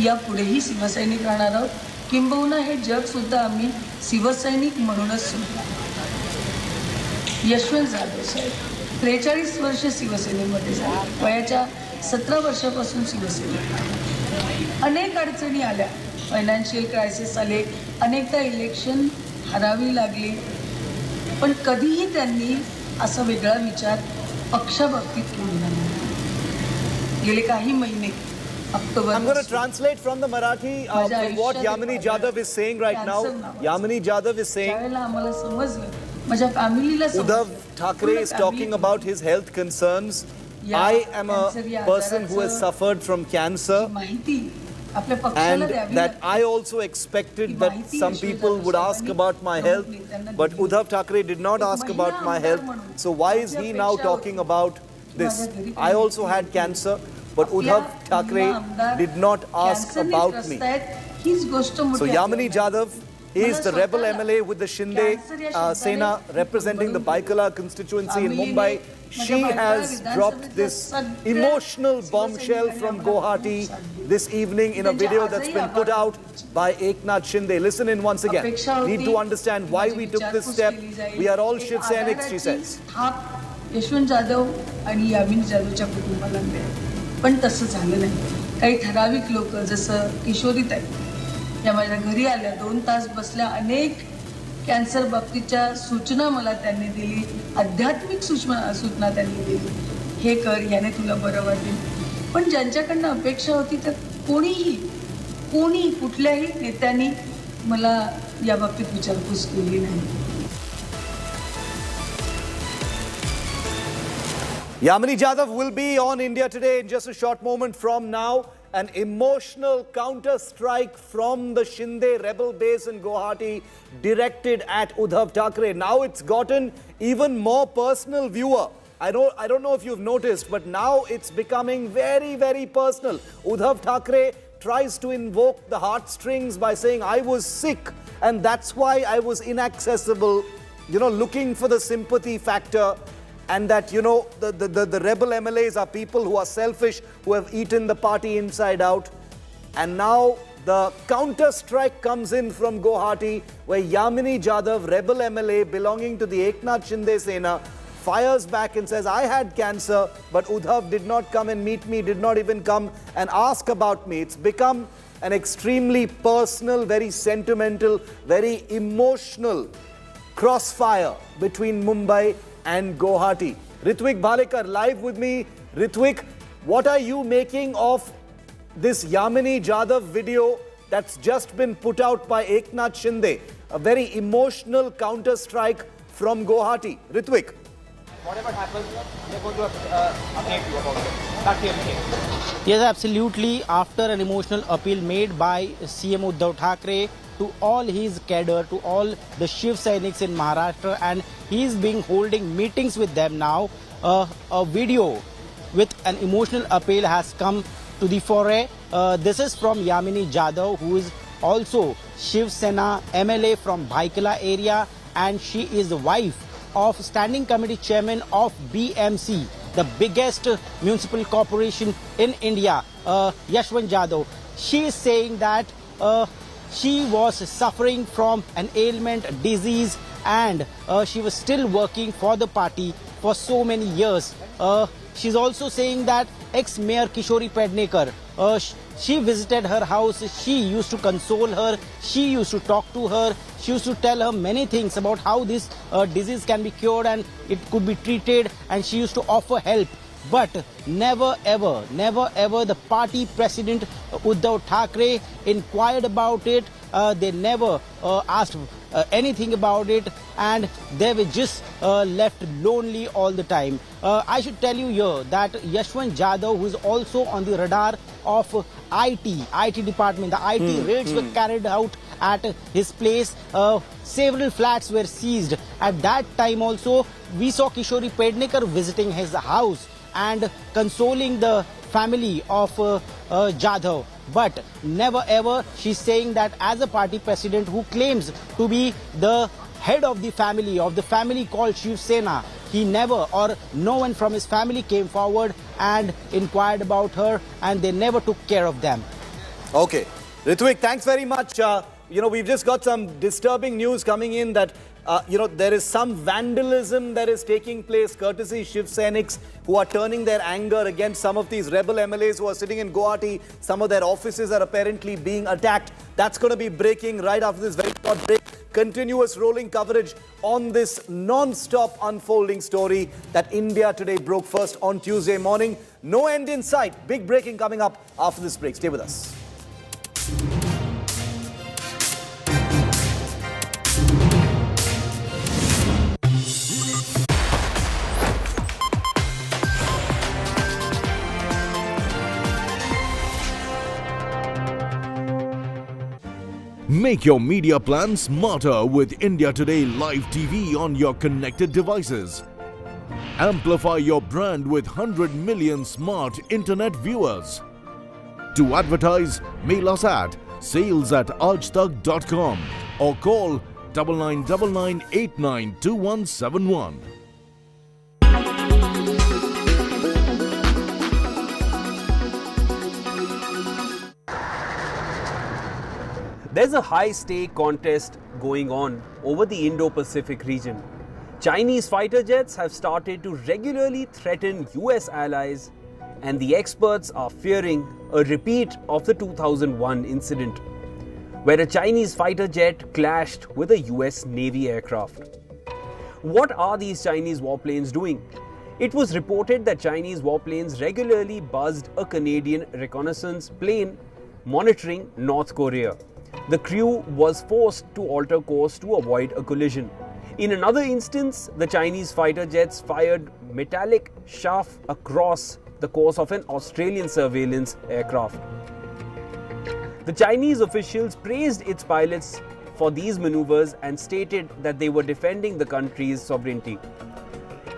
यापुढेही शिवसैनिक राहणार आहोत. किंबहुना हे जग सुद्धा आम्ही शिवसैनिक म्हणूनच सुद्धा. यशवंत जाधव साहेब 43 वर्ष शिवसेनेमध्ये झाले. वयाच्या 17 वर्षापासून शिवसेनेत. अनेक अडचणी आल्या. फायनान्शियल क्रायसिस आले. अनेकदा इलेक्शन हरावी लागली. पण कधीही त्यांनी असा वेगळा विचार पक्षाबाबतीत केला नाही. गेले काही महिने I'm going to translate from the Marathi from what Yamini Jadhav is saying right now. Yamini Jadhav is saying Uddhav Thackeray is talking about his health concerns. I am a person who has suffered from cancer, and that I also expected that some people would ask about my health, but Uddhav Thackeray did not ask about my health. So why is he now talking about this? I also had cancer, but Uddhav Thackeray did not ask about me. So Yamini Jadhav is the rebel MLA with the Shinde Sena representing the Baikala constituency in Mumbai. She has dropped this emotional bombshell from Guwahati this evening in a video that's been put out by Eknath Shinde. Listen in once again. Need to understand why we took this step. We are all Shiv Senics, she says. Yashwant Jadhav आणि यामिनी जाधवच्या कुटुंबाला मिळेल. पण तसं झालं नाही. काही ठराविक लोक जसं किशोरीताई या माझ्या घरी आल्या. 2 तास बसल्या. अनेक कॅन्सर बाबतीच्या सूचना मला त्यांनी दिली. आध्यात्मिक सूचना त्यांनी दिली. हे कर, याने तुला बरं वाटेल. पण ज्यांच्याकडनं अपेक्षा होती तर कोणी कुठल्याही नेत्यांनी मला या बाबतीत विचारपूस केली नाही. Yamini Jadhav will be on India Today in just a short moment from now. An emotional counter-strike from the Shinde rebel base in Guwahati directed at Uddhav Thackeray. Now it's gotten even more personal, viewer. I don't know if you've noticed, but now it's becoming very, very personal. Uddhav Thackeray tries to invoke the heartstrings by saying, I was sick and that's why I was inaccessible, looking for the sympathy factor. And that, the rebel MLAs are people who are selfish, who have eaten the party inside out. And now the counter-strike comes in from Guwahati, where Yamini Jadhav, rebel MLA belonging to the Eknath Shinde Sena, fires back and says, I had cancer, but Uddhav did not come and meet me, did not even come and ask about me. It's become an extremely personal, very sentimental, very emotional crossfire between Mumbai and Guwahati. Ritwik Bhalekar live with me. Ritwik, what are you making of this Yamini Jadhav video that's just been put out by Eknath Shinde? A very emotional counter-strike from Guwahati. Ritwik. Whatever happens, they're going to update you about it. That's the thing. Yes, absolutely. After an emotional appeal made by CM Uddhav Thackeray to all his cadre, to all the Shiv Senics in Maharashtra, and he's been holding meetings with them now. A video with an emotional appeal has come to the foray. This is from Yamini Jadhav, who is also Shiv Sena MLA from Baikala area, and she is the wife of Standing Committee Chairman of BMC, the biggest municipal corporation in India, Yashwant Jadhav. She is saying that she was suffering from an ailment, disease, and she was still working for the party for so many years. She's also saying that ex-mayor Kishori Pednekar, she visited her house, she used to console her, she used to talk to her, she used to tell her many things about how this disease can be cured and it could be treated, and she used to offer help. But never ever the party president Uddhav Thackeray inquired about it. They never asked anything about it, and they were just left lonely all the time. I should tell you here that Yashwant Jadhav, who is also on the radar of IT department, the IT raids were carried out at his place. Several flats were seized. At that time also, we saw Kishori Pednekar visiting his house and consoling the family of Jadhav. But never ever, she's saying that as a party president who claims to be the head of the family called Shiv Sena, he never, or no one from his family came forward and inquired about her, and they never took care of them. Okay. Ritwik, thanks very much. We've just got some disturbing news coming in that, there is some vandalism that is taking place courtesy Shiv Senics who are turning their anger against some of these rebel MLAs who are sitting in Guwahati. Some of their offices are apparently being attacked. That's going to be breaking right after this very short break. Continuous rolling coverage on this non-stop unfolding story that India Today broke first on Tuesday morning. No end in sight. Big breaking coming up after this break. Stay with us. Make your media plan smarter with India Today Live TV on your connected devices. Amplify your brand with 100 million smart internet viewers. To advertise, mail us at sales@aajtak.com or call 9999892171. There's a high-stake contest going on over the Indo-Pacific region. Chinese fighter jets have started to regularly threaten US allies, and the experts are fearing a repeat of the 2001 incident, where a Chinese fighter jet clashed with a US Navy aircraft. What are these Chinese warplanes doing? It was reported that Chinese warplanes regularly buzzed a Canadian reconnaissance plane monitoring North Korea. The crew was forced to alter course to avoid a collision. In another instance, the Chinese fighter jets fired metallic chaff across the course of an Australian surveillance aircraft. The Chinese officials praised its pilots for these maneuvers and stated that they were defending the country's sovereignty.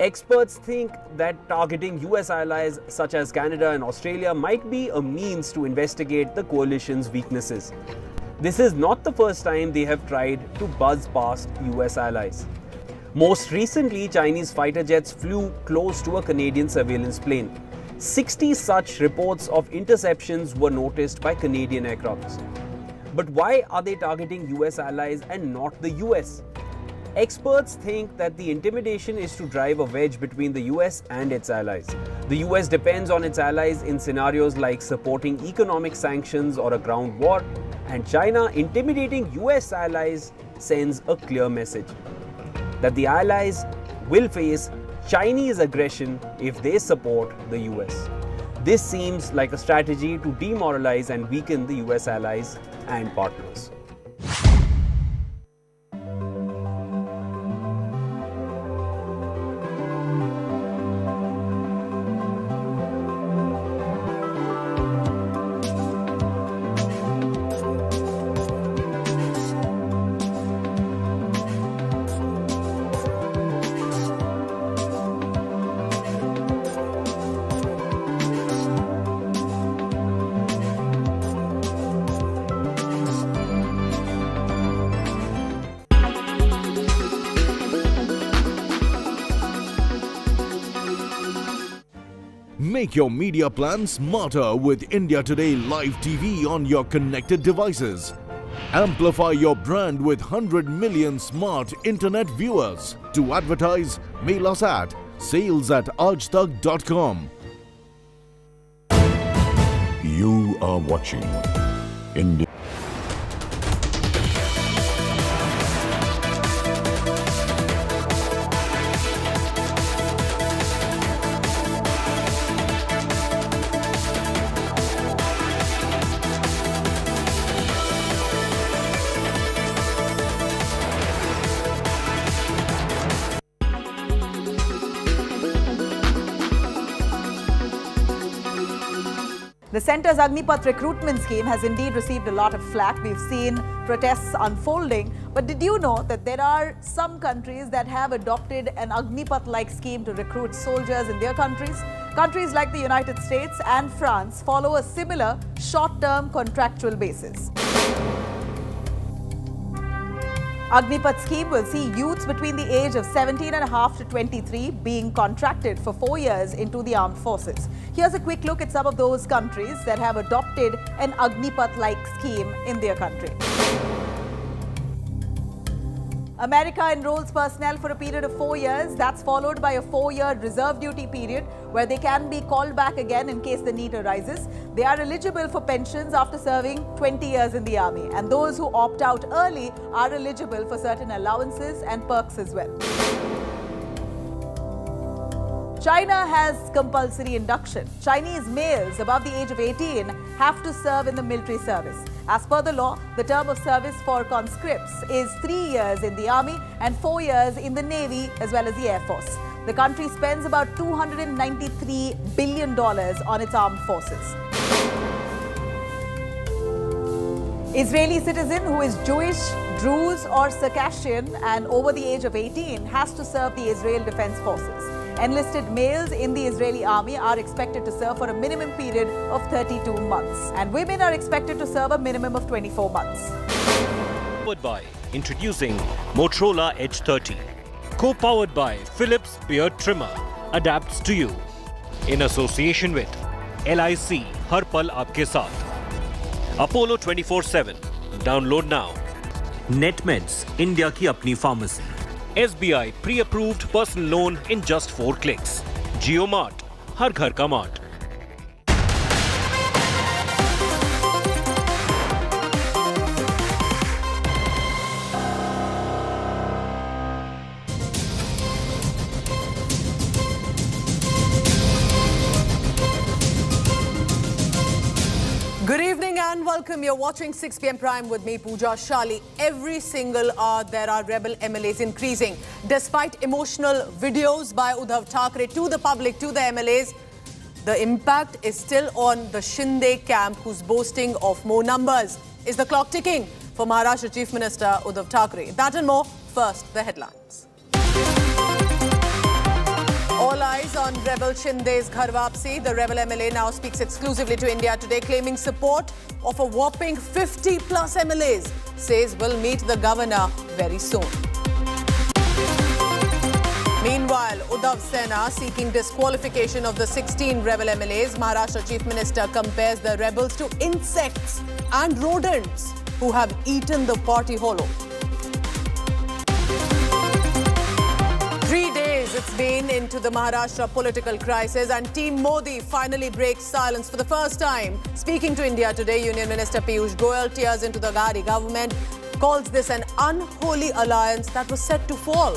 Experts think that targeting US allies such as Canada and Australia might be a means to investigate the coalition's weaknesses. This is not the first time they have tried to buzz past US allies. Most recently, Chinese fighter jets flew close to a Canadian surveillance plane. 60 such reports of interceptions were noticed by Canadian aircrafts. But why are they targeting US allies and not the US? Experts think that the intimidation is to drive a wedge between the US and its allies. The US depends on its allies in scenarios like supporting economic sanctions or a ground war, and China intimidating US allies sends a clear message that the allies will face Chinese aggression if they support the US. This seems like a strategy to demoralize and weaken the US allies and partners. Make your media plan smarter with India Today Live TV on your connected devices. Amplify your brand with 100 million smart internet viewers. To advertise, mail us at sales@aajtak.com. You are watching India. The centre's Agnipath recruitment scheme has indeed received a lot of flack. We've seen protests unfolding. But did you know that there are some countries that have adopted an Agnipath-like scheme to recruit soldiers in their countries? Countries like the United States and France follow a similar short-term contractual basis. Agnipath scheme will see youths between the age of 17.5 to 23 being contracted for 4 years into the armed forces. Here's a quick look at some of those countries that have adopted an Agnipath-like scheme in their country. America enrolls personnel for a period of 4 years. That's followed by a 4-year reserve duty period where they can be called back again in case the need arises. They are eligible for pensions after serving 20 years in the army. And those who opt out early are eligible for certain allowances and perks as well. China has compulsory induction. Chinese males above the age of 18 have to serve in the military service. As per the law, the term of service for conscripts is 3 years in the army and 4 years in the navy as well as the air force. The country spends about $293 billion on its armed forces. Israeli citizen who is Jewish, Druze or Circassian and over the age of 18 has to serve the Israel Defense Forces. Enlisted males in the Israeli army are expected to serve for a minimum period of 32 months. And women are expected to serve a minimum of 24 months. Powered by introducing Motorola Edge 30. Co-powered by Philips Beard Trimmer. Adapts to you. In association with LIC हर पल आपके साथ. Apollo 24/7. Download now. NetMeds, India की अपनी pharmacy. SBI pre-approved personal loan in just 4 clicks. JioMart, हर घर का mart. Good evening and welcome. You're watching 6 p.m. Prime with me, Pooja Shali. Every single hour there are rebel MLAs increasing. Despite emotional videos by Uddhav Thackeray to the public, to the MLAs, the impact is still on the Shinde camp who's boasting of more numbers. Is the clock ticking for Maharashtra Chief Minister Uddhav Thackeray? That and more. First, the headlines. All eyes on rebel Shinde's Ghar Wapsi. The rebel MLA now speaks exclusively to India today, claiming support of a whopping 50 plus MLAs. Says will meet the governor very soon. Meanwhile, Uddhav Sena seeking disqualification of the 16 rebel MLAs. Maharashtra Chief Minister compares the rebels to insects and rodents who have eaten the party hollow. 3 days it's been into the Maharashtra political crisis and Team Modi finally breaks silence for the first time. Speaking to India today, Union Minister Piyush Goyal tears into the Ghari government, calls this an unholy alliance that was set to fall.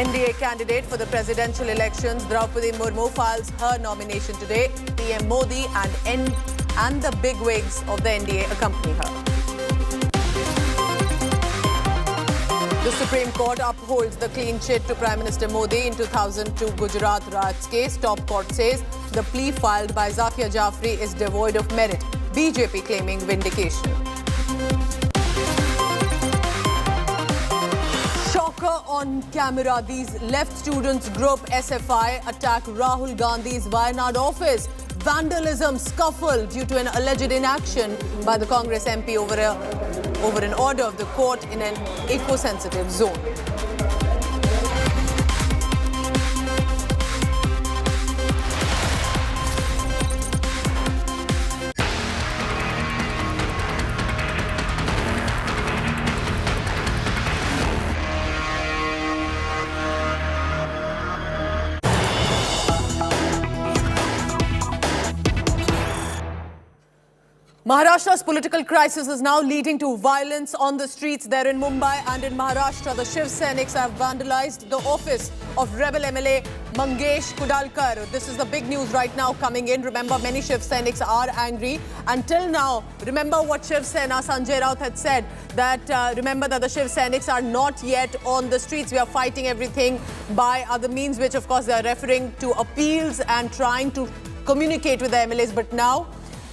NDA candidate for the presidential elections, Draupadi Murmu, files her nomination today. PM Modi and the bigwigs of the NDA accompany her. The Supreme Court upholds the clean chit to Prime Minister Modi in 2002 Gujarat riots case. Top court says the plea filed by Zakia Jafri is devoid of merit. BJP claiming vindication. Shocker on camera. These left students group SFI attack Rahul Gandhi's Wayanad office. Vandalism scuffle due to an alleged inaction by the Congress MP over an order of the court in an eco-sensitive zone. Maharashtra's political crisis is now leading to violence on the streets there in Mumbai and in Maharashtra. The Shiv Senics have vandalized the office of rebel MLA Mangesh Kudalkar. This is the big news right now coming in. Remember, many Shiv Senics are angry. Until now, remember what Shiv Sena Sanjay Raut had said, that remember that the Shiv Senics are not yet on the streets. We are fighting everything by other means, which of course they are referring to appeals and trying to communicate with the MLAs. But now,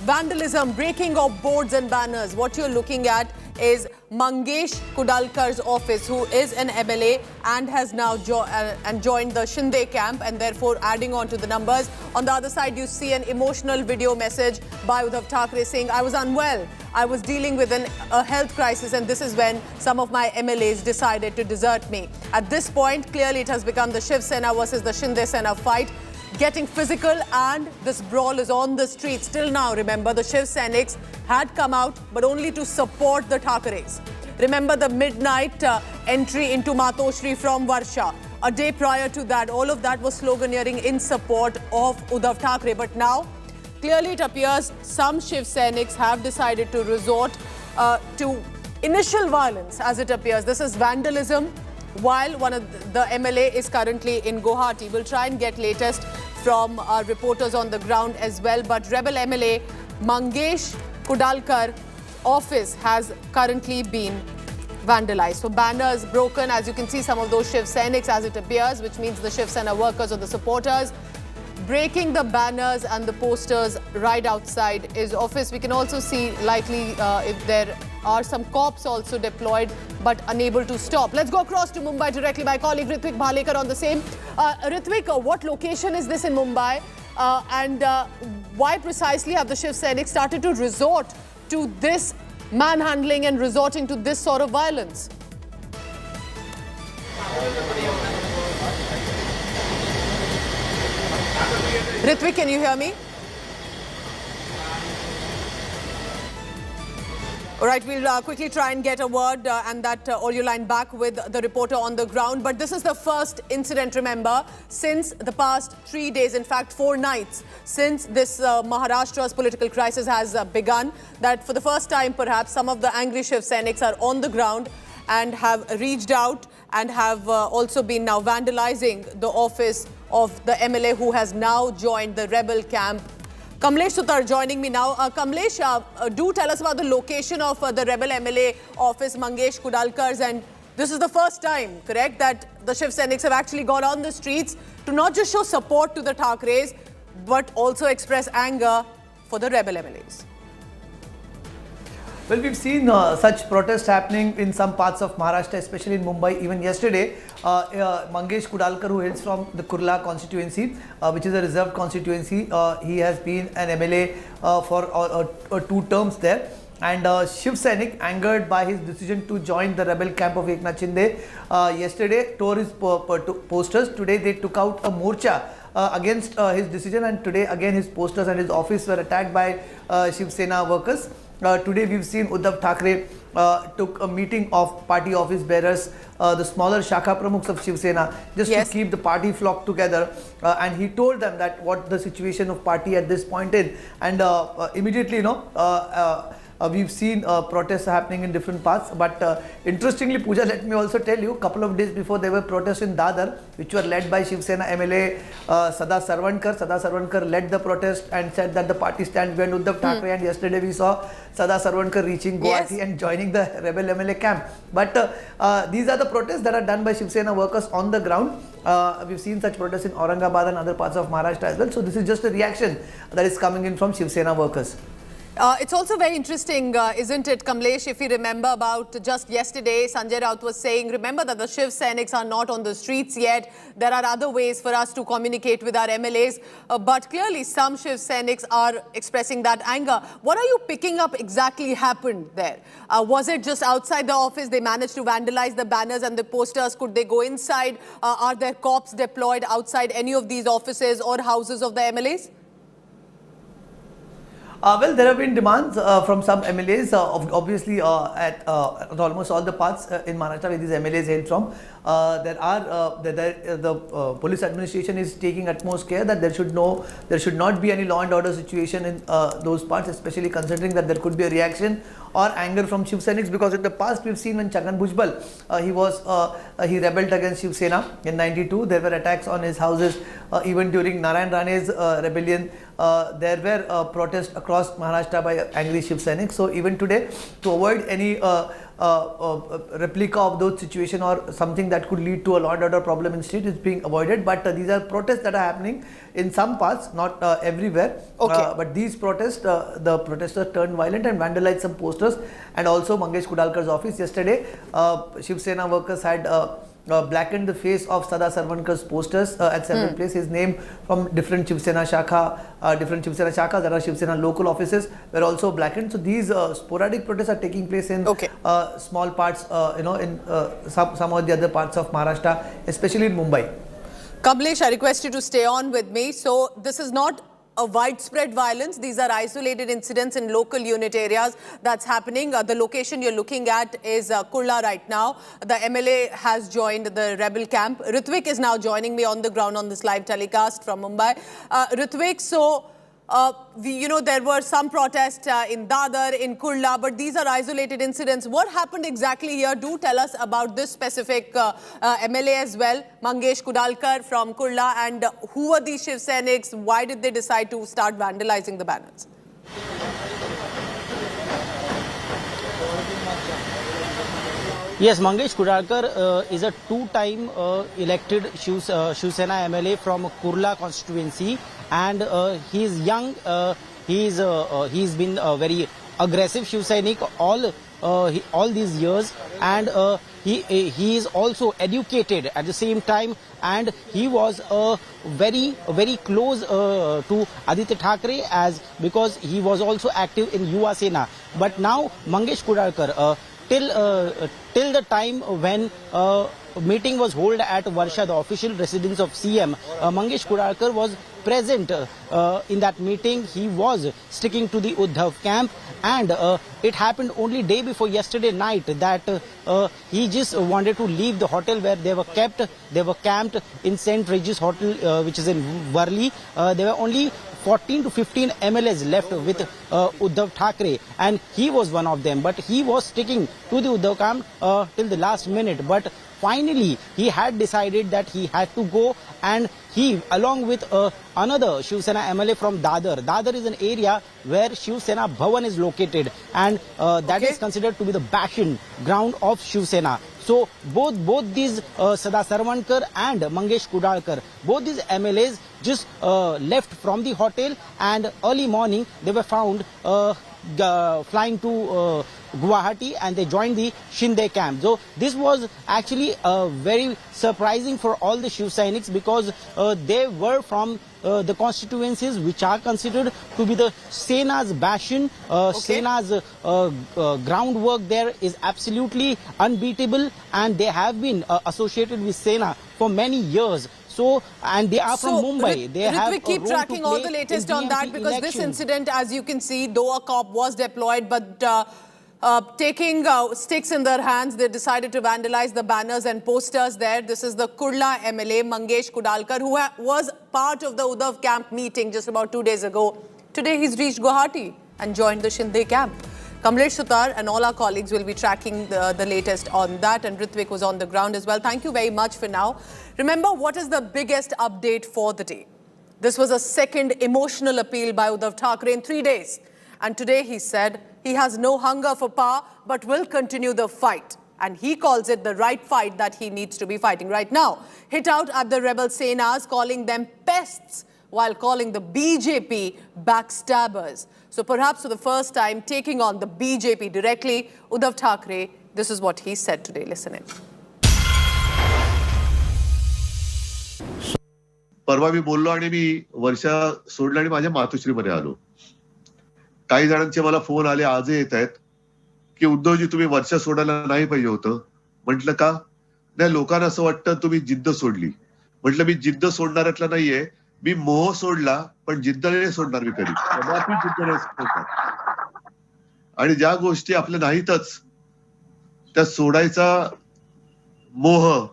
vandalism, breaking of boards and banners. What you're looking at is Mangesh Kudalkar's office, who is an MLA and has now joined the Shinde camp, and therefore adding on to the numbers. On the other side, you see an emotional video message by Uddhav Thackeray saying, "I was unwell. I was dealing with a health crisis, and this is when some of my MLAs decided to desert me." At this point, clearly it has become the Shiv Sena versus the Shinde Sena fight, getting physical, and this brawl is on the streets. Till now, remember, the Shiv Senics had come out, but only to support the Thackeray's. Remember the midnight entry into Matoshri from Varsha. A day prior to that, all of that was sloganeering in support of Uddhav Thackeray. But now, clearly it appears some Shiv Senics have decided to resort to initial violence, as it appears. This is vandalism, while one of the MLA is currently in Guwahati. We'll try and get latest from our reporters on the ground as well. But rebel MLA Mangesh Kudalkar office has currently been vandalized. So banners broken, as you can see, some of those Shiv Senics, as it appears, which means the Shiv Sena workers or the supporters, breaking the banners and the posters right outside his office. We can also see likely if there are some cops also deployed but unable to stop. Let's go across to Mumbai directly. My colleague Ritwik Bhalekar on the same. Ritwik, what location is this in Mumbai and why precisely have the Shiv Senics started to resort to this manhandling and resorting to this sort of violence? Ritwik, can you hear me? All right, we'll quickly try and get a word and that audio line back with the reporter on the ground. But this is the first incident, remember, since the past 3 days, in fact 4 nights, since this Maharashtra's political crisis has begun, that for the first time perhaps some of the angry Shiv Senics are on the ground and have reached out and have also been now vandalizing the office of the MLA who has now joined the rebel camp. Kamlesh Sutar joining me now. Kamlesh, do tell us about the location of the rebel MLA office, Mangesh Kudalkar's, and this is the first time, correct, that the Shiv Senics have actually gone on the streets to not just show support to the Thackeray's, but also express anger for the rebel MLAs. Well, we've seen such protests happening in some parts of Maharashtra, especially in Mumbai. Even yesterday, Mangesh Kudalkar, who hails from the Kurla constituency, which is a reserved constituency, he has been an MLA for 2 terms there. And Shiv Sainik, angered by his decision to join the rebel camp of Eknath Shinde, yesterday tore his posters. Today they took out a morcha against his decision, and today again his posters and his office were attacked by Shiv Sena workers. Today we've seen Uddhav Thackeray took a meeting of party office bearers, the smaller Shakha Pramukhs of Shiv Sena, just to keep the party flock together, and he told them that what the situation of party at this point is, and immediately, you know, we've seen protests happening in different parts. But interestingly, Pooja, let me also tell you, a couple of days before there were protests in Dadar, which were led by Shiv Sena MLA Sada Sarvankar. Sada Sarvankar led the protest and said that the party stands behind Uddhav Thackeray. And yesterday we saw Sada Sarvankar reaching Guwahati and joining the rebel MLA camp. But these are the protests that are done by Shiv Sena workers on the ground. We've seen such protests in Aurangabad and other parts of Maharashtra as well. So this is just a reaction that is coming in from Shiv Sena workers. It's also very interesting, isn't it, Kamlesh, if you remember about just yesterday, Sanjay Raut was saying, remember that the Shiv Senics are not on the streets yet. There are other ways for us to communicate with our MLAs. But clearly some Shiv Senics are expressing that anger. What are you picking up exactly happened there? Was it just outside the office? They managed to vandalize the banners and the posters. Could they go inside? Are there cops deployed outside any of these offices or houses of the MLAs? Well, there have been demands from some MLAs, obviously at almost all the parts in Maharashtra where these MLAs hail from. The police administration is taking utmost care that there should not be any law and order situation in those parts, especially considering that there could be a reaction or anger from Shiv Senics, because in the past we've seen when Chhagan Bhujbal he rebelled against Shiv Sena in '92. There were attacks on his houses. Even during Narayan Rane's rebellion, there were protests across Maharashtra by angry Shiv Senics. So even today, to avoid any replica of those situation or something that could lead to a law and order problem in street is being avoided. But these are protests that are happening in some parts, not everywhere. But these protests, the protesters turned violent and vandalized some posters and also Mangesh Kudalkar's office. Yesterday, Shiv Sena workers had blackened the face of Sada Sarvankar's posters at several places. His name from different Shiv Sena shakhas that are Shiv Sena local offices were also blackened. So these sporadic protests are taking place in small parts, in some of the other parts of Maharashtra, especially in Mumbai. Kamlesh, I request you to stay on with me. So this is not a widespread violence. These are isolated incidents in local unit areas that's happening. The location you're looking at is Kurla right now. The MLA has joined the rebel camp. Ritvik is now joining me on the ground on this live telecast from Mumbai. Ritvik, so there were some protests in Dadar, in Kurla, but these are isolated incidents. What happened exactly here? Do tell us about this specific MLA as well, Mangesh Kudalkar from Kurla, and who were these Shiv Senics? Why did they decide to start vandalizing the banners? Yes, Mangesh Kudalkar is a two-time elected Shiv Sena MLA from Kurla constituency, and he is young. He's been a very aggressive Shiv Sainik all these years, and he is also educated at the same time, and he was very close to Aditya Thackeray because he was also active in Yuva Sena. But now Mangesh Kudalkar, till the time when meeting was held at Varsha, the official residence of CM, Mangesh Kudalkar was present in that meeting. He was sticking to the Uddhav camp, and it happened only day before yesterday night that he just wanted to leave the hotel where they were kept. They were camped in St. Regis Hotel, which is in Worli. There were only 14 to 15 MLAs left with Uddhav Thackeray, and he was one of them. But he was sticking to the Uddhav camp till the last minute. But finally, he had decided that he had to go, and he, along with another Shiv Sena MLA from Dadar. Dadar is an area where Shiv Sena Bhavan is located, and that is considered to be the bastion ground of Shiv Sena. So both these Sada Sarvankar and Mangesh Kudalkar, both these MLAs just left from the hotel, and early morning they were found flying to Guwahati, and they joined the Shinde camp. So this was actually very surprising for all the Shiv Sainiks, because they were from the constituencies which are considered to be the Sena's bastion. Sena's groundwork there is absolutely unbeatable, and they have been associated with Sena for many years. So, and they are from Mumbai. They have Ritvik, keep tracking all the latest on that, because this incident, as you can see, though a cop was deployed, but taking sticks in their hands, they decided to vandalize the banners and posters there. This is the Kurla MLA, Mangesh Kudalkar, who was part of the Uddhav camp meeting just about 2 days ago. Today he's reached Guwahati and joined the Shinde camp. Kamlesh Sutar and all our colleagues will be tracking the latest on that, and Ritvik was on the ground as well. Thank you very much for now. Remember, what is the biggest update for the day? This was a second emotional appeal by Uddhav Thackeray in 3 days. And today he said he has no hunger for power, but will continue the fight. And he calls it the right fight that he needs to be fighting right now. Hit out at the rebel Senas, calling them pests, while calling the BJP backstabbers. So perhaps for the first time, taking on the BJP directly, Uddhav Thackeray, this is what he said today. Listen in. परवा मी बोललो आणि मी वर्षा सोडला आणि माझ्या मातोश्रीमध्ये आलो. काही जणांचे मला phone आले, आजही येत आहेत, की उद्धवजी तुम्ही वर्षा सोडायला नाही पाहिजे होतं. म्हटलं का? नाही, लोकांना असं वाटतं तुम्ही जिद्द सोडली. म्हटलं मी जिद्द सोडणाऱ्यातला नाहीये, मी मोह सोडला, पण जिद्द नाही सोडणार मी कधी. कदापि जिद्द नाही सोडणार. आणि ज्या गोष्टी आपल्या नाहीतच त्या सोडायचा मोह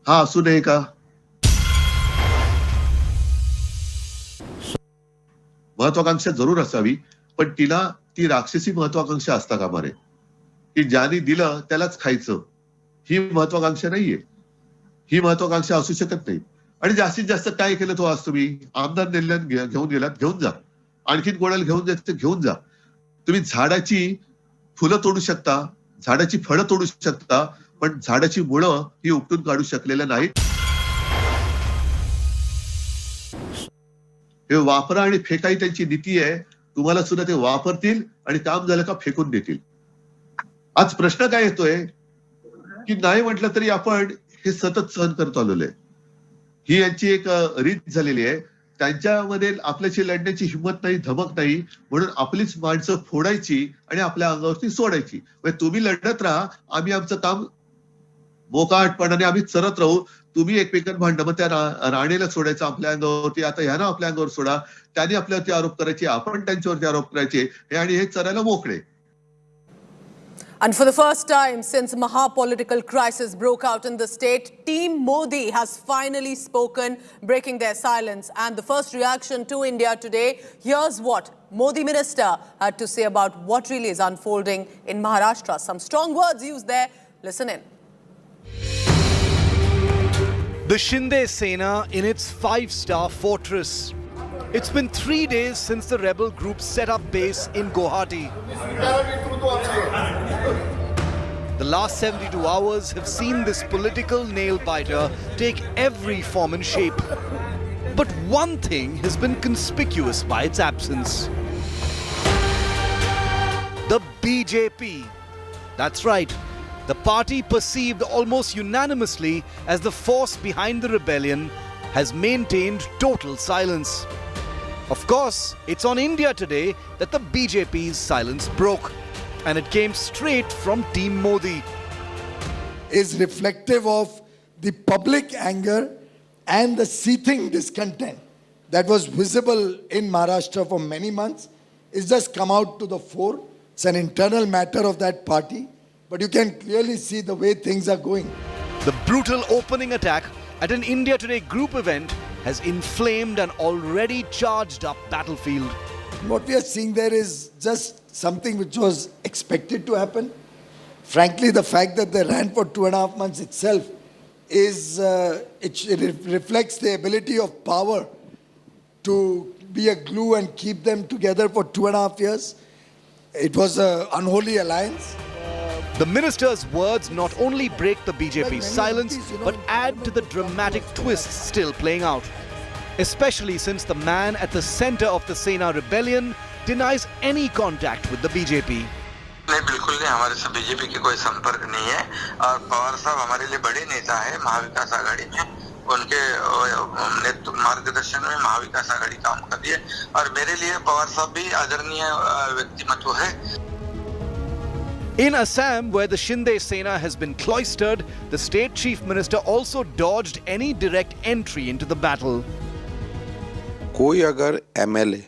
हा असू नये का? महत्वाकांक्षा जरूर असावी, पण ती राक्षसी महत्वाकांक्षा असता कामा नये, की ज्याने दिलं त्यालाच खायचं. ही महत्वाकांक्षा नाहीये. ही महत्वाकांक्षा असू शकत नाही. आणि जास्तीत जास्त काय केलं तो आज तुम्ही? आमदार नेल्यान घेऊन गेलात, घेऊन जा. आणखीन कोणाला घेऊन जायचं घेऊन जा. तुम्ही झाडाची फुलं तोडू शकता, झाडाची फळं तोडू शकता, पण झाडाची मुळं ही उपटून काढू शकलेल्या नाहीत. हे वापरा आणि फेका ही त्यांची नीती आहे. तुम्हाला सुद्धा ते वापरतील आणि काम झालं का फेकून देतील. आज प्रश्न काय येतोय की नाही म्हटलं तरी आपण हे सतत सहन करत आलेलो आहे. ही यांची एक रीत झालेली आहे. त्यांच्यामध्ये आपल्याशी लढण्याची हिंमत नाही, धमक नाही, म्हणून आपलीच माणसं फोडायची आणि आपल्या अंगावरती सोडायची. म्हणजे तुम्ही लढत राहा, आम्ही आमचं काम मोकाटपणाने आम्ही चरत राहू. तुम्ही एकमेकांना भांडण, मग त्या राणीला सोडायचं आपल्या अंगावरती, आता ह्यानं आपल्या अंगावर सोडा, त्यांनी आपल्यावरती आरोप करायचे, आपण त्यांच्यावरती आरोप करायचे, हे आणि हे चरायला मोकळे. And for the first time since Maha political crisis broke out in the state, Team Modi has finally spoken, breaking their silence. And the first reaction to India today, here's what Modi minister had to say about what really is unfolding in Maharashtra. Some strong words used there. Listen in. The Shinde Sena in its 5-star fortress. It's been 3 days since the rebel group set up base in Guwahati. The last 72 hours have seen this political nail-biter take every form and shape. But one thing has been conspicuous by its absence. The BJP. That's right. The party perceived almost unanimously as the force behind the rebellion has maintained total silence. Of course, it's on India today that the BJP's silence broke, and it came straight from Team Modi. Is reflective of the public anger and the seething discontent that was visible in Maharashtra for many months. It's just come out to the fore. It's an internal matter of that party, but you can clearly see the way things are going. The brutal opening attack at an India Today group event has inflamed an already charged up battlefield. What we are seeing there is just something which was expected to happen. Frankly, the fact that they ran for 2.5 months itself is it reflects the ability of power to be a glue and keep them together for 2.5 years. It was an unholy alliance. The minister's words not only break the BJP's silence, but add to the dramatic twists still playing out. Especially since the man at the center of the Sena rebellion denies any contact with the BJP. नहीं, बिल्कुल नहीं, हमारे से BJP की कोई संपर्क नहीं है और पवार साहब हमारे लिए बड़े नेता है महाविकास आघाड़ी में. उनके नेतृत्व मार्गदर्शन में महाविकास आघाड़ी काम कर रही है और मेरे लिए पवार साहब भी आदरणीय व्यक्तिमत्व है. In Assam, where the Shinde Sena has been cloistered, the state chief minister also dodged any direct entry into the battle. कोई अगर MLA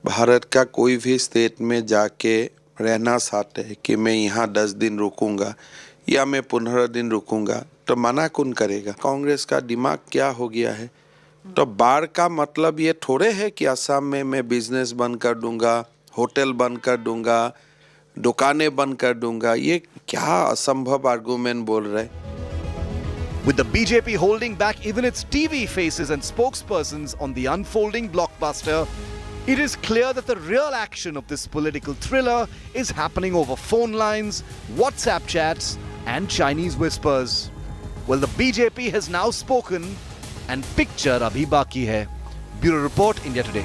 भारत का कोई भी स्टेट में जाके रहना चाहते है कि मैं यहाँ 10 दिन रुकूंगा या मैं 15 दिन रुकूंगा, तो मना कौन करेगा? कांग्रेस का दिमाग क्या हो गया है? तो बाढ़ का मतलब ये थोड़े है कि असम में मैं बिजनेस बंद कर दूंगा, होटल बंद कर दूंगा, दुकानें बंद कर दूंगा. ये क्या असंभव आर्गुमेंट बोल रहे. With the BJP holding back even its TV faces and spokespersons on the unfolding blockbuster, it is clear that the real action of this political thriller is happening over phone lines, WhatsApp chats, and Chinese whispers. Well, the BJP has now spoken, and picture abhi baki hai. Bureau Report, India Today.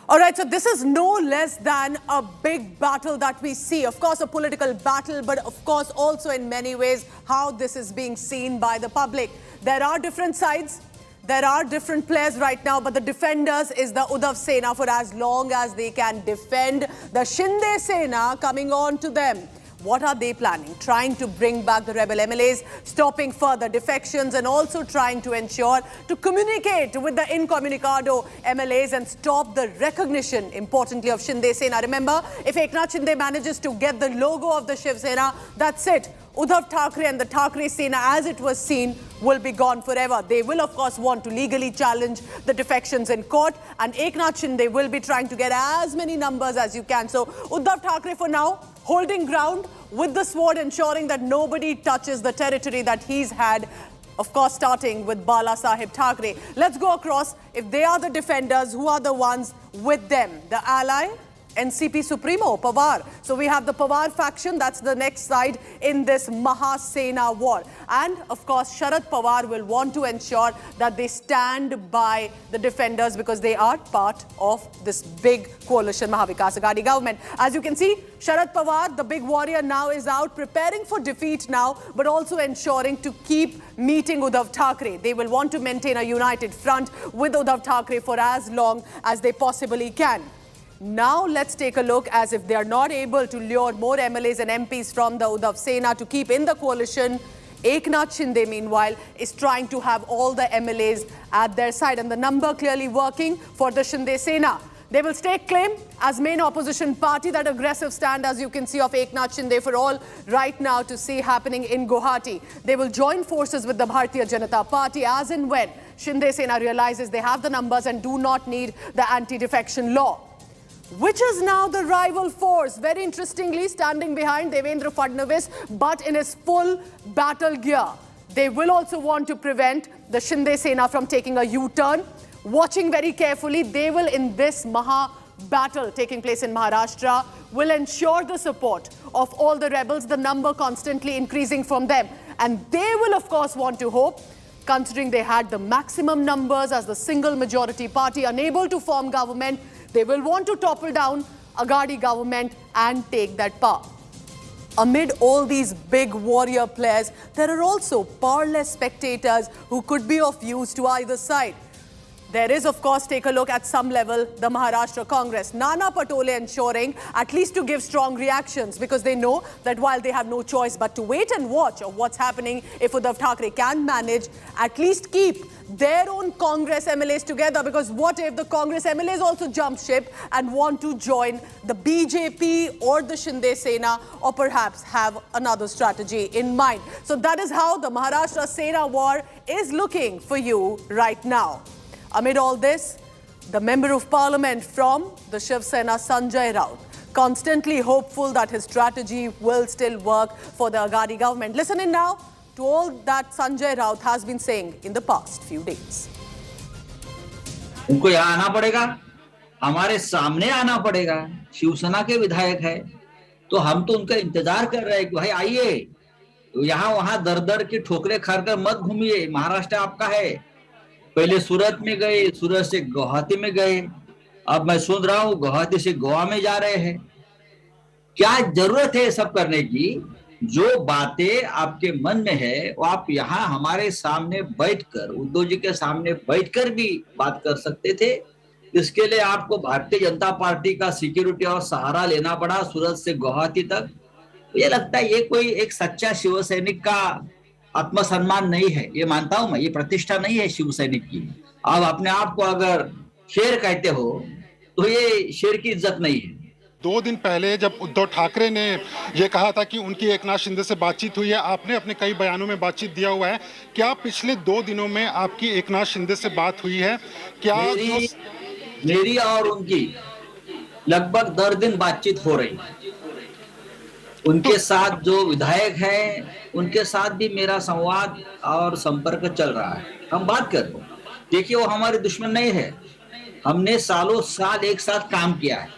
All right, so this is no less than a big battle that we see. Of course, a political battle, but of course also in many ways how this is being seen by the public. There are different sides. There are different players right now, but the defenders is the Uddhav Sena for as long as they can defend the Shinde Sena coming on to them. What are they planning? Trying to bring back the rebel MLAs, stopping further defections, and also trying to ensure to communicate with the incommunicado MLAs and stop the recognition, importantly, of Shinde Sena. Remember, if Eknath Shinde manages to get the logo of the Shiv Sena, that's it. Uddhav Thackeray and the Thackeray Sena, as it was seen, will be gone forever. They will, of course, want to legally challenge the defections in court, and Eknath Shinde will be trying to get as many numbers as you can. So, Uddhav Thackeray, for now, holding ground with the sword, ensuring that nobody touches the territory that he's had, of course, starting with Bala Sahib Thackeray. Let's go across. If they are the defenders, who are the ones with them? The ally NCP Supremo, Pawar. So we have the Pawar faction, that's the next side in this Mahasena war. And of course, Sharad Pawar will want to ensure that they stand by the defenders because they are part of this big coalition Mahavikas Aghadi government. As you can see, Sharad Pawar, the big warrior, now is out preparing for defeat now, but also ensuring to keep meeting Uddhav Thackeray. They will want to maintain a united front with Uddhav Thackeray for as long as they possibly can. Now let's take a look as if they are not able to lure more MLAs and MPs from the Uddhav Sena to keep in the coalition. Eknath Shinde, meanwhile, is trying to have all the MLAs at their side, and the number clearly working for the Shinde Sena. They will stake claim as main opposition party. That aggressive stand, as you can see, of Eknath Shinde for all right now to see happening in Guwahati. They will join forces with the Bharatiya Janata Party as and when Shinde Sena realizes they have the numbers and do not need the anti-defection law, which is now the rival force, very interestingly standing behind Devendra Fadnavis, but in his full battle gear. They will also want to prevent the Shinde Sena from taking a U-turn. Watching very carefully, they will, in this Maha battle taking place in Maharashtra, will ensure the support of all the rebels, the number constantly increasing from them. And they will, of course, want to hope, considering they had the maximum numbers as the single majority party, unable to form government, they will want to topple down Aghadi government and take that power. Amid all these big warrior players, there are also powerless spectators who could be of use to either side. There is, of course, take a look at some level, the Maharashtra Congress. Nana Patole ensuring at least to give strong reactions because they know that while they have no choice but to wait and watch of what's happening, if Uddhav Thackeray can manage, at least keep their own Congress MLAs together, because what if the Congress MLAs also jump ship and want to join the BJP or the Shinde Sena, or perhaps have another strategy in mind. So that is how the Maharashtra Sena war is looking for you right now. Amid all this, the Member of Parliament from the Shiv Sena, Sanjay Raut, constantly hopeful that his strategy will still work for the Aghadi government. Listen in now to all that Sanjay Raut has been saying in the past few days. उनको यहाँ आना पड़ेगा, हमारे सामने आना पड़ेगा। शिवसेना के विधायक है, तो हम तो उनका इंतजार कर रहे हैं कि भाई आइए, यहाँ वहाँ दर-दर की ठोकरें खाकर मत घूमिए, महाराष्ट्र आपका है। पहले सूरत में गए, सूरत से गुवाहाटी में गए, अब मैं सुन रहा हूँ गुवाहाटी से गोवा में जा रहे हैं। क्या जरूरत है सब करने की? जो बातें आपके मन में है वो आप यहाँ हमारे सामने बैठकर, उद्धव जी के सामने बैठकर भी बात कर सकते थे। इसके लिए आपको भारतीय जनता पार्टी का सिक्योरिटी और सहारा लेना पड़ा सूरत से गुवाहाटी तक। ये लगता है ये कोई एक सच्चा शिव सैनिक का आत्मसम्मान नहीं है, ये मानता हूं मैं, ये प्रतिष्ठा नहीं है शिव सैनिक की। आप अपने आप को अगर शेर कहते हो तो ये शेर की इज्जत नहीं है। 2 दिन पहले जब उद्धव ठाकरे ने ये कहा था कि उनकी एकनाथ शिंदे से बातचीत हुई है, आपने अपने कई बयानों में बातचीत दिया हुआ है, क्या पिछले 2 दिनों में आपकी एकनाथ शिंदे से बात हुई है? क्या मेरी और उनकी लगभग 10 दिन बातचीत हो रही है। उनके साथ जो विधायक हैं उनके साथ भी मेरा संवाद और संपर्क चल रहा है, हम बात कर रहे हैं। देखिए वो हमारे दुश्मन नहीं है, हमने सालों साल एक साथ काम किया है,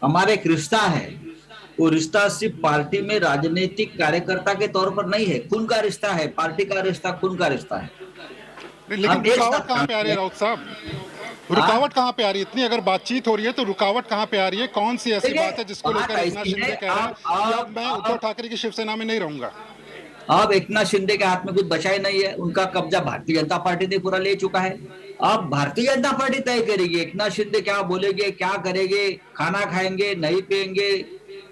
हमारा एक रिश्ता है। वो रिश्ता सिर्फ पार्टी में राजनीतिक कार्यकर्ता के तौर पर नहीं है, खून का रिश्ता है, पार्टी का रिश्ता खून का रिश्ता है। लेकिन रुकावट कहाँ पे आ रही है राउत साहब? रुकावट कहाँ पे आ रही है? इतनी अगर बातचीत हो रही है तो रुकावट कहाँ पे आ रही है? कौन सी ऐसी बात है जिसको लेकर एकनाथ शिंदे कह रहे हैं कि अब मैं उद्धव ठाकरे की शिवसेना में नहीं रहूंगा? अब एकनाथ शिंदे के हाथ में कुछ बचा ही नहीं है, उनका कब्जा भारतीय जनता पार्टी ने पूरा ले चुका है। अब भारतीय जनता पार्टी तय करेगी एकनाथ शिंदे क्या बोलेंगे, क्या करेंगे, खाना खाएंगे नहीं पिएंगे,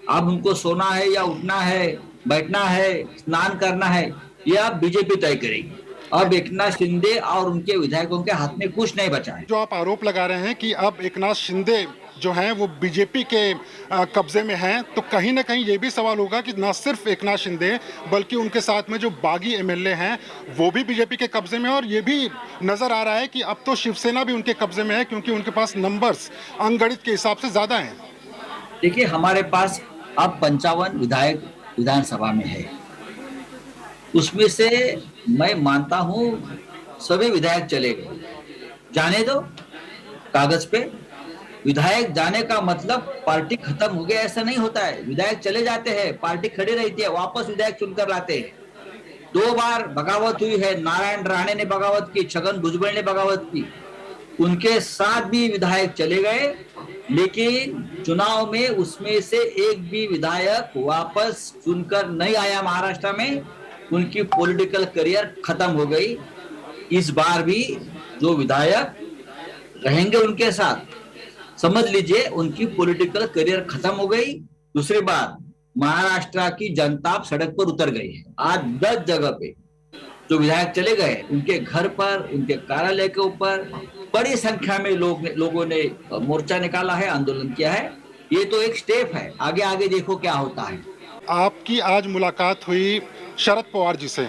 अब उनको सोना है या उठना है, बैठना है, स्नान करना है, ये अब बीजेपी तय करेगी। अब एकनाथ शिंदे और उनके विधायकों के हाथ में कुछ नहीं बचा है। जो आप आरोप लगा रहे हैं कि अब एकनाथ शिंदे जो हैं वो बीजेपी के कब्जे में हैं, तो कहीं ना कहीं ये भी सवाल होगा कि न सिर्फ एकनाथ शिंदे बल्कि उनके साथ में जो बागी एमएलए हैं वो भी बीजेपी के कब्जे में, और ये भी नजर आ रहा है कि अब तो शिवसेना भी उनके कब्जे में है क्योंकि उनके पास नंबर्स अंगणित के हिसाब से ज्यादा हैं। देखिए हमारे पास अब 55 विधायक विधानसभा में है, उसमें से मैं मानता हूँ सभी विधायक चले गए, जाने दो कागज पे, विधायक जाने का मतलब पार्टी खत्म हो गया ऐसा नहीं होता है। विधायक चले जाते हैं, पार्टी खड़ी रहती है, वापस विधायक चुनकर लाते हैं। 2 बार बगावत हुई है, नारायण राणे ने बगावत की, छगन भुजबल ने बगावत की, उनके साथ भी विधायक चले गए, लेकिन चुनाव में उसमें से एक भी विधायक वापस चुनकर नहीं आया महाराष्ट्र में। उनकी पॉलिटिकल करियर खत्म हो गई। इस बार भी जो विधायक रहेंगे उनके साथ, समझ लीजिए उनकी पॉलिटिकल करियर खत्म हो गई। दूसरी बात, महाराष्ट्र की जनता सड़क पर उतर गई है। आज 10 जगह पे जो विधायक चले गए, उनके घर पर, उनके कार्यालय के ऊपर बड़ी संख्या में लोगों ने मोर्चा निकाला है, आंदोलन किया है। ये तो एक स्टेप है, आगे आगे देखो क्या होता है। आपकी आज मुलाकात हुई शरद पवार जी से,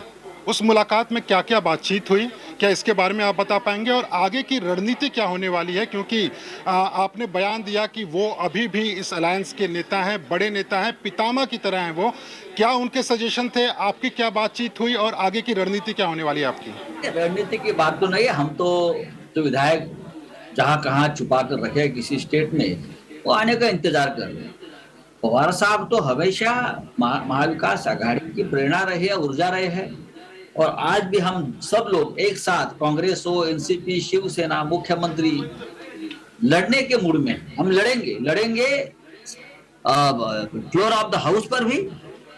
उस मुलाकात में क्या क्या बातचीत हुई, क्या इसके बारे में आप बता पाएंगे? और आगे की रणनीति क्या होने वाली है, क्योंकि आपने बयान दिया कि वो अभी भी इस अलायंस के नेता हैं, बड़े नेता हैं, पितामह की तरह हैं वो। क्या उनके सजेशन थे, आपकी क्या बातचीत हुई और आगे की रणनीति क्या होने वाली है आपकी? रणनीति की बात तो नहीं है, हम तो विधायक जहाँ कहाँ छुपा कर रखे किसी स्टेट में, वो आने का इंतजार कर रहे हैं। पवार साहब तो हमेशा महाविकास आघाड़ी की प्रेरणा रही है, ऊर्जा रहे हैं, और आज भी हम सब लोग एक साथ, कांग्रेस हो, एनसीपी, शिवसेना, मुख्यमंत्री, लड़ने के मूड में। हम लड़ेंगे फ्लोर ऑफ द हाउस पर भी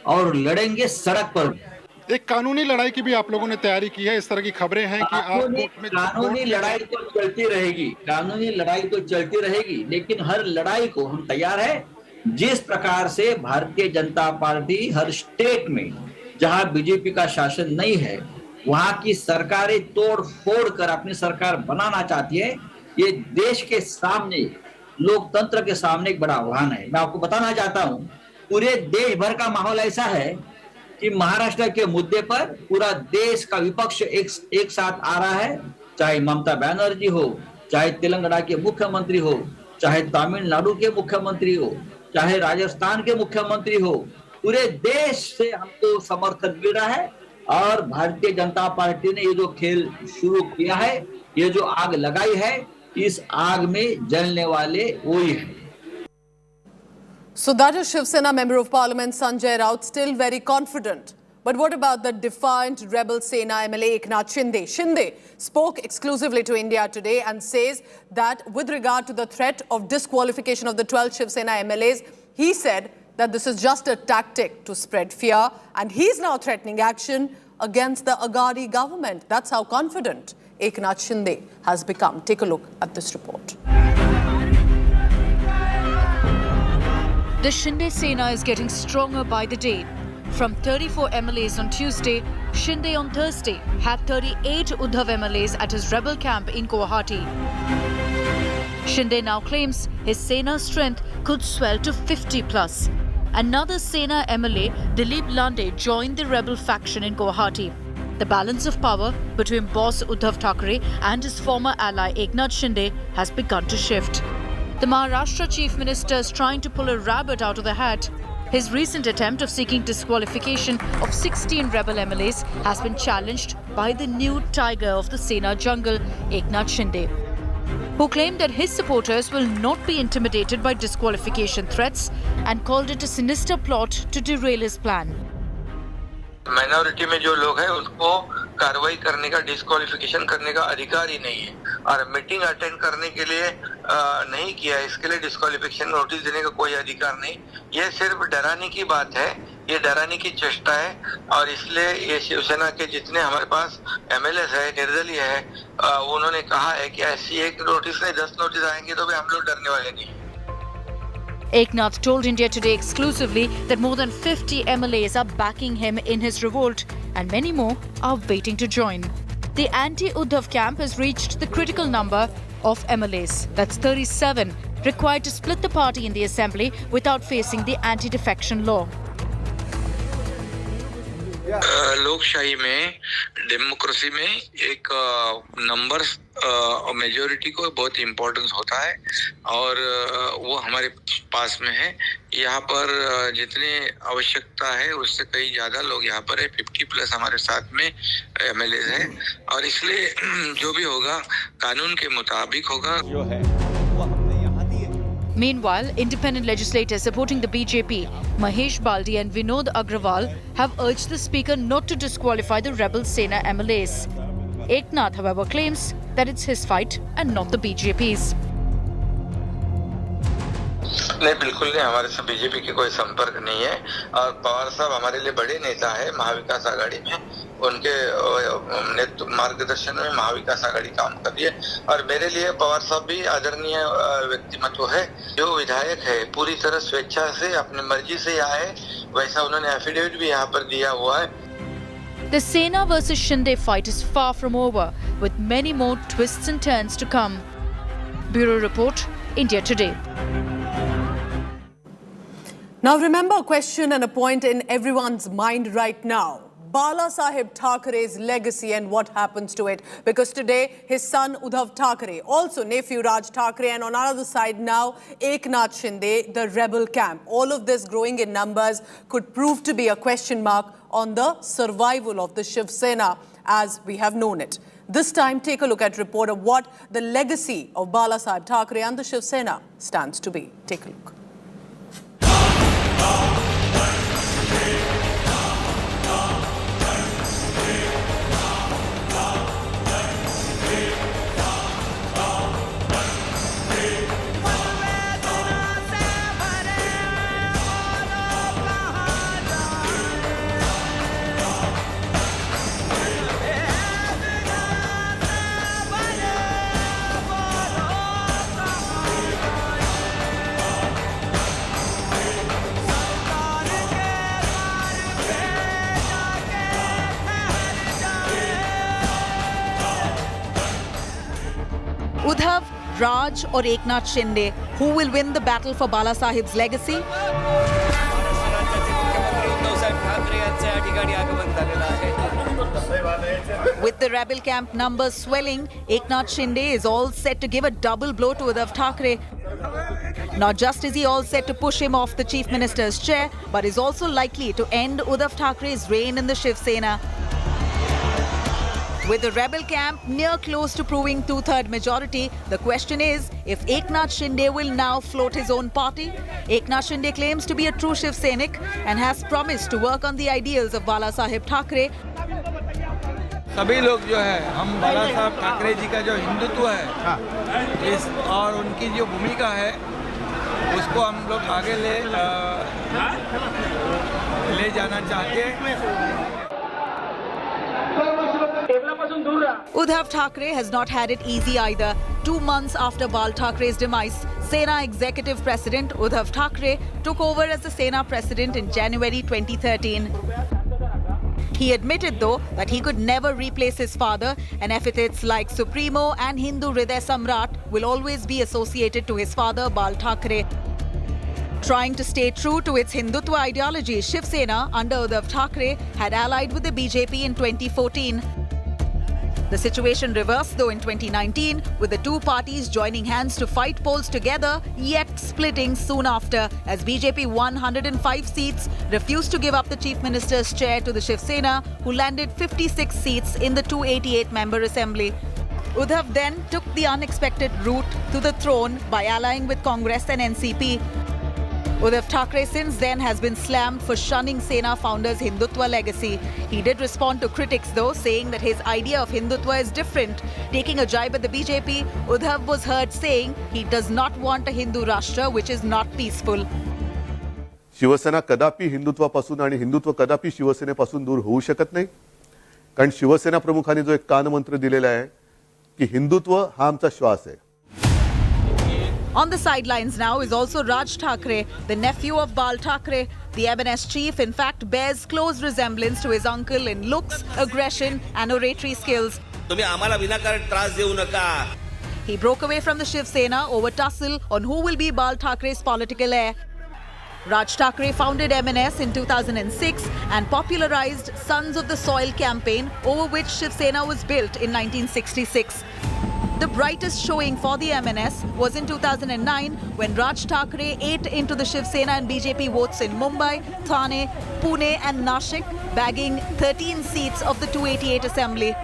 और लड़ेंगे सड़क पर भी। एक कानूनी लड़ाई की भी आप लोगों ने तैयारी की है, इस तरह की खबरें हैं कि कानूनी लड़ाई तो चलती रहेगी, कानूनी लड़ाई तो चलती रहेगी, लेकिन हर लड़ाई को हम तैयार है। जिस प्रकार से भारतीय जनता पार्टी हर स्टेट में जहां बीजेपी का शासन नहीं है, वहां की सरकारें तोड़ फोड़ कर अपनी सरकार बनाना चाहती है, ये देश के सामने, लोकतंत्र के सामने एक बड़ा आह्वान है। मैं आपको बताना चाहता हूं, पूरे देश भर का माहौल ऐसा है कि महाराष्ट्र के मुद्दे पर पूरा देश का विपक्ष एक साथ आ रहा है, चाहे ममता बनर्जी हो, चाहे तेलंगाना के मुख्यमंत्री हो, चाहे तमिलनाडु के मुख्यमंत्री हो, चाहे राजस्थान के मुख्यमंत्री हो, पूरे देश से हमको समर्थन मिल रहा है। और भारतीय जनता पार्टी ने ये जो खेल शुरू किया है, ये जो आग लगाई है, इस आग में जलने वाले वही है। So that is Shiv Sena Member of Parliament Sanjay Raut, still very confident. But what about the defiant rebel Sena MLA Eknath Shinde? Shinde spoke exclusively to India today and says that with regard to the threat of disqualification of the 12 Shiv Sena MLAs, he said that this is just a tactic to spread fear, and he's now threatening action against the Aghadi government. That's how confident Eknath Shinde has become. Take a look at this report. The Shinde Sena is getting stronger by the day. From 34 MLAs on Tuesday, Shinde on Thursday had 38 Uddhav MLAs at his rebel camp in Guwahati. Shinde now claims his Sena strength could swell to 50 plus. Another Sena MLA, Dilip Lande, joined the rebel faction in Guwahati. The balance of power between boss Uddhav Thackeray and his former ally Eknath Shinde has begun to shift. The Maharashtra Chief Minister is trying to pull a rabbit out of the hat. His recent attempt of seeking disqualification of 16 rebel MLAs has been challenged by the new tiger of the Sena jungle, Eknath Shinde, who claimed that his supporters will not be intimidated by disqualification threats and called it a sinister plot to derail his plan. Minority में जो लोग हैं उनको कार्रवाई करने का, disqualification करने का अधिकार ही नहीं है, और मीटिंग अटेंड करने के लिए नहीं किया, इसके लिए डिस्क्वालिफिकेशन नोटिस देने का कोई अधिकार नहीं। ये सिर्फ डराने की बात है, ये डराने की चेष्टा है, और इसलिए ये शिवसेना के जितने हमारे पास MLAs है, निर्दलीय है, उन्होंने कहा है कि ऐसी एक नोटिस नहीं 10 नोटिस आएंगे तो भी हम लोग डरने वाले नहीं। Eknath told India Today exclusively that more than 50 MLAs are backing him in his revolt and many more are waiting to join. The anti-Uddhav camp has reached the critical number of MLAs. That's 37, required to split the party in the assembly without facing the anti-defection law. लोकशाही में, democracy में एक number majority को बहुत importance होता है, और वो हमारे पास में है। यहाँ पर जितनी आवश्यकता है उससे कई ज़्यादा लोग यहाँ पर है, 50 प्लस हमारे साथ में MLAs हैं, और इसलिए जो भी होगा कानून के मुताबिक होगा। जो है वो हमने यहाँ दी है। Meanwhile, independent legislators supporting the BJP, Mahesh Baldi and Vinod Agrawal, have urged the Speaker not to disqualify the rebel Sena MLAs. Eknath, however, claims that it's his fight and not the BJP's. नहीं, बिल्कुल नहीं, हमारे से BJP की कोई संपर्क नहीं है और पवार साहब हमारे लिए बड़े नेता है महाविकास आघाड़ी में, उनके मार्गदर्शन में महाविकास आघाड़ी काम कर रही है और मेरे लिए पवार साहब भी आदरणीय व्यक्तिमत्व है। जो विधायक है पूरी तरह स्वेच्छा से अपनी मर्जी से आए, वैसा उन्होंने एफिडेविट भी यहाँ पर दिया हुआ है। The Sena versus Shinde fight is far from over, with many more twists and turns to come. Bureau Report, India Today. Now remember a question and a point in everyone's mind right now. Bala Sahib Thackeray's legacy and what happens to it. Because today, his son Uddhav Thackeray, also nephew Raj Thackeray, and on our other side now, Eknath Shinde, the rebel camp. All of this growing in numbers could prove to be a question mark on the survival of the Shiv Sena as we have known it. This time, take a look at report of what the legacy of Bala Sahib Thackeray and the Shiv Sena stands to be. Take a look. Uddhav, Raj or Eknath Shinde, who will win the battle for Bala Sahib's legacy? With the rebel camp numbers swelling, Eknath Shinde is all set to give a double blow to Uddhav Thackeray. Not just is he all set to push him off the Chief Minister's chair, but is also likely to end Uddhav Thackeray's reign in the Shiv Sena. With the rebel camp near close to proving two-third majority, the question is if Eknath Shinde will now float his own party. Eknath Shinde claims to be a true Shiv Sainik and has promised to work on the ideals of Bala Sahib Thackeray. सभी लोग जो है हम बाला साहब ठाकरे जी का जो हिंदुत्व है इस और उनकी जो भूमिका है उसको हम लोग आगे ले जाना चाहते हैं। Uddhav Thackeray has not had it easy either. 2 months after Bal Thackeray's demise, Sena Executive President Uddhav Thackeray took over as the Sena President in January 2013. He admitted, though, that he could never replace his father, and epithets like Supremo and Hindu Hriday Samrat will always be associated to his father, Bal Thackeray. Trying to stay true to its Hindutva ideology, Shiv Sena under Uddhav Thackeray had allied with the BJP in 2014. The situation reversed though in 2019, with the two parties joining hands to fight polls together, yet splitting soon after, as BJP won 105 seats, refused to give up the Chief Minister's chair to the Shiv Sena, who landed 56 seats in the 288-member assembly. Uddhav then took the unexpected route to the throne by allying with Congress and NCP. Uddhav Thackeray since then has been slammed for shunning Sena founder's Hindutva legacy. He did respond to critics though, saying that his idea of Hindutva is different. Taking a jibe at the BJP, Uddhav was heard saying he does not want a Hindu Rashtra which is not peaceful. Shiv Sena कदापि हिंदुत्वापासून आणि हिंदुत्व कदापि शिवसेनेपासून दूर होऊ शकत नाही, कारण शिवसेना प्रमुखांनी जो एक कानमंत्र दिलेला आहे की हिंदुत्व हा आमचा श्वास आहे. On the sidelines now is also Raj Thackeray, the nephew of Bal Thackeray. The MNS chief, in fact, bears close resemblance to his uncle in looks, aggression and oratory skills. He broke away from the Shiv Sena over tussle on who will be Bal Thackeray's political heir. Raj Thackeray founded MNS in 2006 and popularized Sons of the Soil campaign, over which Shiv Sena was built in 1966. The brightest showing for the MNS was in 2009 when Raj Thackeray ate into the Shiv Sena and BJP votes in Mumbai, Thane, Pune and Nashik, bagging 13 seats of the 288 assembly.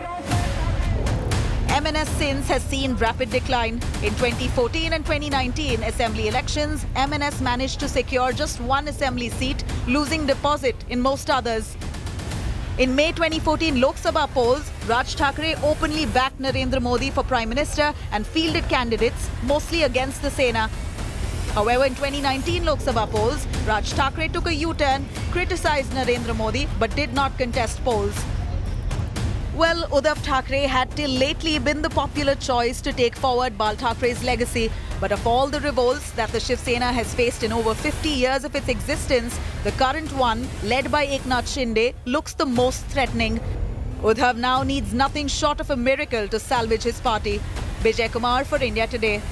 MNS since has seen rapid decline. In 2014 and 2019 assembly elections, MNS managed to secure just one assembly seat, losing deposit in most others. In May 2014 Lok Sabha polls, Raj Thackeray openly backed Narendra Modi for Prime Minister and fielded candidates, mostly against the Sena. However, in 2019 Lok Sabha polls, Raj Thackeray took a U-turn, criticized Narendra Modi but did not contest polls. Well, Uddhav Thackeray had till lately been the popular choice to take forward Bal Thackre's legacy. But of all the revolts that the Shiv Sena has faced in over 50 years of its existence, the current one, led by Eknath Shinde, looks the most threatening. Uddhav now needs nothing short of a miracle to salvage his party. Bijay Kumar for India Today.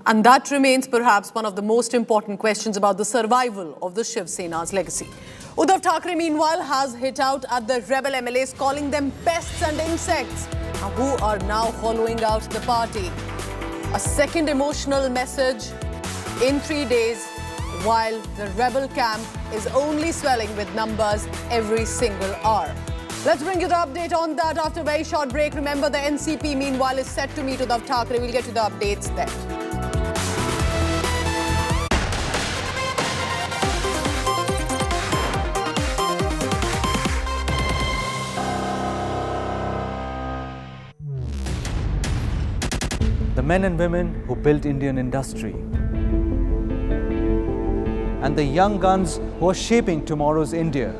And that remains perhaps one of the most important questions about the survival of the Shiv Sena's legacy. Uddhav Thackeray, meanwhile, has hit out at the rebel MLAs, calling them pests and insects, who are now hollowing out the party. A second emotional message in 3 days, while the rebel camp is only swelling with numbers every single hour. Let's bring you the update on that after a very short break. Remember, the NCP, meanwhile, is set to meet Uddhav Thackeray. We'll get to the updates then. The men and women who built Indian industry, and the young guns who are shaping tomorrow's India.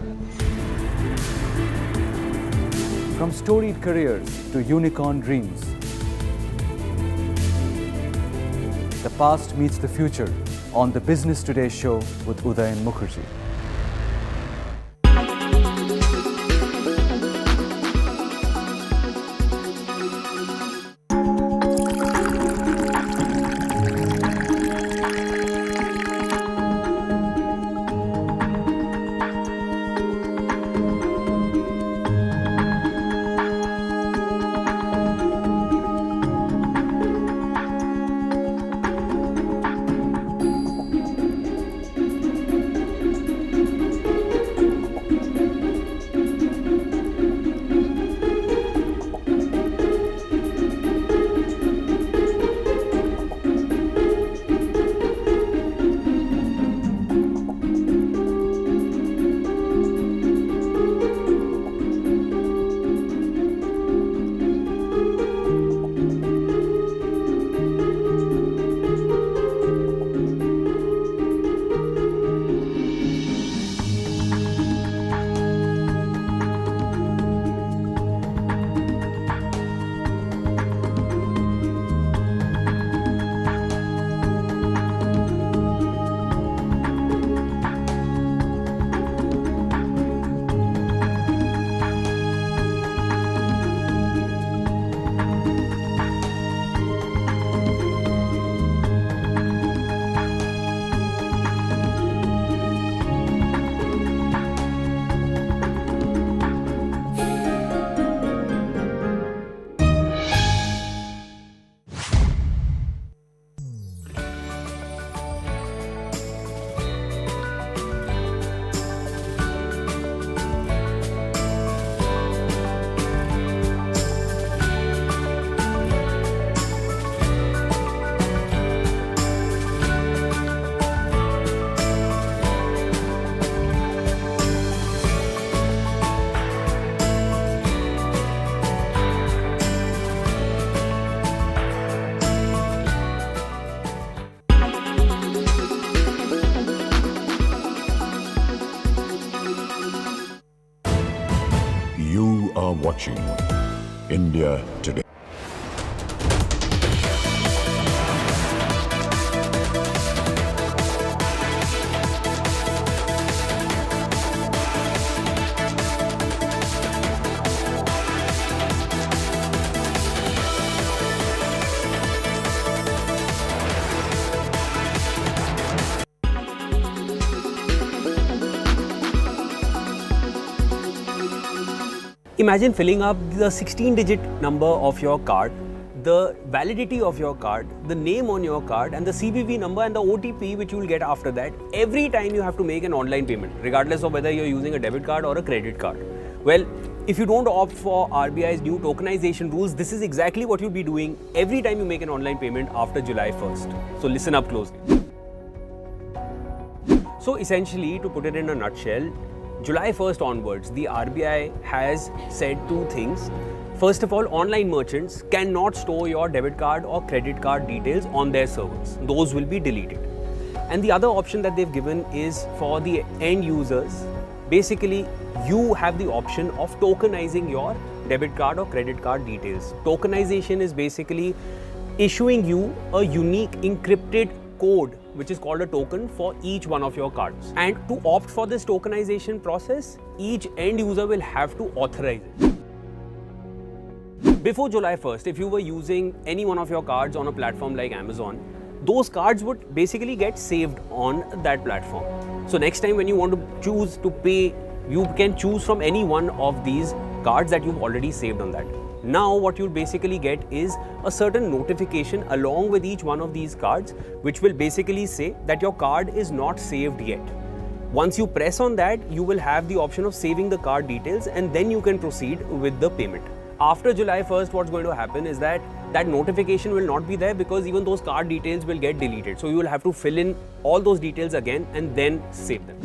From storied careers to unicorn dreams, the past meets the future on the Business Today show with Uday and Mukherjee. You are watching India Today. Imagine filling up the 16-digit number of your card, the validity of your card, the name on your card, and the CVV number and the OTP which you will get after that every time you have to make an online payment, regardless of whether you're using a debit card or a credit card. Well, if you don't opt for RBI's new tokenization rules, this is exactly what you'll be doing every time you make an online payment after July 1st. So listen up closely. So essentially, to put it in a nutshell, July 1st onwards, the RBI has said two things. First of all, online merchants cannot store your debit card or credit card details on their servers. Those will be deleted. And the other option that they've given is for the end users. Basically, you have the option of tokenizing your debit card or credit card details. Tokenization is basically issuing you a unique encrypted code, which is called a token, for each one of your cards. And to opt for this tokenization process, each end user will have to authorize it. Before July 1st, if you were using any one of your cards on a platform like Amazon, those cards would basically get saved on that platform. So next time when you want to choose to pay, you can choose from any one of these cards that you've already saved on that. Now what you'll basically get is a certain notification along with each one of these cards, which will basically say that your card is not saved yet. Once you press on that, you will have the option of saving the card details, and then you can proceed with the payment. After July 1st, what's going to happen is that notification will not be there, because even those card details will get deleted. So you will have to fill in all those details again and then save them.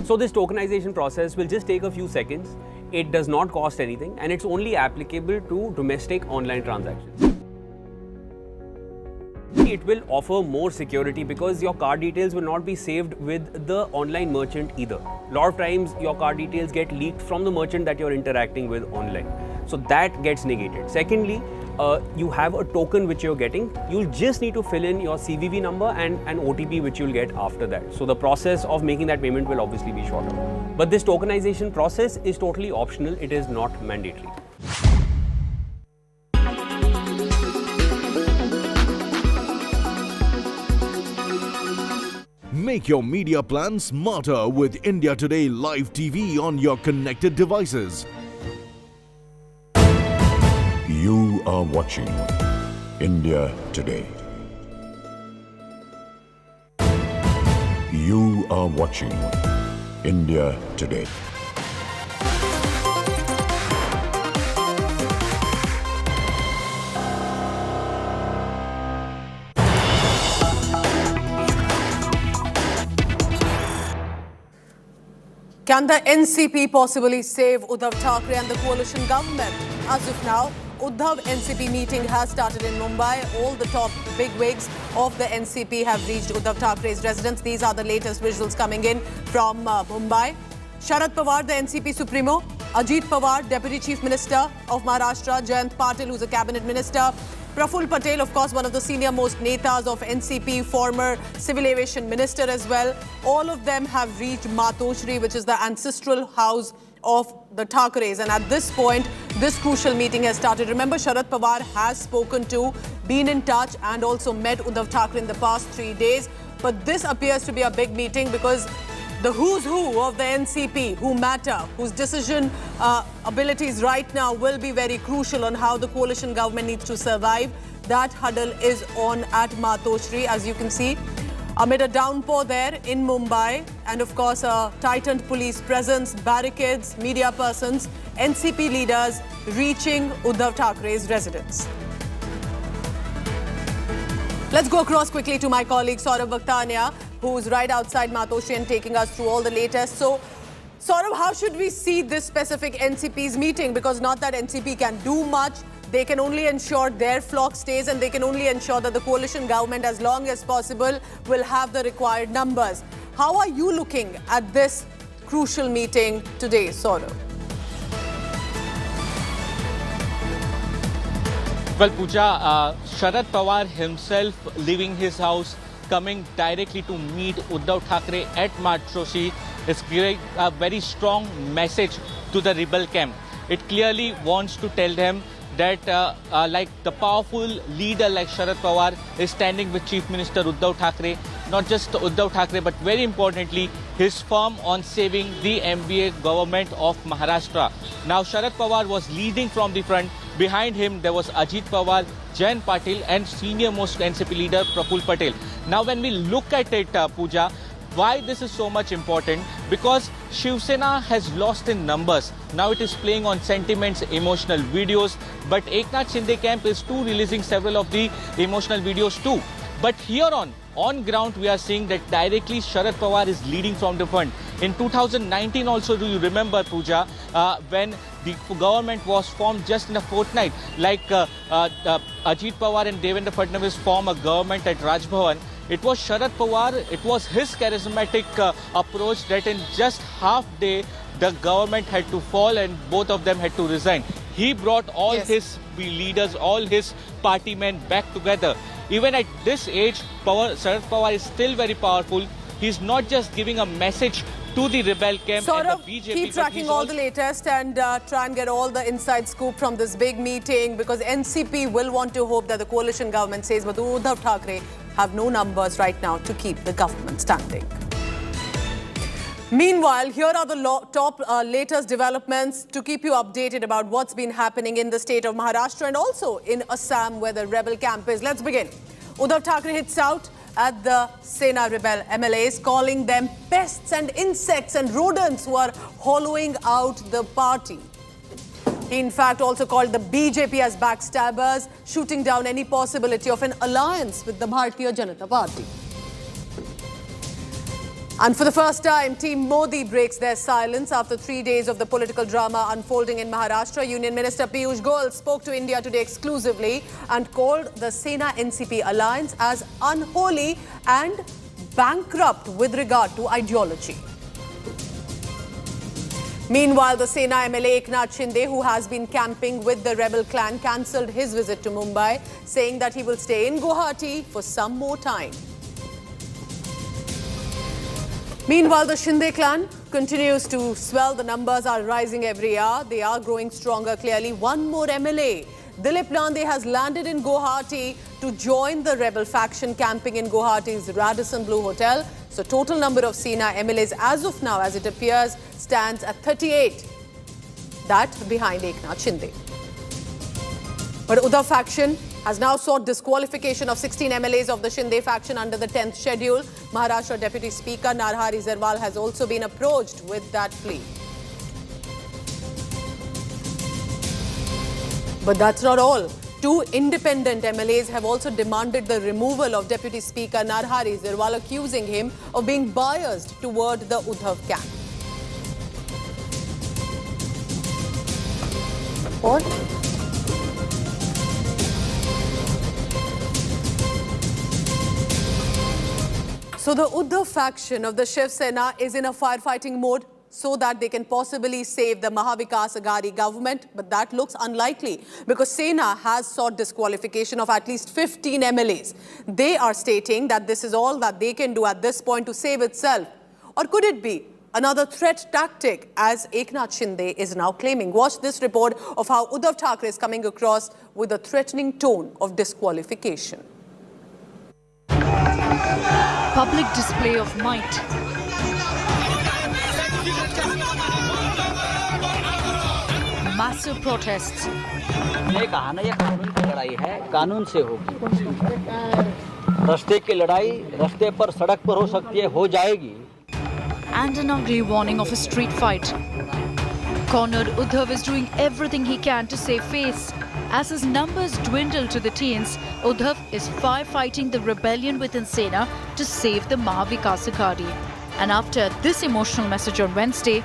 So this tokenization process will just take a few seconds. It does not cost anything, and it's only applicable to domestic online transactions. It will offer more security because your card details will not be saved with the online merchant either. A lot of times your card details get leaked from the merchant that you're interacting with online. So that gets negated. Secondly, you have a token which you're getting. You'll just need to fill in your CVV number and an OTP which you'll get after that. So the process of making that payment will obviously be shorter. But this tokenization process is totally optional. It is not mandatory. Make your media plan smarter with India Today Live TV on your connected devices. You are watching India Today. You are watching India Today. Can the NCP possibly save Uddhav Thackeray and the coalition government? As of now, Uddhav NCP meeting has started in Mumbai. All the top bigwigs of the NCP have reached Uddhav Thackeray's residence. These are the latest visuals coming in from Mumbai. Sharad Pawar, the NCP Supremo, Ajit Pawar, Deputy Chief Minister of Maharashtra, Jayant Patil, who's a cabinet minister, Praful Patel, of course, one of the senior most netas of NCP, former civil aviation minister as well. All of them have reached Matoshri, which is the ancestral house of the Thackeray's. And at this point, this crucial meeting has started. Remember, Sharad Pawar has spoken to, been in touch, and also met Uddhav Thackeray in the past 3 days. But this appears to be a big meeting because the who's who of the NCP, who matter, whose decision abilities right now will be very crucial on how the coalition government needs to survive. That huddle is on at Matoshri, as you can see, amid a downpour there in Mumbai, and of course a tightened police presence, barricades, media persons, NCP leaders reaching Uddhav Thackeray's residence. Let's go across quickly to my colleague Saurabh Vakhtania, who's right outside Matoshri and taking us through all the latest. So, Saurabh, how should we see this specific NCP's meeting? Because not that NCP can do much. They can only ensure their flock stays, and they can only ensure that the coalition government, as long as possible, will have the required numbers. How are you looking at this crucial meeting today, Saurabh? Well, Pooja, Sharad Pawar himself leaving his house, coming directly to meet Uddhav Thackeray at Matoshri is giving a very strong message to the rebel camp. It clearly wants to tell them that like the powerful leader like Sharad Pawar is standing with Chief Minister Uddhav Thackeray, not just Uddhav Thackeray, but very importantly, his firm on saving the MBA government of Maharashtra. Now, Sharad Pawar was leading from the front. Behind him, there was Ajit Pawar, Jayant Patil, and senior most NCP leader Praful Patel. Now, when we look at it, Pooja, why this is so much important? because Shiv Sena has lost in numbers. Now it is playing on sentiments, emotional videos, but Eknath Shinde camp is too releasing several of the emotional videos too. But here on ground, we are seeing that directly Sharad Pawar is leading from the front. In 2019 also, do you remember, Pooja, when the government was formed just in a fortnight, like Ajit Pawar and Devendra Fadnavis formed a government at Raj Bhavan. It was Sharad Pawar, it was his charismatic approach that in just half day, the government had to fall and both of them had to resign. He brought all his leaders, all his party men back together. Even at this age, Sharad Pawar is still very powerful. He's not just giving a message to the rebel camp and the BJP. Keep tracking all the latest and try and get all the inside scoop from this big meeting, because NCP will want to hope that the coalition government says, but Uddhav Thackeray have no numbers right now to keep the government standing. Meanwhile, here are the top latest developments to keep you updated about what's been happening in the state of Maharashtra and also in Assam, where the rebel camp is. Let's begin. Uddhav Thackeray hits out at the Sena rebel MLAs, calling them pests and insects and rodents who are hollowing out the party. He in fact also called the BJP as backstabbers, shooting down any possibility of an alliance with the Bharatiya Janata Party. And for the first time, Team Modi breaks their silence after 3 days of the political drama unfolding in Maharashtra. Union Minister Piyush Goyal spoke to India Today exclusively and called the Sena-NCP alliance as unholy and bankrupt with regard to ideology. Meanwhile, the Sena MLA Eknath Shinde, who has been camping with the rebel clan, cancelled his visit to Mumbai, saying that he will stay in Guwahati for some more time. Meanwhile, the Shinde clan continues to swell. The numbers are rising every year. They are growing stronger, clearly. One more MLA, Dilip Nande, has landed in Guwahati to join the rebel faction camping in Guwahati's Radisson Blu Hotel. So total number of Sena MLAs as of now, as it appears, stands at 38. That behind Eknath Shinde. But Uddhav faction has now sought disqualification of 16 MLAs of the Shinde faction under the 10th schedule. Maharashtra Deputy Speaker Narhari Zirwal has also been approached with that plea. But that's not all. 2 independent MLAs have also demanded the removal of Deputy Speaker Narhari Zirwal, accusing him of being biased toward the Uddhav camp. Or so the Uddhav faction of the Shiv Sena is in a firefighting mode so that they can possibly save the Mahavikas Aghadi government. But that looks unlikely because Sena has sought disqualification of at least 15 MLAs. They are stating that this is all that they can do at this point to save itself. Or could it be another threat tactic, as Eknath Shinde is now claiming? Watch this report of how Uddhav Thackeray is coming across with a threatening tone of disqualification. Public display of might. Massive protests. ये कहा ना, ये कानून की लड़ाई है, कानून से होगी। रास्ते की लड़ाई रास्ते पर सड़क पर हो सकती है, हो जाएगी। And an ugly warning of a street fight. Cornered, Uddhav is doing everything he can to save face. As his numbers dwindle to the teens, Uddhav is firefighting the rebellion within Sena to save the Mahavikas Aghadi. And after this emotional message on Wednesday,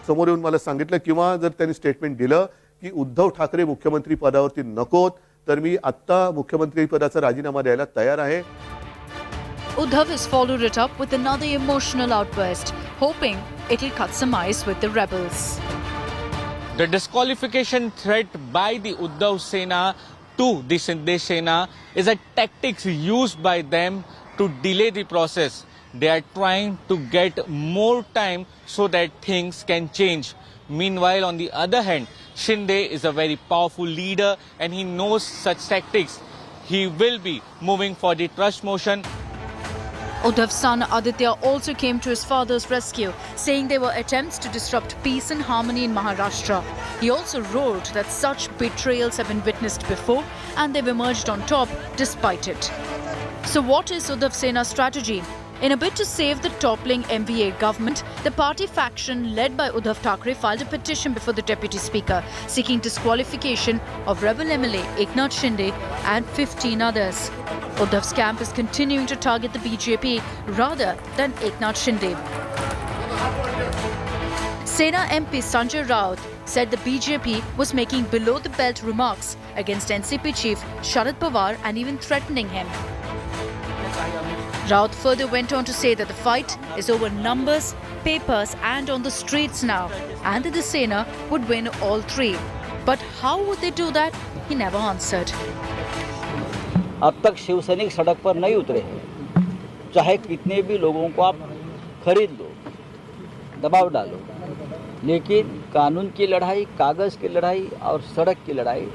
समोर येऊन मला सांगितलं किंवा जर त्यांनी statement दिलं की उद्धव ठाकरे मुख्यमंत्री पदावरती नकोत, तर मी आता मुख्यमंत्री पदाचा राजीनामा द्यायला तयार आहे. Uddhav has followed it up with another emotional outburst, hoping it'll cut some ice with the rebels. The disqualification threat by the Uddhav Sena to the Shinde Sena is a tactic used by them to delay the process. They are trying to get more time so that things can change. Meanwhile, on the other hand, Shinde is a very powerful leader and he knows such tactics. He will be moving for the trust motion. Uddhav's son Aditya also came to his father's rescue, saying there were attempts to disrupt peace and harmony in Maharashtra. He also wrote that such betrayals have been witnessed before and they've emerged on top despite it. So what is Uddhav Sena's strategy? In a bid to save the toppling MVA government, the party faction led by Uddhav Thackeray filed a petition before the Deputy Speaker seeking disqualification of rebel MLA Eknath Shinde and 15 others. Uddhav's camp is continuing to target the BJP rather than Eknath Shinde. Sena MP Sanjay Raut said the BJP was making below-the-belt remarks against NCP chief Sharad Pawar and even threatening him. Raut further went on to say that the fight is over numbers, papers and on the streets now, and that the Sena would win all three. But how would they do that? He never answered. अब तक शिवसैनिक सड़क पर नहीं उतरे हैं, चाहे कितने भी लोगों को आप खरीद लो, दबाव डालो, लेकिन कानून की लड़ाई, कागज की लड़ाई और सड़क की लड़ाई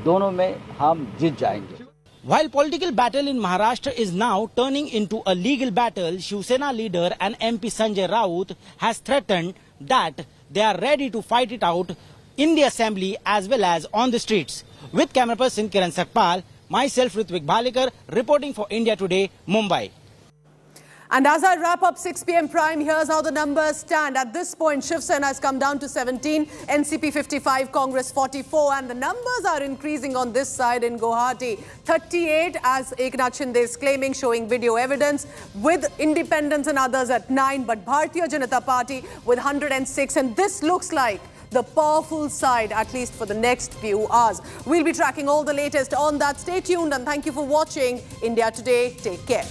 दोनों में हम जीत जाएंगे. While political battle in Maharashtra is now turning into a legal battle, Shiv Sena leader and MP Sanjay Raut has threatened that they are ready to fight it out in the assembly as well as on the streets. With camera person Kiran Sakpal, myself Ritvik Bhalikar reporting for India Today, Mumbai. And as I wrap up 6 p.m. prime, here's how the numbers stand. At this point, Shiv Sena has come down to 17, NCP 55, Congress 44, and the numbers are increasing on this side in Guwahati. 38, as Eknath Shinde is claiming, showing video evidence, with independents and others at 9, but Bharatiya Janata Party with 106, and this looks like the powerful side, at least for the next few hours. We'll be tracking all the latest on that. Stay tuned and thank you for watching India Today. Take care.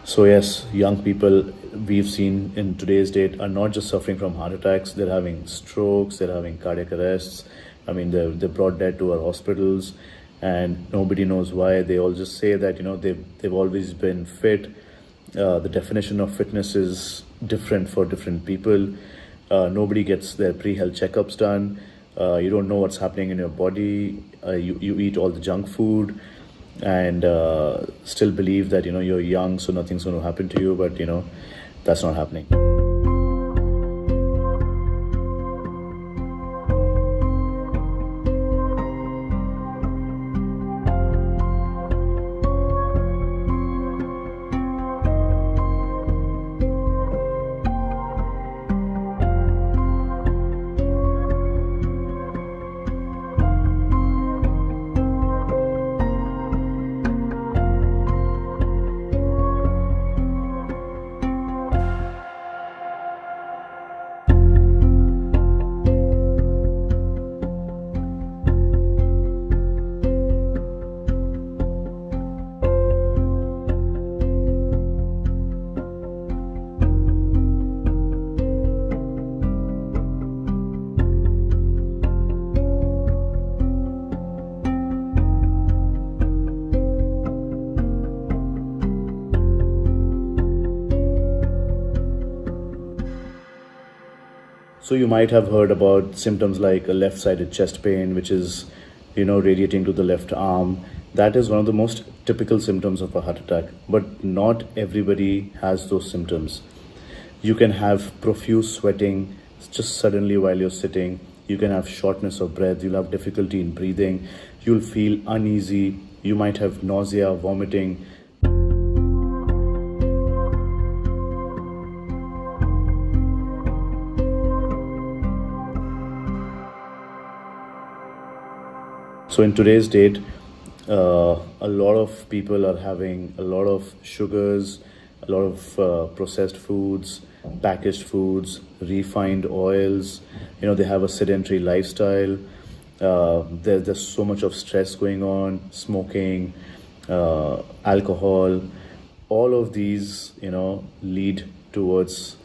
So yes, young people we've seen in today's date are not just suffering from heart attacks, they're having strokes, they're having cardiac arrests. I mean, they're brought dead to our hospitals and nobody knows why. They all just say that, they've always been fit. The definition of fitness is different for different people. Nobody gets their pre-health checkups done. You don't know what's happening in your body. You eat all the junk food and still believe that you're young, so nothing's going to happen to you, but that's not happening. So you might have heard about symptoms like a left-sided chest pain, which is, radiating to the left arm. That is one of the most typical symptoms of a heart attack, but not everybody has those symptoms. You can have profuse sweating just suddenly while you're sitting. You can have shortness of breath. You'll have difficulty in breathing. You'll feel uneasy. You might have nausea, vomiting. So in today's date, a lot of people are having a lot of sugars, a lot of processed foods, packaged foods, refined oils. They have a sedentary lifestyle. There's so much of stress going on, smoking, alcohol. All of these, lead towards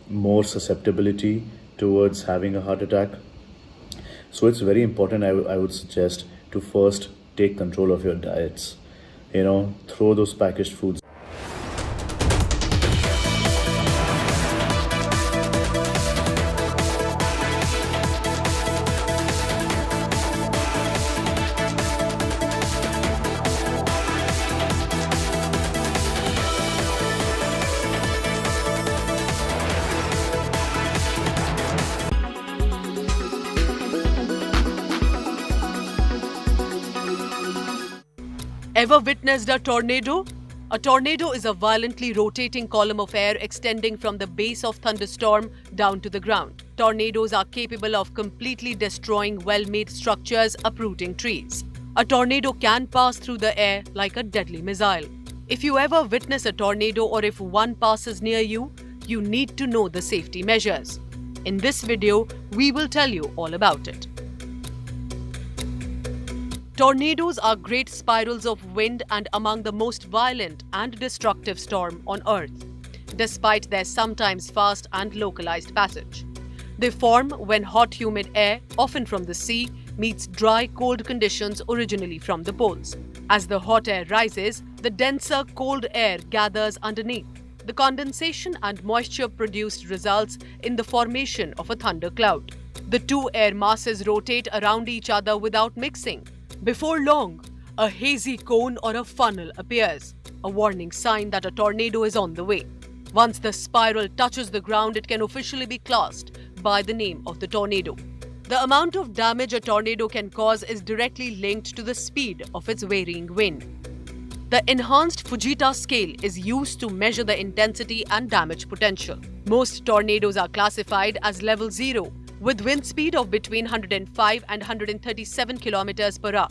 more susceptibility towards having a heart attack. So it's very important, I would suggest, to first take control of your diets. You know, throw those packaged foods. Ever witnessed a tornado? A tornado is a violently rotating column of air extending from the base of thunderstorm down to the ground. Tornadoes are capable of completely destroying well-made structures, uprooting trees. A tornado can pass through the air like a deadly missile. If you ever witness a tornado or if one passes near you, you need to know the safety measures. In this video, we will tell you all about it. Tornadoes are great spirals of wind and among the most violent and destructive storm on Earth, despite their sometimes fast and localized passage. They form when hot humid air, often from the sea, meets dry cold conditions originally from the poles. As the hot air rises, the denser cold air gathers underneath. The condensation and moisture produced results in the formation of a thundercloud. The two air masses rotate around each other without mixing. Before long, a hazy cone or a funnel appears, a warning sign that a tornado is on the way. Once the spiral touches the ground, it can officially be classed by the name of the tornado. The amount of damage a tornado can cause is directly linked to the speed of its varying wind. The enhanced Fujita scale is used to measure the intensity and damage potential. Most tornadoes are classified as level 0, with wind speed of between 105 and 137 km per hour.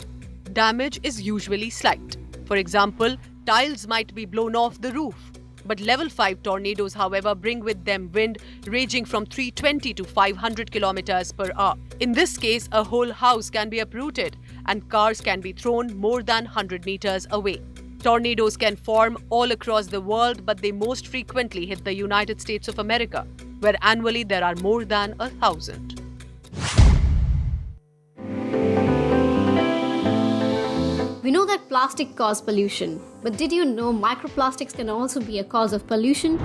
Damage is usually slight. For example, tiles might be blown off the roof. But level 5 tornadoes, however, bring with them wind ranging from 320 to 500 km per hour. In this case, a whole house can be uprooted and cars can be thrown more than 100 meters away. Tornadoes can form all across the world, but they most frequently hit the United States of America, where annually there are more than 1,000. We know that plastic causes pollution, but did you know microplastics can also be a cause of pollution?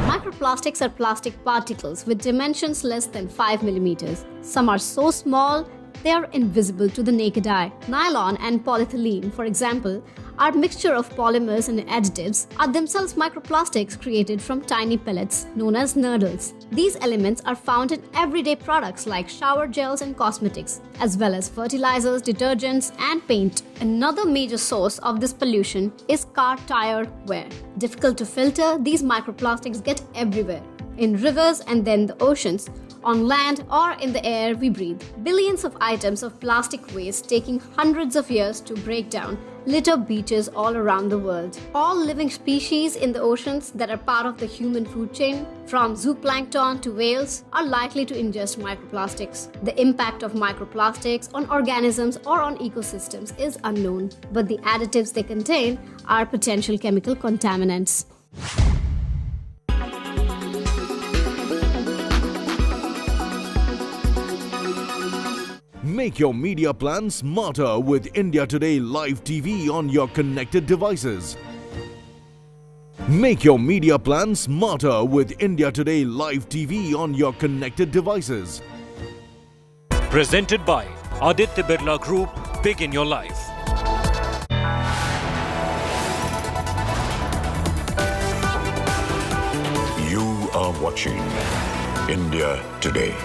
Microplastics are plastic particles with dimensions less than 5 millimeters. Some are so small they are invisible to the naked eye. Nylon and polyethylene, for example, are mixture of polymers and additives, are themselves microplastics created from tiny pellets known as nurdles. These elements are found in everyday products like shower gels and cosmetics, as well as fertilizers, detergents, and paint. Another major source of this pollution is car tire wear. Difficult to filter, these microplastics get everywhere, in rivers and then the oceans, on land or in the air we breathe. Billions of items of plastic waste taking hundreds of years to break down litter beaches all around the world. All living species in the oceans that are part of the human food chain, from zooplankton to whales, are likely to ingest microplastics. The impact of microplastics on organisms or on ecosystems is unknown, but the additives they contain are potential chemical contaminants. Make your media plan smarter with India Today Live TV on your connected devices. Make your media plan smarter with India Today Live TV on your connected devices. Presented by Aditya Birla Group, Big in Your Life. You are watching India Today.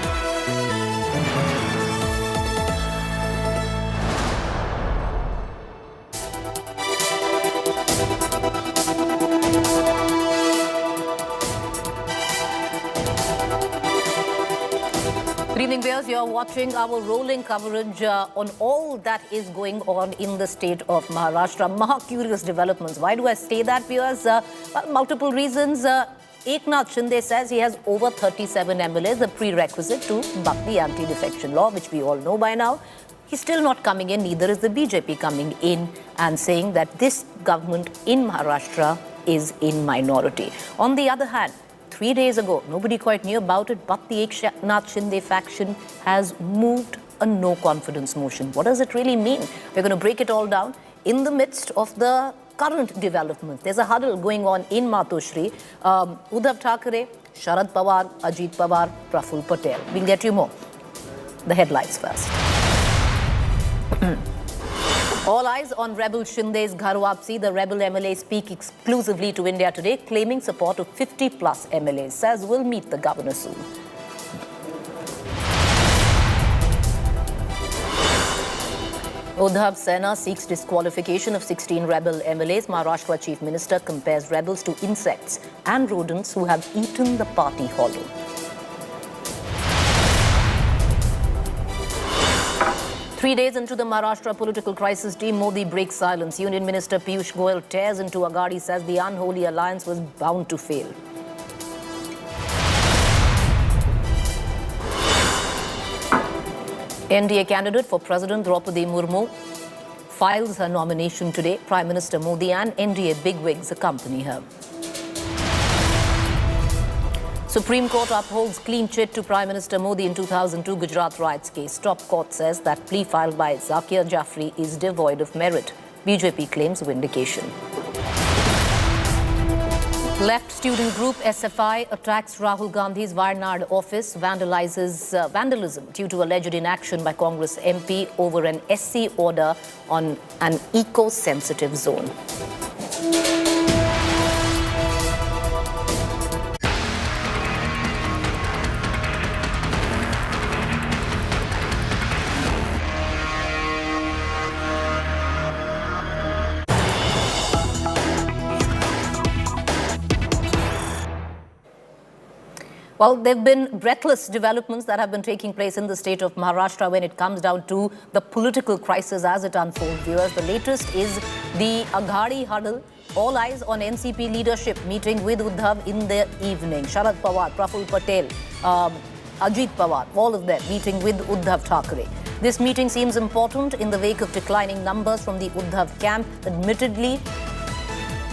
Good evening, viewers. You're watching our rolling coverage on all that is going on in the state of Maharashtra. Curious developments. Why do I say that, viewers? Well, multiple reasons. Eknath Shinde says he has over 37 MLAs, the prerequisite to buck the anti-defection law, which we all know by now. He's still not coming in, neither is the BJP coming in and saying that this government in Maharashtra is in minority. On the other hand, 3 days ago. Nobody quite knew about it, but the Eknath Shinde faction has moved a no-confidence motion. What does it really mean? We're going to break it all down in the midst of the current development. There's a huddle going on in Matoshri. Uddhav Thackeray, Sharad Pawar, Ajit Pawar, Praful Patel. We'll get you more. The headlines first. All eyes on rebel Shinde's Ghar Wapsi. The rebel MLAs speak exclusively to India today, claiming support of 50+ MLAs. Says we'll meet the governor soon. Uddhav Sena seeks disqualification of 16 rebel MLAs. Maharashtra Chief Minister compares rebels to insects and rodents who have eaten the party hollow. Three days into the Maharashtra political crisis, Team Modi breaks silence. Union Minister Piyush Goyal tears into Aghadi, says the unholy alliance was bound to fail. NDA candidate for President Draupadi Murmu files her nomination today. Prime Minister Modi and NDA bigwigs accompany her. Supreme Court upholds clean chit to Prime Minister Modi in 2002 Gujarat riots case. Top court says that plea filed by Zakir Jafri is devoid of merit. BJP claims vindication. Left student group SFI attacks Rahul Gandhi's Wayanad office, vandalism due to alleged inaction by Congress MP over an SC order on an eco-sensitive zone. Well, there have been breathless developments that have been taking place in the state of Maharashtra when it comes down to the political crisis as it unfolds. Viewers, the latest is the Aghadi huddle. All eyes on NCP leadership meeting with Uddhav in the evening. Sharad Pawar, Praful Patel, Ajit Pawar, all of them meeting with Uddhav Thackeray. This meeting seems important in the wake of declining numbers from the Uddhav camp. Admittedly,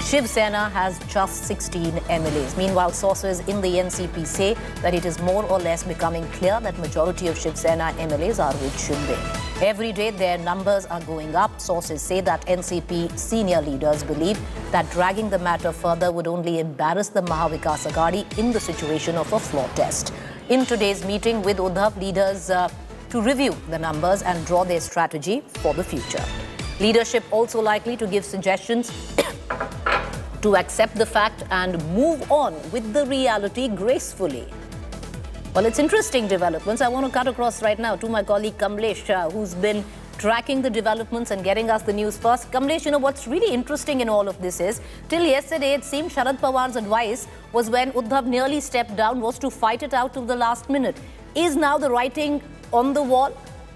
Shiv Sena has just 16 MLAs. Meanwhile, sources in the NCP say that it is more or less becoming clear that majority of Shiv Sena MLAs are with Shinde. Every day, their numbers are going up. Sources say that NCP senior leaders believe that dragging the matter further would only embarrass the Mahavikas Aghadi in the situation of a floor test. In today's meeting with Uddhav, leaders to review the numbers and draw their strategy for the future. Leadership also likely to give suggestions to accept the fact and move on with the reality gracefully. Well, it's interesting developments. I want to cut across right now to my colleague Kamlesh, who's been tracking the developments and getting us the news first. Kamlesh, you know, what's really interesting in all of this is, till yesterday, it seemed Sharad Pawar's advice was when Uddhav nearly stepped down was to fight it out till the last minute. Is now the writing on the wall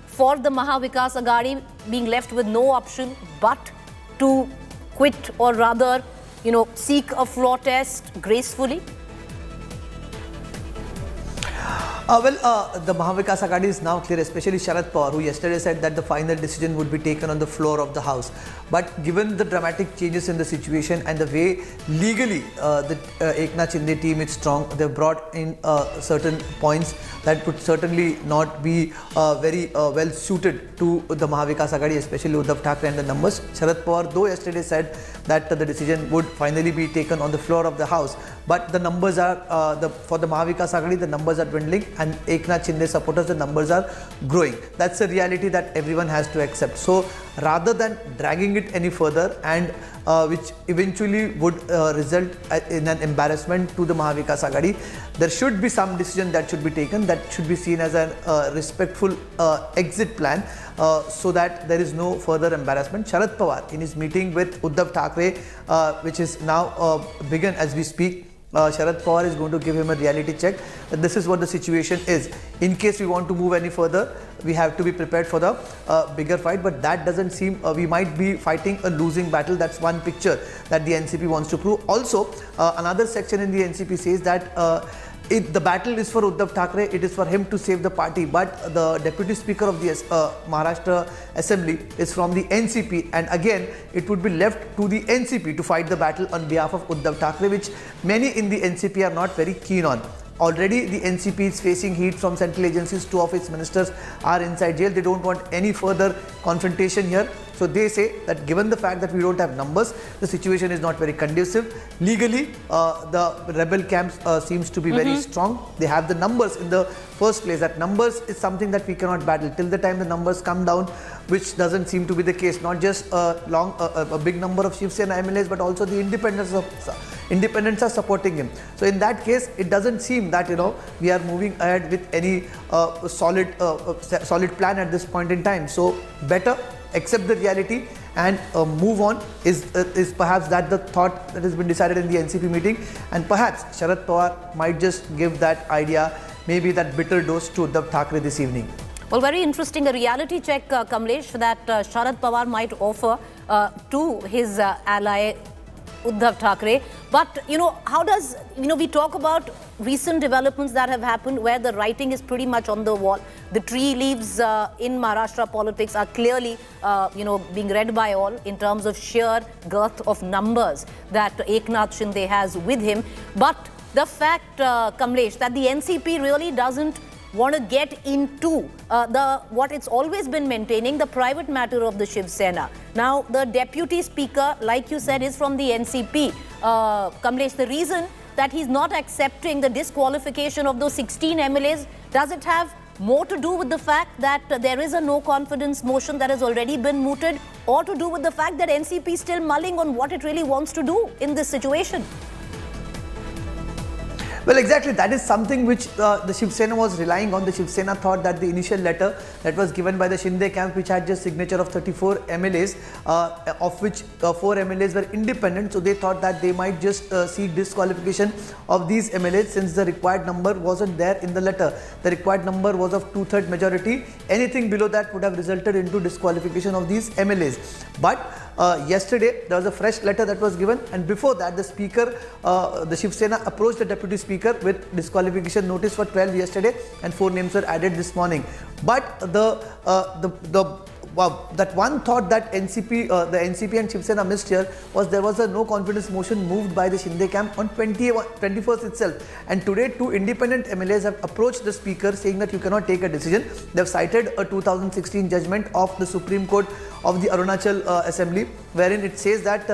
for the Mahavikas Aghadi being left with no option but to quit, or rather, you know, seek a floor test gracefully? The Mahavikas Aghadi is now clear, especially Sharad Pawar, who yesterday said that the final decision would be taken on the floor of the House. But given the dramatic changes in the situation and the way legally the Eknath Shinde team is strong, they've brought in certain points that would certainly not be very well suited to the Mahavikas Aghadi, especially Uddhav Thackeray and the numbers. Sharad Pawar, though yesterday said that the decision would finally be taken on the floor of the House, but the numbers are, for the Mahavikas Aghadi, the numbers are dwindling, and Eknath Shinde supporters, the numbers are growing. That's a reality that everyone has to accept. So rather than dragging it any further, and which eventually would result in an embarrassment to the Mahavikas Aghadi, there should be some decision that should be taken that should be seen as a respectful exit plan, so that there is no further embarrassment. Sharad Pawar, in his meeting with Uddhav Thackeray, which is now begun as we speak, Sharad Pawar is going to give him a reality check that this is what the situation is. In case we want to move any further, we have to be prepared for the bigger fight, but that doesn't seem, we might be fighting a losing battle. That's one picture that the NCP wants to prove. Also, another section in the NCP says that the battle is for Uddhav Thackeray, it is for him to save the party, but the Deputy Speaker of the Maharashtra Assembly is from the NCP, and again it would be left to the NCP to fight the battle on behalf of Uddhav Thackeray, which many in the NCP are not very keen on. Already the NCP is facing heat from central agencies. 2 of its ministers are inside jail. They don't want any further confrontation here. So they say that given the fact that we don't have numbers, the situation is not very conducive. Legally, the rebel camp seems to be very strong. They have the numbers in the first place. That numbers is something that we cannot battle. Till the time the numbers come down, which doesn't seem to be the case. Not just a big number of Shiv Sena MLAs, but also the independents are supporting him. So in that case, it doesn't seem that we are moving ahead with any solid plan at this point in time. So better accept the reality and move on is perhaps that the thought that has been decided in the NCP meeting, and perhaps Sharad Pawar might just give that idea, maybe that bitter dose to Uddhav Thackeray this evening. Well, very interesting. A reality check, Kamlesh, that Sharad Pawar might offer to his ally Uddhav Thackeray. But, how does, we talk about recent developments that have happened where the writing is pretty much on the wall. The tea leaves in Maharashtra politics are clearly, being read by all in terms of sheer girth of numbers that Eknath Shinde has with him. But the fact, Kamlesh, that the NCP really doesn't want to get into what it's always been maintaining, the private matter of the Shiv Sena. Now, the Deputy Speaker, like you said, is from the NCP. Kamlesh, the reason that he's not accepting the disqualification of those 16 MLAs, does it have more to do with the fact that there is a no-confidence motion that has already been mooted, or to do with the fact that NCP is still mulling on what it really wants to do in this situation? Well, exactly. That is something which the Shiv Sena was relying on. The Shiv Sena thought that the initial letter that was given by the Shinde camp, which had just signature of 34 MLAs, of which 4 MLAs were independent. So they thought that they might just seek disqualification of these MLAs since the required number wasn't there in the letter. The required number was of 2/3 majority. Anything below that would have resulted into disqualification of these MLAs. But yesterday there was a fresh letter that was given, and before that the speaker, the Shiv Sena approached the deputy speaker with disqualification notice for 12 yesterday, and 4 names were added this morning. But that one thought that the NCP and Shiv Sena missed here was there was a no confidence motion moved by the Shinde camp on 21st itself, and today 2 independent MLAs have approached the speaker saying that you cannot take a decision. They have cited a 2016 judgment of the Supreme Court of the Arunachal Assembly, wherein it says that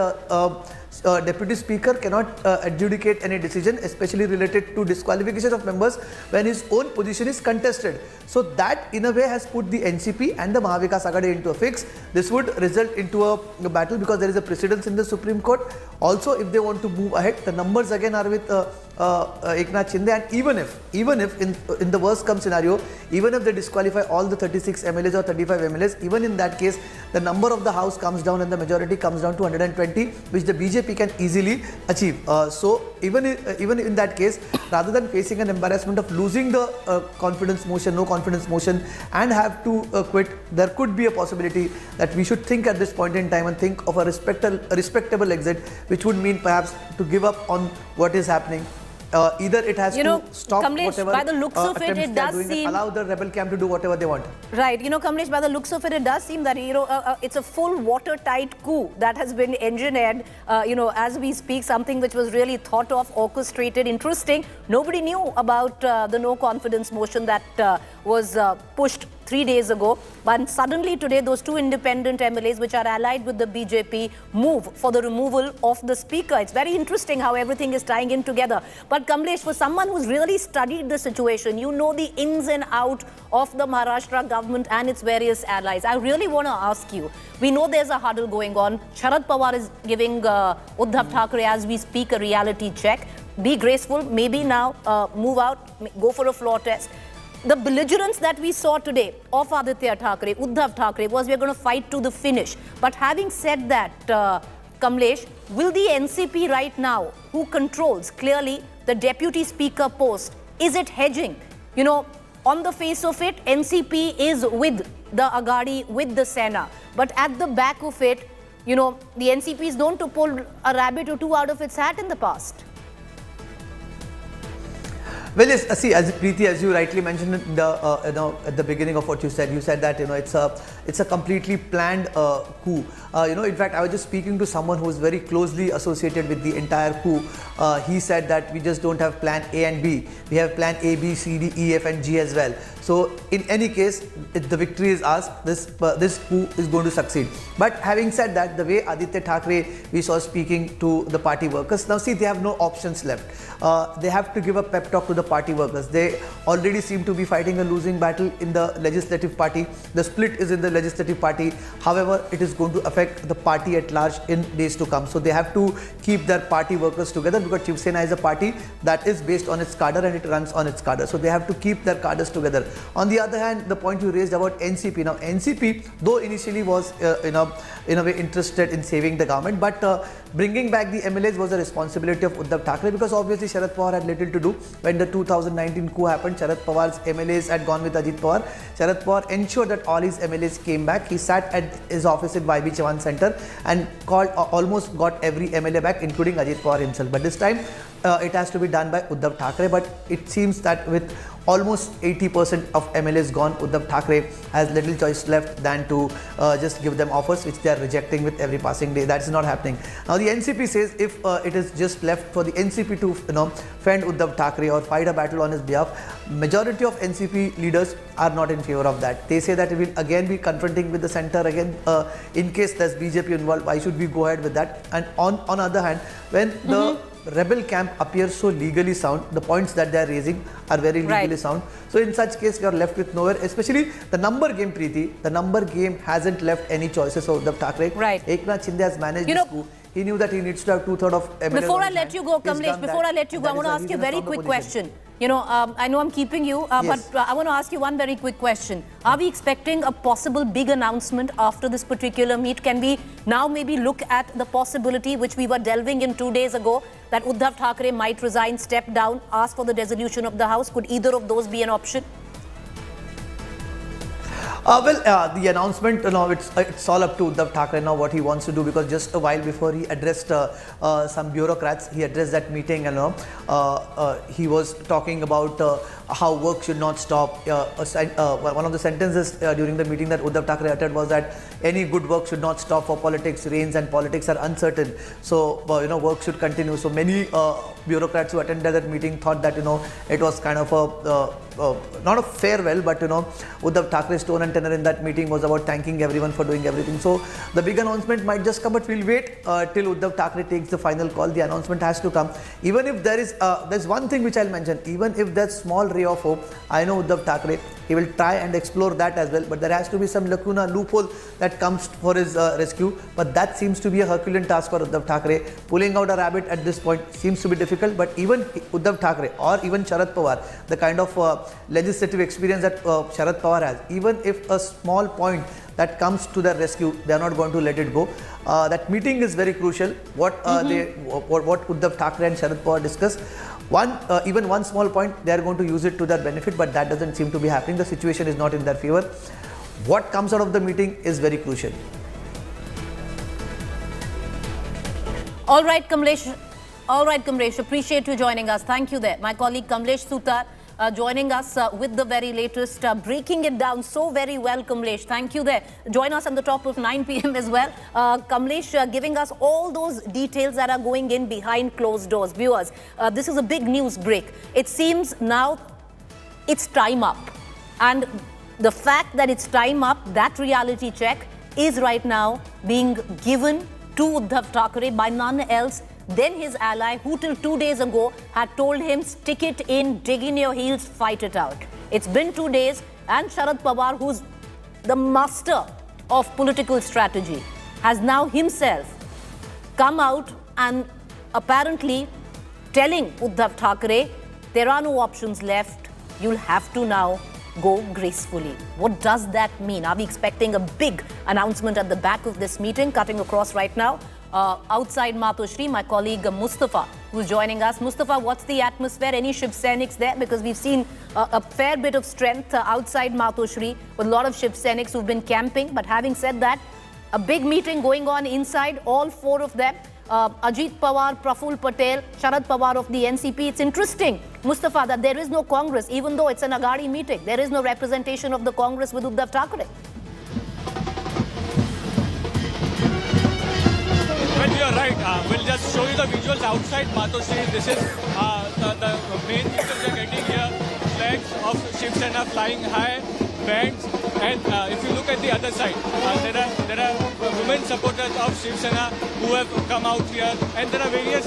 Deputy Speaker cannot adjudicate any decision, especially related to disqualification of members when his own position is contested. So that in a way has put the NCP and the Mahavikas Aghadi into a fix. This would result into a battle because there is a precedence in the Supreme Court. Also, if they want to move ahead, the numbers again are with Eknath Shinde, and even if in the worst come scenario, even if they disqualify all the 36 MLAs or 35 MLAs, even in that case, the number of the house comes down and the majority comes down to 120, which the BJP can easily achieve. So even in that case, rather than facing an embarrassment of losing the no confidence motion and have to quit, there could be a possibility that we should think at this point in time and think of a respectable exit, which would mean perhaps to give up on what is happening. Either it has to stop Kamlesh, whatever by the looks of it does seem, allow the rebel camp to do whatever they want. Right, Kamlesh, by the looks of it does seem that it's a full watertight coup that has been engineered, as we speak, something which was really thought of, orchestrated. Interesting. Nobody knew about the no confidence motion that was pushed 3 days ago, but suddenly today those 2 independent MLAs which are allied with the BJP move for the removal of the speaker. It's very interesting how everything is tying in together. But Kamlesh, for someone who's really studied the situation, you know the ins and out of the Maharashtra government and its various allies. I really want to ask you, we know there's a huddle going on. Sharad Pawar is giving Uddhav Thackeray as we speak a reality check. Be graceful, maybe now move out, go for a floor test. The belligerence that we saw today of Aditya Thackeray, Uddhav Thackeray, was we're going to fight to the finish. But having said that, Kamlesh, will the NCP right now, who controls clearly the deputy speaker post, is it hedging? on the face of it, NCP is with the Agadi, with the Sena. But at the back of it, you know, the NCP is known to pull a rabbit or two out of its hat in the past. Well, yes, see, as Preeti, as you rightly mentioned at the beginning of what you said that it's a completely planned coup. In fact, I was just speaking to someone who is very closely associated with the entire coup. He said that we just don't have plan A and B. We have plan A, B, C, D, E, F, and G as well. So, in any case, if the victory is ours, this coup is going to succeed. But having said that, the way Aditya Thackeray we saw speaking to the party workers, now see, they have no options left. They have to give a pep talk to the party workers. They already seem to be fighting a losing battle in the legislative party. The split is in the legislative party. However, it is going to affect the party at large in days to come. So they have to keep their party workers together, because Shiv Sena is a party that is based on its cadre and it runs on its cadre. So they have to keep their cadres together. On the other hand, the point you raised about NCP. Now NCP, though initially was in a way interested in saving the government, but bringing back the MLAs was a responsibility of Uddhav Thackeray, because obviously Sharad Pawar had little to do. When the 2019 coup happened, Sharad Pawar's MLAs had gone with Ajit Pawar. Sharad Pawar ensured that all his MLAs came back. He sat at his office in YB Chavan Center and almost got every MLA back, including Ajit Pawar himself. But this time, it has to be done by Uddhav Thackeray. But it seems that with almost 80% of MLAs gone, Uddhav Thackeray has little choice left than to just give them offers, which they are rejecting with every passing day. That is not happening. Now the NCP says if it is just left for the NCP to fend Uddhav Thackeray or fight a battle on his behalf, majority of NCP leaders are not in favor of that. They say that it will again be confronting with the centre again. In case there's BJP involved, why should we go ahead with that? And on other hand, when the rebel camp appears so legally sound, the points that they are raising are very legally sound. So in such case, we are left with nowhere, especially the number game, Preeti. The number game hasn't left any choices for Uddhav Thackeray. Eknath Shinde has managed this coup. He knew that he needs to have 2/3 of MLAs. Before I let you go, Kamlesh, I want to ask you a very quick question. I know I'm keeping you, Yes. but I want to ask you one very quick question. Are we expecting a possible big announcement after this particular meet? Can we now maybe look at the possibility, which we were delving in 2 days ago, that Uddhav Thackeray might resign, step down, ask for the dissolution of the House? Could either of those be an option? The announcement, it's all up to Uddhav Thackeray now what he wants to do, because just a while before he addressed some bureaucrats, he addressed that meeting and he was talking about how work should not stop. One of the sentences during the meeting that Uddhav Thackeray uttered was that any good work should not stop, for politics reigns and politics are uncertain. So, work should continue. So many bureaucrats who attended that meeting thought that, it was kind of not a farewell, but Uddhav Thackeray's tone and tenor in that meeting was about thanking everyone for doing everything. So the big announcement might just come, but we'll wait till Uddhav Thackeray takes the final call. The announcement has to come. Even if there's one thing which I'll mention, even if there's small ray of hope, I know Uddhav Thackeray, he will try and explore that as well, but there has to be some loophole that comes for his rescue. But that seems to be a Herculean task for Uddhav Thackeray. Pulling out a rabbit at this point seems to be difficult, but even Uddhav Thackeray or even Sharad Pawar, the kind of legislative experience that Sharad Pawar has, even if a small point that comes to their rescue, they are not going to let it go. That meeting is very crucial. What Uddhav Thackeray and Sharad Pawar discuss, even one small point, they are going to use it to their benefit, but that doesn't seem to be happening. The situation is not in their favor. What comes out of the meeting is very crucial. All right, Kamlesh, appreciate you joining us. Thank you there. My colleague Kamlesh Sutar joining us with the very latest, breaking it down so very well, Kamlesh. Thank you there. Join us on the top of 9 p.m. as well. Kamlesh giving us all those details that are going in behind closed doors. Viewers, this is a big news break. It seems now it's time up. And the fact that it's time up, that reality check is right now being given to Uddhav Thackeray by none else than his ally, who till 2 days ago had told him, stick it in, dig in your heels, fight it out. It's been 2 days, and Sharad Pawar, who's the master of political strategy, has now himself come out and apparently telling Uddhav Thackeray, there are no options left, you'll have to now go gracefully. What does that mean? Are we expecting a big announcement at the back of this meeting? Cutting across right now outside Matoshri, my colleague Mustafa, who's joining us. Mustafa, what's the atmosphere? Any Shiv Senics there? Because we've seen a fair bit of strength outside Matoshri with a lot of Shiv Senics who've been camping. But having said that, a big meeting going on inside, all four of them. Ajit Pawar, Praful Patel, Sharad Pawar of the NCP. It's interesting, Mustafa, that there is no Congress, even though it's an Agadi meeting. There is no representation of the Congress with Uddhav Thackeray. Well, you're right. We'll just show you the visuals outside Matoshri. This is the main visuals you're getting here. Flags of Shiv Sena flying high, bands, and if you look at the other side, there are women supporters of Shiv Sena who have come out here, and there are various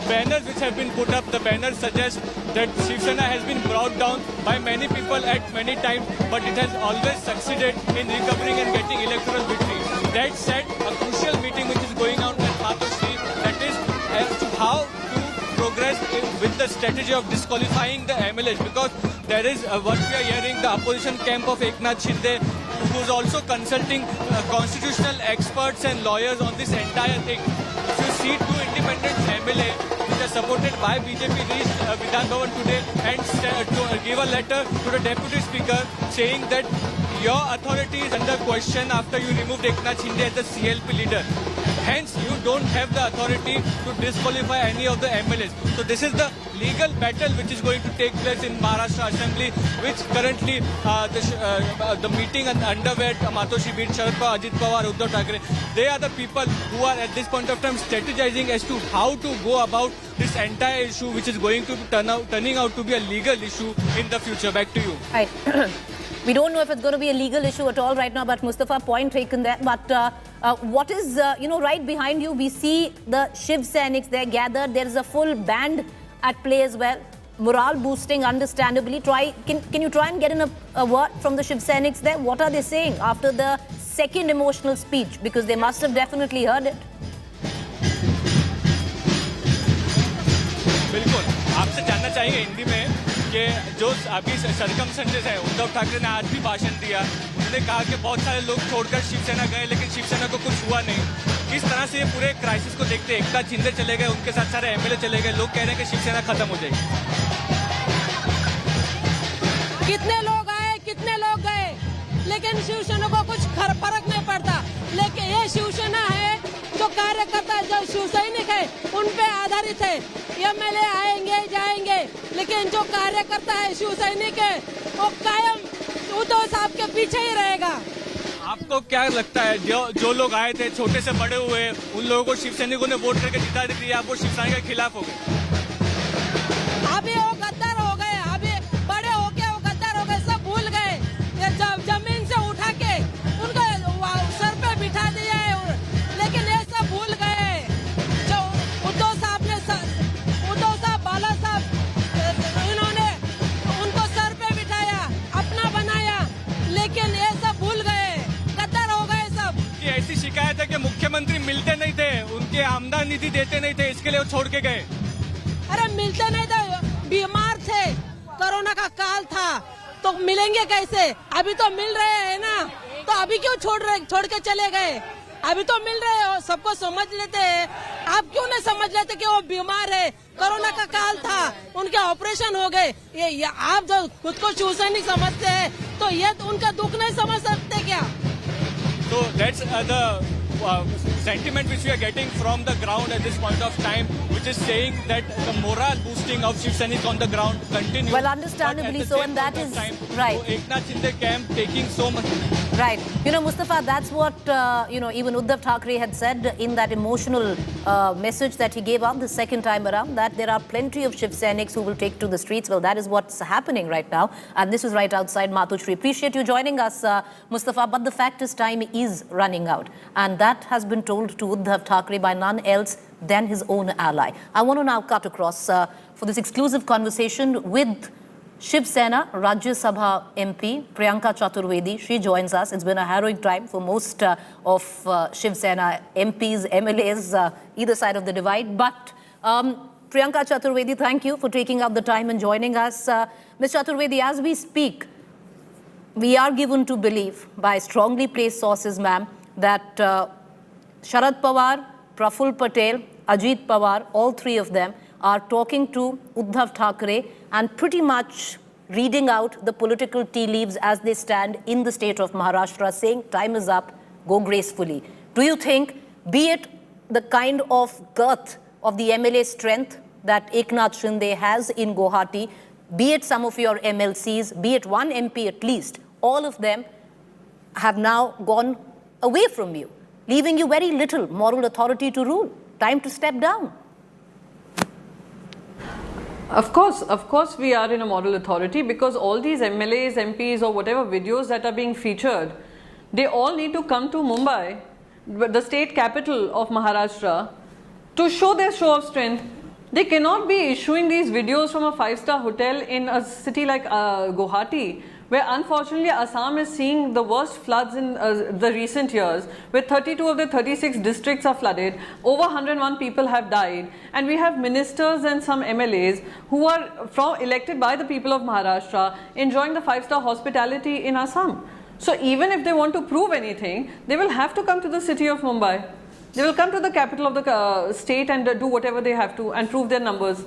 banners which have been put up. The banners suggest that Shiv Sena has been brought down by many people at many times, but it has always succeeded in recovering and getting electoral victory. That said, a crucial meeting which is going on at Matoshri, that is as to how to progress with the strategy of disqualifying the MLAs, because there is what we are hearing, the opposition camp of Eknath Shinde, who is also consulting constitutional experts and lawyers on this entire thing. If you see two independent MLA which are supported by BJP reached Vidhan Bhavan today and to give a letter to the Deputy Speaker saying that your authority is under question after you removed Eknath Shinde as the CLP leader. Hence, you don't have the authority to disqualify any of the MLAs. So this is the legal battle which is going to take place in Maharashtra Assembly, which currently the meeting and underway at Matoshri, be it Sharad Pawar, Ajit Pawar, Uddhav Thackeray, they are the people who are at this point of time strategizing as to how to go about this entire issue, which is going to be turning out to be a legal issue in the future. Back to you. Right. We don't know if it's going to be a legal issue at all right now, but Mustafa, point taken there. But what is, right behind you, we see the Shiv Senics, they're gathered. There is a full band at play as well. Morale boosting, understandably. Can you try and get in a word from the Shiv Senics there? What are they saying after the second emotional speech? Because they must have definitely heard it. बिल्कुल आपसे जानना चाहेंगे हिंदी में कि जो अभी circumstances है, उद्धव ठाकरे ने आज भी भाषण दिया, उन्होंने कहा कि बहुत सारे लोग छोड़कर शिवसेना गए लेकिन शिवसेना को कुछ हुआ नहीं। किस तरह से ये पूरे क्राइसिस को देखते हैं? एकनाथ शिंदे चले गए, उनके साथ सारे एमएलए चले गए, लोग कह रहे हैं कि शिवसेना खत्म हो जाएगी। कितने लोग आए, कितने लोग गए, लेकिन शिवसेना को कुछ फर्क नहीं पड़ता। लेकिन ये शिवसेना है जो कार्यकर्ता, जो शिव सैनिक है, उन पे आधारित है। एमएलए आएंगे जाएंगे, लेकिन जो कार्यकर्ता है, शिव सैनिक है, वो कायम उद्धव साहब के पीछे ही रहेगा। आपको क्या लगता है जो लोग आए थे, छोटे से बड़े हुए, उन लोगों को शिव सैनिकों ने वोट करके जिता दिया, आप वो शिवसेना के खिलाफ हो गए? अभी वो गद्दार हो गए, अभी बड़े होके वो गद्दार हो गए, सब भूल गए। ये जमीन से उठा के उनको सर पे बिठा दिया है, लेकिन ये सब भूल गए। जो उद्धव साहब बाला साहब, इन्होंने उनको सर पे बिठाया, अपना बनाया, लेकिन ये सब भूल गए, गद्दार हो गए सब। ऐसी शिकायत है कि मुख्यमंत्री मिलते नहीं थे, उनके आमदन निधि देते नहीं थे, इसके लिए वो छोड़ के गए। अरे मिलते नहीं थे, बीमार थे, कोरोना का काल था, तो मिलेंगे कैसे? अभी तो मिल रहे हैं ना, तो अभी क्यों छोड़ के चले गए? अभी तो मिल रहे हो, सबको समझ लेते हैं। आप क्यों नहीं समझ लेते कि वो बीमार है, कोरोना का काल था, उनके ऑपरेशन हो गए। ये आप जो खुद को शिव सैनिक समझते हैं, तो ये उनका दुख नहीं समझ सकते क्या? So that's the sentiment which we are getting from the ground at this point of time, which is saying that the morale boosting of Shiv Sainik on the ground continues. Well, understandably so, and that is right. Eknath Shinde camp taking so much. Right. Mustafa, that's what, even Uddhav Thackeray had said in that emotional message that he gave out the second time around, that there are plenty of Shiv Sainiks who will take to the streets. Well, that is what's happening right now. And this is right outside Matoshri. Appreciate you joining us, Mustafa. But the fact is, time is running out. And that has been told to Uddhav Thackeray by none else than his own ally. I want to now cut across for this exclusive conversation with Shiv Sena Rajya Sabha MP Priyanka Chaturvedi. She joins us. It's been a harrowing time for most of Shiv Sena MPs, MLAs, either side of the divide. But Priyanka Chaturvedi, thank you for taking out the time and joining us. Ms. Chaturvedi, as we speak, we are given to believe by strongly placed sources, ma'am, that Sharad Pawar, Praful Patel, Ajit Pawar, all three of them are talking to Uddhav Thackeray and pretty much reading out the political tea leaves as they stand in the state of Maharashtra, saying time is up, go gracefully. Do you think, be it the kind of girth of the MLA strength that Eknath Shinde has in Guwahati, be it some of your MLCs, be it one MP at least, all of them have now gone away from you, leaving you very little moral authority to rule? Time to step down. Of course we are in a moral authority, because all these MLAs, MPs or whatever videos that are being featured, they all need to come to Mumbai, the state capital of Maharashtra, to show their show of strength. They cannot be issuing these videos from a 5-star hotel in a city like Guwahati, where unfortunately Assam is seeing the worst floods in the recent years, where 32 of the 36 districts are flooded, over 101 people have died, and we have ministers and some MLAs who are elected by the people of Maharashtra enjoying the 5-star hospitality in Assam. So even if they want to prove anything, they will have to come to the city of Mumbai. They will come to the capital of the state and do whatever they have to and prove their numbers.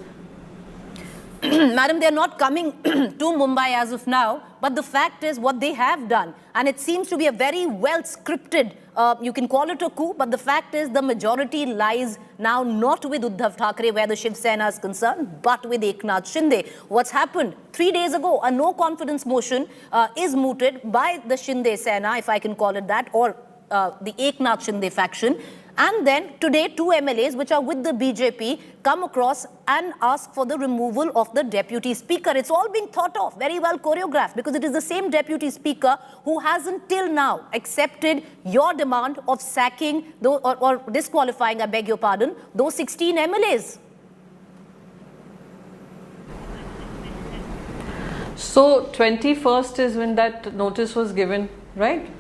Madam, they are not coming to Mumbai as of now, but the fact is what they have done, and it seems to be a very well scripted, you can call it a coup, but the fact is the majority lies now not with Uddhav Thackeray where the Shiv Sena is concerned, but with Eknath Shinde. What's happened? 3 days ago, a no confidence motion is mooted by the Shinde Sena, if I can call it that, or the Eknath Shinde faction. And then today, 2 MLAs, which are with the BJP, come across and ask for the removal of the deputy speaker. It's all being thought of, very well choreographed, because it is the same deputy speaker who hasn't till now accepted your demand of sacking or disqualifying, I beg your pardon, those 16 MLAs. So 21st is when that notice was given, right?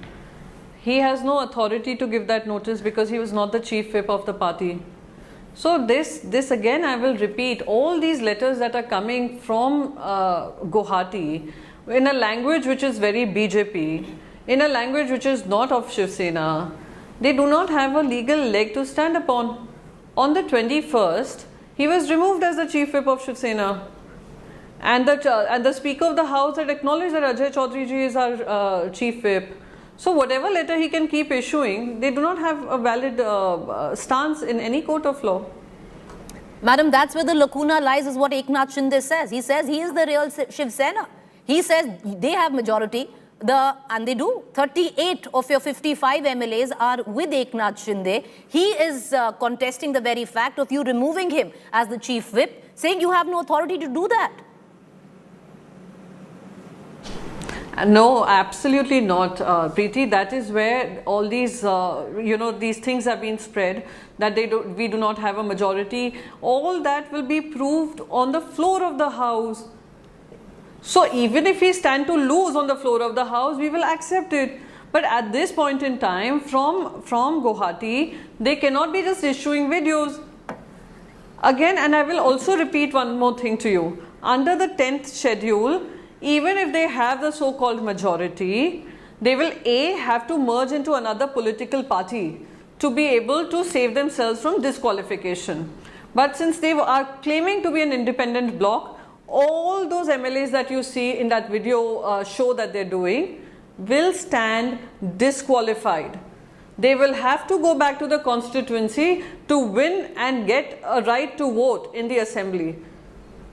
He has no authority to give that notice because he was not the chief whip of the party. So this again, I will repeat, all these letters that are coming from Guwahati in a language which is very BJP, in a language which is not of Shiv Sena, they do not have a legal leg to stand upon. On the 21st, he was removed as the chief whip of Shiv Sena. And the Speaker of the House had acknowledged that Ajay Chaudhary ji is our chief whip. So whatever letter he can keep issuing, they do not have a valid stance in any court of law. Madam, that's where the lacuna lies, is what Eknath Shinde says. He says he is the real Shiv Sena. He says they have majority, and they do. 38 of your 55 MLAs are with Eknath Shinde. He is contesting the very fact of you removing him as the chief whip, saying you have no authority to do that. No, absolutely not, Preeti. That is where all these, these things have been spread, that we do not have a majority. All that will be proved on the floor of the House. So even if we stand to lose on the floor of the House, we will accept it. But at this point in time, from Guwahati, they cannot be just issuing videos. Again, and I will also repeat one more thing to you. Under the 10th schedule, even if they have the so-called majority, they will have to merge into another political party to be able to save themselves from disqualification. But since they are claiming to be an independent bloc, all those MLAs that you see in that video show that they're doing will stand disqualified. They will have to go back to the constituency to win and get a right to vote in the assembly.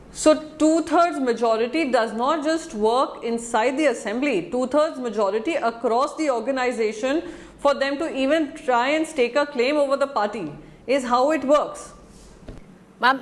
So 2/3 majority does not just work inside the assembly, 2/3 majority across the organization for them to even try and stake a claim over the party is how it works. Ma'am,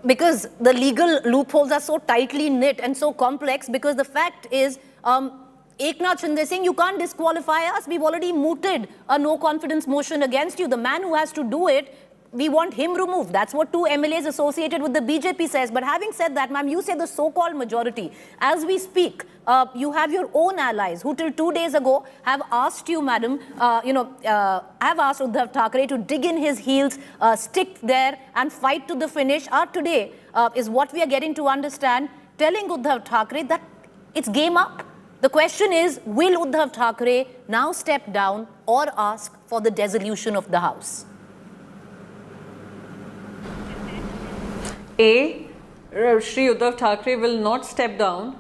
because the legal loopholes are so tightly knit and so complex, because the fact is, Eknath Shinde saying you can't disqualify us, we've already mooted a no confidence motion against you. The man who has to do it, we want him removed. That's what 2 MLAs associated with the BJP says. But having said that, ma'am, you say the so-called majority. As we speak, you have your own allies who till 2 days ago have asked you, madam, have asked Uddhav Thackeray to dig in his heels, stick there and fight to the finish. Today is what we are getting to understand, telling Uddhav Thackeray that it's game up. The question is, will Uddhav Thackeray now step down or ask for the dissolution of the House? Shri Uddhav Thackeray will not step down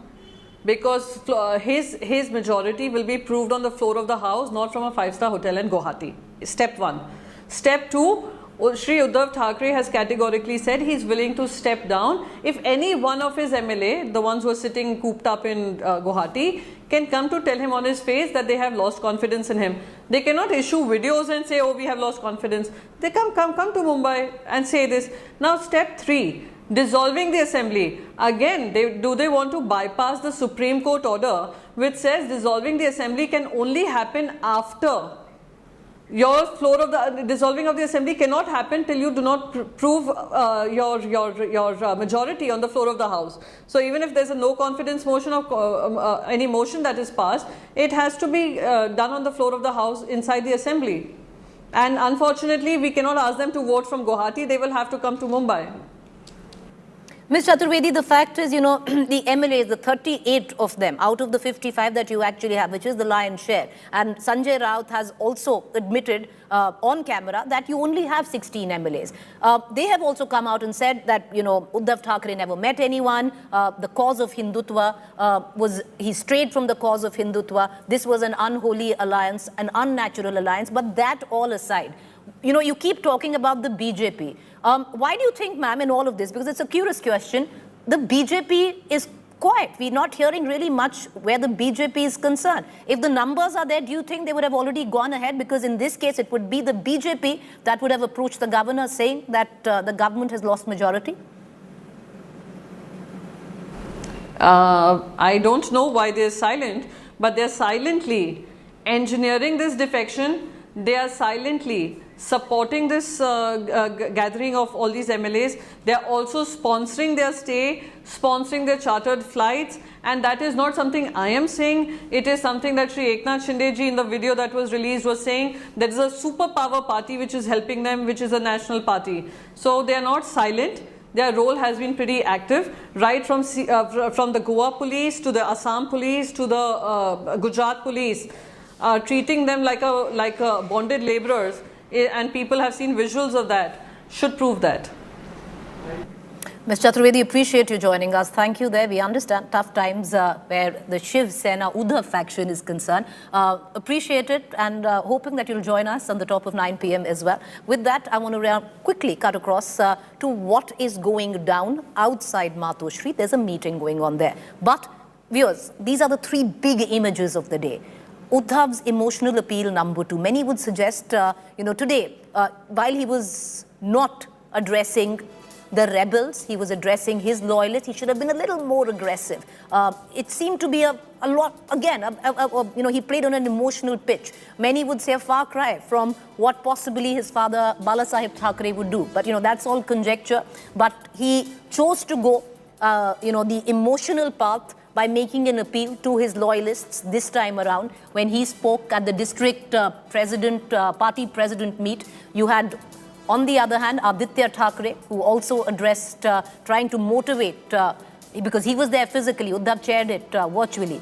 because his majority will be proved on the floor of the house, not from a 5-star hotel in Guwahati. Step 1. Step 2, Shri Uddhav Thackeray has categorically said he is willing to step down if any one of his MLA, the ones who are sitting cooped up in Guwahati, can come to tell him on his face that they have lost confidence in him. They cannot issue videos and say, oh, we have lost confidence. They come to Mumbai and say this. Now step 3, dissolving the assembly. Again, do they want to bypass the Supreme Court order which says dissolving the assembly can only happen after your floor of the dissolving of the assembly cannot happen till you do not prove your majority on the floor of the house. So even if there's a no confidence motion of any motion that is passed, it has to be done on the floor of the house inside the assembly. And unfortunately, we cannot ask them to vote from Guwahati. They will have to come to Mumbai. Ms. Chaturvedi, the fact is, the MLAs, the 38 of them out of the 55 that you actually have, which is the lion's share. And Sanjay Raut has also admitted on camera that you only have 16 MLAs. They have also come out and said that, Uddhav Thackeray never met anyone. The cause of Hindutva he strayed from the cause of Hindutva. This was an unholy alliance, an unnatural alliance. But that all aside, you keep talking about the BJP. Why do you think, ma'am, in all of this, because it's a curious question, the BJP is quiet? We're not hearing really much where the BJP is concerned. If the numbers are there, do you think they would have already gone ahead? Because in this case, it would be the BJP that would have approached the governor saying that the government has lost majority? I don't know why they're silent, but they're silently engineering this defection. They are silently supporting this gathering of all these MLAs. They are also sponsoring their stay, sponsoring their chartered flights, and that is not something I am saying. It is something that Shri Eknath Shinde ji in the video that was released was saying. There is a superpower party which is helping them, which is a national party. So they are not silent. Their role has been pretty active, right from the Goa police to the Assam police to the Gujarat police, treating them like a bonded laborers. And people have seen visuals of that, should prove that. Ms. Chaturvedi, appreciate you joining us. Thank you there. We understand tough times where the Shiv Sena Uddhav faction is concerned. Appreciate it and hoping that you'll join us on the top of 9 p.m. as well. With that, I want to quickly cut across to what is going down outside Mato Street. There's a meeting going on there. But viewers, these are the 3 big images of the day. Uddhav's emotional appeal number 2. Many would suggest, today, while he was not addressing the rebels, he was addressing his loyalists, he should have been a little more aggressive. It seemed to be a lot, again, he played on an emotional pitch. Many would say a far cry from what possibly his father, Balasaheb Thackeray, would do. But, that's all conjecture. But he chose to go, the emotional path by making an appeal to his loyalists this time around. When he spoke at the district party president meet, you had, on the other hand, Aditya Thackeray, who also addressed trying to motivate, because he was there physically, Uddhav chaired it virtually.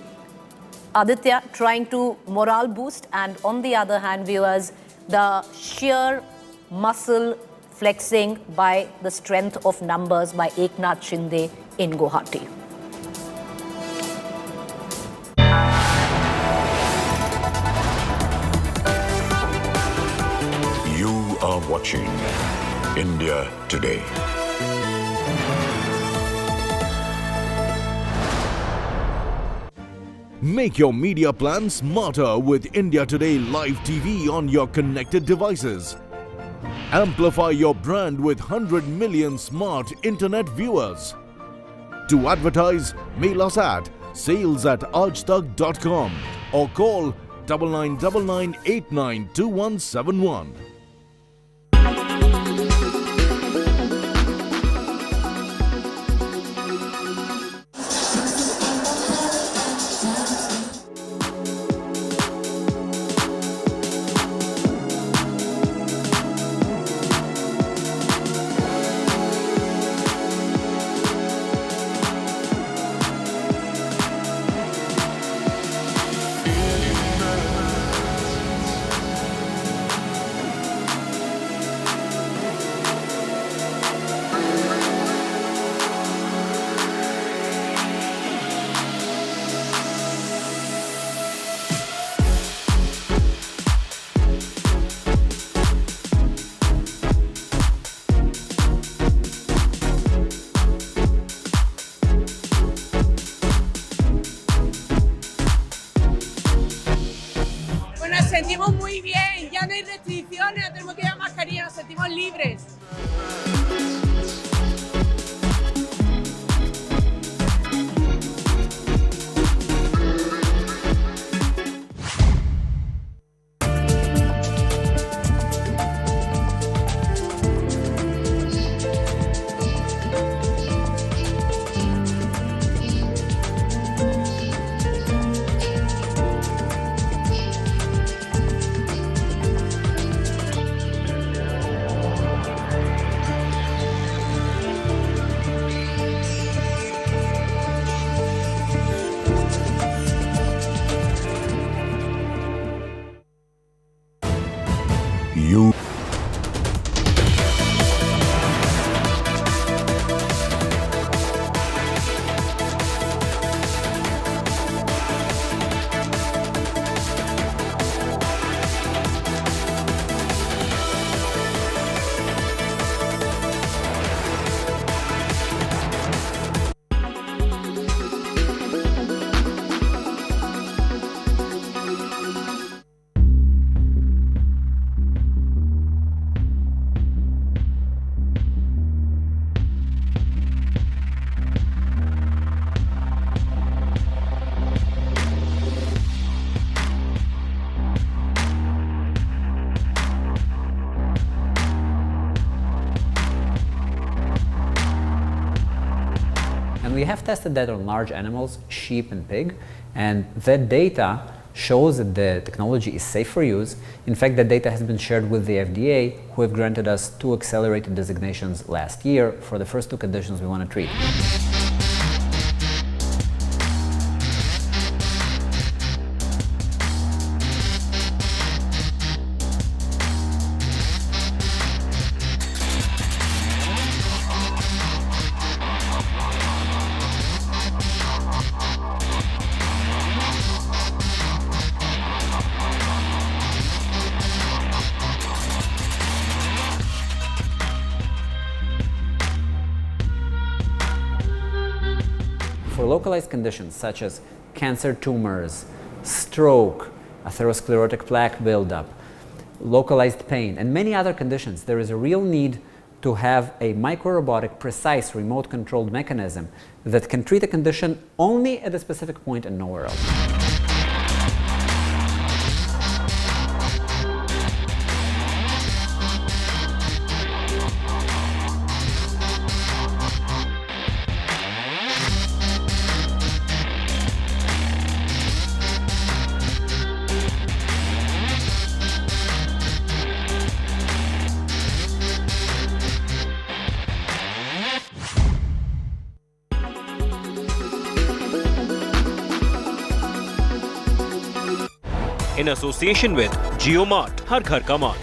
Aditya trying to morale boost, and on the other hand, viewers, the sheer muscle flexing by the strength of numbers by Eknath Shinde in Guwahati. You are watching India Today. Make your media plan smarter with India Today Live TV on your connected devices. Amplify your brand with 100 million smart internet viewers. To advertise, mail us at sales@aajtak.com or call 9999892171. And we have tested that on large animals, sheep and pig, and that data shows that the technology is safe for use. In fact, that data has been shared with the FDA, who have granted us 2 accelerated designations last year for the first 2 conditions we want to treat. For localized conditions such as cancer tumors, stroke, atherosclerotic plaque buildup, localized pain, and many other conditions, there is a real need to have a microrobotic, precise, remote-controlled mechanism that can treat a condition only at a specific point and nowhere else. in association with JioMart, Har Ghar Ka Mart.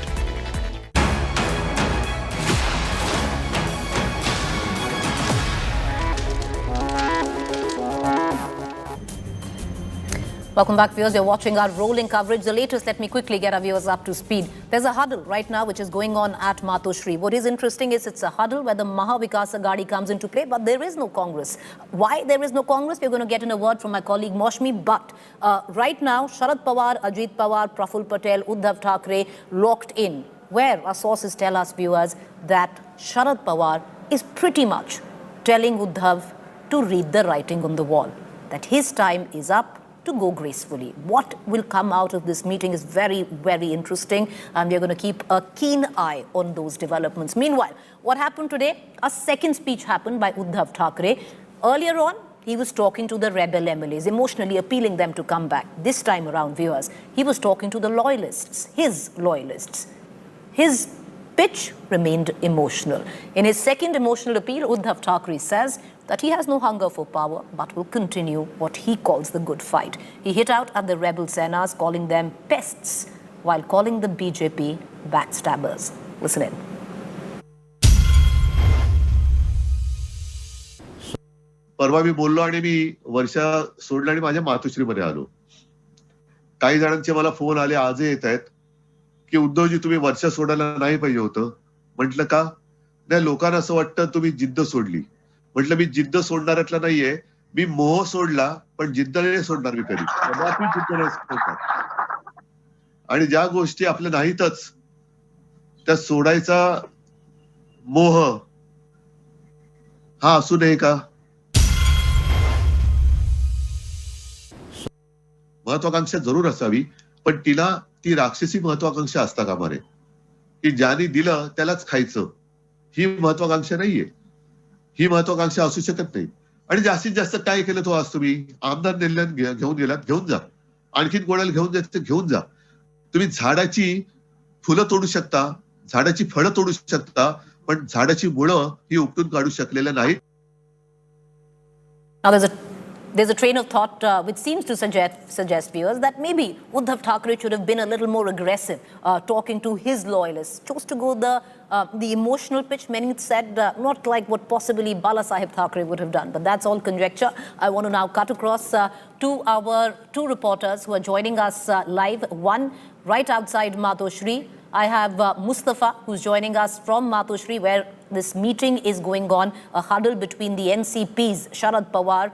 Welcome back, viewers. You're watching our rolling coverage. The latest, let me quickly get our viewers up to speed. There's a huddle right now which is going on at Matoshri. What is interesting is it's a huddle where the Maha Vikas Aghadi comes into play, but there is no Congress. Why there is no Congress? We're going to get in a word from my colleague Moshmi. But right now, Sharad Pawar, Ajit Pawar, Praful Patel, Uddhav Thackeray locked in, where our sources tell us, viewers, that Sharad Pawar is pretty much telling Uddhav to read the writing on the wall, that his time is up to go gracefully. What will come out of this meeting is very, very interesting, and we're going to keep a keen eye on those developments. Meanwhile, what happened today? A second speech happened by Uddhav Thackeray. Earlier on, he was talking to the rebel MLAs, emotionally appealing them to come back. This time around, viewers, he was talking to the loyalists, his loyalists. His pitch remained emotional. In his second emotional appeal, Uddhav Thackeray says that he has no hunger for power, but will continue what he calls the good fight. He hit out at the rebel senas, calling them pests, while calling the BJP backstabbers. Listen in. परवा मी बोललो आणि मी वर्षा सोडला आणि माझ्या मातोश्रीमध्ये आलो. काही जणांचे मला phone आले, आजही येत आहेत की उद्धवजी तुम्ही वर्षा सोडायला नाही पाहिजे होतं. म्हटलं का? नाही, लोकांना असं वाटतं तुम्ही जिद्द सोडली. म्हटलं मी जिद्द सोडणाऱ्यातला नाहीये, मी मोह सोडला, पण जिद्द नाही सोडणार मी कधी. कदापि जिद्द नाही सोडणार. आणि ज्या गोष्टी आपल्या नाहीतच त्या सोडायचा मोह हा असू नये का? महत्वाकांक्षा जरूर असावी, पण तिला ती राक्षसी महत्वाकांक्षा असता कामा नये की ज्याने दिलं त्यालाच खायचं. ही महत्वाकांक्षा नाहीये. ही महत्वाकांक्षा असू शकत नाही. आणि जास्तीत जास्त काय केलं तो आज तुम्ही आमदार नेल्यात घेऊन गेलात, घेऊन जा. आणखीन कोणाला घेऊन जायचं घेऊन जा. तुम्ही झाडाची फुलं तोडू शकता, झाडाची फळं तोडू शकता, पण झाडाची मुळं ही उपटून काढू शकलेल्या नाहीत. There's a train of thought which seems to suggest viewers that maybe Uddhav Thackeray should have been a little more aggressive talking to his loyalists. Chose to go the emotional pitch. Many said not like what possibly Bala Sahib Thackeray would have done, but that's all conjecture. I want to now cut across to our two reporters who are joining us live. One right outside Matoshri. I have Mustafa, who's joining us from Matoshri, where this meeting is going on, a huddle between the NCPs, Sharad Pawar,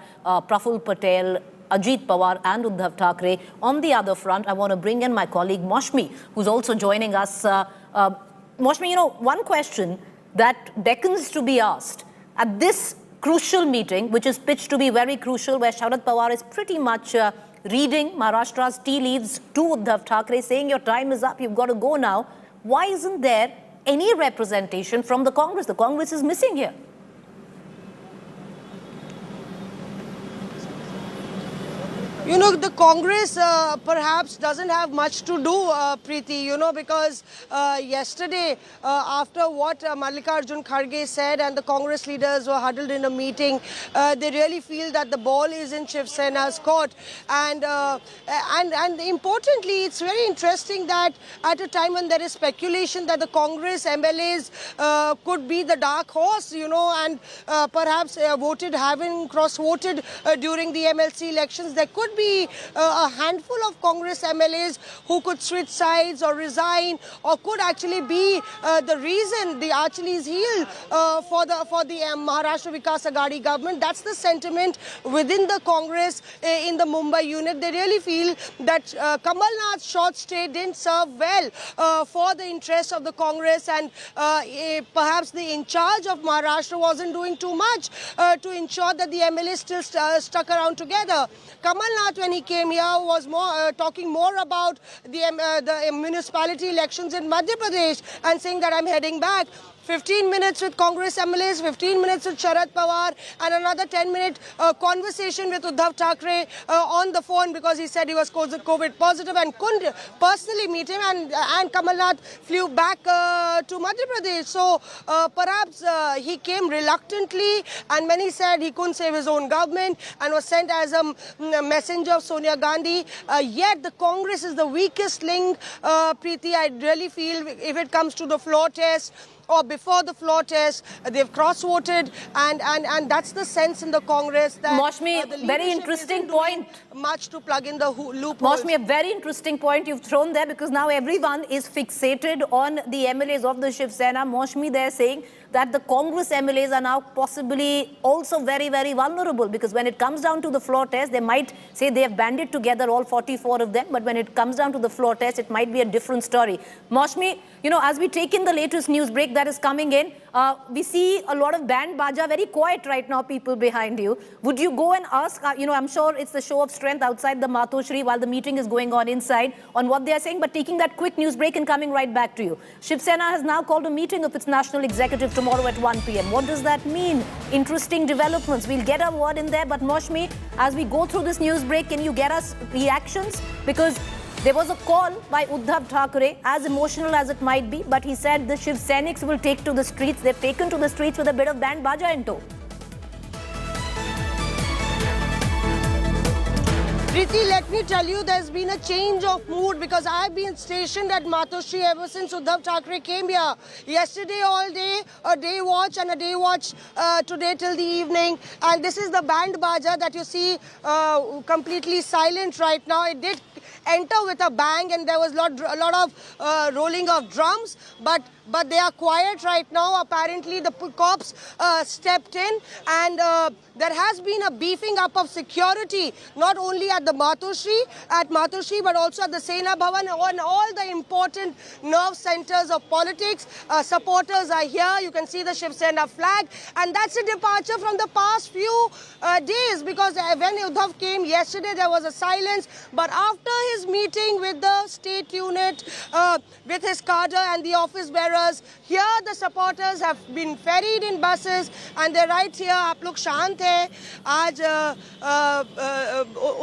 Praful Patel, Ajit Pawar and Uddhav Thackeray. On the other front, I want to bring in my colleague Moshmi, who's also joining us. Moshmi, you know, one question that beckons to be asked at this crucial meeting, which is pitched to be very crucial, where Sharad Pawar is pretty much reading Maharashtra's tea leaves to Uddhav Thackeray, saying your time is up, you've got to go now. Why isn't there any representation from the Congress? The Congress is missing here. You know, the Congress perhaps doesn't have much to do, Preeti, you know, because yesterday, after what Mallikarjun Kharge said and the Congress leaders were huddled in a meeting, they really feel that the ball is in Shiv Sena's court. And importantly, it's very interesting that at a time when there is speculation that the Congress MLAs could be the dark horse, you know, and perhaps having cross-voted during the MLC elections, there could be a handful of Congress MLAs who could switch sides or resign, or could actually be the reason, the Achilles heel for the Maharashtra Vikas Aghadi government. That's the sentiment within the Congress in the Mumbai unit. They really feel that Kamal Nath's short stay didn't serve well for the interests of the Congress, and perhaps the in charge of Maharashtra wasn't doing too much to ensure that the MLAs still stuck around together. Kamal Nath, when he came here, was talking more about the municipality elections in Madhya Pradesh and saying that I'm heading back. 15 minutes with Congress MLAs, 15 minutes with Sharad Pawar, and another 10-minute conversation with Uddhav Thackeray on the phone, because he said he was COVID positive and couldn't personally meet him, and Kamal Nath flew back to Madhya Pradesh. So perhaps he came reluctantly, and many said he couldn't save his own government and was sent as a messenger of Sonia Gandhi. Yet the Congress is the weakest link, Preeti. I really feel if it comes to the floor test, or before the floor test, they've cross-voted, and that's the sense in the Congress that Moshmi, very interesting point. Much to plug in the loopholes. Moshmi, a very interesting point you've thrown there, because now everyone is fixated on the MLAs of the Shiv Sena. Moshmi, they're saying that the Congress MLAs are now possibly also very, very vulnerable, because when it comes down to the floor test, they might say they have banded together, all 44 of them, but when it comes down to the floor test, it might be a different story. Moshmi, you know, as we take in the latest news break that is coming in, we see a lot of band baja, very quiet right now, people behind you. Would you go and ask, you know, I'm sure it's the show of strength outside the Matoshri while the meeting is going on inside, on what they are saying, but taking that quick news break and coming right back to you. Shiv Sena has now called a meeting of its national executive tomorrow at 1 p.m. What does that mean? Interesting developments. We'll get a word in there, but Moshmi, as we go through this news break, can you get us reactions? Because there was a call by Uddhav Thackeray, as emotional as it might be, but he said the Shiv Senics will take to the streets. They've taken to the streets with a bit of band baja in tow. Preeti, let me tell you, there's been a change of mood, because I've been stationed at Matoshri ever since Uddhav Thackeray came here. Yesterday all day, a day watch, and a day watch today till the evening. And this is the band baja that you see completely silent right now. It did enter with a bang, and there was a lot of rolling of drums, but they are quiet right now. Apparently the cops stepped in, and there has been a beefing up of security, not only at the Matoshri, but also at the Sena Bhavan, on all the important nerve centers of politics. Supporters are here. You can see the Shiv Sena flag, and that's a departure from the past few days, because when Uddhav came yesterday, there was a silence, but after his meeting with the state unit, with his cadre and the office bearers, here the supporters have been ferried in buses, and they're right here. आप लोग शांत हैं. आज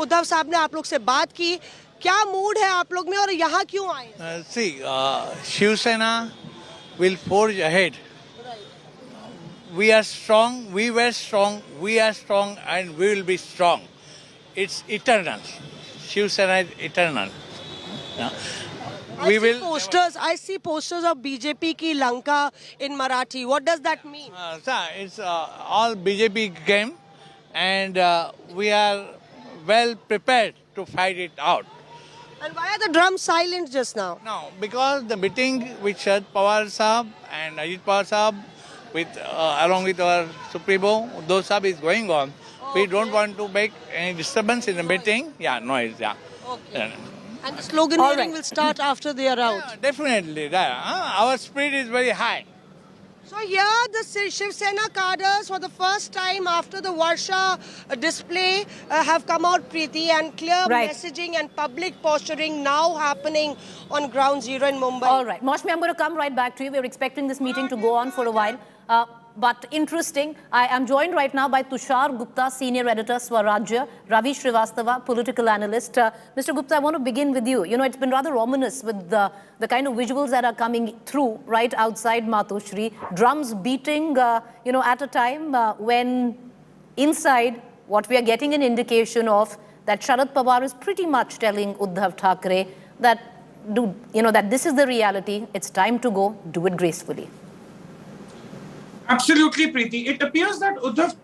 उद्धव साहब ने आप लोग से बात की. क्या मूड है आप लोग में, और यहाँ क्यों आए? See, Shiv Sena will forge ahead. We are strong, we were strong, we are strong, and we will be strong. It's eternal. Shiv Sena is eternal. I see posters of BJP ki Lanka in Marathi. What does that mean? It's all BJP game, and we are well prepared to fight it out. And why are the drums silent just now? No, because the meeting with Sharad Pawar Sahab and Ajit Pawar Sahab, along with our Supremo, Uddhav Sahab is going on. We don't want to make any disturbance in the meeting. Yeah, noise, yeah. Okay. And the sloganeering will start after they are out. Yeah, definitely. Our spirit is very high. So here the Shiv Sena cadres, for the first time after the Varsha display, have come out, Preeti, and clear messaging and public posturing now happening on ground zero in Mumbai. All right. Moshmi, I'm going to come right back to you. We're expecting this meeting to go on for a while. but interesting. I am joined right now by Tushar Gupta, Senior Editor, Swarajya, Ravi Srivastava, Political Analyst. Mr. Gupta, I want to begin with you. You know, it's been rather ominous with the kind of visuals that are coming through right outside Matoshri. Drums beating, you know, at a time when inside what we are getting an indication of that Sharad Pawar is pretty much telling Uddhav Thackeray that, that this is the reality, it's time to go, do it gracefully. Absolutely, Preeti. It appears that Uddhav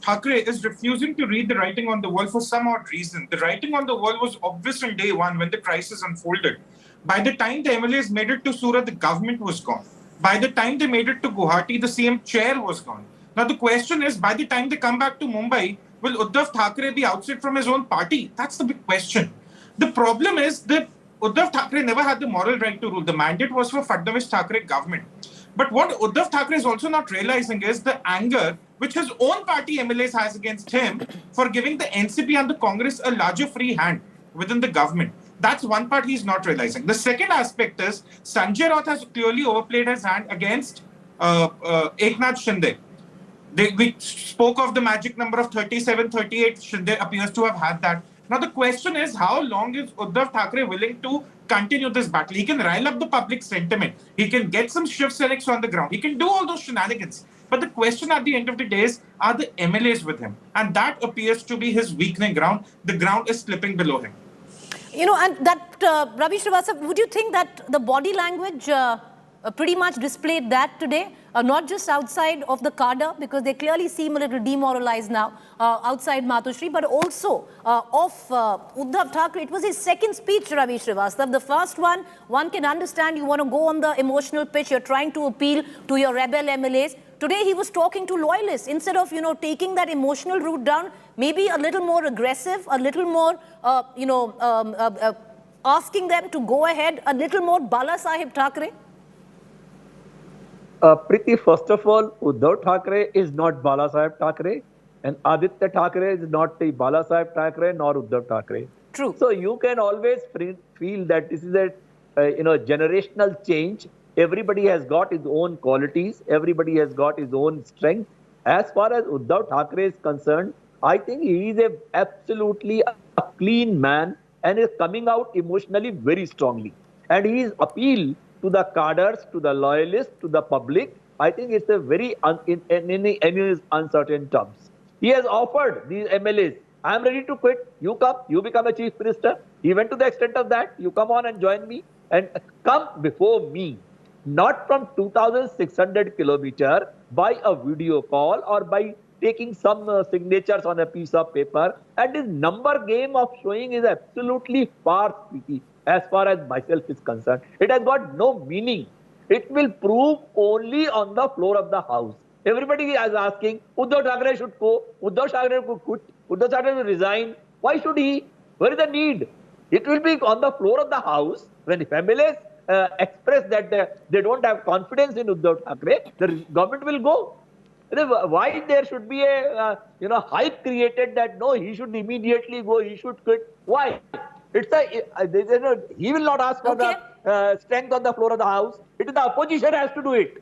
Thackeray is refusing to read the writing on the wall for some odd reason. The writing on the wall was obvious on day one when the crisis unfolded. By the time the MLAs made it to Surat, the government was gone. By the time they made it to Guwahati, the CM chair was gone. Now the question is, by the time they come back to Mumbai, will Uddhav Thackeray be ousted from his own party? That's the big question. The problem is that Uddhav Thackeray never had the moral right to rule. The mandate was for Fadnavis Thackeray government. But what Uddhav Thackeray is also not realizing is the anger which his own party MLAs has against him for giving the NCP and the Congress a larger free hand within the government. That's one part he's not realizing. The second aspect is Sanjay Raut has clearly overplayed his hand against Eknath Shinde. We spoke of the magic number of 37, 38. Shinde appears to have had that. Now the question is, how long is Uddhav Thackeray willing to continue this battle? He can rile up the public sentiment. He can get some Shiv Senics on the ground. He can do all those shenanigans. But the question at the end of the day is, are the MLAs with him? And that appears to be his weakening ground. The ground is slipping below him. You know, and that, Ravi Srivastava, would you think that the body language pretty much displayed that today? Not just outside of the cadre, because they clearly seem a little demoralized now outside Matoshri, but also of Uddhav Thackeray. It was his second speech, Ravi Srivastava. The first one can understand you want to go on the emotional pitch, you're trying to appeal to your rebel MLAs. Today he was talking to loyalists. Instead of, taking that emotional route down, maybe a little more aggressive, a little more, asking them to go ahead, a little more Bala Sahib Thackeray. Preeti, first of all, Uddhav Thackeray is not Bala Sahib Thackeray, and Aditya Thackeray is not the Bala Sahib Thackeray nor Uddhav Thackeray. True. So you can always feel that this is a generational change. Everybody has got his own qualities. Everybody has got his own strength. As far as Uddhav Thackeray is concerned, I think he is absolutely a clean man and is coming out emotionally very strongly. And his appeal to the cadres, to the loyalists, to the public, I think it's a very in any uncertain terms. He has offered these MLAs, I am ready to quit. You come, you become a chief minister. He went to the extent of that. You come on and join me and come before me. Not from 2,600 kilometers by a video call or by taking some signatures on a piece of paper. And this number game of showing is absolutely farce, as far as myself is concerned. It has got no meaning. It will prove only on the floor of the house. Everybody is asking, Uddhav Thackeray should go, Uddhav Thackeray should quit, Uddhav Thackeray will resign. Why should he? Where is the need? It will be on the floor of the house when MLAs express that they don't have confidence in Uddhav Thackeray, the government will go. Why there should be a hype created that no, he should immediately go, he should quit? Why? It's he will not ask for the strength on the floor of the house. It is the opposition has to do it.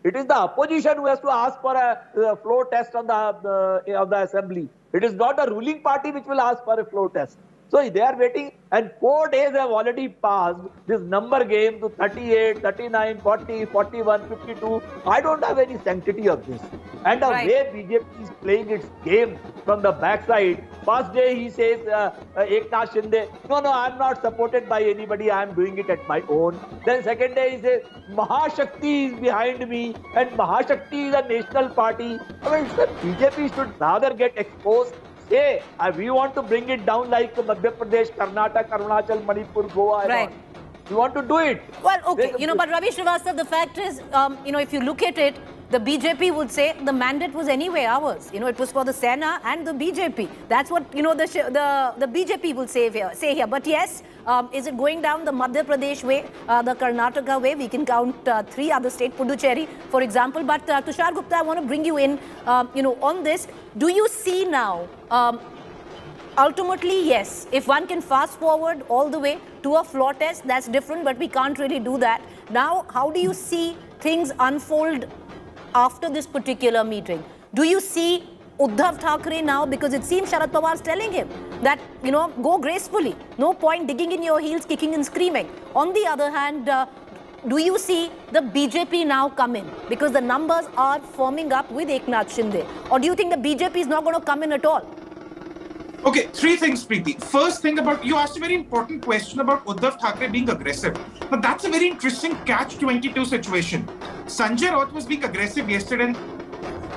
It is the opposition who has to ask for a floor test on the assembly. It is not the ruling party which will ask for a floor test. So they are waiting, and 4 days have already passed. This number game to 38, 39, 40, 41, 52. I don't have any sanctity of this. And the way BJP is playing its game from the backside, first day he says, Eknath Shinde, no, I'm not supported by anybody, I'm doing it at my own. Then second day he says, Mahashakti is behind me, and Mahashakti is a national party. I mean, BJP should rather get exposed. Hey, we want to bring it down like Madhya Pradesh, Karnataka, Arunachal, Manipur, Goa. Right. We want to do it. Well, okay. But Ravi Srivastava, the fact is, if you look at it, the BJP would say the mandate was anyway ours. It was for the Sena and the BJP. That's what, the BJP will say here. But yes, is it going down the Madhya Pradesh way, the Karnataka way? We can count 3 other states, Puducherry, for example. But Tushar Gupta, I want to bring you in, on this. Do you see now, ultimately, yes, if one can fast forward all the way to a floor test, that's different, but we can't really do that. Now, how do you see things unfold after this particular meeting? Do you see Uddhav Thackeray now, because it seems Sharad Pawar is telling him that, go gracefully. No point digging in your heels, kicking and screaming. On the other hand, do you see the BJP now come in? Because the numbers are forming up with Eknath Shinde. Or do you think the BJP is not going to come in at all? Okay, three things, Preeti. First thing you asked a very important question about Uddhav Thackeray being aggressive. Now that's a very interesting catch-22 situation. Sanjay Raut was being aggressive yesterday, and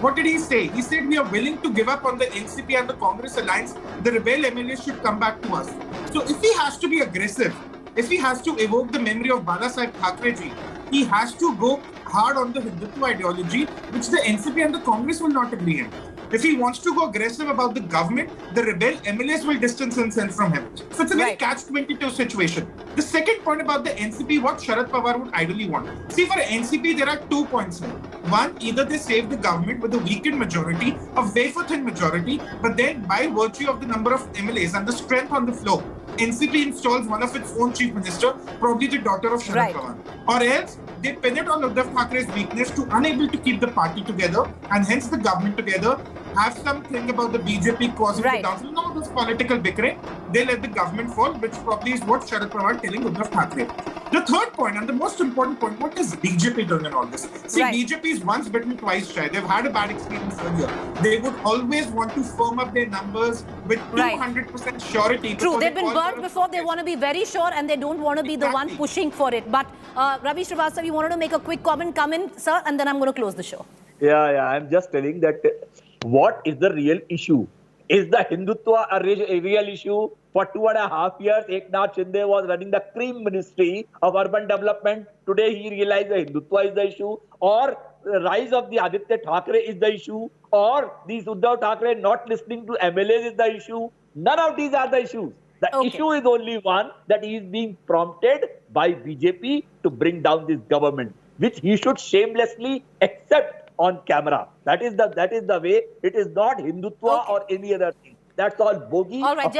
what did he say? He said we are willing to give up on the NCP and the Congress alliance. The rebel MLAs should come back to us. So if he has to be aggressive, if he has to evoke the memory of Balasaheb Thackeray ji, he has to go hard on the Hindutva ideology, which the NCP and the Congress will not agree in. If he wants to go aggressive about the government, the rebel MLAs will distance themselves from him. So it's a very catch-22 situation. The second point about the NCP, what Sharad Pawar would ideally want. See, for NCP, there are 2 points here. One, either they save the government with a weakened majority, a wafer-thin majority, but then by virtue of the number of MLAs and the strength on the floor, NCP installs one of its own chief minister, probably the daughter of Sharad Pawar. Or else, they pin it on Uddhav Thackeray's weakness to unable to keep the party together and hence the government together, have something about the BJP causing the downfall. No, this political bickering. They let the government fall, which probably is what Sharad Pawar telling Uddhav Thackeray. The third point, and the most important point, what is BJP doing in all this? See, BJP is once bitten, twice shy. They've had a bad experience earlier. They would always want to firm up their numbers with 200% surety. True, they've been burnt before. They want to be very sure and they don't want to be the one pushing for it. But Ravi Srivastava, you wanted to make a quick comment. Come in, sir, and then I'm going to close the show. Yeah, I'm just telling that what is the real issue? Is the Hindutva a real issue? For 2.5 years, Eknath Shinde was running the cream ministry of urban development. Today, he realized that Hindutva is the issue. Or the rise of the Aditya Thackeray is the issue. Or these Uddhav Thackeray not listening to MLAs is the issue. None of these are the issues. The issue is only one, that he is being prompted by BJP to bring down this government, which he should shamelessly accept on camera. That is the way. It is not Hindutva or any other thing. That's all bogey. All right,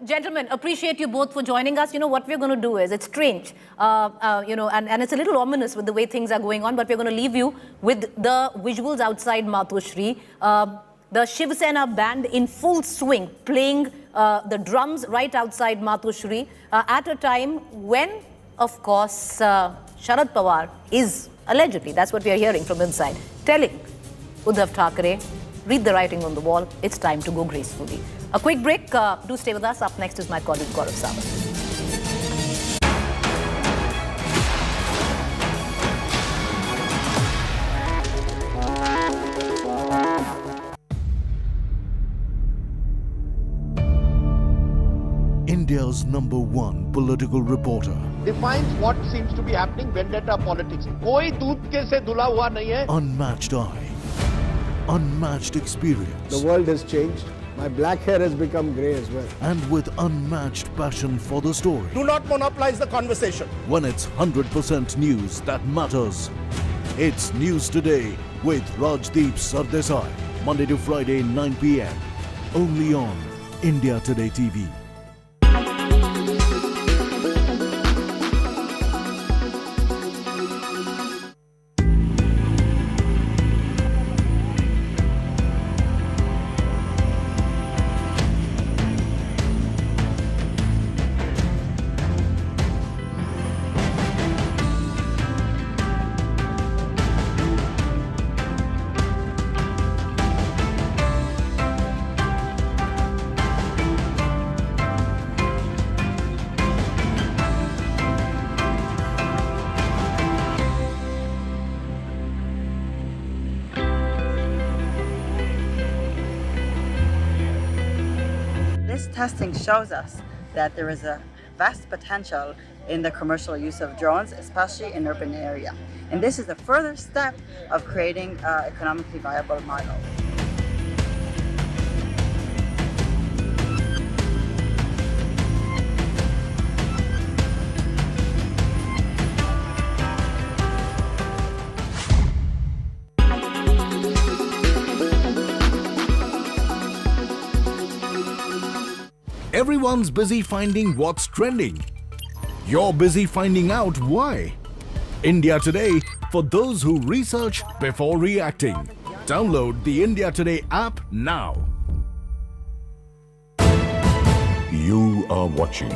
gentlemen, appreciate you both for joining us. What we're going to do is, it's strange, and it's a little ominous with the way things are going on, but we're going to leave you with the visuals outside Matoshri. The Shiv Sena band in full swing, playing the drums right outside Matoshri at a time when, of course, Sharad Pawar is allegedly, that's what we are hearing from inside, telling Uddhav Thackeray, read the writing on the wall, it's time to go gracefully. A quick break, do stay with us. Up next is my colleague Gaurav Sawant. India's #1 political reporter. Defines what seems to be happening, vendetta politics. कोई दूध के से धुला हुआ नहीं है. Unmatched eye, unmatched experience. The world has changed. My black hair has become grey as well. And with unmatched passion for the story. Do not monopolize the conversation. When it's 100% news that matters. It's News Today with Rajdeep Sardesai. Monday to Friday, 9 p.m. Only on India Today TV. This testing shows us that there is a vast potential in the commercial use of drones, especially in urban area. And this is a further step of creating an economically viable model. Everyone's busy finding what's trending. You're busy finding out why. India Today for those who research before reacting. Download the India Today app now. You are watching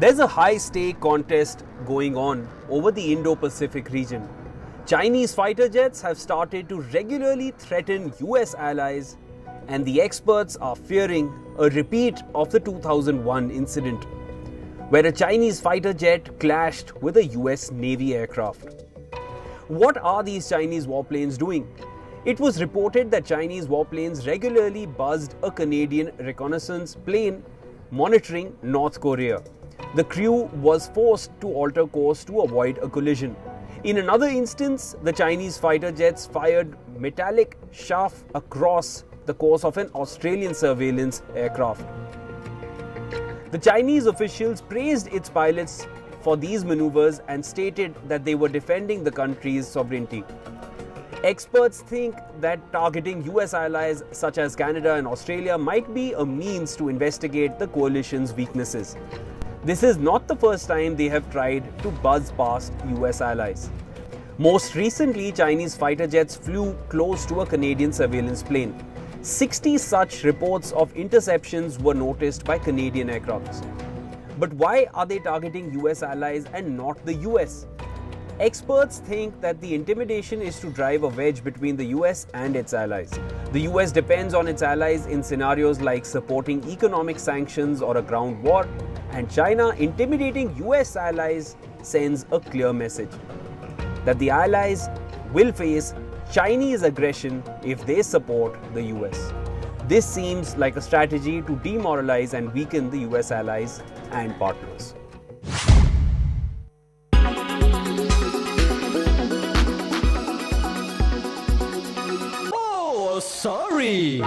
There's a high-stake contest going on over the Indo-Pacific region. Chinese fighter jets have started to regularly threaten US allies, and the experts are fearing a repeat of the 2001 incident, where a Chinese fighter jet clashed with a US Navy aircraft. What are these Chinese warplanes doing? It was reported that Chinese warplanes regularly buzzed a Canadian reconnaissance plane monitoring North Korea. The crew was forced to alter course to avoid a collision. In another instance, the Chinese fighter jets fired metallic chaff across the course of an Australian surveillance aircraft. The Chinese officials praised its pilots for these maneuvers and stated that they were defending the country's sovereignty. Experts think that targeting US allies such as Canada and Australia might be a means to investigate the coalition's weaknesses. This is not the first time they have tried to buzz past US allies. Most recently, Chinese fighter jets flew close to a Canadian surveillance plane. 60 such reports of interceptions were noticed by Canadian aircrafts. But why are they targeting US allies and not the US? Experts think that the intimidation is to drive a wedge between the US and its allies. The US depends on its allies in scenarios like supporting economic sanctions or a ground war, and China intimidating US allies sends a clear message that the allies will face Chinese aggression if they support the US. This seems like a strategy to demoralize and weaken the US allies and partners. Oh, sorry.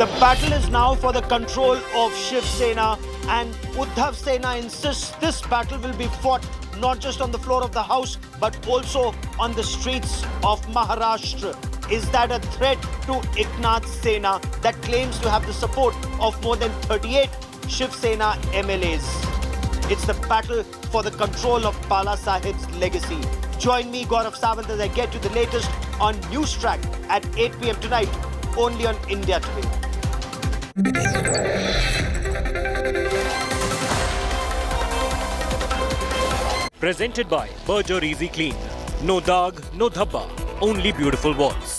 The battle is now for the control of Shiv Sena, and Uddhav Sena insists this battle will be fought not just on the floor of the house but also on the streets of Maharashtra. Is that a threat to Eknath Sena that claims to have the support of more than 38 Shiv Sena MLAs? It's the battle for the control of Bala Sahib's legacy. Join me, Gaurav Sawant, as I get you the latest on News Track at 8 p.m. tonight, only on India Today. Presented by Berger Easy Clean. No dag, no dhabba, only beautiful walls.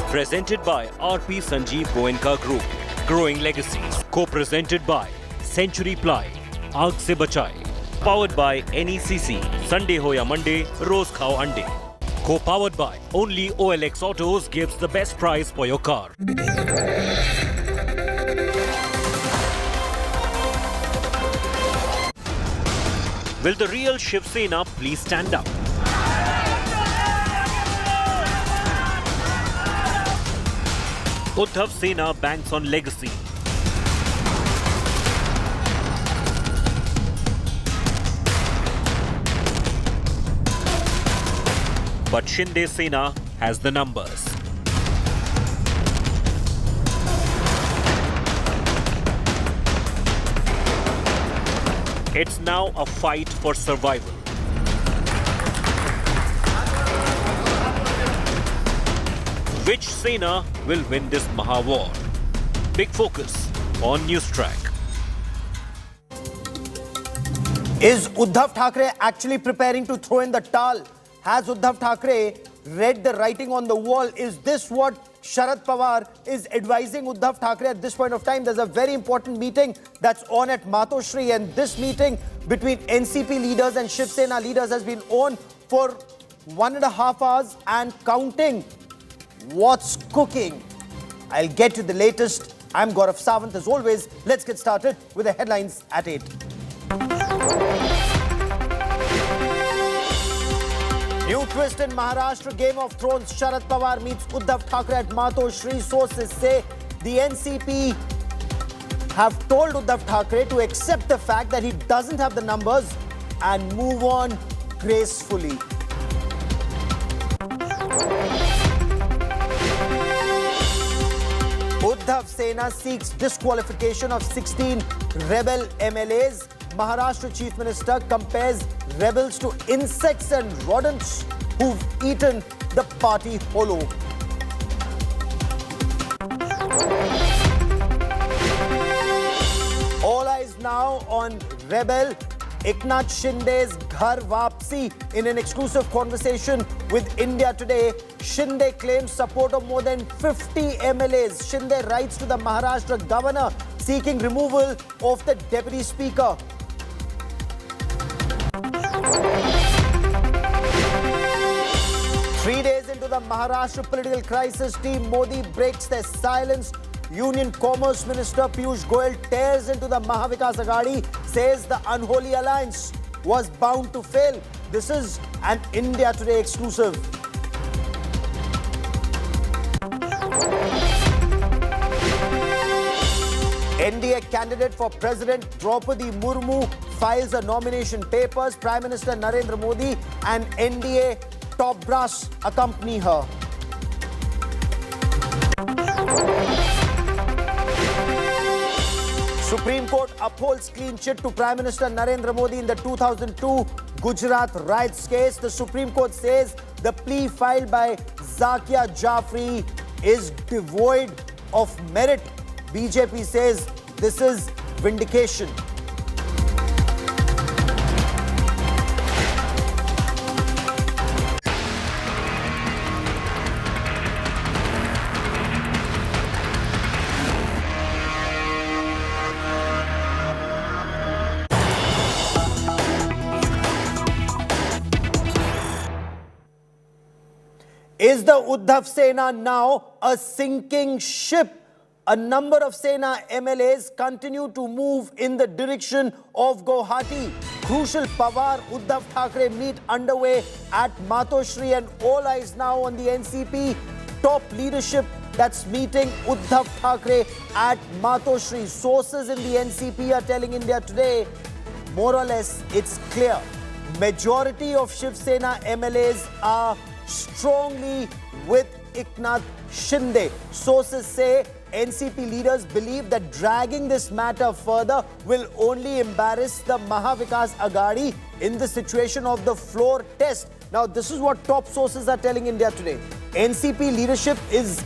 Presented by RP Sanjeev Goenka Group. Growing legacies. Co-presented by Century Ply. Aag se bachaye. Powered by NECC. Sunday ho ya Monday, roz khao ande. Co-powered by only OLX Autos gives the best price for your car. Will the real Shiv Sena please stand up? Uddhav Sena banks on legacy. But Shinde Sena has the numbers. It's now a fight for survival. Which Sena will win this Maha War? Big focus on Newstrack. Is Uddhav Thackeray actually preparing to throw in the towel? Has Uddhav Thackeray read the writing on the wall? Is this what Sharad Pawar is advising Uddhav Thackeray at this point of time? There's a very important meeting that's on at Matoshri, and this meeting between NCP leaders and Shiv Sena leaders has been on for 1.5 hours and counting. What's cooking? I'll get to the latest. I'm Gaurav Sawant. As always, let's get started with the headlines at 8. New twist in Maharashtra Game of Thrones. Sharad Pawar meets Uddhav Thackeray at Matoshri. Sources say the NCP have told Uddhav Thackeray to accept the fact that he doesn't have the numbers and move on gracefully. Uddhav Sena seeks disqualification of 16 rebel MLAs. Maharashtra Chief Minister compares rebels to insects and rodents who've eaten the party hollow. All eyes now on rebel Eknath Shinde's Ghar Vapsi. In an exclusive conversation with India Today, Shinde claims support of more than 50 MLAs. Shinde writes to the Maharashtra governor seeking removal of the deputy speaker. Three days into the Maharashtra political crisis, Team Modi breaks their silence. Union Commerce Minister Piyush Goyal tears into the Mahavikas Aghadi, says the unholy alliance was bound to fail. This is an India Today exclusive. NDA candidate for President Draupadi Murmu files her nomination papers. Prime Minister Narendra Modi and NDA top brass accompany her. Supreme Court upholds clean chit to Prime Minister Narendra Modi in the 2002 Gujarat riots case. The Supreme Court says the plea filed by Zakia Jafri is devoid of merit. BJP says this is vindication. Is the Uddhav Sena now a sinking ship? A number of Sena MLAs continue to move in the direction of Guwahati. Crucial Pawar-Uddhav Thackeray meet underway at Matoshri, and all eyes now on the NCP top leadership that's meeting Uddhav Thackeray at Matoshri. Sources in the NCP are telling India Today, more or less, it's clear. Majority of Shiv Sena MLAs are strongly with Eknath Shinde. Sources say NCP leaders believe that dragging this matter further will only embarrass the Mahavikas Aghadi in the situation of the floor test. Now, this is what top sources are telling India Today. NCP leadership is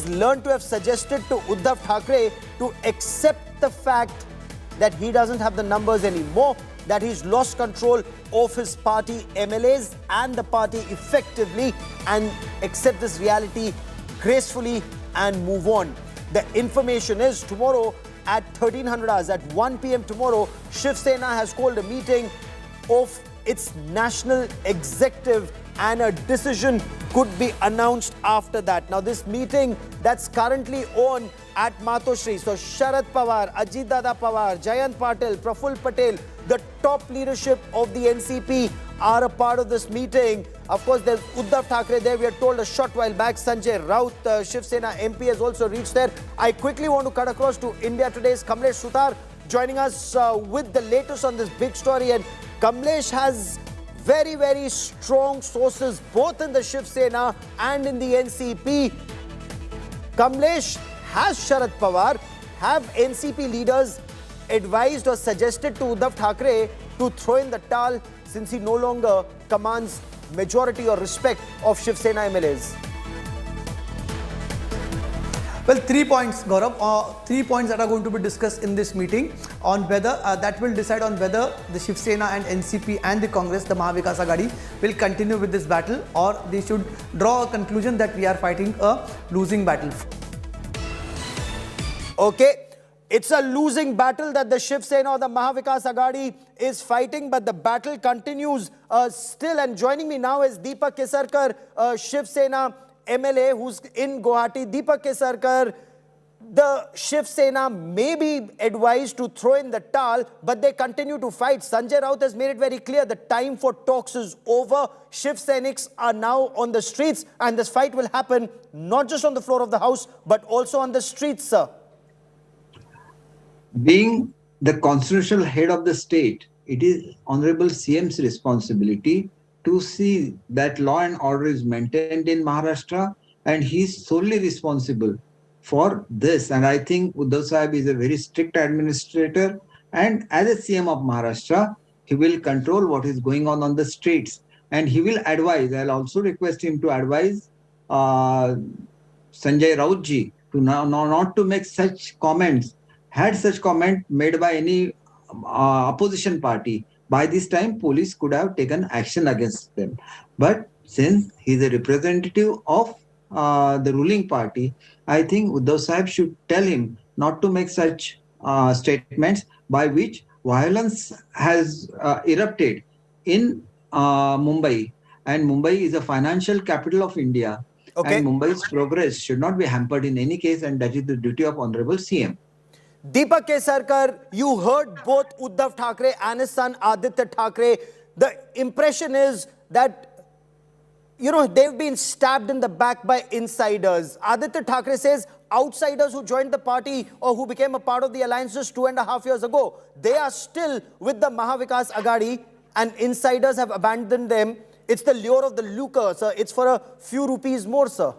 learned to have suggested to Uddhav Thackeray to accept the fact that he doesn't have the numbers anymore, that he's lost control of his party MLAs and the party effectively, and accept this reality gracefully and move on. The information is tomorrow at 1300 hours, at 1 p.m. tomorrow, Shiv Sena has called a meeting of its national executive and a decision could be announced after that. Now this meeting that's currently on at Matoshri, so Sharad Pawar, Ajit Dada Pawar, Jayant Patil, Praful Patel, the top leadership of the NCP are a part of this meeting. Of course, there's Uddhav Thackeray there. We are told a short while back. Sanjay Raut, Shiv Sena MP, has also reached there. I quickly want to cut across to India Today's Kamlesh Sutar joining us with the latest on this big story. And Kamlesh has very, very strong sources both in the Shiv Sena and in the NCP. Kamlesh, has Sharad Pawar, have NCP leaders advised or suggested to Uddhav Thackeray to throw in the towel since he no longer commands majority or respect of Shiv Sena MLAs? Well, 3 points, Gaurav. 3 points that are going to be discussed in this meeting on whether that will decide on whether the Shiv Sena and NCP and the Congress, the Mahavikas Aghadi, will continue with this battle, or they should draw a conclusion that we are fighting a losing battle. Okay, it's a losing battle that the Shiv Sena or the Mahavikas Aghadi is fighting, but the battle continues still. And joining me now is Deepak Kesarkar, Shiv Sena MLA, who's in Guwahati. Deepak Kesarkar, the Shiv Sena may be advised to throw in the towel, but they continue to fight. Sanjay Raut has made it very clear the time for talks is over. Shiv Senics are now on the streets, and this fight will happen not just on the floor of the House, but also on the streets, sir. Being the constitutional head of the state, it is Honorable CM's responsibility to see that law and order is maintained in Maharashtra, and he is solely responsible for this. And I think Uddhav Sahib is a very strict administrator, and as a CM of Maharashtra, he will control what is going on the streets, and he will advise. I'll also request him to advise Sanjay Rautji to not to make such comments. Had such comment made by any opposition party, by this time police could have taken action against them. But since he is a representative of the ruling party, I think Uddhav Sahib should tell him not to make such statements by which violence has erupted in Mumbai. And Mumbai is a financial capital of India. Okay. And Mumbai's progress should not be hampered in any case, and that is the duty of Honorable CM. Deepak Kesarkar, you heard both Uddhav Thackeray and his son Aditya Thackeray. The impression is that, you know, they've been stabbed in the back by insiders. Aditya Thackeray says outsiders who joined the party or who became a part of the alliance just 2.5 years ago, they are still with the Mahavikas Aghadi, and insiders have abandoned them. It's the lure of the lucre, sir. It's for a few rupees more, sir.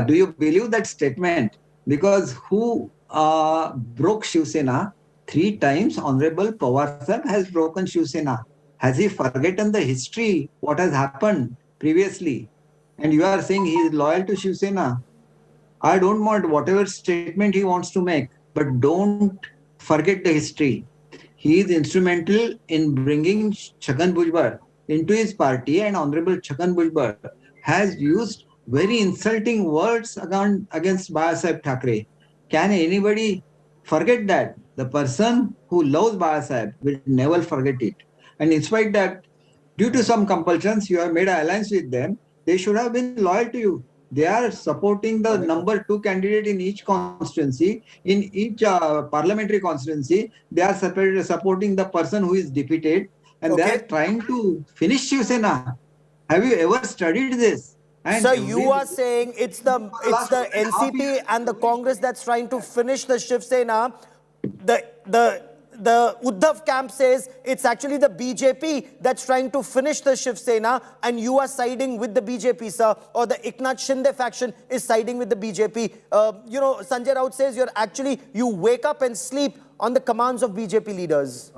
Do you believe that statement? Because who broke Shiv Sena 3 times? Honorable Pawar Sahib has broken Shiv Sena. Has he forgotten the history, what has happened previously? And you are saying he is loyal to Shiv Sena. I don't want whatever statement he wants to make, but don't forget the history. He is instrumental in bringing Chhagan Bhujbal into his party, and Honorable Chhagan Bhujbal has used very insulting words against Babasaheb Thackeray. Can anybody forget that? The person who loves Babasaheb will never forget it. And in spite that, due to some compulsions, you have made an alliance with them, they should have been loyal to you. They are supporting the number 2 candidate in each constituency, in each parliamentary constituency. They are supporting the person who is defeated, and they are trying to finish Shiv Sena. Have you ever studied this? And so you are saying it's the NCP and the Congress that's trying to finish the Shiv Sena. The Uddhav camp says it's actually the BJP that's trying to finish the Shiv Sena, and you are siding with the BJP, sir, or the Eknath Shinde faction is siding with the BJP. You know, Sanjay Raut says you wake up and sleep on the commands of BJP leaders.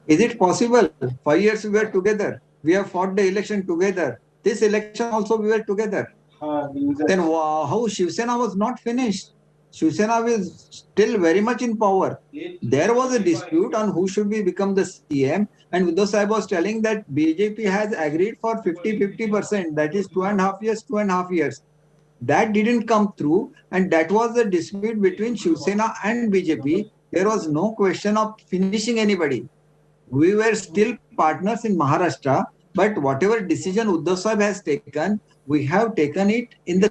Is it possible? 5 years we were together. We have fought the election together. This election also we were together. Then how Shiv Sena was not finished? Shiv Sena is still very much in power. There was a dispute on who should become the CM, and Uddhav Sahib was telling that BJP has agreed for 50-50%, that is 2.5 years, 2.5 years. That didn't come through, and that was a dispute between Shiv Sena and BJP. There was no question of finishing anybody. We were still partners in Maharashtra, but whatever decision Uddhav Sahib has taken, we have taken it in the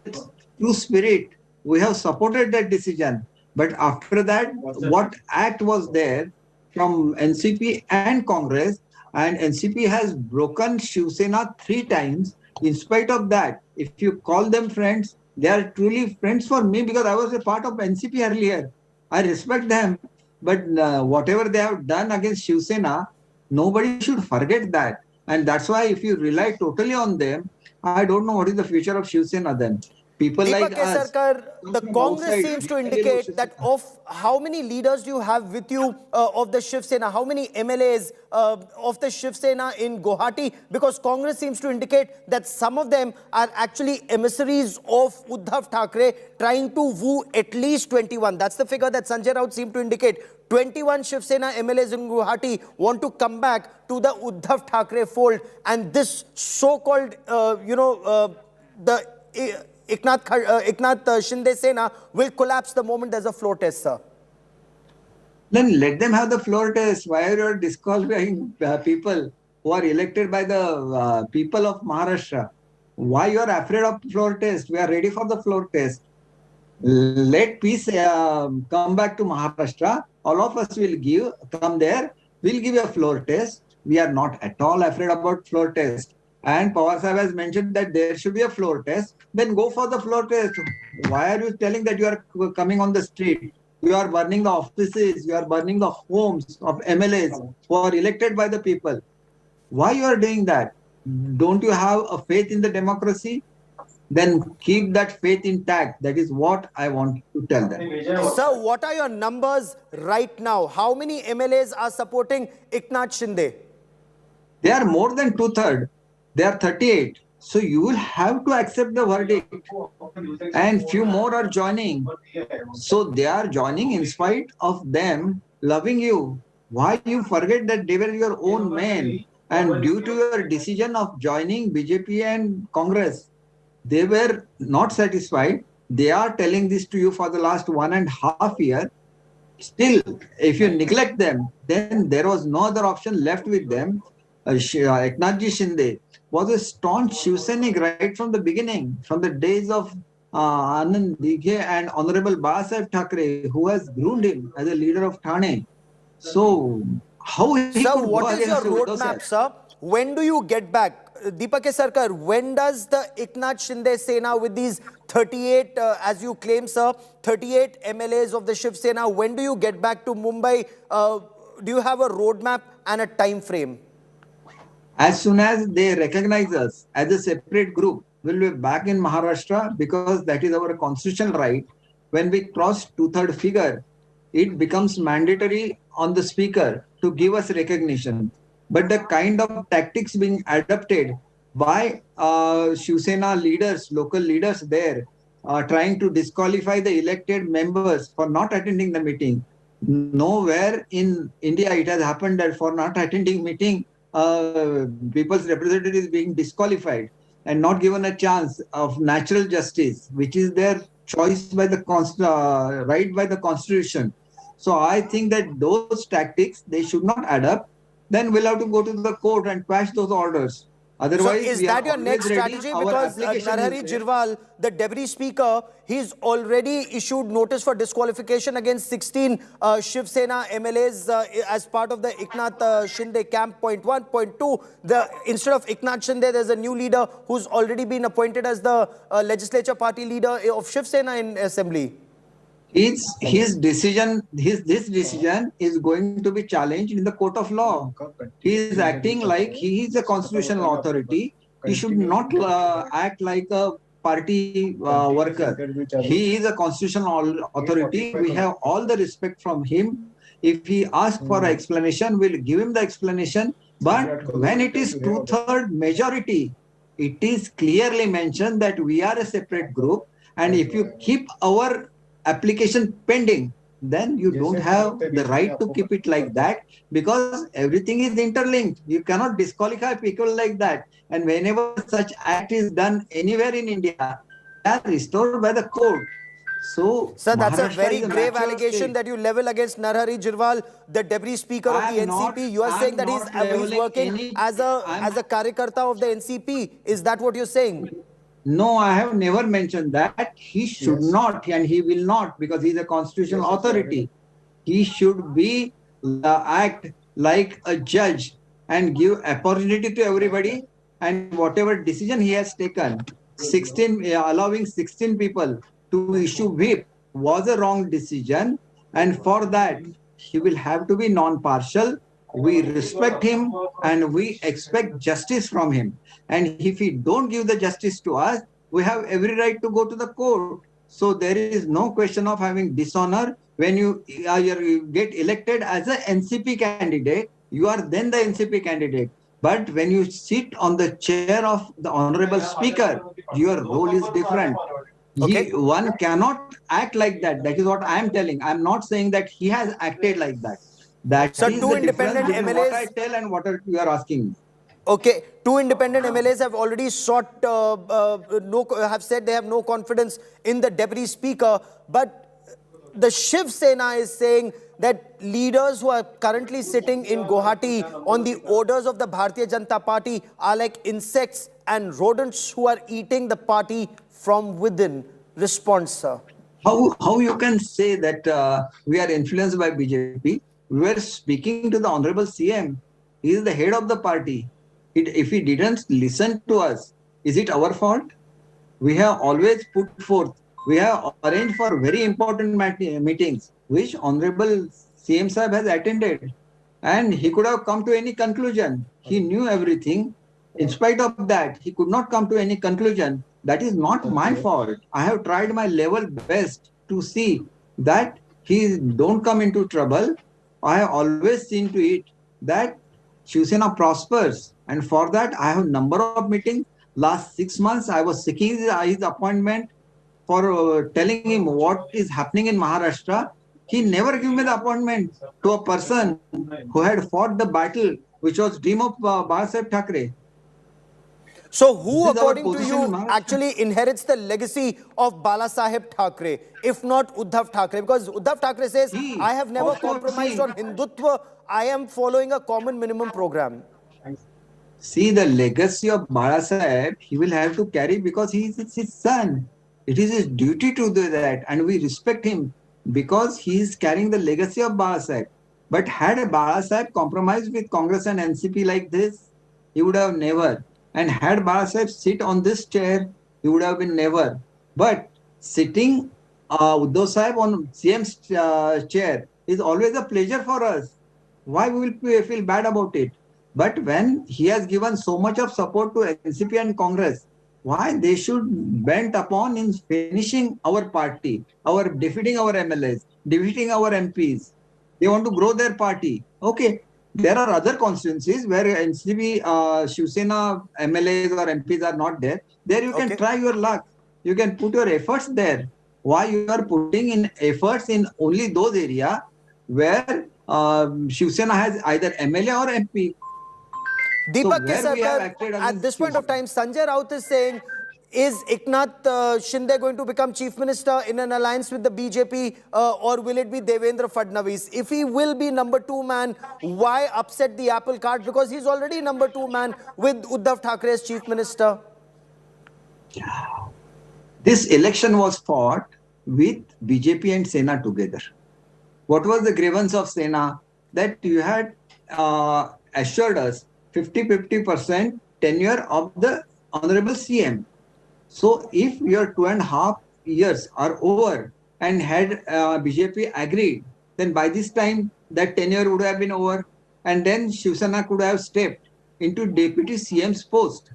true spirit. We have supported that decision. But after that, what act was there from NCP and Congress, and NCP has broken Shiv Sena 3 times. In spite of that, if you call them friends, they are truly friends for me because I was a part of NCP earlier. I respect them. But whatever they have done against Shiv Sena, nobody should forget that. And that's why if you rely totally on them, I don't know what is the future of Shiv Sena then. People like us. Sarkar, the Congress seems to indicate that of how many leaders do you have with you of the Shiv Sena? How many MLAs of the Shiv Sena in Guwahati? Because Congress seems to indicate that some of them are actually emissaries of Uddhav Thackeray trying to woo at least 21. That's the figure that Sanjay Raut seemed to indicate. 21 Shiv Sena MLAs in Guwahati want to come back to the Uddhav Thackeray fold. And this so-called, the Eknath Shinde Sena will collapse the moment there's a floor test, sir. Then let them have the floor test. Why are you disqualifying people who are elected by the people of Maharashtra? Why you are afraid of floor test? We are ready for the floor test. Let peace come back to Maharashtra. All of us will come there. We'll give you a floor test. We are not at all afraid about floor test. And Pawar Sahib has mentioned that there should be a floor test. Then go for the floor test. Why are you telling that you are coming on the street? You are burning the offices. You are burning the homes of MLAs who are elected by the people. Why you are doing that? Don't you have a faith in the democracy? Then keep that faith intact. That is what I want to tell them. Sir, what are your numbers right now? How many MLAs are supporting Eknath Shinde? They are more than 2/3. They are 38. So you will have to accept the verdict. And few more are joining. So they are joining in spite of them loving you. Why you forget that they were your own men? And due to your decision of joining BJP and Congress, they were not satisfied. They are telling this to you for the last 1.5 years. Still, if you neglect them, then there was no other option left with them. Eknath Shinde was a staunch Shiv Sainik right from the beginning, from the days of Anand Dighe and Honorable Babasaheb Thackeray, who has groomed him as a leader of Thane. So, how he Sir, could what is your roadmap, sir? When do you get back? Deepak Sarkar, when does the Eknath Shinde Sena with these 38, as you claim, sir, 38 MLAs of the Shiv Sena, when do you get back to Mumbai? Do you have a roadmap and a time frame? As soon as they recognize us as a separate group, we'll be back in Maharashtra because that is our constitutional right. When we cross 2/3 figure, it becomes mandatory on the speaker to give us recognition. But the kind of tactics being adopted by Shiv Sena leaders, local leaders there, trying to disqualify the elected members for not attending the meeting. Nowhere in India it has happened that for not attending meeting, people's representative is being disqualified and not given a chance of natural justice, which is their choice by the right by the constitution. So I think that those tactics, they should not adopt. Then we'll have to go to the court and quash those orders. Otherwise, so is that your next strategy? Because Narhari Zirwal, the deputy speaker, he's already issued notice for disqualification against 16 Shiv Sena MLAs as part of the Eknath Shinde camp. Point 1. Point 2, instead of Eknath Shinde, there's a new leader who's already been appointed as the legislature party leader of Shiv Sena in assembly. This decision is going to be challenged in the court of law. He is acting like he is a constitutional authority. He should not act like a party worker. He is a constitutional authority. We have all the respect from him. If he asks for an explanation, we'll give him the explanation. But when it is 2/3 majority, it is clearly mentioned that we are a separate group. And if you keep our application pending, then you don't have the right to keep it like that, because everything is interlinked. You cannot disqualify people like that. And whenever such act is done anywhere in India, are restored by the court. So, sir, that's a Maharashtra very is a grave mature allegation state. that you level against Narhari Zirwal, the deputy speaker of the NCP. You are saying that he's working as a Karyakarta of the NCP. Is that what you're saying? No, I have never mentioned that. He should not and he will not, because he is a constitutional authority. He should be act like a judge and give opportunity to everybody, and whatever decision he has taken, 16 allowing 16 people to issue whip was a wrong decision, and for that he will have to be non-partial. We respect him and we expect justice from him, and if he don't give the justice to us, we have every right to go to the court. So there is no question of having dishonor. When you get elected as an NCP candidate, you are then the NCP candidate. But when you sit on the chair of the Honorable Speaker, your role is different. Okay. One cannot act like that. That is what I am telling. I am not saying that he has acted like that. That Sir, is two the independent difference between MLAs what I tell and what you are asking. Okay, two independent MLAs have already have said they have no confidence in the deputy speaker, but the Shiv Sena is saying that leaders who are currently sitting in Guwahati on the orders of the Bharatiya Janata Party are like insects and rodents who are eating the party from within. Response, sir. How you can say that we are influenced by BJP? We were speaking to the Honorable CM. He is the head of the party. If he didn't listen to us, is it our fault? We have always put forth. We have arranged for very important meetings, which Honorable CM Sahib has attended. And he could have come to any conclusion. He knew everything. In spite of that, he could not come to any conclusion. That is not my fault. I have tried my level best to see that he don't come into trouble. I have always seen to it that Shiv Sena prospers. And for that, I have a number of meetings. Last 6 months, I was seeking his appointment for telling him what is happening in Maharashtra. He never gave me the appointment to a person who had fought the battle, which was dream of Babasaheb Thackeray. So who, according to you, actually inherits the legacy of Balasaheb Thackeray, if not Uddhav Thackeray? Because Uddhav Thackeray says, I have never compromised on Hindutva. I am following a common minimum program. See, the legacy of Balasaheb, he will have to carry because he is his son. It is his duty to do that, and we respect him because he is carrying the legacy of Balasaheb. But had Balasaheb compromised with Congress and NCP like this, he would have never. And had Balasaheb sit on this chair, he would have been never. But sitting Uddhav Sahib on CM's chair is always a pleasure for us. Why we will feel bad about it? But when he has given so much of support to NCP and Congress, why they should bend upon in finishing our party, defeating our MLAs, defeating our MPs. They want to grow their party. Okay. There are other constituencies where NCP, Shiv Sena MLAs or MPs are not there. There you can try your luck. You can put your efforts there. Why you are putting in efforts in only those areas where Shiv Sena has either MLA or MP? Deepak Kesarkar, at this point of time, Sanjay Raut is saying, is Eknath Shinde going to become chief minister in an alliance with the BJP or will it be Devendra Fadnavis? If he will be number 2 man, why upset the apple cart? Because he's already number 2 man with Uddhav Thackeray as chief minister. This election was fought with BJP and Sena together. What was the grievance of Sena? That you had assured us 50% tenure of the Honorable CM. So if your 2.5 years are over and had BJP agreed, then by this time that tenure would have been over, and then Shiv Sena could have stepped into Deputy CM's post.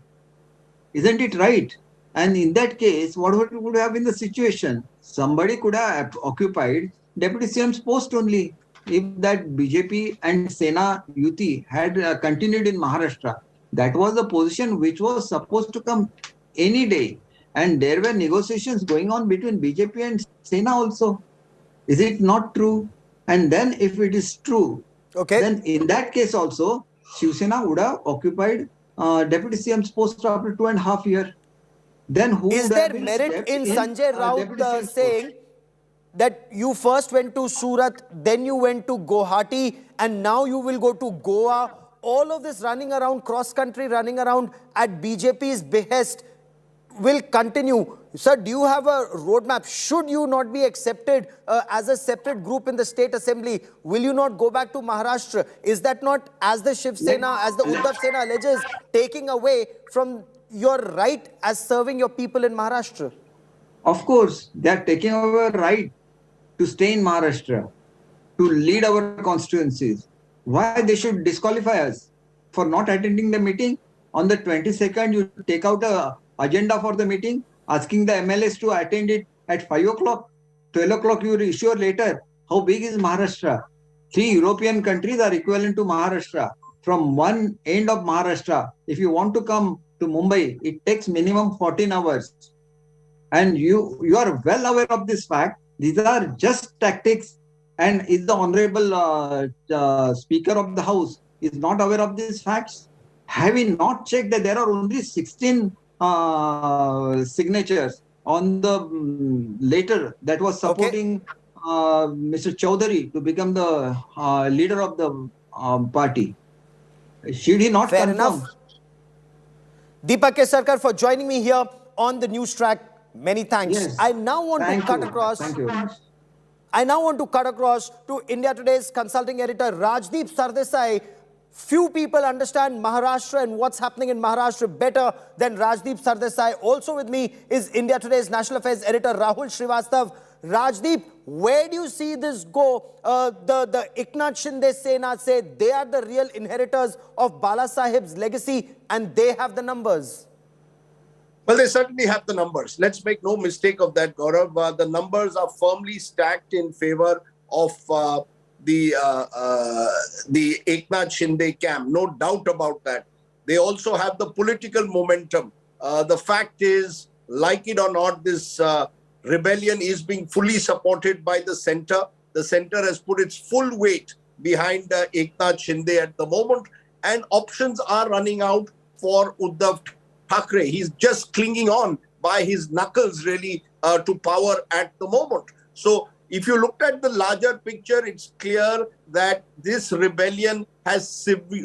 Isn't it right? And in that case, what would have been the situation? Somebody could have occupied Deputy CM's post only. If that BJP and Sena Yuti had continued in Maharashtra, that was the position which was supposed to come any day. And there were negotiations going on between BJP and Sena also. Is it not true? And then if it is true, then in that case also, Shiv Sena would have occupied Deputy CM's post after 2.5 years. then who is would there have been merit stepped in Sanjay Raut deputy CM saying that you first went to Surat, then you went to Guwahati, and now you will go to Goa? All of this running around, cross-country running around at BJP's behest will continue. Sir, do you have a roadmap? Should you not be accepted as a separate group in the state assembly? Will you not go back to Maharashtra? Is that not, as the Shiv Sena, as the Uddhav Sena alleges, taking away from your right as serving your people in Maharashtra? Of course, they are taking our right to stay in Maharashtra, to lead our constituencies. Why they should disqualify us for not attending the meeting? On the 22nd, you take out a agenda for the meeting, asking the MLAs to attend it at 5 o'clock. 12 o'clock, you issue a letter. How big is Maharashtra? 3 European countries are equivalent to Maharashtra. From one end of Maharashtra, if you want to come to Mumbai, it takes minimum 14 hours. And you are well aware of this fact. These are just tactics. And is the Honorable Speaker of the House is not aware of these facts? Have we not checked that there are only 16 signatures on the letter that was supporting Mr. Chaudhary to become the leader of the party? Should he not Fair confirm? enough. Deepak Kesarkar for joining me here on the news track. Many thanks. Yes. I now want to cut across. Thank you. I now want to cut across to India Today's consulting editor Rajdeep Sardesai. Few people understand Maharashtra and what's happening in Maharashtra better than Rajdeep Sardesai. Also with me is India Today's national affairs editor Rahul Srivastav. Rajdeep, where do you see this go? The Eknath Shinde Sena say they are the real inheritors of Bala Sahib's legacy and they have the numbers. Well, they certainly have the numbers. Let's make no mistake of that, Gaurav. The numbers are firmly stacked in favor of the Eknath Shinde camp. No doubt about that. They also have the political momentum. The fact is, like it or not, this rebellion is being fully supported by the center. The center has put its full weight behind Eknath Shinde at the moment. And options are running out for Uddhav Thackeray. He's just clinging on by his knuckles, really, to power at the moment. So if you looked at the larger picture, it's clear that this rebellion has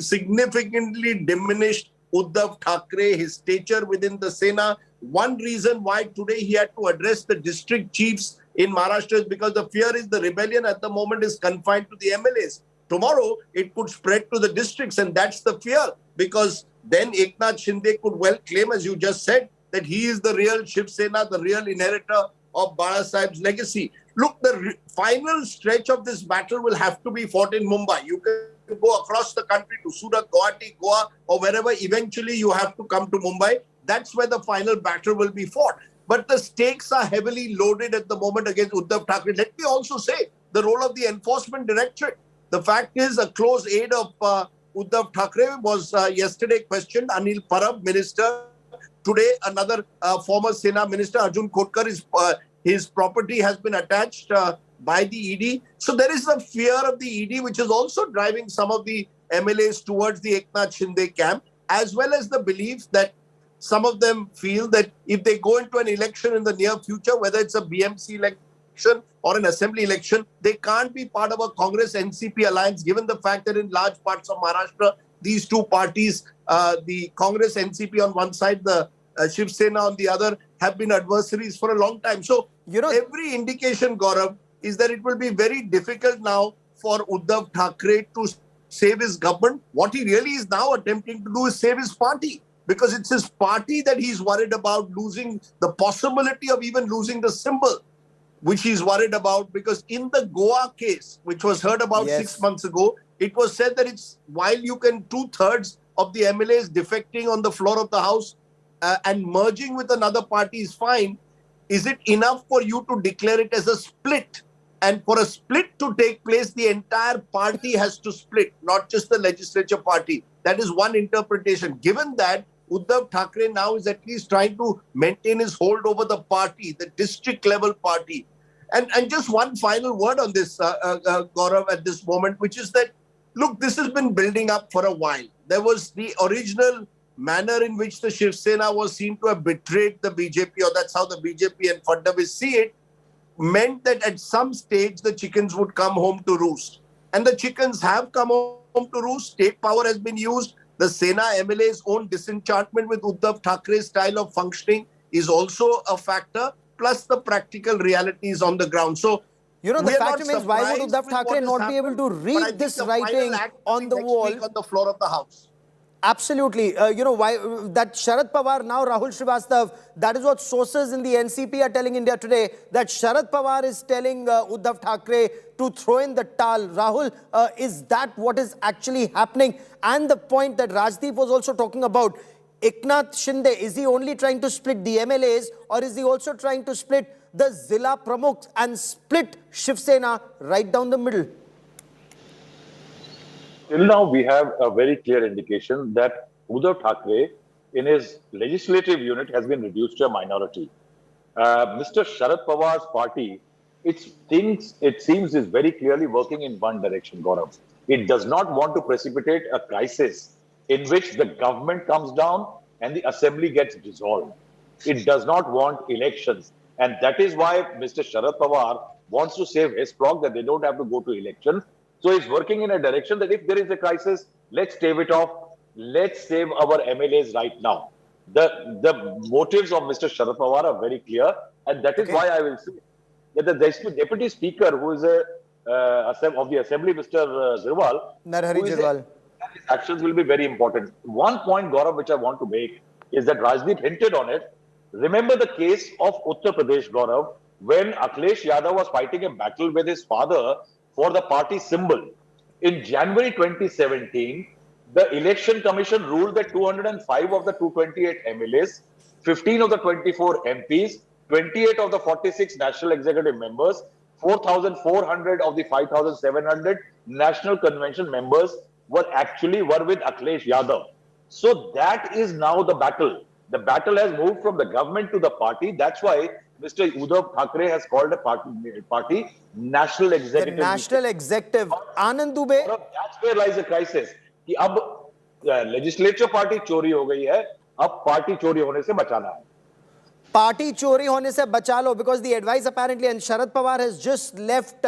significantly diminished Uddhav Thackeray, his stature within the Sena. One reason why today he had to address the district chiefs in Maharashtra is because the fear is the rebellion at the moment is confined to the MLAs. Tomorrow, it could spread to the districts, and that's the fear, because then Eknath Shinde could well claim, as you just said, that he is the real Shiv Sena, the real inheritor of Bala Sahib's legacy. Look, the final stretch of this battle will have to be fought in Mumbai. You can go across the country to Surat, Guwahati, Goa, or wherever. Eventually, you have to come to Mumbai. That's where the final battle will be fought. But the stakes are heavily loaded at the moment against Uddhav Thackeray. Let me also say the role of the enforcement directorate. The fact is, a close aide of Uddhav Thackeray was yesterday questioned. Anil Parab, minister. Today, another former Sena minister, Arjun Khotkar, his property has been attached by the ED. So there is a fear of the ED, which is also driving some of the MLAs towards the Eknath Shinde camp, as well as the belief that some of them feel that if they go into an election in the near future, whether it's a BMC election or an assembly election, they can't be part of a Congress-NCP alliance, given the fact that in large parts of Maharashtra, these two parties, the Congress-NCP on one side, the Shiv Sena on the other, have been adversaries for a long time. So, every indication, Gaurav, is that it will be very difficult now for Uddhav Thackeray to save his government. What he really is now attempting to do is save his party, because it's his party that he's worried about losing, the possibility of even losing the symbol, which he's worried about, because in the Goa case, which was heard about 6 months ago, it was said that it's, while you can 2/3 of the MLAs defecting on the floor of the House and merging with another party is fine, is it enough for you to declare it as a split? And for a split to take place, the entire party has to split, not just the legislature party. That is one interpretation. Given that, Uddhav Thackeray now is at least trying to maintain his hold over the party, the district level party. And just one final word on this, Gaurav, at this moment, which is that, look, this has been building up for a while. There was the original manner in which the Shiv Sena was seen to have betrayed the BJP, or that's how the BJP and Fadnavis see it, meant that at some stage the chickens would come home to roost. And the chickens have come home to roost. State power has been used. The Sena MLA's own disenchantment with Uddhav Thackeray's style of functioning is also a factor, plus the practical realities on the ground. So, you know, the fact remains, why would Uddhav Thackeray not be able to read this writing on the wall? On the floor of the House. Absolutely. You know, why that Sharad Pawar, now Rahul Srivastav, that is what sources in the NCP are telling India Today, that Sharad Pawar is telling Uddhav Thackeray to throw in the towel. Rahul, is that what is actually happening? And the point that Rajdeep was also talking about, Eknath Shinde, is he only trying to split the MLAs, or is he also trying to split the Zilla Pramukhs and split Shiv Sena right down the middle? Till now, we have a very clear indication that Uddhav Thackeray, in his legislative unit, has been reduced to a minority. Mr. Sharad Pawar's party, it seems, is very clearly working in one direction, Gaurav. It does not want to precipitate a crisis in which the government comes down and the assembly gets dissolved. It does not want elections. And that is why Mr. Sharad Pawar wants to save his flock, that they don't have to go to elections. So he's working in a direction that if there is a crisis, let's stave it off. Let's save our MLAs right now. The motives of Mr. Sharad Pawar are very clear. And that is why I will say that the Deputy Speaker, who is of the Assembly, Mr. Zirwal, Narhari Zirwal, his actions will be very important. One point, Gaurav, which I want to make is that Rajdeep hinted on it. Remember the case of Uttar Pradesh, Gaurav, when Akhilesh Yadav was fighting a battle with his father for the party symbol. In January 2017, the Election Commission ruled that 205 of the 228 MLAs, 15 of the 24 MPs, 28 of the 46 National Executive members, 4,400 of the 5,700 National Convention members were with Akhilesh Yadav. So that is now the battle. The battle has moved from the government to the party. That's why Mr. Uddhav Thackeray has called a party National Executive. The National Executive. Anand Dubey. That's where lies the crisis. कि अब legislature party चोरी हो गई है, अब party चोरी होने से बचाना है. Party चोरी होने से बचा लो, because the advice apparently, and Sharad Pawar has just left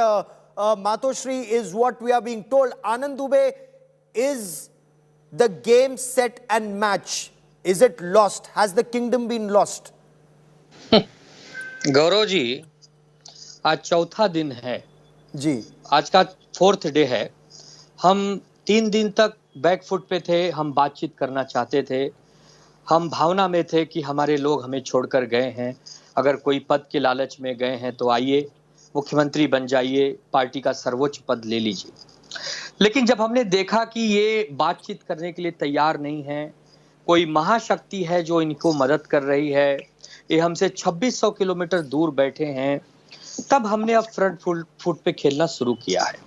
Matoshri, is what we are being told. Anand Dubey, is the game set and match? Is it lost? Has the kingdom been lost? Gaurav ji, आज चौथा दिन है जी, आज का 4th day है. हम 3 दिन तक बैकफुट पे थे, हम बातचीत करना चाहते थे, हम भावना में थे कि हमारे लोग हमें छोड़कर गए हैं, अगर कोई पद के लालच में गए हैं तो आइए मुख्यमंत्री बन जाइए, पार्टी का सर्वोच्च पद ले लीजिए. लेकिन जब हमने देखा कि ये बातचीत करने के लिए तैयार नहीं है, कोई महाशक्ति है जो इनको मदद कर रही है, ये हमसे 2600 किलोमीटर दूर बैठे हैं, तब हमने अब फ्रंट फुट पे खेलना शुरू किया है.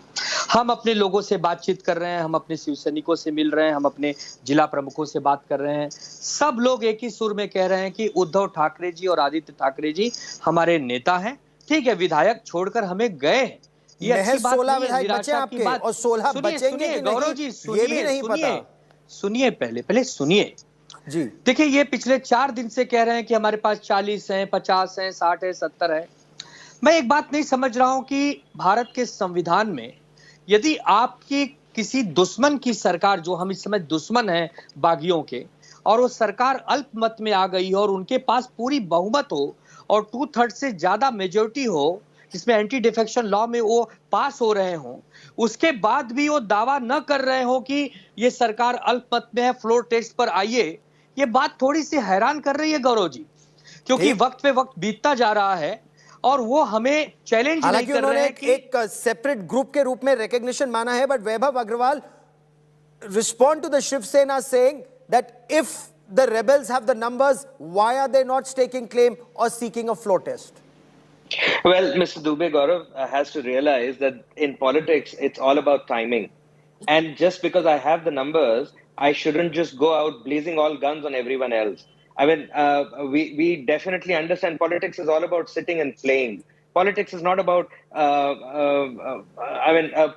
हम अपने लोगों से बातचीत कर रहे हैं, हम अपने शिव सैनिकों से मिल रहे हैं, हम अपने जिला प्रमुखों से बात कर रहे हैं. सब लोग एक ही सुर में कह रहे हैं कि उद्धव ठाकरे जी और आदित्य ठाकरे जी हमारे नेता हैं. ठीक है, विधायक छोड़कर हमें गए हैं, ये अच्छी बात नहीं है. 16 विधायक बचे आपके और 16 बचेंगे कि गौरव जी, ये भी नहीं पता. सुनिए, पहले सुनिए जी. देखिए, ये पिछले 4 दिन से कह रहे हैं कि हमारे पास 40 हैं, 50 हैं, 60 है, 70 है. मैं एक बात नहीं समझ रहा हूं कि भारत के संविधान में यदि आपकी किसी दुश्मन की सरकार, जो हम इस समय दुश्मन हैं बागियों के, और वो सरकार अल्पमत में आ गई और उनके पास पूरी बहुमत हो और 2/3 से ज्यादा मेजोरिटी हो, जिसमें एंटी डिफेक्शन लॉ में वो पास हो रहे हों, उसके बाद भी वो दावा न कर रहे हो कि ये सरकार अल्पमत में है, फ्लोर टेस्ट पर आइए, ये बात थोड़ी सी हैरान कर रही है गौरव जी, क्योंकि वक्त पे वक्त बीतता जा रहा है और वो हमें चैलेंज नहीं कर रहे हैं कि एक सेपरेट ग्रुप के रूप में रिकॉग्निशन माना है. But Vaibhav Agarwal respond to the Shiv Sena saying that if the rebels have the numbers, why are they not staking claim और seeking a floor test? Well, Mr. Dubey, Gaurav has to realize that in politics, it's all about timing. And just because I have the numbers, I shouldn't just go out blazing all guns on everyone else. I mean, we definitely understand politics is all about sitting and playing. Politics is not about,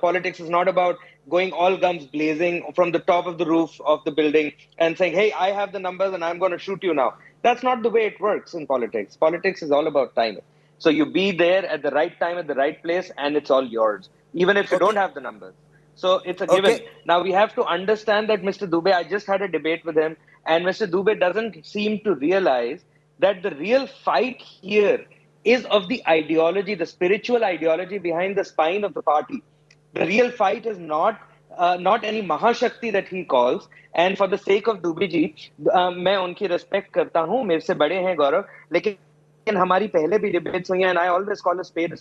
politics is not about going all guns blazing from the top of the roof of the building and saying, hey, I have the numbers and I'm going to shoot you now. That's not the way it works in politics. Politics is all about timing. So you be there at the right time, at the right place, and it's all yours, even if you don't have the numbers. So it's a given. Now we have to understand that Mr. Dubey, I just had a debate with him, and Mr. Dubey doesn't seem to realize that the real fight here is of the ideology, the spiritual ideology behind the spine of the party. The real fight is not any Mahashakti that he calls. And for the sake of Dubey ji, मैं उनकी respect करता हूँ, मेरे से बड़े हैं गौरव, लेकिन हमारी पहले भी debates हुई हैं, and I always call a spade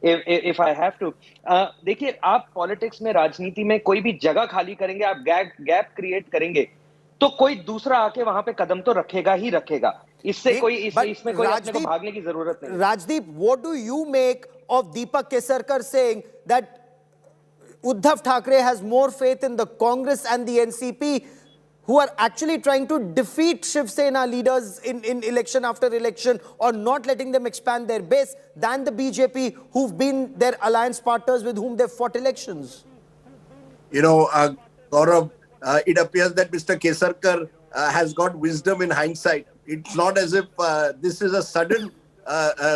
if I have to. देखिए, आप politics में, राजनीति में कोई भी जगह खाली करेंगे, आप gap create करेंगे, तो कोई दूसरा आके वहां पे कदम तो रखेगा ही रखेगा. इसमें कोई अपने को भागने की जरूरत नहीं. Rajdeep, what do you make of Deepak Kesarkar saying that Uddhav Thackeray has more faith in the Congress and the NCP, who are actually trying to defeat Shiv Sena leaders in election after election, or not letting them expand their base, than the BJP, who've been their alliance partners with whom they've fought elections? You know, Gaurav, it appears that Mr. Kesarkar has got wisdom in hindsight. It's not as if this is a sudden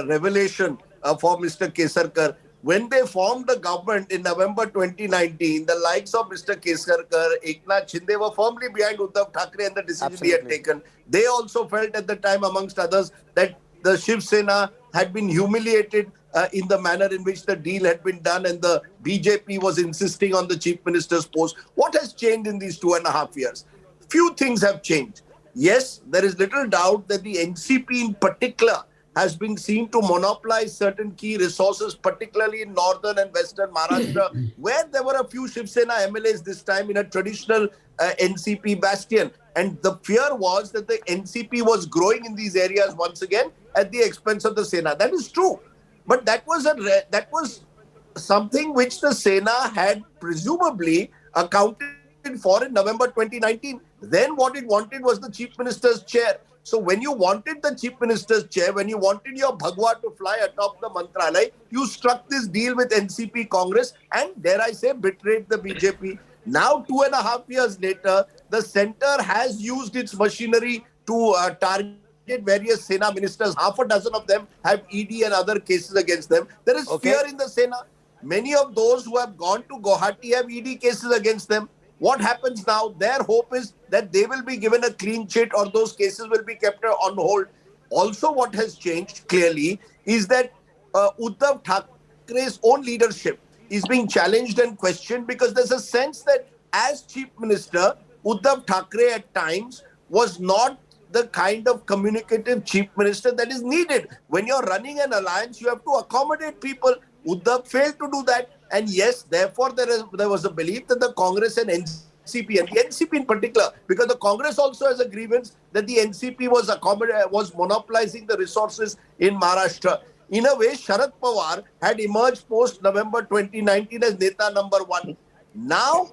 revelation for Mr. Kesarkar. When they formed the government in November 2019, the likes of Mr. Kesarkar, Eknath Shinde were firmly behind Uddhav Thackeray and the decision he had taken. They also felt at the time, amongst others, that the Shiv Sena had been humiliated in the manner in which the deal had been done, and the BJP was insisting on the chief minister's post. What has changed in these 2.5 years? Few things have changed. Yes, there is little doubt that the NCP in particular has been seen to monopolize certain key resources, particularly in northern and western Maharashtra, where there were a few Shiv Sena MLAs this time in a traditional NCP bastion. And the fear was that the NCP was growing in these areas once again at the expense of the Sena. That is true. But that was something which the Sena had presumably accounted for in November 2019. Then what it wanted was the chief minister's chair. So when you wanted the chief minister's chair, when you wanted your Bhagwa to fly atop the Mantralaya, you struck this deal with NCP Congress and, dare I say, betrayed the BJP. Now, 2.5 years later, the centre has used its machinery to target various Sena ministers. Half a dozen of them have ED and other cases against them. There is fear in the Sena. Many of those who have gone to Guwahati have ED cases against them. What happens now? Their hope is that they will be given a clean sheet, or those cases will be kept on hold. Also, what has changed clearly is that Uddhav Thackeray's own leadership is being challenged and questioned, because there's a sense that as chief minister, Uddhav Thackeray at times was not the kind of communicative chief minister that is needed. When you're running an alliance, you have to accommodate people. Uddhav failed to do that. And yes, therefore, there was a belief that the Congress and NCP, and the NCP in particular, because the Congress also has a grievance that the NCP was monopolizing the resources in Maharashtra. In a way, Sharad Pawar had emerged post-November 2019 as Neta number 1. Now,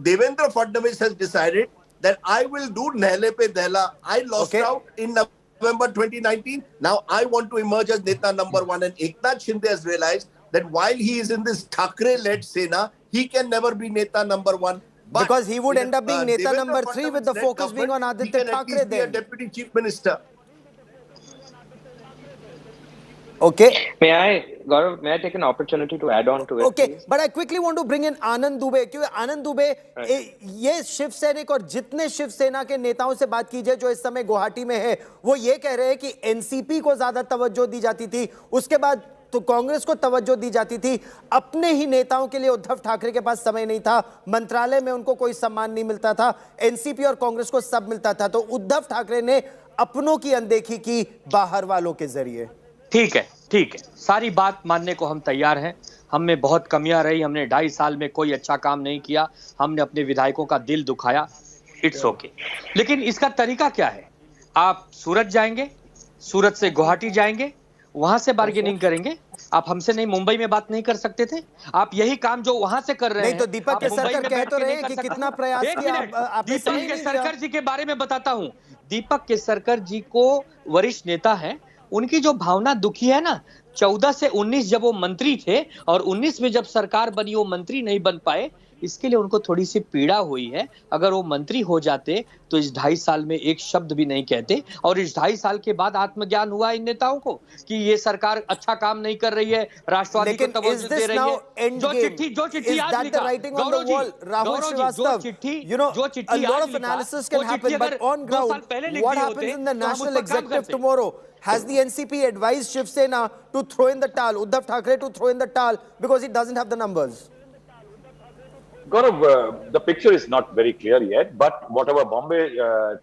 Devendra Fadnavis has decided that I will do Nahle Pe Dehla. I lost out in November 2019. Now I want to emerge as Neta number 1. And Eknath Shinde has realized that while he is in this Thackeray-led Sena, he can never be Neta number 1. But because he would end up being Neta number 3 with the focus being on Aditya Thackeray then. Be a deputy chief minister. Okay. May I take an opportunity to add on to it? Okay, please? but I quickly want to bring in Anand Dubey, क्योंकि आनंद दुबे ये शिव सैनिक और जितने शिव सेना के नेताओं से बात कीजिए जो इस समय गुवाहाटी में है, वो ये कह रहे हैं कि एनसीपी को ज्यादा तवज्जो दी जाती थी, उसके बाद तो कांग्रेस को तवज्जो दी जाती थी, अपने ही नेताओं के लिए उद्धव ठाकरे के पास समय नहीं था, मंत्रालय में उनको कोई सम्मान नहीं मिलता था, एनसीपी और कांग्रेस को सब मिलता था, तो उद्धव ठाकरे ने अपनों की अनदेखी की बाहर वालों के जरिए। ठीक है, सारी बात मानने को हम तैयार हैं। हम में बहुत कमियां रही, हमने 2.5 साल में कोई अच्छा काम नहीं किया, हमने अपने विधायकों का दिल दुखाया, इट्स ओके। लेकिन इसका तरीका क्या है? आप सूरत जाएंगे, सूरत से गुवाहाटी जाएंगे, वहां से बार्गेनिंग करेंगे। आप हमसे नहीं, मुंबई में बात नहीं कर सकते थे? आप यही काम जो वहां से कर रहे हैं। नहीं तो दीपक केसरकर कह तो रहे हैं कि कितना प्रयास किया। दीपक केसरकर जी के बारे में बताता हूं। दीपक केसरकर जी को वरिष्ठ नेता है, उनकी जो भावना दुखी है ना, 14 से 19 जब वो मंत्री थे और 19 में जब सरकार बनी वो मंत्री नहीं बन पाए, इसके लिए उनको थोड़ी सी पीड़ा हुई है। अगर वो मंत्री हो जाते तो इस 2.5 साल में एक शब्द भी नहीं कहते, और इस 2.5 साल के बाद आत्मज्ञान हुआ इन नेताओं को कि ये सरकार अच्छा काम नहीं कर रही है, राष्ट्रवादी को तवज्जो दे रही है। जो चिट्ठी आज लिखा, गौरव जी, जो चिट्ठी आज लिखा, वो 2 साल पहले लिख दिए होते तो हम उस पर काम करते। Has the NCP advised Shiv Sena to throw in the towel, Uddhav Thackeray to throw in the towel because he doesn't have the numbers? Gaurav, the picture is not very clear yet, but whatever Bombay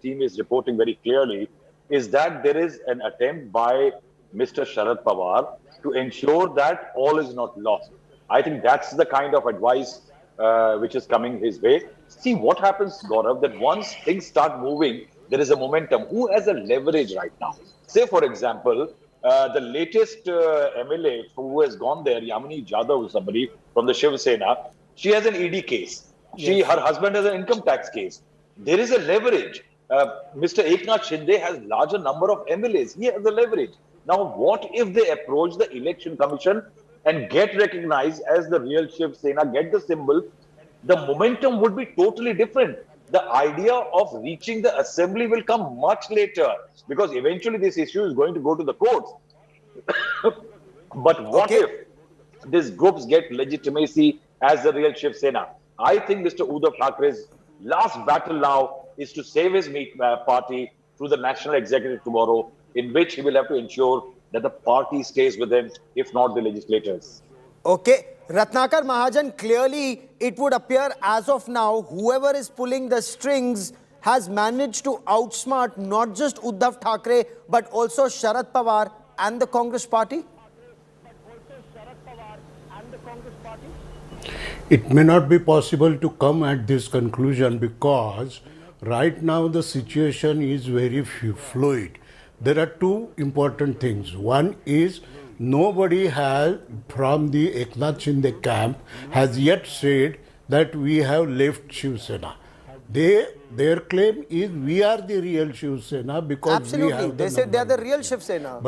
team is reporting very clearly is that there is an attempt by Mr. Sharad Pawar to ensure that all is not lost. I think that's the kind of advice which is coming his way. See what happens, Gaurav, that once things start moving, there is a momentum. Who has a leverage right now? Say, for example, the latest MLA who has gone there, Yamini Jadhav, somebody from the Shiv Sena, she has an ED case. Her husband has an income tax case. There is a leverage. Mr. Eknath Shinde has larger number of MLAs. He has a leverage. Now, what if they approach the election commission and get recognized as the real Shiv Sena, get the symbol? The momentum would be totally different. The idea of reaching the assembly will come much later because eventually this issue is going to go to the courts. But what if these groups get legitimacy as the real Shiv Sena? I think Mr. Uddhav Thackeray's last battle now is to save his party through the national executive tomorrow, in which he will have to ensure that the party stays with him, if not the legislators. Okay. Ratnakar Mahajan, clearly it would appear as of now, whoever is pulling the strings has managed to outsmart not just Uddhav Thackeray, but also Sharad Pawar and the Congress party? It may not be possible to come at this conclusion because right now the situation is very fluid. There are two important things. One is nobody has from the Eknath Shinde camp has yet said that we have left Shiv Sena. Their claim is we are the real Shiv Sena because absolutely. We have they said they are the real Shiv Sena.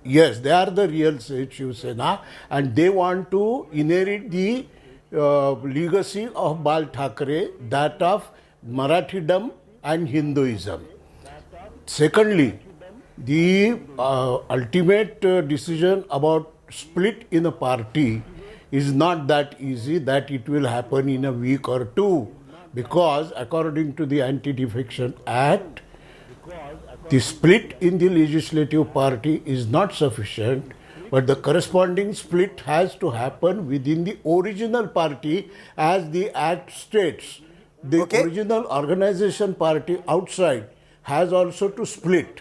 Yes, they are the real Shiv Sena and they want to inherit the legacy of Bal Thackeray, that of Marathidom and Hinduism. Secondly, the ultimate decision about split in a party is not that easy that it will happen in a week or two, because according to the Anti-Defection Act, the split in the legislative party is not sufficient, but the corresponding split has to happen within the original party as the Act states. The original organization party outside has also to split.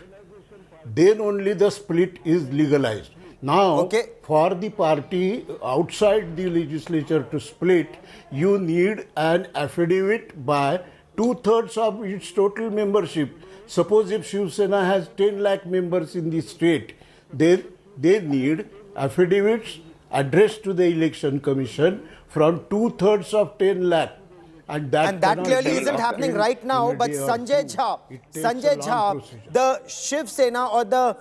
Then only the split is legalized. Now, for the party outside the legislature to split, you need an affidavit by 2/3 of its total membership. Suppose if Shiv Sena has 10 lakh members in the state, they need affidavits addressed to the election commission from 2/3 of 10 lakh. And that clearly isn't happening right now, but Sanjay Jha, the Shiv Sena or the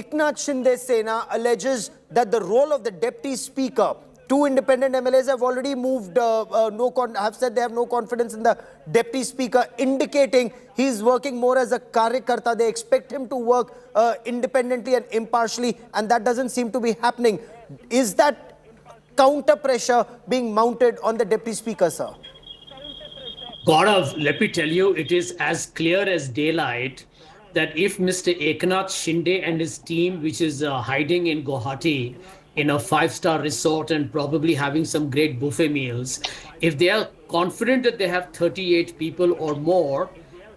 Eknath Shinde Sena alleges that the role of the deputy speaker, two independent MLAs have already moved, have said they have no confidence in the deputy speaker, indicating he's working more as a karyakarta. They expect him to work independently and impartially, and that doesn't seem to be happening. Is that counter pressure being mounted on the deputy speaker, sir? Gaurav, let me tell you, it is as clear as daylight that if Mr. Eknath Shinde and his team, which is hiding in Guwahati in a 5-star resort and probably having some great buffet meals, if they are confident that they have 38 people or more,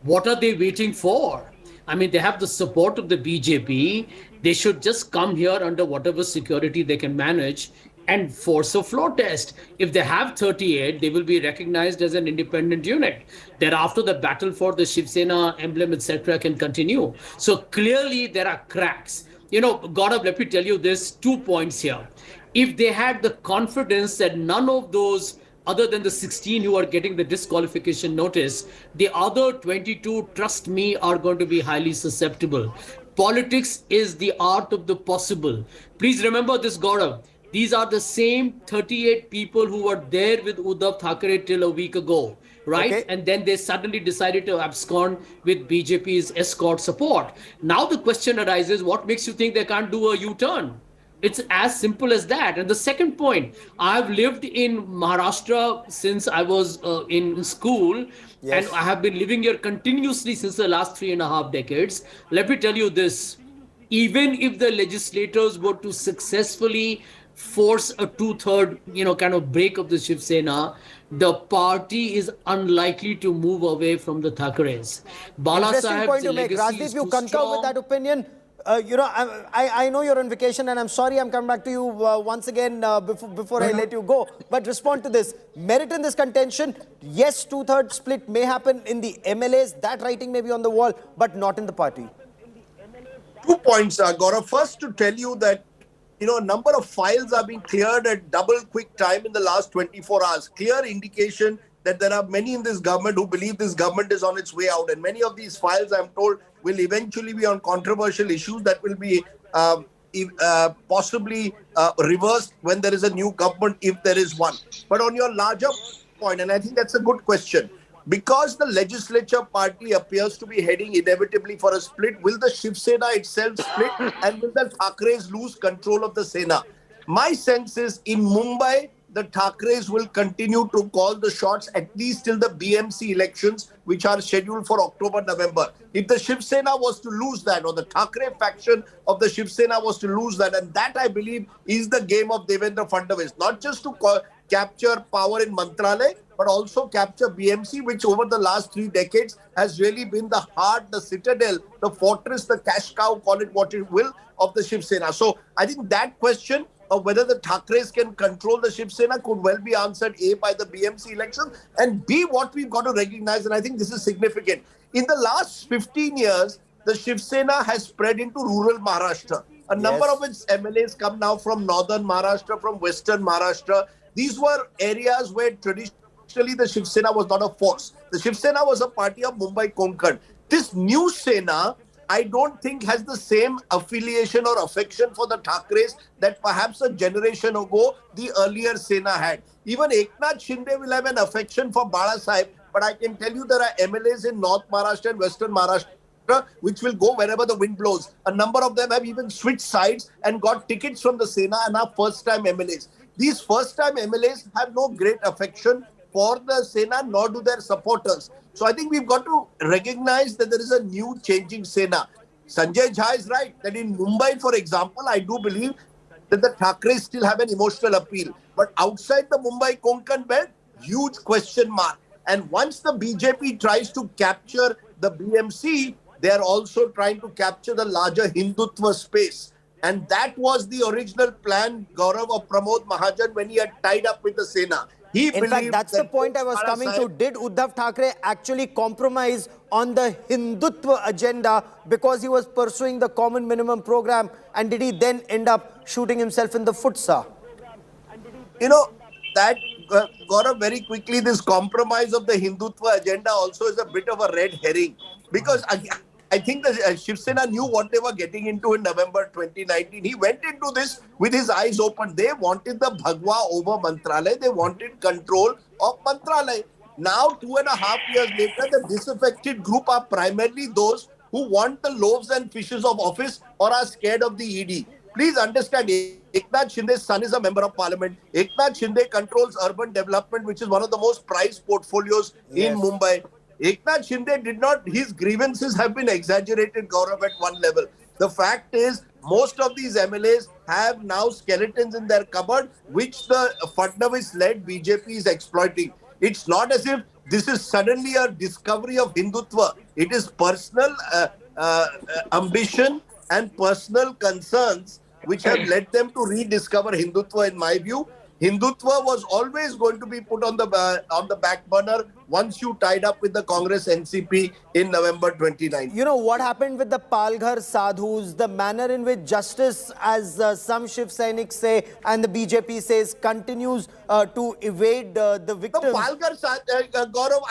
what are they waiting for? I mean, they have the support of the BJP. They should just come here under whatever security they can manage and force a floor test. If they have 38, they will be recognized as an independent unit. Thereafter, the battle for the Shiv Sena emblem, etc. can continue. So clearly, there are cracks. You know, Gaurav, let me tell you this, 2 points here. If they had the confidence that none of those, other than the 16 who are getting the disqualification notice, the other 22, trust me, are going to be highly susceptible. Politics is the art of the possible. Please remember this, Gaurav. These are the same 38 people who were there with Uddhav Thackeray till a week ago, right? Okay. And then they suddenly decided to abscond with BJP's escort support. Now the question arises, what makes you think they can't do a U-turn? It's as simple as that. And the second point, I've lived in Maharashtra since I was in school, and I have been living here continuously since the last 3.5 decades. Let me tell you this, even if the legislators were to successfully force a 2/3, kind of break of the Shiv Sena, the party is unlikely to move away from the Thackeray's. Bala Interesting point Saheb's to make. legacy Rajdeep, is you too concur strong. with that opinion? I know you're on vacation, and I'm sorry I'm coming back to you once again before I let you go. But respond to this. Merit in this contention, yes, 2/3 split may happen in the MLAs. That writing may be on the wall, but not in the party. 2 points, Gaurav. First, to tell you that, a number of files are being cleared at double quick time in the last 24 hours. Clear indication that there are many in this government who believe this government is on its way out. And many of these files, I'm told, will eventually be on controversial issues that will be possibly reversed when there is a new government, if there is one. But on your larger point, and I think that's a good question, because the legislature party appears to be heading inevitably for a split, will the Shiv Sena itself split and will the Thackerays lose control of the Sena? My sense is in Mumbai, the Thackerays will continue to call the shots at least till the BMC elections, which are scheduled for October, November. If the Shiv Sena was to lose that, or the Thackeray faction of the Shiv Sena was to lose that, and that I believe is the game of Devendra Fadnavis, not just to capture power in Mantralaya, but also capture BMC, which over the last 3 decades has really been the heart, the citadel, the fortress, the cash cow, call it what you will, of the Shiv Sena. So I think that question of whether the Thackerays can control the Shiv Sena could well be answered A, by the BMC election, and B, what we've got to recognize, and I think this is significant. In the last 15 years, the Shiv Sena has spread into rural Maharashtra. A number of its MLAs come now from northern Maharashtra, from western Maharashtra. These were areas where traditionally the Shiv Sena was not a force. The Shiv Sena was a party of Mumbai Konkan. This new Sena, I don't think has the same affiliation or affection for the Thackeray's that perhaps a generation ago the earlier Sena had. Even Eknath Shinde will have an affection for Bala Saheb, but I can tell you there are MLAs in North Maharashtra and Western Maharashtra which will go wherever the wind blows. A number of them have even switched sides and got tickets from the Sena and are first-time MLAs. These first-time MLAs have no great affection for the Sena, nor do their supporters. So I think we've got to recognize that there is a new changing Sena. Sanjay Jha is right that in Mumbai, for example, I do believe that the Thackeray's still have an emotional appeal. But outside the Mumbai Konkan belt, huge question mark. And once the BJP tries to capture the BMC, they are also trying to capture the larger Hindutva space. And that was the original plan, Gaurav, of Pramod Mahajan when he had tied up with the Sena. In fact, that's the point I was coming to. Did Uddhav Thackeray actually compromise on the Hindutva agenda because he was pursuing the common minimum program, and did he then end up shooting himself in the foot, sir? That, Gaurav, very quickly, this compromise of the Hindutva agenda also is a bit of a red herring. Because I think the Shiv Sena knew what they were getting into in November 2019. He went into this with his eyes open. They wanted the Bhagwa over Mantralaya. They wanted control of Mantralaya. Now, 2.5 years later, the disaffected group are primarily those who want the loaves and fishes of office or are scared of the ED. Please understand, Eknath Shinde's son is a member of parliament. Eknath Shinde controls urban development, which is one of the most prized portfolios in Mumbai. Eknath Shinde did not, his grievances have been exaggerated, Gaurav, at one level. The fact is, most of these MLAs have now skeletons in their cupboard, which the Fadnavis-led BJP is exploiting. It's not as if this is suddenly a discovery of Hindutva. It is personal ambition and personal concerns which have led them to rediscover Hindutva, in my view. Hindutva was always going to be put on the back burner once you tied up with the Congress NCP in November 2019. You know what happened with the Palghar sadhus, the manner in which justice, as some Shiv Sainiks say and the BJP says, continues to evade the victims. The Palghar sadhu, Gaurav,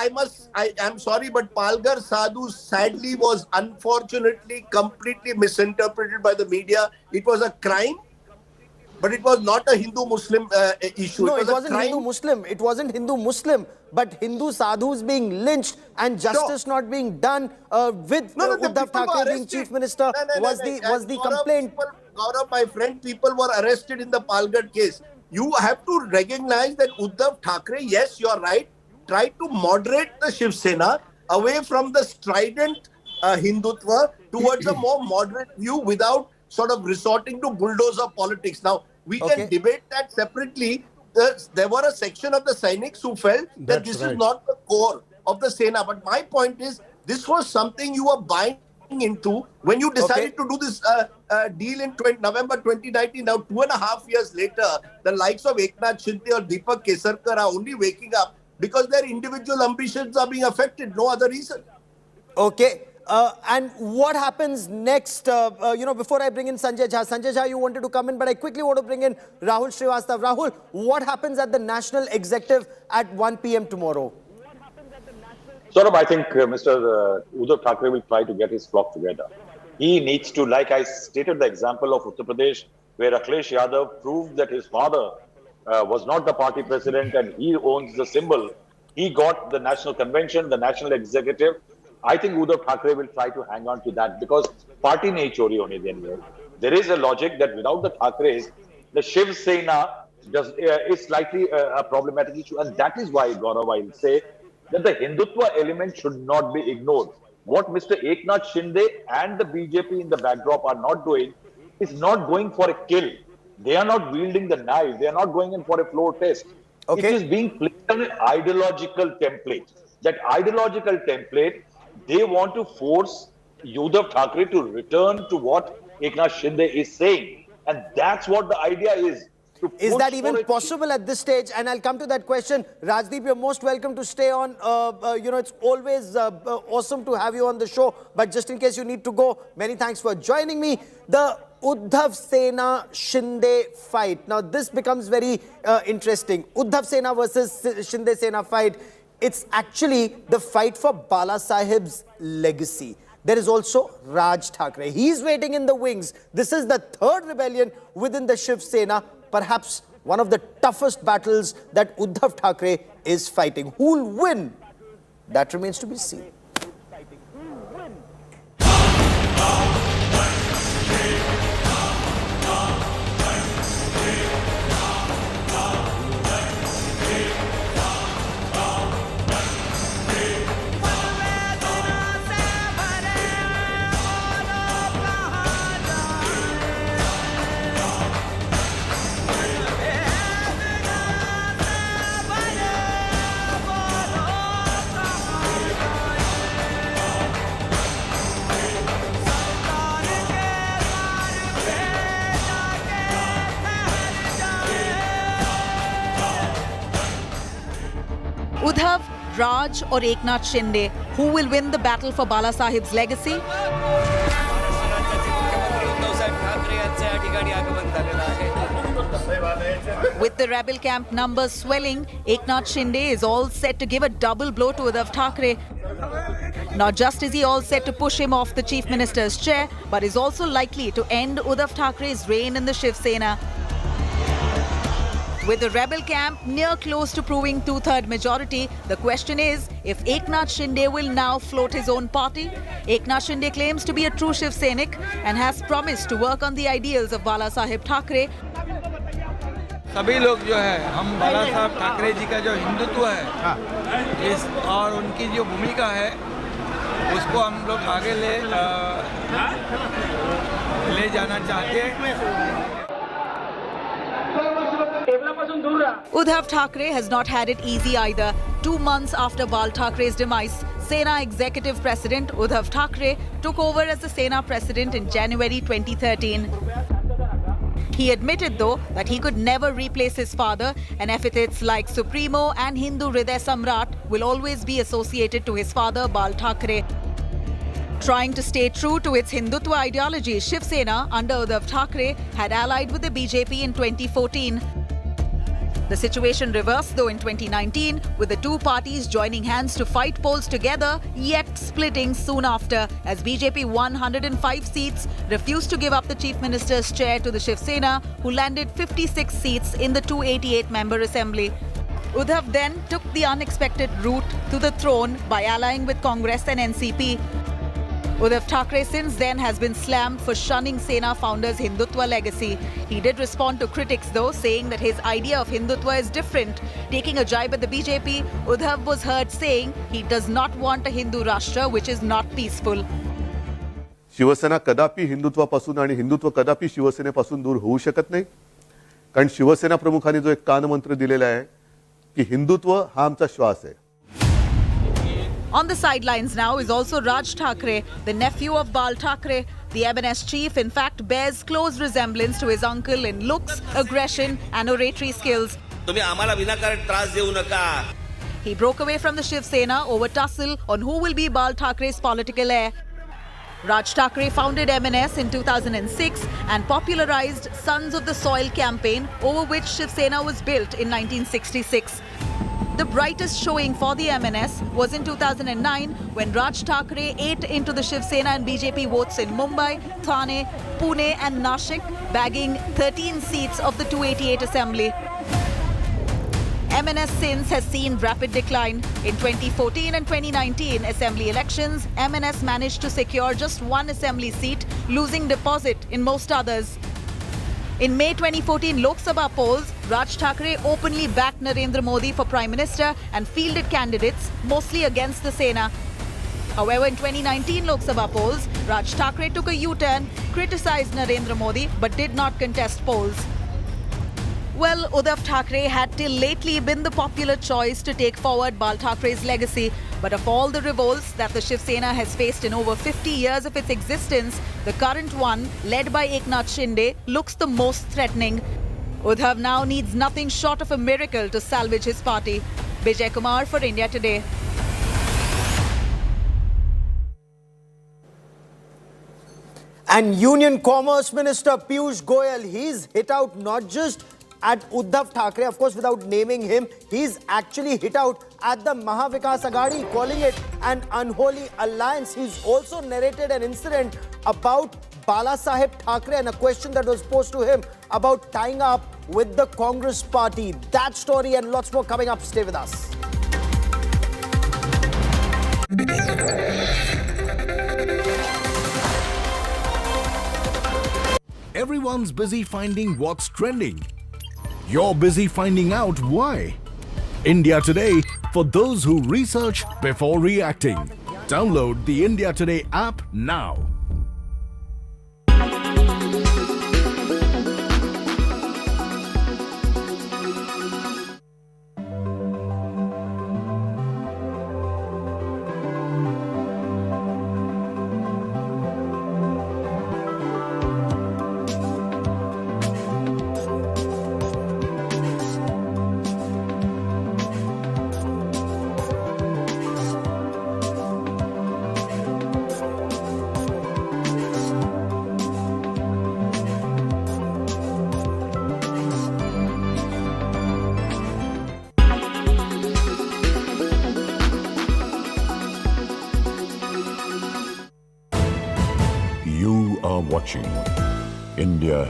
I'm sorry, but Palghar sadhu sadly was unfortunately completely misinterpreted by the media. It was a crime. but it was not a Hindu-Muslim issue. No, it wasn't Hindu-Muslim. It wasn't Hindu-Muslim, but Hindu sadhus being lynched and justice not being done with Uddhav Thackeray being Chief Minister was the complaint. Gaurav, my friend, people were arrested in the Palghat case. You have to recognize that Uddhav Thackeray, yes, you are right, tried to moderate the Shiv Sena away from the strident Hindutva towards a more moderate view without sort of resorting to bulldozer politics. Now, we can debate that separately. There were a section of the Sainiks who felt that this is not the core of the Sena. But my point is, this was something you were buying into when you decided to do this deal in November 2019. Now, 2.5 years later, the likes of Eknath Shinde or Deepak Kesarkar are only waking up because their individual ambitions are being affected. No other reason. Okay. And what happens next? Before I bring in Sanjay Jha. Sanjay Jha, you wanted to come in, but I quickly want to bring in Rahul Srivastav. Rahul, what happens at the National Executive at 1 p.m. tomorrow? Saurabh, I think Mr. Uddhav Thackeray will try to get his flock together. He needs to, like I stated the example of Uttar Pradesh, where Akhilesh Yadav proved that his father was not the party president and he owns the symbol. He got the national convention, the national executive. I think Uddhav Thackeray will try to hang on to that because party nahi chori hone denge. There is a logic that without the Thackerays, the Shiv Sena is slightly a problematic issue. And that is why, Gaurav, I will say that the Hindutva element should not be ignored. What Mr. Eknath Shinde and the BJP in the backdrop are not doing is not going for a kill. They are not wielding the knife. They are not going in for a floor test. It is being placed on an ideological template. That ideological template, they want to force Uddhav Thackeray to return to what Eknath Shinde is saying. And that's what the idea is. Is that even possible at this stage? And I'll come to that question. Rajdeep, you're most welcome to stay on. It's always awesome to have you on the show. But just in case you need to go, many thanks for joining me. The Uddhav Sena Shinde fight. Now, this becomes very interesting. Uddhav Sena versus Shinde Sena fight. It's actually the fight for Bala Sahib's legacy. There is also Raj Thackeray. He's waiting in the wings. This is the third rebellion within the Shiv Sena. Perhaps one of the toughest battles that Uddhav Thackeray is fighting. Who'll win? That remains to be seen. Uddhav, Raj or Eknath Shinde, who will win the battle for Bala Sahib's legacy? With the rebel camp numbers swelling, Eknath Shinde is all set to give a double blow to Uddhav Thackeray. Not just is he all set to push him off the Chief Minister's chair, but is also likely to end Uddhav Thackeray's reign in the Shiv Sena. With the rebel camp near close to proving two-third majority, the question is if Eknath Shinde will now float his own party. Eknath Shinde claims to be a true Shiv Sainik and has promised to work on the ideals of Bala Sahib Thackeray. सभी लोग जो है हम बाला साहब ठाकरे जी का जो हिंदुत्व है इस और उनकी जो भूमिका है उसको हम लोग आगे ले जाना चाहते हैं. Uddhav Thackeray has not had it easy either. 2 months after Bal Thackeray's demise, Sena Executive President Uddhav Thackeray took over as the Sena President in January 2013. He admitted, though, that he could never replace his father, and epithets like Supremo and Hindu Hriday Samrat will always be associated to his father, Bal Thackeray. Trying to stay true to its Hindutva ideology, Shiv Sena under Uddhav Thackeray had allied with the BJP in 2014. The situation reversed though in 2019, with the two parties joining hands to fight polls together, yet splitting soon after as BJP won 105 seats, refused to give up the Chief Minister's chair to the Shiv Sena, who landed 56 seats in the 288-member assembly. Uddhav then took the unexpected route to the throne by allying with Congress and NCP. Uddhav Thackeray since then has been slammed for shunning Sena founders' Hindutva legacy. He did respond to critics though, saying that his idea of Hindutva is different. Taking a jibe at the BJP, Uddhav was heard saying he does not want a Hindu Rashtra which is not peaceful. Shiv Sena कदापि हिंदुत्वापासून आणि हिंदुत्व कदापि शिवसेनेपासून दूर होऊ शकत नाही. कारण शिवसेना प्रमुखांनी जो एक कानमंत्र दिलेला आहे की हिंदुत्व हा आमचा श्वास आहे. On the sidelines now is also Raj Thackeray, the nephew of Bal Thackeray. The MNS chief, in fact, bears close resemblance to his uncle in looks, aggression and oratory skills. He broke away from the Shiv Sena over tussle on who will be Bal Thackeray's political heir. Raj Thackeray founded MNS in 2006 and popularized Sons of the Soil campaign, over which Shiv Sena was built in 1966. The brightest showing for the MNS was in 2009 when Raj Thackeray ate into the Shiv Sena and BJP votes in Mumbai, Thane, Pune and Nashik, bagging 13 seats of the 288 assembly. MNS since has seen rapid decline. In 2014 and 2019 assembly elections, MNS managed to secure just one assembly seat, losing deposit in most others. In May 2014 Lok Sabha polls, Raj Thackeray openly backed Narendra Modi for Prime Minister and fielded candidates, mostly against the Sena. However, in 2019 Lok Sabha polls, Raj Thackeray took a U-turn, criticized Narendra Modi but did not contest polls. Well, Uddhav Thackeray had till lately been the popular choice to take forward Bal Thackeray's legacy. But of all the revolts that the Shiv Sena has faced in over 50 years of its existence, the current one, led by Eknath Shinde, looks the most threatening. Uddhav now needs nothing short of a miracle to salvage his party. Bijay Kumar for India Today. And Union Commerce Minister Piyush Goyal, he's hit out not just at Uddhav Thackeray, of course, without naming him, he's actually hit out at the Maha Vikas Aghadi, calling it an unholy alliance. He's also narrated an incident about Bala Saheb Thackeray and a question that was posed to him about tying up with the Congress party. That story and lots more coming up. Stay with us. Everyone's busy finding what's trending. You're busy finding out why. India Today, for those who research before reacting. Download the India Today app now. You are watching India.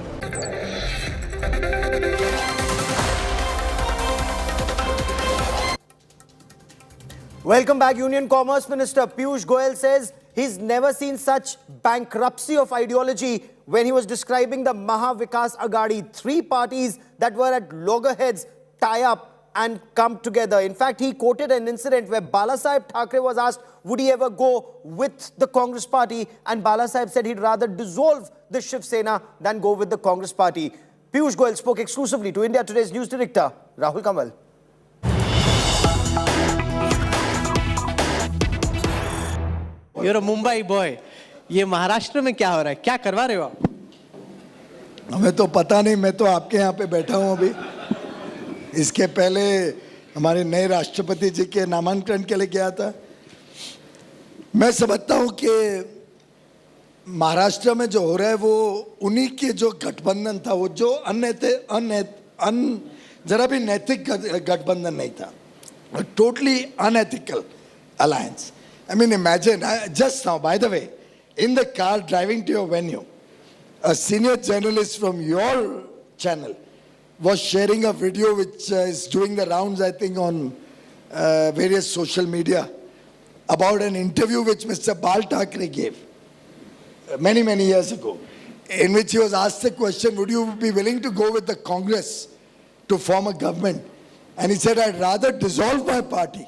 Welcome back. Union Commerce Minister Piyush Goyal says he's never seen such bankruptcy of ideology when he was describing the Maha Vikas Aghadi. Three parties that were at loggerheads tie up and come together. In fact, he quoted an incident where Bala Saheb Thackeray was asked, would he ever go with the Congress party? And Bala Saheb said he'd rather dissolve the Shiv Sena than go with the Congress party. Piyush Goyal spoke exclusively to India Today's news director, Rahul Kamal. You're a Mumbai boy. ये महाराष्ट्र में क्या हो रहा है? क्या करवा रहे हो आप? हमें तो पता नहीं, मैं तो आपके यहाँ पे बैठा हूँ अभी। इसके पहले हमारे नए राष्ट्रपति जी के नामांकन के लिए गया था। मैं समझता हूँ कि महाराष्ट्र में जो हो रहा है वो उन्हीं के जो गठबंधन था, वो जो जरा भी नैतिक गठबंधन नहीं था, totally unethical alliance. I mean, imagine, just now, by the way, in the car driving to your venue, a senior journalist from your channel was sharing a video which is doing the rounds, I think, on various social media about an interview which Mr. Bal Thackeray gave many, many years ago, in which he was asked the question, would you be willing to go with the Congress to form a government? And he said, I'd rather dissolve my party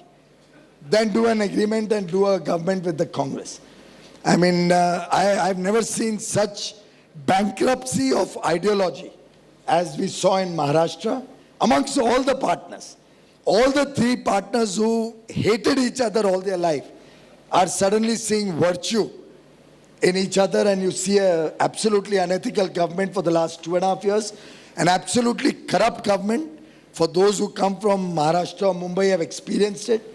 than do an agreement and do a government with the Congress. I mean, I've never seen such bankruptcy of ideology as we saw in Maharashtra amongst all the partners. All the three partners who hated each other all their life are suddenly seeing virtue in each other, and you see an absolutely unethical government for the last 2.5 years, an absolutely corrupt government. For those who come from Maharashtra or Mumbai have experienced it.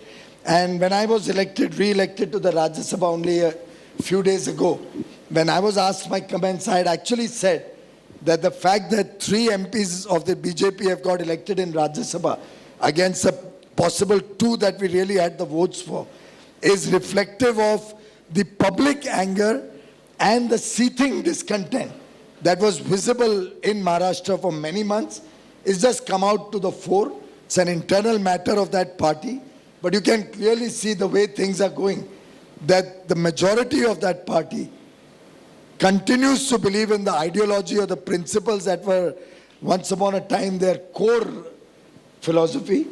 And when I was re-elected to the Rajya Sabha only a few days ago, when I was asked my comments, I had actually said that the fact that 3 MPs of the BJP have got elected in Rajya Sabha against a possible 2 that we really had the votes for is reflective of the public anger and the seething discontent that was visible in Maharashtra for many months. It's just come out to the fore. It's an internal matter of that party. But you can clearly see the way things are going, that the majority of that party continues to believe in the ideology or the principles that were once upon a time their core philosophy.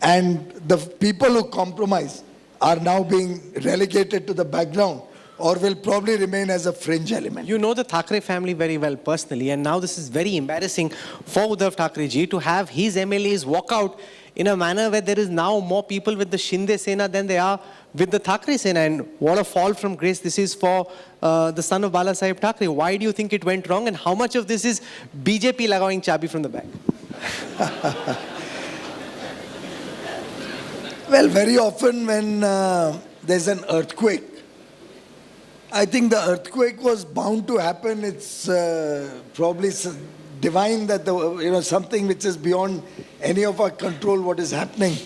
And the people who compromise are now being relegated to the background or will probably remain as a fringe element. You know the Thackeray family very well personally, and now this is very embarrassing for Uddhav Thackeray ji to have his MLAs walk out in a manner where there is now more people with the Shinde Sena than they are with the Thackeray Sena. And what a fall from grace this is for the son of Bala Sahib Thackeray. Why do you think it went wrong, and how much of this is BJP lagawing chabi from the back? Well, very often when there's an earthquake, I think the earthquake was bound to happen. It's probably divine that something which is beyond any of our control what is happening.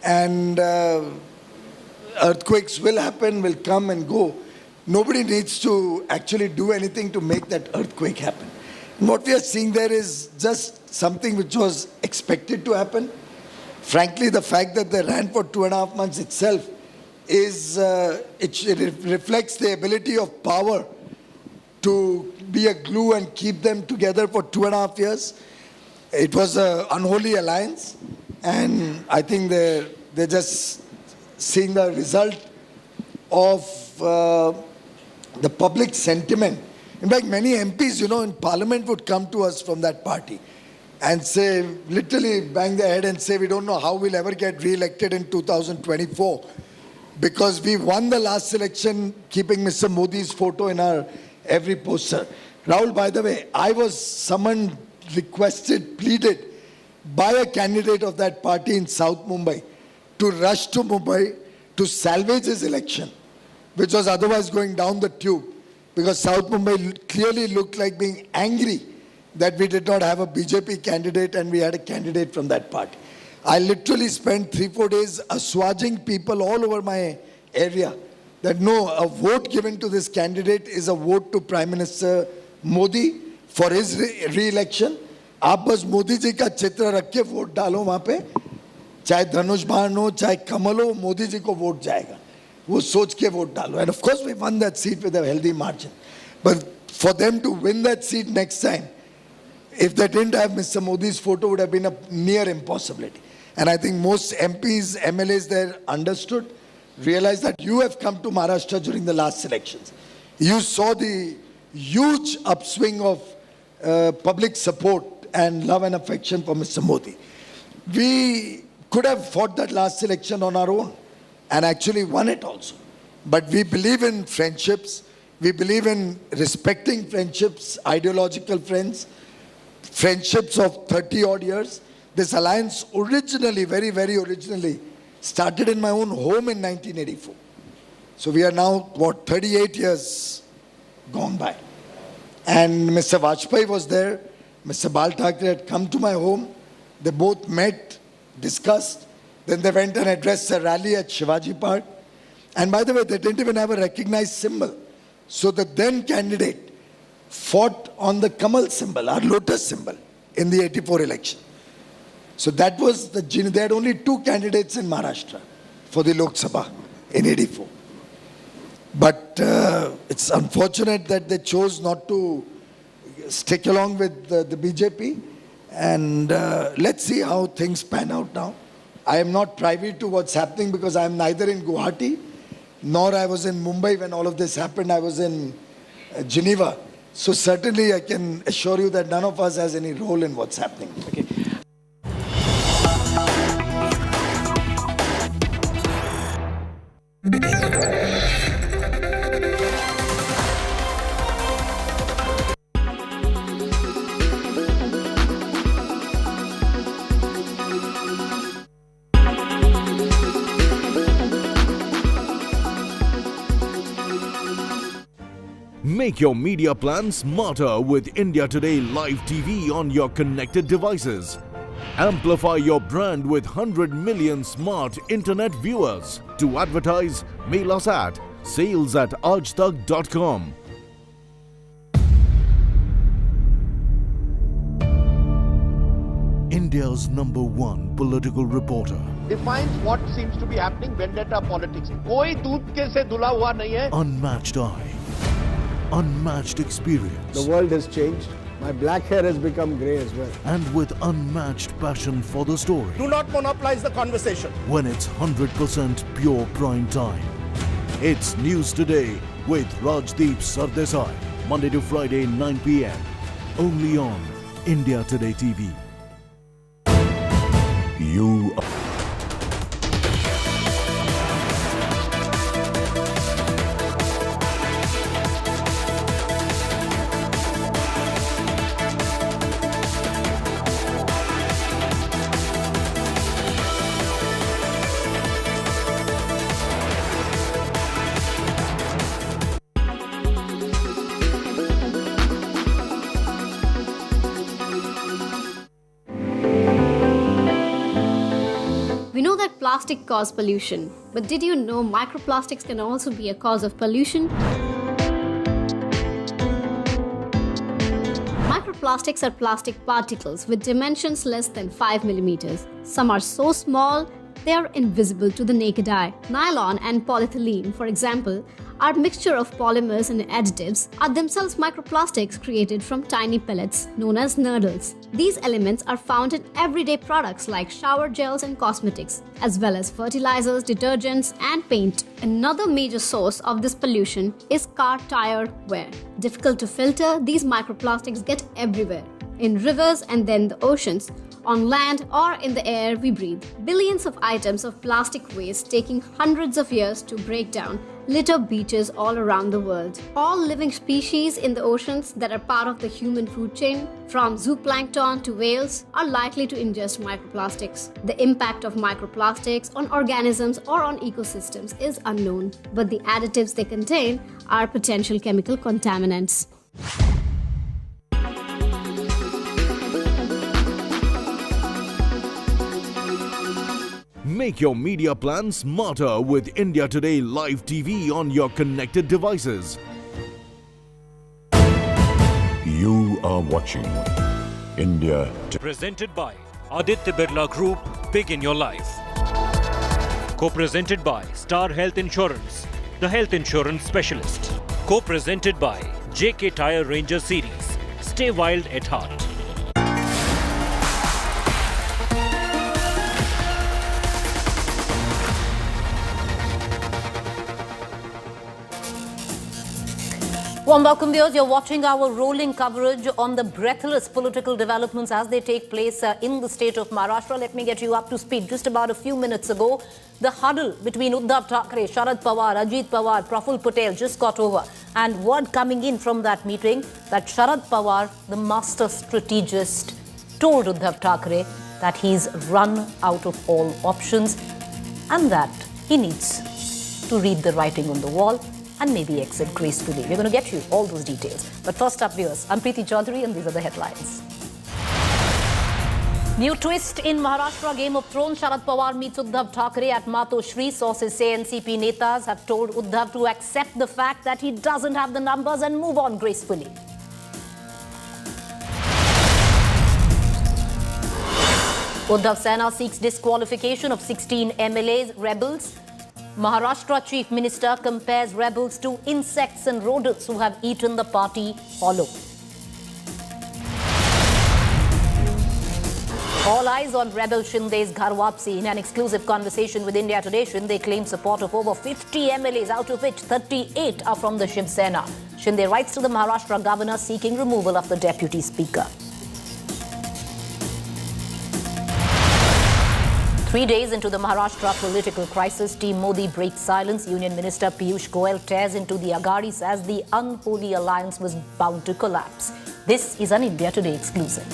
And earthquakes will happen, will come and go. Nobody needs to actually do anything to make that earthquake happen. And what we are seeing there is just something which was expected to happen. Frankly, the fact that they ran for 2.5 months itself is, it reflects the ability of power to be a glue and keep them together for 2.5 years. It was an unholy alliance, and I think they're just seeing the result of the public sentiment. In fact, many MPs, in Parliament would come to us from that party and say, literally bang their head and say, we don't know how we'll ever get re-elected in 2024 because we won the last election keeping Mr. Modi's photo in our every poster. Rahul, by the way, I was summoned, requested, pleaded by a candidate of that party in South Mumbai to rush to Mumbai to salvage his election, which was otherwise going down the tube, because South Mumbai clearly looked like being angry that we did not have a BJP candidate and we had a candidate from that party. I literally spent 3-4 days assuaging people all over my area that no, a vote given to this candidate is a vote to Prime Minister Modi for his re-election. आप बस मोदी जी का चित्र रख के vote डालो वहाँ पे, चाहे धनुष बाण हो, चाहे कमल हो, मोदी जी को वोट जाएगा. वो सोच के वोट डालो. And of course we won that seat with a healthy margin. But for them to win that seat next time, if they didn't have Mr. Modi's photo, would have been a near impossibility. And I think most MPs, MLAs there understood, realized that you have come to Maharashtra during the last elections. You saw the huge upswing of public support and love and affection for Mr. Modi. We could have fought that last election on our own and actually won it also. But we believe in friendships. We believe in respecting friendships, ideological friends, friendships of 30 odd years. This alliance originally, very, very originally, started in my own home in 1984. So we are now, 38 years gone by. And Mr. Vajpayee was there. Mr. Bal Thackeray had come to my home. They both met, discussed. Then they went and addressed a rally at Shivaji Park. And by the way, they didn't even have a recognized symbol. So the then candidate fought on the Kamal symbol, our lotus symbol, in the 84 election. So that was they had only 2 candidates in Maharashtra for the Lok Sabha in 84. But it's unfortunate that they chose not to stick along with the BJP. And let's see how things pan out now. I am not privy to what's happening because I am neither in Guwahati nor I was in Mumbai when all of this happened. I was in Geneva. So certainly I can assure you that none of us has any role in what's happening. Okay. Make your media plan smarter with India Today Live TV on your connected devices. Amplify your brand with 100 million smart internet viewers. To advertise, mail us at sales@aajtak.com. India's #1 political reporter. Defines what seems to be happening, vendetta politics. कोई दूध के से धुला हुआ नहीं है. Unmatched eye. Unmatched experience. The world has changed. My black hair has become grey as well. And with unmatched passion for the story. Do not monopolize the conversation. When it's 100% pure prime time. It's News Today with Rajdeep Sardesai. Monday to Friday, 9 p.m. Only on India Today TV. You We know that plastic causes pollution, but did you know microplastics can also be a cause of pollution? Microplastics are plastic particles with dimensions less than 5 millimeters. Some are so small, they are invisible to the naked eye. Nylon and polyethylene, for example, are mixture of polymers and additives, are themselves microplastics created from tiny pellets known as nurdles. These elements are found in everyday products like shower gels and cosmetics, as well as fertilizers, detergents, and paint. Another major source of this pollution is car tire wear. Difficult to filter, these microplastics get everywhere, in rivers and then the oceans, on land or in the air we breathe. Billions of items of plastic waste taking hundreds of years to break down litter beaches all around the world. All living species in the oceans that are part of the human food chain, from zooplankton to whales, are likely to ingest microplastics. The impact of microplastics on organisms or on ecosystems is unknown, but the additives they contain are potential chemical contaminants. Make your media plan smarter with India Today Live TV on your connected devices. You are watching India Today. Presented by Aditya Birla Group, Big in Your Life. Co-presented by Star Health Insurance, the health insurance specialist. Co-presented by JK Tyre Ranger Series. Stay wild at heart. Warm welcome, viewers. You're watching our rolling coverage on the breathless political developments as they take place in the state of Maharashtra. Let me get you up to speed. Just about a few minutes ago, the huddle between Uddhav Thackeray, Sharad Pawar, Ajit Pawar, Praful Patel just got over. And word coming in from that meeting that Sharad Pawar, the master strategist, told Uddhav Thackeray that he's run out of all options and that he needs to read the writing on the wall and maybe exit gracefully. We're going to get you all those details. But first up, viewers, I'm Preeti Chaudhary and these are the headlines. New twist in Maharashtra Game of Thrones. Sharad Pawar meets Uddhav Thackeray at Matoshri. Sources say NCP netas have told Uddhav to accept the fact that he doesn't have the numbers and move on gracefully. Uddhav Sena seeks disqualification of 16 MLAs, rebels. Maharashtra Chief Minister compares rebels to insects and rodents who have eaten the party hollow. All eyes on rebel Shinde's Ghar Wapsi. In an exclusive conversation with India Today, Shinde claims support of over 50 MLAs, out of which 38 are from the Shiv Sena. Shinde writes to the Maharashtra governor seeking removal of the deputy speaker. 3 days into the Maharashtra political crisis, Team Modi breaks silence. Union Minister Piyush Goyal tears into the Agadi as the unholy alliance was bound to collapse. This is an India Today exclusive.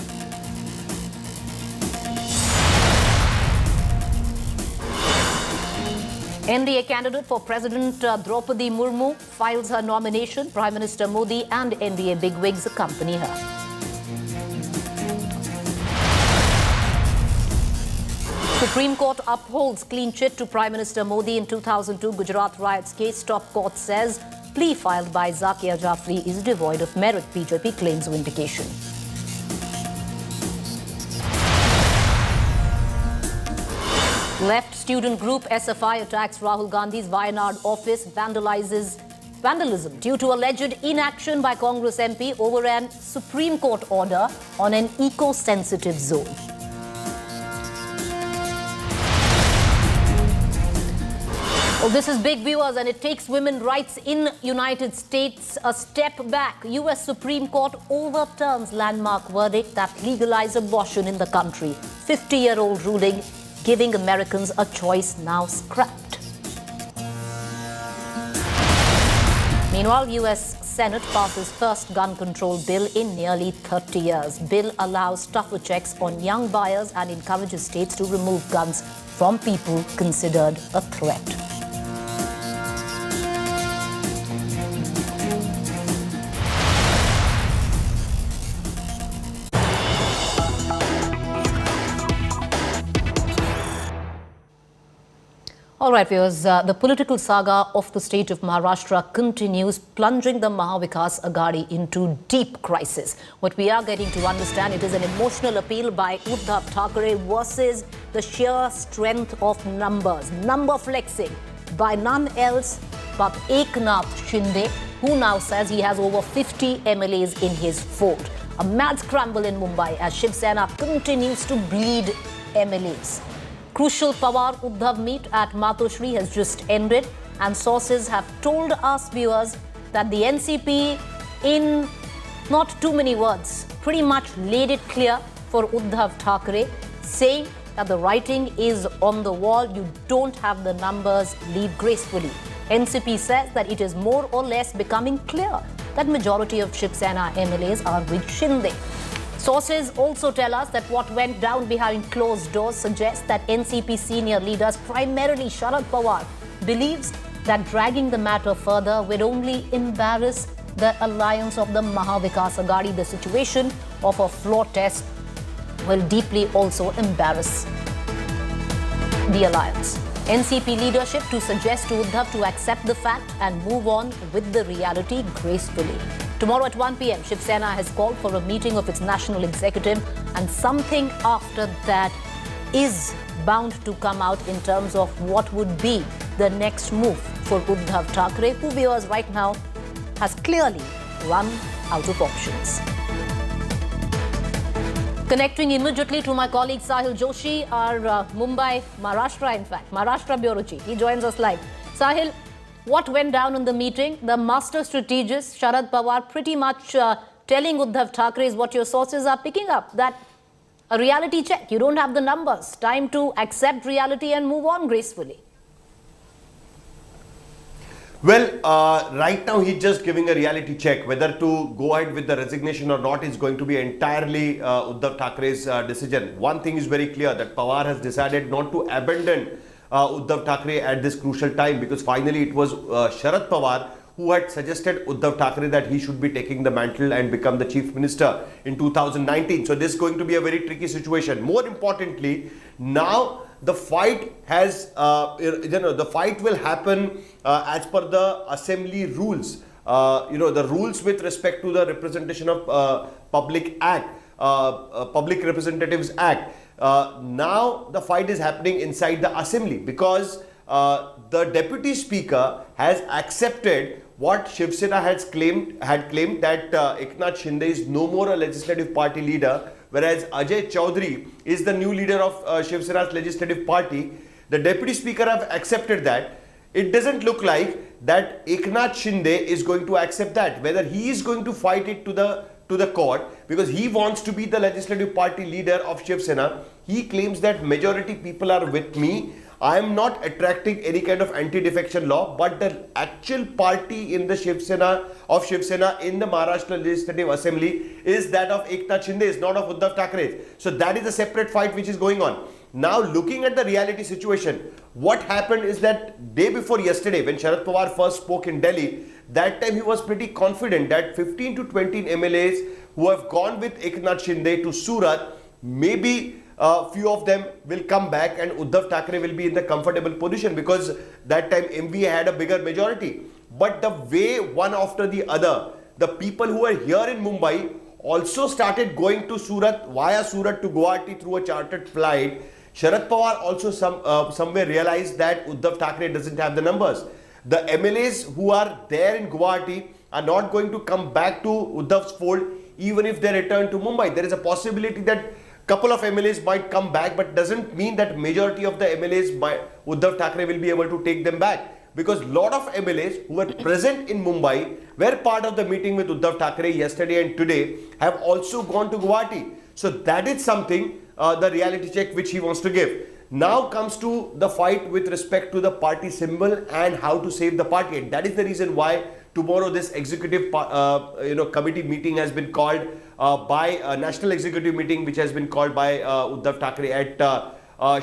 NDA candidate for President Draupadi Murmu files her nomination. Prime Minister Modi and NDA bigwigs accompany her. Supreme Court upholds clean chit to Prime Minister Modi in 2002 Gujarat riots case. Top court says plea filed by Zakia Jafri is devoid of merit. BJP claims vindication. Left student group SFI attacks Rahul Gandhi's Wayanad office, vandalism due to alleged inaction by Congress MP over an Supreme Court order on an eco-sensitive zone. Well, this is big, viewers, and it takes women's rights in United States a step back. US Supreme Court overturns landmark verdict that legalized abortion in the country. 50-year-old ruling giving Americans a choice now scrapped. Meanwhile, US Senate passes first gun control bill in nearly 30 years. Bill allows tougher checks on young buyers and encourages states to remove guns from people considered a threat. All right, viewers, the political saga of the state of Maharashtra continues, plunging the Mahavikas Aghadi into deep crisis. What we are getting to understand, it is an emotional appeal by Uddhav Thackeray versus the sheer strength of numbers. Number flexing by none else but Eknath Shinde, who now says he has over 50 MLAs in his fold. A mad scramble in Mumbai as Shiv Sena continues to bleed MLAs. Crucial Pawar-Uddhav meet at Matoshri has just ended, and sources have told us, viewers, that the NCP, in not too many words, pretty much laid it clear for Uddhav Thackeray, saying that the writing is on the wall, you don't have the numbers, leave gracefully. NCP says that it is more or less becoming clear that majority of Shiv Sena MLAs are with Shinde. Sources also tell us that what went down behind closed doors suggests that NCP senior leaders, primarily Sharad Pawar, believes that dragging the matter further will only embarrass the alliance of the Mahavikas Aghadi. The situation of a floor test will deeply also embarrass the alliance. NCP leadership to suggest to Uddhav to accept the fact and move on with the reality gracefully. Tomorrow at 1 p.m, Shiv Sena has called for a meeting of its national executive, and something after that is bound to come out in terms of what would be the next move for Uddhav Thackeray, who, viewers, right now has clearly run out of options. Connecting immediately to my colleague Sahil Joshi, our Mumbai, Maharashtra, in fact, Maharashtra Bureau Chief. He joins us live. Sahil, what went down in the meeting? The master strategist, Sharad Pawar, pretty much telling Uddhav Thackeray is what your sources are picking up, that a reality check. You don't have the numbers. Time to accept reality and move on gracefully. Well, right now he's just giving a reality check. Whether to go ahead with the resignation or not is going to be entirely Uddhav Thackeray's decision. One thing is very clear, that Pawar has decided not to abandon Uddhav Thackeray at this crucial time, because finally it was Sharad Pawar who had suggested Uddhav Thackeray that he should be taking the mantle and become the chief minister in 2019. So this is going to be a very tricky situation. More importantly, now the fight has, the fight will happen as per the assembly rules. The rules with respect to the Representation of Public Act, Public Representatives Act. Now the fight is happening inside the assembly because the deputy speaker has accepted what Shiv Sena had claimed that Eknath Shinde is no more a legislative party leader, whereas Ajay Chaudhary is the new leader of Shiv Sena's legislative party. The deputy speaker have accepted that. It doesn't look like that Eknath Shinde is going to accept that, whether he is going to fight it to the court because he wants to be the legislative party leader of Shiv Sena. He claims that majority people are with me. I am not attracting any kind of anti-defection law, but the actual party in the Shiv Sena in the Maharashtra Legislative Assembly is that of Eknath Shinde, is not of Uddhav Thackeray. So that is a separate fight which is going on. Now looking at the reality situation, what happened is that day before yesterday when Sharad Pawar first spoke in Delhi, that time he was pretty confident that 15 to 20 MLAs who have gone with Eknath Shinde to Surat, maybe few of them will come back and Uddhav Thackeray will be in the comfortable position because that time MVA had a bigger majority. But the way one after the other, the people who are here in Mumbai also started going to Surat, via Surat to Guwahati through a chartered flight. Sharad Pawar also somewhere realized that Uddhav Thackeray doesn't have the numbers. The MLAs who are there in Guwahati are not going to come back to Uddhav's fold even if they return to Mumbai. There is a possibility that couple of MLAs might come back, but doesn't mean that majority of the MLAs by Uddhav Thackeray will be able to take them back, because lot of MLAs who were present in Mumbai were part of the meeting with Uddhav Thackeray yesterday and today have also gone to Guwahati. So that is something, the reality check which he wants to give. Now comes to the fight with respect to the party symbol and how to save the party, and that is the reason why tomorrow this executive committee meeting has been called by a national executive meeting which has been called by Uddhav Thackeray at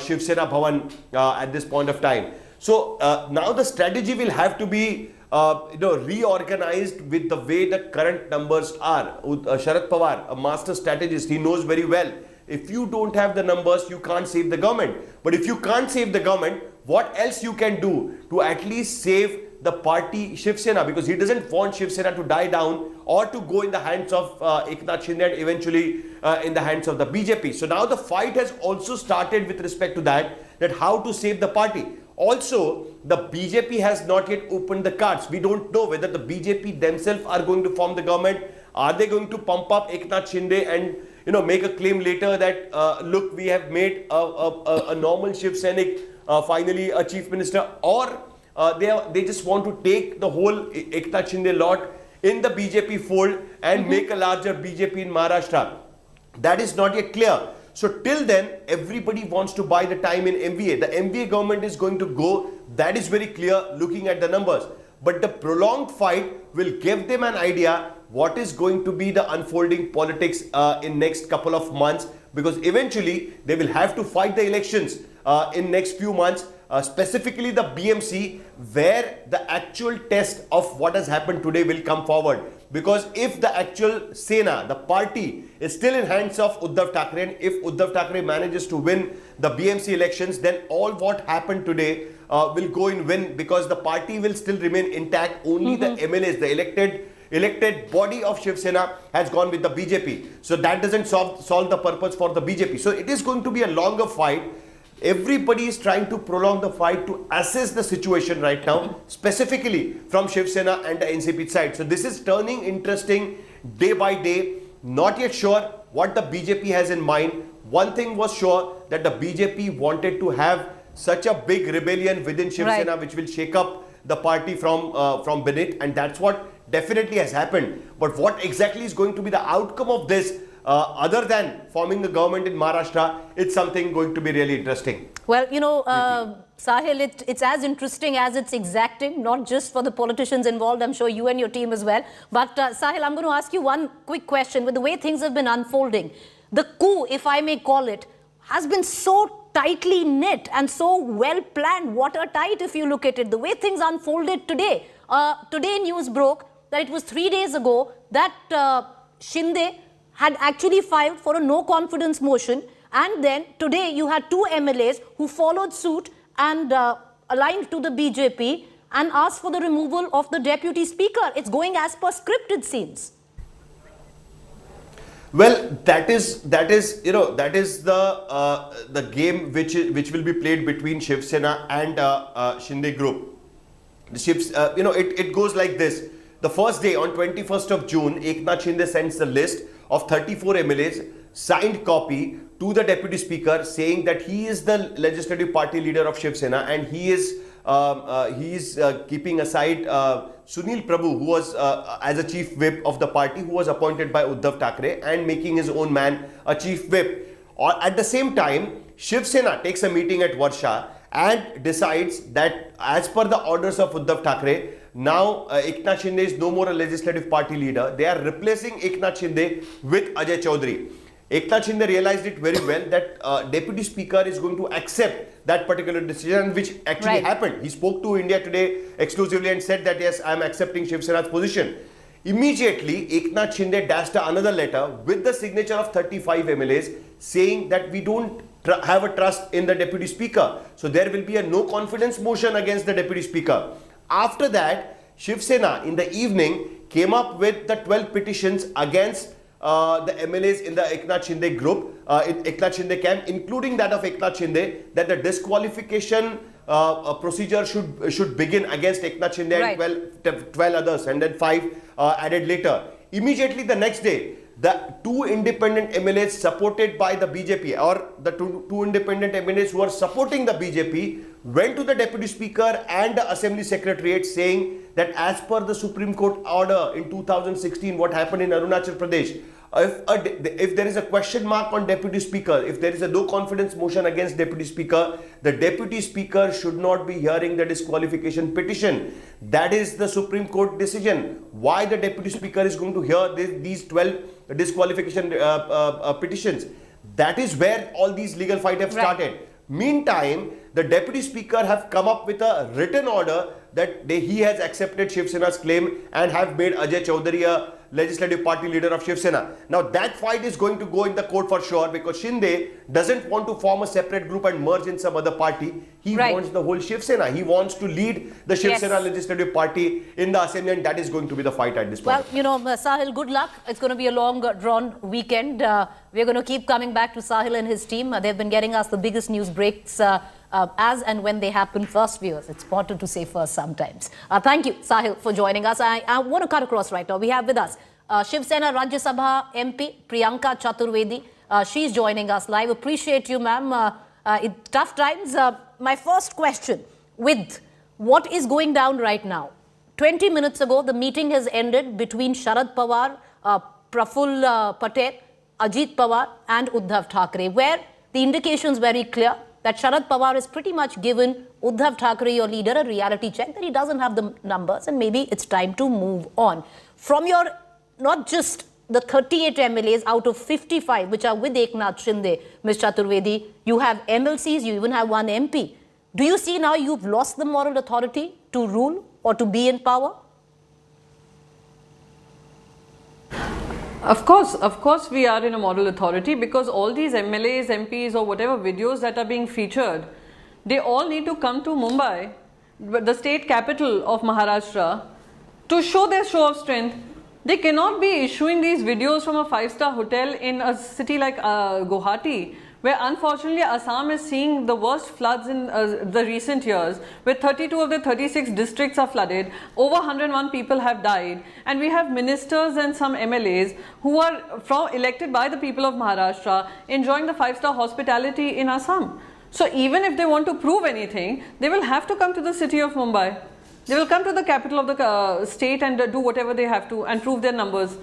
Shiv Sena Bhavan at this point of time. So now the strategy will have to be reorganized with the way the current numbers are. Sharad Pawar, a master strategist, he knows very well, if you don't have the numbers, you can't save the government. But if you can't save the government, what else you can do to at least save the party Shiv Sena, because he doesn't want Shiv Sena to die down or to go in the hands of Eknath Shinde and eventually in the hands of the BJP. So now the fight has also started with respect to that how to save the party. Also, the BJP has not yet opened the cards. We don't know whether the BJP themselves are going to form the government. Are they going to pump up Eknath Shinde and make a claim later that look, we have made a normal Shiv Sainik finally a chief minister, or they just want to take the whole Eknath Shinde lot in the BJP fold and make a larger BJP in Maharashtra. That is not yet clear. So till then, everybody wants to buy the time in MVA. The MVA government is going to go. That is very clear looking at the numbers. But the prolonged fight will give them an idea what is going to be the unfolding politics in next couple of months, because eventually they will have to fight the elections in next few months, specifically the BMC, where the actual test of what has happened today will come forward. Because if the actual Sena, the party, is still in hands of Uddhav Thackeray, and if Uddhav Thackeray manages to win the BMC elections, then all what happened today will go in win, because the party will still remain intact. Only the MLAs, the elected body of Shiv Sena, has gone with the BJP. So that doesn't solve the purpose for the BJP. So it is going to be a longer fight. Everybody is trying to prolong the fight to assess the situation right now, specifically from Shiv Sena and the NCP side. So this is turning interesting day by day. Not yet sure what the BJP has in mind. One thing was sure, that the BJP wanted to have such a big rebellion within Shiv Sena which will shake up the party from beneath, and that's what definitely has happened. But what exactly is going to be the outcome of this, other than forming a government in Maharashtra, it's something going to be really interesting. Well, Sahil, it's as interesting as it's exacting, not just for the politicians involved, I'm sure you and your team as well. But Sahil, I'm going to ask you one quick question. With the way things have been unfolding, the coup, if I may call it, has been so tightly knit and so well planned, watertight if you look at it. The way things unfolded today, Today news broke that it was 3 days ago that Shinde had actually filed for a no confidence motion, and then today you had 2 MLAs who followed suit and aligned to the BJP and asked for the removal of the deputy speaker. It's going as per script, it seems. Well, that is the game which will be played between Shiv Sena and Shinde group. It goes like this. The first day, on 21st of June, Eknath Shinde sends the list of 34 MLAs, signed copy to the deputy speaker, saying that he is the legislative party leader of Shiv Sena and he is keeping aside Sunil Prabhu, who was as a chief whip of the party, who was appointed by Uddhav Thackeray, and making his own man a chief whip. At the same time, Shiv Sena takes a meeting at Varsha and decides that as per the orders of Uddhav Thackeray, now Eknath Shinde is no more a legislative party leader. They are replacing Eknath Shinde with Ajay Chaudhary. Eknath Shinde realized it very well that deputy speaker is going to accept that particular decision, which actually happened. He spoke to India Today exclusively and said that yes, I am accepting Shiv Sena's position. Immediately, Eknath Shinde dashed another letter with the signature of 35 MLAs saying that we don't have a trust in the deputy speaker. So there will be a no confidence motion against the deputy speaker. After that, Shiv Sena in the evening came up with the 12 petitions against the MLAs in the Eknath Shinde group, Eknath Shinde camp, including that of Eknath Shinde, that the disqualification procedure should begin against Eknath Shinde and 12 others, and then 5 added later. Immediately the next day, the 2 independent MLAs supported by the BJP, or the two independent MLAs who are supporting the BJP, went to the deputy speaker and the assembly secretariat saying that as per the Supreme Court order in 2016, what happened in Arunachal Pradesh, if there is a question mark on deputy speaker, if there is a no confidence motion against deputy speaker, the deputy speaker should not be hearing the disqualification petition. That is the Supreme Court decision. Why the deputy speaker is going to hear these 12 disqualification petitions? That is where all these legal fights have started. Meantime, the deputy speaker have come up with a written order that he has accepted Shiv Sena's claim and have made Ajay Chaudhary a legislative party leader of Shiv Sena. Now that fight is going to go in the court for sure, because Shinde doesn't want to form a separate group and merge in some other party. He wants the whole Shiv Sena. He wants to lead the Shiv Sena legislative party in the assembly, and that is going to be the fight at this point. Well, Sahil, good luck. It's going to be a long drawn weekend. We're going to keep coming back to Sahil and his team. They've been getting us the biggest news breaks as and when they happen first, viewers. It's important to say first sometimes. Thank you, Sahil, for joining us. I want to cut across right now. We have with us Shiv Sena Rajya Sabha MP Priyanka Chaturvedi. She's joining us live. Appreciate you, ma'am. In tough times. My first question, with what is going down right now? 20 minutes ago, the meeting has ended between Sharad Pawar, Praful Patel, Ajit Pawar and Uddhav Thackeray, where the indication is very clear that Sharad Pawar has pretty much given Uddhav Thackeray, your leader, a reality check that he doesn't have the numbers and maybe it's time to move on. From your, not just the 38 MLAs out of 55 which are with Eknath Shinde, Ms. Chaturvedi, you have MLCs, you even have one MP. Do you see now you've lost the moral authority to rule or to be in power? Of course we are in a moral authority, because all these MLAs, MPs or whatever videos that are being featured, they all need to come to Mumbai, the state capital of Maharashtra, to show their show of strength. They cannot be issuing these videos from a 5-star hotel in a city like Guwahati, where unfortunately Assam is seeing the worst floods in the recent years, where 32 of the 36 districts are flooded, over 101 people have died, and we have ministers and some MLAs who are elected by the people of Maharashtra enjoying the 5-star hospitality in Assam. So even if they want to prove anything, they will have to come to the city of Mumbai. They will come to the capital of the state and do whatever they have to and prove their numbers.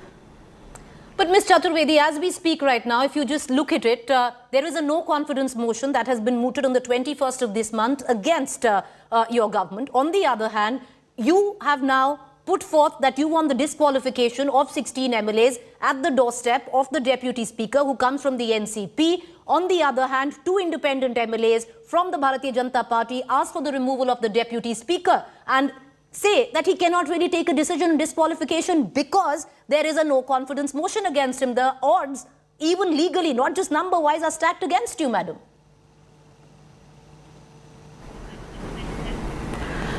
But Ms. Chaturvedi, as we speak right now, if you just look at it, there is a no confidence motion that has been mooted on the 21st of this month against your government. On the other hand, you have now put forth that you want the disqualification of 16 MLAs at the doorstep of the Deputy Speaker who comes from the NCP. On the other hand, 2 independent MLAs from the Bharatiya Janata Party asked for the removal of the Deputy Speaker. And say that he cannot really take a decision on disqualification because there is a no confidence motion against him. The odds, even legally, not just number-wise, are stacked against you, madam.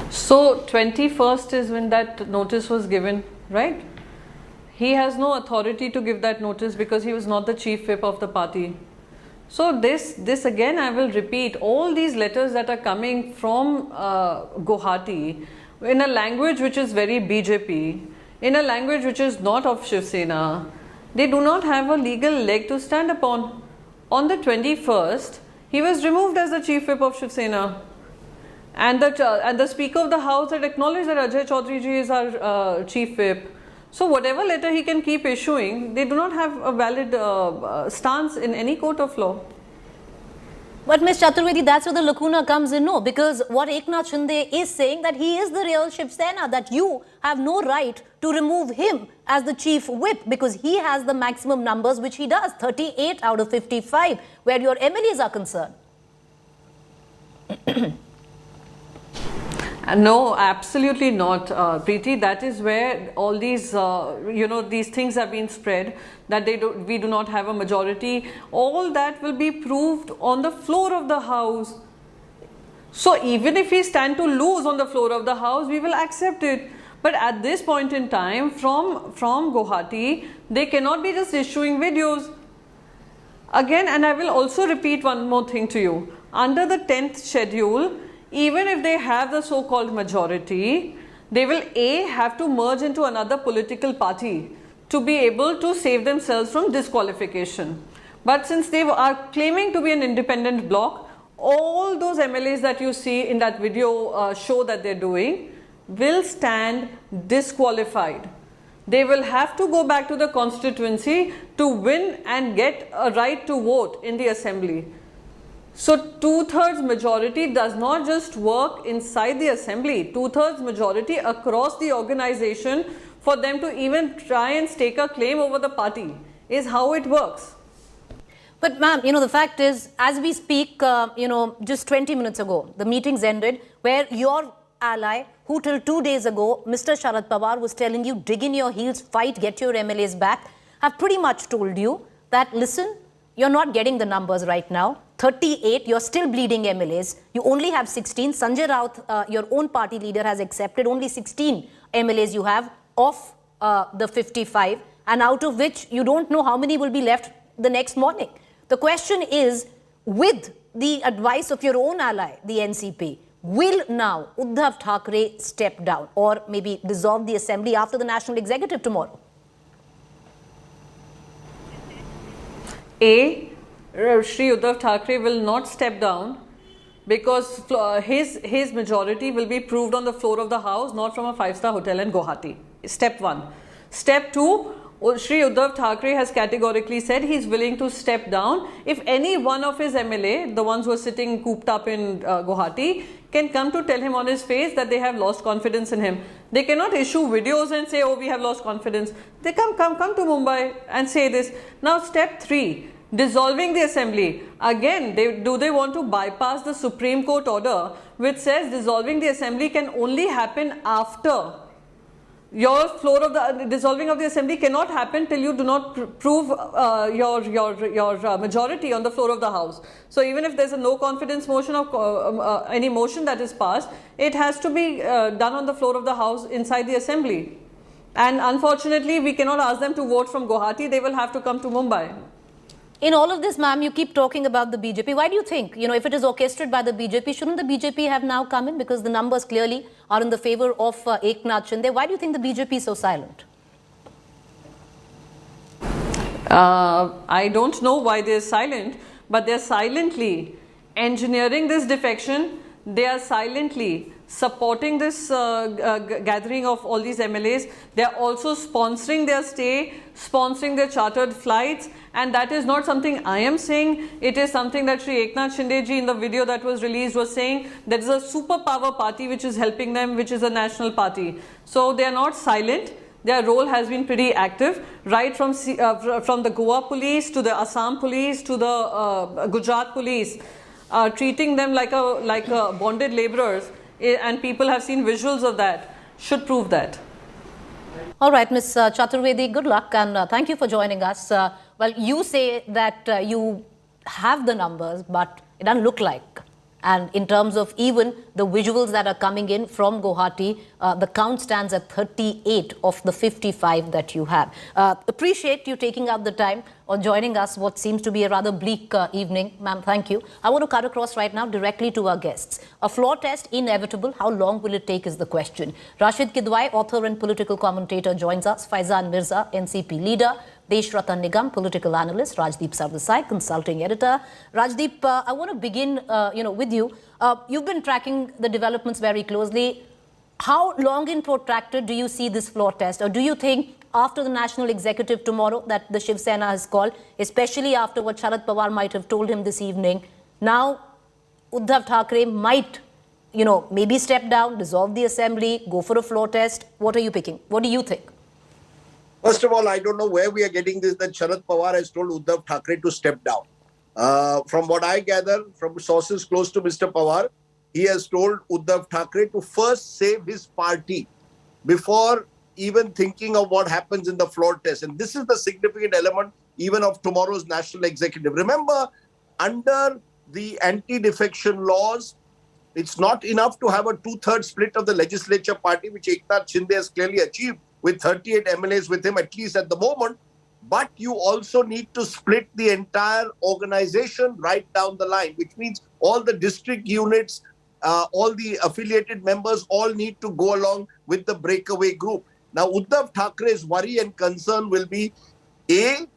So 21st is when that notice was given, right? He has no authority to give that notice because he was not the chief whip of the party. So this again, I will repeat, all these letters that are coming from Guwahati in a language which is very BJP, in a language which is not of Shiv Sena, they do not have a legal leg to stand upon. On the 21st, he was removed as the chief whip of Shiv Sena. And the Speaker of the House had acknowledged that Ajay Chaudhary ji is our chief whip. So whatever letter he can keep issuing, they do not have a valid stance in any court of law. But Ms. Chaturvedi, that's where the lacuna comes in, no? Because what Eknath Shinde is saying that he is the real Shiv Sena, that you have no right to remove him as the chief whip because he has the maximum numbers, which he does, 38 out of 55, where your MLAs are concerned. No, absolutely not, Preeti. That is where all these, these things have been spread, that we do not have a majority. All that will be proved on the floor of the House. So even if we stand to lose on the floor of the House, we will accept it. But at this point in time, from Guwahati, they cannot be just issuing videos. Again, and I will also repeat one more thing to you. Under the 10th schedule, even if they have the so-called majority, they will have to merge into another political party to be able to save themselves from disqualification. But since they are claiming to be an independent bloc, all those MLAs that you see in that video show that they're doing will stand disqualified. They will have to go back to the constituency to win and get a right to vote in the assembly. So 2/3 majority does not just work inside the assembly, 2/3 majority across the organization for them to even try and stake a claim over the party is how it works. But ma'am, the fact is, as we speak, just 20 minutes ago, the meetings ended where your ally, who till 2 days ago, Mr. Sharad Pawar was telling you, dig in your heels, fight, get your MLAs back, have pretty much told you that, listen, you're not getting the numbers right now. 38, you're still bleeding MLAs. You only have 16. Sanjay Raut, your own party leader, has accepted only 16 MLAs you have of the 55, and out of which you don't know how many will be left the next morning. The question is, with the advice of your own ally, the NCP, will now Uddhav Thackeray step down or maybe dissolve the assembly after the national executive tomorrow? Shri Uddhav Thackeray will not step down because his majority will be proved on the floor of the House, not from a 5-star hotel in Guwahati. Step 1. Step 2, Shri Uddhav Thackeray has categorically said he is willing to step down if any one of his MLA, the ones who are sitting cooped up in Guwahati, can come to tell him on his face that they have lost confidence in him. They cannot issue videos and say, oh, we have lost confidence. They come to Mumbai and say this. Now, step 3. Dissolving the assembly. Again, do they want to bypass the Supreme Court order which says dissolving the assembly can only happen after your floor of the dissolving of the assembly cannot happen till you do not prove your majority on the floor of the House. So even if there's a no confidence motion of any motion that is passed, it has to be done on the floor of the House inside the assembly. And unfortunately, we cannot ask them to vote from Guwahati. They will have to come to Mumbai. In all of this, ma'am, you keep talking about the BJP. Why do you think, if it is orchestrated by the BJP, shouldn't the BJP have now come in? Because the numbers clearly are in the favor of Eknath Shinde. Why do you think the BJP is so silent? I don't know why they're silent, but they're silently engineering this defection. They are silently supporting this gathering of all these MLAs. They are also sponsoring their stay, sponsoring their chartered flights, and that is not something I am saying. It is something that Shri Eknath Shinde ji in the video that was released was saying that is a superpower party which is helping them, which is a national party. So they are not silent. Their role has been pretty active, right from the Goa police to the Assam police to the Gujarat police, treating them like a bonded laborers. And people have seen visuals of that. should prove that. All right, Ms. Chaturvedi, good luck and thank you for joining us. Well, you say that you have the numbers, but it doesn't look like. And in terms of even the visuals that are coming in from Guwahati, the count stands at 38 of the 55 that you have. Appreciate you taking out the time or joining us what seems to be a rather bleak evening. Ma'am, thank you. I want to cut across right now directly to our guests. A floor test inevitable. How long will it take is the question. Rashid Kidwai, author and political commentator, joins us. Faizan Mirza, NCP leader. Desh Ratan Nigam, political analyst. Rajdeep Sardesai, consulting editor. Rajdeep, I want to begin with you. You've been tracking the developments very closely. How long and protracted do you see this floor test? Or do you think after the national executive tomorrow that the Shiv Sena has called, especially after what Sharad Pawar might have told him this evening, now Uddhav Thackeray might, maybe step down, dissolve the assembly, go for a floor test? What are you picking? What do you think? First of all, I don't know where we are getting this, that Sharad Pawar has told Uddhav Thackeray to step down. From what I gather from sources close to Mr. Pawar, he has told Uddhav Thackeray to first save his party before even thinking of what happens in the floor test. And this is the significant element even of tomorrow's national executive. Remember, under the anti-defection laws, it's not enough to have a 2/3 split of the legislature party, which Eknath Shinde has clearly achieved with 38 MLAs with him, at least at the moment. But you also need to split the entire organization right down the line, which means all the district units, all the affiliated members all need to go along with the breakaway group. Now, Uddhav Thackeray's worry and concern will be, A,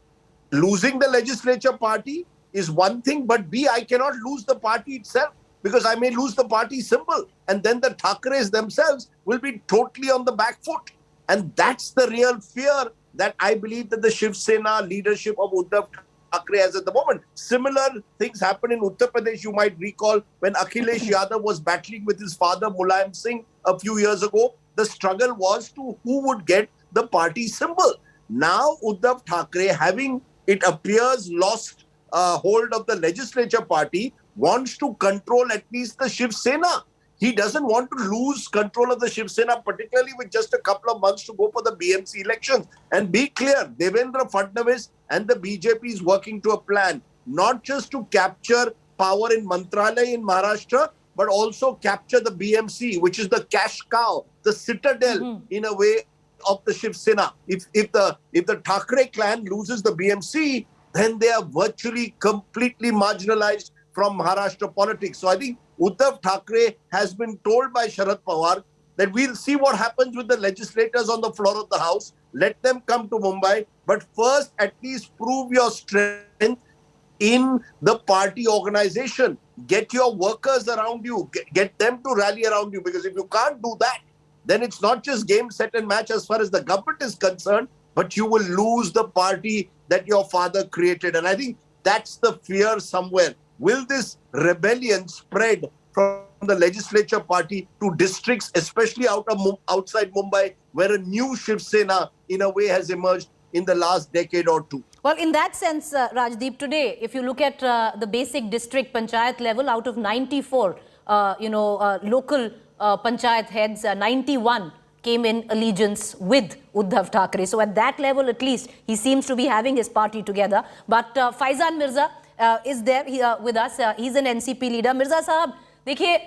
losing the legislature party is one thing, but B, I cannot lose the party itself because I may lose the party symbol. And then the Thackeray's themselves will be totally on the back foot. And that's the real fear that I believe that the Shiv Sena leadership of Uddhav Thackeray has at the moment. Similar things happened in Uttar Pradesh, you might recall, when Akhilesh Yadav was battling with his father Mulayam Singh a few years ago. The struggle was to who would get the party symbol. Now Uddhav Thackeray, having, it appears, lost hold of the legislature party, wants to control at least the Shiv Sena. He doesn't want to lose control of the Shiv Sena, particularly with just a couple of months to go for the BMC elections. And be clear, Devendra Fadnavis and the BJP is working to a plan, not just to capture power in Mantralaya in Maharashtra, but also capture the BMC, which is the cash cow, the citadel in a way of the Shiv Sena. If the Thackeray clan loses the BMC, then they are virtually completely marginalized from Maharashtra politics. So I think Uddhav Thackeray has been told by Sharad Pawar that we'll see what happens with the legislators on the floor of the House. Let them come to Mumbai, but first at least prove your strength in the party organization. Get your workers around you, get them to rally around you, because if you can't do that, then it's not just game, set and match as far as the government is concerned, but you will lose the party that your father created. And I think that's the fear somewhere. Will this rebellion spread from the legislature party to districts, especially outside Mumbai, where a new Shiv Sena in a way has emerged in the last decade or two? Well, in that sense, Rajdeep, today, if you look at the basic district panchayat level, out of 94, local panchayat heads, 91 came in allegiance with Uddhav Thackeray. So at that level, at least, he seems to be having his party together. But Faizan Mirza is there with us. He's an NCP leader. Mirza साहब, देखिए,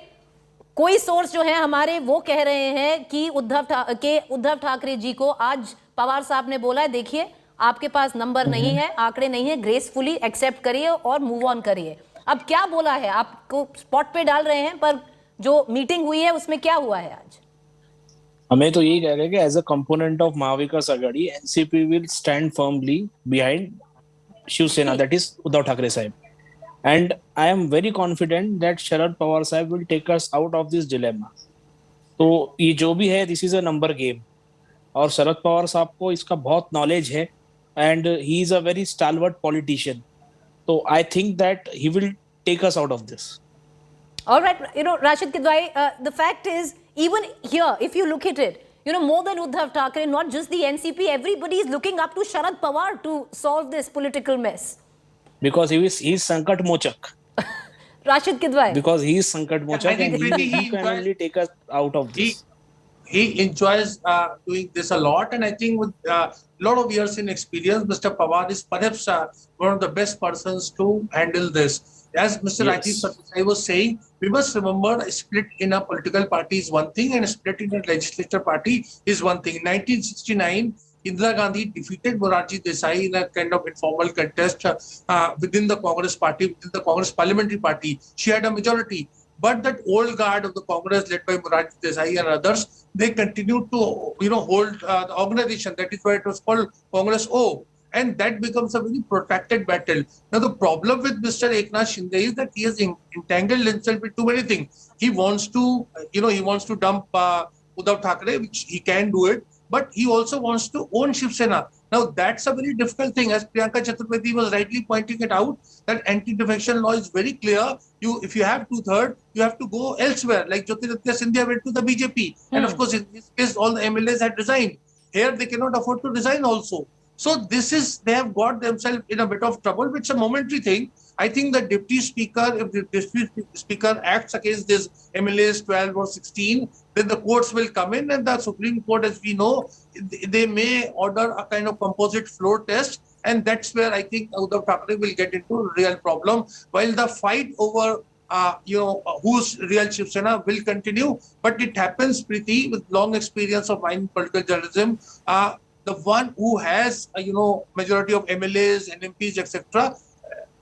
कोई source जो है हमारे वो कह रहे हैं कि उद्धव ठाकरे जी को आज पवार साहब ने बोला है, देखिए आपके पास नंबर नहीं है, आंकड़े नहीं है, ग्रेसफुली एक्सेप्ट करिए और मूव ऑन करिए. अब क्या बोला है, आपको स्पॉट पे डाल रहे हैं, पर जो मीटिंग हुई है उसमें क्या हुआ है आज? हमें तो यही कह रहे हैं कि as a component of Maha Vikas Aghadi NCP will stand firmly behind Shiv Sena, that is Uddhav Thackeray साहब. And I am very confident that Sharad Pawar Sahib will take us out of this dilemma. तो ये जो भी है, this is a number game. और शरद पवार साहब को इसका बहुत नॉलेज है, and he is a very stalwart politician. So I think that he will take us out of this. All right, Rashid Kidwai, the fact is, even here, if you look at it, more than Uddhav Thackeray, not just the NCP, everybody is looking up to Sharad Pawar to solve this political mess. Because he is Sankat Mochak. Rashid Kidwai. Because he is Sankat Mochak and he can only take us out of this. he enjoys doing this a lot, and I think with a lot of years in experience, Mr. Pawar is perhaps one of the best persons to handle this. As Mr. Yes. Rajiv Satisai was saying, we must remember a split in a political party is one thing, and a split in a legislature party is one thing. In 1969, Indira Gandhi defeated Morarji Desai in a kind of informal contest within the Congress party, within the Congress parliamentary party. She had a majority. But that old guard of the Congress, led by Morarji Desai and others, they continued to, hold the organization. That is why it was called Congress O, and that becomes a very protracted battle. Now, the problem with Mr. Eknath Shinde is that he has entangled himself with too many things. He wants to, dump Uddhav Thackeray, which he can do it, but he also wants to own Shiv Sena. Now, that's a very difficult thing. As Priyanka Chaturvedi was rightly pointing it out, that anti-defection law is very clear. If you have 2/3, you have to go elsewhere. Like Jyotiraditya Scindia went to the BJP. And of course, in this case, all the MLAs had resigned. Here, they cannot afford to resign also. So they have got themselves in a bit of trouble, which is a momentary thing. I think the deputy speaker, if the deputy speaker acts against this MLAs 12 or 16, then the courts will come in, and the Supreme Court, as we know, they may order a kind of composite floor test, and that's where I think Uddhav Thackeray will get into a real problem. While the fight over who's real Shiv Sena will continue, but it happens, Preeti, with long experience of mine in political journalism. The one who has majority of MLAs and MPs, etc.,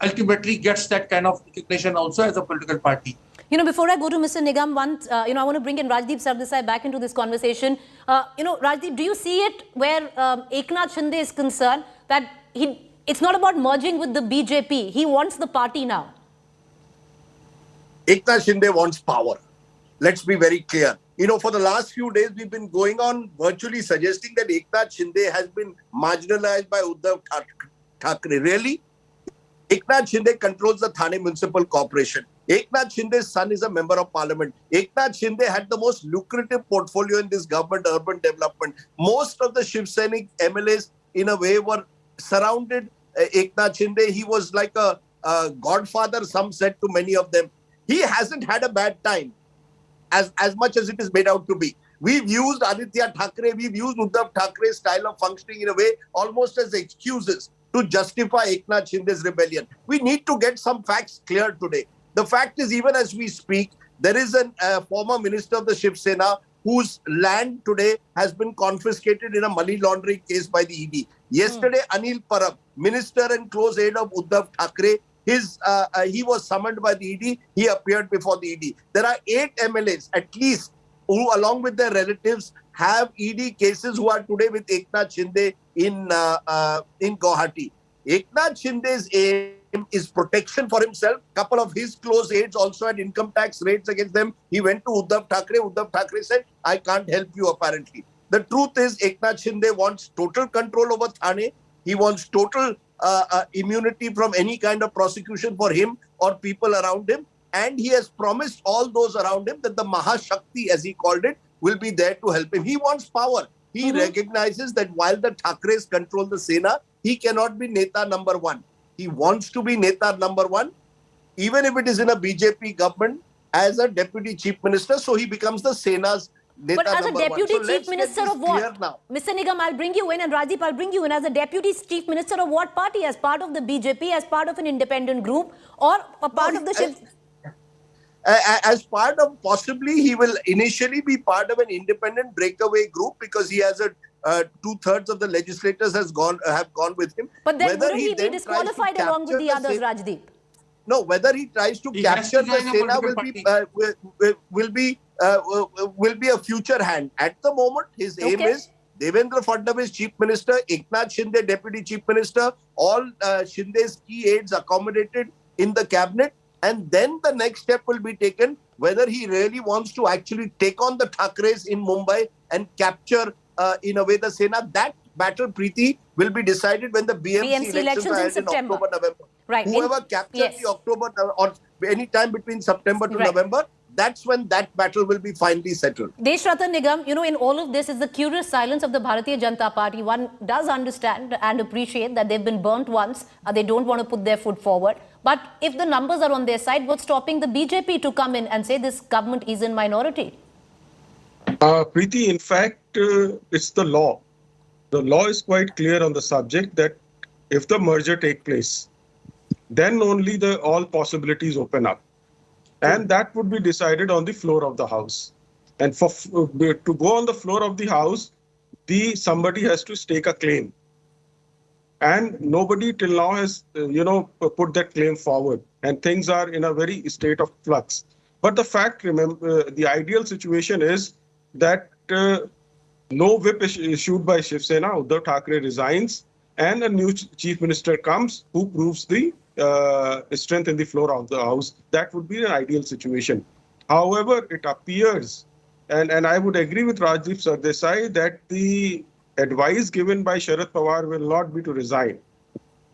ultimately gets that kind of recognition also as a political party. Before I go to Mr. Nigam, I want to bring in Rajdeep Sardesai back into this conversation. Rajdeep, do you see it where Eknath Shinde is concerned that it's not about merging with the BJP? He wants the party now. Eknath Shinde wants power. Let's be very clear. For the last few days, we've been going on virtually suggesting that Eknath Shinde has been marginalized by Uddhav Thackeray. Really? Eknath Shinde controls the Thane Municipal Corporation. Eknath Shinde's son is a member of parliament. Eknath Shinde had the most lucrative portfolio in this government, urban development. Most of the Shiv Sena MLAs, in a way, were surrounded Eknath Shinde. He was like a godfather, some said, to many of them. He hasn't had a bad time, as much as it is made out to be. We've used Aditya Thackeray, we've used Uddhav Thackeray's style of functioning in a way almost as excuses to justify Eknath Shinde's rebellion. We need to get some facts clear today. The fact is, even as we speak, there is a former minister of the Shiv Sena whose land today has been confiscated in a money laundering case by the ED. Yesterday, Anil Parab, minister and close aide of Uddhav Thackeray, he was summoned by the ED. He appeared before the ED. There are 8 MLAs at least who, along with their relatives, have ED cases who are today with Eknath Shinde in Guwahati. Eknath Shinde's aim is protection for himself. Couple of his close aides also had income tax raids against them. He went to Uddhav Thackeray. Uddhav Thackeray said, I can't help you apparently. The truth is, Eknath Shinde wants total control over Thane. He wants total immunity from any kind of prosecution for him or people around him. And he has promised all those around him that the Mahashakti, as he called it, will be there to help him. He wants power. He recognizes that while the Thackeray's control the Sena, he cannot be Neta number 1. He wants to be Neta number 1, even if it is in a BJP government, as a deputy chief minister. So he becomes the Sena's Neta but as a deputy chief minister of what? Mr. Nigam, I'll bring you in, and Rajdeep, I'll bring you in. As a deputy chief minister of what party? As part of the BJP, as part of an independent group, or a part of the Shiv? As part of, possibly he will initially be part of an independent breakaway group, because he has 2/3 of the legislators have gone with him. But then wouldn't he be disqualified along with the others, Rajdeep? No, whether he tries to capture the Sena will be a future hand. At the moment, his aim is Devendra Fadnavis, Chief Minister, Eknath Shinde, Deputy Chief Minister, all Shinde's key aides accommodated in the cabinet. And then the next step will be taken, whether he really wants to actually take on the Thackeray's in Mumbai and capture, in a way, the Sena. That battle, Preeti, will be decided when the BMC elections are held in October, November. Right. Whoever captures the October or any time between September to November, that's when that battle will be finally settled. Deshratan Nigam, in all of this is the curious silence of the Bharatiya Janata Party. One does understand and appreciate that they've been burnt once. They don't want to put their foot forward. But if the numbers are on their side, what's stopping the BJP to come in and say this government is in minority? Preeti, in fact, it's the law. The law is quite clear on the subject that if the merger take place, then only all possibilities open up. And that would be decided on the floor of the House. And to go on the floor of the House, somebody has to stake a claim. And nobody till now has, put that claim forward. And things are in a very state of flux. But the fact, remember, the ideal situation is that no whip is issued by Shiv Sena, Uddhav Thackeray resigns, and a new chief minister comes who proves the strength in the floor of the House. That would be an ideal situation. However, it appears, and I would agree with Rajdeep Sardesai, that the advice given by Sharad Pawar will not be to resign.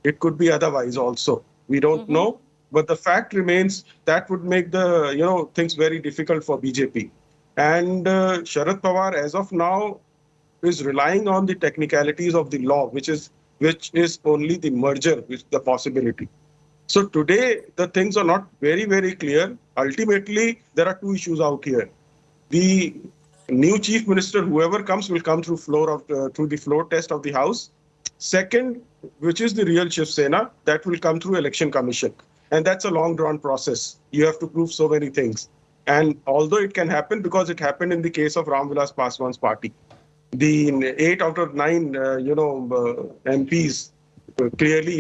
It could be otherwise also. We don't know. But the fact remains that would make the things very difficult for BJP. And Sharad Pawar, as of now, is relying on the technicalities of the law, which is only the merger, which the possibility. So today, the things are not very, very clear. Ultimately, there are two issues out here. The new chief minister, whoever comes, will come through the floor test of the House. Second, which is the real Shiv Sena, that will come through election commission. And that's a long drawn process. You have to prove so many things. And although it can happen, because it happened in the case of Ram Vilas Paswan's party, the 8 out of 9, MPs clearly,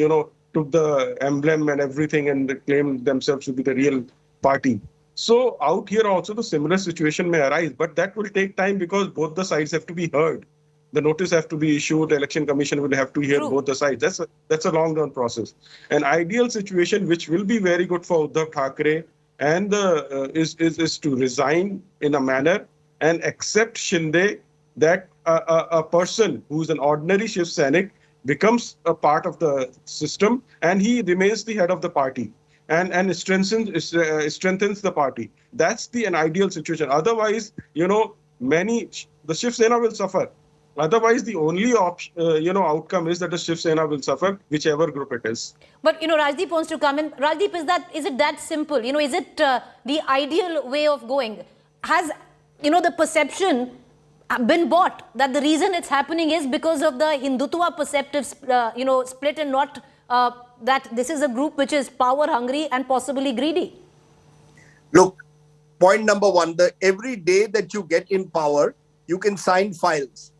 took the emblem and everything and claimed themselves to be the real party. So out here also the similar situation may arise, but that will take time because both the sides have to be heard. The notice have to be issued. The election commission will have to hear both the sides. That's a long-run process. An ideal situation, which will be very good for Uddhav Thackeray, and is to resign in a manner and accept Shinde, that a person who is an ordinary Shiv Sainik becomes a part of the system and he remains the head of the party and strengthens the party. That's an ideal situation. Otherwise, the Shiv Sena will suffer. Otherwise, the only outcome is that the Shiv Sena will suffer, whichever group it is. But, Rajdeep wants to come in. Rajdeep, is it that simple? Is it the ideal way of going? Has, the perception been bought that the reason it's happening is because of the Hindutva perceptive, split, and not that this is a group which is power hungry and possibly greedy? Look, point number one, every day that you get in power, you can sign files.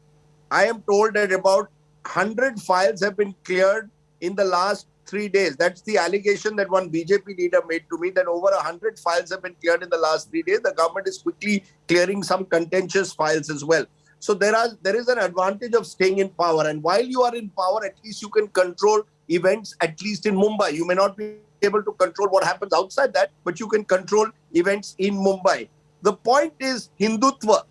I am told that about 100 files have been cleared in the last 3 days. That's the allegation that one BJP leader made to me, that over 100 files have been cleared in the last 3 days. The government is quickly clearing some contentious files as well. So there is an advantage of staying in power. And while you are in power, at least you can control events, at least in Mumbai. You may not be able to control what happens outside that, but you can control events in Mumbai. The point is Hindutva.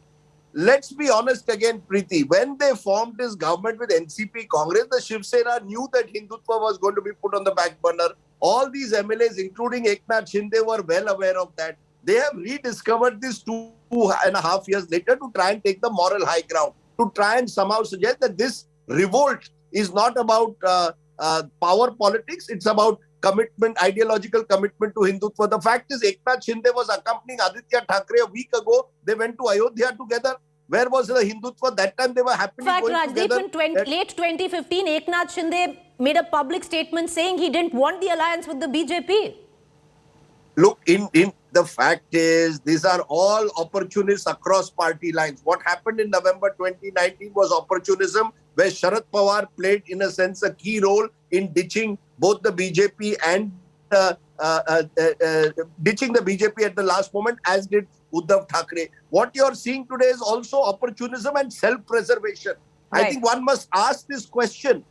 Let's be honest again, Preeti. When they formed this government with NCP Congress, the Shiv Sena knew that Hindutva was going to be put on the back burner. All these MLAs, including Eknath Shinde, were well aware of that. They have rediscovered this 2.5 years later to try and take the moral high ground, to try and somehow suggest that this revolt is not about power politics. It's about commitment, ideological commitment to Hindutva. The fact is, Eknath Shinde was accompanying Aditya Thackeray a week ago. They went to Ayodhya together. Where was the Hindutva? That time they were happily going together. In fact, Rajdeep, in late 2015, Eknath Shinde made a public statement saying he didn't want the alliance with the BJP. Look, the fact is, these are all opportunists across party lines. What happened in November 2019 was opportunism, where Sharad Pawar played, in a sense, a key role in ditching both the BJP and ditching the BJP at the last moment, as did Uddhav Thackeray. What you're seeing today is also opportunism and self-preservation. Right. I think one must ask this question.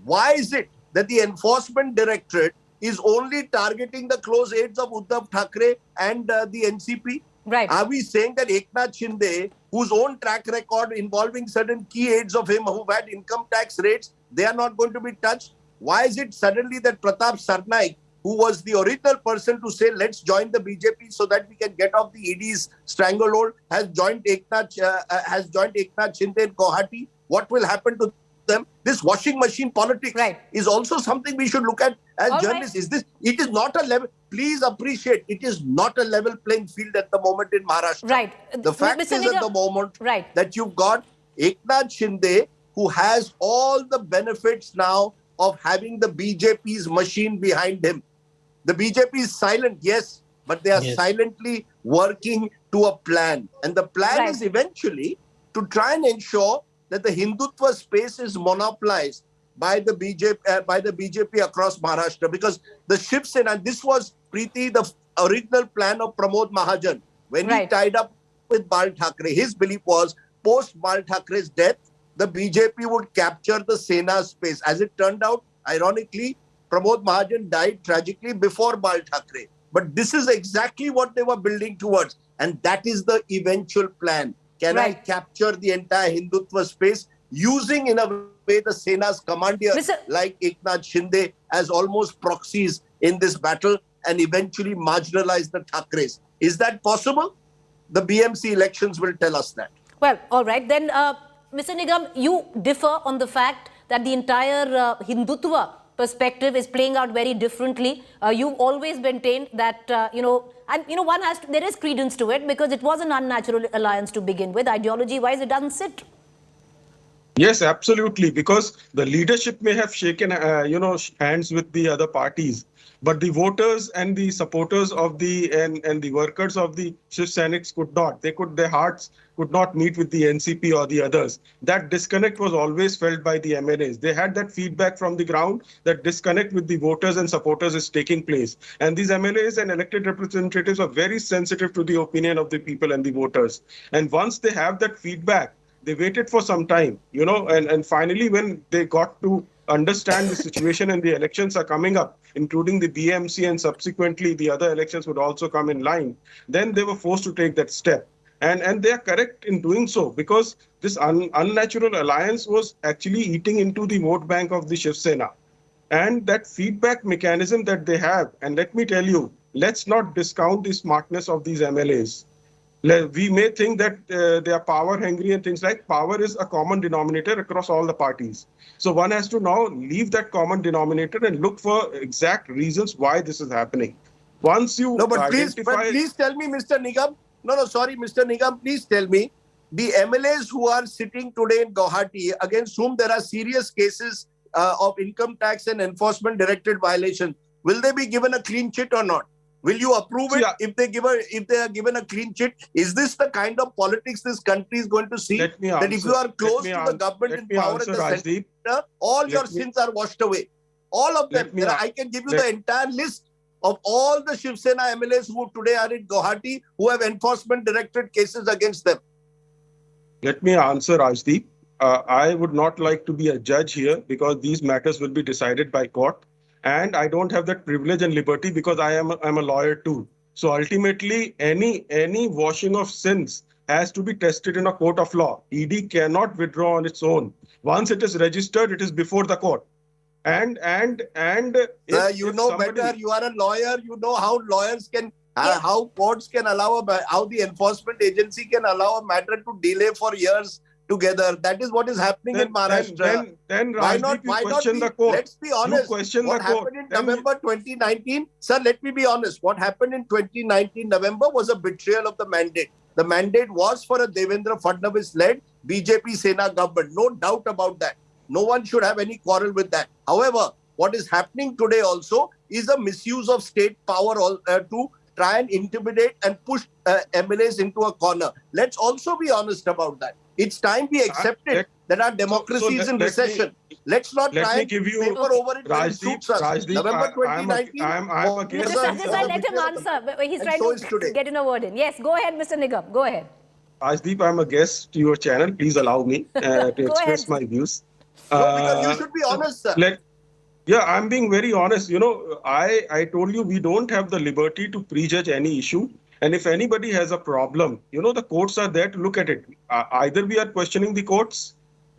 Why is it that the Enforcement Directorate is only targeting the close aides of Uddhav Thackeray and the NCP? Right. Are we saying that Eknath Shinde, whose own track record involving certain key aides of him who've had income tax rates, they are not going to be touched? Why is it suddenly that Pratap Sarnaik, who was the original person to say, let's join the BJP so that we can get off the ED's stranglehold, has joined Eknath Shinde in Guwahati? What will happen to them. This washing machine politics is also something we should look at as journalists. It is not a level, please appreciate, it is not a level playing field at the moment in Maharashtra. The fact is at the moment that you've got Eknath Shinde, who has all the benefits now of having the BJP's machine behind him. The BJP is silent, yes, but they are silently working to a plan. And the plan is eventually to try and ensure that the Hindutva space is monopolized by the BJP across Maharashtra. Because the Shiv Sena, this was, Preeti, the original plan of Pramod Mahajan. When he tied up with Bal Thackeray, his belief was post Bal Thackeray's death, the BJP would capture the Sena space. As it turned out, ironically, Pramod Mahajan died tragically before Bal Thackeray. But this is exactly what they were building towards. And that is the eventual plan. Can I capture the entire Hindutva space using, in a way, the Sena's commanders like Eknath Shinde as almost proxies in this battle and eventually marginalize the Thackerays? Is that possible? The BMC elections will tell us that. Well, all right. Then, Mr. Nigam, you differ on the fact that the entire Hindutva perspective is playing out very differently. You've always maintained that, one has to, there is credence to it because it was an unnatural alliance to begin with. Ideology-wise, it doesn't sit. Yes, absolutely. Because the leadership may have shaken, hands with the other parties, but the voters and the supporters of the and the workers of the Shiv Senics could not. Their hearts could not meet with the NCP or the others. That disconnect was always felt by the MLAs. They had that feedback from the ground that disconnect with the voters and supporters is taking place. And these MLAs and elected representatives are very sensitive to the opinion of the people and the voters. And once they have that feedback, they waited for some time, and finally when they got to understand the situation and the elections are coming up, including the BMC and subsequently the other elections would also come in line, then they were forced to take that step. And they are correct in doing so because this unnatural alliance was actually eating into the vote bank of the Shiv Sena. And that feedback mechanism that they have, and let me tell you, let's not discount the smartness of these MLAs. We may think that they are power hungry and things like power is a common denominator across all the parties. So one has to now leave that common denominator and look for exact reasons why this is happening. Once you please tell me, Mr. Nigam. Mr. Nigam, please tell me, the MLAs who are sitting today in Guwahati, against whom there are serious cases of income tax and enforcement directed violation, will they be given a clean chit or not? Will you approve it if they are given a clean chit? Is this the kind of politics this country is going to see? That if you are close to the government in power in the center, all your sins are washed away. All of them. I can give you the entire list of all the Shiv Sena MLAs who today are in Guwahati who have enforcement directed cases against them. Let me answer, Rajdeep. I would not like to be a judge here because these matters will be decided by court. And I don't have that privilege and liberty because I'm a lawyer too. So ultimately, any washing of sins has to be tested in a court of law. ED cannot withdraw on its own. Once it is registered, it is before the court. And you know better. You are a lawyer. You know how lawyers can, how courts can allow, how the enforcement agency can allow a matter to delay for years together. That is what is happening in Maharashtra. Then why not question the court? Let's be honest. What happened in November 2019? Sir, let me be honest. What happened in 2019 November was a betrayal of the mandate. The mandate was for a Devendra Fadnavis-led BJP Sena government. No doubt about that. No one should have any quarrel with that. However, what is happening today also is a misuse of state power to try and intimidate and push MLAs into a corner. Let's also be honest about that. It's time we accepted that our democracy is in recession. Let's not try and paper over it when it suits us. November 2019. I'm a guest. Let him answer. He's trying to get in a word in. Yes, go ahead, Mr. Nigam. Go ahead. Rajdeep, I'm a guest to your channel. Please allow me to express my views. Because you should be honest, sir. I'm being very honest. I told you we don't have the liberty to prejudge any issue. And if anybody has a problem, the courts are there to look at it. Either we are questioning the courts,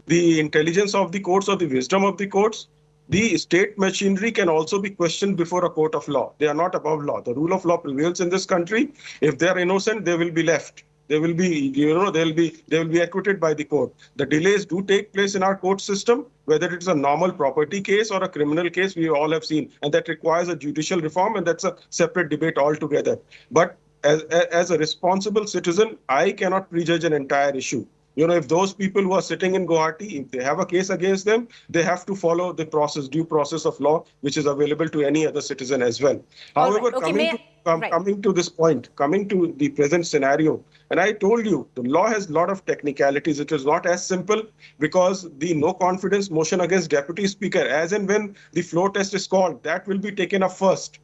the intelligence of the courts or the wisdom of the courts. The state machinery can also be questioned before a court of law. They are not above law. The rule of law prevails in this country. If they are innocent, they will be left. they will be, they will be acquitted by the court. The delays do take place in our court system, whether it's a normal property case or a criminal case, we all have seen, and that requires a judicial reform, and that's a separate debate altogether. But as a responsible citizen, I cannot prejudge an entire issue. If those people who are sitting in Guwahati, if they have a case against them, they have to follow the due process of law, which is available to any other citizen as well. However, coming to this point, coming to the present scenario, and I told you, the law has a lot of technicalities. It is not as simple, because the no confidence motion against Deputy Speaker, as and when the floor test is called, that will be taken up first,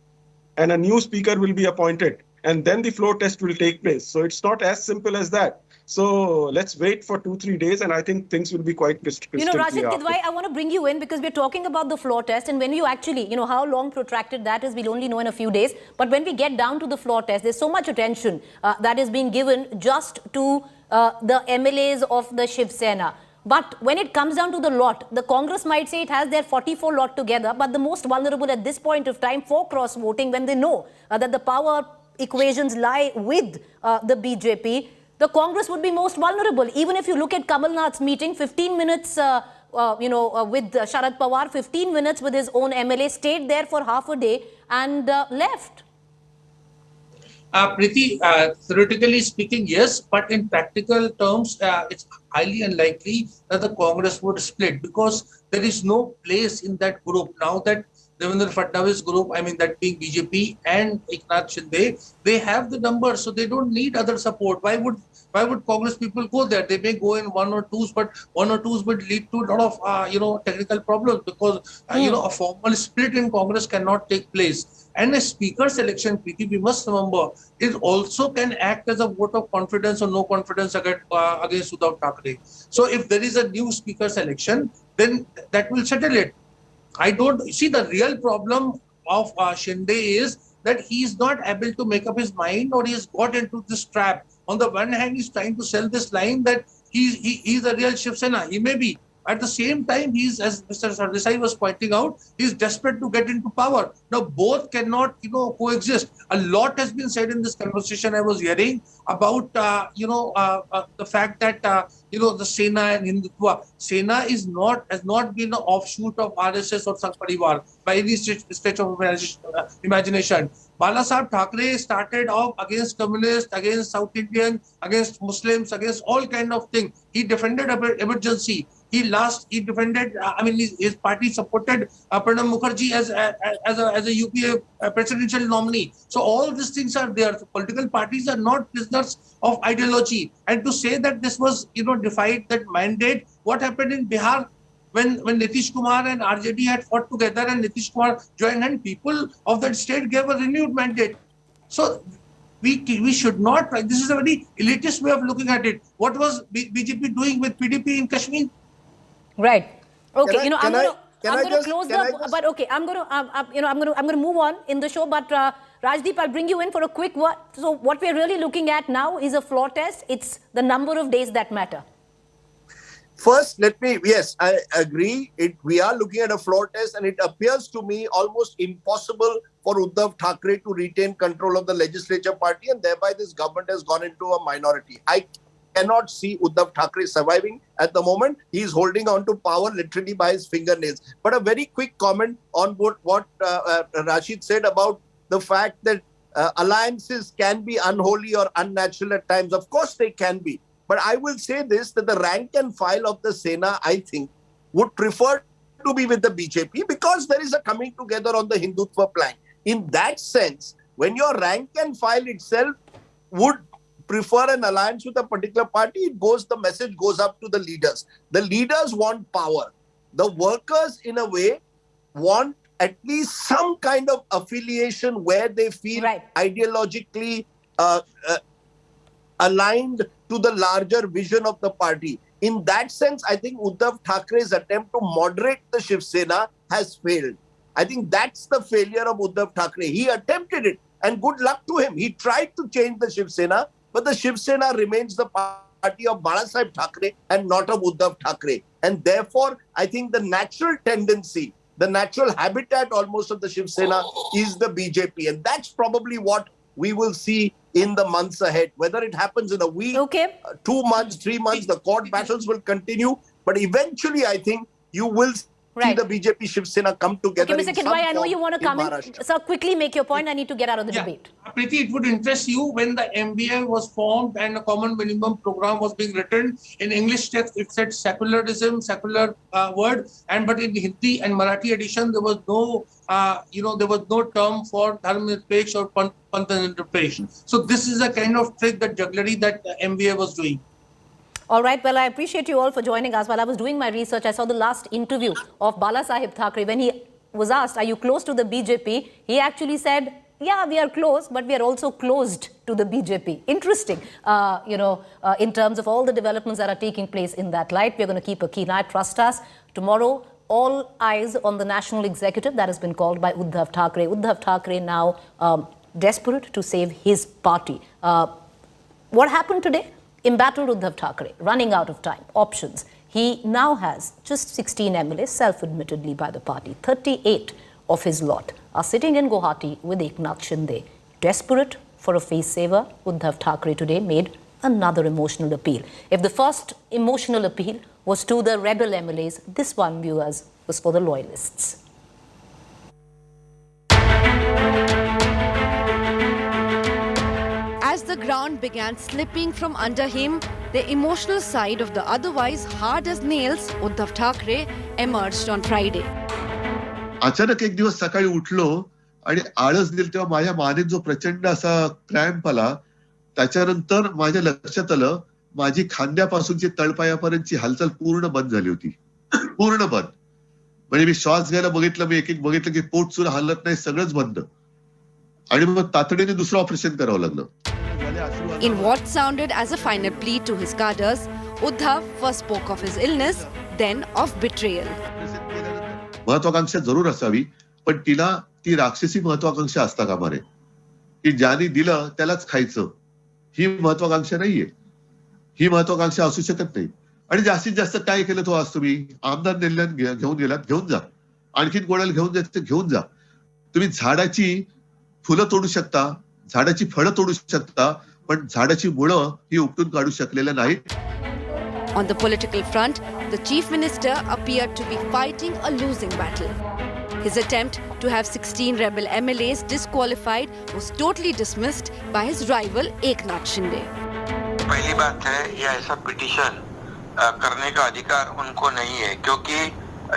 and a new speaker will be appointed, and then the floor test will take place. So it's not as simple as that. So let's wait for 2-3 days, and I think things will be quite crystal clear. Rashid Kidwai, I want to bring you in because we're talking about the floor test, and when you actually, how long protracted that is, we'll only know in a few days. But when we get down to the floor test, there's so much attention that is being given just to the MLAs of the Shiv Sena. But when it comes down to the lot, the Congress might say it has their 44 lot together, but the most vulnerable at this point of time for cross-voting, when they know that the power equations lie with the BJP, the Congress would be most vulnerable. Even if you look at Kamal Nath's meeting, 15 minutes, with Sharad Pawar, 15 minutes with his own MLA, stayed there for half a day and left. Preeti, theoretically speaking, yes, but in practical terms, it's highly unlikely that the Congress would split, because there is no place in that group. Now that Devendra Fadnavis group, that being BJP and Eknath Shinde, they have the numbers, so they don't need other support. Why would Congress people go there? They may go in one or twos, but one or twos would lead to a lot of technical problems, because a formal split in Congress cannot take place. And a speaker selection, Preeti, we must remember, it also can act as a vote of confidence or no confidence against Uddhav Thackeray. So if there is a new speaker selection, then that will settle it. I don't see the real problem of Shinde is that he is not able to make up his mind, or he has got into this trap. On the one hand, he's trying to sell this line that he's a real Shiv Sena. He may be. At the same time, he's, as Mr. Sardesai was pointing out, he's desperate to get into power. Now, both cannot, coexist. A lot has been said in this conversation I was hearing about, the fact that, the Sena and Hindutva. Sena has not been an offshoot of RSS or Sangh Parivar by any stretch of imagination. Balasaheb Thackeray started off against communists, against South Indians, against Muslims, against all kind of things. He defended emergency. He defended, his party supported Pranab Mukherjee as a UPA presidential nominee. So all these things are there. So political parties are not prisoners of ideology. And to say that this was, defied that mandate, what happened in Bihar when Nitish Kumar and RJD had fought together and Nitish Kumar joined, and people of that state gave a renewed mandate. So we should not, this is a very elitist way of looking at it. What was BJP doing with PDP in Kashmir? Right. Okay. I'm going to close the. But okay, I'm going to move on in the show. But Rajdeep, I'll bring you in for a quick word. So what we're really looking at now is a floor test. It's the number of days that matter. First, yes, I agree. We are looking at a floor test, and it appears to me almost impossible for Uddhav Thackeray to retain control of the legislature party, and thereby this government has gone into a minority. I cannot see Uddhav Thackeray surviving at the moment. He is holding on to power literally by his fingernails. But a very quick comment on what Rashid said about the fact that alliances can be unholy or unnatural at times. Of course they can be. But I will say this, that the rank and file of the Sena, I think, would prefer to be with the BJP, because there is a coming together on the Hindutva plank. In that sense, when your rank and file itself would prefer an alliance with a particular party, the message goes up to the leaders. The leaders want power. The workers, in a way, want at least some kind of affiliation where they feel ideologically aligned to the larger vision of the party. In that sense, I think Uddhav Thackeray's attempt to moderate the Shiv Sena has failed. I think that's the failure of Uddhav Thackeray. He attempted it, and good luck to him. He tried to change the Shiv Sena, but the Shiv Sena remains the party of Balasaheb Thackeray and not of Uddhav Thackeray. And therefore, I think the natural tendency, the natural habitat almost of the Shiv Sena is the BJP. And that's probably what we will see in the months ahead. Whether it happens in a week, 2 months, 3 months, the court battles will continue. But eventually, I think you will see the BJP Shiv Sena come together. Okay, Mr. Kidwai, I know you want to come in. Sir, quickly make your point. I need to get out of the debate. Preeti, it would interest you when the MBA was formed and a common minimum program was being written. In English text, it said secularism, secular word, but in Hindi and Marathi edition, there was no, there was no term for dharma nirpeksh or pantha nirpeksh. So this is a kind of trick, that jugglery that the MBA was doing. All right. Well, I appreciate you all for joining us. While I was doing my research, I saw the last interview of Balasaheb Thackeray. When he was asked, are you close to the BJP? He actually said, yeah, we are close, but we are also closed to the BJP. Interesting, in terms of all the developments that are taking place in that light. We're going to keep a keen eye. Trust us. Tomorrow, all eyes on the national executive that has been called by Uddhav Thackeray. Uddhav Thackeray now desperate to save his party. What happened today? Embattled Uddhav Thackeray, running out of time, options. He now has just 16 MLAs, self-admittedly by the party. 38 of his lot are sitting in Guwahati with Eknath Shinde. Desperate for a face saver, Uddhav Thackeray today made another emotional appeal. If the first emotional appeal was to the rebel MLAs, this one, viewers, was for the loyalists. As the ground began slipping from under him, the emotional side of the otherwise hard as nails Uddhav Thackeray emerged on Friday. अचानक एक दिवस सकाळी उठलो आणि आळस दिली तेव्हा माझ्या मानेत जो प्रचंड असा क्रॅम्प आला, त्याच्यानंतर माझ्या लक्षात आलं माझी खांद्यापासूनची तळपायापर्यंतची हालचाल पूर्ण बंद झाली होती. पूर्ण बंद. म्हणजे मी श्वास घ्यायला बघितलं, मी एक बघितलं की पोट सुद्धा हलत नाही, सगळंच बंद. आणि मग तातडीने दुसरं ऑपरेशन करावं लागलं. In what sounded as a final plea to his cadres, Uddhav first spoke of his illness, then of betrayal. महत्वाकांक्षा जरूर असावी, पण तिला ती राक्षसी महत्वाकांक्षा असता कामा नये, की ज्याने दिलं त्यालाच खायचं. ही महत्वाकांक्षा नाहीये. ही महत्वाकांक्षा असू शकत नाही. आणि जास्तीत जास्त काय केलं तो आज तुम्ही आमदार नेल्यान घेऊन गेलात, घेऊन जा. आणखीन कोणाला घेऊन जायचं घेऊन जा. तुम्ही झाडाची फुलं तोडू शकता, झाडाची फळं तोडू शकता, पण झाडाची मुळं ही उपटून काढू शकलेल्या नाहीत. On the political front, the chief minister appeared to be fighting a losing battle. His attempt to have 16 rebel MLAs disqualified was totally dismissed by his rival Eknath Shinde. पहली बात है, ये ऐसा पिटीशन करने का अधिकार उनको नहीं है, क्योंकि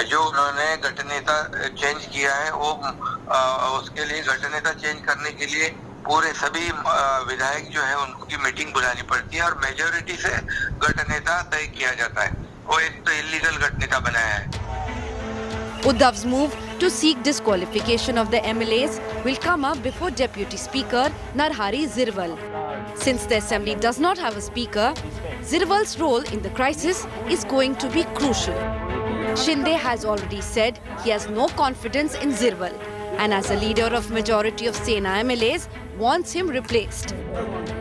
जो उन्होंने गठनेता चेंज किया है वो उसके लिए गठनेता चेंज करने के लिए पूरे सभी विधायक जो है उनकी मीटिंग बुलानी पड़ती है और मेजोरिटी से गठनेता तय किया जाता है. वो एक तो इलीगल गठनेता बनाया है. Uddhav's move to seek disqualification of the MLAs will come up before Deputy Speaker Narhari Zirwal. Since the assembly does not have a speaker, Zirwal's role in the crisis is going to be crucial. Shinde has already said he has no confidence in Zirwal, and as a leader of majority of Sena MLAs, wants him replaced.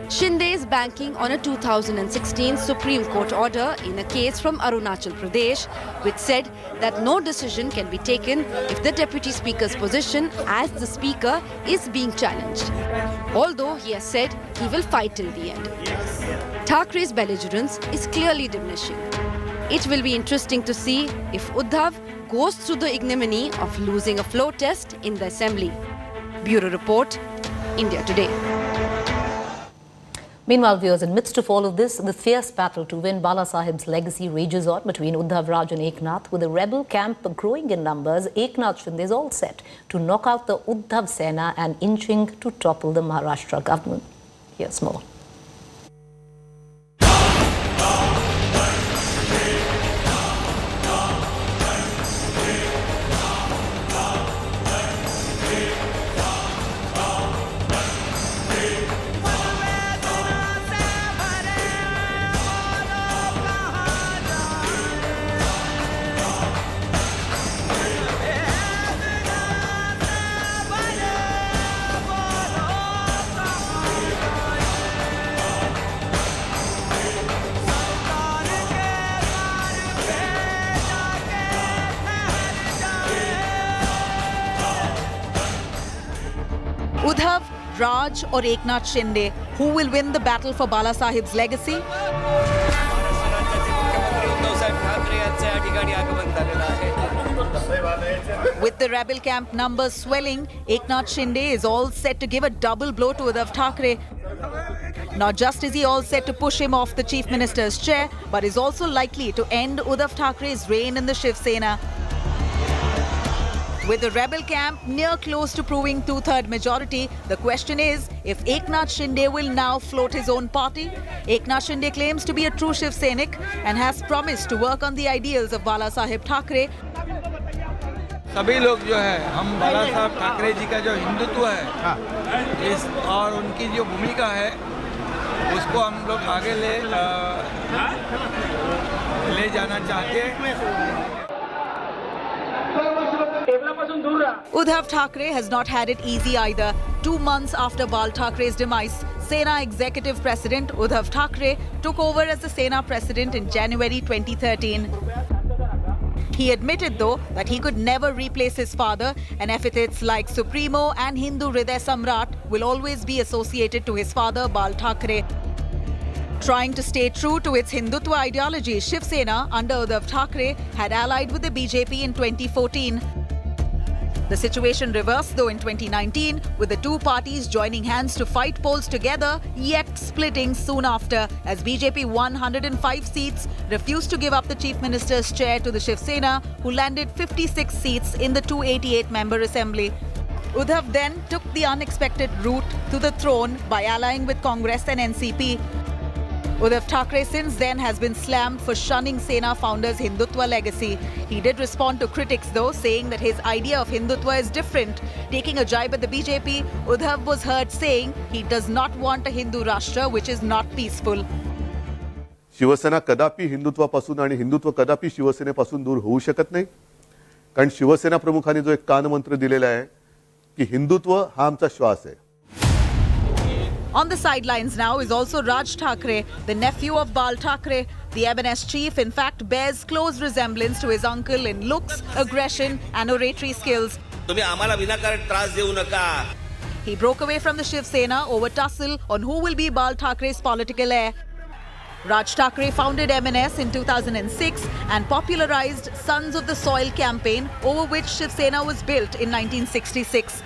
Shinde is banking on a 2016 Supreme Court order in a case from Arunachal Pradesh, which said that no decision can be taken if the Deputy Speaker's position as the Speaker is being challenged. Although he has said he will fight till the end. Thackeray's belligerence is clearly diminishing. It will be interesting to see if Uddhav goes through the ignominy of losing a floor test in the assembly. Bureau Report, India Today. Meanwhile, viewers, in midst of all of this, the fierce battle to win Balasaheb's legacy rages on between Uddhav Raj and Eknath. With the rebel camp growing in numbers, Eknath Shinde is all set to knock out the Uddhav Sena and inching to topple the Maharashtra government. Here's more. Uddhav Raj or Eknath Shinde? Who will win the battle for Bala Sahib's legacy? With the rebel camp numbers swelling, Eknath Shinde is all set to give a double blow to Uddhav Thackeray. Not just is he all set to push him off the Chief Minister's chair, but is also likely to end Uddhav Thackeray's reign in the Shiv Sena. With the rebel camp near close to proving two-third majority, the question is if Eknath Shinde will now float his own party. Eknath Shinde claims to be a true Shiv Sainik and has promised to work on the ideals of Bala Sahib Thackeray. सभी लोग जो है हम बाला साहब ठाकरे जी का जो हिंदुत्व है इस और उनकी जो भूमिका है उसको हम लोग आगे ले जाना चाहते हैं. Uddhav Thackeray has not had it easy either. 2 months after Bal Thackeray's demise, Sena Executive President Uddhav Thackeray took over as the Sena President in January 2013. He admitted, though, that he could never replace his father, and epithets like Supremo and Hindu Hriday Samrat will always be associated to his father, Bal Thackeray. Trying to stay true to its Hindutva ideology, Shiv Sena, under Uddhav Thackeray, had allied with the BJP in 2014. The situation reversed, though, in 2019, with the two parties joining hands to fight polls together, yet splitting soon after, as BJP won 105 seats, refused to give up the Chief Minister's chair to the Shiv Sena, who landed 56 seats in the 288-member assembly. Uddhav then took the unexpected route to the throne by allying with Congress and NCP. Uddhav Thackeray since then has been slammed for shunning Sena founder's Hindutva legacy. He did respond to critics, though, saying that his idea of Hindutva is different. Taking a jibe at the BJP, Uddhav was heard saying he does not want a Hindu Rashtra which is not peaceful. Shiv Sena कदापि हिंदुत्वापासून आणि हिंदुत्व कदापि शिवसेनेपासून दूर होऊ शकत नाही. कारण शिवसेना प्रमुखांनी जो एक कानमंत्र दिलेला आहे की हिंदुत्व हा आमचा श्वास आहे. On the sidelines now is also Raj Thackeray, the nephew of Bal Thackeray. The MNS chief, in fact, bears close resemblance to his uncle in looks, aggression and oratory skills. He broke away from the Shiv Sena over tussle on who will be Bal Thackeray's political heir. Raj Thackeray founded MNS in 2006 and popularized Sons of the Soil campaign, over which Shiv Sena was built in 1966.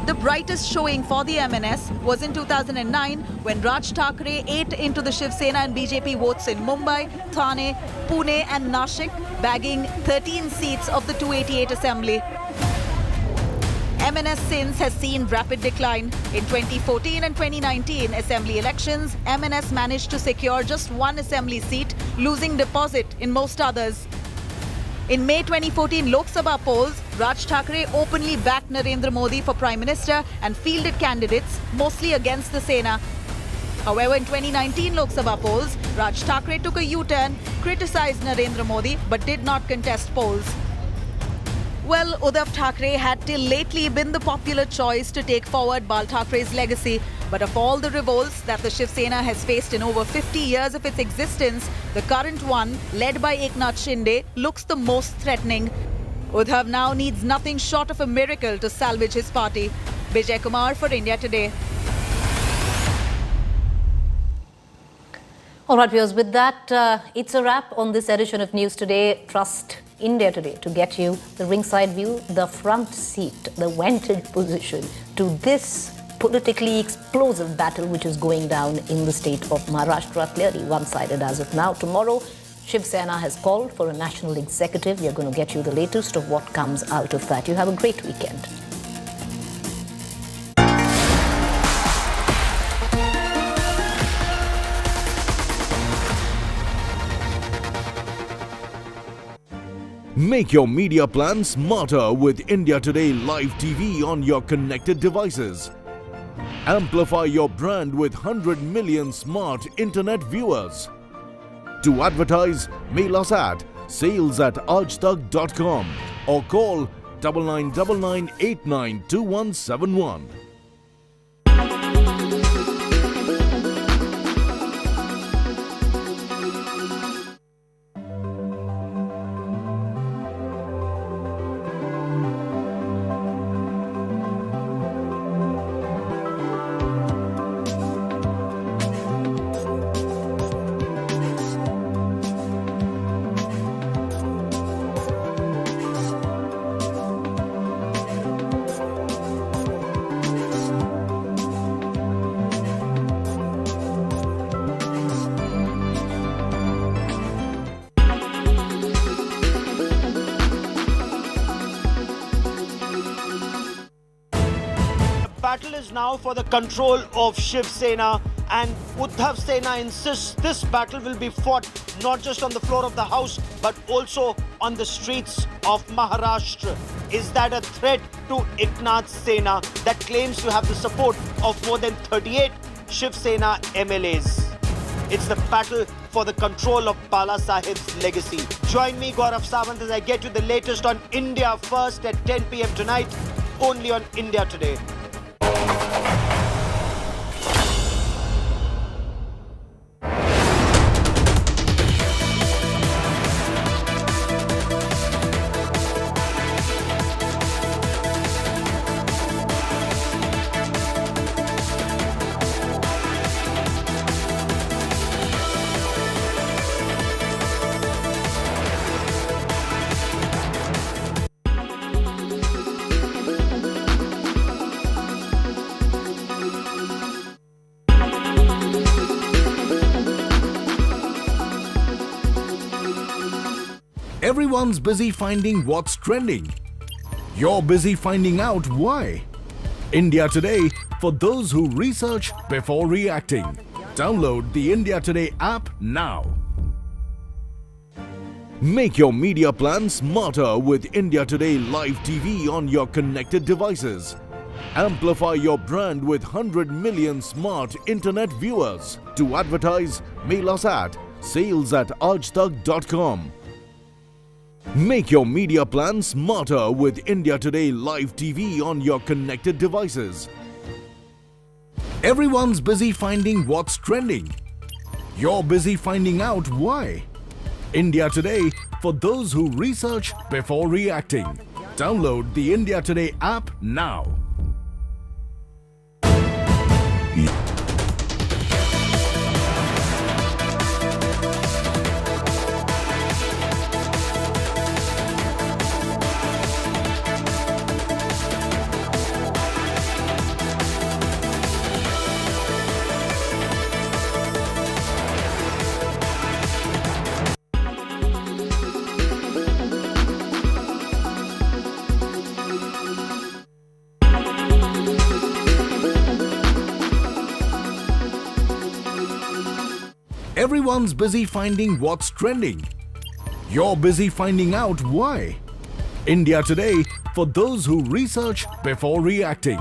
The brightest showing for the MNS was in 2009 when Raj Thackeray ate into the Shiv Sena and BJP votes in Mumbai, Thane, Pune and Nashik, bagging 13 seats of the 288 assembly. MNS since has seen rapid decline. In 2014 and 2019 assembly elections, MNS managed to secure just one assembly seat, losing deposit in most others. In May 2014 Lok Sabha polls, Raj Thackeray openly backed Narendra Modi for Prime Minister and fielded candidates, mostly against the Sena. However, in 2019 Lok Sabha polls, Raj Thackeray took a U-turn, criticized Narendra Modi but did not contest polls. Well, Uddhav Thackeray had till lately been the popular choice to take forward Bal Thackeray's legacy. But of all the revolts that the Shiv Sena has faced in over 50 years of its existence, the current one, led by Eknath Shinde, looks the most threatening. Uddhav now needs nothing short of a miracle to salvage his party. Vijay Kumar for India Today. All right, viewers, with that, it's a wrap on this edition of News Today. Trust India Today to get you the ringside view, the front seat, the vantage position to this politically explosive battle which is going down in the state of Maharashtra, clearly one-sided as of now. Tomorrow, Shiv Sena has called for a national executive. We are going to get you the latest of what comes out of that. You have a great weekend. Make your media plan smarter with India Today Live TV on your connected devices. Amplify your brand with 100 million smart internet viewers. To advertise, mail us at sales@aajtak.com or call 9999 892171. battle is now for the control of Shiv Sena, and Uddhav Sena insists this battle will be fought not just on the floor of the House but also on the streets of Maharashtra. Is that a threat to Eknath Sena that claims to have the support of more than 38 Shiv Sena MLAs? It's the battle for the control of Bala Sahib's legacy. Join me, Gaurav Sawant, as I get you the latest on India First at 10 p.m. tonight, only on India Today. Everyone's busy finding what's trending. You're busy finding out why. India Today, for those who research before reacting. Download the India Today app now. Make your media plan smarter with India Today Live TV on your connected devices. Amplify your brand with 100 million smart internet viewers. To advertise, mail us at sales@aajtak.com. Make your media plan smarter with India Today Live TV on your connected devices. Everyone's busy finding what's trending. You're busy finding out why. India Today, for those who research before reacting. Download the India Today app now. Everyone's busy finding what's trending. You're busy finding out why. India Today, for those who research before reacting.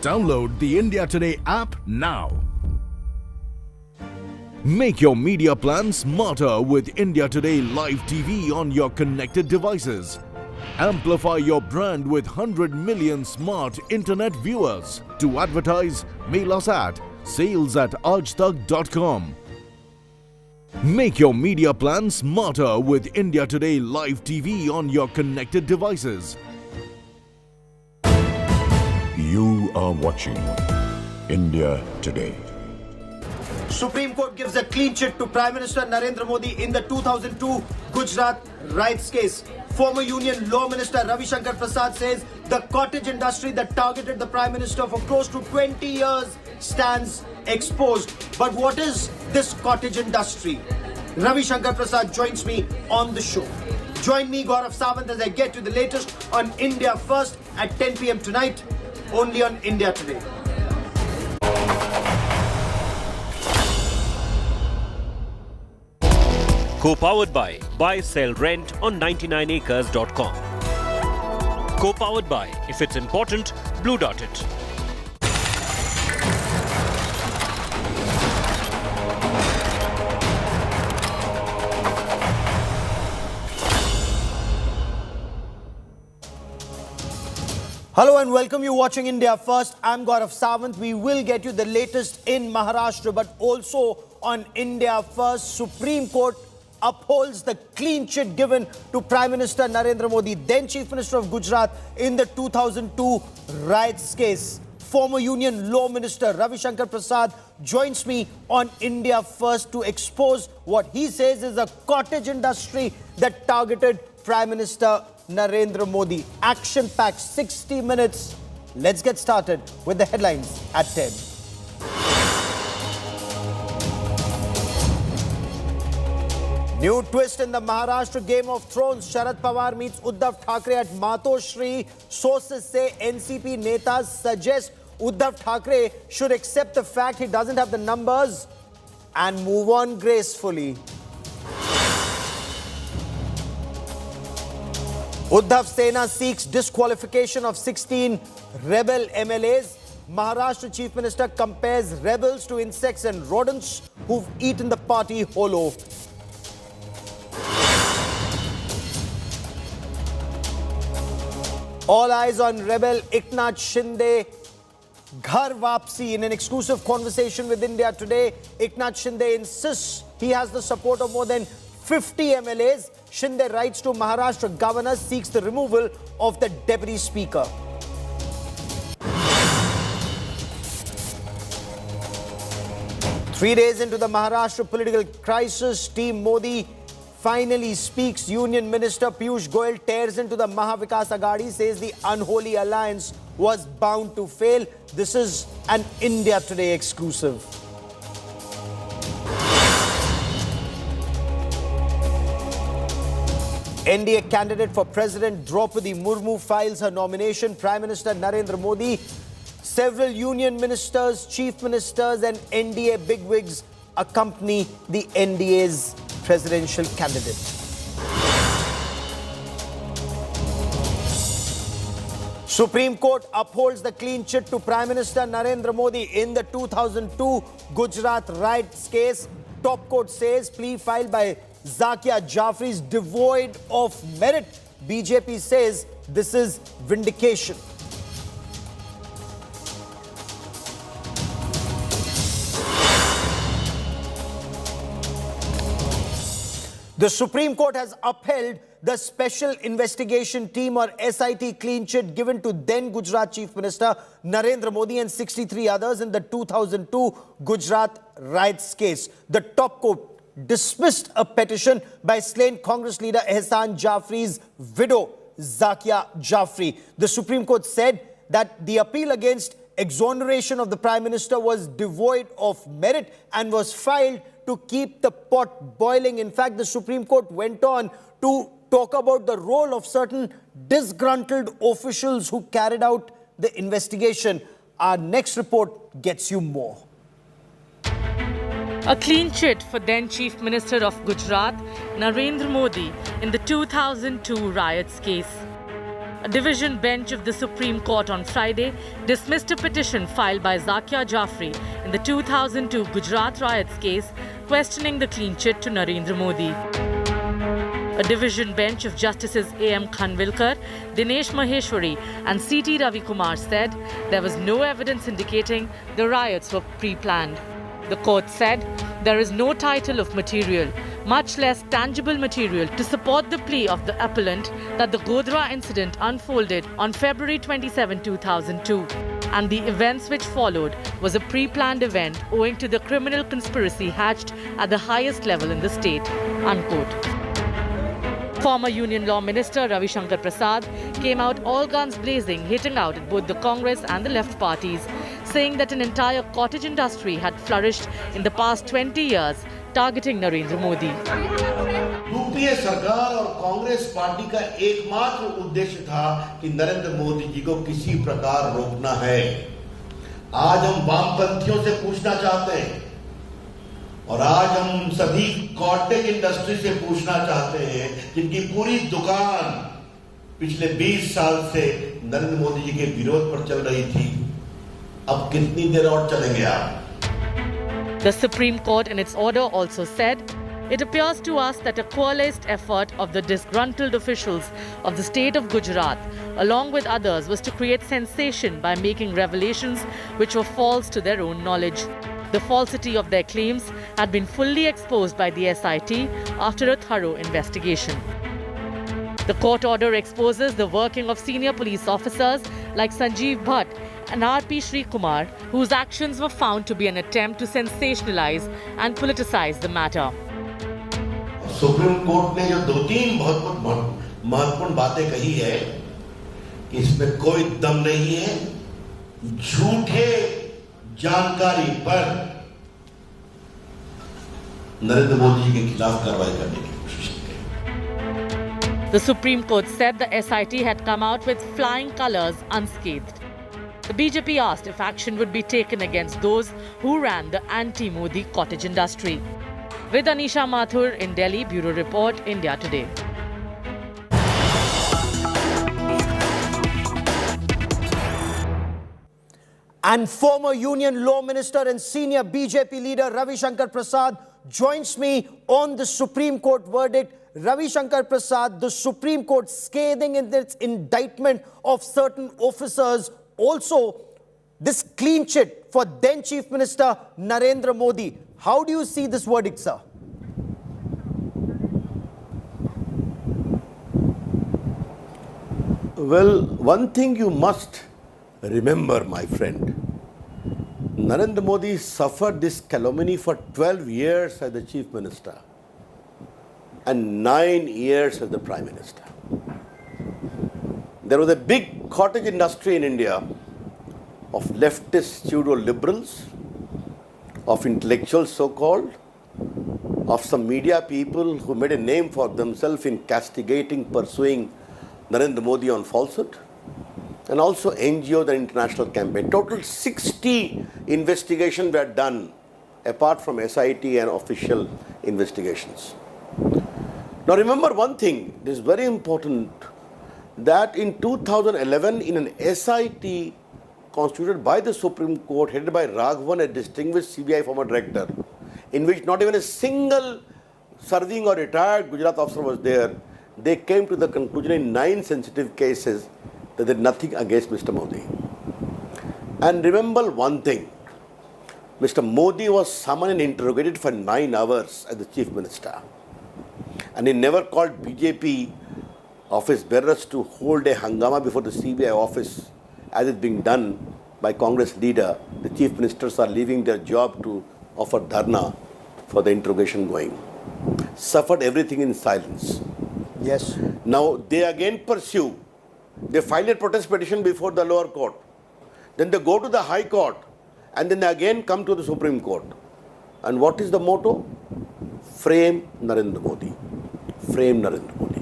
Download the India Today app now. Make your media plan smarter with India Today Live TV on your connected devices. Amplify your brand with 100 million smart internet viewers. To advertise, mail us at sales@aajtak.com. Make your media plan smarter with India Today Live TV on your connected devices. You are watching India Today. Supreme Court gives a clean chit to Prime Minister Narendra Modi in the 2002 Gujarat riots case. Former Union Law Minister Ravi Shankar Prasad says the cottage industry that targeted the Prime Minister for close to 20 years stands exposed. But what is this cottage industry? Ravi Shankar Prasad joins me on the show. Join me, Gaurav Sawant, as I get you the latest on India First at 10 p.m. tonight, only on India Today. Co-powered by Buy, Sell, Rent on 99acres.com. Co-powered by, if it's important, Blue Dot it. Hello and welcome. You watching India First. I'm Gaurav Sawant. We will get you the latest in Maharashtra, but also on India First. Supreme Court upholds the clean chit given to Prime Minister Narendra Modi, then Chief Minister of Gujarat, in the 2002 riots case. Former Union Law Minister Ravi Shankar Prasad joins me on India First to expose what he says is a cottage industry that targeted Prime Minister Narendra Modi. Action-packed 60 minutes. Let's get started with the headlines at 10. New twist in the Maharashtra Game of Thrones. Sharad Pawar meets Uddhav Thackeray at Matoshri. Sources say NCP netas suggest Uddhav Thackeray should accept the fact he doesn't have the numbers and move on gracefully. Uddhav Sena seeks disqualification of 16 rebel MLAs. Maharashtra Chief Minister compares rebels to insects and rodents who've eaten the party hollow. All eyes on rebel Eknath Shinde Ghar Vapsi. In an exclusive conversation with India Today, Eknath Shinde insists he has the support of more than 50 MLAs. Shinde writes to Maharashtra governor, seeks the removal of the deputy speaker. Three days into the Maharashtra political crisis, Team Modi finally speaks. Union Minister Piyush Goyal tears into the Mahavikas Aghadi, says the unholy alliance was bound to fail. This is an India Today exclusive. NDA candidate for President Draupadi Murmu files her nomination. Prime Minister Narendra Modi, several union ministers, chief ministers and NDA bigwigs accompany the NDA's presidential candidate. Supreme Court upholds the clean chit to Prime Minister Narendra Modi in the 2002 Gujarat riots case. Top court says plea filed by Zakia Jafri is devoid of merit. BJP says this is vindication. The Supreme Court has upheld the Special Investigation Team or SIT clean chit given to then Gujarat Chief Minister Narendra Modi and 63 others in the 2002 Gujarat riots case. The top court dismissed a petition by slain Congress leader Ehsan Jafri's widow, Zakia Jafri. The Supreme Court said that the appeal against exoneration of the Prime Minister was devoid of merit and was filed to keep the pot boiling. In fact, the Supreme Court went on to talk about the role of certain disgruntled officials who carried out the investigation. Our next report gets you more. A clean chit for then Chief Minister of Gujarat, Narendra Modi, in the 2002 riots case. A division bench of the Supreme Court on Friday dismissed a petition filed by Zakia Jafri in the 2002 Gujarat riots case, questioning the clean chit to Narendra Modi. A division bench of Justices A.M. Khanvilkar, Dinesh Maheshwari and C.T. Ravi Kumar said there was no evidence indicating the riots were pre-planned. The court said there is no title of material, much less tangible material, to support the plea of the appellant that the Godhra incident unfolded on February 27, 2002, and the events which followed was a pre-planned event owing to the criminal conspiracy hatched at the highest level in the state, unquote. Former Union Law Minister Ravi Shankar Prasad came out all guns blazing, hitting out at both the Congress and the left parties, saying that an entire cottage industry had flourished in the past 20 years, targeting Narendra Modi. UPA सरकार और Congress party का एकमात्र उद्देश्य था कि नरेंद्र मोदी जी को किसी प्रकार रोकना है। आज हम वामपंथियों से पूछना चाहते हैं और आज हम सभी कॉटेज इंडस्ट्री से पूछना चाहते हैं जिनकी पूरी दुकान पिछले 20 साल से नरेंद्र मोदी जी के विरोध पर चल रही थी, अब कितनी देर और चलेंगे आप? The Supreme Court in its order also said, it appears to us that a coalesced effort of the disgruntled officials of the state of Gujarat, along with others, was to create sensation by making revelations which were false to their own knowledge. The falsity of their claims had been fully exposed by the SIT after a thorough investigation. The court order exposes the working of senior police officers like Sanjeev Bhatt and R.P. Sri Kumar, whose actions were found to be an attempt to sensationalize and politicize the matter. Supreme court ने जो दो तीन बहुत महत्वपूर्ण बातें कही है कि इसमें कोई दम नहीं है, झूठे जानकारी पर नरेंद्र मोदी जी के खिलाफ कार्रवाई करने की कोशिश की। The Supreme Court said the SIT had come out with flying colors unscathed. The BJP asked if action would be taken against those who ran the anti-Modi cottage industry. With Anisha Mathur in Delhi, Bureau Report, India Today. And former Union Law Minister and senior BJP leader Ravi Shankar Prasad joins me on the Supreme Court verdict. Ravi Shankar Prasad, the Supreme Court scathing in its indictment of certain officers. Also, this clean chit for then Chief Minister Narendra Modi. How do you see this verdict, sir? Well, one thing you must remember, my friend. Narendra Modi suffered this calumny for 12 years as the Chief Minister and 9 years as the Prime Minister. There was a big cottage industry in India of leftist pseudo-liberals, of intellectuals so-called, of some media people who made a name for themselves in castigating, pursuing Narendra Modi on falsehood, and also NGO, the international campaign. Total 60 investigations were done apart from SIT and official investigations. Now remember one thing, this is very important, that in 2011 in an SIT constituted by the Supreme Court headed by Raghavan, a distinguished CBI former director, in which not even a single serving or retired Gujarat officer was there, they came to the conclusion in 9 sensitive cases that there is nothing against Mr. Modi. And remember one thing, Mr. Modi was summoned and interrogated for 9 hours as the Chief Minister. And he never called BJP office bearers to hold a hangama before the CBI office as is being done by Congress leader. The Chief Ministers are leaving their job to offer dharna for the interrogation going. Suffered everything in silence. Yes. Now they again pursue. They file a protest petition before the lower court. Then they go to the High Court. And then they again come to the Supreme Court. And what is the motto? Frame Narendra Modi. Frame Narendra Modi.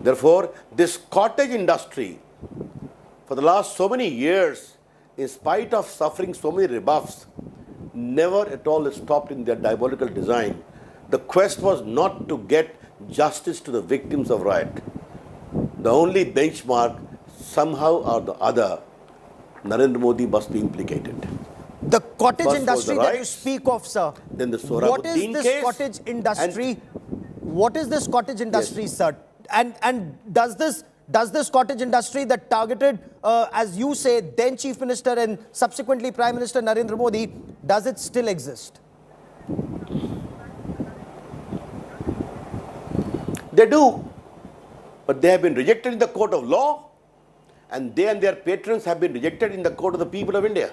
Therefore, this cottage industry, for the last so many years, in spite of suffering so many rebuffs, never at all stopped in their diabolical design. The quest was not to get justice to the victims of riot. The only benchmark, somehow or the other, Narendra Modi must be implicated. The cottage First industry was the that you riots, speak of, sir. Then the What is Sohrabuddin this case, cottage industry? What is this cottage industry, sir? And does this cottage industry that targeted, as you say, then Chief Minister and subsequently Prime Minister Narendra Modi, does it still exist? They do, but they have been rejected in the court of law, and they and their patrons have been rejected in the court of the people of India.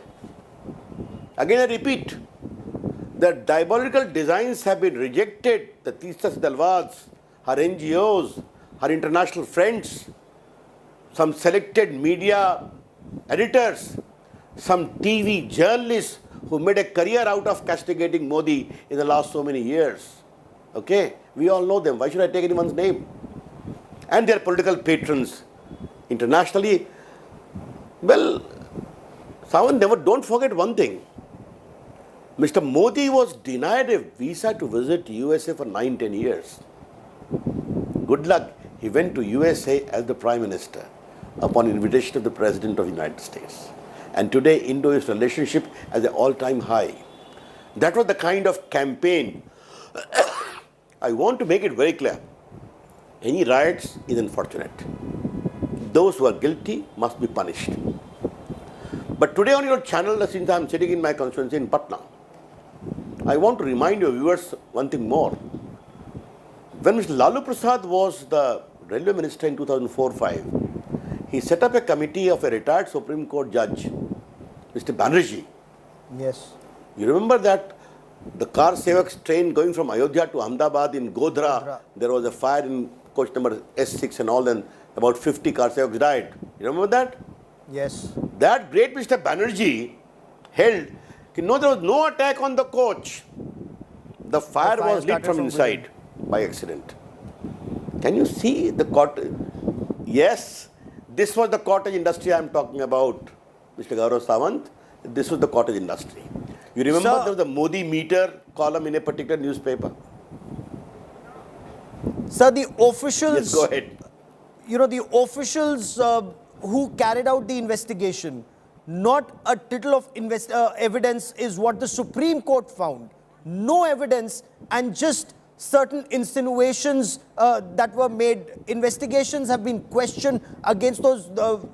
Again, I repeat, the diabolical designs have been rejected. The Tisas Dalwads, her NGOs, her international friends, some selected media editors, some TV journalists who made a career out of castigating Modi in the last so many years. Okay, we all know them. Why should I take anyone's name? And their political patrons internationally. Well, don't forget one thing. Mr. Modi was denied a visa to visit USA for 9-10 years. Good luck. He went to USA as the Prime Minister upon invitation of the President of the United States. And today, Indo-US relationship at an all-time high. That was the kind of campaign. I want to make it very clear. Any riots is unfortunate. Those who are guilty must be punished. But today on your channel, since I am sitting in my constituency in Patna, I want to remind your viewers one thing more. When Mr. Lalu Prasad was the Railway Minister in 2004-05, he set up a committee of a retired Supreme Court judge, Mr. Banerjee. Yes. You remember that the car Sevaks train going from Ayodhya to Ahmedabad in Godhra, there was a fire in coach number S6 and all, and about 50 car Sevaks died. You remember that? Yes. That great Mr. Banerjee held, no, there was no attack on the coach. The fire was lit from inside by accident. Can you see the cottage? Yes, this was the cottage industry I am talking about. Mr. Gaurav Sawant, this was the cottage industry. You remember there was the Modi meter column in a particular newspaper? Sir, the officials... Yes, go ahead. You know, the officials who carried out the investigation, not a tittle of evidence is what the Supreme Court found. No evidence and just certain insinuations that were made. Investigations have been questioned against those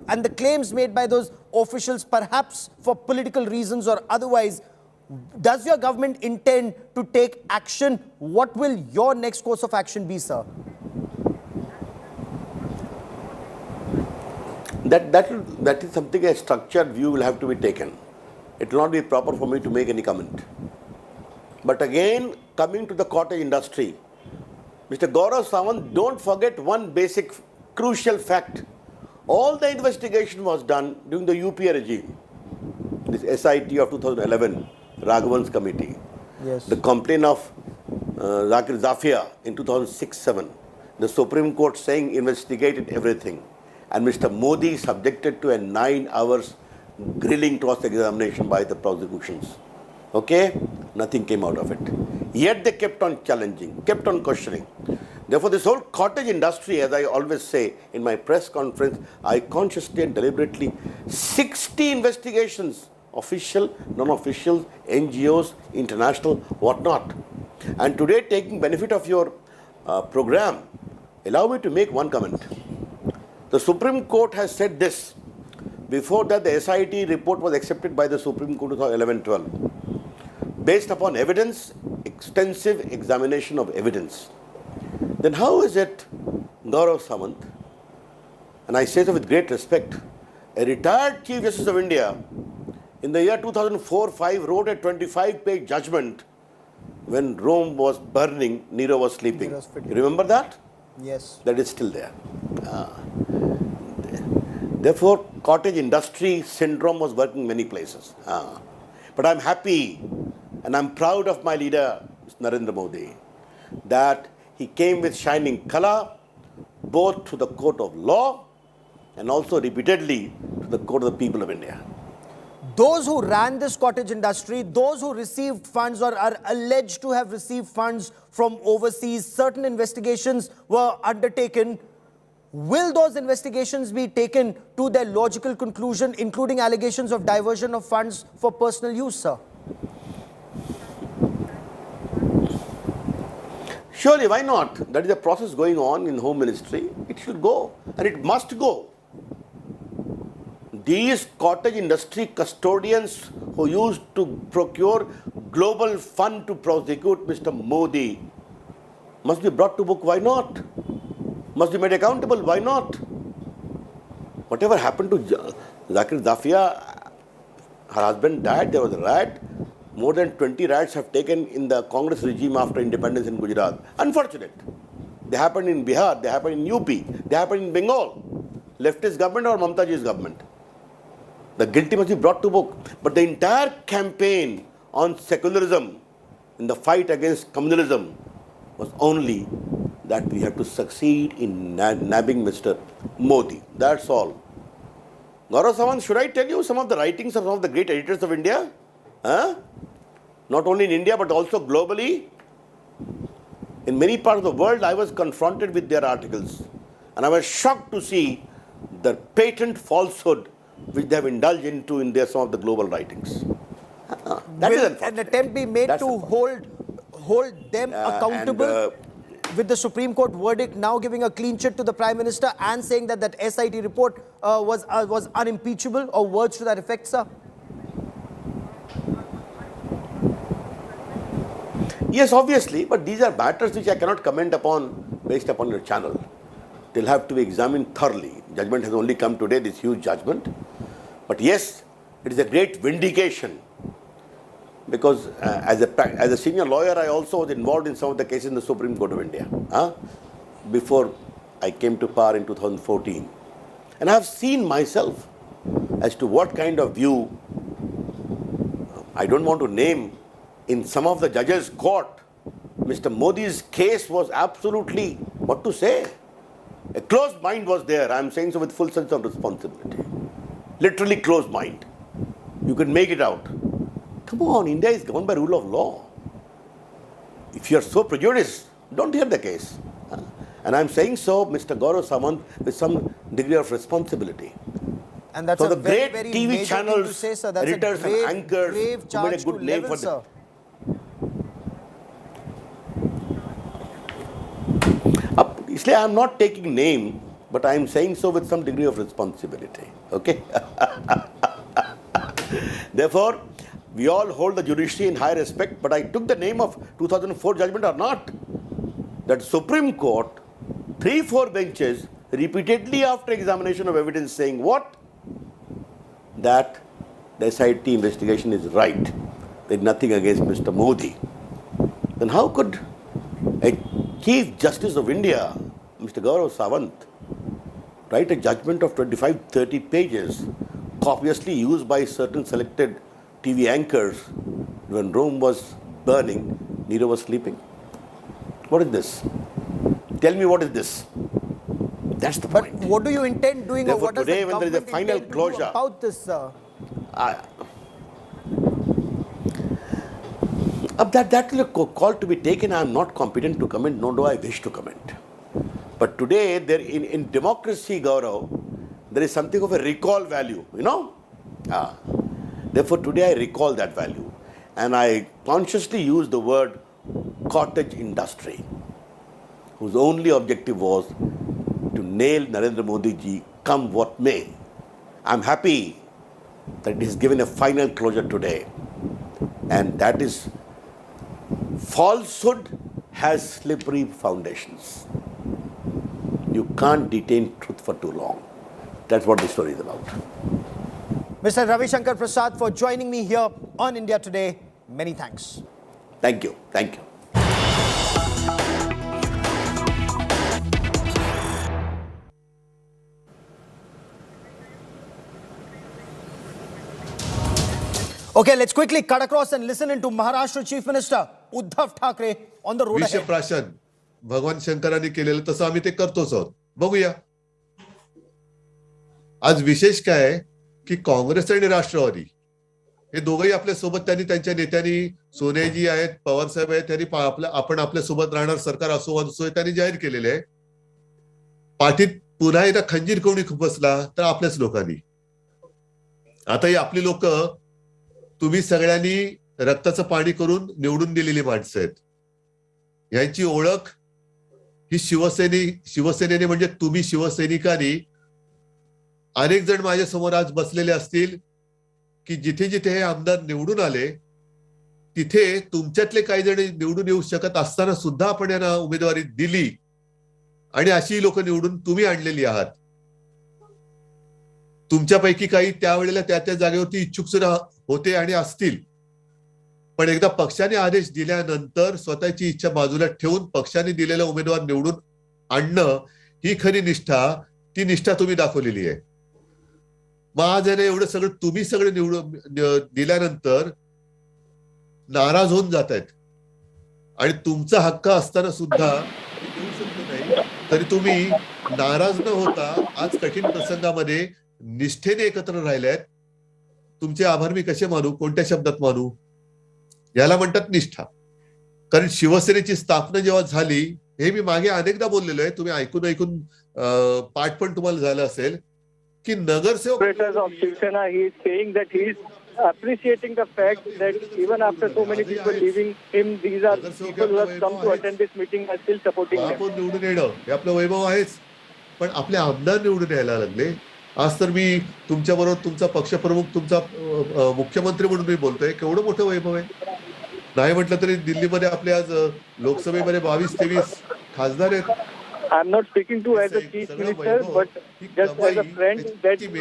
and the claims made by those officials, perhaps for political reasons or otherwise. Does your government intend to take action? What will your next course of action be, sir? That is something, a structured view will have to be taken. It will not be proper for me to make any comment. But again, coming to the cottage industry, Mr. Gaurav Sawant, don't forget one basic, crucial fact. All the investigation was done during the UPA regime. This SIT of 2011, Raghavan's committee. Yes. The complaint of Zakir Zafia in 2006-7. The Supreme Court saying investigated everything. And Mr. Modi subjected to a 9 hours grilling cross-examination by the prosecutions. Okay? Nothing came out of it. Yet they kept on challenging, kept on questioning. Therefore, this whole cottage industry, as I always say in my press conference, I consciously and deliberately, 60 investigations, official, non-official, NGOs, international, whatnot. And today, taking benefit of your program, allow me to make one comment. The Supreme Court has said this. Before that, the SIT report was accepted by the Supreme Court in 2011-12. Based upon evidence, extensive examination of evidence. Then how is it Gaurav Sawant, and I say so with great respect, a retired Chief Justice of India, in the year 2004-05 wrote a 25-page judgment when Rome was burning, Nero was sleeping. You remember that? Yes. That is still there. Therefore, cottage industry syndrome was working in many places. But I'm happy and I'm proud of my leader, Narendra Modi, that he came with shining color, both to the court of law and also repeatedly to the court of the people of India. Those who ran this cottage industry, those who received funds or are alleged to have received funds from overseas, certain investigations were undertaken. Will those investigations be taken to their logical conclusion, including allegations of diversion of funds for personal use, sir? Surely, why not? That is a process going on in Home Ministry. It should go, and it must go. These cottage industry custodians who used to procure global fund to prosecute Mr. Modi must be brought to book. Why not? Must be made accountable. Why not? Whatever happened to Zakir Zafia, her husband died, there was a riot. More than 20 riots have taken in the Congress regime after independence in Gujarat. Unfortunate. They happened in Bihar, they happened in UP, they happened in Bengal. Leftist government or Mamta Ji's government. The guilty must be brought to book. But the entire campaign on secularism in the fight against communalism was only that we have to succeed in nabbing Mr. Modi. That's all. Gaurav Sawant, should I tell you some of the writings of some of the great editors of India? Not only in India but also globally. In many parts of the world, I was confronted with their articles. And I was shocked to see the patent falsehood which they have indulged into in some of the global writings. That is unfortunate. An attempt be made to hold them accountable with the Supreme Court verdict now giving a clean chit to the Prime Minister and saying that that SIT report was unimpeachable, or words to that effect, sir? Yes, obviously, but these are matters which I cannot comment upon based upon your channel. They'll have to be examined thoroughly. Judgment has only come today, this huge judgment. But yes, it is a great vindication because as a senior lawyer, I also was involved in some of the cases in the Supreme Court of India before I came to power in 2014. And I have seen myself as to what kind of view, I don't want to name, in some of the judges' court, Mr. Modi's case was absolutely, what to say, a closed mind was there. I am saying so with full sense of responsibility. Literally closed mind. You can make it out. Come on, India is governed by rule of law. If you are so prejudiced, don't hear the case. And I'm saying so, Mr. Gaurav Samant, with some degree of responsibility. And that's so a the very, great very TV major channels, thing to say, sir. That's editors a grave, and anchors grave who charge made a good to name level, for sir. Isliye I'm not taking name, but I'm saying so with some degree of responsibility. Okay? Therefore, we all hold the judiciary in high respect, but I took the name of 2004 judgment or not. That Supreme Court, 3-4 benches, repeatedly after examination of evidence saying what? That the SIT investigation is right. There's nothing against Mr. Modi. Then how could a Chief Justice of India, Mr. Gaurav Samant, write a judgment of 25-30 pages, copiously used by certain selected TV anchors when Rome was burning, Nero was sleeping? What is this? Tell me what is this? That's the point. What do you intend doing? Therefore, Or what does today the when there is a government final intend to do closure, about this, sir? That is a call to be taken. I am not competent to comment, nor do I wish to comment. But today, there in democracy, Gaurav, there is something of a recall value, you know? Therefore, today I recall that value. And I consciously use the word cottage industry, whose only objective was to nail Narendra Modi ji, come what may. I'm happy that it is given a final closure today. And that is, falsehood has slippery foundations. You can't detain truth for too long. That's what this story is about. Mr. Ravi Shankar Prasad, for joining me here on India Today. Many thanks. Thank you. Thank you. Okay, let's quickly cut across and listen into Maharashtra Chief Minister Uddhav Thackeray on the road ahead. विषप्राशन भगवान शंकरांनी केलेलं तसं आम्ही ते करतोच आहोत. बघूया. आज विशेष काय आहे की काँग्रेस आणि राष्ट्रवादी हे दोघंही आपल्या सोबत त्यांनी त्यांच्या नेत्यांनी सोनियाजी आहेत, पवार साहेब आहेत, त्यांनी आपण आपल्या सोबत राहणार सरकार असो असो त्यांनी जाहीर केलेले आहे. पाठीत पुन्हा एकदा खंजीर कोणी खुपसला तर आपल्याच लोकांनी. आता ही आपली लोक तुम्ही सगळ्यांनी रक्ताचं पाणी करून निवडून दिलेली माणसं आहेत. यांची ओळख ही शिवसेनेने म्हणजे तुम्ही शिवसैनिकांनी अनेक जण माझ्या समोर आज बसलेले असतील की जिथे जिथे हे आमदार निवडून आले तिथे तुमच्यातले काही जण निवडून येऊ शकत असताना सुद्धा आपण यांना उमेदवारी दिली आणि अशी लोक निवडून तुम्ही आणलेली आहात. तुमच्यापैकी काही त्यावेळेला त्या जागेवरती इच्छुक सुद्धा होते आणि असतील, पण एकदा पक्षाने आदेश दिल्यानंतर स्वतःची इच्छा बाजूला ठेवून पक्षाने दिलेला उमेदवार निवडून आणणं ही खरी निष्ठा, ती निष्ठा तुम्ही दाखवलेली आहे. मग आज एवढं सगळं तुम्ही सगळं निवडून दिल्यानंतर नाराज होऊन जात आहेत आणि तुमचा हक्क असताना सुद्धा देऊ शकलो नाही, तरी तुम्ही नाराज न होता आज कठीण प्रसंगामध्ये निष्ठेने एकत्र राहिलेत. तुमचे आभार मी कसे मानू, कोणत्या शब्दात मानू? याला म्हणतात निष्ठा. कारण शिवसेनेची स्थापना जेव्हा झाली, हे मी मागे अनेकदा बोललेलो आहे, तुम्ही ऐकून पाठ पण तुम्हाला झालं असेल की नगरसेवक of Shiv Sena, he is saying that he is appreciating the fact that even after so many people leaving him, these are people who have come to attend this meeting and still supporting him. आपण निवडून येणं हे आपलं वैभव आहेच, पण आपले आमदार निवडून यायला लागले. आज तर मी तुमच्या बरोबर तुमचा पक्षप्रमुख, तुमचा मुख्यमंत्री म्हणून मी बोलतोय. केवढं मोठं वैभव आहे. नाही म्हटलं तरी दिल्लीमध्ये आपले आज लोकसभेमध्ये 22-23 खासदार आहेत. I'm not speaking to as a chief minister, but just as a friend that we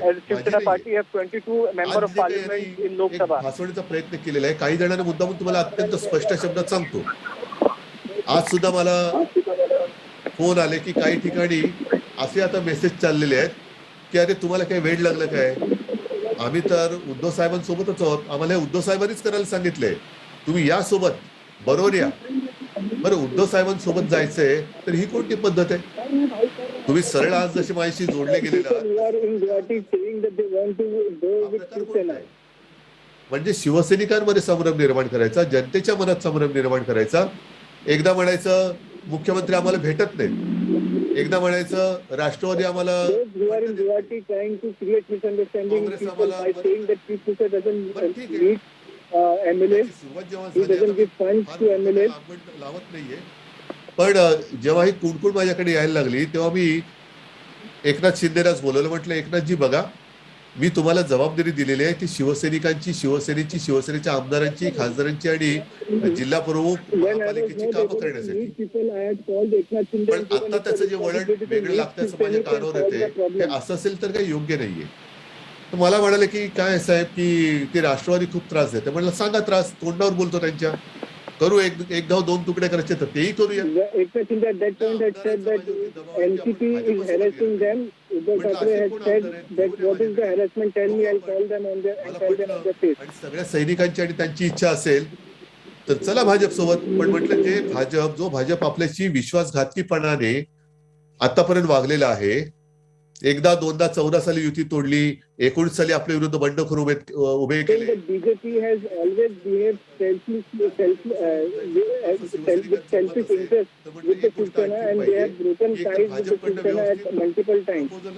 as Shiv Sena Party have 22 member of parliament in Lok Sabha. भासवण्याचा प्रयत्न केलेला आहे. काही जणांना मुद्दामून तुम्हाला अत्यंत स्पष्ट शब्दात सांगतो. आज सुद्धा मला फोन आले की काही ठिकाणी असे आता मेसेज चाललेले आहेत की अरे तुम्हाला काही वेळ लागलं काय? आम्ही तर उद्धव साहेबांसोबतच आहोत, आम्हाला उद्धव साहेबांनीच करायला सांगितलंय, तुम्ही या सोबत बरोबर या. बरं, उद्धव साहेबांसोबत जायचंय तर ही कोणती पद्धत आहे? तुम्ही सरळ आज जसे माझ्याशी जोडले गेलेला म्हणजे शिवसैनिकांमध्ये संभ्रम निर्माण करायचा, जनतेच्या मनात संभ्रम निर्माण करायचा. एकदा म्हणायचं मुख्यमंत्री आम्हाला भेटत नाही, एकदा म्हणायचं राष्ट्रवादी आम्हाला लावत नाहीये. पण जेव्हा ही कुणकुण माझ्याकडे यायला लागली तेव्हा मी एकनाथ शिंदेलाच बोलवलं. म्हटलं एकनाथजी बघा, मी तुम्हाला जबाबदारी दिलेली आहे ती शिवसैनिकांची, शिवसेनेची, शिवसेनेच्या आमदारांची, खासदारांची आणि जिल्हा प्रमुख महापालिकेची कामं करण्यासाठी. पण आता त्याचं जे वळण वेगळं लागतं असं माझ्या कानावर येते, हे असं असेल तर काही योग्य नाहीये. तर मला म्हणाले की काय साहेब की ते राष्ट्रवादी खूप त्रास देते. म्हटलं सांगा त्रास, तोंडावर बोलतो त्यांच्या, करू एक गाव दोन तुकडे करायचे तर तेही करूया. सगळ्या सैनिकांची आणि त्यांची इच्छा असेल तर चला भाजप सोबत. पण म्हटलं जे जो भाजप आपल्याशी विश्वासघातकीपणाने आतापर्यंत वागलेला आहे, एकदा दोनदा 14 साली युती तोडली, 19 साली आपल्या विरुद्ध बंडखोर उभे केले. बीजेपी हॅज ऑलवेज बिहेव्ड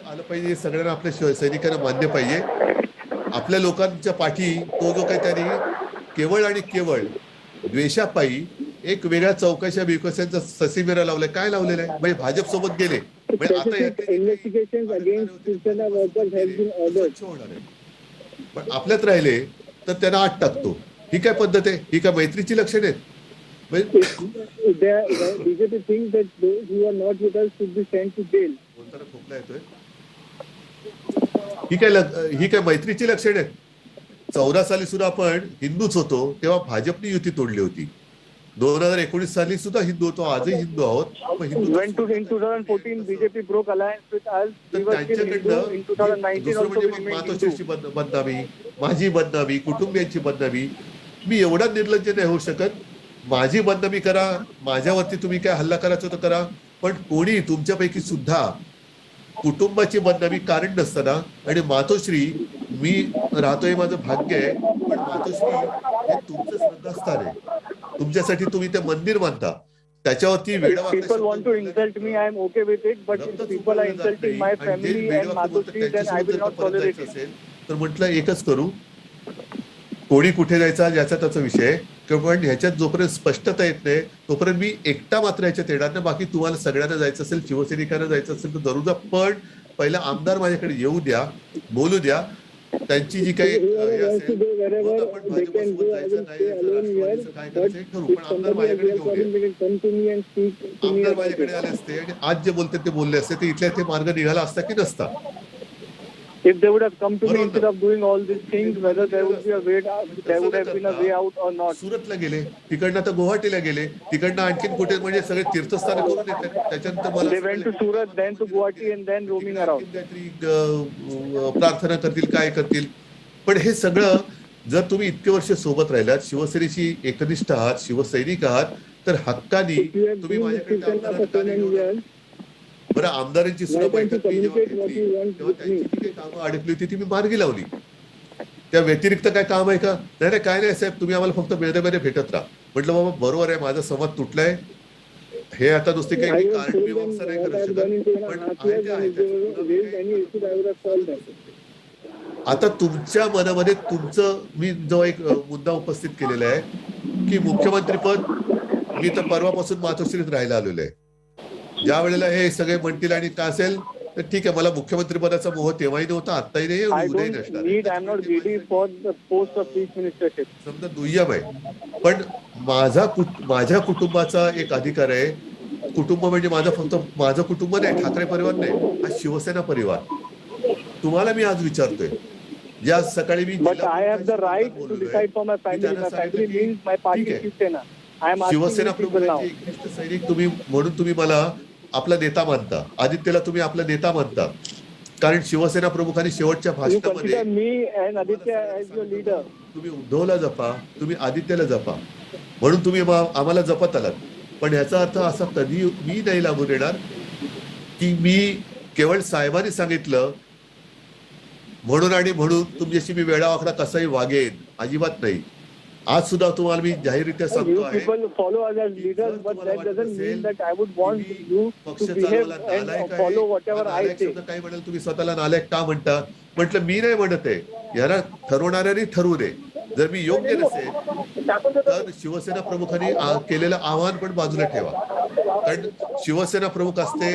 आलं पाहिजे, सगळ्यांना आपल्या सैनिकांना मान्य पाहिजे. आपल्या लोकांच्या पाठी तो जो काही त्यांनी केवळ आणि केवळ द्वेषापायी एक वेगळ्या चौकशा बिकशांचा ससीमेरा लावलाय. काय लावलेलं आहे म्हणजे भाजप सोबत गेले म्हणजे पण आपल्यात राहिले तर त्यांना आत टाकतो. ही काय पद्धत आहे? ही काय मैत्रीची लक्षणे आहेत? खोकला येतोय. ही काय मैत्रीची लक्षणे आहेत? 14 साली सुद्धा आपण हिंदूच होतो तेव्हा भाजपने युती तोडली होती. 2019 साली सुद्धा हिंदू होतो, आजही हिंदू आहोत. मातोश्रीची बदनामी, माझी बदनामी, कुटुंबियांची बदनामी. मी एवढा निर्लज्ज नाही होऊ शकत. माझी बदनामी करा, माझ्यावरती तुम्ही काय हल्ला करायचं तर करा, पण कोणी तुमच्यापैकी सुद्धा कुटुंबाची बदनामी कारण नसताना आणि मातोश्री मी राहतोय माझं भाग्य आहे, पण मातोश्री हे तुमचं श्रद्धास्थान आहे. तुमच्यासाठी तुम्ही ते मंदिर मानता, त्याच्यावरती people want to insult me, I am okay with it, but if people are insulting my family and Matoshri, then I will not tolerate it. तर म्हटलं एकच करू, कोणी कुठे जायचा याचा त्याचा विषय, पण ह्याच्यात जोपर्यंत स्पष्टता येत नाही तोपर्यंत मी एकटा मात्र ह्याच्यात येणार नाही. बाकी तुम्हाला सगळ्यांना जायचं असेल, शिवसैनिकांना जायचं असेल तर जरूर जा, पण पहिला आमदार माझ्याकडे येऊ द्या, बोलू द्या, त्यांची जी काही काय करायचं ठरवू. पण आमदार माझ्याकडे येऊ द्या. आमदार माझ्याकडे आले असते आणि आज जे बोलते ते बोलले असते, ते इथल्या ते मार्ग निघाला असता की नसता. If they would have come to me instead of doing all these things, whether there would be a way, there would have been a way out or not. सुरतला गेले, तिकडनं तर गुवाहाटीला गेले, तिकडनं आणखीन कुठे म्हणजे सगळे तीर्थस्थान करून येतात. त्याच्यानंतर मला they went to Surat, then to Guwahati and then roaming around. प्रार्थना करतील, काय करतील. पण हे सगळं जर तुम्ही इतके वर्ष सोबत राहिलात, शिवसेनेची एकनिष्ठ आहात, शिवसैनिक आहात, तर हक्कानी तुम्ही माझ्याकडे बरं आमदारांची सुद्धा बैठक मी जेव्हा घेतली तेव्हा त्यांची जी काही कामं अडकली होती ती मी मार्गी लावली. त्या व्यतिरिक्त काय काम आहे का? नाही काय नाही साहेब, तुम्ही आम्हाला फक्त मध्ये भेटत राहा. म्हटलं बाबा बरोबर आहे, माझा संवाद तुटलाय. हे आता नुसते काही मीमांसा नाही करू शकत. आता तुमच्या मनामध्ये तुमचं मी जो एक मुद्दा उपस्थित केलेला आहे की मुख्यमंत्रीपद मी तर परवापासून मातोश्रीत राहायला आलेलो आहे. ज्या वेळेला हे सगळे म्हणतील आणि काय असेल तर ठीक आहे, मला मुख्यमंत्री पदाचा मोह तेव्हाही नव्हता, आताही नाही, उद्याही नसणार. समजा दुय्यम आहे, पण माझ्या कुटुंबाचा एक अधिकार आहे. कुटुंब म्हणजे फक्त माझं कुटुंब नाही, ठाकरे परिवार नाही, हा शिवसेना परिवार. तुम्हाला मी आज विचारतोय, ज्या सकाळी मी शिवसेना प्रमुखांचे एकनिष्ठ सैनिक तुम्ही म्हणून तुम्ही मला आपला नेता मानता, आदित्यला तुम्ही आपला नेता मानता, कारण शिवसेना प्रमुखांनी शेवटच्या भाषणामध्ये तुम्ही उद्धवला जपा, तुम्ही आदित्यला जपा, म्हणून तुम्ही आम्हाला जपत आलात. पण याचा अर्थ असा कधी मी नाही लागू देणार की मी केवळ साहेबांनी सांगितलं म्हणून आणि म्हणून तुमच्याशी मी वेळावाकडा कसाही वागेन, अजिबात नाही. आज सुद्धा तुम्हाला मी जाहीररित्या सांगतो आहे, people follow us as leaders, but that doesn't mean that I would want you to behave and follow whatever I say. काही म्हणाल तुम्ही स्वतःला नालायक का म्हणता? म्हटलं मी नाही म्हणत आहे, याला ठरवणाऱ्यांनी ठरवू दे. जर मी योग्य नसेल तर शिवसेना प्रमुखांनी केलेलं आव्हान पण बाजूला ठेवा. कारण शिवसेना प्रमुख असते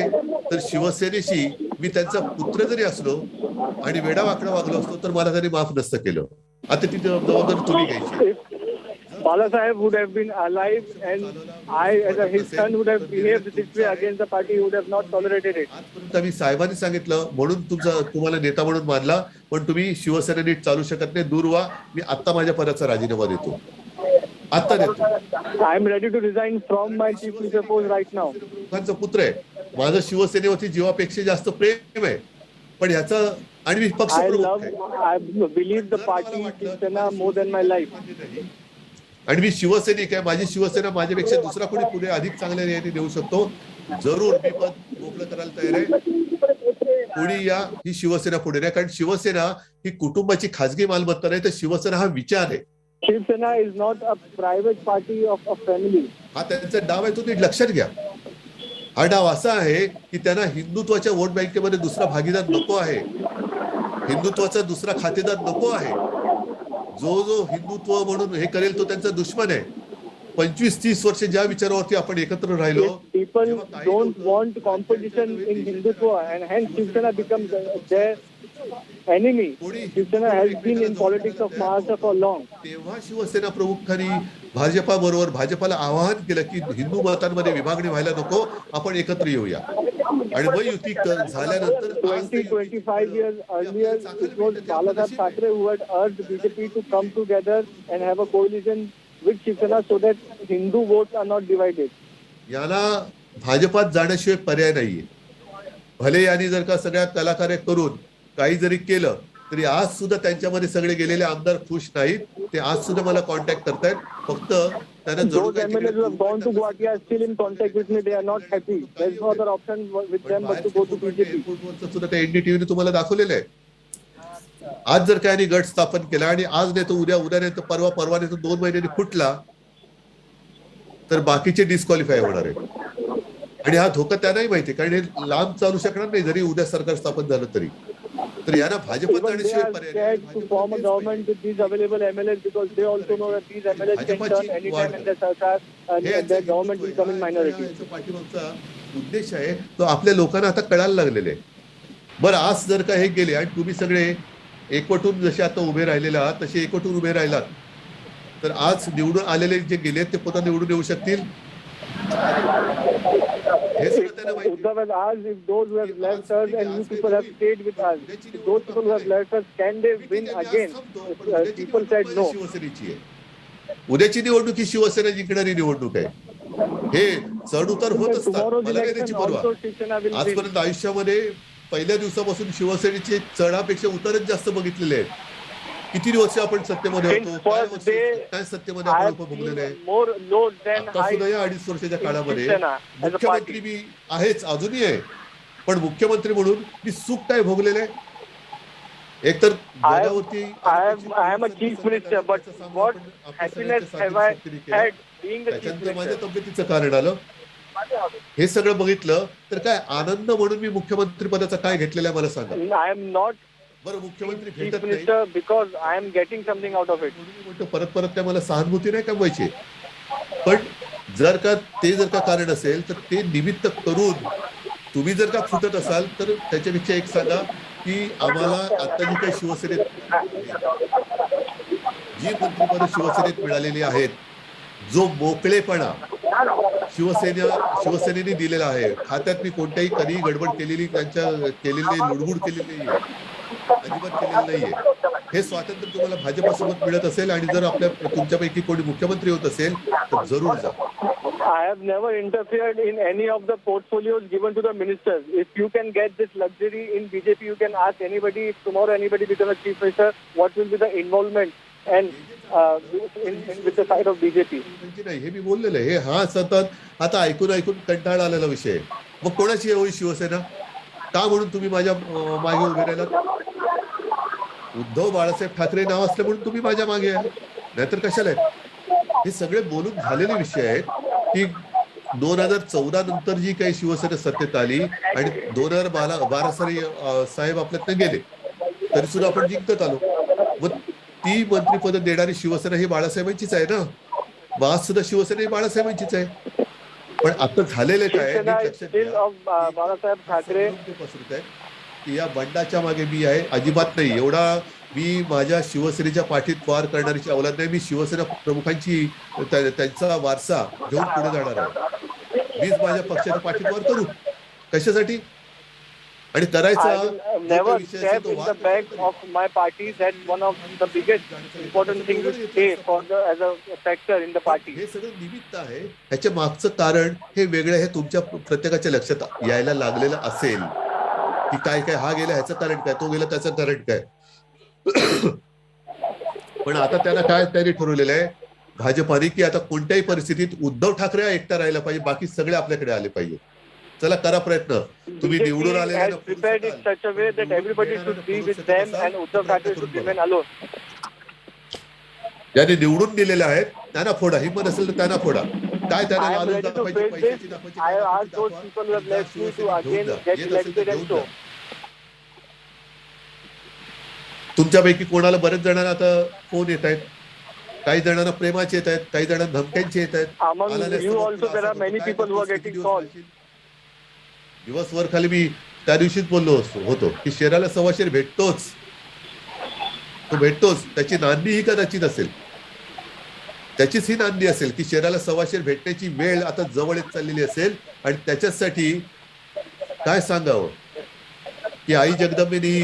तर शिवसेनेशी मी त्यांचा पुत्र जरी असलो आणि वेडावाकडा वागलो असतो तर मला त्यांनी माफ नसतं केलं. आता ती जबाबदारी तुम्ही घ्यायची. Balasaheb would have been alive and I as his son would have behaved this way against the party, would have not tolerated it. आजपर्यंत मी साहेबांनी सांगितलं म्हणून तुम्हाला नेता म्हणून मानला, पण तुम्ही शिवसेना नीट चालू शकत नाही, दूर व्हा. मी आता माझ्या पदाचा राजीनामा देतो, आता देतो. I am ready to resign from my chief minister post right now. त्यांचा पुत्र आहे, माझं शिवसेनेवरती जीवापेक्षा जास्त प्रेम आहे, पण ह्याचा आणि मी पक्ष I believe the party Shiv Sena more than my life. आणि मी शिवसैनिक आहे, माझी शिवसेना माझ्यापेक्षा दुसरा कोणी पुढे अधिक चांगल्या रीतीने देऊ शकतो. जरूर मी पद मोकळं करायला तयार आहे. कोणी या, ही शिवसेना पुढे नाही. कारण शिवसेना ही कुटुंबाची खासगी मालमत्ता नाही, तर शिवसेना हा विचार आहे. Shiv Sena is not a private party of a family. हा त्यांचा डाव आहे, तो नीट लक्षात घ्या. हा डाव असा आहे की त्यांना हिंदुत्वाच्या वोट बँकेमध्ये दुसरा भागीदार नको आहे, हिंदुत्वाचा दुसरा खातेदार नको आहे. जो हिंदुत्व म्हणून हे करेल तो त्यांचा दुश्मन आहे. 25-30 वर्ष ज्या विचारावरती आपण एकत्र राहिलो, people don't want competition in Hindutva and hence Shiv Sena becomes their enemy. Shiv Sena has been in politics of Maharashtra for long. तेव्हा शिवसेना प्रमुखांनी भाजपाबरोबर भाजपाला आवाहन केलं की हिंदू मतांमध्ये विभागणी व्हायला नको, आपण एकत्र येऊया. आणि मग युती झाल्यानंतर 25 years earlier it was Balasaheb Thackeray who had urged BJP to come together and have a coalition with Shiv Sena so that Hindu votes are not divided. याला भाजपात जाण्याशिवाय पर्याय नाहीये. भले यांनी जर का सगळ्या कलाकार्य करून काही जरी केलं तरी आज सुद्धा त्यांच्यामध्ये सगळे गेलेले आमदार खुश नाहीत. ते आज सुद्धा मला कॉन्टॅक्ट करतायत. फक्त त्यांना those MLAs who have gone to Guwahati are still in contact with me. They are not happy. There is no other option with them but to go to BJP. सुद्धा ते NDTV ने तुम्हाला दाखवलेलं आहे. आज जर काही गट स्थापन केला आणि आज नाही तर उद्या नाही तर परवा नाही तर 2 महिन्यांनी फुटला तर बाकीचे डिस्क्वालिफाय होणार आहे. आणि हा धोका त्यांनाही माहिती, कारण हे लांब चालू शकणार नाही जरी उद्या सरकार स्थापन झालं तरी. तर यांना भाजपात जाण्याशिवाय पर्याय to form a government with these available MLAs because they also know that these MLAs can turn anytime in the Sarkar and their government will come in minority. पाठीमागचा उद्देश आहे तो आपल्या लोकांना आता कळायला लागलेले आहे. बरं आज जर का हे गेले आणि तुम्ही सगळे एकवटून जसे आता उभे राहिलेले आहात तसे एकवटून उभे राहिलात तर आज निवडून आलेले जे गेले ते पुन्हा निवडून येऊ शकतील. Uddhav has asked if those who have left us and you people have stayed with us, those people who have left us, can they win again? People said no. उद्याची निवडणूक ही शिवसेना जिंकणारी निवडणूक आहे. हे चढ उतार होत असतात, मला काही त्याची पर्वा. आजपर्यंत आयुष्यामध्ये पहिल्या दिवसापासून शिवसेनेचे चढापेक्षा उतारच जास्त बघितलेले आहेत. किती वर्ष आपण सत्तेमध्ये होतो, काय सत्तेमध्ये आपण उपभोगलेलं आहे. आता सुद्धा या 2.5 वर्षाच्या काळामध्ये मुख्यमंत्री मी आहेच, अजूनही आहे, पण मुख्यमंत्री म्हणून मी सुख काय भोगलेलं आहे. एकतर I am a chief minister, but what happiness have I had being the chief minister? माझ्या तब्येतीचं कारण आलं. हे सगळं बघितलं तर काय आनंद म्हणून मी मुख्यमंत्री पदाचा काय घेतलेला आहे मला सांगा. I am not बरं मुख्यमंत्री chief minister because I am getting something out of it. परत काय मला सहानुभूती नाही कमवायची, पण जर का कारण असेल तर ते निमित्त करून तुम्ही जर का फुटत असाल तर त्याच्यापेक्षा एक सांगा की आम्हाला आता जी काही शिवसेनेत जी मंत्रिपद शिवसेनेत मिळालेली आहेत, जो मोकळेपणा शिवसेनेने दिलेला आहे, खात्यात मी कोणत्याही कधी गडबड केलेली लुडबुड केलेली नाही, अजिबात केलेलं नाहीये. हे स्वातंत्र्य तुम्हाला भाजपासोबत मिळत असेल आणि जर तुमच्यापैकी कोणी मुख्यमंत्री होत असेल तर जरूर जा. I have never interfered in any of the portfolios given to the ministers. If you can get this luxury in BJP, you can ask anybody. If tomorrow anybody becomes a chief minister, what will be the involvement and with the side of BJP? हे मी बोललेलं आहे. हा सतत आता ऐकून कंटाळा आलेला विषय. मग कोणाची आहे होई शिवसेना? का म्हणून तुम्ही माझ्या मागे उभे राहिलात? उद्धव बाळासाहेब ठाकरे नाव असलं म्हणून तुम्ही माझ्या मागे आहे, नाहीतर कशाला आहे? हे सगळे बोलून झालेले विषय आहेत की 2014 नंतर जी काही शिवसेना सत्तेत आली आणि 2012 साली साहेब आपल्यातनं गेले, तरी सुद्धा आपण जिंकत आलो. मग ती मंत्रिपद देणारी शिवसेना ही बाळासाहेबांचीच आहे ना. आज सुद्धा शिवसेना ही बाळासाहेबांचीच आहे. पण आता झालेले काय बाळासाहेब ठाकरे पसरत आहे की या बंडाच्या मागे मी आहे, अजिबात नाही. एवढा मी माझ्या शिवसेनेच्या पाठीत वार करणारीची अवलाद नाही. मी शिवसेना प्रमुखांची त्यांचा वारसा घेऊन पुढे जाणार आहे. मीच माझ्या पक्षाच्या पाठीत वार करू. कशासाठी? आणि करायचा never step in the back of my party. That's one of the biggest important thing to say for the as a factor in the party. हे सगळं निमित्त आहे. ह्याच्या मागचं कारण हे वेगळं हे तुमच्या प्रत्येकाच्या लक्षात यायला लागलेलं असेल की काय काय, हा गेला ह्याचं कारण काय, तो गेला त्याचं कारण काय. पण आता त्यांनी ठरवलेलं आहे भाजपाने की आता कोणत्याही परिस्थितीत उद्धव ठाकरे एकटा राहिला पाहिजे, बाकी सगळे आपल्याकडे आले पाहिजे. चला करा प्रयत्न. तुम्ही निवडून आले, ज्यांनी निवडून दिलेले आहेत त्यांना फोडा. हिंमत असेल तर त्यांना फोडा. काय त्यांना लालूच दाखवायची, पैशाची दाखवायची. तुमच्यापैकी कोणाला बरेच जणांना आता फोन येत आहेत, काही जणांना प्रेमाचे येत आहेत, काही जणांना धमक्यांचे येत आहेत. दिवसभर खाली मी त्या दिवशीच बोललो होतो की शेराला सव्वाशेर भेटतोच, तो भेटतोच. त्याची नांदी ही कदाचित असेल, त्याचीच ही नांदी असेल की शेराला सव्वाशेर भेटण्याची वेळ आता जवळ येत चाललेली असेल. आणि त्याच्यासाठी काय सांगावं की आई जगदंबेने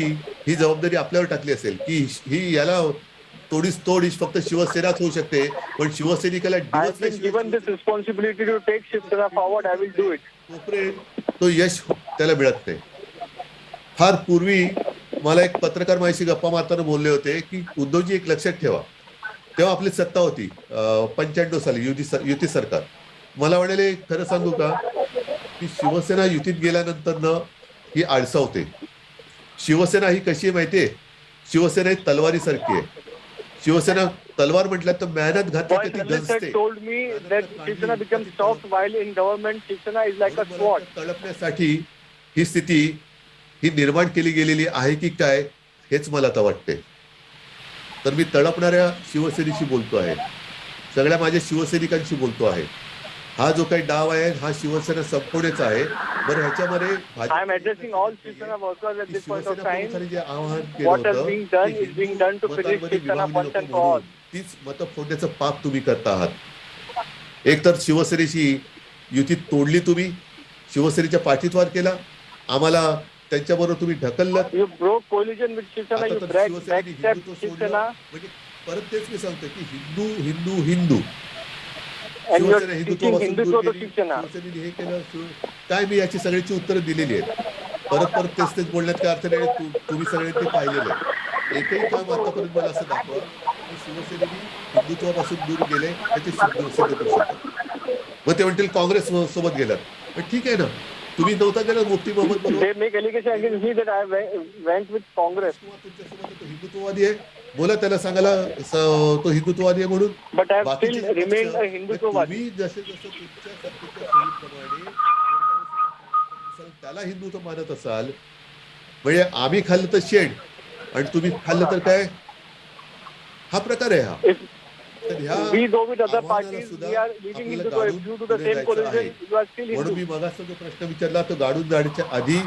ही जबाबदारी आपल्यावर टाकली असेल की ही याला तोडीस तोडीस फक्त शिवसेनाच होऊ शकते. पण शिवसैनिकाला तो यश त्याला मिळत नाही. फार पूर्वी मला एक पत्रकार माझ्याशी गप्पा मारताना बोलले होते की उद्धवजी एक लक्षात ठेवा, तेव्हा आपली सत्ता होती 95 साली युती सरकार. मला म्हणाले खरं सांगू का की शिवसेना युतीत गेल्यानंतर न ही आळसावते. शिवसेना ही कशी आहे माहितीये? शिवसेना ही तलवारीसारखी आहे. शिवसेना तलवार म्हटलं तर मेहनत घातली ती गंजते. तळपण्यासाठी ही स्थिती ही निर्माण केली गेलेली आहे की काय हेच मला आता वाटते. तर मी तळपणाऱ्या शिवसेनेशी बोलतो आहे, सगळ्या माझ्या शिवसैनिकांशी बोलतो आहे. हा जो काही डाव आहे हा शिवसेना संपवण्याचा आहे. बरं, ह्याच्यामध्ये जे आवाहन केलं होतं तीच मतं फोडण्याचं पाप तुम्ही करता आहात. एकतर शिवसेनेची युती तोडली, तुम्ही शिवसेनेच्या पाठीत केला, आम्हाला त्यांच्याबरोबर तुम्ही ढकललं. म्हणजे परत तेच मी सांगतो की हिंदू हिंदू हिंदू शिवसेनेने हे केलं काय. मी याची सगळ्याची उत्तरं दिलेली आहेत. परत तेच बोलण्यात काय अर्थ नाही. तुम्ही सगळे ते पाहिलेलं आहे. एकही काम आतापर्यंत मला असं दाखवा की शिवसेनेने हिंदुत्वापासून दूर गेले त्याचे सिद्ध करू शकतात. मग ते म्हणतील काँग्रेस सोबत गेलात. पण ठीक आहे ना, तुम्ही नव्हता गेला मुफ्ती मोहम्मद हिंदुत्ववादी आहे. बोला त्याला सांगायला तो हिंदुत्ववादी आहे म्हणून. तुम्ही जसे तुमच्या प्रमाणे त्याला हिंदुत्व मानत असाल, म्हणजे आम्ही खाल्लं तर शेड आणि तुम्ही खाल्लं तर काय, हा प्रकार आहे हा. म्हणून मी मगाचा जो प्रश्न विचारला तो गाडून जाण्याच्या आधी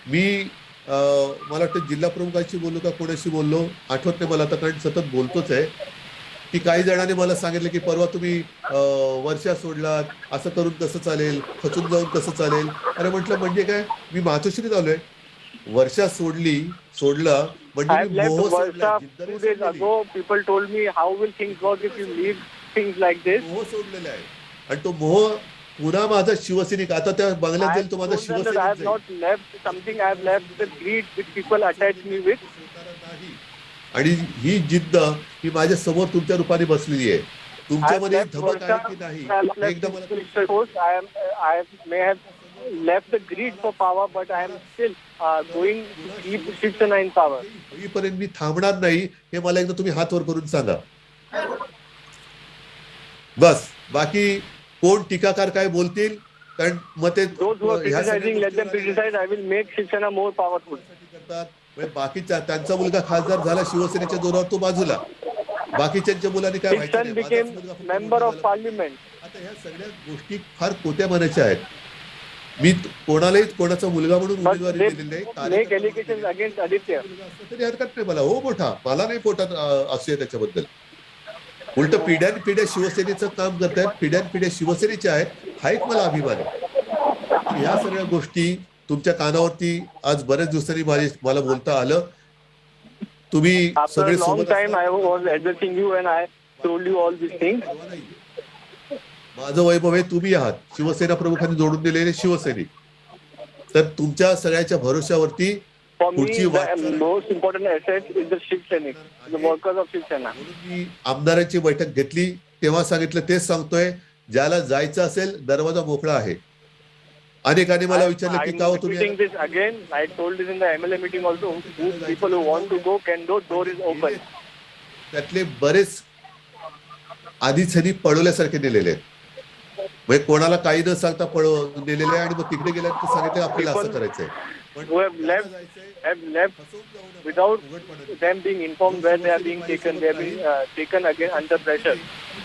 मी मला वाटतं जिल्हा प्रमुखांशी बोललो का कोणाशी बोललो आठवत नाही मला आता, कारण सतत बोलतोच आहे की काही जणांनी मला सांगितलं की परवा तुम्ही वर्षा सोडलात, असं करून कसं चालेल, खचून जाऊन कसं चालेल. अरे म्हटलं म्हणजे काय, मी मातोश्रीत आलोय. वर्षा सोडला म्हणजे मोह सोडलेला आहे. आणि तो मोह पुन्हा माझा शिवसैनिक, आता त्या बंगल्यात जाईल तो माझा शिवसैनिक. आणि ही जिद्द ही माझ्या समोर तुमच्या रूपाने बसलेली आहे. तुमच्यामध्ये धमक आहे की नाही एकदा मला left the grid for power, but I am still going to keep Shiv Sena in power. होईपर्यंत मी थांबणार नाही हे मला एकदा तुम्ही हात वर करून सांगा. बस बाकी कोण टीकाकार काय बोलतील कारण मग ते Those who are criticizing, let them criticize. I will make Shiv Sena more powerful. बाकीच्या त्यांचा मुलगा खासदार झाला शिवसेनेच्या जोरावर तो बाजूला बाकीच्यांच्या मुलांनी काय His son became member of parliament. आता ह्या सगळ्या गोष्टी फार खोट्या म्हणायच्या आहेत. मी कोणालाही कोणाचा मुलगा म्हणून उमेदवारी दिलेली नाही. Make allegations against Aditya. तरी हरकत नाही मला. हो मोठा मला नाही पोटात असूया त्याच्याबद्दल. उलट पिढ्यानपिढ्या शिवसेनेचं काम करतायत पिढ्यानपिढ्या शिवसेनेचे आहेत हा एक मला अभिमान आहे. या सगळ्या गोष्टी तुमच्या कानावरती आज बऱ्याच दिवसांनी मला बोलता आलं. तुम्ही सगळे सोबत माझं वैभव आहे तुम्ही आहात शिवसेना प्रमुखांनी जोडून दिलेले शिवसैनिक. तर तुमच्या सगळ्याच्या भरोश्यावरती पुढची most important asset is the Shiv Sainik, the workers of Shiv Sena. मी आमदारांची बैठक घेतली तेव्हा सांगितलं तेच सांगतोय ज्याला जायचं असेल दरवाजा मोकळा आहे. अनेकांनी मला विचारलं की का हो तुम्ही this again, I told this in the MLA meeting also, people who want to go can go, door is open. त्यातले बरेच आधीच ह्यांनी पळवल्यासारखे नेलेले आहेत. म्हणजे कोणाला काही न सांगता पळवून नेलेले आहे आणि मग तिकडे गेल्यानंतर सांगितलं आपल्याला असं करायचंय. Who have left without them being informed where they are being taken. They have been taken again under pressure.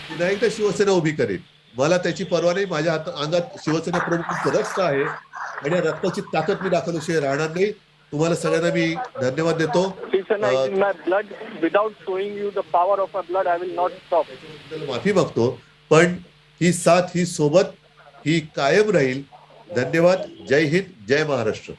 पुन्हा एकदा शिवसेना उभी करेल. मला त्याची पर्वा नाही. माझ्या अंगात शिवसेना प्रमुख रक्त आहे आणि रक्ताची ताकद मी दाखवल्याशिवाय राहणार नाही. तुम्हाला सगळ्यांना मी धन्यवाद देतो. Shiv is in my blood. Without showing you the power of my blood, I will not stop. माफी मागतो पण ही साथ ही सोबत ही कायम राहील. धन्यवाद. जय हिंद. जय Maharashtra.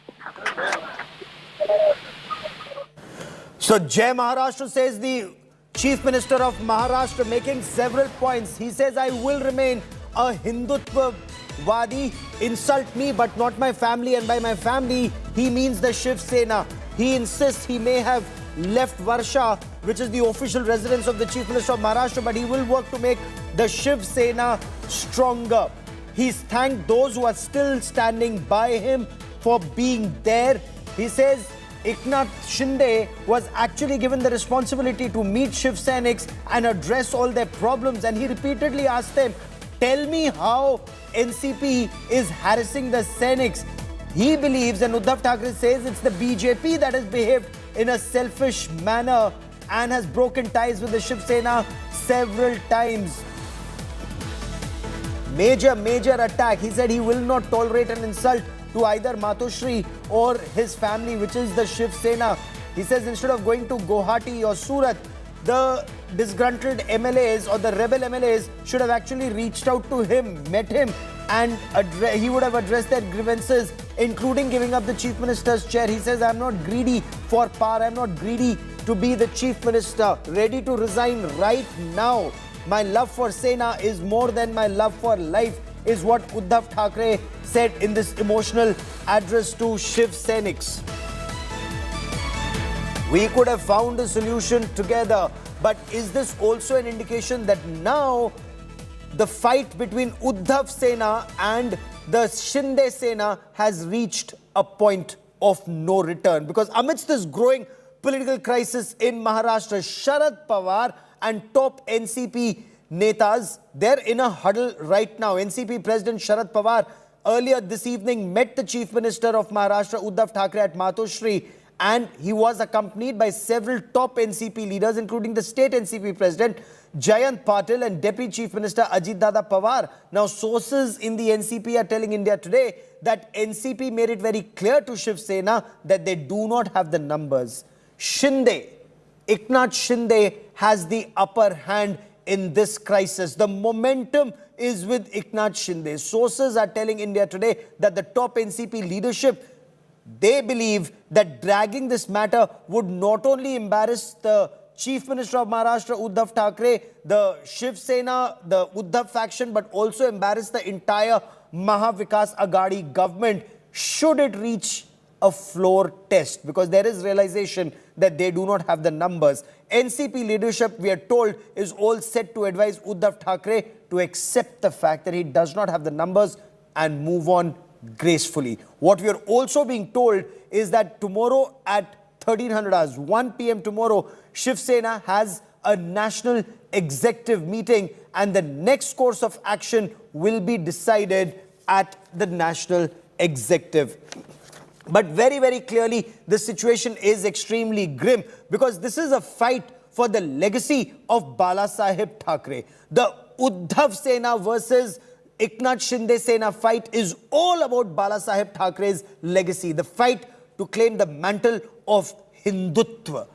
So Jai Maharashtra says the Chief Minister of Maharashtra, making several points. He says, I will remain a Hindutva-wadi, insult me but not my family, and by my family he means the Shiv Sena. He insists he may have left Varsha, which is the official residence of the Chief Minister of Maharashtra, but he will work to make the Shiv Sena stronger. He's thanked those who are still standing by him for being there. He says Eknath Shinde was actually given the responsibility to meet Shiv Seniks and address all their problems, and he repeatedly asked them, tell me how NCP is harassing the Seniks. He believes, and Uddhav Thackeray says, it's the BJP that has behaved in a selfish manner and has broken ties with the Shiv Sena several times. Major attack. He said he will not tolerate an insult to either Matoshri or his family, which is the Shiv Sena. He says instead of going to Guwahati or Surat, the disgruntled MLAs or the rebel MLAs should have actually reached out to him, met him, and he would have addressed their grievances, including giving up the Chief Minister's chair. He says, I'm not greedy for power, I'm not greedy to be the Chief Minister, ready to resign right now. My love for Sena is more than my love for life, is what Uddhav Thackeray said in this emotional address to Shiv Seniks. We could have found a solution together, but is this also an indication that now the fight between Uddhav Sena and the Shinde Sena has reached a point of no return? Because amidst this growing political crisis in Maharashtra, Sharad Pawar and top NCP netas, they're in a huddle right now. NCP President Sharad Pawar earlier this evening met the Chief Minister of Maharashtra, Uddhav Thackeray, at Matoshri, and he was accompanied by several top NCP leaders, including the state NCP President Jayant Patil and Deputy Chief Minister Ajit Dada Pawar. Now, sources in the NCP are telling India Today that NCP made it very clear to Shiv Sena that they do not have the numbers. Shinde, Eknath Shinde has the upper hand in this crisis. The momentum is with Eknath Shinde. Sources are telling India Today that the top NCP leadership, they believe that dragging this matter would not only embarrass the Chief Minister of Maharashtra, Uddhav Thackeray, the Shiv Sena, the Uddhav faction, but also embarrass the entire Mahavikas Aghadi government should it reach a floor test, because there is realization that they do not have the numbers. NCP leadership, we are told, is all set to advise Uddhav Thackeray to accept the fact that he does not have the numbers and move on gracefully. What we are also being told is that tomorrow at 1300 hours, 1 p.m. tomorrow, Shiv Sena has a national executive meeting and the next course of action will be decided at the national executive. But very, very clearly, the situation is extremely grim because this is a fight for the legacy of Balasaheb Thackeray. The Uddhav Sena versus Eknath Shinde Sena fight is all about Balasaheb Thackeray's legacy, the fight to claim the mantle of Hindutva.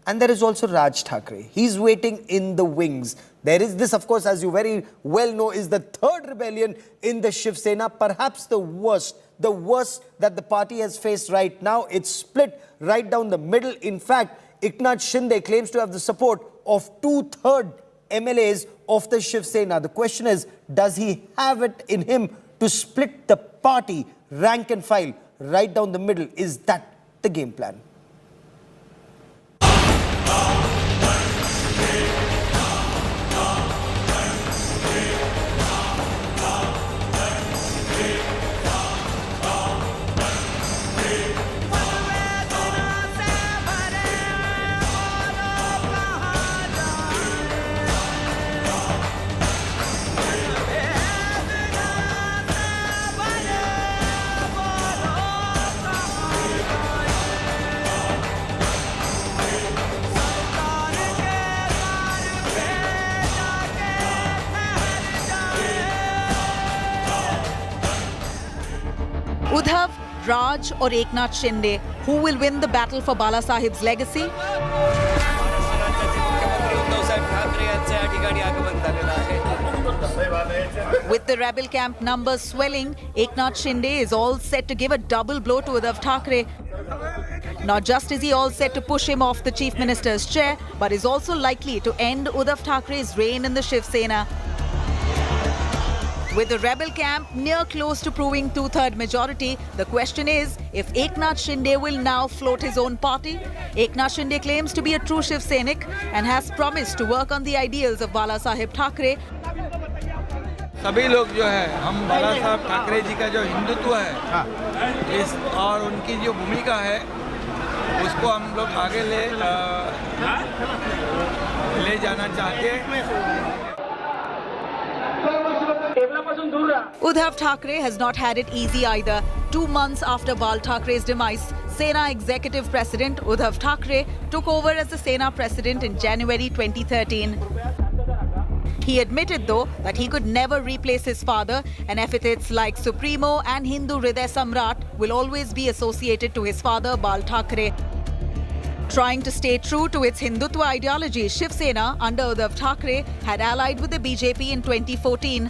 And there is also Raj Thackeray. He's waiting in the wings. There is this, of course, as you very well know, is the third rebellion in the Shiv Sena, perhaps the worst that the party has faced right now. It's split right down the middle. In fact, Eknath Shinde claims to have the support of 2/3 MLAs of the Shiv Sena. The question is, does he have it in him to split the party rank and file right down the middle? Is that the game plan? Uddhav, Raj or Eknath Shinde, who will win the battle for Balasaheb's legacy? With the rebel camp numbers swelling, Eknath Shinde is all set to give a double blow to Uddhav Thackeray. Not just is he all set to push him off the Chief Minister's chair, but is also likely to end Uddhav Thackeray's reign in the Shiv Sena. With the rebel camp near close to proving 2/3 majority, the question is if Eknath Shinde will now float his own party. Eknath Shinde claims to be a true Shiv Sainik and has promised to work on the ideals of Balasaheb Thackeray. सभी लोग जो है हम बाला साहब ठाकरे जी का जो हिंदुत्व है इस और उनकी जो भूमिका है उसको हम लोग आगे ले जाना चाहते हैं। Uddhav Thackeray has not had it easy either. 2 months after Bal Thackeray's demise, Sena Executive President Uddhav Thackeray took over as the Sena President in January 2013. He admitted, though, that he could never replace his father, and epithets like Supremo and Hindu Hriday Samrat will always be associated to his father, Bal Thackeray. Trying to stay true to its Hindutva ideology, Shiv Sena under Uddhav Thackeray had allied with the BJP in 2014.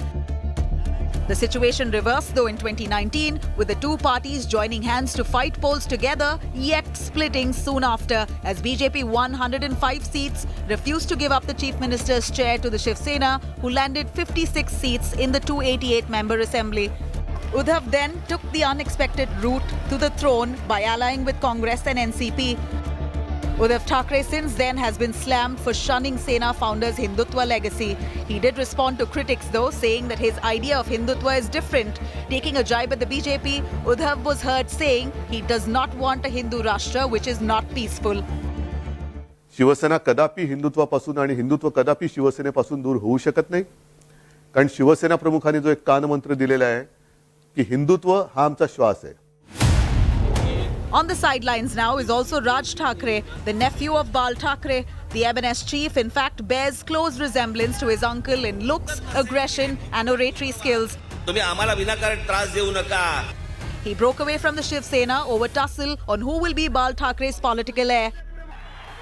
The situation reversed though in 2019, with the two parties joining hands to fight polls together, yet splitting soon after, as BJP won 105 seats, refused to give up the Chief Minister's chair to the Shiv Sena, who landed 56 seats in the 288-member assembly. Uddhav then took the unexpected route to the throne by allying with Congress and NCP. Uddhav Thackeray since then has been slammed for shunning Sena founder's Hindutva legacy. He did respond to critics though, saying that his idea of Hindutva is different. Taking a jibe at the BJP, Uddhav was heard saying he does not want a Hindu Rashtra which is not peaceful. Shiv Sena कदापि हिंदुत्वापासून आणि हिंदुत्व कदापि शिवसेनेपासून दूर होऊ शकत नाही. कारण शिवसेना प्रमुखांनी जो एक कानमंत्र दिलेला आहे की हिंदुत्व हा आमचा श्वास आहे. On the sidelines now is also Raj Thackeray, the nephew of Bal Thackeray. The MNS chief, in fact, bears close resemblance to his uncle in looks, aggression and oratory skills. He broke away from the Shiv Sena over tussle on who will be Bal Thackeray's political heir.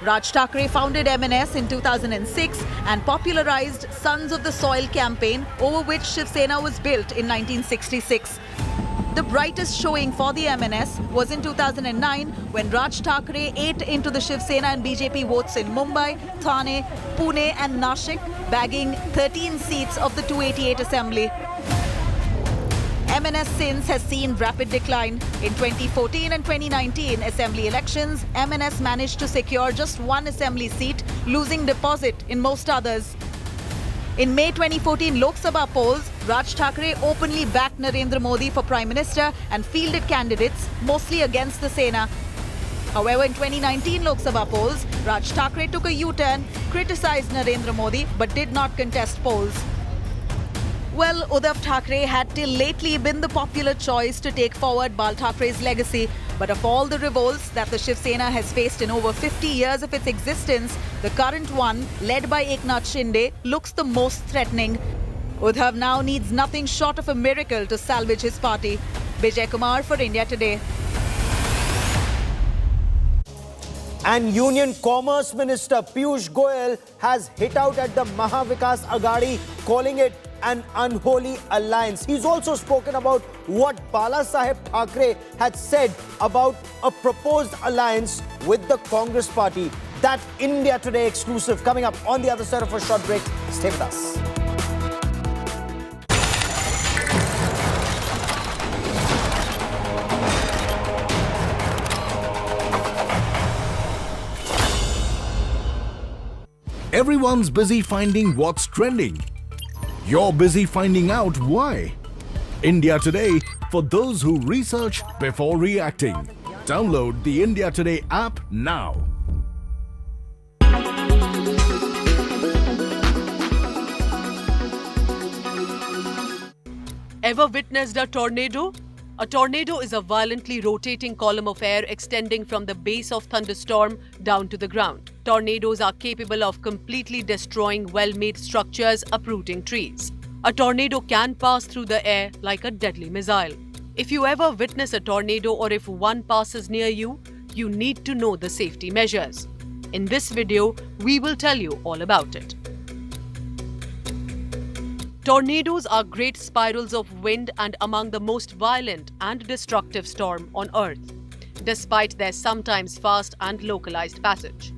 Raj Thackeray founded MNS in 2006 and popularized Sons of the Soil campaign, over which Shiv Sena was built in 1966. The brightest showing for the MNS was in 2009 when Raj Thackeray ate into the Shiv Sena and BJP votes in Mumbai, Thane, Pune and Nashik, bagging 13 seats of the 288 assembly. MNS since has seen rapid decline. In 2014 and 2019 assembly elections, MNS managed to secure just one assembly seat, losing deposit in most others. In May 2014 Lok Sabha polls, Raj Thackeray openly backed Narendra Modi for Prime Minister and fielded candidates mostly against the Sena. However, in 2019 Lok Sabha polls, Raj Thackeray took a U-turn, criticized Narendra Modi but did not contest polls. Well, Uddhav Thackeray had till lately been the popular choice to take forward Bal Thackre's legacy. But of all the revolts that the Shiv Sena has faced in over 50 years of its existence, the current one, led by Eknath Shinde, looks the most threatening. Uddhav now needs nothing short of a miracle to salvage his party. Vijay Kumar for India Today. And Union Commerce Minister Piyush Goyal has hit out at the Mahavikas Aghadi, calling it an unholy alliance. He's also spoken about what Bala Saheb Thackeray had said about a proposed alliance with the Congress party. That India Today exclusive coming up on the other side of a short break. Stay with us. Everyone's busy finding what's trending. You're busy finding out why. India Today, for those who research before reacting. Download the India Today app now. Ever witnessed a tornado? A tornado is a violently rotating column of air extending from the base of thunderstorm down to the ground. Tornadoes are capable of completely destroying well-made structures, uprooting trees. A tornado can pass through the air like a deadly missile. If you ever witness a tornado or if one passes near you, you need to know the safety measures. In this video, we will tell you all about it. Tornadoes are great spirals of wind and among the most violent and destructive storm on Earth, despite their sometimes fast and localized passage.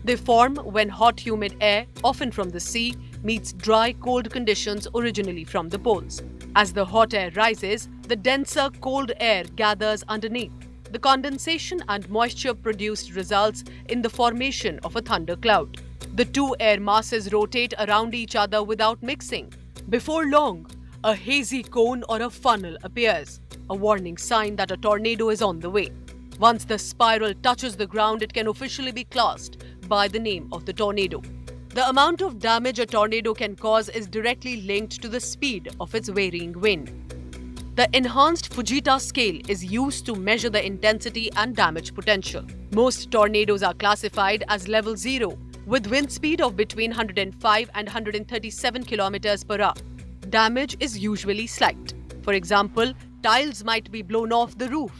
They form when hot humid air, often from the sea, meets dry cold conditions originally from the poles. As the hot air rises, the denser cold air gathers underneath. The condensation and moisture produced results in the formation of a thundercloud. The two air masses rotate around each other without mixing. Before long, a hazy cone or a funnel appears, a warning sign that a tornado is on the way. Once the spiral touches the ground, it can officially be classed by the name of the tornado. The amount of damage a tornado can cause is directly linked to the speed of its varying wind. The enhanced Fujita scale is used to measure the intensity and damage potential. Most tornadoes are classified as level 0, with wind speed of between 105 and 137 km per hour. Damage is usually slight. For example, tiles might be blown off the roof.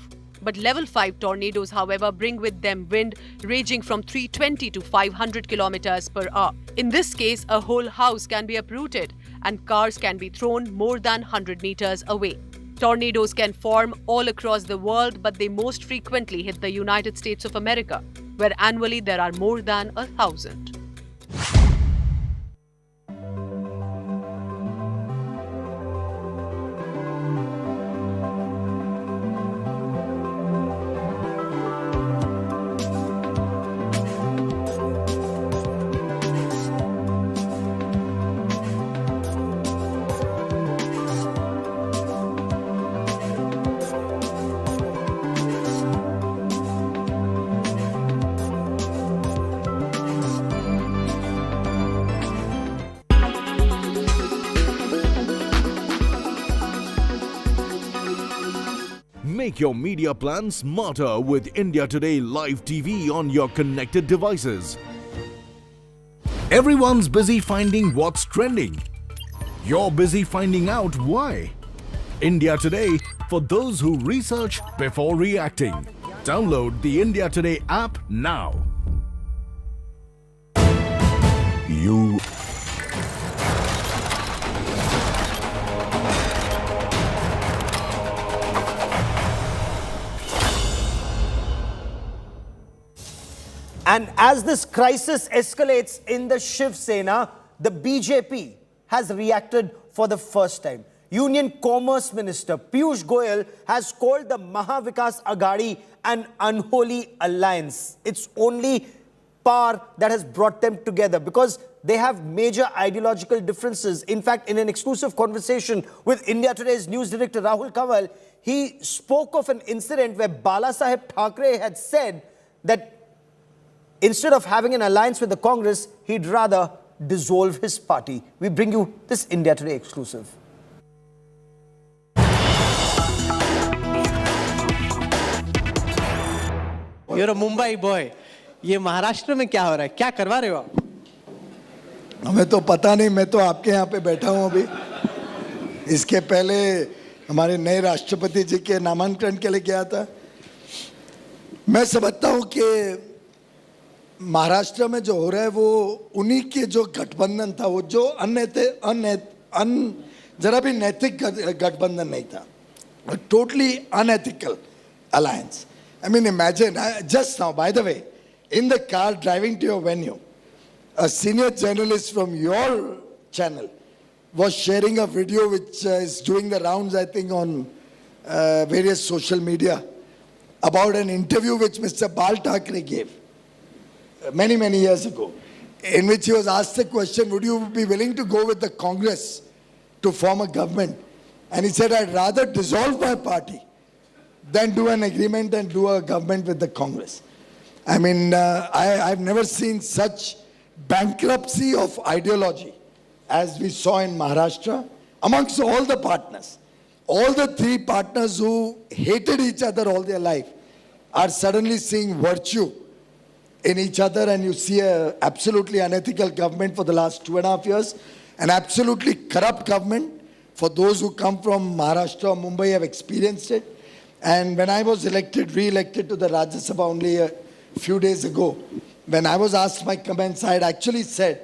But level 5 tornadoes, however, bring with them wind ranging from 320 to 500 km per hour. In this case, a whole house can be uprooted and cars can be thrown more than 100 meters away. Tornadoes can form all across the world, but they most frequently hit the United States of America, where annually there are more than 1,000. Make your media plan smarter with India Today Live TV on your connected devices. Everyone's busy finding what's trending. You're busy finding out why. India Today, for those who research before reacting. Download the India Today app now. You And as this crisis escalates in the Shiv Sena, the BJP has reacted for the first time. Union Commerce Minister Piyush Goyal has called the Mahavikas Aghadi an unholy alliance. It's only power that has brought them together, because they have major ideological differences. In fact, in an exclusive conversation with India Today's news director Rahul Kanwal, he spoke of an incident where Balasaheb Thackeray had said that instead of having an alliance with the Congress, he'd rather dissolve his party. We bring you this India Today exclusive. You're a Mumbai boy. ये महाराष्ट्र में क्या हो रहा है? क्या करवा रहे हो आप? हमें तो पता नहीं, मैं तो आपके यहाँ पे बैठा हूँ अभी। इसके पहले हमारे नए राष्ट्रपति जी के नामांकन के लिए गया था। मैं समझता हूँ कि महाराष्ट्र में जो हो रहा है वो उन्हीं के जो गठबंधन था, वो जो जरा भी नैतिक गठबंधन नहीं था, totally unethical alliance. I mean, imagine, just now, by the way, in the car driving to your venue, a senior journalist from your channel was sharing a video which is doing the rounds, I think, on various social media about an interview which Mr. Bal Thackeray gave many, many years ago, in which he was asked the question, would you be willing to go with the Congress to form a government? And he said, I'd rather dissolve my party than do an agreement and do a government with the Congress. I mean, I've never seen such bankruptcy of ideology as we saw in Maharashtra amongst all the partners. All the three partners who hated each other all their life are suddenly seeing virtue in each other, and you see an absolutely unethical government for the last 2.5 years, an absolutely corrupt government. For those who come from Maharashtra or Mumbai have experienced it. And when I was re-elected to the Rajya Sabha only a few days ago, when I was asked my comments, I had actually said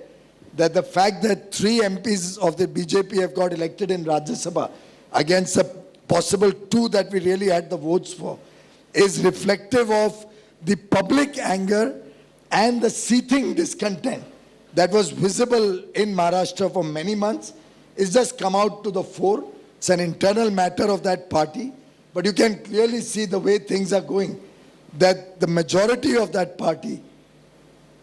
that the fact that 3 MPs of the BJP have got elected in Rajya Sabha against a possible 2 that we really had the votes for is reflective of the public anger and the seething discontent that was visible in Maharashtra for many months. It's just come out to the fore. It's an internal matter of that party. But you can clearly see the way things are going, that the majority of that party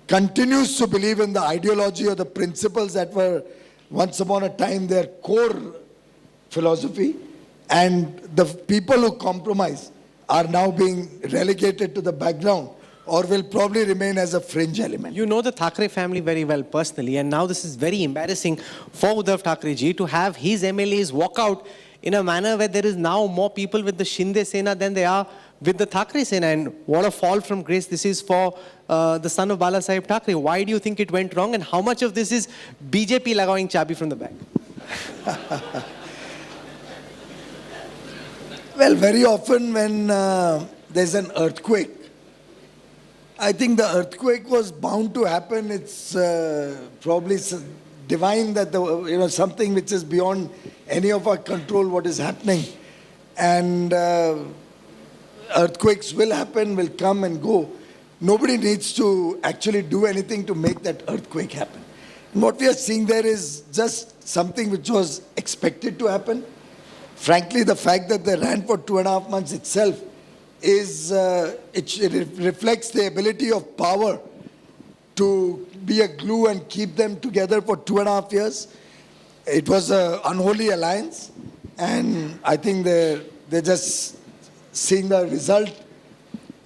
continues to believe in the ideology or the principles that were once upon a time their core philosophy, and the people who compromise are now being relegated to the background or will probably remain as a fringe element. You know the Thackeray family very well personally, and now this is very embarrassing for Uddhav Thackeray ji to have his MLAs walk out in a manner where there is now more people with the Shinde Sena than they are with the Thackeray Sena. And what a fall from grace this is for the son of Balasaheb Thackeray. Why do you think it went wrong, and how much of this is BJP lagawing chabi from the back? Well, very often when there's an earthquake, I think the earthquake was bound to happen. It's probably divine that something which is beyond any of our control what is happening, and earthquakes will happen, will come and go. Nobody needs to actually do anything to make that earthquake happen. And what we are seeing there is just something which was expected to happen. Frankly, the fact that they ran for 2.5 months itself is it reflects the ability of power to be a glue and keep them together for 2.5 years. It was an unholy alliance, and I think they're just seeing the result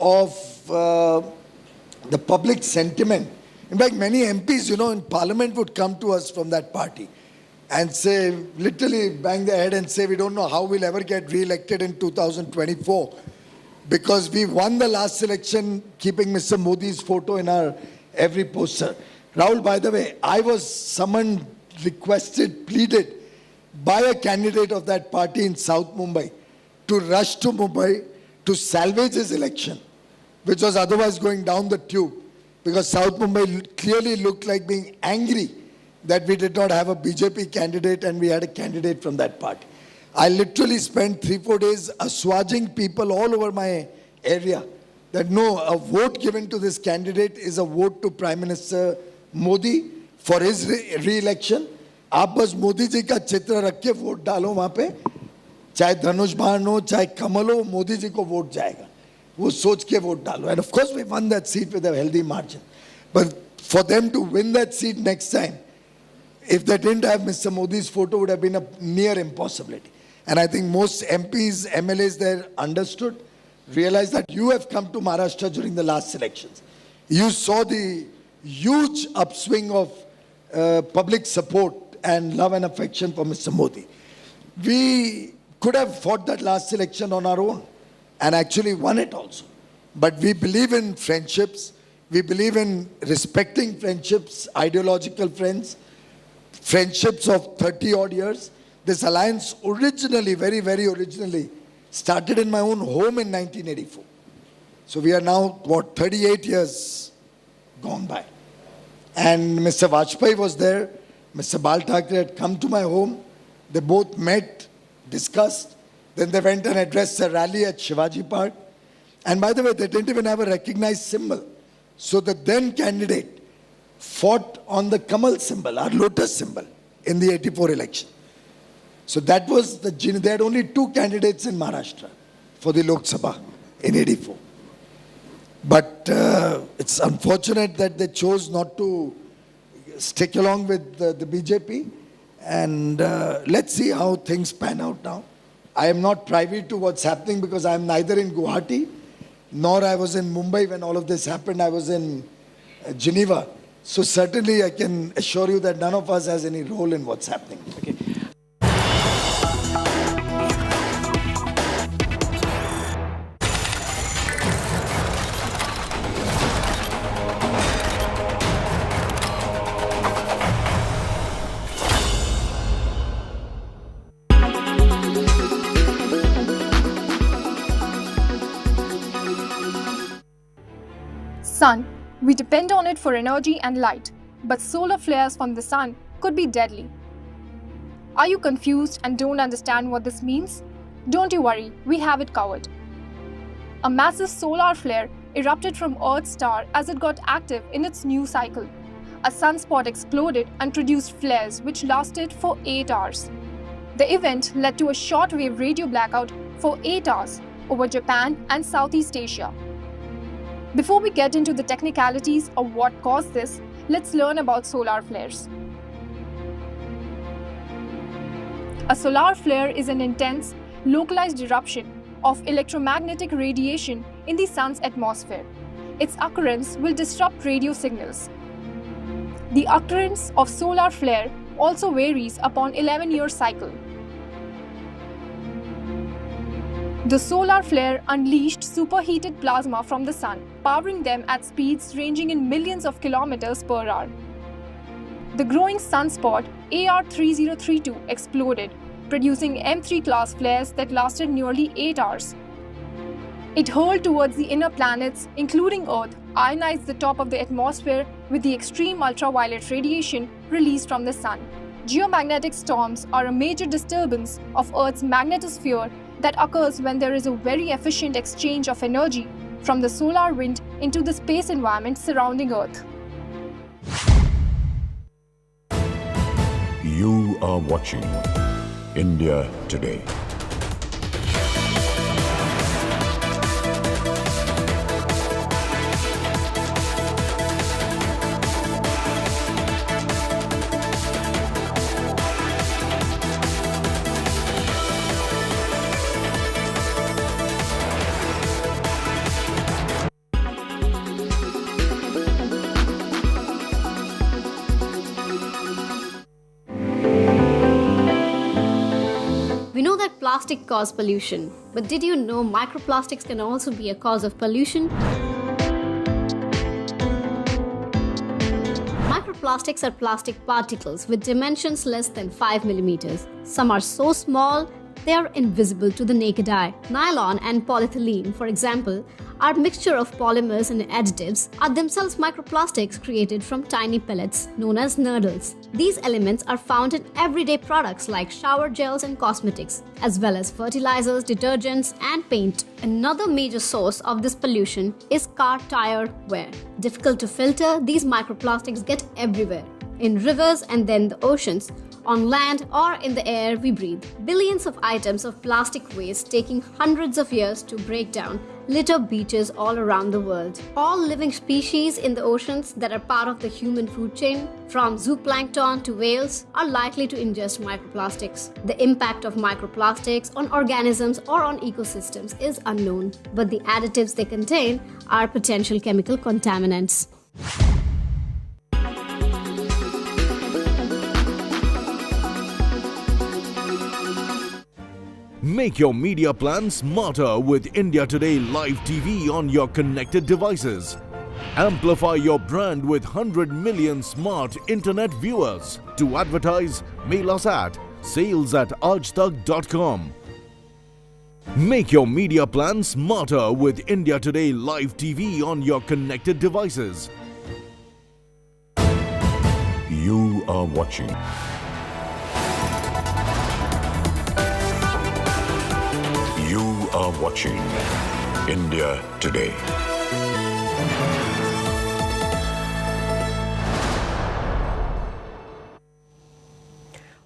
of the public sentiment. In fact, many MPs, in Parliament would come to us from that party and say, literally bang their head and say, we don't know how we'll ever get re-elected in 2024 because we won the last election keeping Mr. Modi's photo in our every poster. Rahul, by the way, I was summoned, requested, pleaded by a candidate of that party in South Mumbai to rush to Mumbai to salvage his election, which was otherwise going down the tube, because South Mumbai clearly looked like being angry that we did not have a BJP candidate and we had a candidate from that party. I literally spent 3-4 days assuaging people all over my area that no, a vote given to this candidate is a vote to Prime Minister Modi for his re-election. आप बस मोदी जी का चित्र रख के vote डालो वहाँ पे, चाहे धनुष बाण हो, चाहे कमल हो, मोदी जी को वोट जाएगा. वो सोच के वोट डालो. And of course we won that seat with a healthy margin. But for them to win that seat next time, if they didn't have Mr. Modi's photo, would have been a near impossibility. And I think most MPs, MLAs there understood, realized that you have come to Maharashtra during the last elections. You saw the huge upswing of public support and love and affection for Mr. Modi. We could have fought that last election on our own and actually won it also. But we believe in friendships. We believe in respecting friendships, ideological friends, friendships of 30 odd years. This alliance originally, very, very originally, started in my own home in 1984. So we are now, 38 years gone by. And Mr. Vajpayee was there. Mr. Bal Thackeray had come to my home. They both met, discussed. Then they went and addressed a rally at Shivaji Park. And by the way, they didn't even have a recognized symbol. So the then candidate fought on the Kamal symbol, our lotus symbol, in the 84 election. So that was they had only 2 candidates in Maharashtra for the Lok Sabha in 84. But it's unfortunate that they chose not to stick along with the BJP. And let's see how things pan out now. I am not privy to what's happening because I am neither in Guwahati nor I was in Mumbai when all of this happened. I was in Geneva. So certainly I can assure you that none of us has any role in what's happening. Okay. Sun. We depend on it for energy and light, but solar flares from the sun could be deadly. Are you confused and don't understand what this means? Don't you worry, we have it covered. A massive solar flare erupted from Earth's star as it got active in its new cycle. A sunspot exploded and produced flares which lasted for 8 hours. The event led to a shortwave radio blackout for 8 hours over Japan and Southeast Asia. Before we get into the technicalities of what caused this, let's learn about solar flares. A solar flare is an intense, localized eruption of electromagnetic radiation in the sun's atmosphere. Its occurrence will disrupt radio signals. The occurrence of solar flare also varies upon 11-year cycle. The solar flare unleashed superheated plasma from the sun, powering them at speeds ranging in millions of kilometers per hour. The growing sunspot AR3032 exploded, producing M3 class flares that lasted nearly 8 hours. It hurled towards the inner planets, including Earth, ionized the top of the atmosphere with the extreme ultraviolet radiation released from the sun. Geomagnetic storms are a major disturbance of Earth's magnetosphere that occurs when there is a very efficient exchange of energy from the solar wind into the space environment surrounding Earth. You are watching India Today. We know that plastic causes pollution, but did you know microplastics can also be a cause of pollution? Microplastics are plastic particles with dimensions less than 5 millimeters. Some are so small, they are invisible to the naked eye. Nylon and polyethylene, for example, are mixture of polymers and additives, are themselves microplastics created from tiny pellets known as nurdles. These elements are found in everyday products like shower gels and cosmetics, as well as fertilizers, detergents, and paint. Another major source of this pollution is car tire wear. Difficult to filter, these microplastics get everywhere, in rivers and then the oceans, on land or in the air we breathe. Billions of items of plastic waste taking hundreds of years to break down litter beaches all around the world. All living species in the oceans that are part of the human food chain, from zooplankton to whales, are likely to ingest microplastics. The impact of microplastics on organisms or on ecosystems is unknown, but the additives they contain are potential chemical contaminants. Make your media plan smarter with India Today Live TV on your connected devices. Amplify your brand with 100 million smart internet viewers. To advertise, mail us at sales@aajtak.com. Make your media plan smarter with India Today Live TV on your connected devices. You are watching India Today.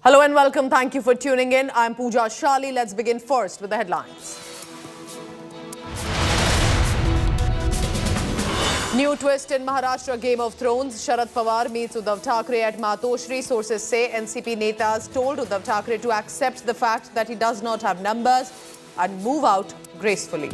Hello and welcome. Thank you for tuning in. I'm Pooja Shali. Let's begin first with the headlines. New twist in Maharashtra Game of Thrones. Sharad Pawar meets Uddhav Thackeray at Matoshri. Sources say NCP netas told Uddhav Thackeray to accept the fact that he does not have numbers and move out gracefully.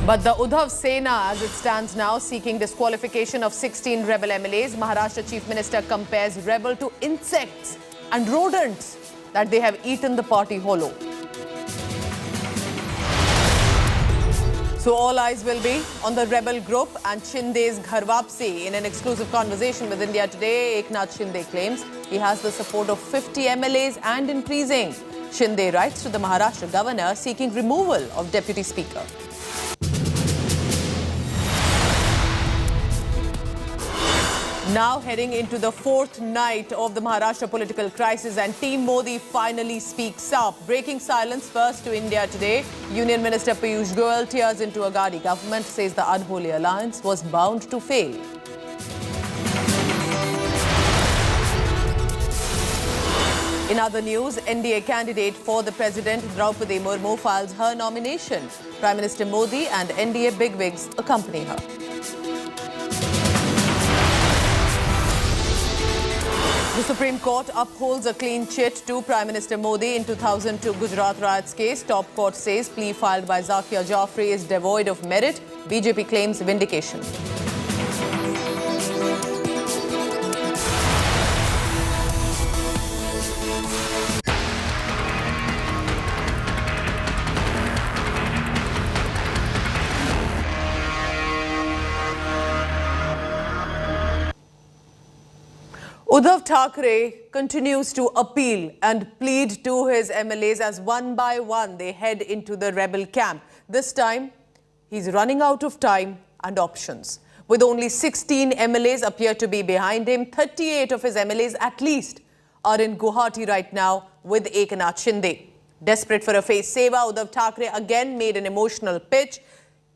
But the Uddhav Sena, as it stands now, seeking disqualification of 16 rebel MLAs. Maharashtra Chief Minister compares rebel to insects and rodents that they have eaten the party hollow. So all eyes will be on the rebel group and Shinde's Ghar Wapsi. In an exclusive conversation with India Today, Eknath Shinde claims he has the support of 50 MLAs and increasing. Shinde writes to the Maharashtra governor seeking removal of Deputy Speaker. Now heading into the fourth night of the Maharashtra political crisis, and Team Modi finally speaks up. Breaking silence first to India Today. Union Minister Piyush Goyal tears into a Ghadi government, says the unholy alliance was bound to fail. In other news, NDA candidate for the president, Draupadi Murmu, files her nomination. Prime Minister Modi and NDA bigwigs accompany her. The Supreme Court upholds a clean chit to Prime Minister Modi in 2002 Gujarat riots case. Top court says plea filed by Zakia Jafri is devoid of merit. BJP claims vindication. Uddhav Thackeray continues to appeal and plead to his MLAs as one by one they head into the rebel camp. This time, he's running out of time and options. With only 16 MLAs appear to be behind him, 38 of his MLAs at least are in Guwahati right now with Eknath Shinde. Desperate for a face saver, Uddhav Thackeray again made an emotional pitch,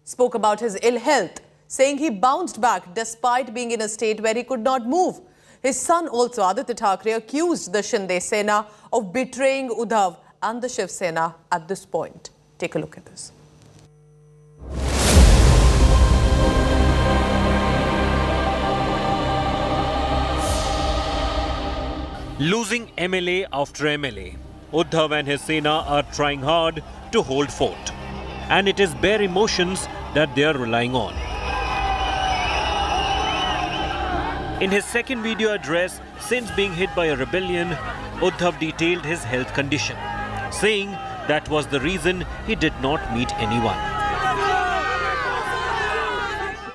spoke about his ill health, saying he bounced back despite being in a state where he could not move. His son also, Aditya Thackeray, accused the Shinde Sena of betraying Uddhav and the Shiv Sena at this point. Take a look at this. Losing MLA after MLA, Uddhav and his Sena are trying hard to hold fort. And it is bare emotions that they are relying on. In his second video address since being hit by a rebellion, Uddhav detailed his health condition, saying that was the reason he did not meet anyone.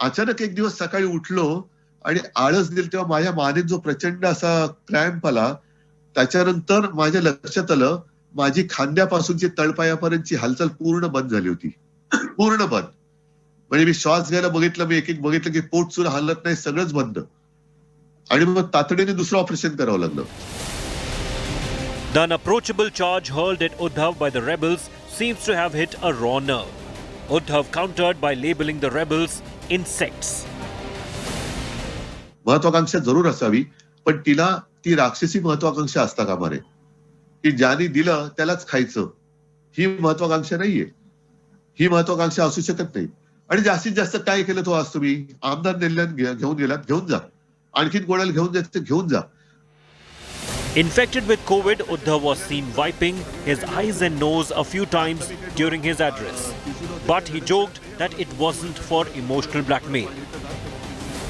अचानक एक दिवस सकाळी उठलो आणि आळस दिल तेव्हा माझ्या मानेत जो प्रचंड असा क्रॅम्प आला, त्याच्यानंतर माझ्या लक्षात आलं माझी खांद्यापासूनची तळपायापर्यंतची हालचाल पूर्ण बंद झाली होती. पूर्ण बंद. म्हणजे मी श्वास घ्यायला बघितलं, मी एक बघितलं की पोट सुद्धा हलत नाही, सगळंच बंद. आणि मग तातडीने दुसरं ऑपरेशन करावं लागलं. The unapproachable charge hurled at Uddhav by the rebels seems to have hit a raw nerve. Uddhav countered by labeling the rebels insects. महत्वाकांक्षा जरूर असावी, पण तिला ती राक्षसी महत्वाकांक्षा असता कामा नये की ज्याने दिलं त्यालाच खायचं. ही महत्वाकांक्षा नाहीये. ही महत्वाकांक्षा असू शकत नाही. आणि जास्तीत जास्त काय केलं तो आज तुम्ही आमदार नेल्यान घेऊन गेलात, घेऊन जा. आणखीन कोणाला घेऊन जायचं घेऊन जा. Infected with COVID, Uddhav was seen wiping his eyes and nose a few times during his address. But he joked that it wasn't for emotional blackmail.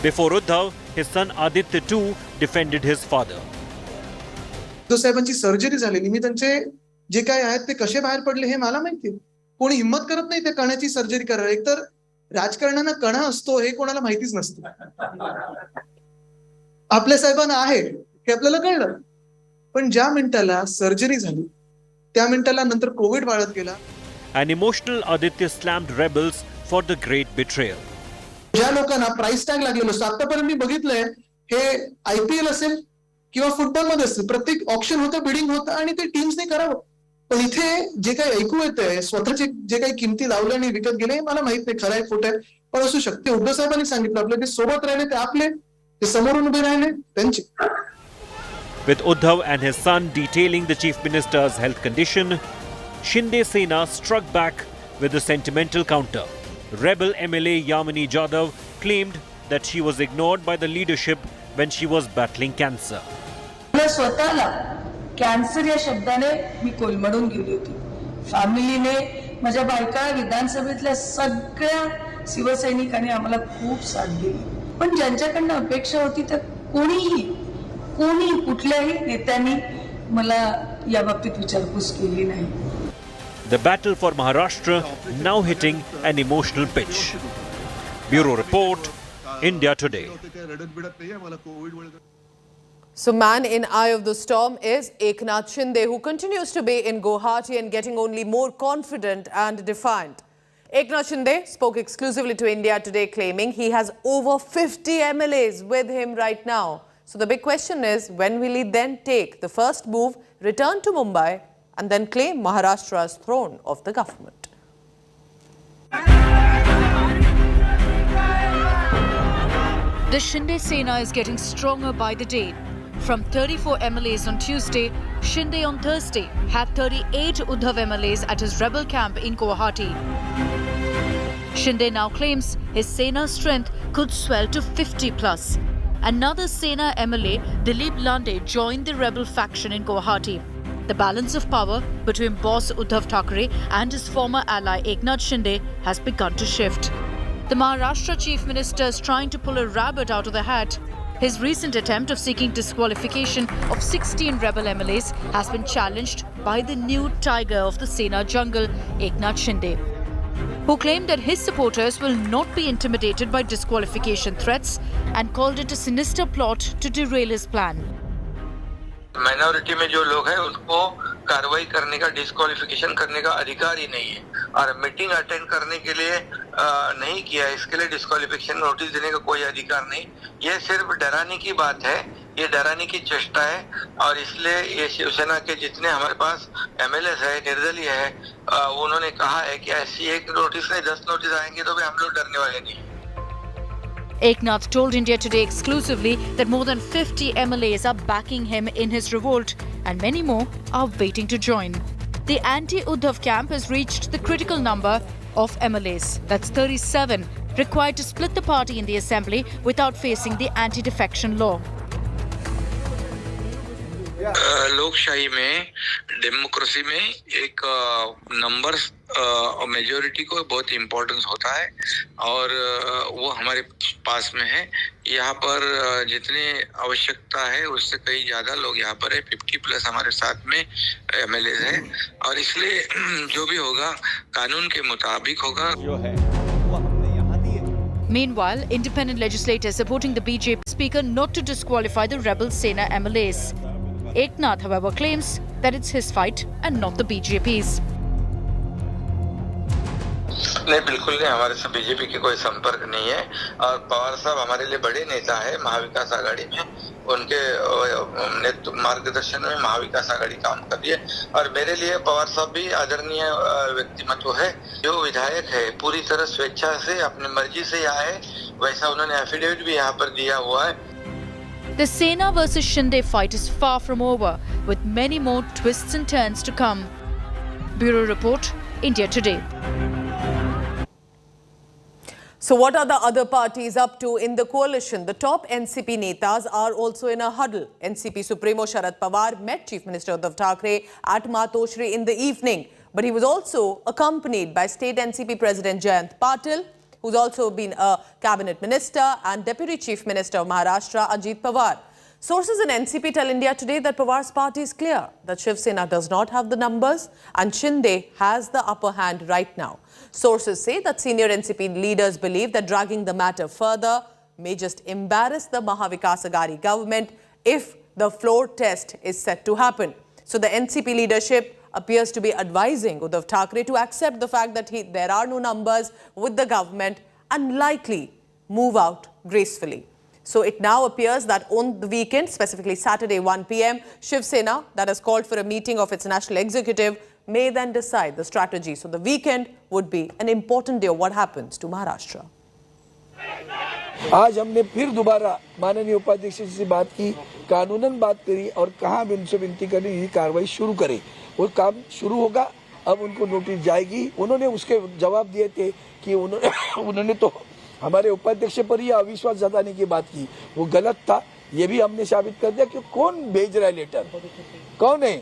Before Uddhav, his son Aditya too defended his father. Uddhav साहेबांची surgery झालेली, मी त्यांचे जे काय आहेत ते कसे बाहेर पडले हे मला माहितीये. कोणी हिंमत करत नाही त्या कणाची सर्जरी करायला. एकतर राजकारणानं कणा असतो हे कोणाला माहितीच नसतं. आपल्या साहेबांना आहे हे आपल्याला कळलं, पण ज्या मिनिटाला सर्जरी झाली त्या मिनिटाला नंतर कोविड वाढत गेला. An emotional Aditya slammed rebels for the great betrayal. ज्या लोकांना प्राइस टॅग लागलेलं असतं, आतापर्यंत मी बघितलंय हे IPL असेल किंवा फुटबॉल मध्ये असेल, प्रत्येक ऑप्शन होतं, बिडिंग होतं आणि ते टीम्सने करावं. पण इथे जे काही ऐकू येतंय, स्वतःचे जे काही किमती लावल्या आणि विकत गेले, मला माहित नाही खरं आहे खोटं आहे, पण असू शकते. उद्धव साहेबांनी सांगितलं आपले ते सोबत राहिले ते आपले, ते समोरून उभे राहिले त्यांचे. With Uddhav and his son detailing the chief minister's health condition, Shinde Sena struck back with a sentimental counter. Rebel MLA Yamini Jadhav claimed that she was ignored by the leadership when she was battling cancer. स्वतःला cancer या शब्दाने मी कोलमडून गेली होती. फॅमिलीने, माझ्या बायका, विधानसभेतल्या सगळ्या शिवसैनिकांनी आम्हाला खूप साथ दिली. पण ज्यांच्याकडनं अपेक्षा होती तर कोणी कुठल्याही नेत्यांनी मला या बाबतीत विचारपूस केली नाही. The battle for Maharashtra now hitting an emotional pitch. Bureau Report, India Today. So man in eye of the storm is Eknath Shinde, who continues to be in Guwahati and getting only more confident and defiant. Eknath Shinde spoke exclusively to India Today, claiming he has over 50 MLAs with him right now. So the big question is, when will he then take the first move, return to Mumbai and then claim Maharashtra's throne of the government? The Shinde Sena is getting stronger by the day. From 34 MLAs on Tuesday, Shinde on Thursday had 38 Uddhav MLAs at his rebel camp in Guwahati. Shinde now claims his Sena's strength could swell to 50 plus. Another Sena MLA, Dilip Lande, joined the rebel faction in Guwahati. The balance of power between boss Uddhav Thackeray and his former ally Eknath Shinde has begun to shift. The Maharashtra Chief Minister is trying to pull a rabbit out of the hat. His recent attempt of seeking disqualification of 16 rebel MLAs has been challenged by the new tiger of the Sena jungle, Eknath Shinde, who claimed that his supporters will not be intimidated by disqualification threats and called it a sinister plot to derail his plan. Minority में जो लोग हैं उनको कार्रवाई करने का, disqualification करने का अधिकार ही नहीं है, और मीटिंग अटेंड करने के लिए नहीं किया, इसके लिए डिस्क्वालिफिकेशन नोटिस देने का कोई अधिकार नहीं. ये सिर्फ डराने की बात है, ये डराने की चेष्टा है, और इसलिए ये शिवसेना के जितने हमारे पास MLAs है, निर्दलीय है, उन्होंने कहा है कि ऐसी एक नोटिस नहीं 10 नोटिस आएंगे तो भी हम लोग डरने वाले नहीं. Eknath told India Today exclusively that more than 50 MLAs are backing him in his revolt and many more are waiting to join. The anti-Uddhav camp has reached the critical number of MLAs. That's 37, required to split the party in the assembly without facing the anti-defection law. लोकशाही में, democracy में एक numbers और majority को बहुत importance होता है, और वो हमारे पास में है. यहाँ पर जितनी आवश्यकता है उससे कई ज़्यादा लोग यहाँ पर है. 50 प्लस हमारे साथ में MLAs है, और इसलिए जो भी होगा कानून के मुताबिक होगा. जो है Meanwhile, independent legislators supporting the BJP speaker not to disqualify the rebel Sena MLAs. Eknath, however, claims that it's his fight and not the BJP's. नहीं, बिल्कुल नहीं, हमारे से बीजेपी की कोई संपर्क नहीं है, और पवार साहब हमारे लिए बड़े नेता है महाविकास आघाड़ी में, उनके मार्गदर्शन में महाविकास आघाड़ी काम कर रही है, और मेरे लिए पवार साहब भी आदरणीय व्यक्तिमत्व है. जो विधायक है पूरी तरह स्वेच्छा से अपनी मर्जी से यहाँ है, वैसा उन्होंने एफिडेविट भी यहाँ पर दिया हुआ है. The Sena versus Shinde fight is far from over, with many more twists and turns to come. Bureau Report, India Today. So what are the other parties up to in the coalition? The top NCP netas are also in a huddle. NCP Supremo Sharad Pawar met Chief Minister Uddhav Thackeray at Matoshri in the evening. But he was also accompanied by State NCP President Jayant Patil, who's also been a cabinet minister, and Deputy Chief Minister of Maharashtra, Ajit Pawar. Sources in NCP tell India Today that Pawar's party is clear that Shiv Sena does not have the numbers and Shinde has the upper hand right now. Sources say that senior NCP leaders believe that dragging the matter further may just embarrass the Mahavikas Aghadi government if the floor test is set to happen. So the NCP leadership appears to be advising Uddhav Thackeray to accept the fact that there are no numbers with the government and likely move out gracefully. So it now appears that on the weekend, specifically Saturday 1 p.m, Shiv Sena, that has called for a meeting of its national executive, may then decide the strategy. So the weekend would be an important day of what happens to Maharashtra. आज हमने फिर दोबारा माननीय उपाध्यक्ष जी से बात की, कानूनन बात करी और कहा उनसे विनती करी ये कार्रवाई शुरू करें। वो काम शुरू होगा, अब उनको नोटिस जाएगी। उन्होंने उसके जवाब दिए थे कि उन्होंने तो हमारे उपाध्यक्ष पर ही अविश्वास जताने की बात की, वो गलत था। ये भी हमने साबित कर दिया कि कौन भेज रहा है लेटर, कौन है।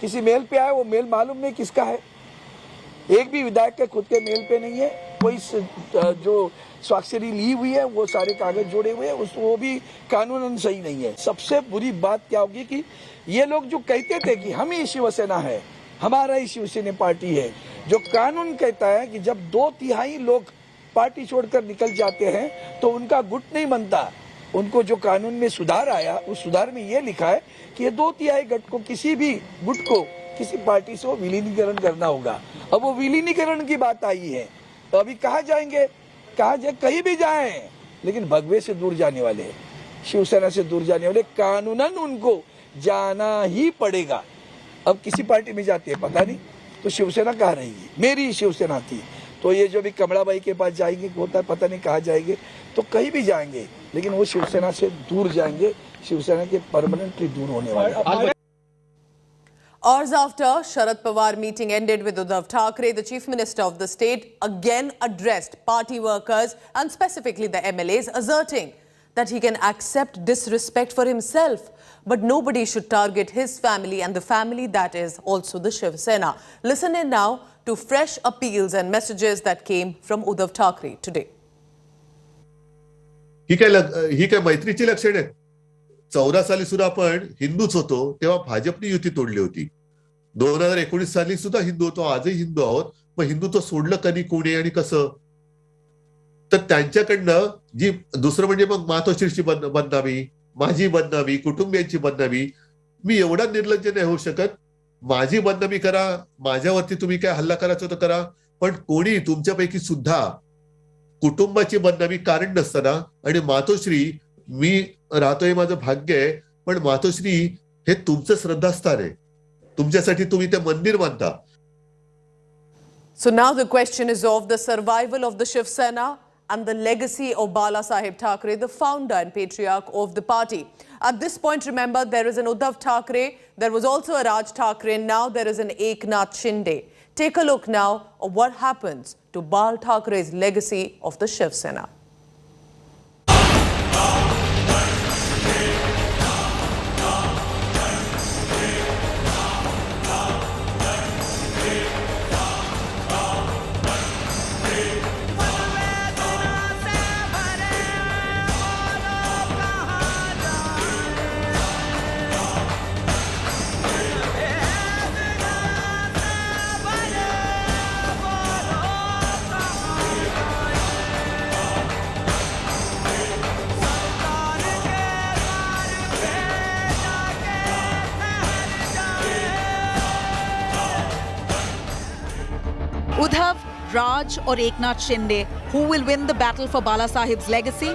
किसी मेल पे आया, वो मेल मालूम नहीं किसका है। एक भी विधायक के खुद के मेल पे नहीं है, कोई जो स्वाक्षरी ली हुई है वो सारे कागज जोड़े हुए हैं, वो भी कानूनन सही नहीं है। सबसे बुरी बात क्या होगी कि ये लोग जो कहते थे कि हम ही शिवसेना है, हमारा ही शिवसेना पार्टी है, जो कानून कहता है कि जब 2/3 लोग पार्टी छोड़कर निकल जाते हैं तो उनका गुट नहीं बनता। उनको जो कानून में सुधार आया, उस सुधार में ये लिखा है कि ये 2/3 गट को, किसी भी गुट को किसी पार्टी से विलीनीकरण करना होगा। अब वो विलीनीकरण की बात आई है, तो अभी कहाँ जाएंगे, कहीं भी जाएं, लेकिन भगवे से दूर जाने वाले, शिवसेना से दूर जाने वाले, कानूनन उनको जाना ही पड़ेगा। अब किसी पार्टी में जाते हैं पता नहीं, तो शिवसेना कहाँ रहेगी। मेरी शिवसेना थी, तो ये जो भी कमलाबाई के पास जाएंगे होता है, पता नहीं कहाँ जाएंगे, तो कहीं भी जाएंगे, लेकिन वो शिवसेना से दूर जाएंगे, शिवसेना के परमानेंटली दूर होने वाले। Hours after Sharad Pawar meeting ended with Uddhav Thackeray, the Chief Minister of the state again addressed party workers and specifically the MLAs, asserting that he can accept disrespect for himself, but nobody should target his family and the family that is also the Shiv Sena. Listen in now to fresh appeals and messages that came from Uddhav Thackeray today. ही काय मैत्रीची लक्षणे आहेत. 14 साली सुद्धा आपण हिंदूच होतो, तेव्हा भाजपने युती तोडली होती. 2019 साली सुद्धा हिंदू होतो, आजही हिंदू आहोत. मग हिंदुत्व सोडलं कधी, कोणी आणि कसं? तर त्यांच्याकडनं जी दुसरं म्हणजे मग मातोश्रीची बदनामी, माझी बदनामी, कुटुंबियांची बदनामी. मी एवढा निर्लज्ज नाही होऊ शकत. माझी बदनामी करा, माझ्यावरती तुम्ही काय हल्ला करायचं तर करा, पण कोणी तुमच्यापैकी सुद्धा कुटुंबाची बदनामी कारण नसताना, आणि मातोश्री मी राहतोय माझं भाग्य आहे, पण मातोश्री हे तुमचं श्रद्धास्थान आहे, तुमच्यासाठी तुम्ही ते मंदिर बांधता. So now the question is of the survival of the Shiv Sena and the legacy of Bala Saheb Thackeray, the founder and patriarch of the party. At this point, remember, there is an Uddhav Thackeray, there was also a Raj Thackeray, now there is an Eknath Shinde. Take a look now of what happens to Bal Thackeray's legacy of the Shiv Sena. Uddhav, Raj or Eknath Shinde, who will win the battle for Bala Saheb's legacy?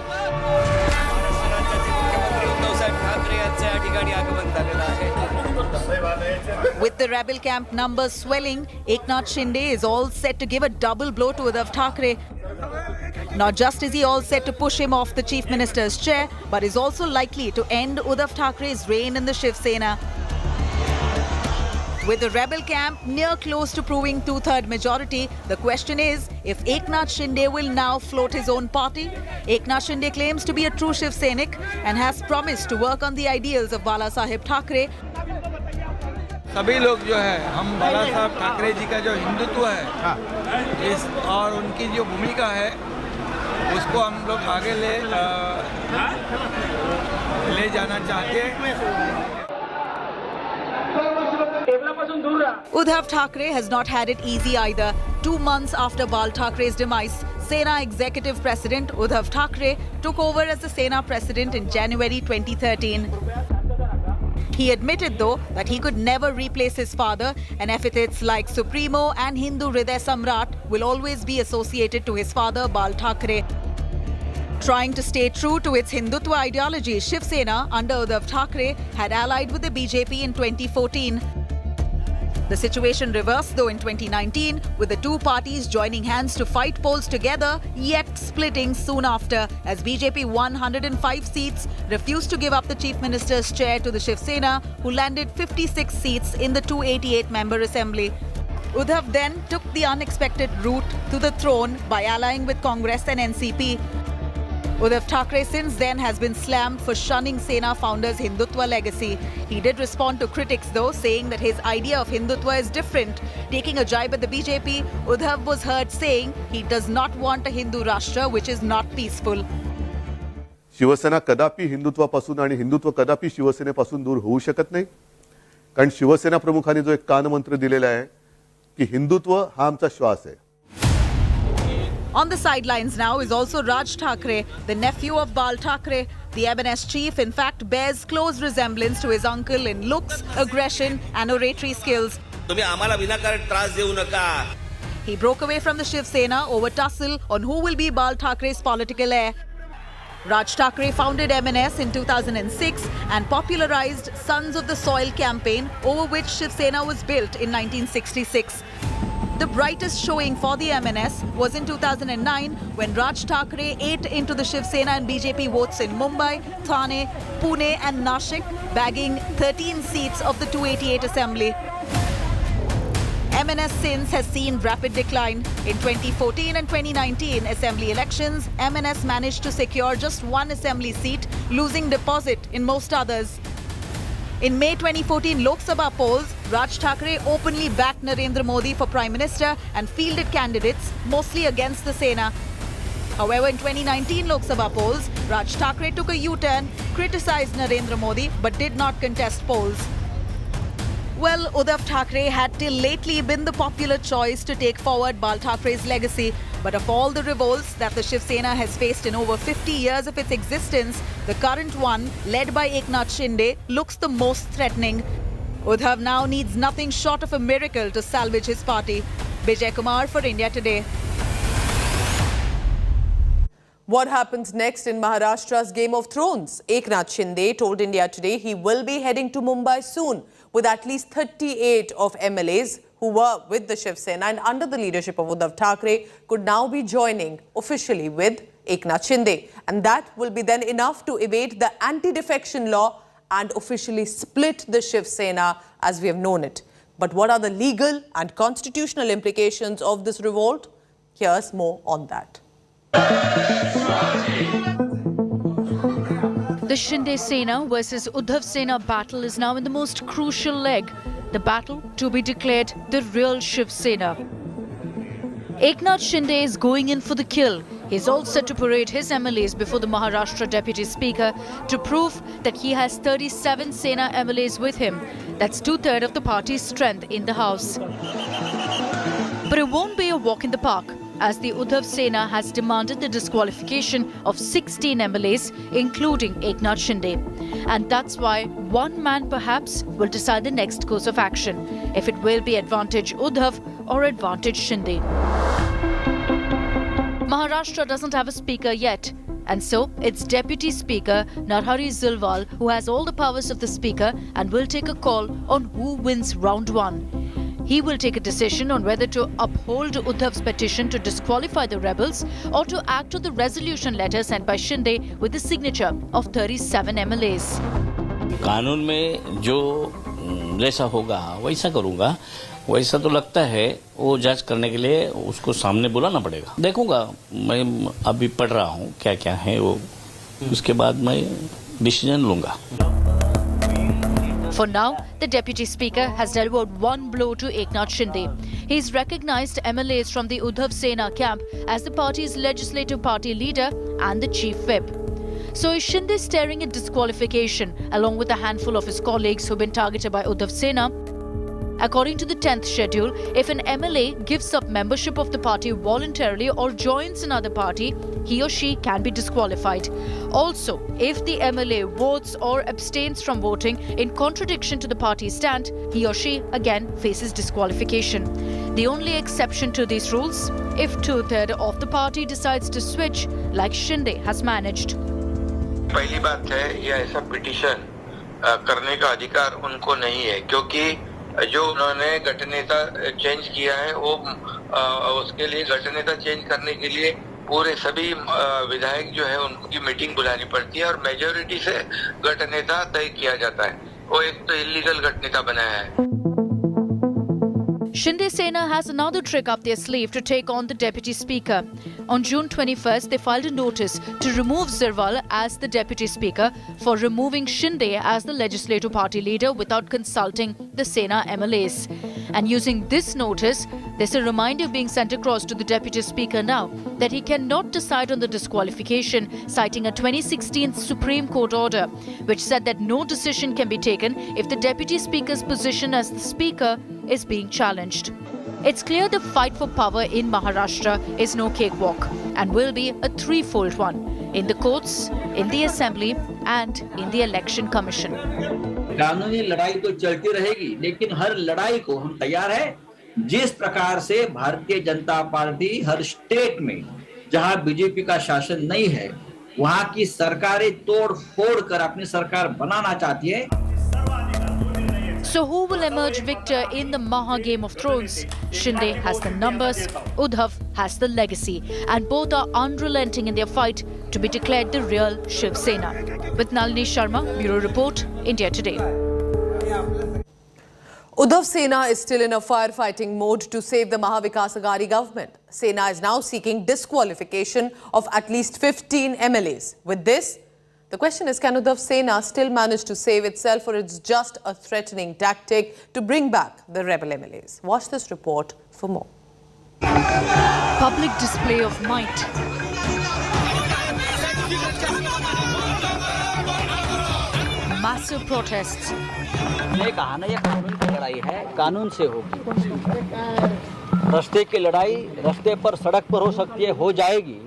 With the rebel camp numbers swelling, Eknath Shinde is all set to give a double blow to Uddhav Thackeray. Not just is he all set to push him off the Chief Minister's chair, but is also likely to end Uddhav Thackeray's reign in the Shiv Sena. With the rebel camp near close to proving two-third majority, the question is if Eknath Shinde will now float his own party. Eknath Shinde claims to be a true Shiv Sainik and has promised to work on the ideals of Bala Saheb Thackeray. सभी लोग जो है हम बाला साहब ठाकरे जी का जो हिंदुत्व है इस और उनकी जो भूमिका है उसको हम लोग आगे ले जाना चाहते हैं. Uddhav Thackeray has not had it easy either. 2 months after Bal Thackeray's demise, Sena Executive President Uddhav Thackeray took over as the Sena President in January 2013. He admitted, though, that he could never replace his father, and epithets like Supremo and Hindu Hriday Samrat will always be associated to his father, Bal Thackeray. Trying to stay true to its Hindutva ideology, Shiv Sena, under Uddhav Thackeray, had allied with the BJP in 2014. The situation reversed, though, in 2019, with the two parties joining hands to fight polls together, yet splitting soon after, as BJP won 105 seats, refused to give up the Chief Minister's chair to the Shiv Sena, who landed 56 seats in the 288-member assembly. Uddhav then took the unexpected route to the throne by allying with Congress and NCP. Uddhav Thackeray since then has been slammed for shunning Sena founder's Hindutva legacy. He did respond to critics, though, saying that his idea of Hindutva is different. Taking a jibe at the BJP, Uddhav was heard saying he does not want a Hindu Rashtra which is not peaceful. Shiv Sena कदापि हिंदुत्वापासून आणि हिंदुत्व कदापि शिवसेनेपासून दूर होऊ शकत नाही. कारण शिवसेना प्रमुखांनी जो एक कानमंत्र दिलेला आहे की हिंदुत्व हा आमचा श्वास आहे. On the sidelines now is also Raj Thackeray, the nephew of Bal Thackeray. The MNS chief, in fact, bears close resemblance to his uncle in looks, aggression and oratory skills. He broke away from the Shiv Sena over tussle on who will be Bal Thackeray's political heir. Raj Thackeray founded MNS in 2006 and popularized Sons of the Soil campaign, over which Shiv Sena was built in 1966. The brightest showing for the MNS was in 2009 when Raj Thackeray ate into the Shiv Sena and BJP votes in Mumbai, Thane, Pune and Nashik, bagging 13 seats of the 288 assembly. MNS since has seen rapid decline. In 2014 and 2019 assembly elections, MNS managed to secure just one assembly seat, losing deposit in most others. In May 2014 Lok Sabha polls, Raj Thackeray openly backed Narendra Modi for Prime Minister and fielded candidates, mostly against the Sena. However, in 2019 Lok Sabha polls, Raj Thackeray took a U-turn, criticized Narendra Modi but did not contest polls. Well, Uddhav Thackeray had till lately been the popular choice to take forward Bal Thackeray's legacy. But of all the revolts that the Shiv Sena has faced in over 50 years of its existence, the current one, led by Eknath Shinde, looks the most threatening. Uddhav now needs nothing short of a miracle to salvage his party. Bijay Kumar for India Today. What happens next in Maharashtra's Game of Thrones? Eknath Shinde told India Today he will be heading to Mumbai soon with at least 38 of MLAs who were with the Shiv Sena and under the leadership of Uddhav Thackeray could now be joining officially with Eknath Shinde. And that will be then enough to evade the anti-defection law and officially split the Shiv Sena as we have known it. But what are the legal and constitutional implications of this revolt? Here's more on that. The Shinde Sena versus Uddhav Sena battle is now in the most crucial leg. The battle to be declared the real Shiv Sena. Eknath Shinde is going in for the kill. He's all set to parade his MLAs before the Maharashtra Deputy Speaker to prove that he has 37 Sena MLAs with him. That's 2/3 of the party's strength in the House. But it won't be a walk in the park, as the Uddhav Sena has demanded the disqualification of 16 MLAs, including Eknath Shinde. And that's why one man perhaps will decide the next course of action, if it will be advantage Uddhav or advantage Shinde. Maharashtra doesn't have a speaker yet, and so it's Deputy Speaker Narhari Zirwal who has all the powers of the speaker and will take a call on who wins round one. He will take a decision on whether to uphold Uddhav's petition to disqualify the rebels or to act on the resolution letter sent by Shinde with the signature of 37 MLAs. कानून में जो जैसा होगा वैसा करूँगा। वैसा तो लगता है वो जज करने के लिए उसको सामने बुलाना पड़ेगा। देखूंगा, मैं अभी पढ़ रहा हूँ क्या क्या है वो, उसके बाद मैं डिसीजन लूँगा। For now, the Deputy Speaker has delivered one blow to Eknath Shinde. He's recognized MLAs from the Uddhav Sena camp as the party's legislative party leader and the chief whip. So is Shinde staring at disqualification along with a handful of his colleagues who've been targeted by Uddhav Sena? According to the 10th schedule, if an MLA gives up membership of the party voluntarily or joins another party, he or she can be disqualified. Also, if the MLA votes or abstains from voting in contradiction to the party's stand, he or she again faces disqualification. The only exception to these rules, if 2/3 of the party decides to switch, like Shinde has managed. पहली बात है, ये ऐसा petition करने का अधिकार उनको नहीं है, क्योंकि जो उन्होंने गठनेता चेंज किया है वो उसके लिए गठनेता चेंज करने के लिए पूरे सभी विधायक जो है उनकी मीटिंग बुलानी पड़ती है और मेजॉरिटी से गठनेता तय किया जाता है। वो एक तो इलीगल गठनेता बनाया है। Shinde Sena has another trick up their sleeve to take on the Deputy Speaker. On June 21st, they filed a notice to remove Zirwal as the Deputy Speaker for removing Shinde as the Legislative Party leader without consulting the Sena MLAs. And using this notice, there's a reminder being sent across to the Deputy Speaker now that he cannot decide on the disqualification, citing a 2016 Supreme Court order, which said that no decision can be taken if the Deputy Speaker's position as the Speaker is being challenged. It's clear the fight for power in Maharashtra is no cakewalk and will be a threefold one: in the courts, in the assembly and in the election commission. कानूनी लड़ाई तो चलती रहेगी, लेकिन हर लड़ाई को हम तैयार हैं। जिस प्रकार से भारतीय जनता पार्टी हर स्टेट में जहां बीजेपी का शासन नहीं है वहां की सरकारें तोड़ फोड़ कर अपनी सरकार बनाना चाहती है। So who will emerge victor in the Maha Game of Thrones? Shinde has the numbers, Uddhav has the legacy, and both are unrelenting in their fight to be declared the real Shiv Sena. With Nalini Sharma, Bureau Report, India Today. Uddhav Sena is still in a firefighting mode to save the Maha Vikas Aghadi government. Sena is now seeking disqualification of at least 15 MLAs. With this, the question is, can Uddhav Sena still manage to save itself, or it's just a threatening tactic to bring back the rebel MLAs? Watch this report for more. Public display of might. Massive protests. ये कहा ना, ये कानून की लड़ाई है, कानून से होगी। रास्ते की लड़ाई रास्ते पर, सड़क पर हो सकती है, हो जाएगी।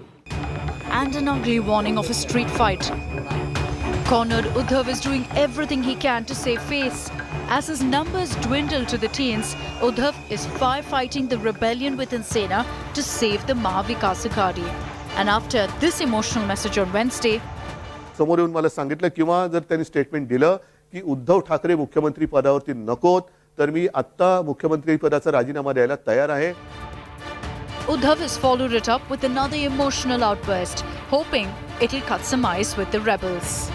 And an ugly warning of a street fight. Cornered, Uddhav is doing everything he can to save face. As his numbers dwindle to the teens, Uddhav is firefighting the rebellion within Sena to save the Maha Vikas Aghadi. And after this emotional message on Wednesday, समोर येऊन मला सांगितलं किंवा जर त्यांनी statement दिलं की उद्धव ठाकरे मुख्यमंत्री पदावरती नकोत, तर मी आत्ता मुख्यमंत्री पदाचा राजीनामा द्यायला तयार आहे. Uddhav has followed it up with another emotional outburst, hoping it'll cut some ice with the rebels.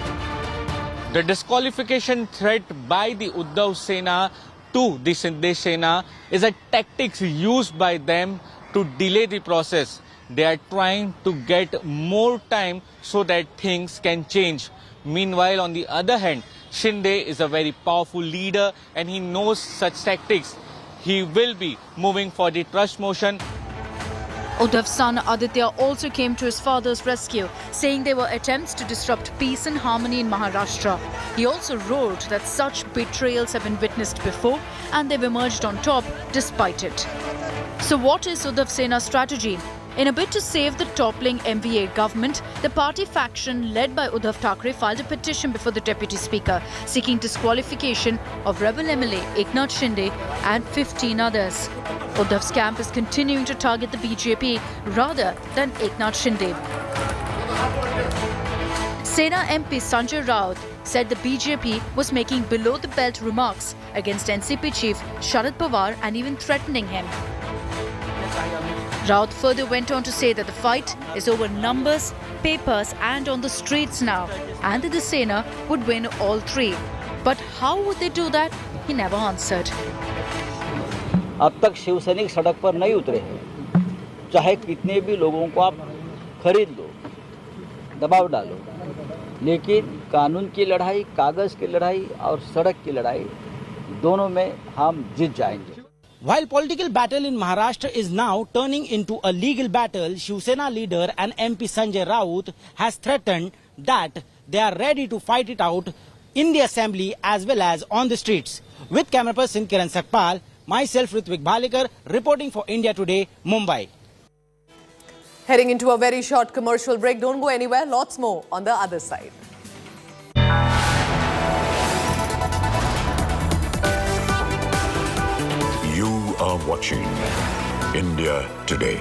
The disqualification threat by the Uddhav Sena to the Shinde Sena is a tactic used by them to delay the process. They are trying to get more time so that things can change. Meanwhile, on the other hand, Shinde is a very powerful leader and he knows such tactics. He will be moving for the trust motion. Uddhav's son Aditya also came to his father's rescue, saying there were attempts to disrupt peace and harmony in Maharashtra. He also wrote that such betrayals have been witnessed before and they've emerged on top despite it. So what is Uddhav Sena's strategy? In a bid to save the toppling MVA government, the party faction led by Uddhav Thackeray filed a petition before the Deputy Speaker, seeking disqualification of rebel MLA Eknath Shinde and 15 others. Uddhav's camp is continuing to target the BJP rather than Eknath Shinde. Sena MP Sanjay Raut said the BJP was making below-the-belt remarks against NCP chief Sharad Pawar and even threatening him. Raut further went on to say that the fight is over numbers, papers and on the streets now, and that the Sena would win all three. But how would they do that? He never answered. अब तक शिवसैनिक सड़क पर नहीं उतरे हैं। चाहे कितने भी लोगों को आप खरीद लो, दबाव डालो, लेकिन कानून की लड़ाई, कागज की लड़ाई और सड़क की लड़ाई दोनों में हम जीत जाएंगे। While political battle in Maharashtra is now turning into a legal battle, Shiv Sena leader and MP Sanjay Raut has threatened that they are ready to fight it out in the assembly as well as on the streets. With camera person Kiran Sakpal, myself Ritvik Bhalikar reporting for India Today, Mumbai. Heading into a very short commercial break. Don't go anywhere. Lots more on the other side. You are watching India Today.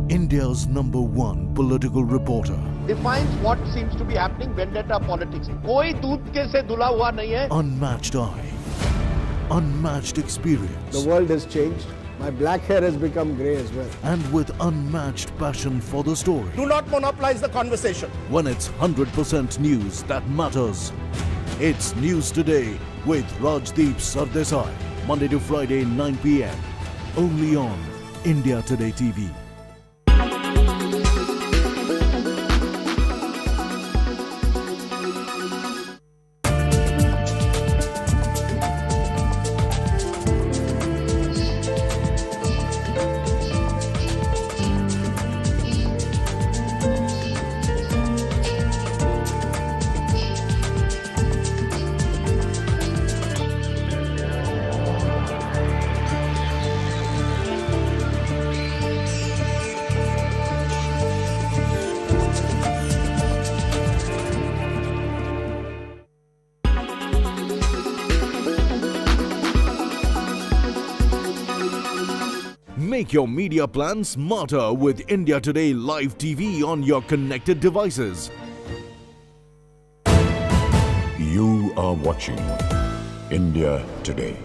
India's #1 political reporter. Defines what seems to be happening, vendetta politics. कोई दूध के से धुला हुआ नहीं है. Unmatched eye, unmatched experience. The world has changed. My black hair has become grey as well. And with unmatched passion for the story. Do not monopolize the conversation. When it's 100% news that matters. It's News Today with Rajdeep Sardesai. Monday to Friday, 9 p.m. Only on India Today TV. Make your media plan smarter with India Today Live TV on your connected devices. You are watching India Today.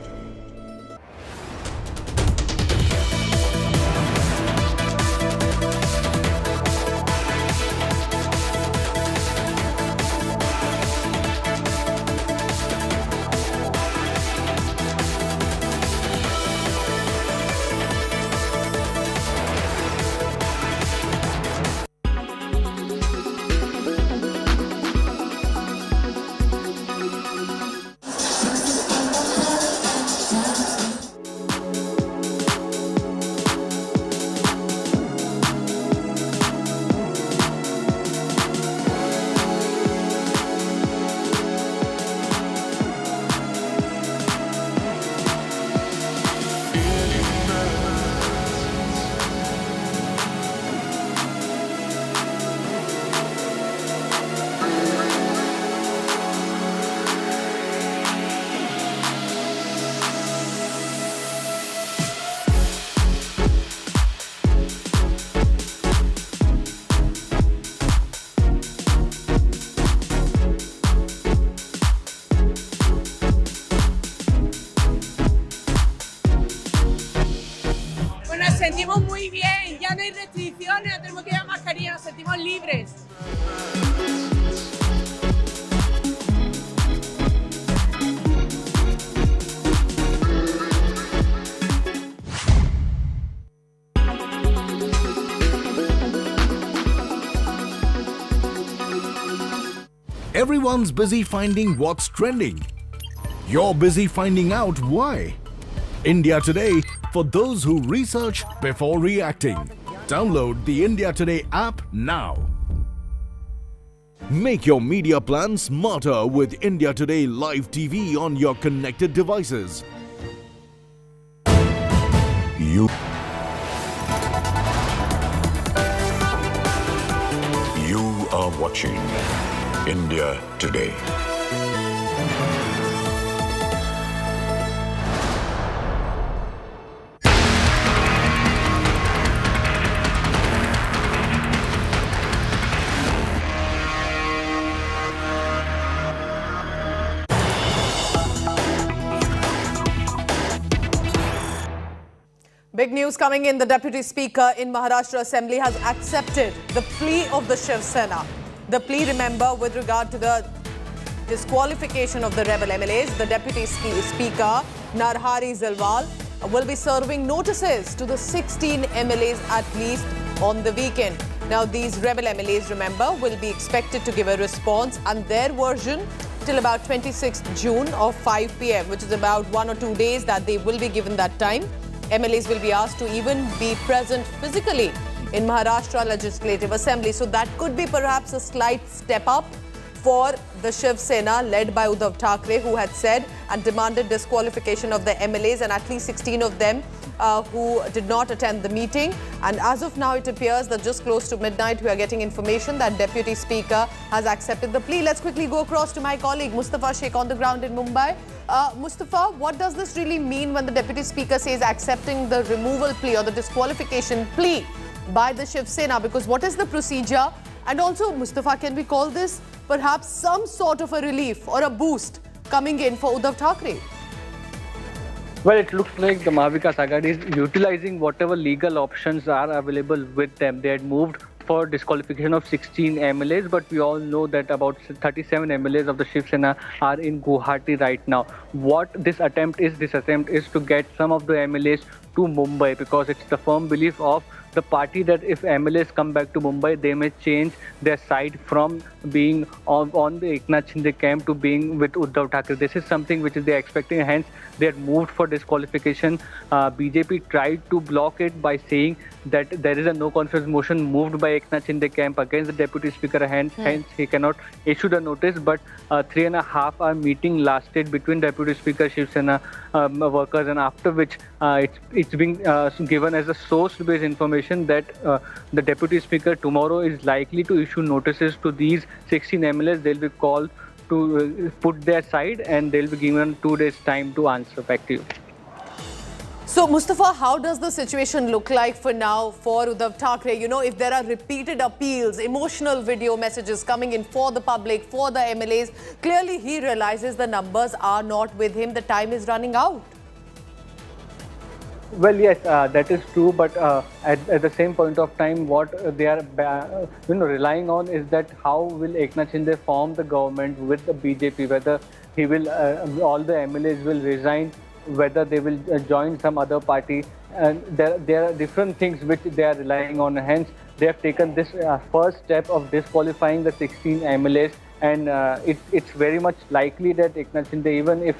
Nos sentimos muy bien, ya no hay restricciones, no tenemos que llevar mascarilla, nos sentimos libres. Everyone's busy finding what's trending. You're busy finding out why. India Today for those who research before reacting. Download the India Today app now. Make your media plan smarter with India Today Live TV on your connected devices. You are watching India Today. big news coming in. The Deputy Speaker in Maharashtra Assembly has accepted the plea of the Shiv Sena. The plea, remember, with regard to the disqualification of the rebel MLAs, the Deputy Speaker, Narhari Zirwal, will be serving notices to the 16 MLAs at least on the weekend. Now, these rebel MLAs, remember, will be expected to give a response and their version till about 26th June of 5 p.m., which is about 1 or 2 days that they will be given that time. MLAs will be asked to even be present physically in Maharashtra Legislative Assembly. So that could be perhaps a slight step up for the Shiv Sena led by Uddhav Thackeray, who had said and demanded disqualification of the MLAs, and at least 16 of them who did not attend the meeting. And as of now, it appears that just close to midnight, we are getting information that Deputy Speaker has accepted the plea. Let's quickly go across to my colleague Mustafa Sheikh on the ground in Mumbai. Mustafa, what does this really mean when the Deputy Speaker says accepting the removal plea or the disqualification plea by the Shiv Sena? Because what is the procedure? And also, Mustafa, can we call this perhaps some sort of a relief or a boost coming in for Uddhav Thackeray? Well, it looks like the Mahavikas Agadi is utilizing whatever legal options are available with them. They had moved for disqualification of 16 MLAs, but we all know that about 37 MLAs of the Shiv Sena are in Guwahati right now. What this attempt is to get some of the MLAs to Mumbai, because it's the firm belief of the party that if MLAs come back to Mumbai, they may change their side from being on the Eknath Shinde camp to being with Uddhav Thackeray. This is something which they are expecting, hence they had moved for disqualification. BJP tried to block it by saying that there is a no confidence motion moved by Eknath Shinde camp against the Deputy Speaker, hence he cannot issue the notice. But 3.5 hour meeting lasted between Deputy Speaker, Shiv Sena workers, and after which it's been given as a source-based information that the Deputy Speaker tomorrow is likely to issue notices to these 16 MLAs. They'll be called to put their side and they'll be given 2 days time to answer. Back to you. So, Mustafa, how does the situation look like for now for Uddhav Thackeray? You know, if there are repeated appeals, emotional video messages coming in for the public, for the MLAs, clearly he realizes the numbers are not with him. The time is running out. Well, yes, that is true. But at the same point of time, what they are relying on is that how will Eknath Shinde form the government with the BJP, whether he will, all the MLAs will resign, whether they will join some other party. And there are different things which they are relying on. Hence, they have taken this first step of disqualifying the 16 MLAs. And it's very much likely that Eknath Shinde, even if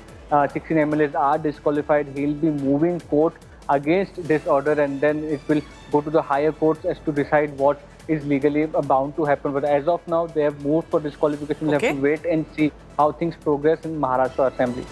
16 MLAs are disqualified, he'll be moving court against this order, and then it will go to the higher courts as to decide what is legally bound to happen. But as of now, they have moved for disqualification. We have to wait and see how things progress in Maharashtra Assembly.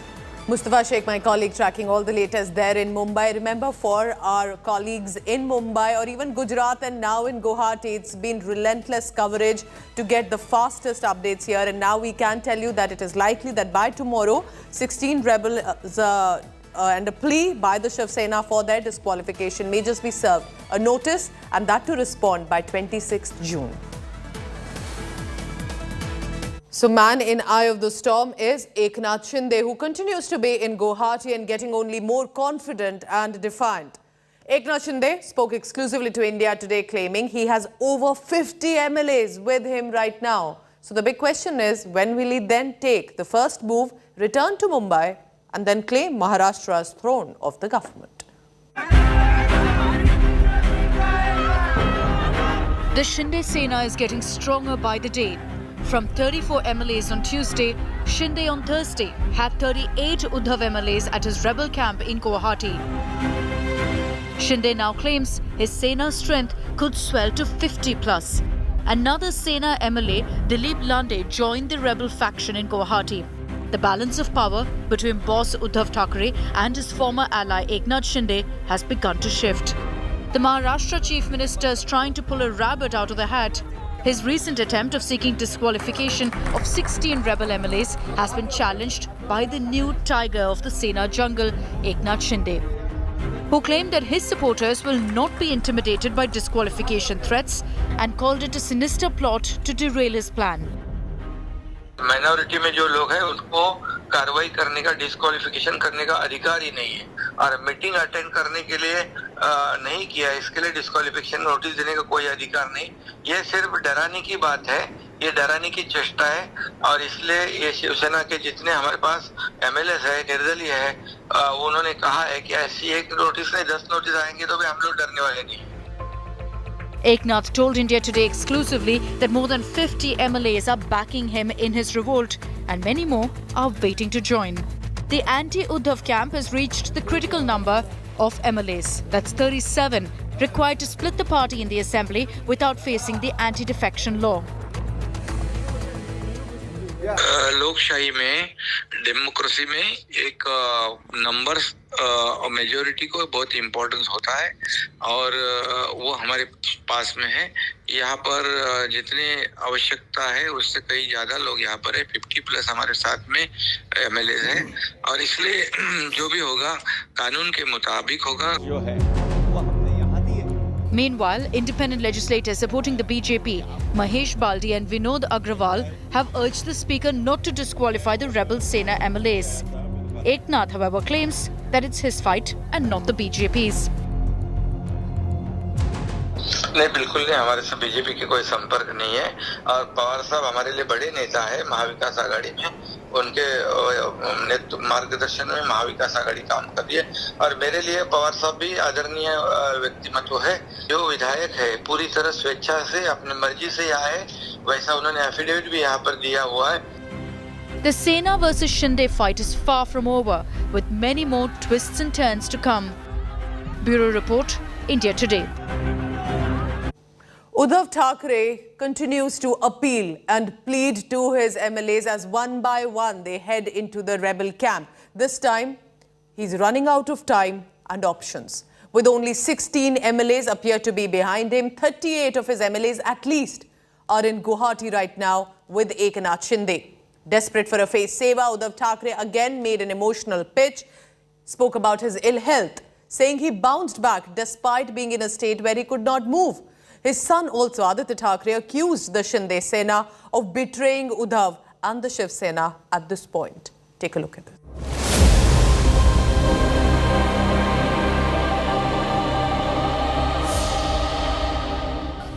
Mustafa Sheikh, my colleague, tracking all the latest there in Mumbai. Remember, for our colleagues in Mumbai or even Gujarat and now in Guwahati, it's been relentless coverage to get the fastest updates here. And now we can tell you that it is likely that by tomorrow, 16 rebels and a plea by the Shiv Sena for their disqualification may just be served. A notice, and that to respond by 26th June. So, man in eye of the storm is Eknath Shinde, who continues to be in Guwahati and getting only more confident and defiant. Eknath Shinde spoke exclusively to India Today, claiming he has over 50 MLAs with him right now. So, the big question is, when will he then take the first move, return to Mumbai, and then claim Maharashtra's throne of the government? The Shinde Sena is getting stronger by the day. From 34 MLAs on Tuesday, Shinde on Thursday had 38 Uddhav MLAs at his rebel camp in Guwahati. Shinde now claims his Sena strength could swell to 50 plus. Another Sena MLA, Dilip Lande, joined the rebel faction in Guwahati. The balance of power between boss Uddhav Thackeray and his former ally Eknath Shinde has begun to shift. The Maharashtra Chief Minister is trying to pull a rabbit out of the hat. His recent attempt of seeking disqualification of 16 rebel MLAs has been challenged by the new tiger of the Sena jungle, Eknath Shinde, who claimed that his supporters will not be intimidated by disqualification threats and called it a sinister plot to derail his plan. Minority में जो लोग हैं उनको कार्रवाई करने का, disqualification करने का अधिकार ही नहीं है। और मीटिंग अटेंड करने के लिए नहीं किया, इसके लिए डिस्क्वालिफिकेशन नोटिस देने का कोई अधिकार नहीं। ये सिर्फ डराने की बात है, ये डराने की चेष्टा है, और इसलिए ये शिवसेना के जितने हमारे पास MLAs है, निर्दलीय है, उन्होंने कहा है कि ऐसी एक नोटिस नहीं 10 नोटिस आएंगे तो भी हम लोग डरने वाले नहीं। Eknath told India Today exclusively that more than 50 MLAs are backing him in his revolt and many more are waiting to join. The anti-Uddhav camp has reached the critical number of MLAs. That's 37, required to split the party in the assembly without facing the anti-defection law. लोकशाही में, democracy में एक numbers majority को बहुत importance होता है, और वो हमारे पास में है। यहाँ पर जितने आवश्यकता है उससे कई ज़्यादा लोग यहाँ पर है, 50+ हमारे साथ में MLAs हैं, और इसलिए जो भी होगा कानून के मुताबिक होगा। जो है Meanwhile, independent legislators supporting the BJP, Mahesh Baldi and Vinod Agrawal, have urged the Speaker not to disqualify the rebel Sena MLAs. Eknath, however, claims that it's his fight and not the BJP's. नहीं, बिल्कुल नहीं, हमारे से BJP के कोई संपर्क नहीं है, और पवार साहब हमारे लिए बड़े नेता है महाविकास आघाड़ी में, उनके मार्गदर्शन में महाविकास आघाड़ी काम कर रही है, और मेरे लिए पवार साहब भी आदरणीय व्यक्तिमत्व है। जो विधायक है पूरी तरह स्वेच्छा से अपनी मर्जी से यहाँ है, वैसा उन्होंने एफिडेविट भी यहाँ पर दिया हुआ है। The Sena versus Shinde fight is far from over, with many more twists and turns to come. Bureau Report, India Today. Uddhav Thackeray continues to appeal and plead to his MLAs as one by one they head into the rebel camp. This time, he's running out of time and options. With only 16 MLAs appear to be behind him, 38 of his MLAs at least are in Guwahati right now with Eknath Shinde. Desperate for a face saver, Uddhav Thackeray again made an emotional pitch, spoke about his ill health, saying he bounced back despite being in a state where he could not move. His son also, Aditya Thackeray, accused the Shinde Sena of betraying Uddhav and the Shiv Sena at this point. Take a look at this.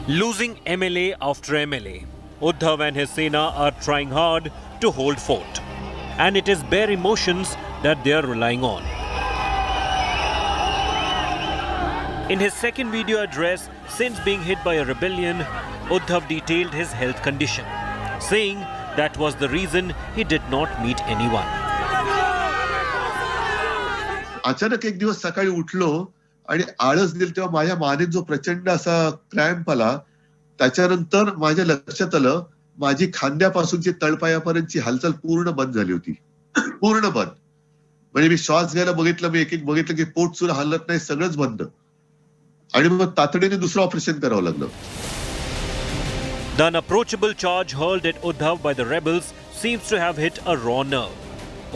Losing MLA after MLA, Uddhav and his Sena are trying hard to hold fort. And it is bare emotions that they are relying on. In his second video address since being hit by a rebellion, Uddhav detailed his health condition, saying that was the reason he did not meet anyone. अचानक एक दिवस सकाळी उठलो आणि आळस दिली, तेव्हा माझ्या मानेत जो प्रचंड असा क्रॅम्प आला, त्याच्यानंतर माझ्या लक्षात आलं माझी खांद्यापासूनची तळपायापर्यंतची हालचाल पूर्ण बंद झाली होती. पूर्ण बंद. म्हणजे मी श्वास घ्यायला बघितलं, मी एक बघितलं की पोट सुद्धा हलत नाही, सगळंच बंद. आणि मग तातडीने दुसरं ऑपरेशन करावं लागलं. The unapproachable charge hurled at Uddhav by the rebels seems to have hit a raw nerve.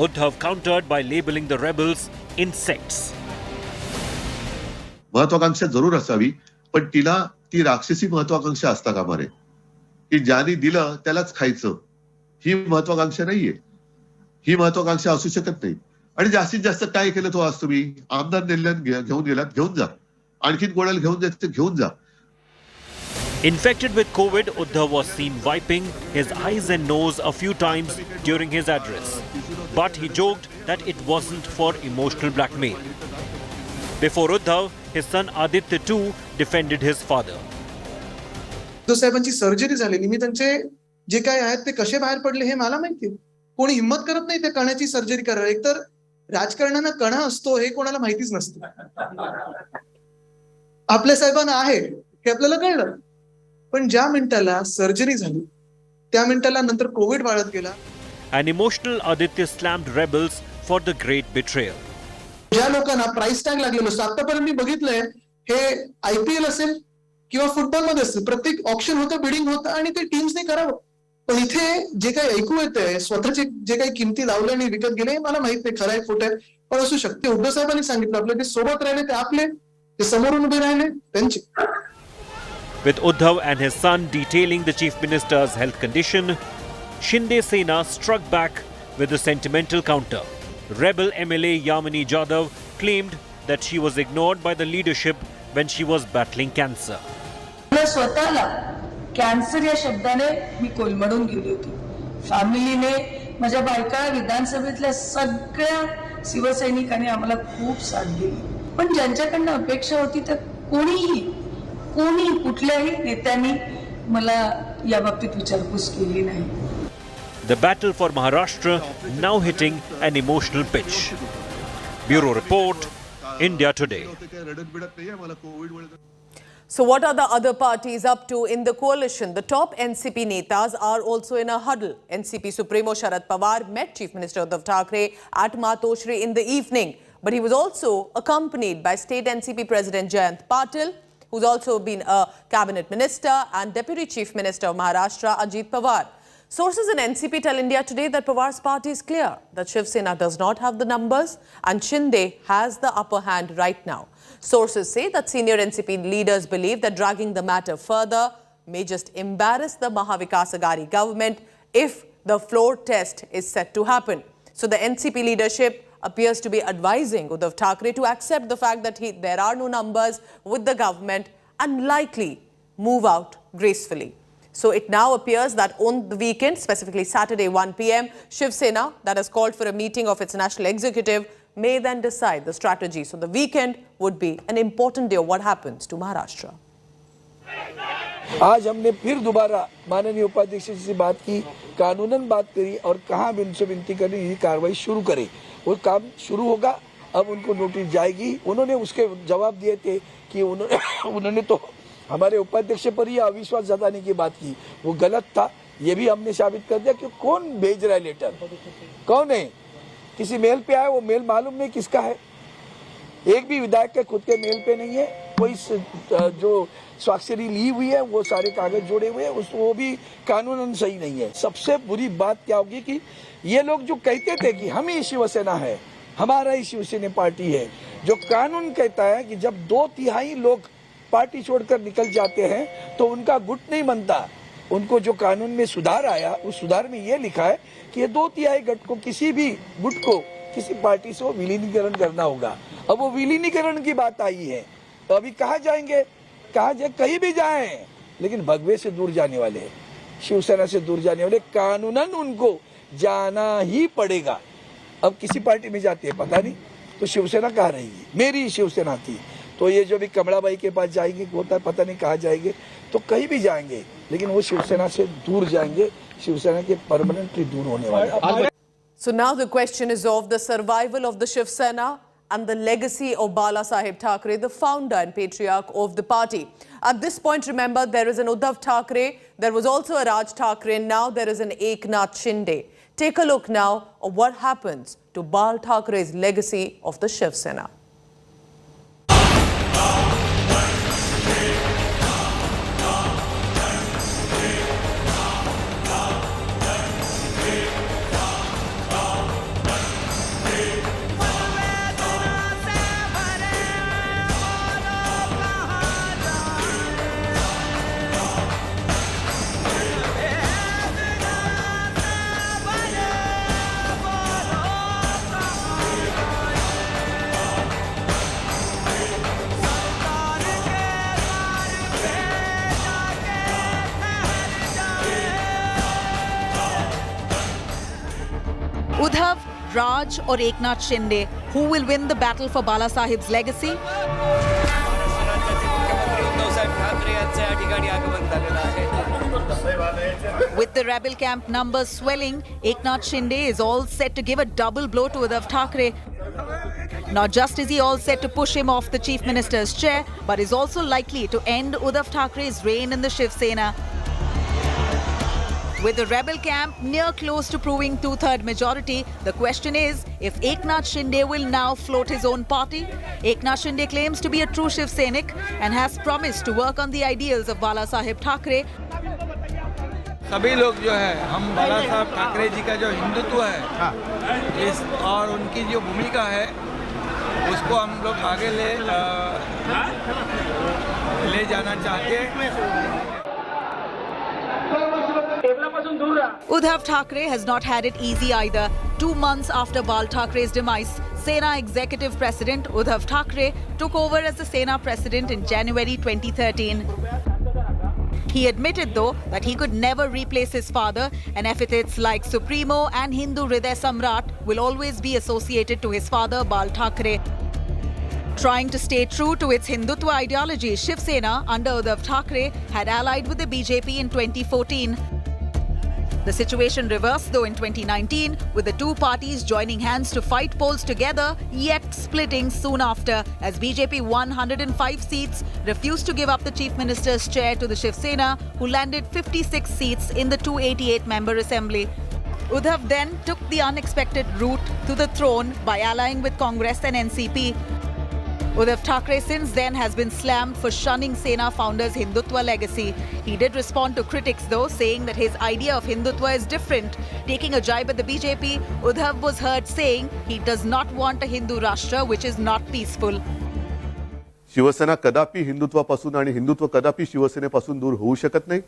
Uddhav countered by labeling the rebels insects. महत्वाकांक्षा जरूर असावी, पण तिला ती राक्षसी महत्वाकांक्षा असता कामा नये, की ज्याने दिलं त्यालाच खायचं. ही महत्वाकांक्षा नाहीये. ही महत्वाकांक्षा असू शकत नाही. आणि जास्तीत जास्त काय केलं तो आज तुम्ही आमदार नेल्यान घेऊन गेलात, घेऊन जा. आणखीन कोणाला घेऊन जायचं घेऊन जा. Infected with COVID, Uddhav was seen wiping his eyes and nose a few times during his address. But he joked that it wasn't for emotional blackmail. Before Uddhav, his son Aditya too defended his father. Uddhav साहेबांची surgery झालेली, मी त्यांचे जे काय आहेत ते कसे बाहेर पडले हे मला माहिती. कोणी हिंमत करत नाही त्या कणाची सर्जरी करायला. एकतर राजकारणानं कणा असतो हे कोणाला माहितीच नसतं. आपल्या साहेबांना आहे हे आपल्याला कळलं, पण ज्या मिनिटाला सर्जरी झाली त्या मिनिटाला नंतर कोविड वाढत गेला. An emotional Aditya slammed rebels for the great betrayal. ज्या लोकांना प्राइस टॅग लागलेलं असतं, आतापर्यंत मी बघितलंय, हे IPL असेल किंवा फुटबॉलमध्ये असेल, प्रत्येक ऑप्शन होतं, बिडिंग होतं आणि ते टीम्सने करावं. पण इथे जे काही ऐकू येतंय, स्वतःचे जे काही किमती लावल्या आणि विकत गेले, मला माहित नाही खरं आहे खोटं आहे, पण असू शकते. उद्धव साहेबांनी सांगितलं आपले ते सोबत राहिले ते आपले, ते समोरून उभे राहिले त्यांचे. With Uddhav and his son detailing the chief minister's health condition, Shinde Sena struck back with a sentimental counter. Rebel MLA Yamini Jadhav claimed that she was ignored by the leadership when she was battling cancer. मला स्वतःला cancer या शब्दाने मी कोलमडून गेली होती. फॅमिलीने, माझ्या बायका, विधानसभेतल्या सगळ्या शिवसैनिकांनी आम्हाला खूप साथ दिली. पण ज्यांच्याकडनं अपेक्षा होती तर कोणी कुठल्याही नेत्यांनी मला या बाबतीत विचारपूस केली नाही. The battle for Maharashtra now hitting an emotional pitch. Bureau Report, India Today. So what are the other parties up to in the coalition? The top NCP netas are also in a huddle. NCP Supremo Sharad Pawar met Chief Minister Uddhav Thackeray at Matoshri in the evening. But he was also accompanied by State NCP President Jayant Patil, who's also been a cabinet minister, and Deputy Chief Minister of Maharashtra Ajit Pawar. Sources in NCP tell India Today that Pawar's party is clear that Shiv Sena does not have the numbers and Shinde has the upper hand right now. Sources say that senior NCP leaders believe that dragging the matter further may just embarrass the Mahavikas Aghadi government if the floor test is set to happen. So the NCP leadership appears to be advising Uddhav Thackeray to accept the fact that there are no numbers with the government and likely move out gracefully. So it now appears that on the weekend, specifically Saturday 1 p.m, Shiv Sena, that has called for a meeting of its national executive, may then decide the strategy. So the weekend would be an important day of what happens to Maharashtra. आज हमने फिर दोबारा माननीय उपाध्यक्ष जी से बात की, कानूनन बात करी और कहाँ भी उनसे विनती करी ये कार्रवाई शुरू करे. वो काम शुरू होगा, अब उनको नोटिस जाएगी. उन्होंने उसके जवाब दिए थे कि उन्होंने तो हमारे उपाध्यक्ष पर ही अविश्वास जताने की बात की, वो गलत था. ये भी हमने साबित कर दिया कि कौन भेज रहा है लेटर, कौन है. किसी मेल पे आया, वो मेल मालूम नहीं किसका है. एक भी विधायक के खुद के मेल पे नहीं है. कोई जो स्वाक्षरी ली हुई है वो सारे कागज जोड़े हुए हैं, वो भी कानूनन सही नहीं है. सबसे बुरी बात क्या होगी कि ये लोग जो कहते थे कि हम ही शिवसेना है, हमारा ही शिवसेना पार्टी है, जो कानून कहता है कि जब 2/3 लोग पार्टी छोड़कर निकल जाते हैं तो उनका गुट नहीं बनता. उनको जो कानून में सुधार आया, उस सुधार में ये लिखा है कि ये 2/3 गुट को, किसी भी गुट को किसी पार्टी से विलीनीकरण करना होगा. अब वो विलीनीकरण की बात आई है तो अभी कहाँ जाएंगे, कहीं भी जाएं, लेकिन भगवे से दूर जाने वाले, शिवसेना से दूर जाने वाले, कानूनन उनको जाना ही पड़ेगा. अब किसी पार्टी में जाते हैं पता नहीं, तो शिवसेना कहाँ रहेगी. मेरी शिवसेना थी, तो ये जो भी कमलाबाई के पास जाएंगे होता है, पता नहीं कहाँ जाएंगे, तो कहीं भी जाएंगे, लेकिन वो शिवसेना से दूर जाएंगे. शिवसेना के परमानेंटली दूर होने वाले. So now the question is of the survival of the Shiv Sena and the legacy of Bala Saheb Thackeray, the founder and patriarch of the party. At this point, remember, there is an Uddhav Thackeray, there was also a Raj Thackeray, now there is an Eknath Shinde. Take a look now of what happens to Bal Thackeray's legacy of the Shiv Sena. Uddhav, Raj or Eknath Shinde, who will win the battle for Bala Saheb's legacy? With the rebel camp numbers swelling, Eknath Shinde is all set to give a double blow to Uddhav Thackeray. Not just is he all set to push him off the Chief Minister's chair, but is also likely to end Uddhav Thackeray's reign in the Shiv Sena. With the rebel camp near close to proving 2/3 majority, the question is if Eknath Shinde will now float his own party. Eknath Shinde claims to be a true Shiv Sainik and has promised to work on the ideals of Bala Saheb Thackeray. सभी लोग जो है, हम बाला साहब ठाकरे जी का जो हिंदुत्व है इस और उनकी जो भूमिका है उसको हम लोग आगे ले जाना चाहते हैं. Uddhav Thackeray has not had it easy either. 2 months after Bal Thackeray's demise, Sena Executive President Uddhav Thackeray took over as the Sena President in January 2013. He admitted, though, that he could never replace his father, and epithets like Supremo and Hindu Hriday Samrat will always be associated to his father, Bal Thackeray. Trying to stay true to its Hindutva ideology, Shiv Sena, under Uddhav Thackeray, had allied with the BJP in 2014. The situation reversed, though, in 2019, with the two parties joining hands to fight polls together, yet splitting soon after, as BJP won 105 seats, refused to give up the Chief Minister's chair to the Shiv Sena, who landed 56 seats in the 288-member assembly. Uddhav then took the unexpected route to the throne by allying with Congress and NCP. Uddhav Thackeray since then has been slammed for shunning Sena founder's Hindutva legacy. He did respond to critics, though, saying that his idea of Hindutva is different. Taking a jibe at the BJP, Uddhav was heard saying he does not want a Hindu Rashtra which is not peaceful. Shiv Sena कदापि हिंदुत्वापासून आणि हिंदुत्व कदापि शिवसेनेपासून दूर होऊ शकत नाही.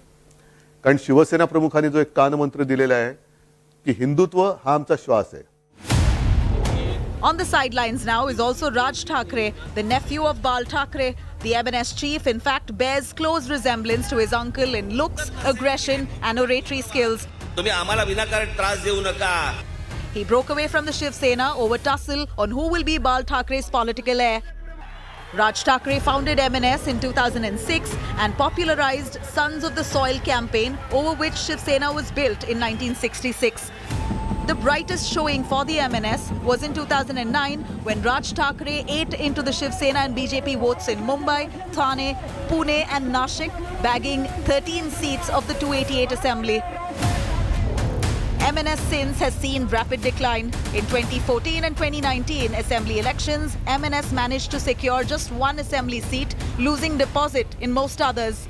कारण शिवसेना प्रमुखांनी जो एक कानमंत्र दिलेला आहे की हिंदुत्व हा आमचा श्वास आहे. On the sidelines now is also Raj Thackeray, the nephew of Bal Thackeray. The MNS chief, in fact, bears close resemblance to his uncle in looks, aggression and oratory skills. He broke away from the Shiv Sena over tussle on who will be Bal Thackeray's political heir. Raj Thackeray founded MNS in 2006 and popularized Sons of the Soil campaign, over which Shiv Sena was built in 1966. The brightest showing for the MNS was in 2009 when Raj Thackeray ate into the Shiv Sena and BJP votes in Mumbai, Thane, Pune and Nashik, bagging 13 seats of the 288 assembly. MNS since has seen rapid decline. In 2014 and 2019 assembly elections, MNS managed to secure just one assembly seat, losing deposit in most others.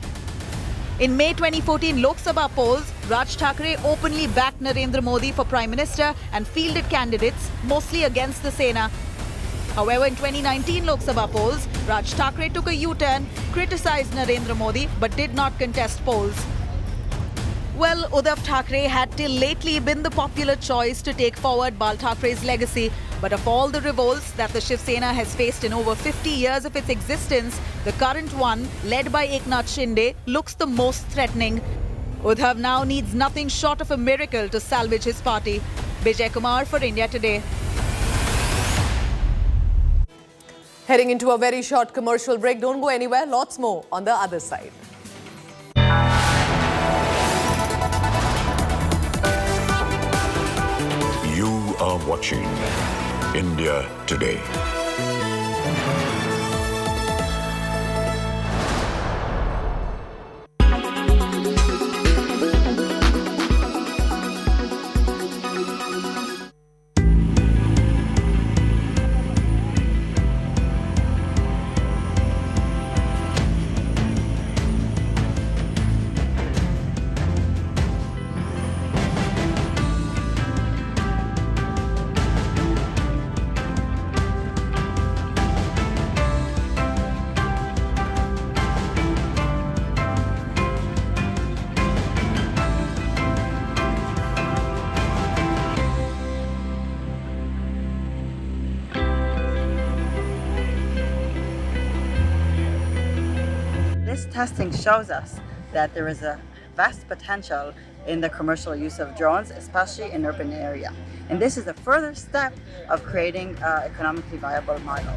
In May 2014 Lok Sabha polls, Raj Thackeray openly backed Narendra Modi for Prime Minister and fielded candidates, mostly against the Sena. However, in 2019 Lok Sabha polls, Raj Thackeray took a U-turn, criticized Narendra Modi but did not contest polls. Well, Uddhav Thackeray had till lately been the popular choice to take forward Bal Thackeray's legacy. But of all the revolts that the Shiv Sena has faced in over 50 years of its existence, the current one, led by Eknath Shinde, looks the most threatening. Uddhav now needs nothing short of a miracle to salvage his party. Bijay Kumar for India Today. Heading into a very short commercial break. Don't go anywhere. Lots more on the other side. You are watching India Today. This testing shows us that there is a vast potential in the commercial use of drones, especially in urban area. And this is a further step of creating an economically viable model.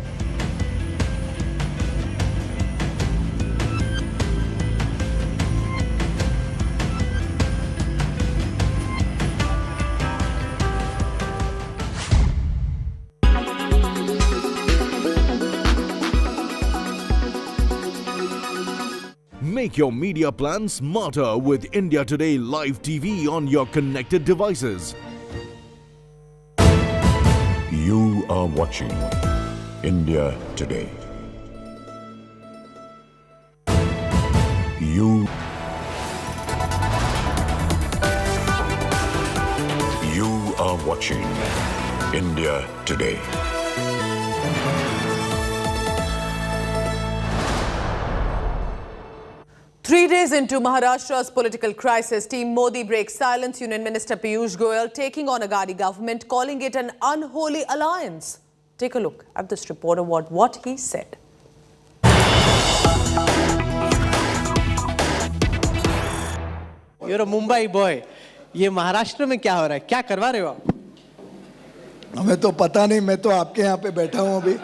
Make your media plan smarter with India Today Live TV on your connected devices. You are watching India Today. You are watching India Today. 3 days into Maharashtra's political crisis, Team Modi breaks silence. Union Minister Piyush Goyal taking on Aghadi government, calling it an unholy alliance. Take a look at this report about what he said. You're a Mumbai boy. ये महाराष्ट्र में क्या हो रहा है? क्या करवा रहे हो आप? हमें तो पता नहीं, मैं तो आपके यहाँ पे बैठा हूँ अभी।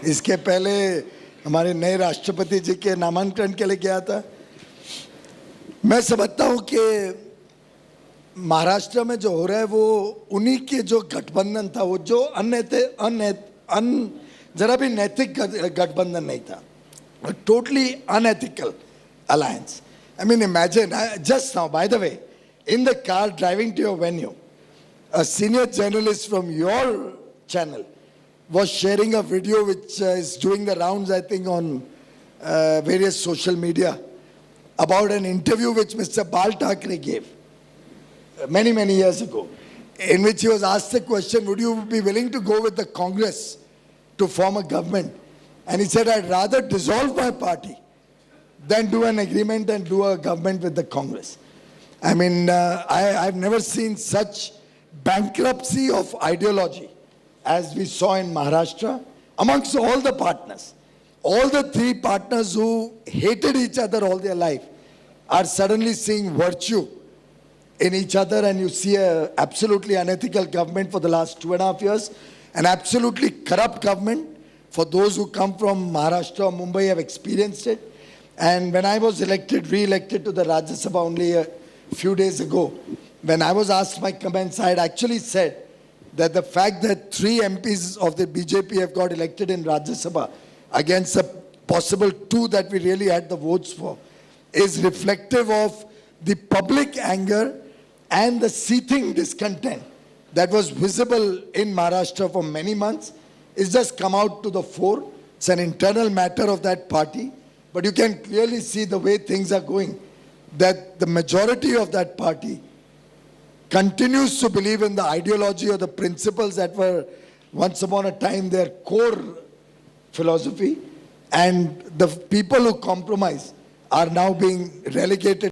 इसके पहले हमारे नए राष्ट्रपति जी के नामांकन के लिए गया था। मैं समझता हूँ कि महाराष्ट्र में जो हो रहा है वो उन्हीं के जो गठबंधन था, वो जो जरा भी नैतिक गठबंधन नहीं था, totally unethical alliance. I mean, imagine, just now, by the way, in the car driving to your venue, a senior journalist from your channel was sharing a video which is doing the rounds, I think, on various social media about an interview which Mr. Bal Thackeray gave many, many years ago, in which he was asked the question, would you be willing to go with the Congress to form a government? And he said, I'd rather dissolve my party than do an agreement and do a government with the Congress. I mean, I've never seen such bankruptcy of ideology as we saw in Maharashtra amongst all the partners. All the three partners who hated each other all their life are suddenly seeing virtue in each other, and you see an absolutely unethical government for the last 2.5 years, an absolutely corrupt government. For those who come from Maharashtra or Mumbai have experienced it. And when I was re-elected to the Rajya Sabha only a few days ago, when I was asked my comments, I had actually said that the fact that 3 MPs of the BJP have got elected in Rajya Sabha against a possible 2 that we really had the votes for is reflective of the public anger and the seething discontent that was visible in Maharashtra for many months. It's just come out to the fore. It's an internal matter of that party. But you can clearly see the way things are going, that the majority of that party continues to believe in the ideology or the principles that were once upon a time their core philosophy, and the people who compromise are now being relegated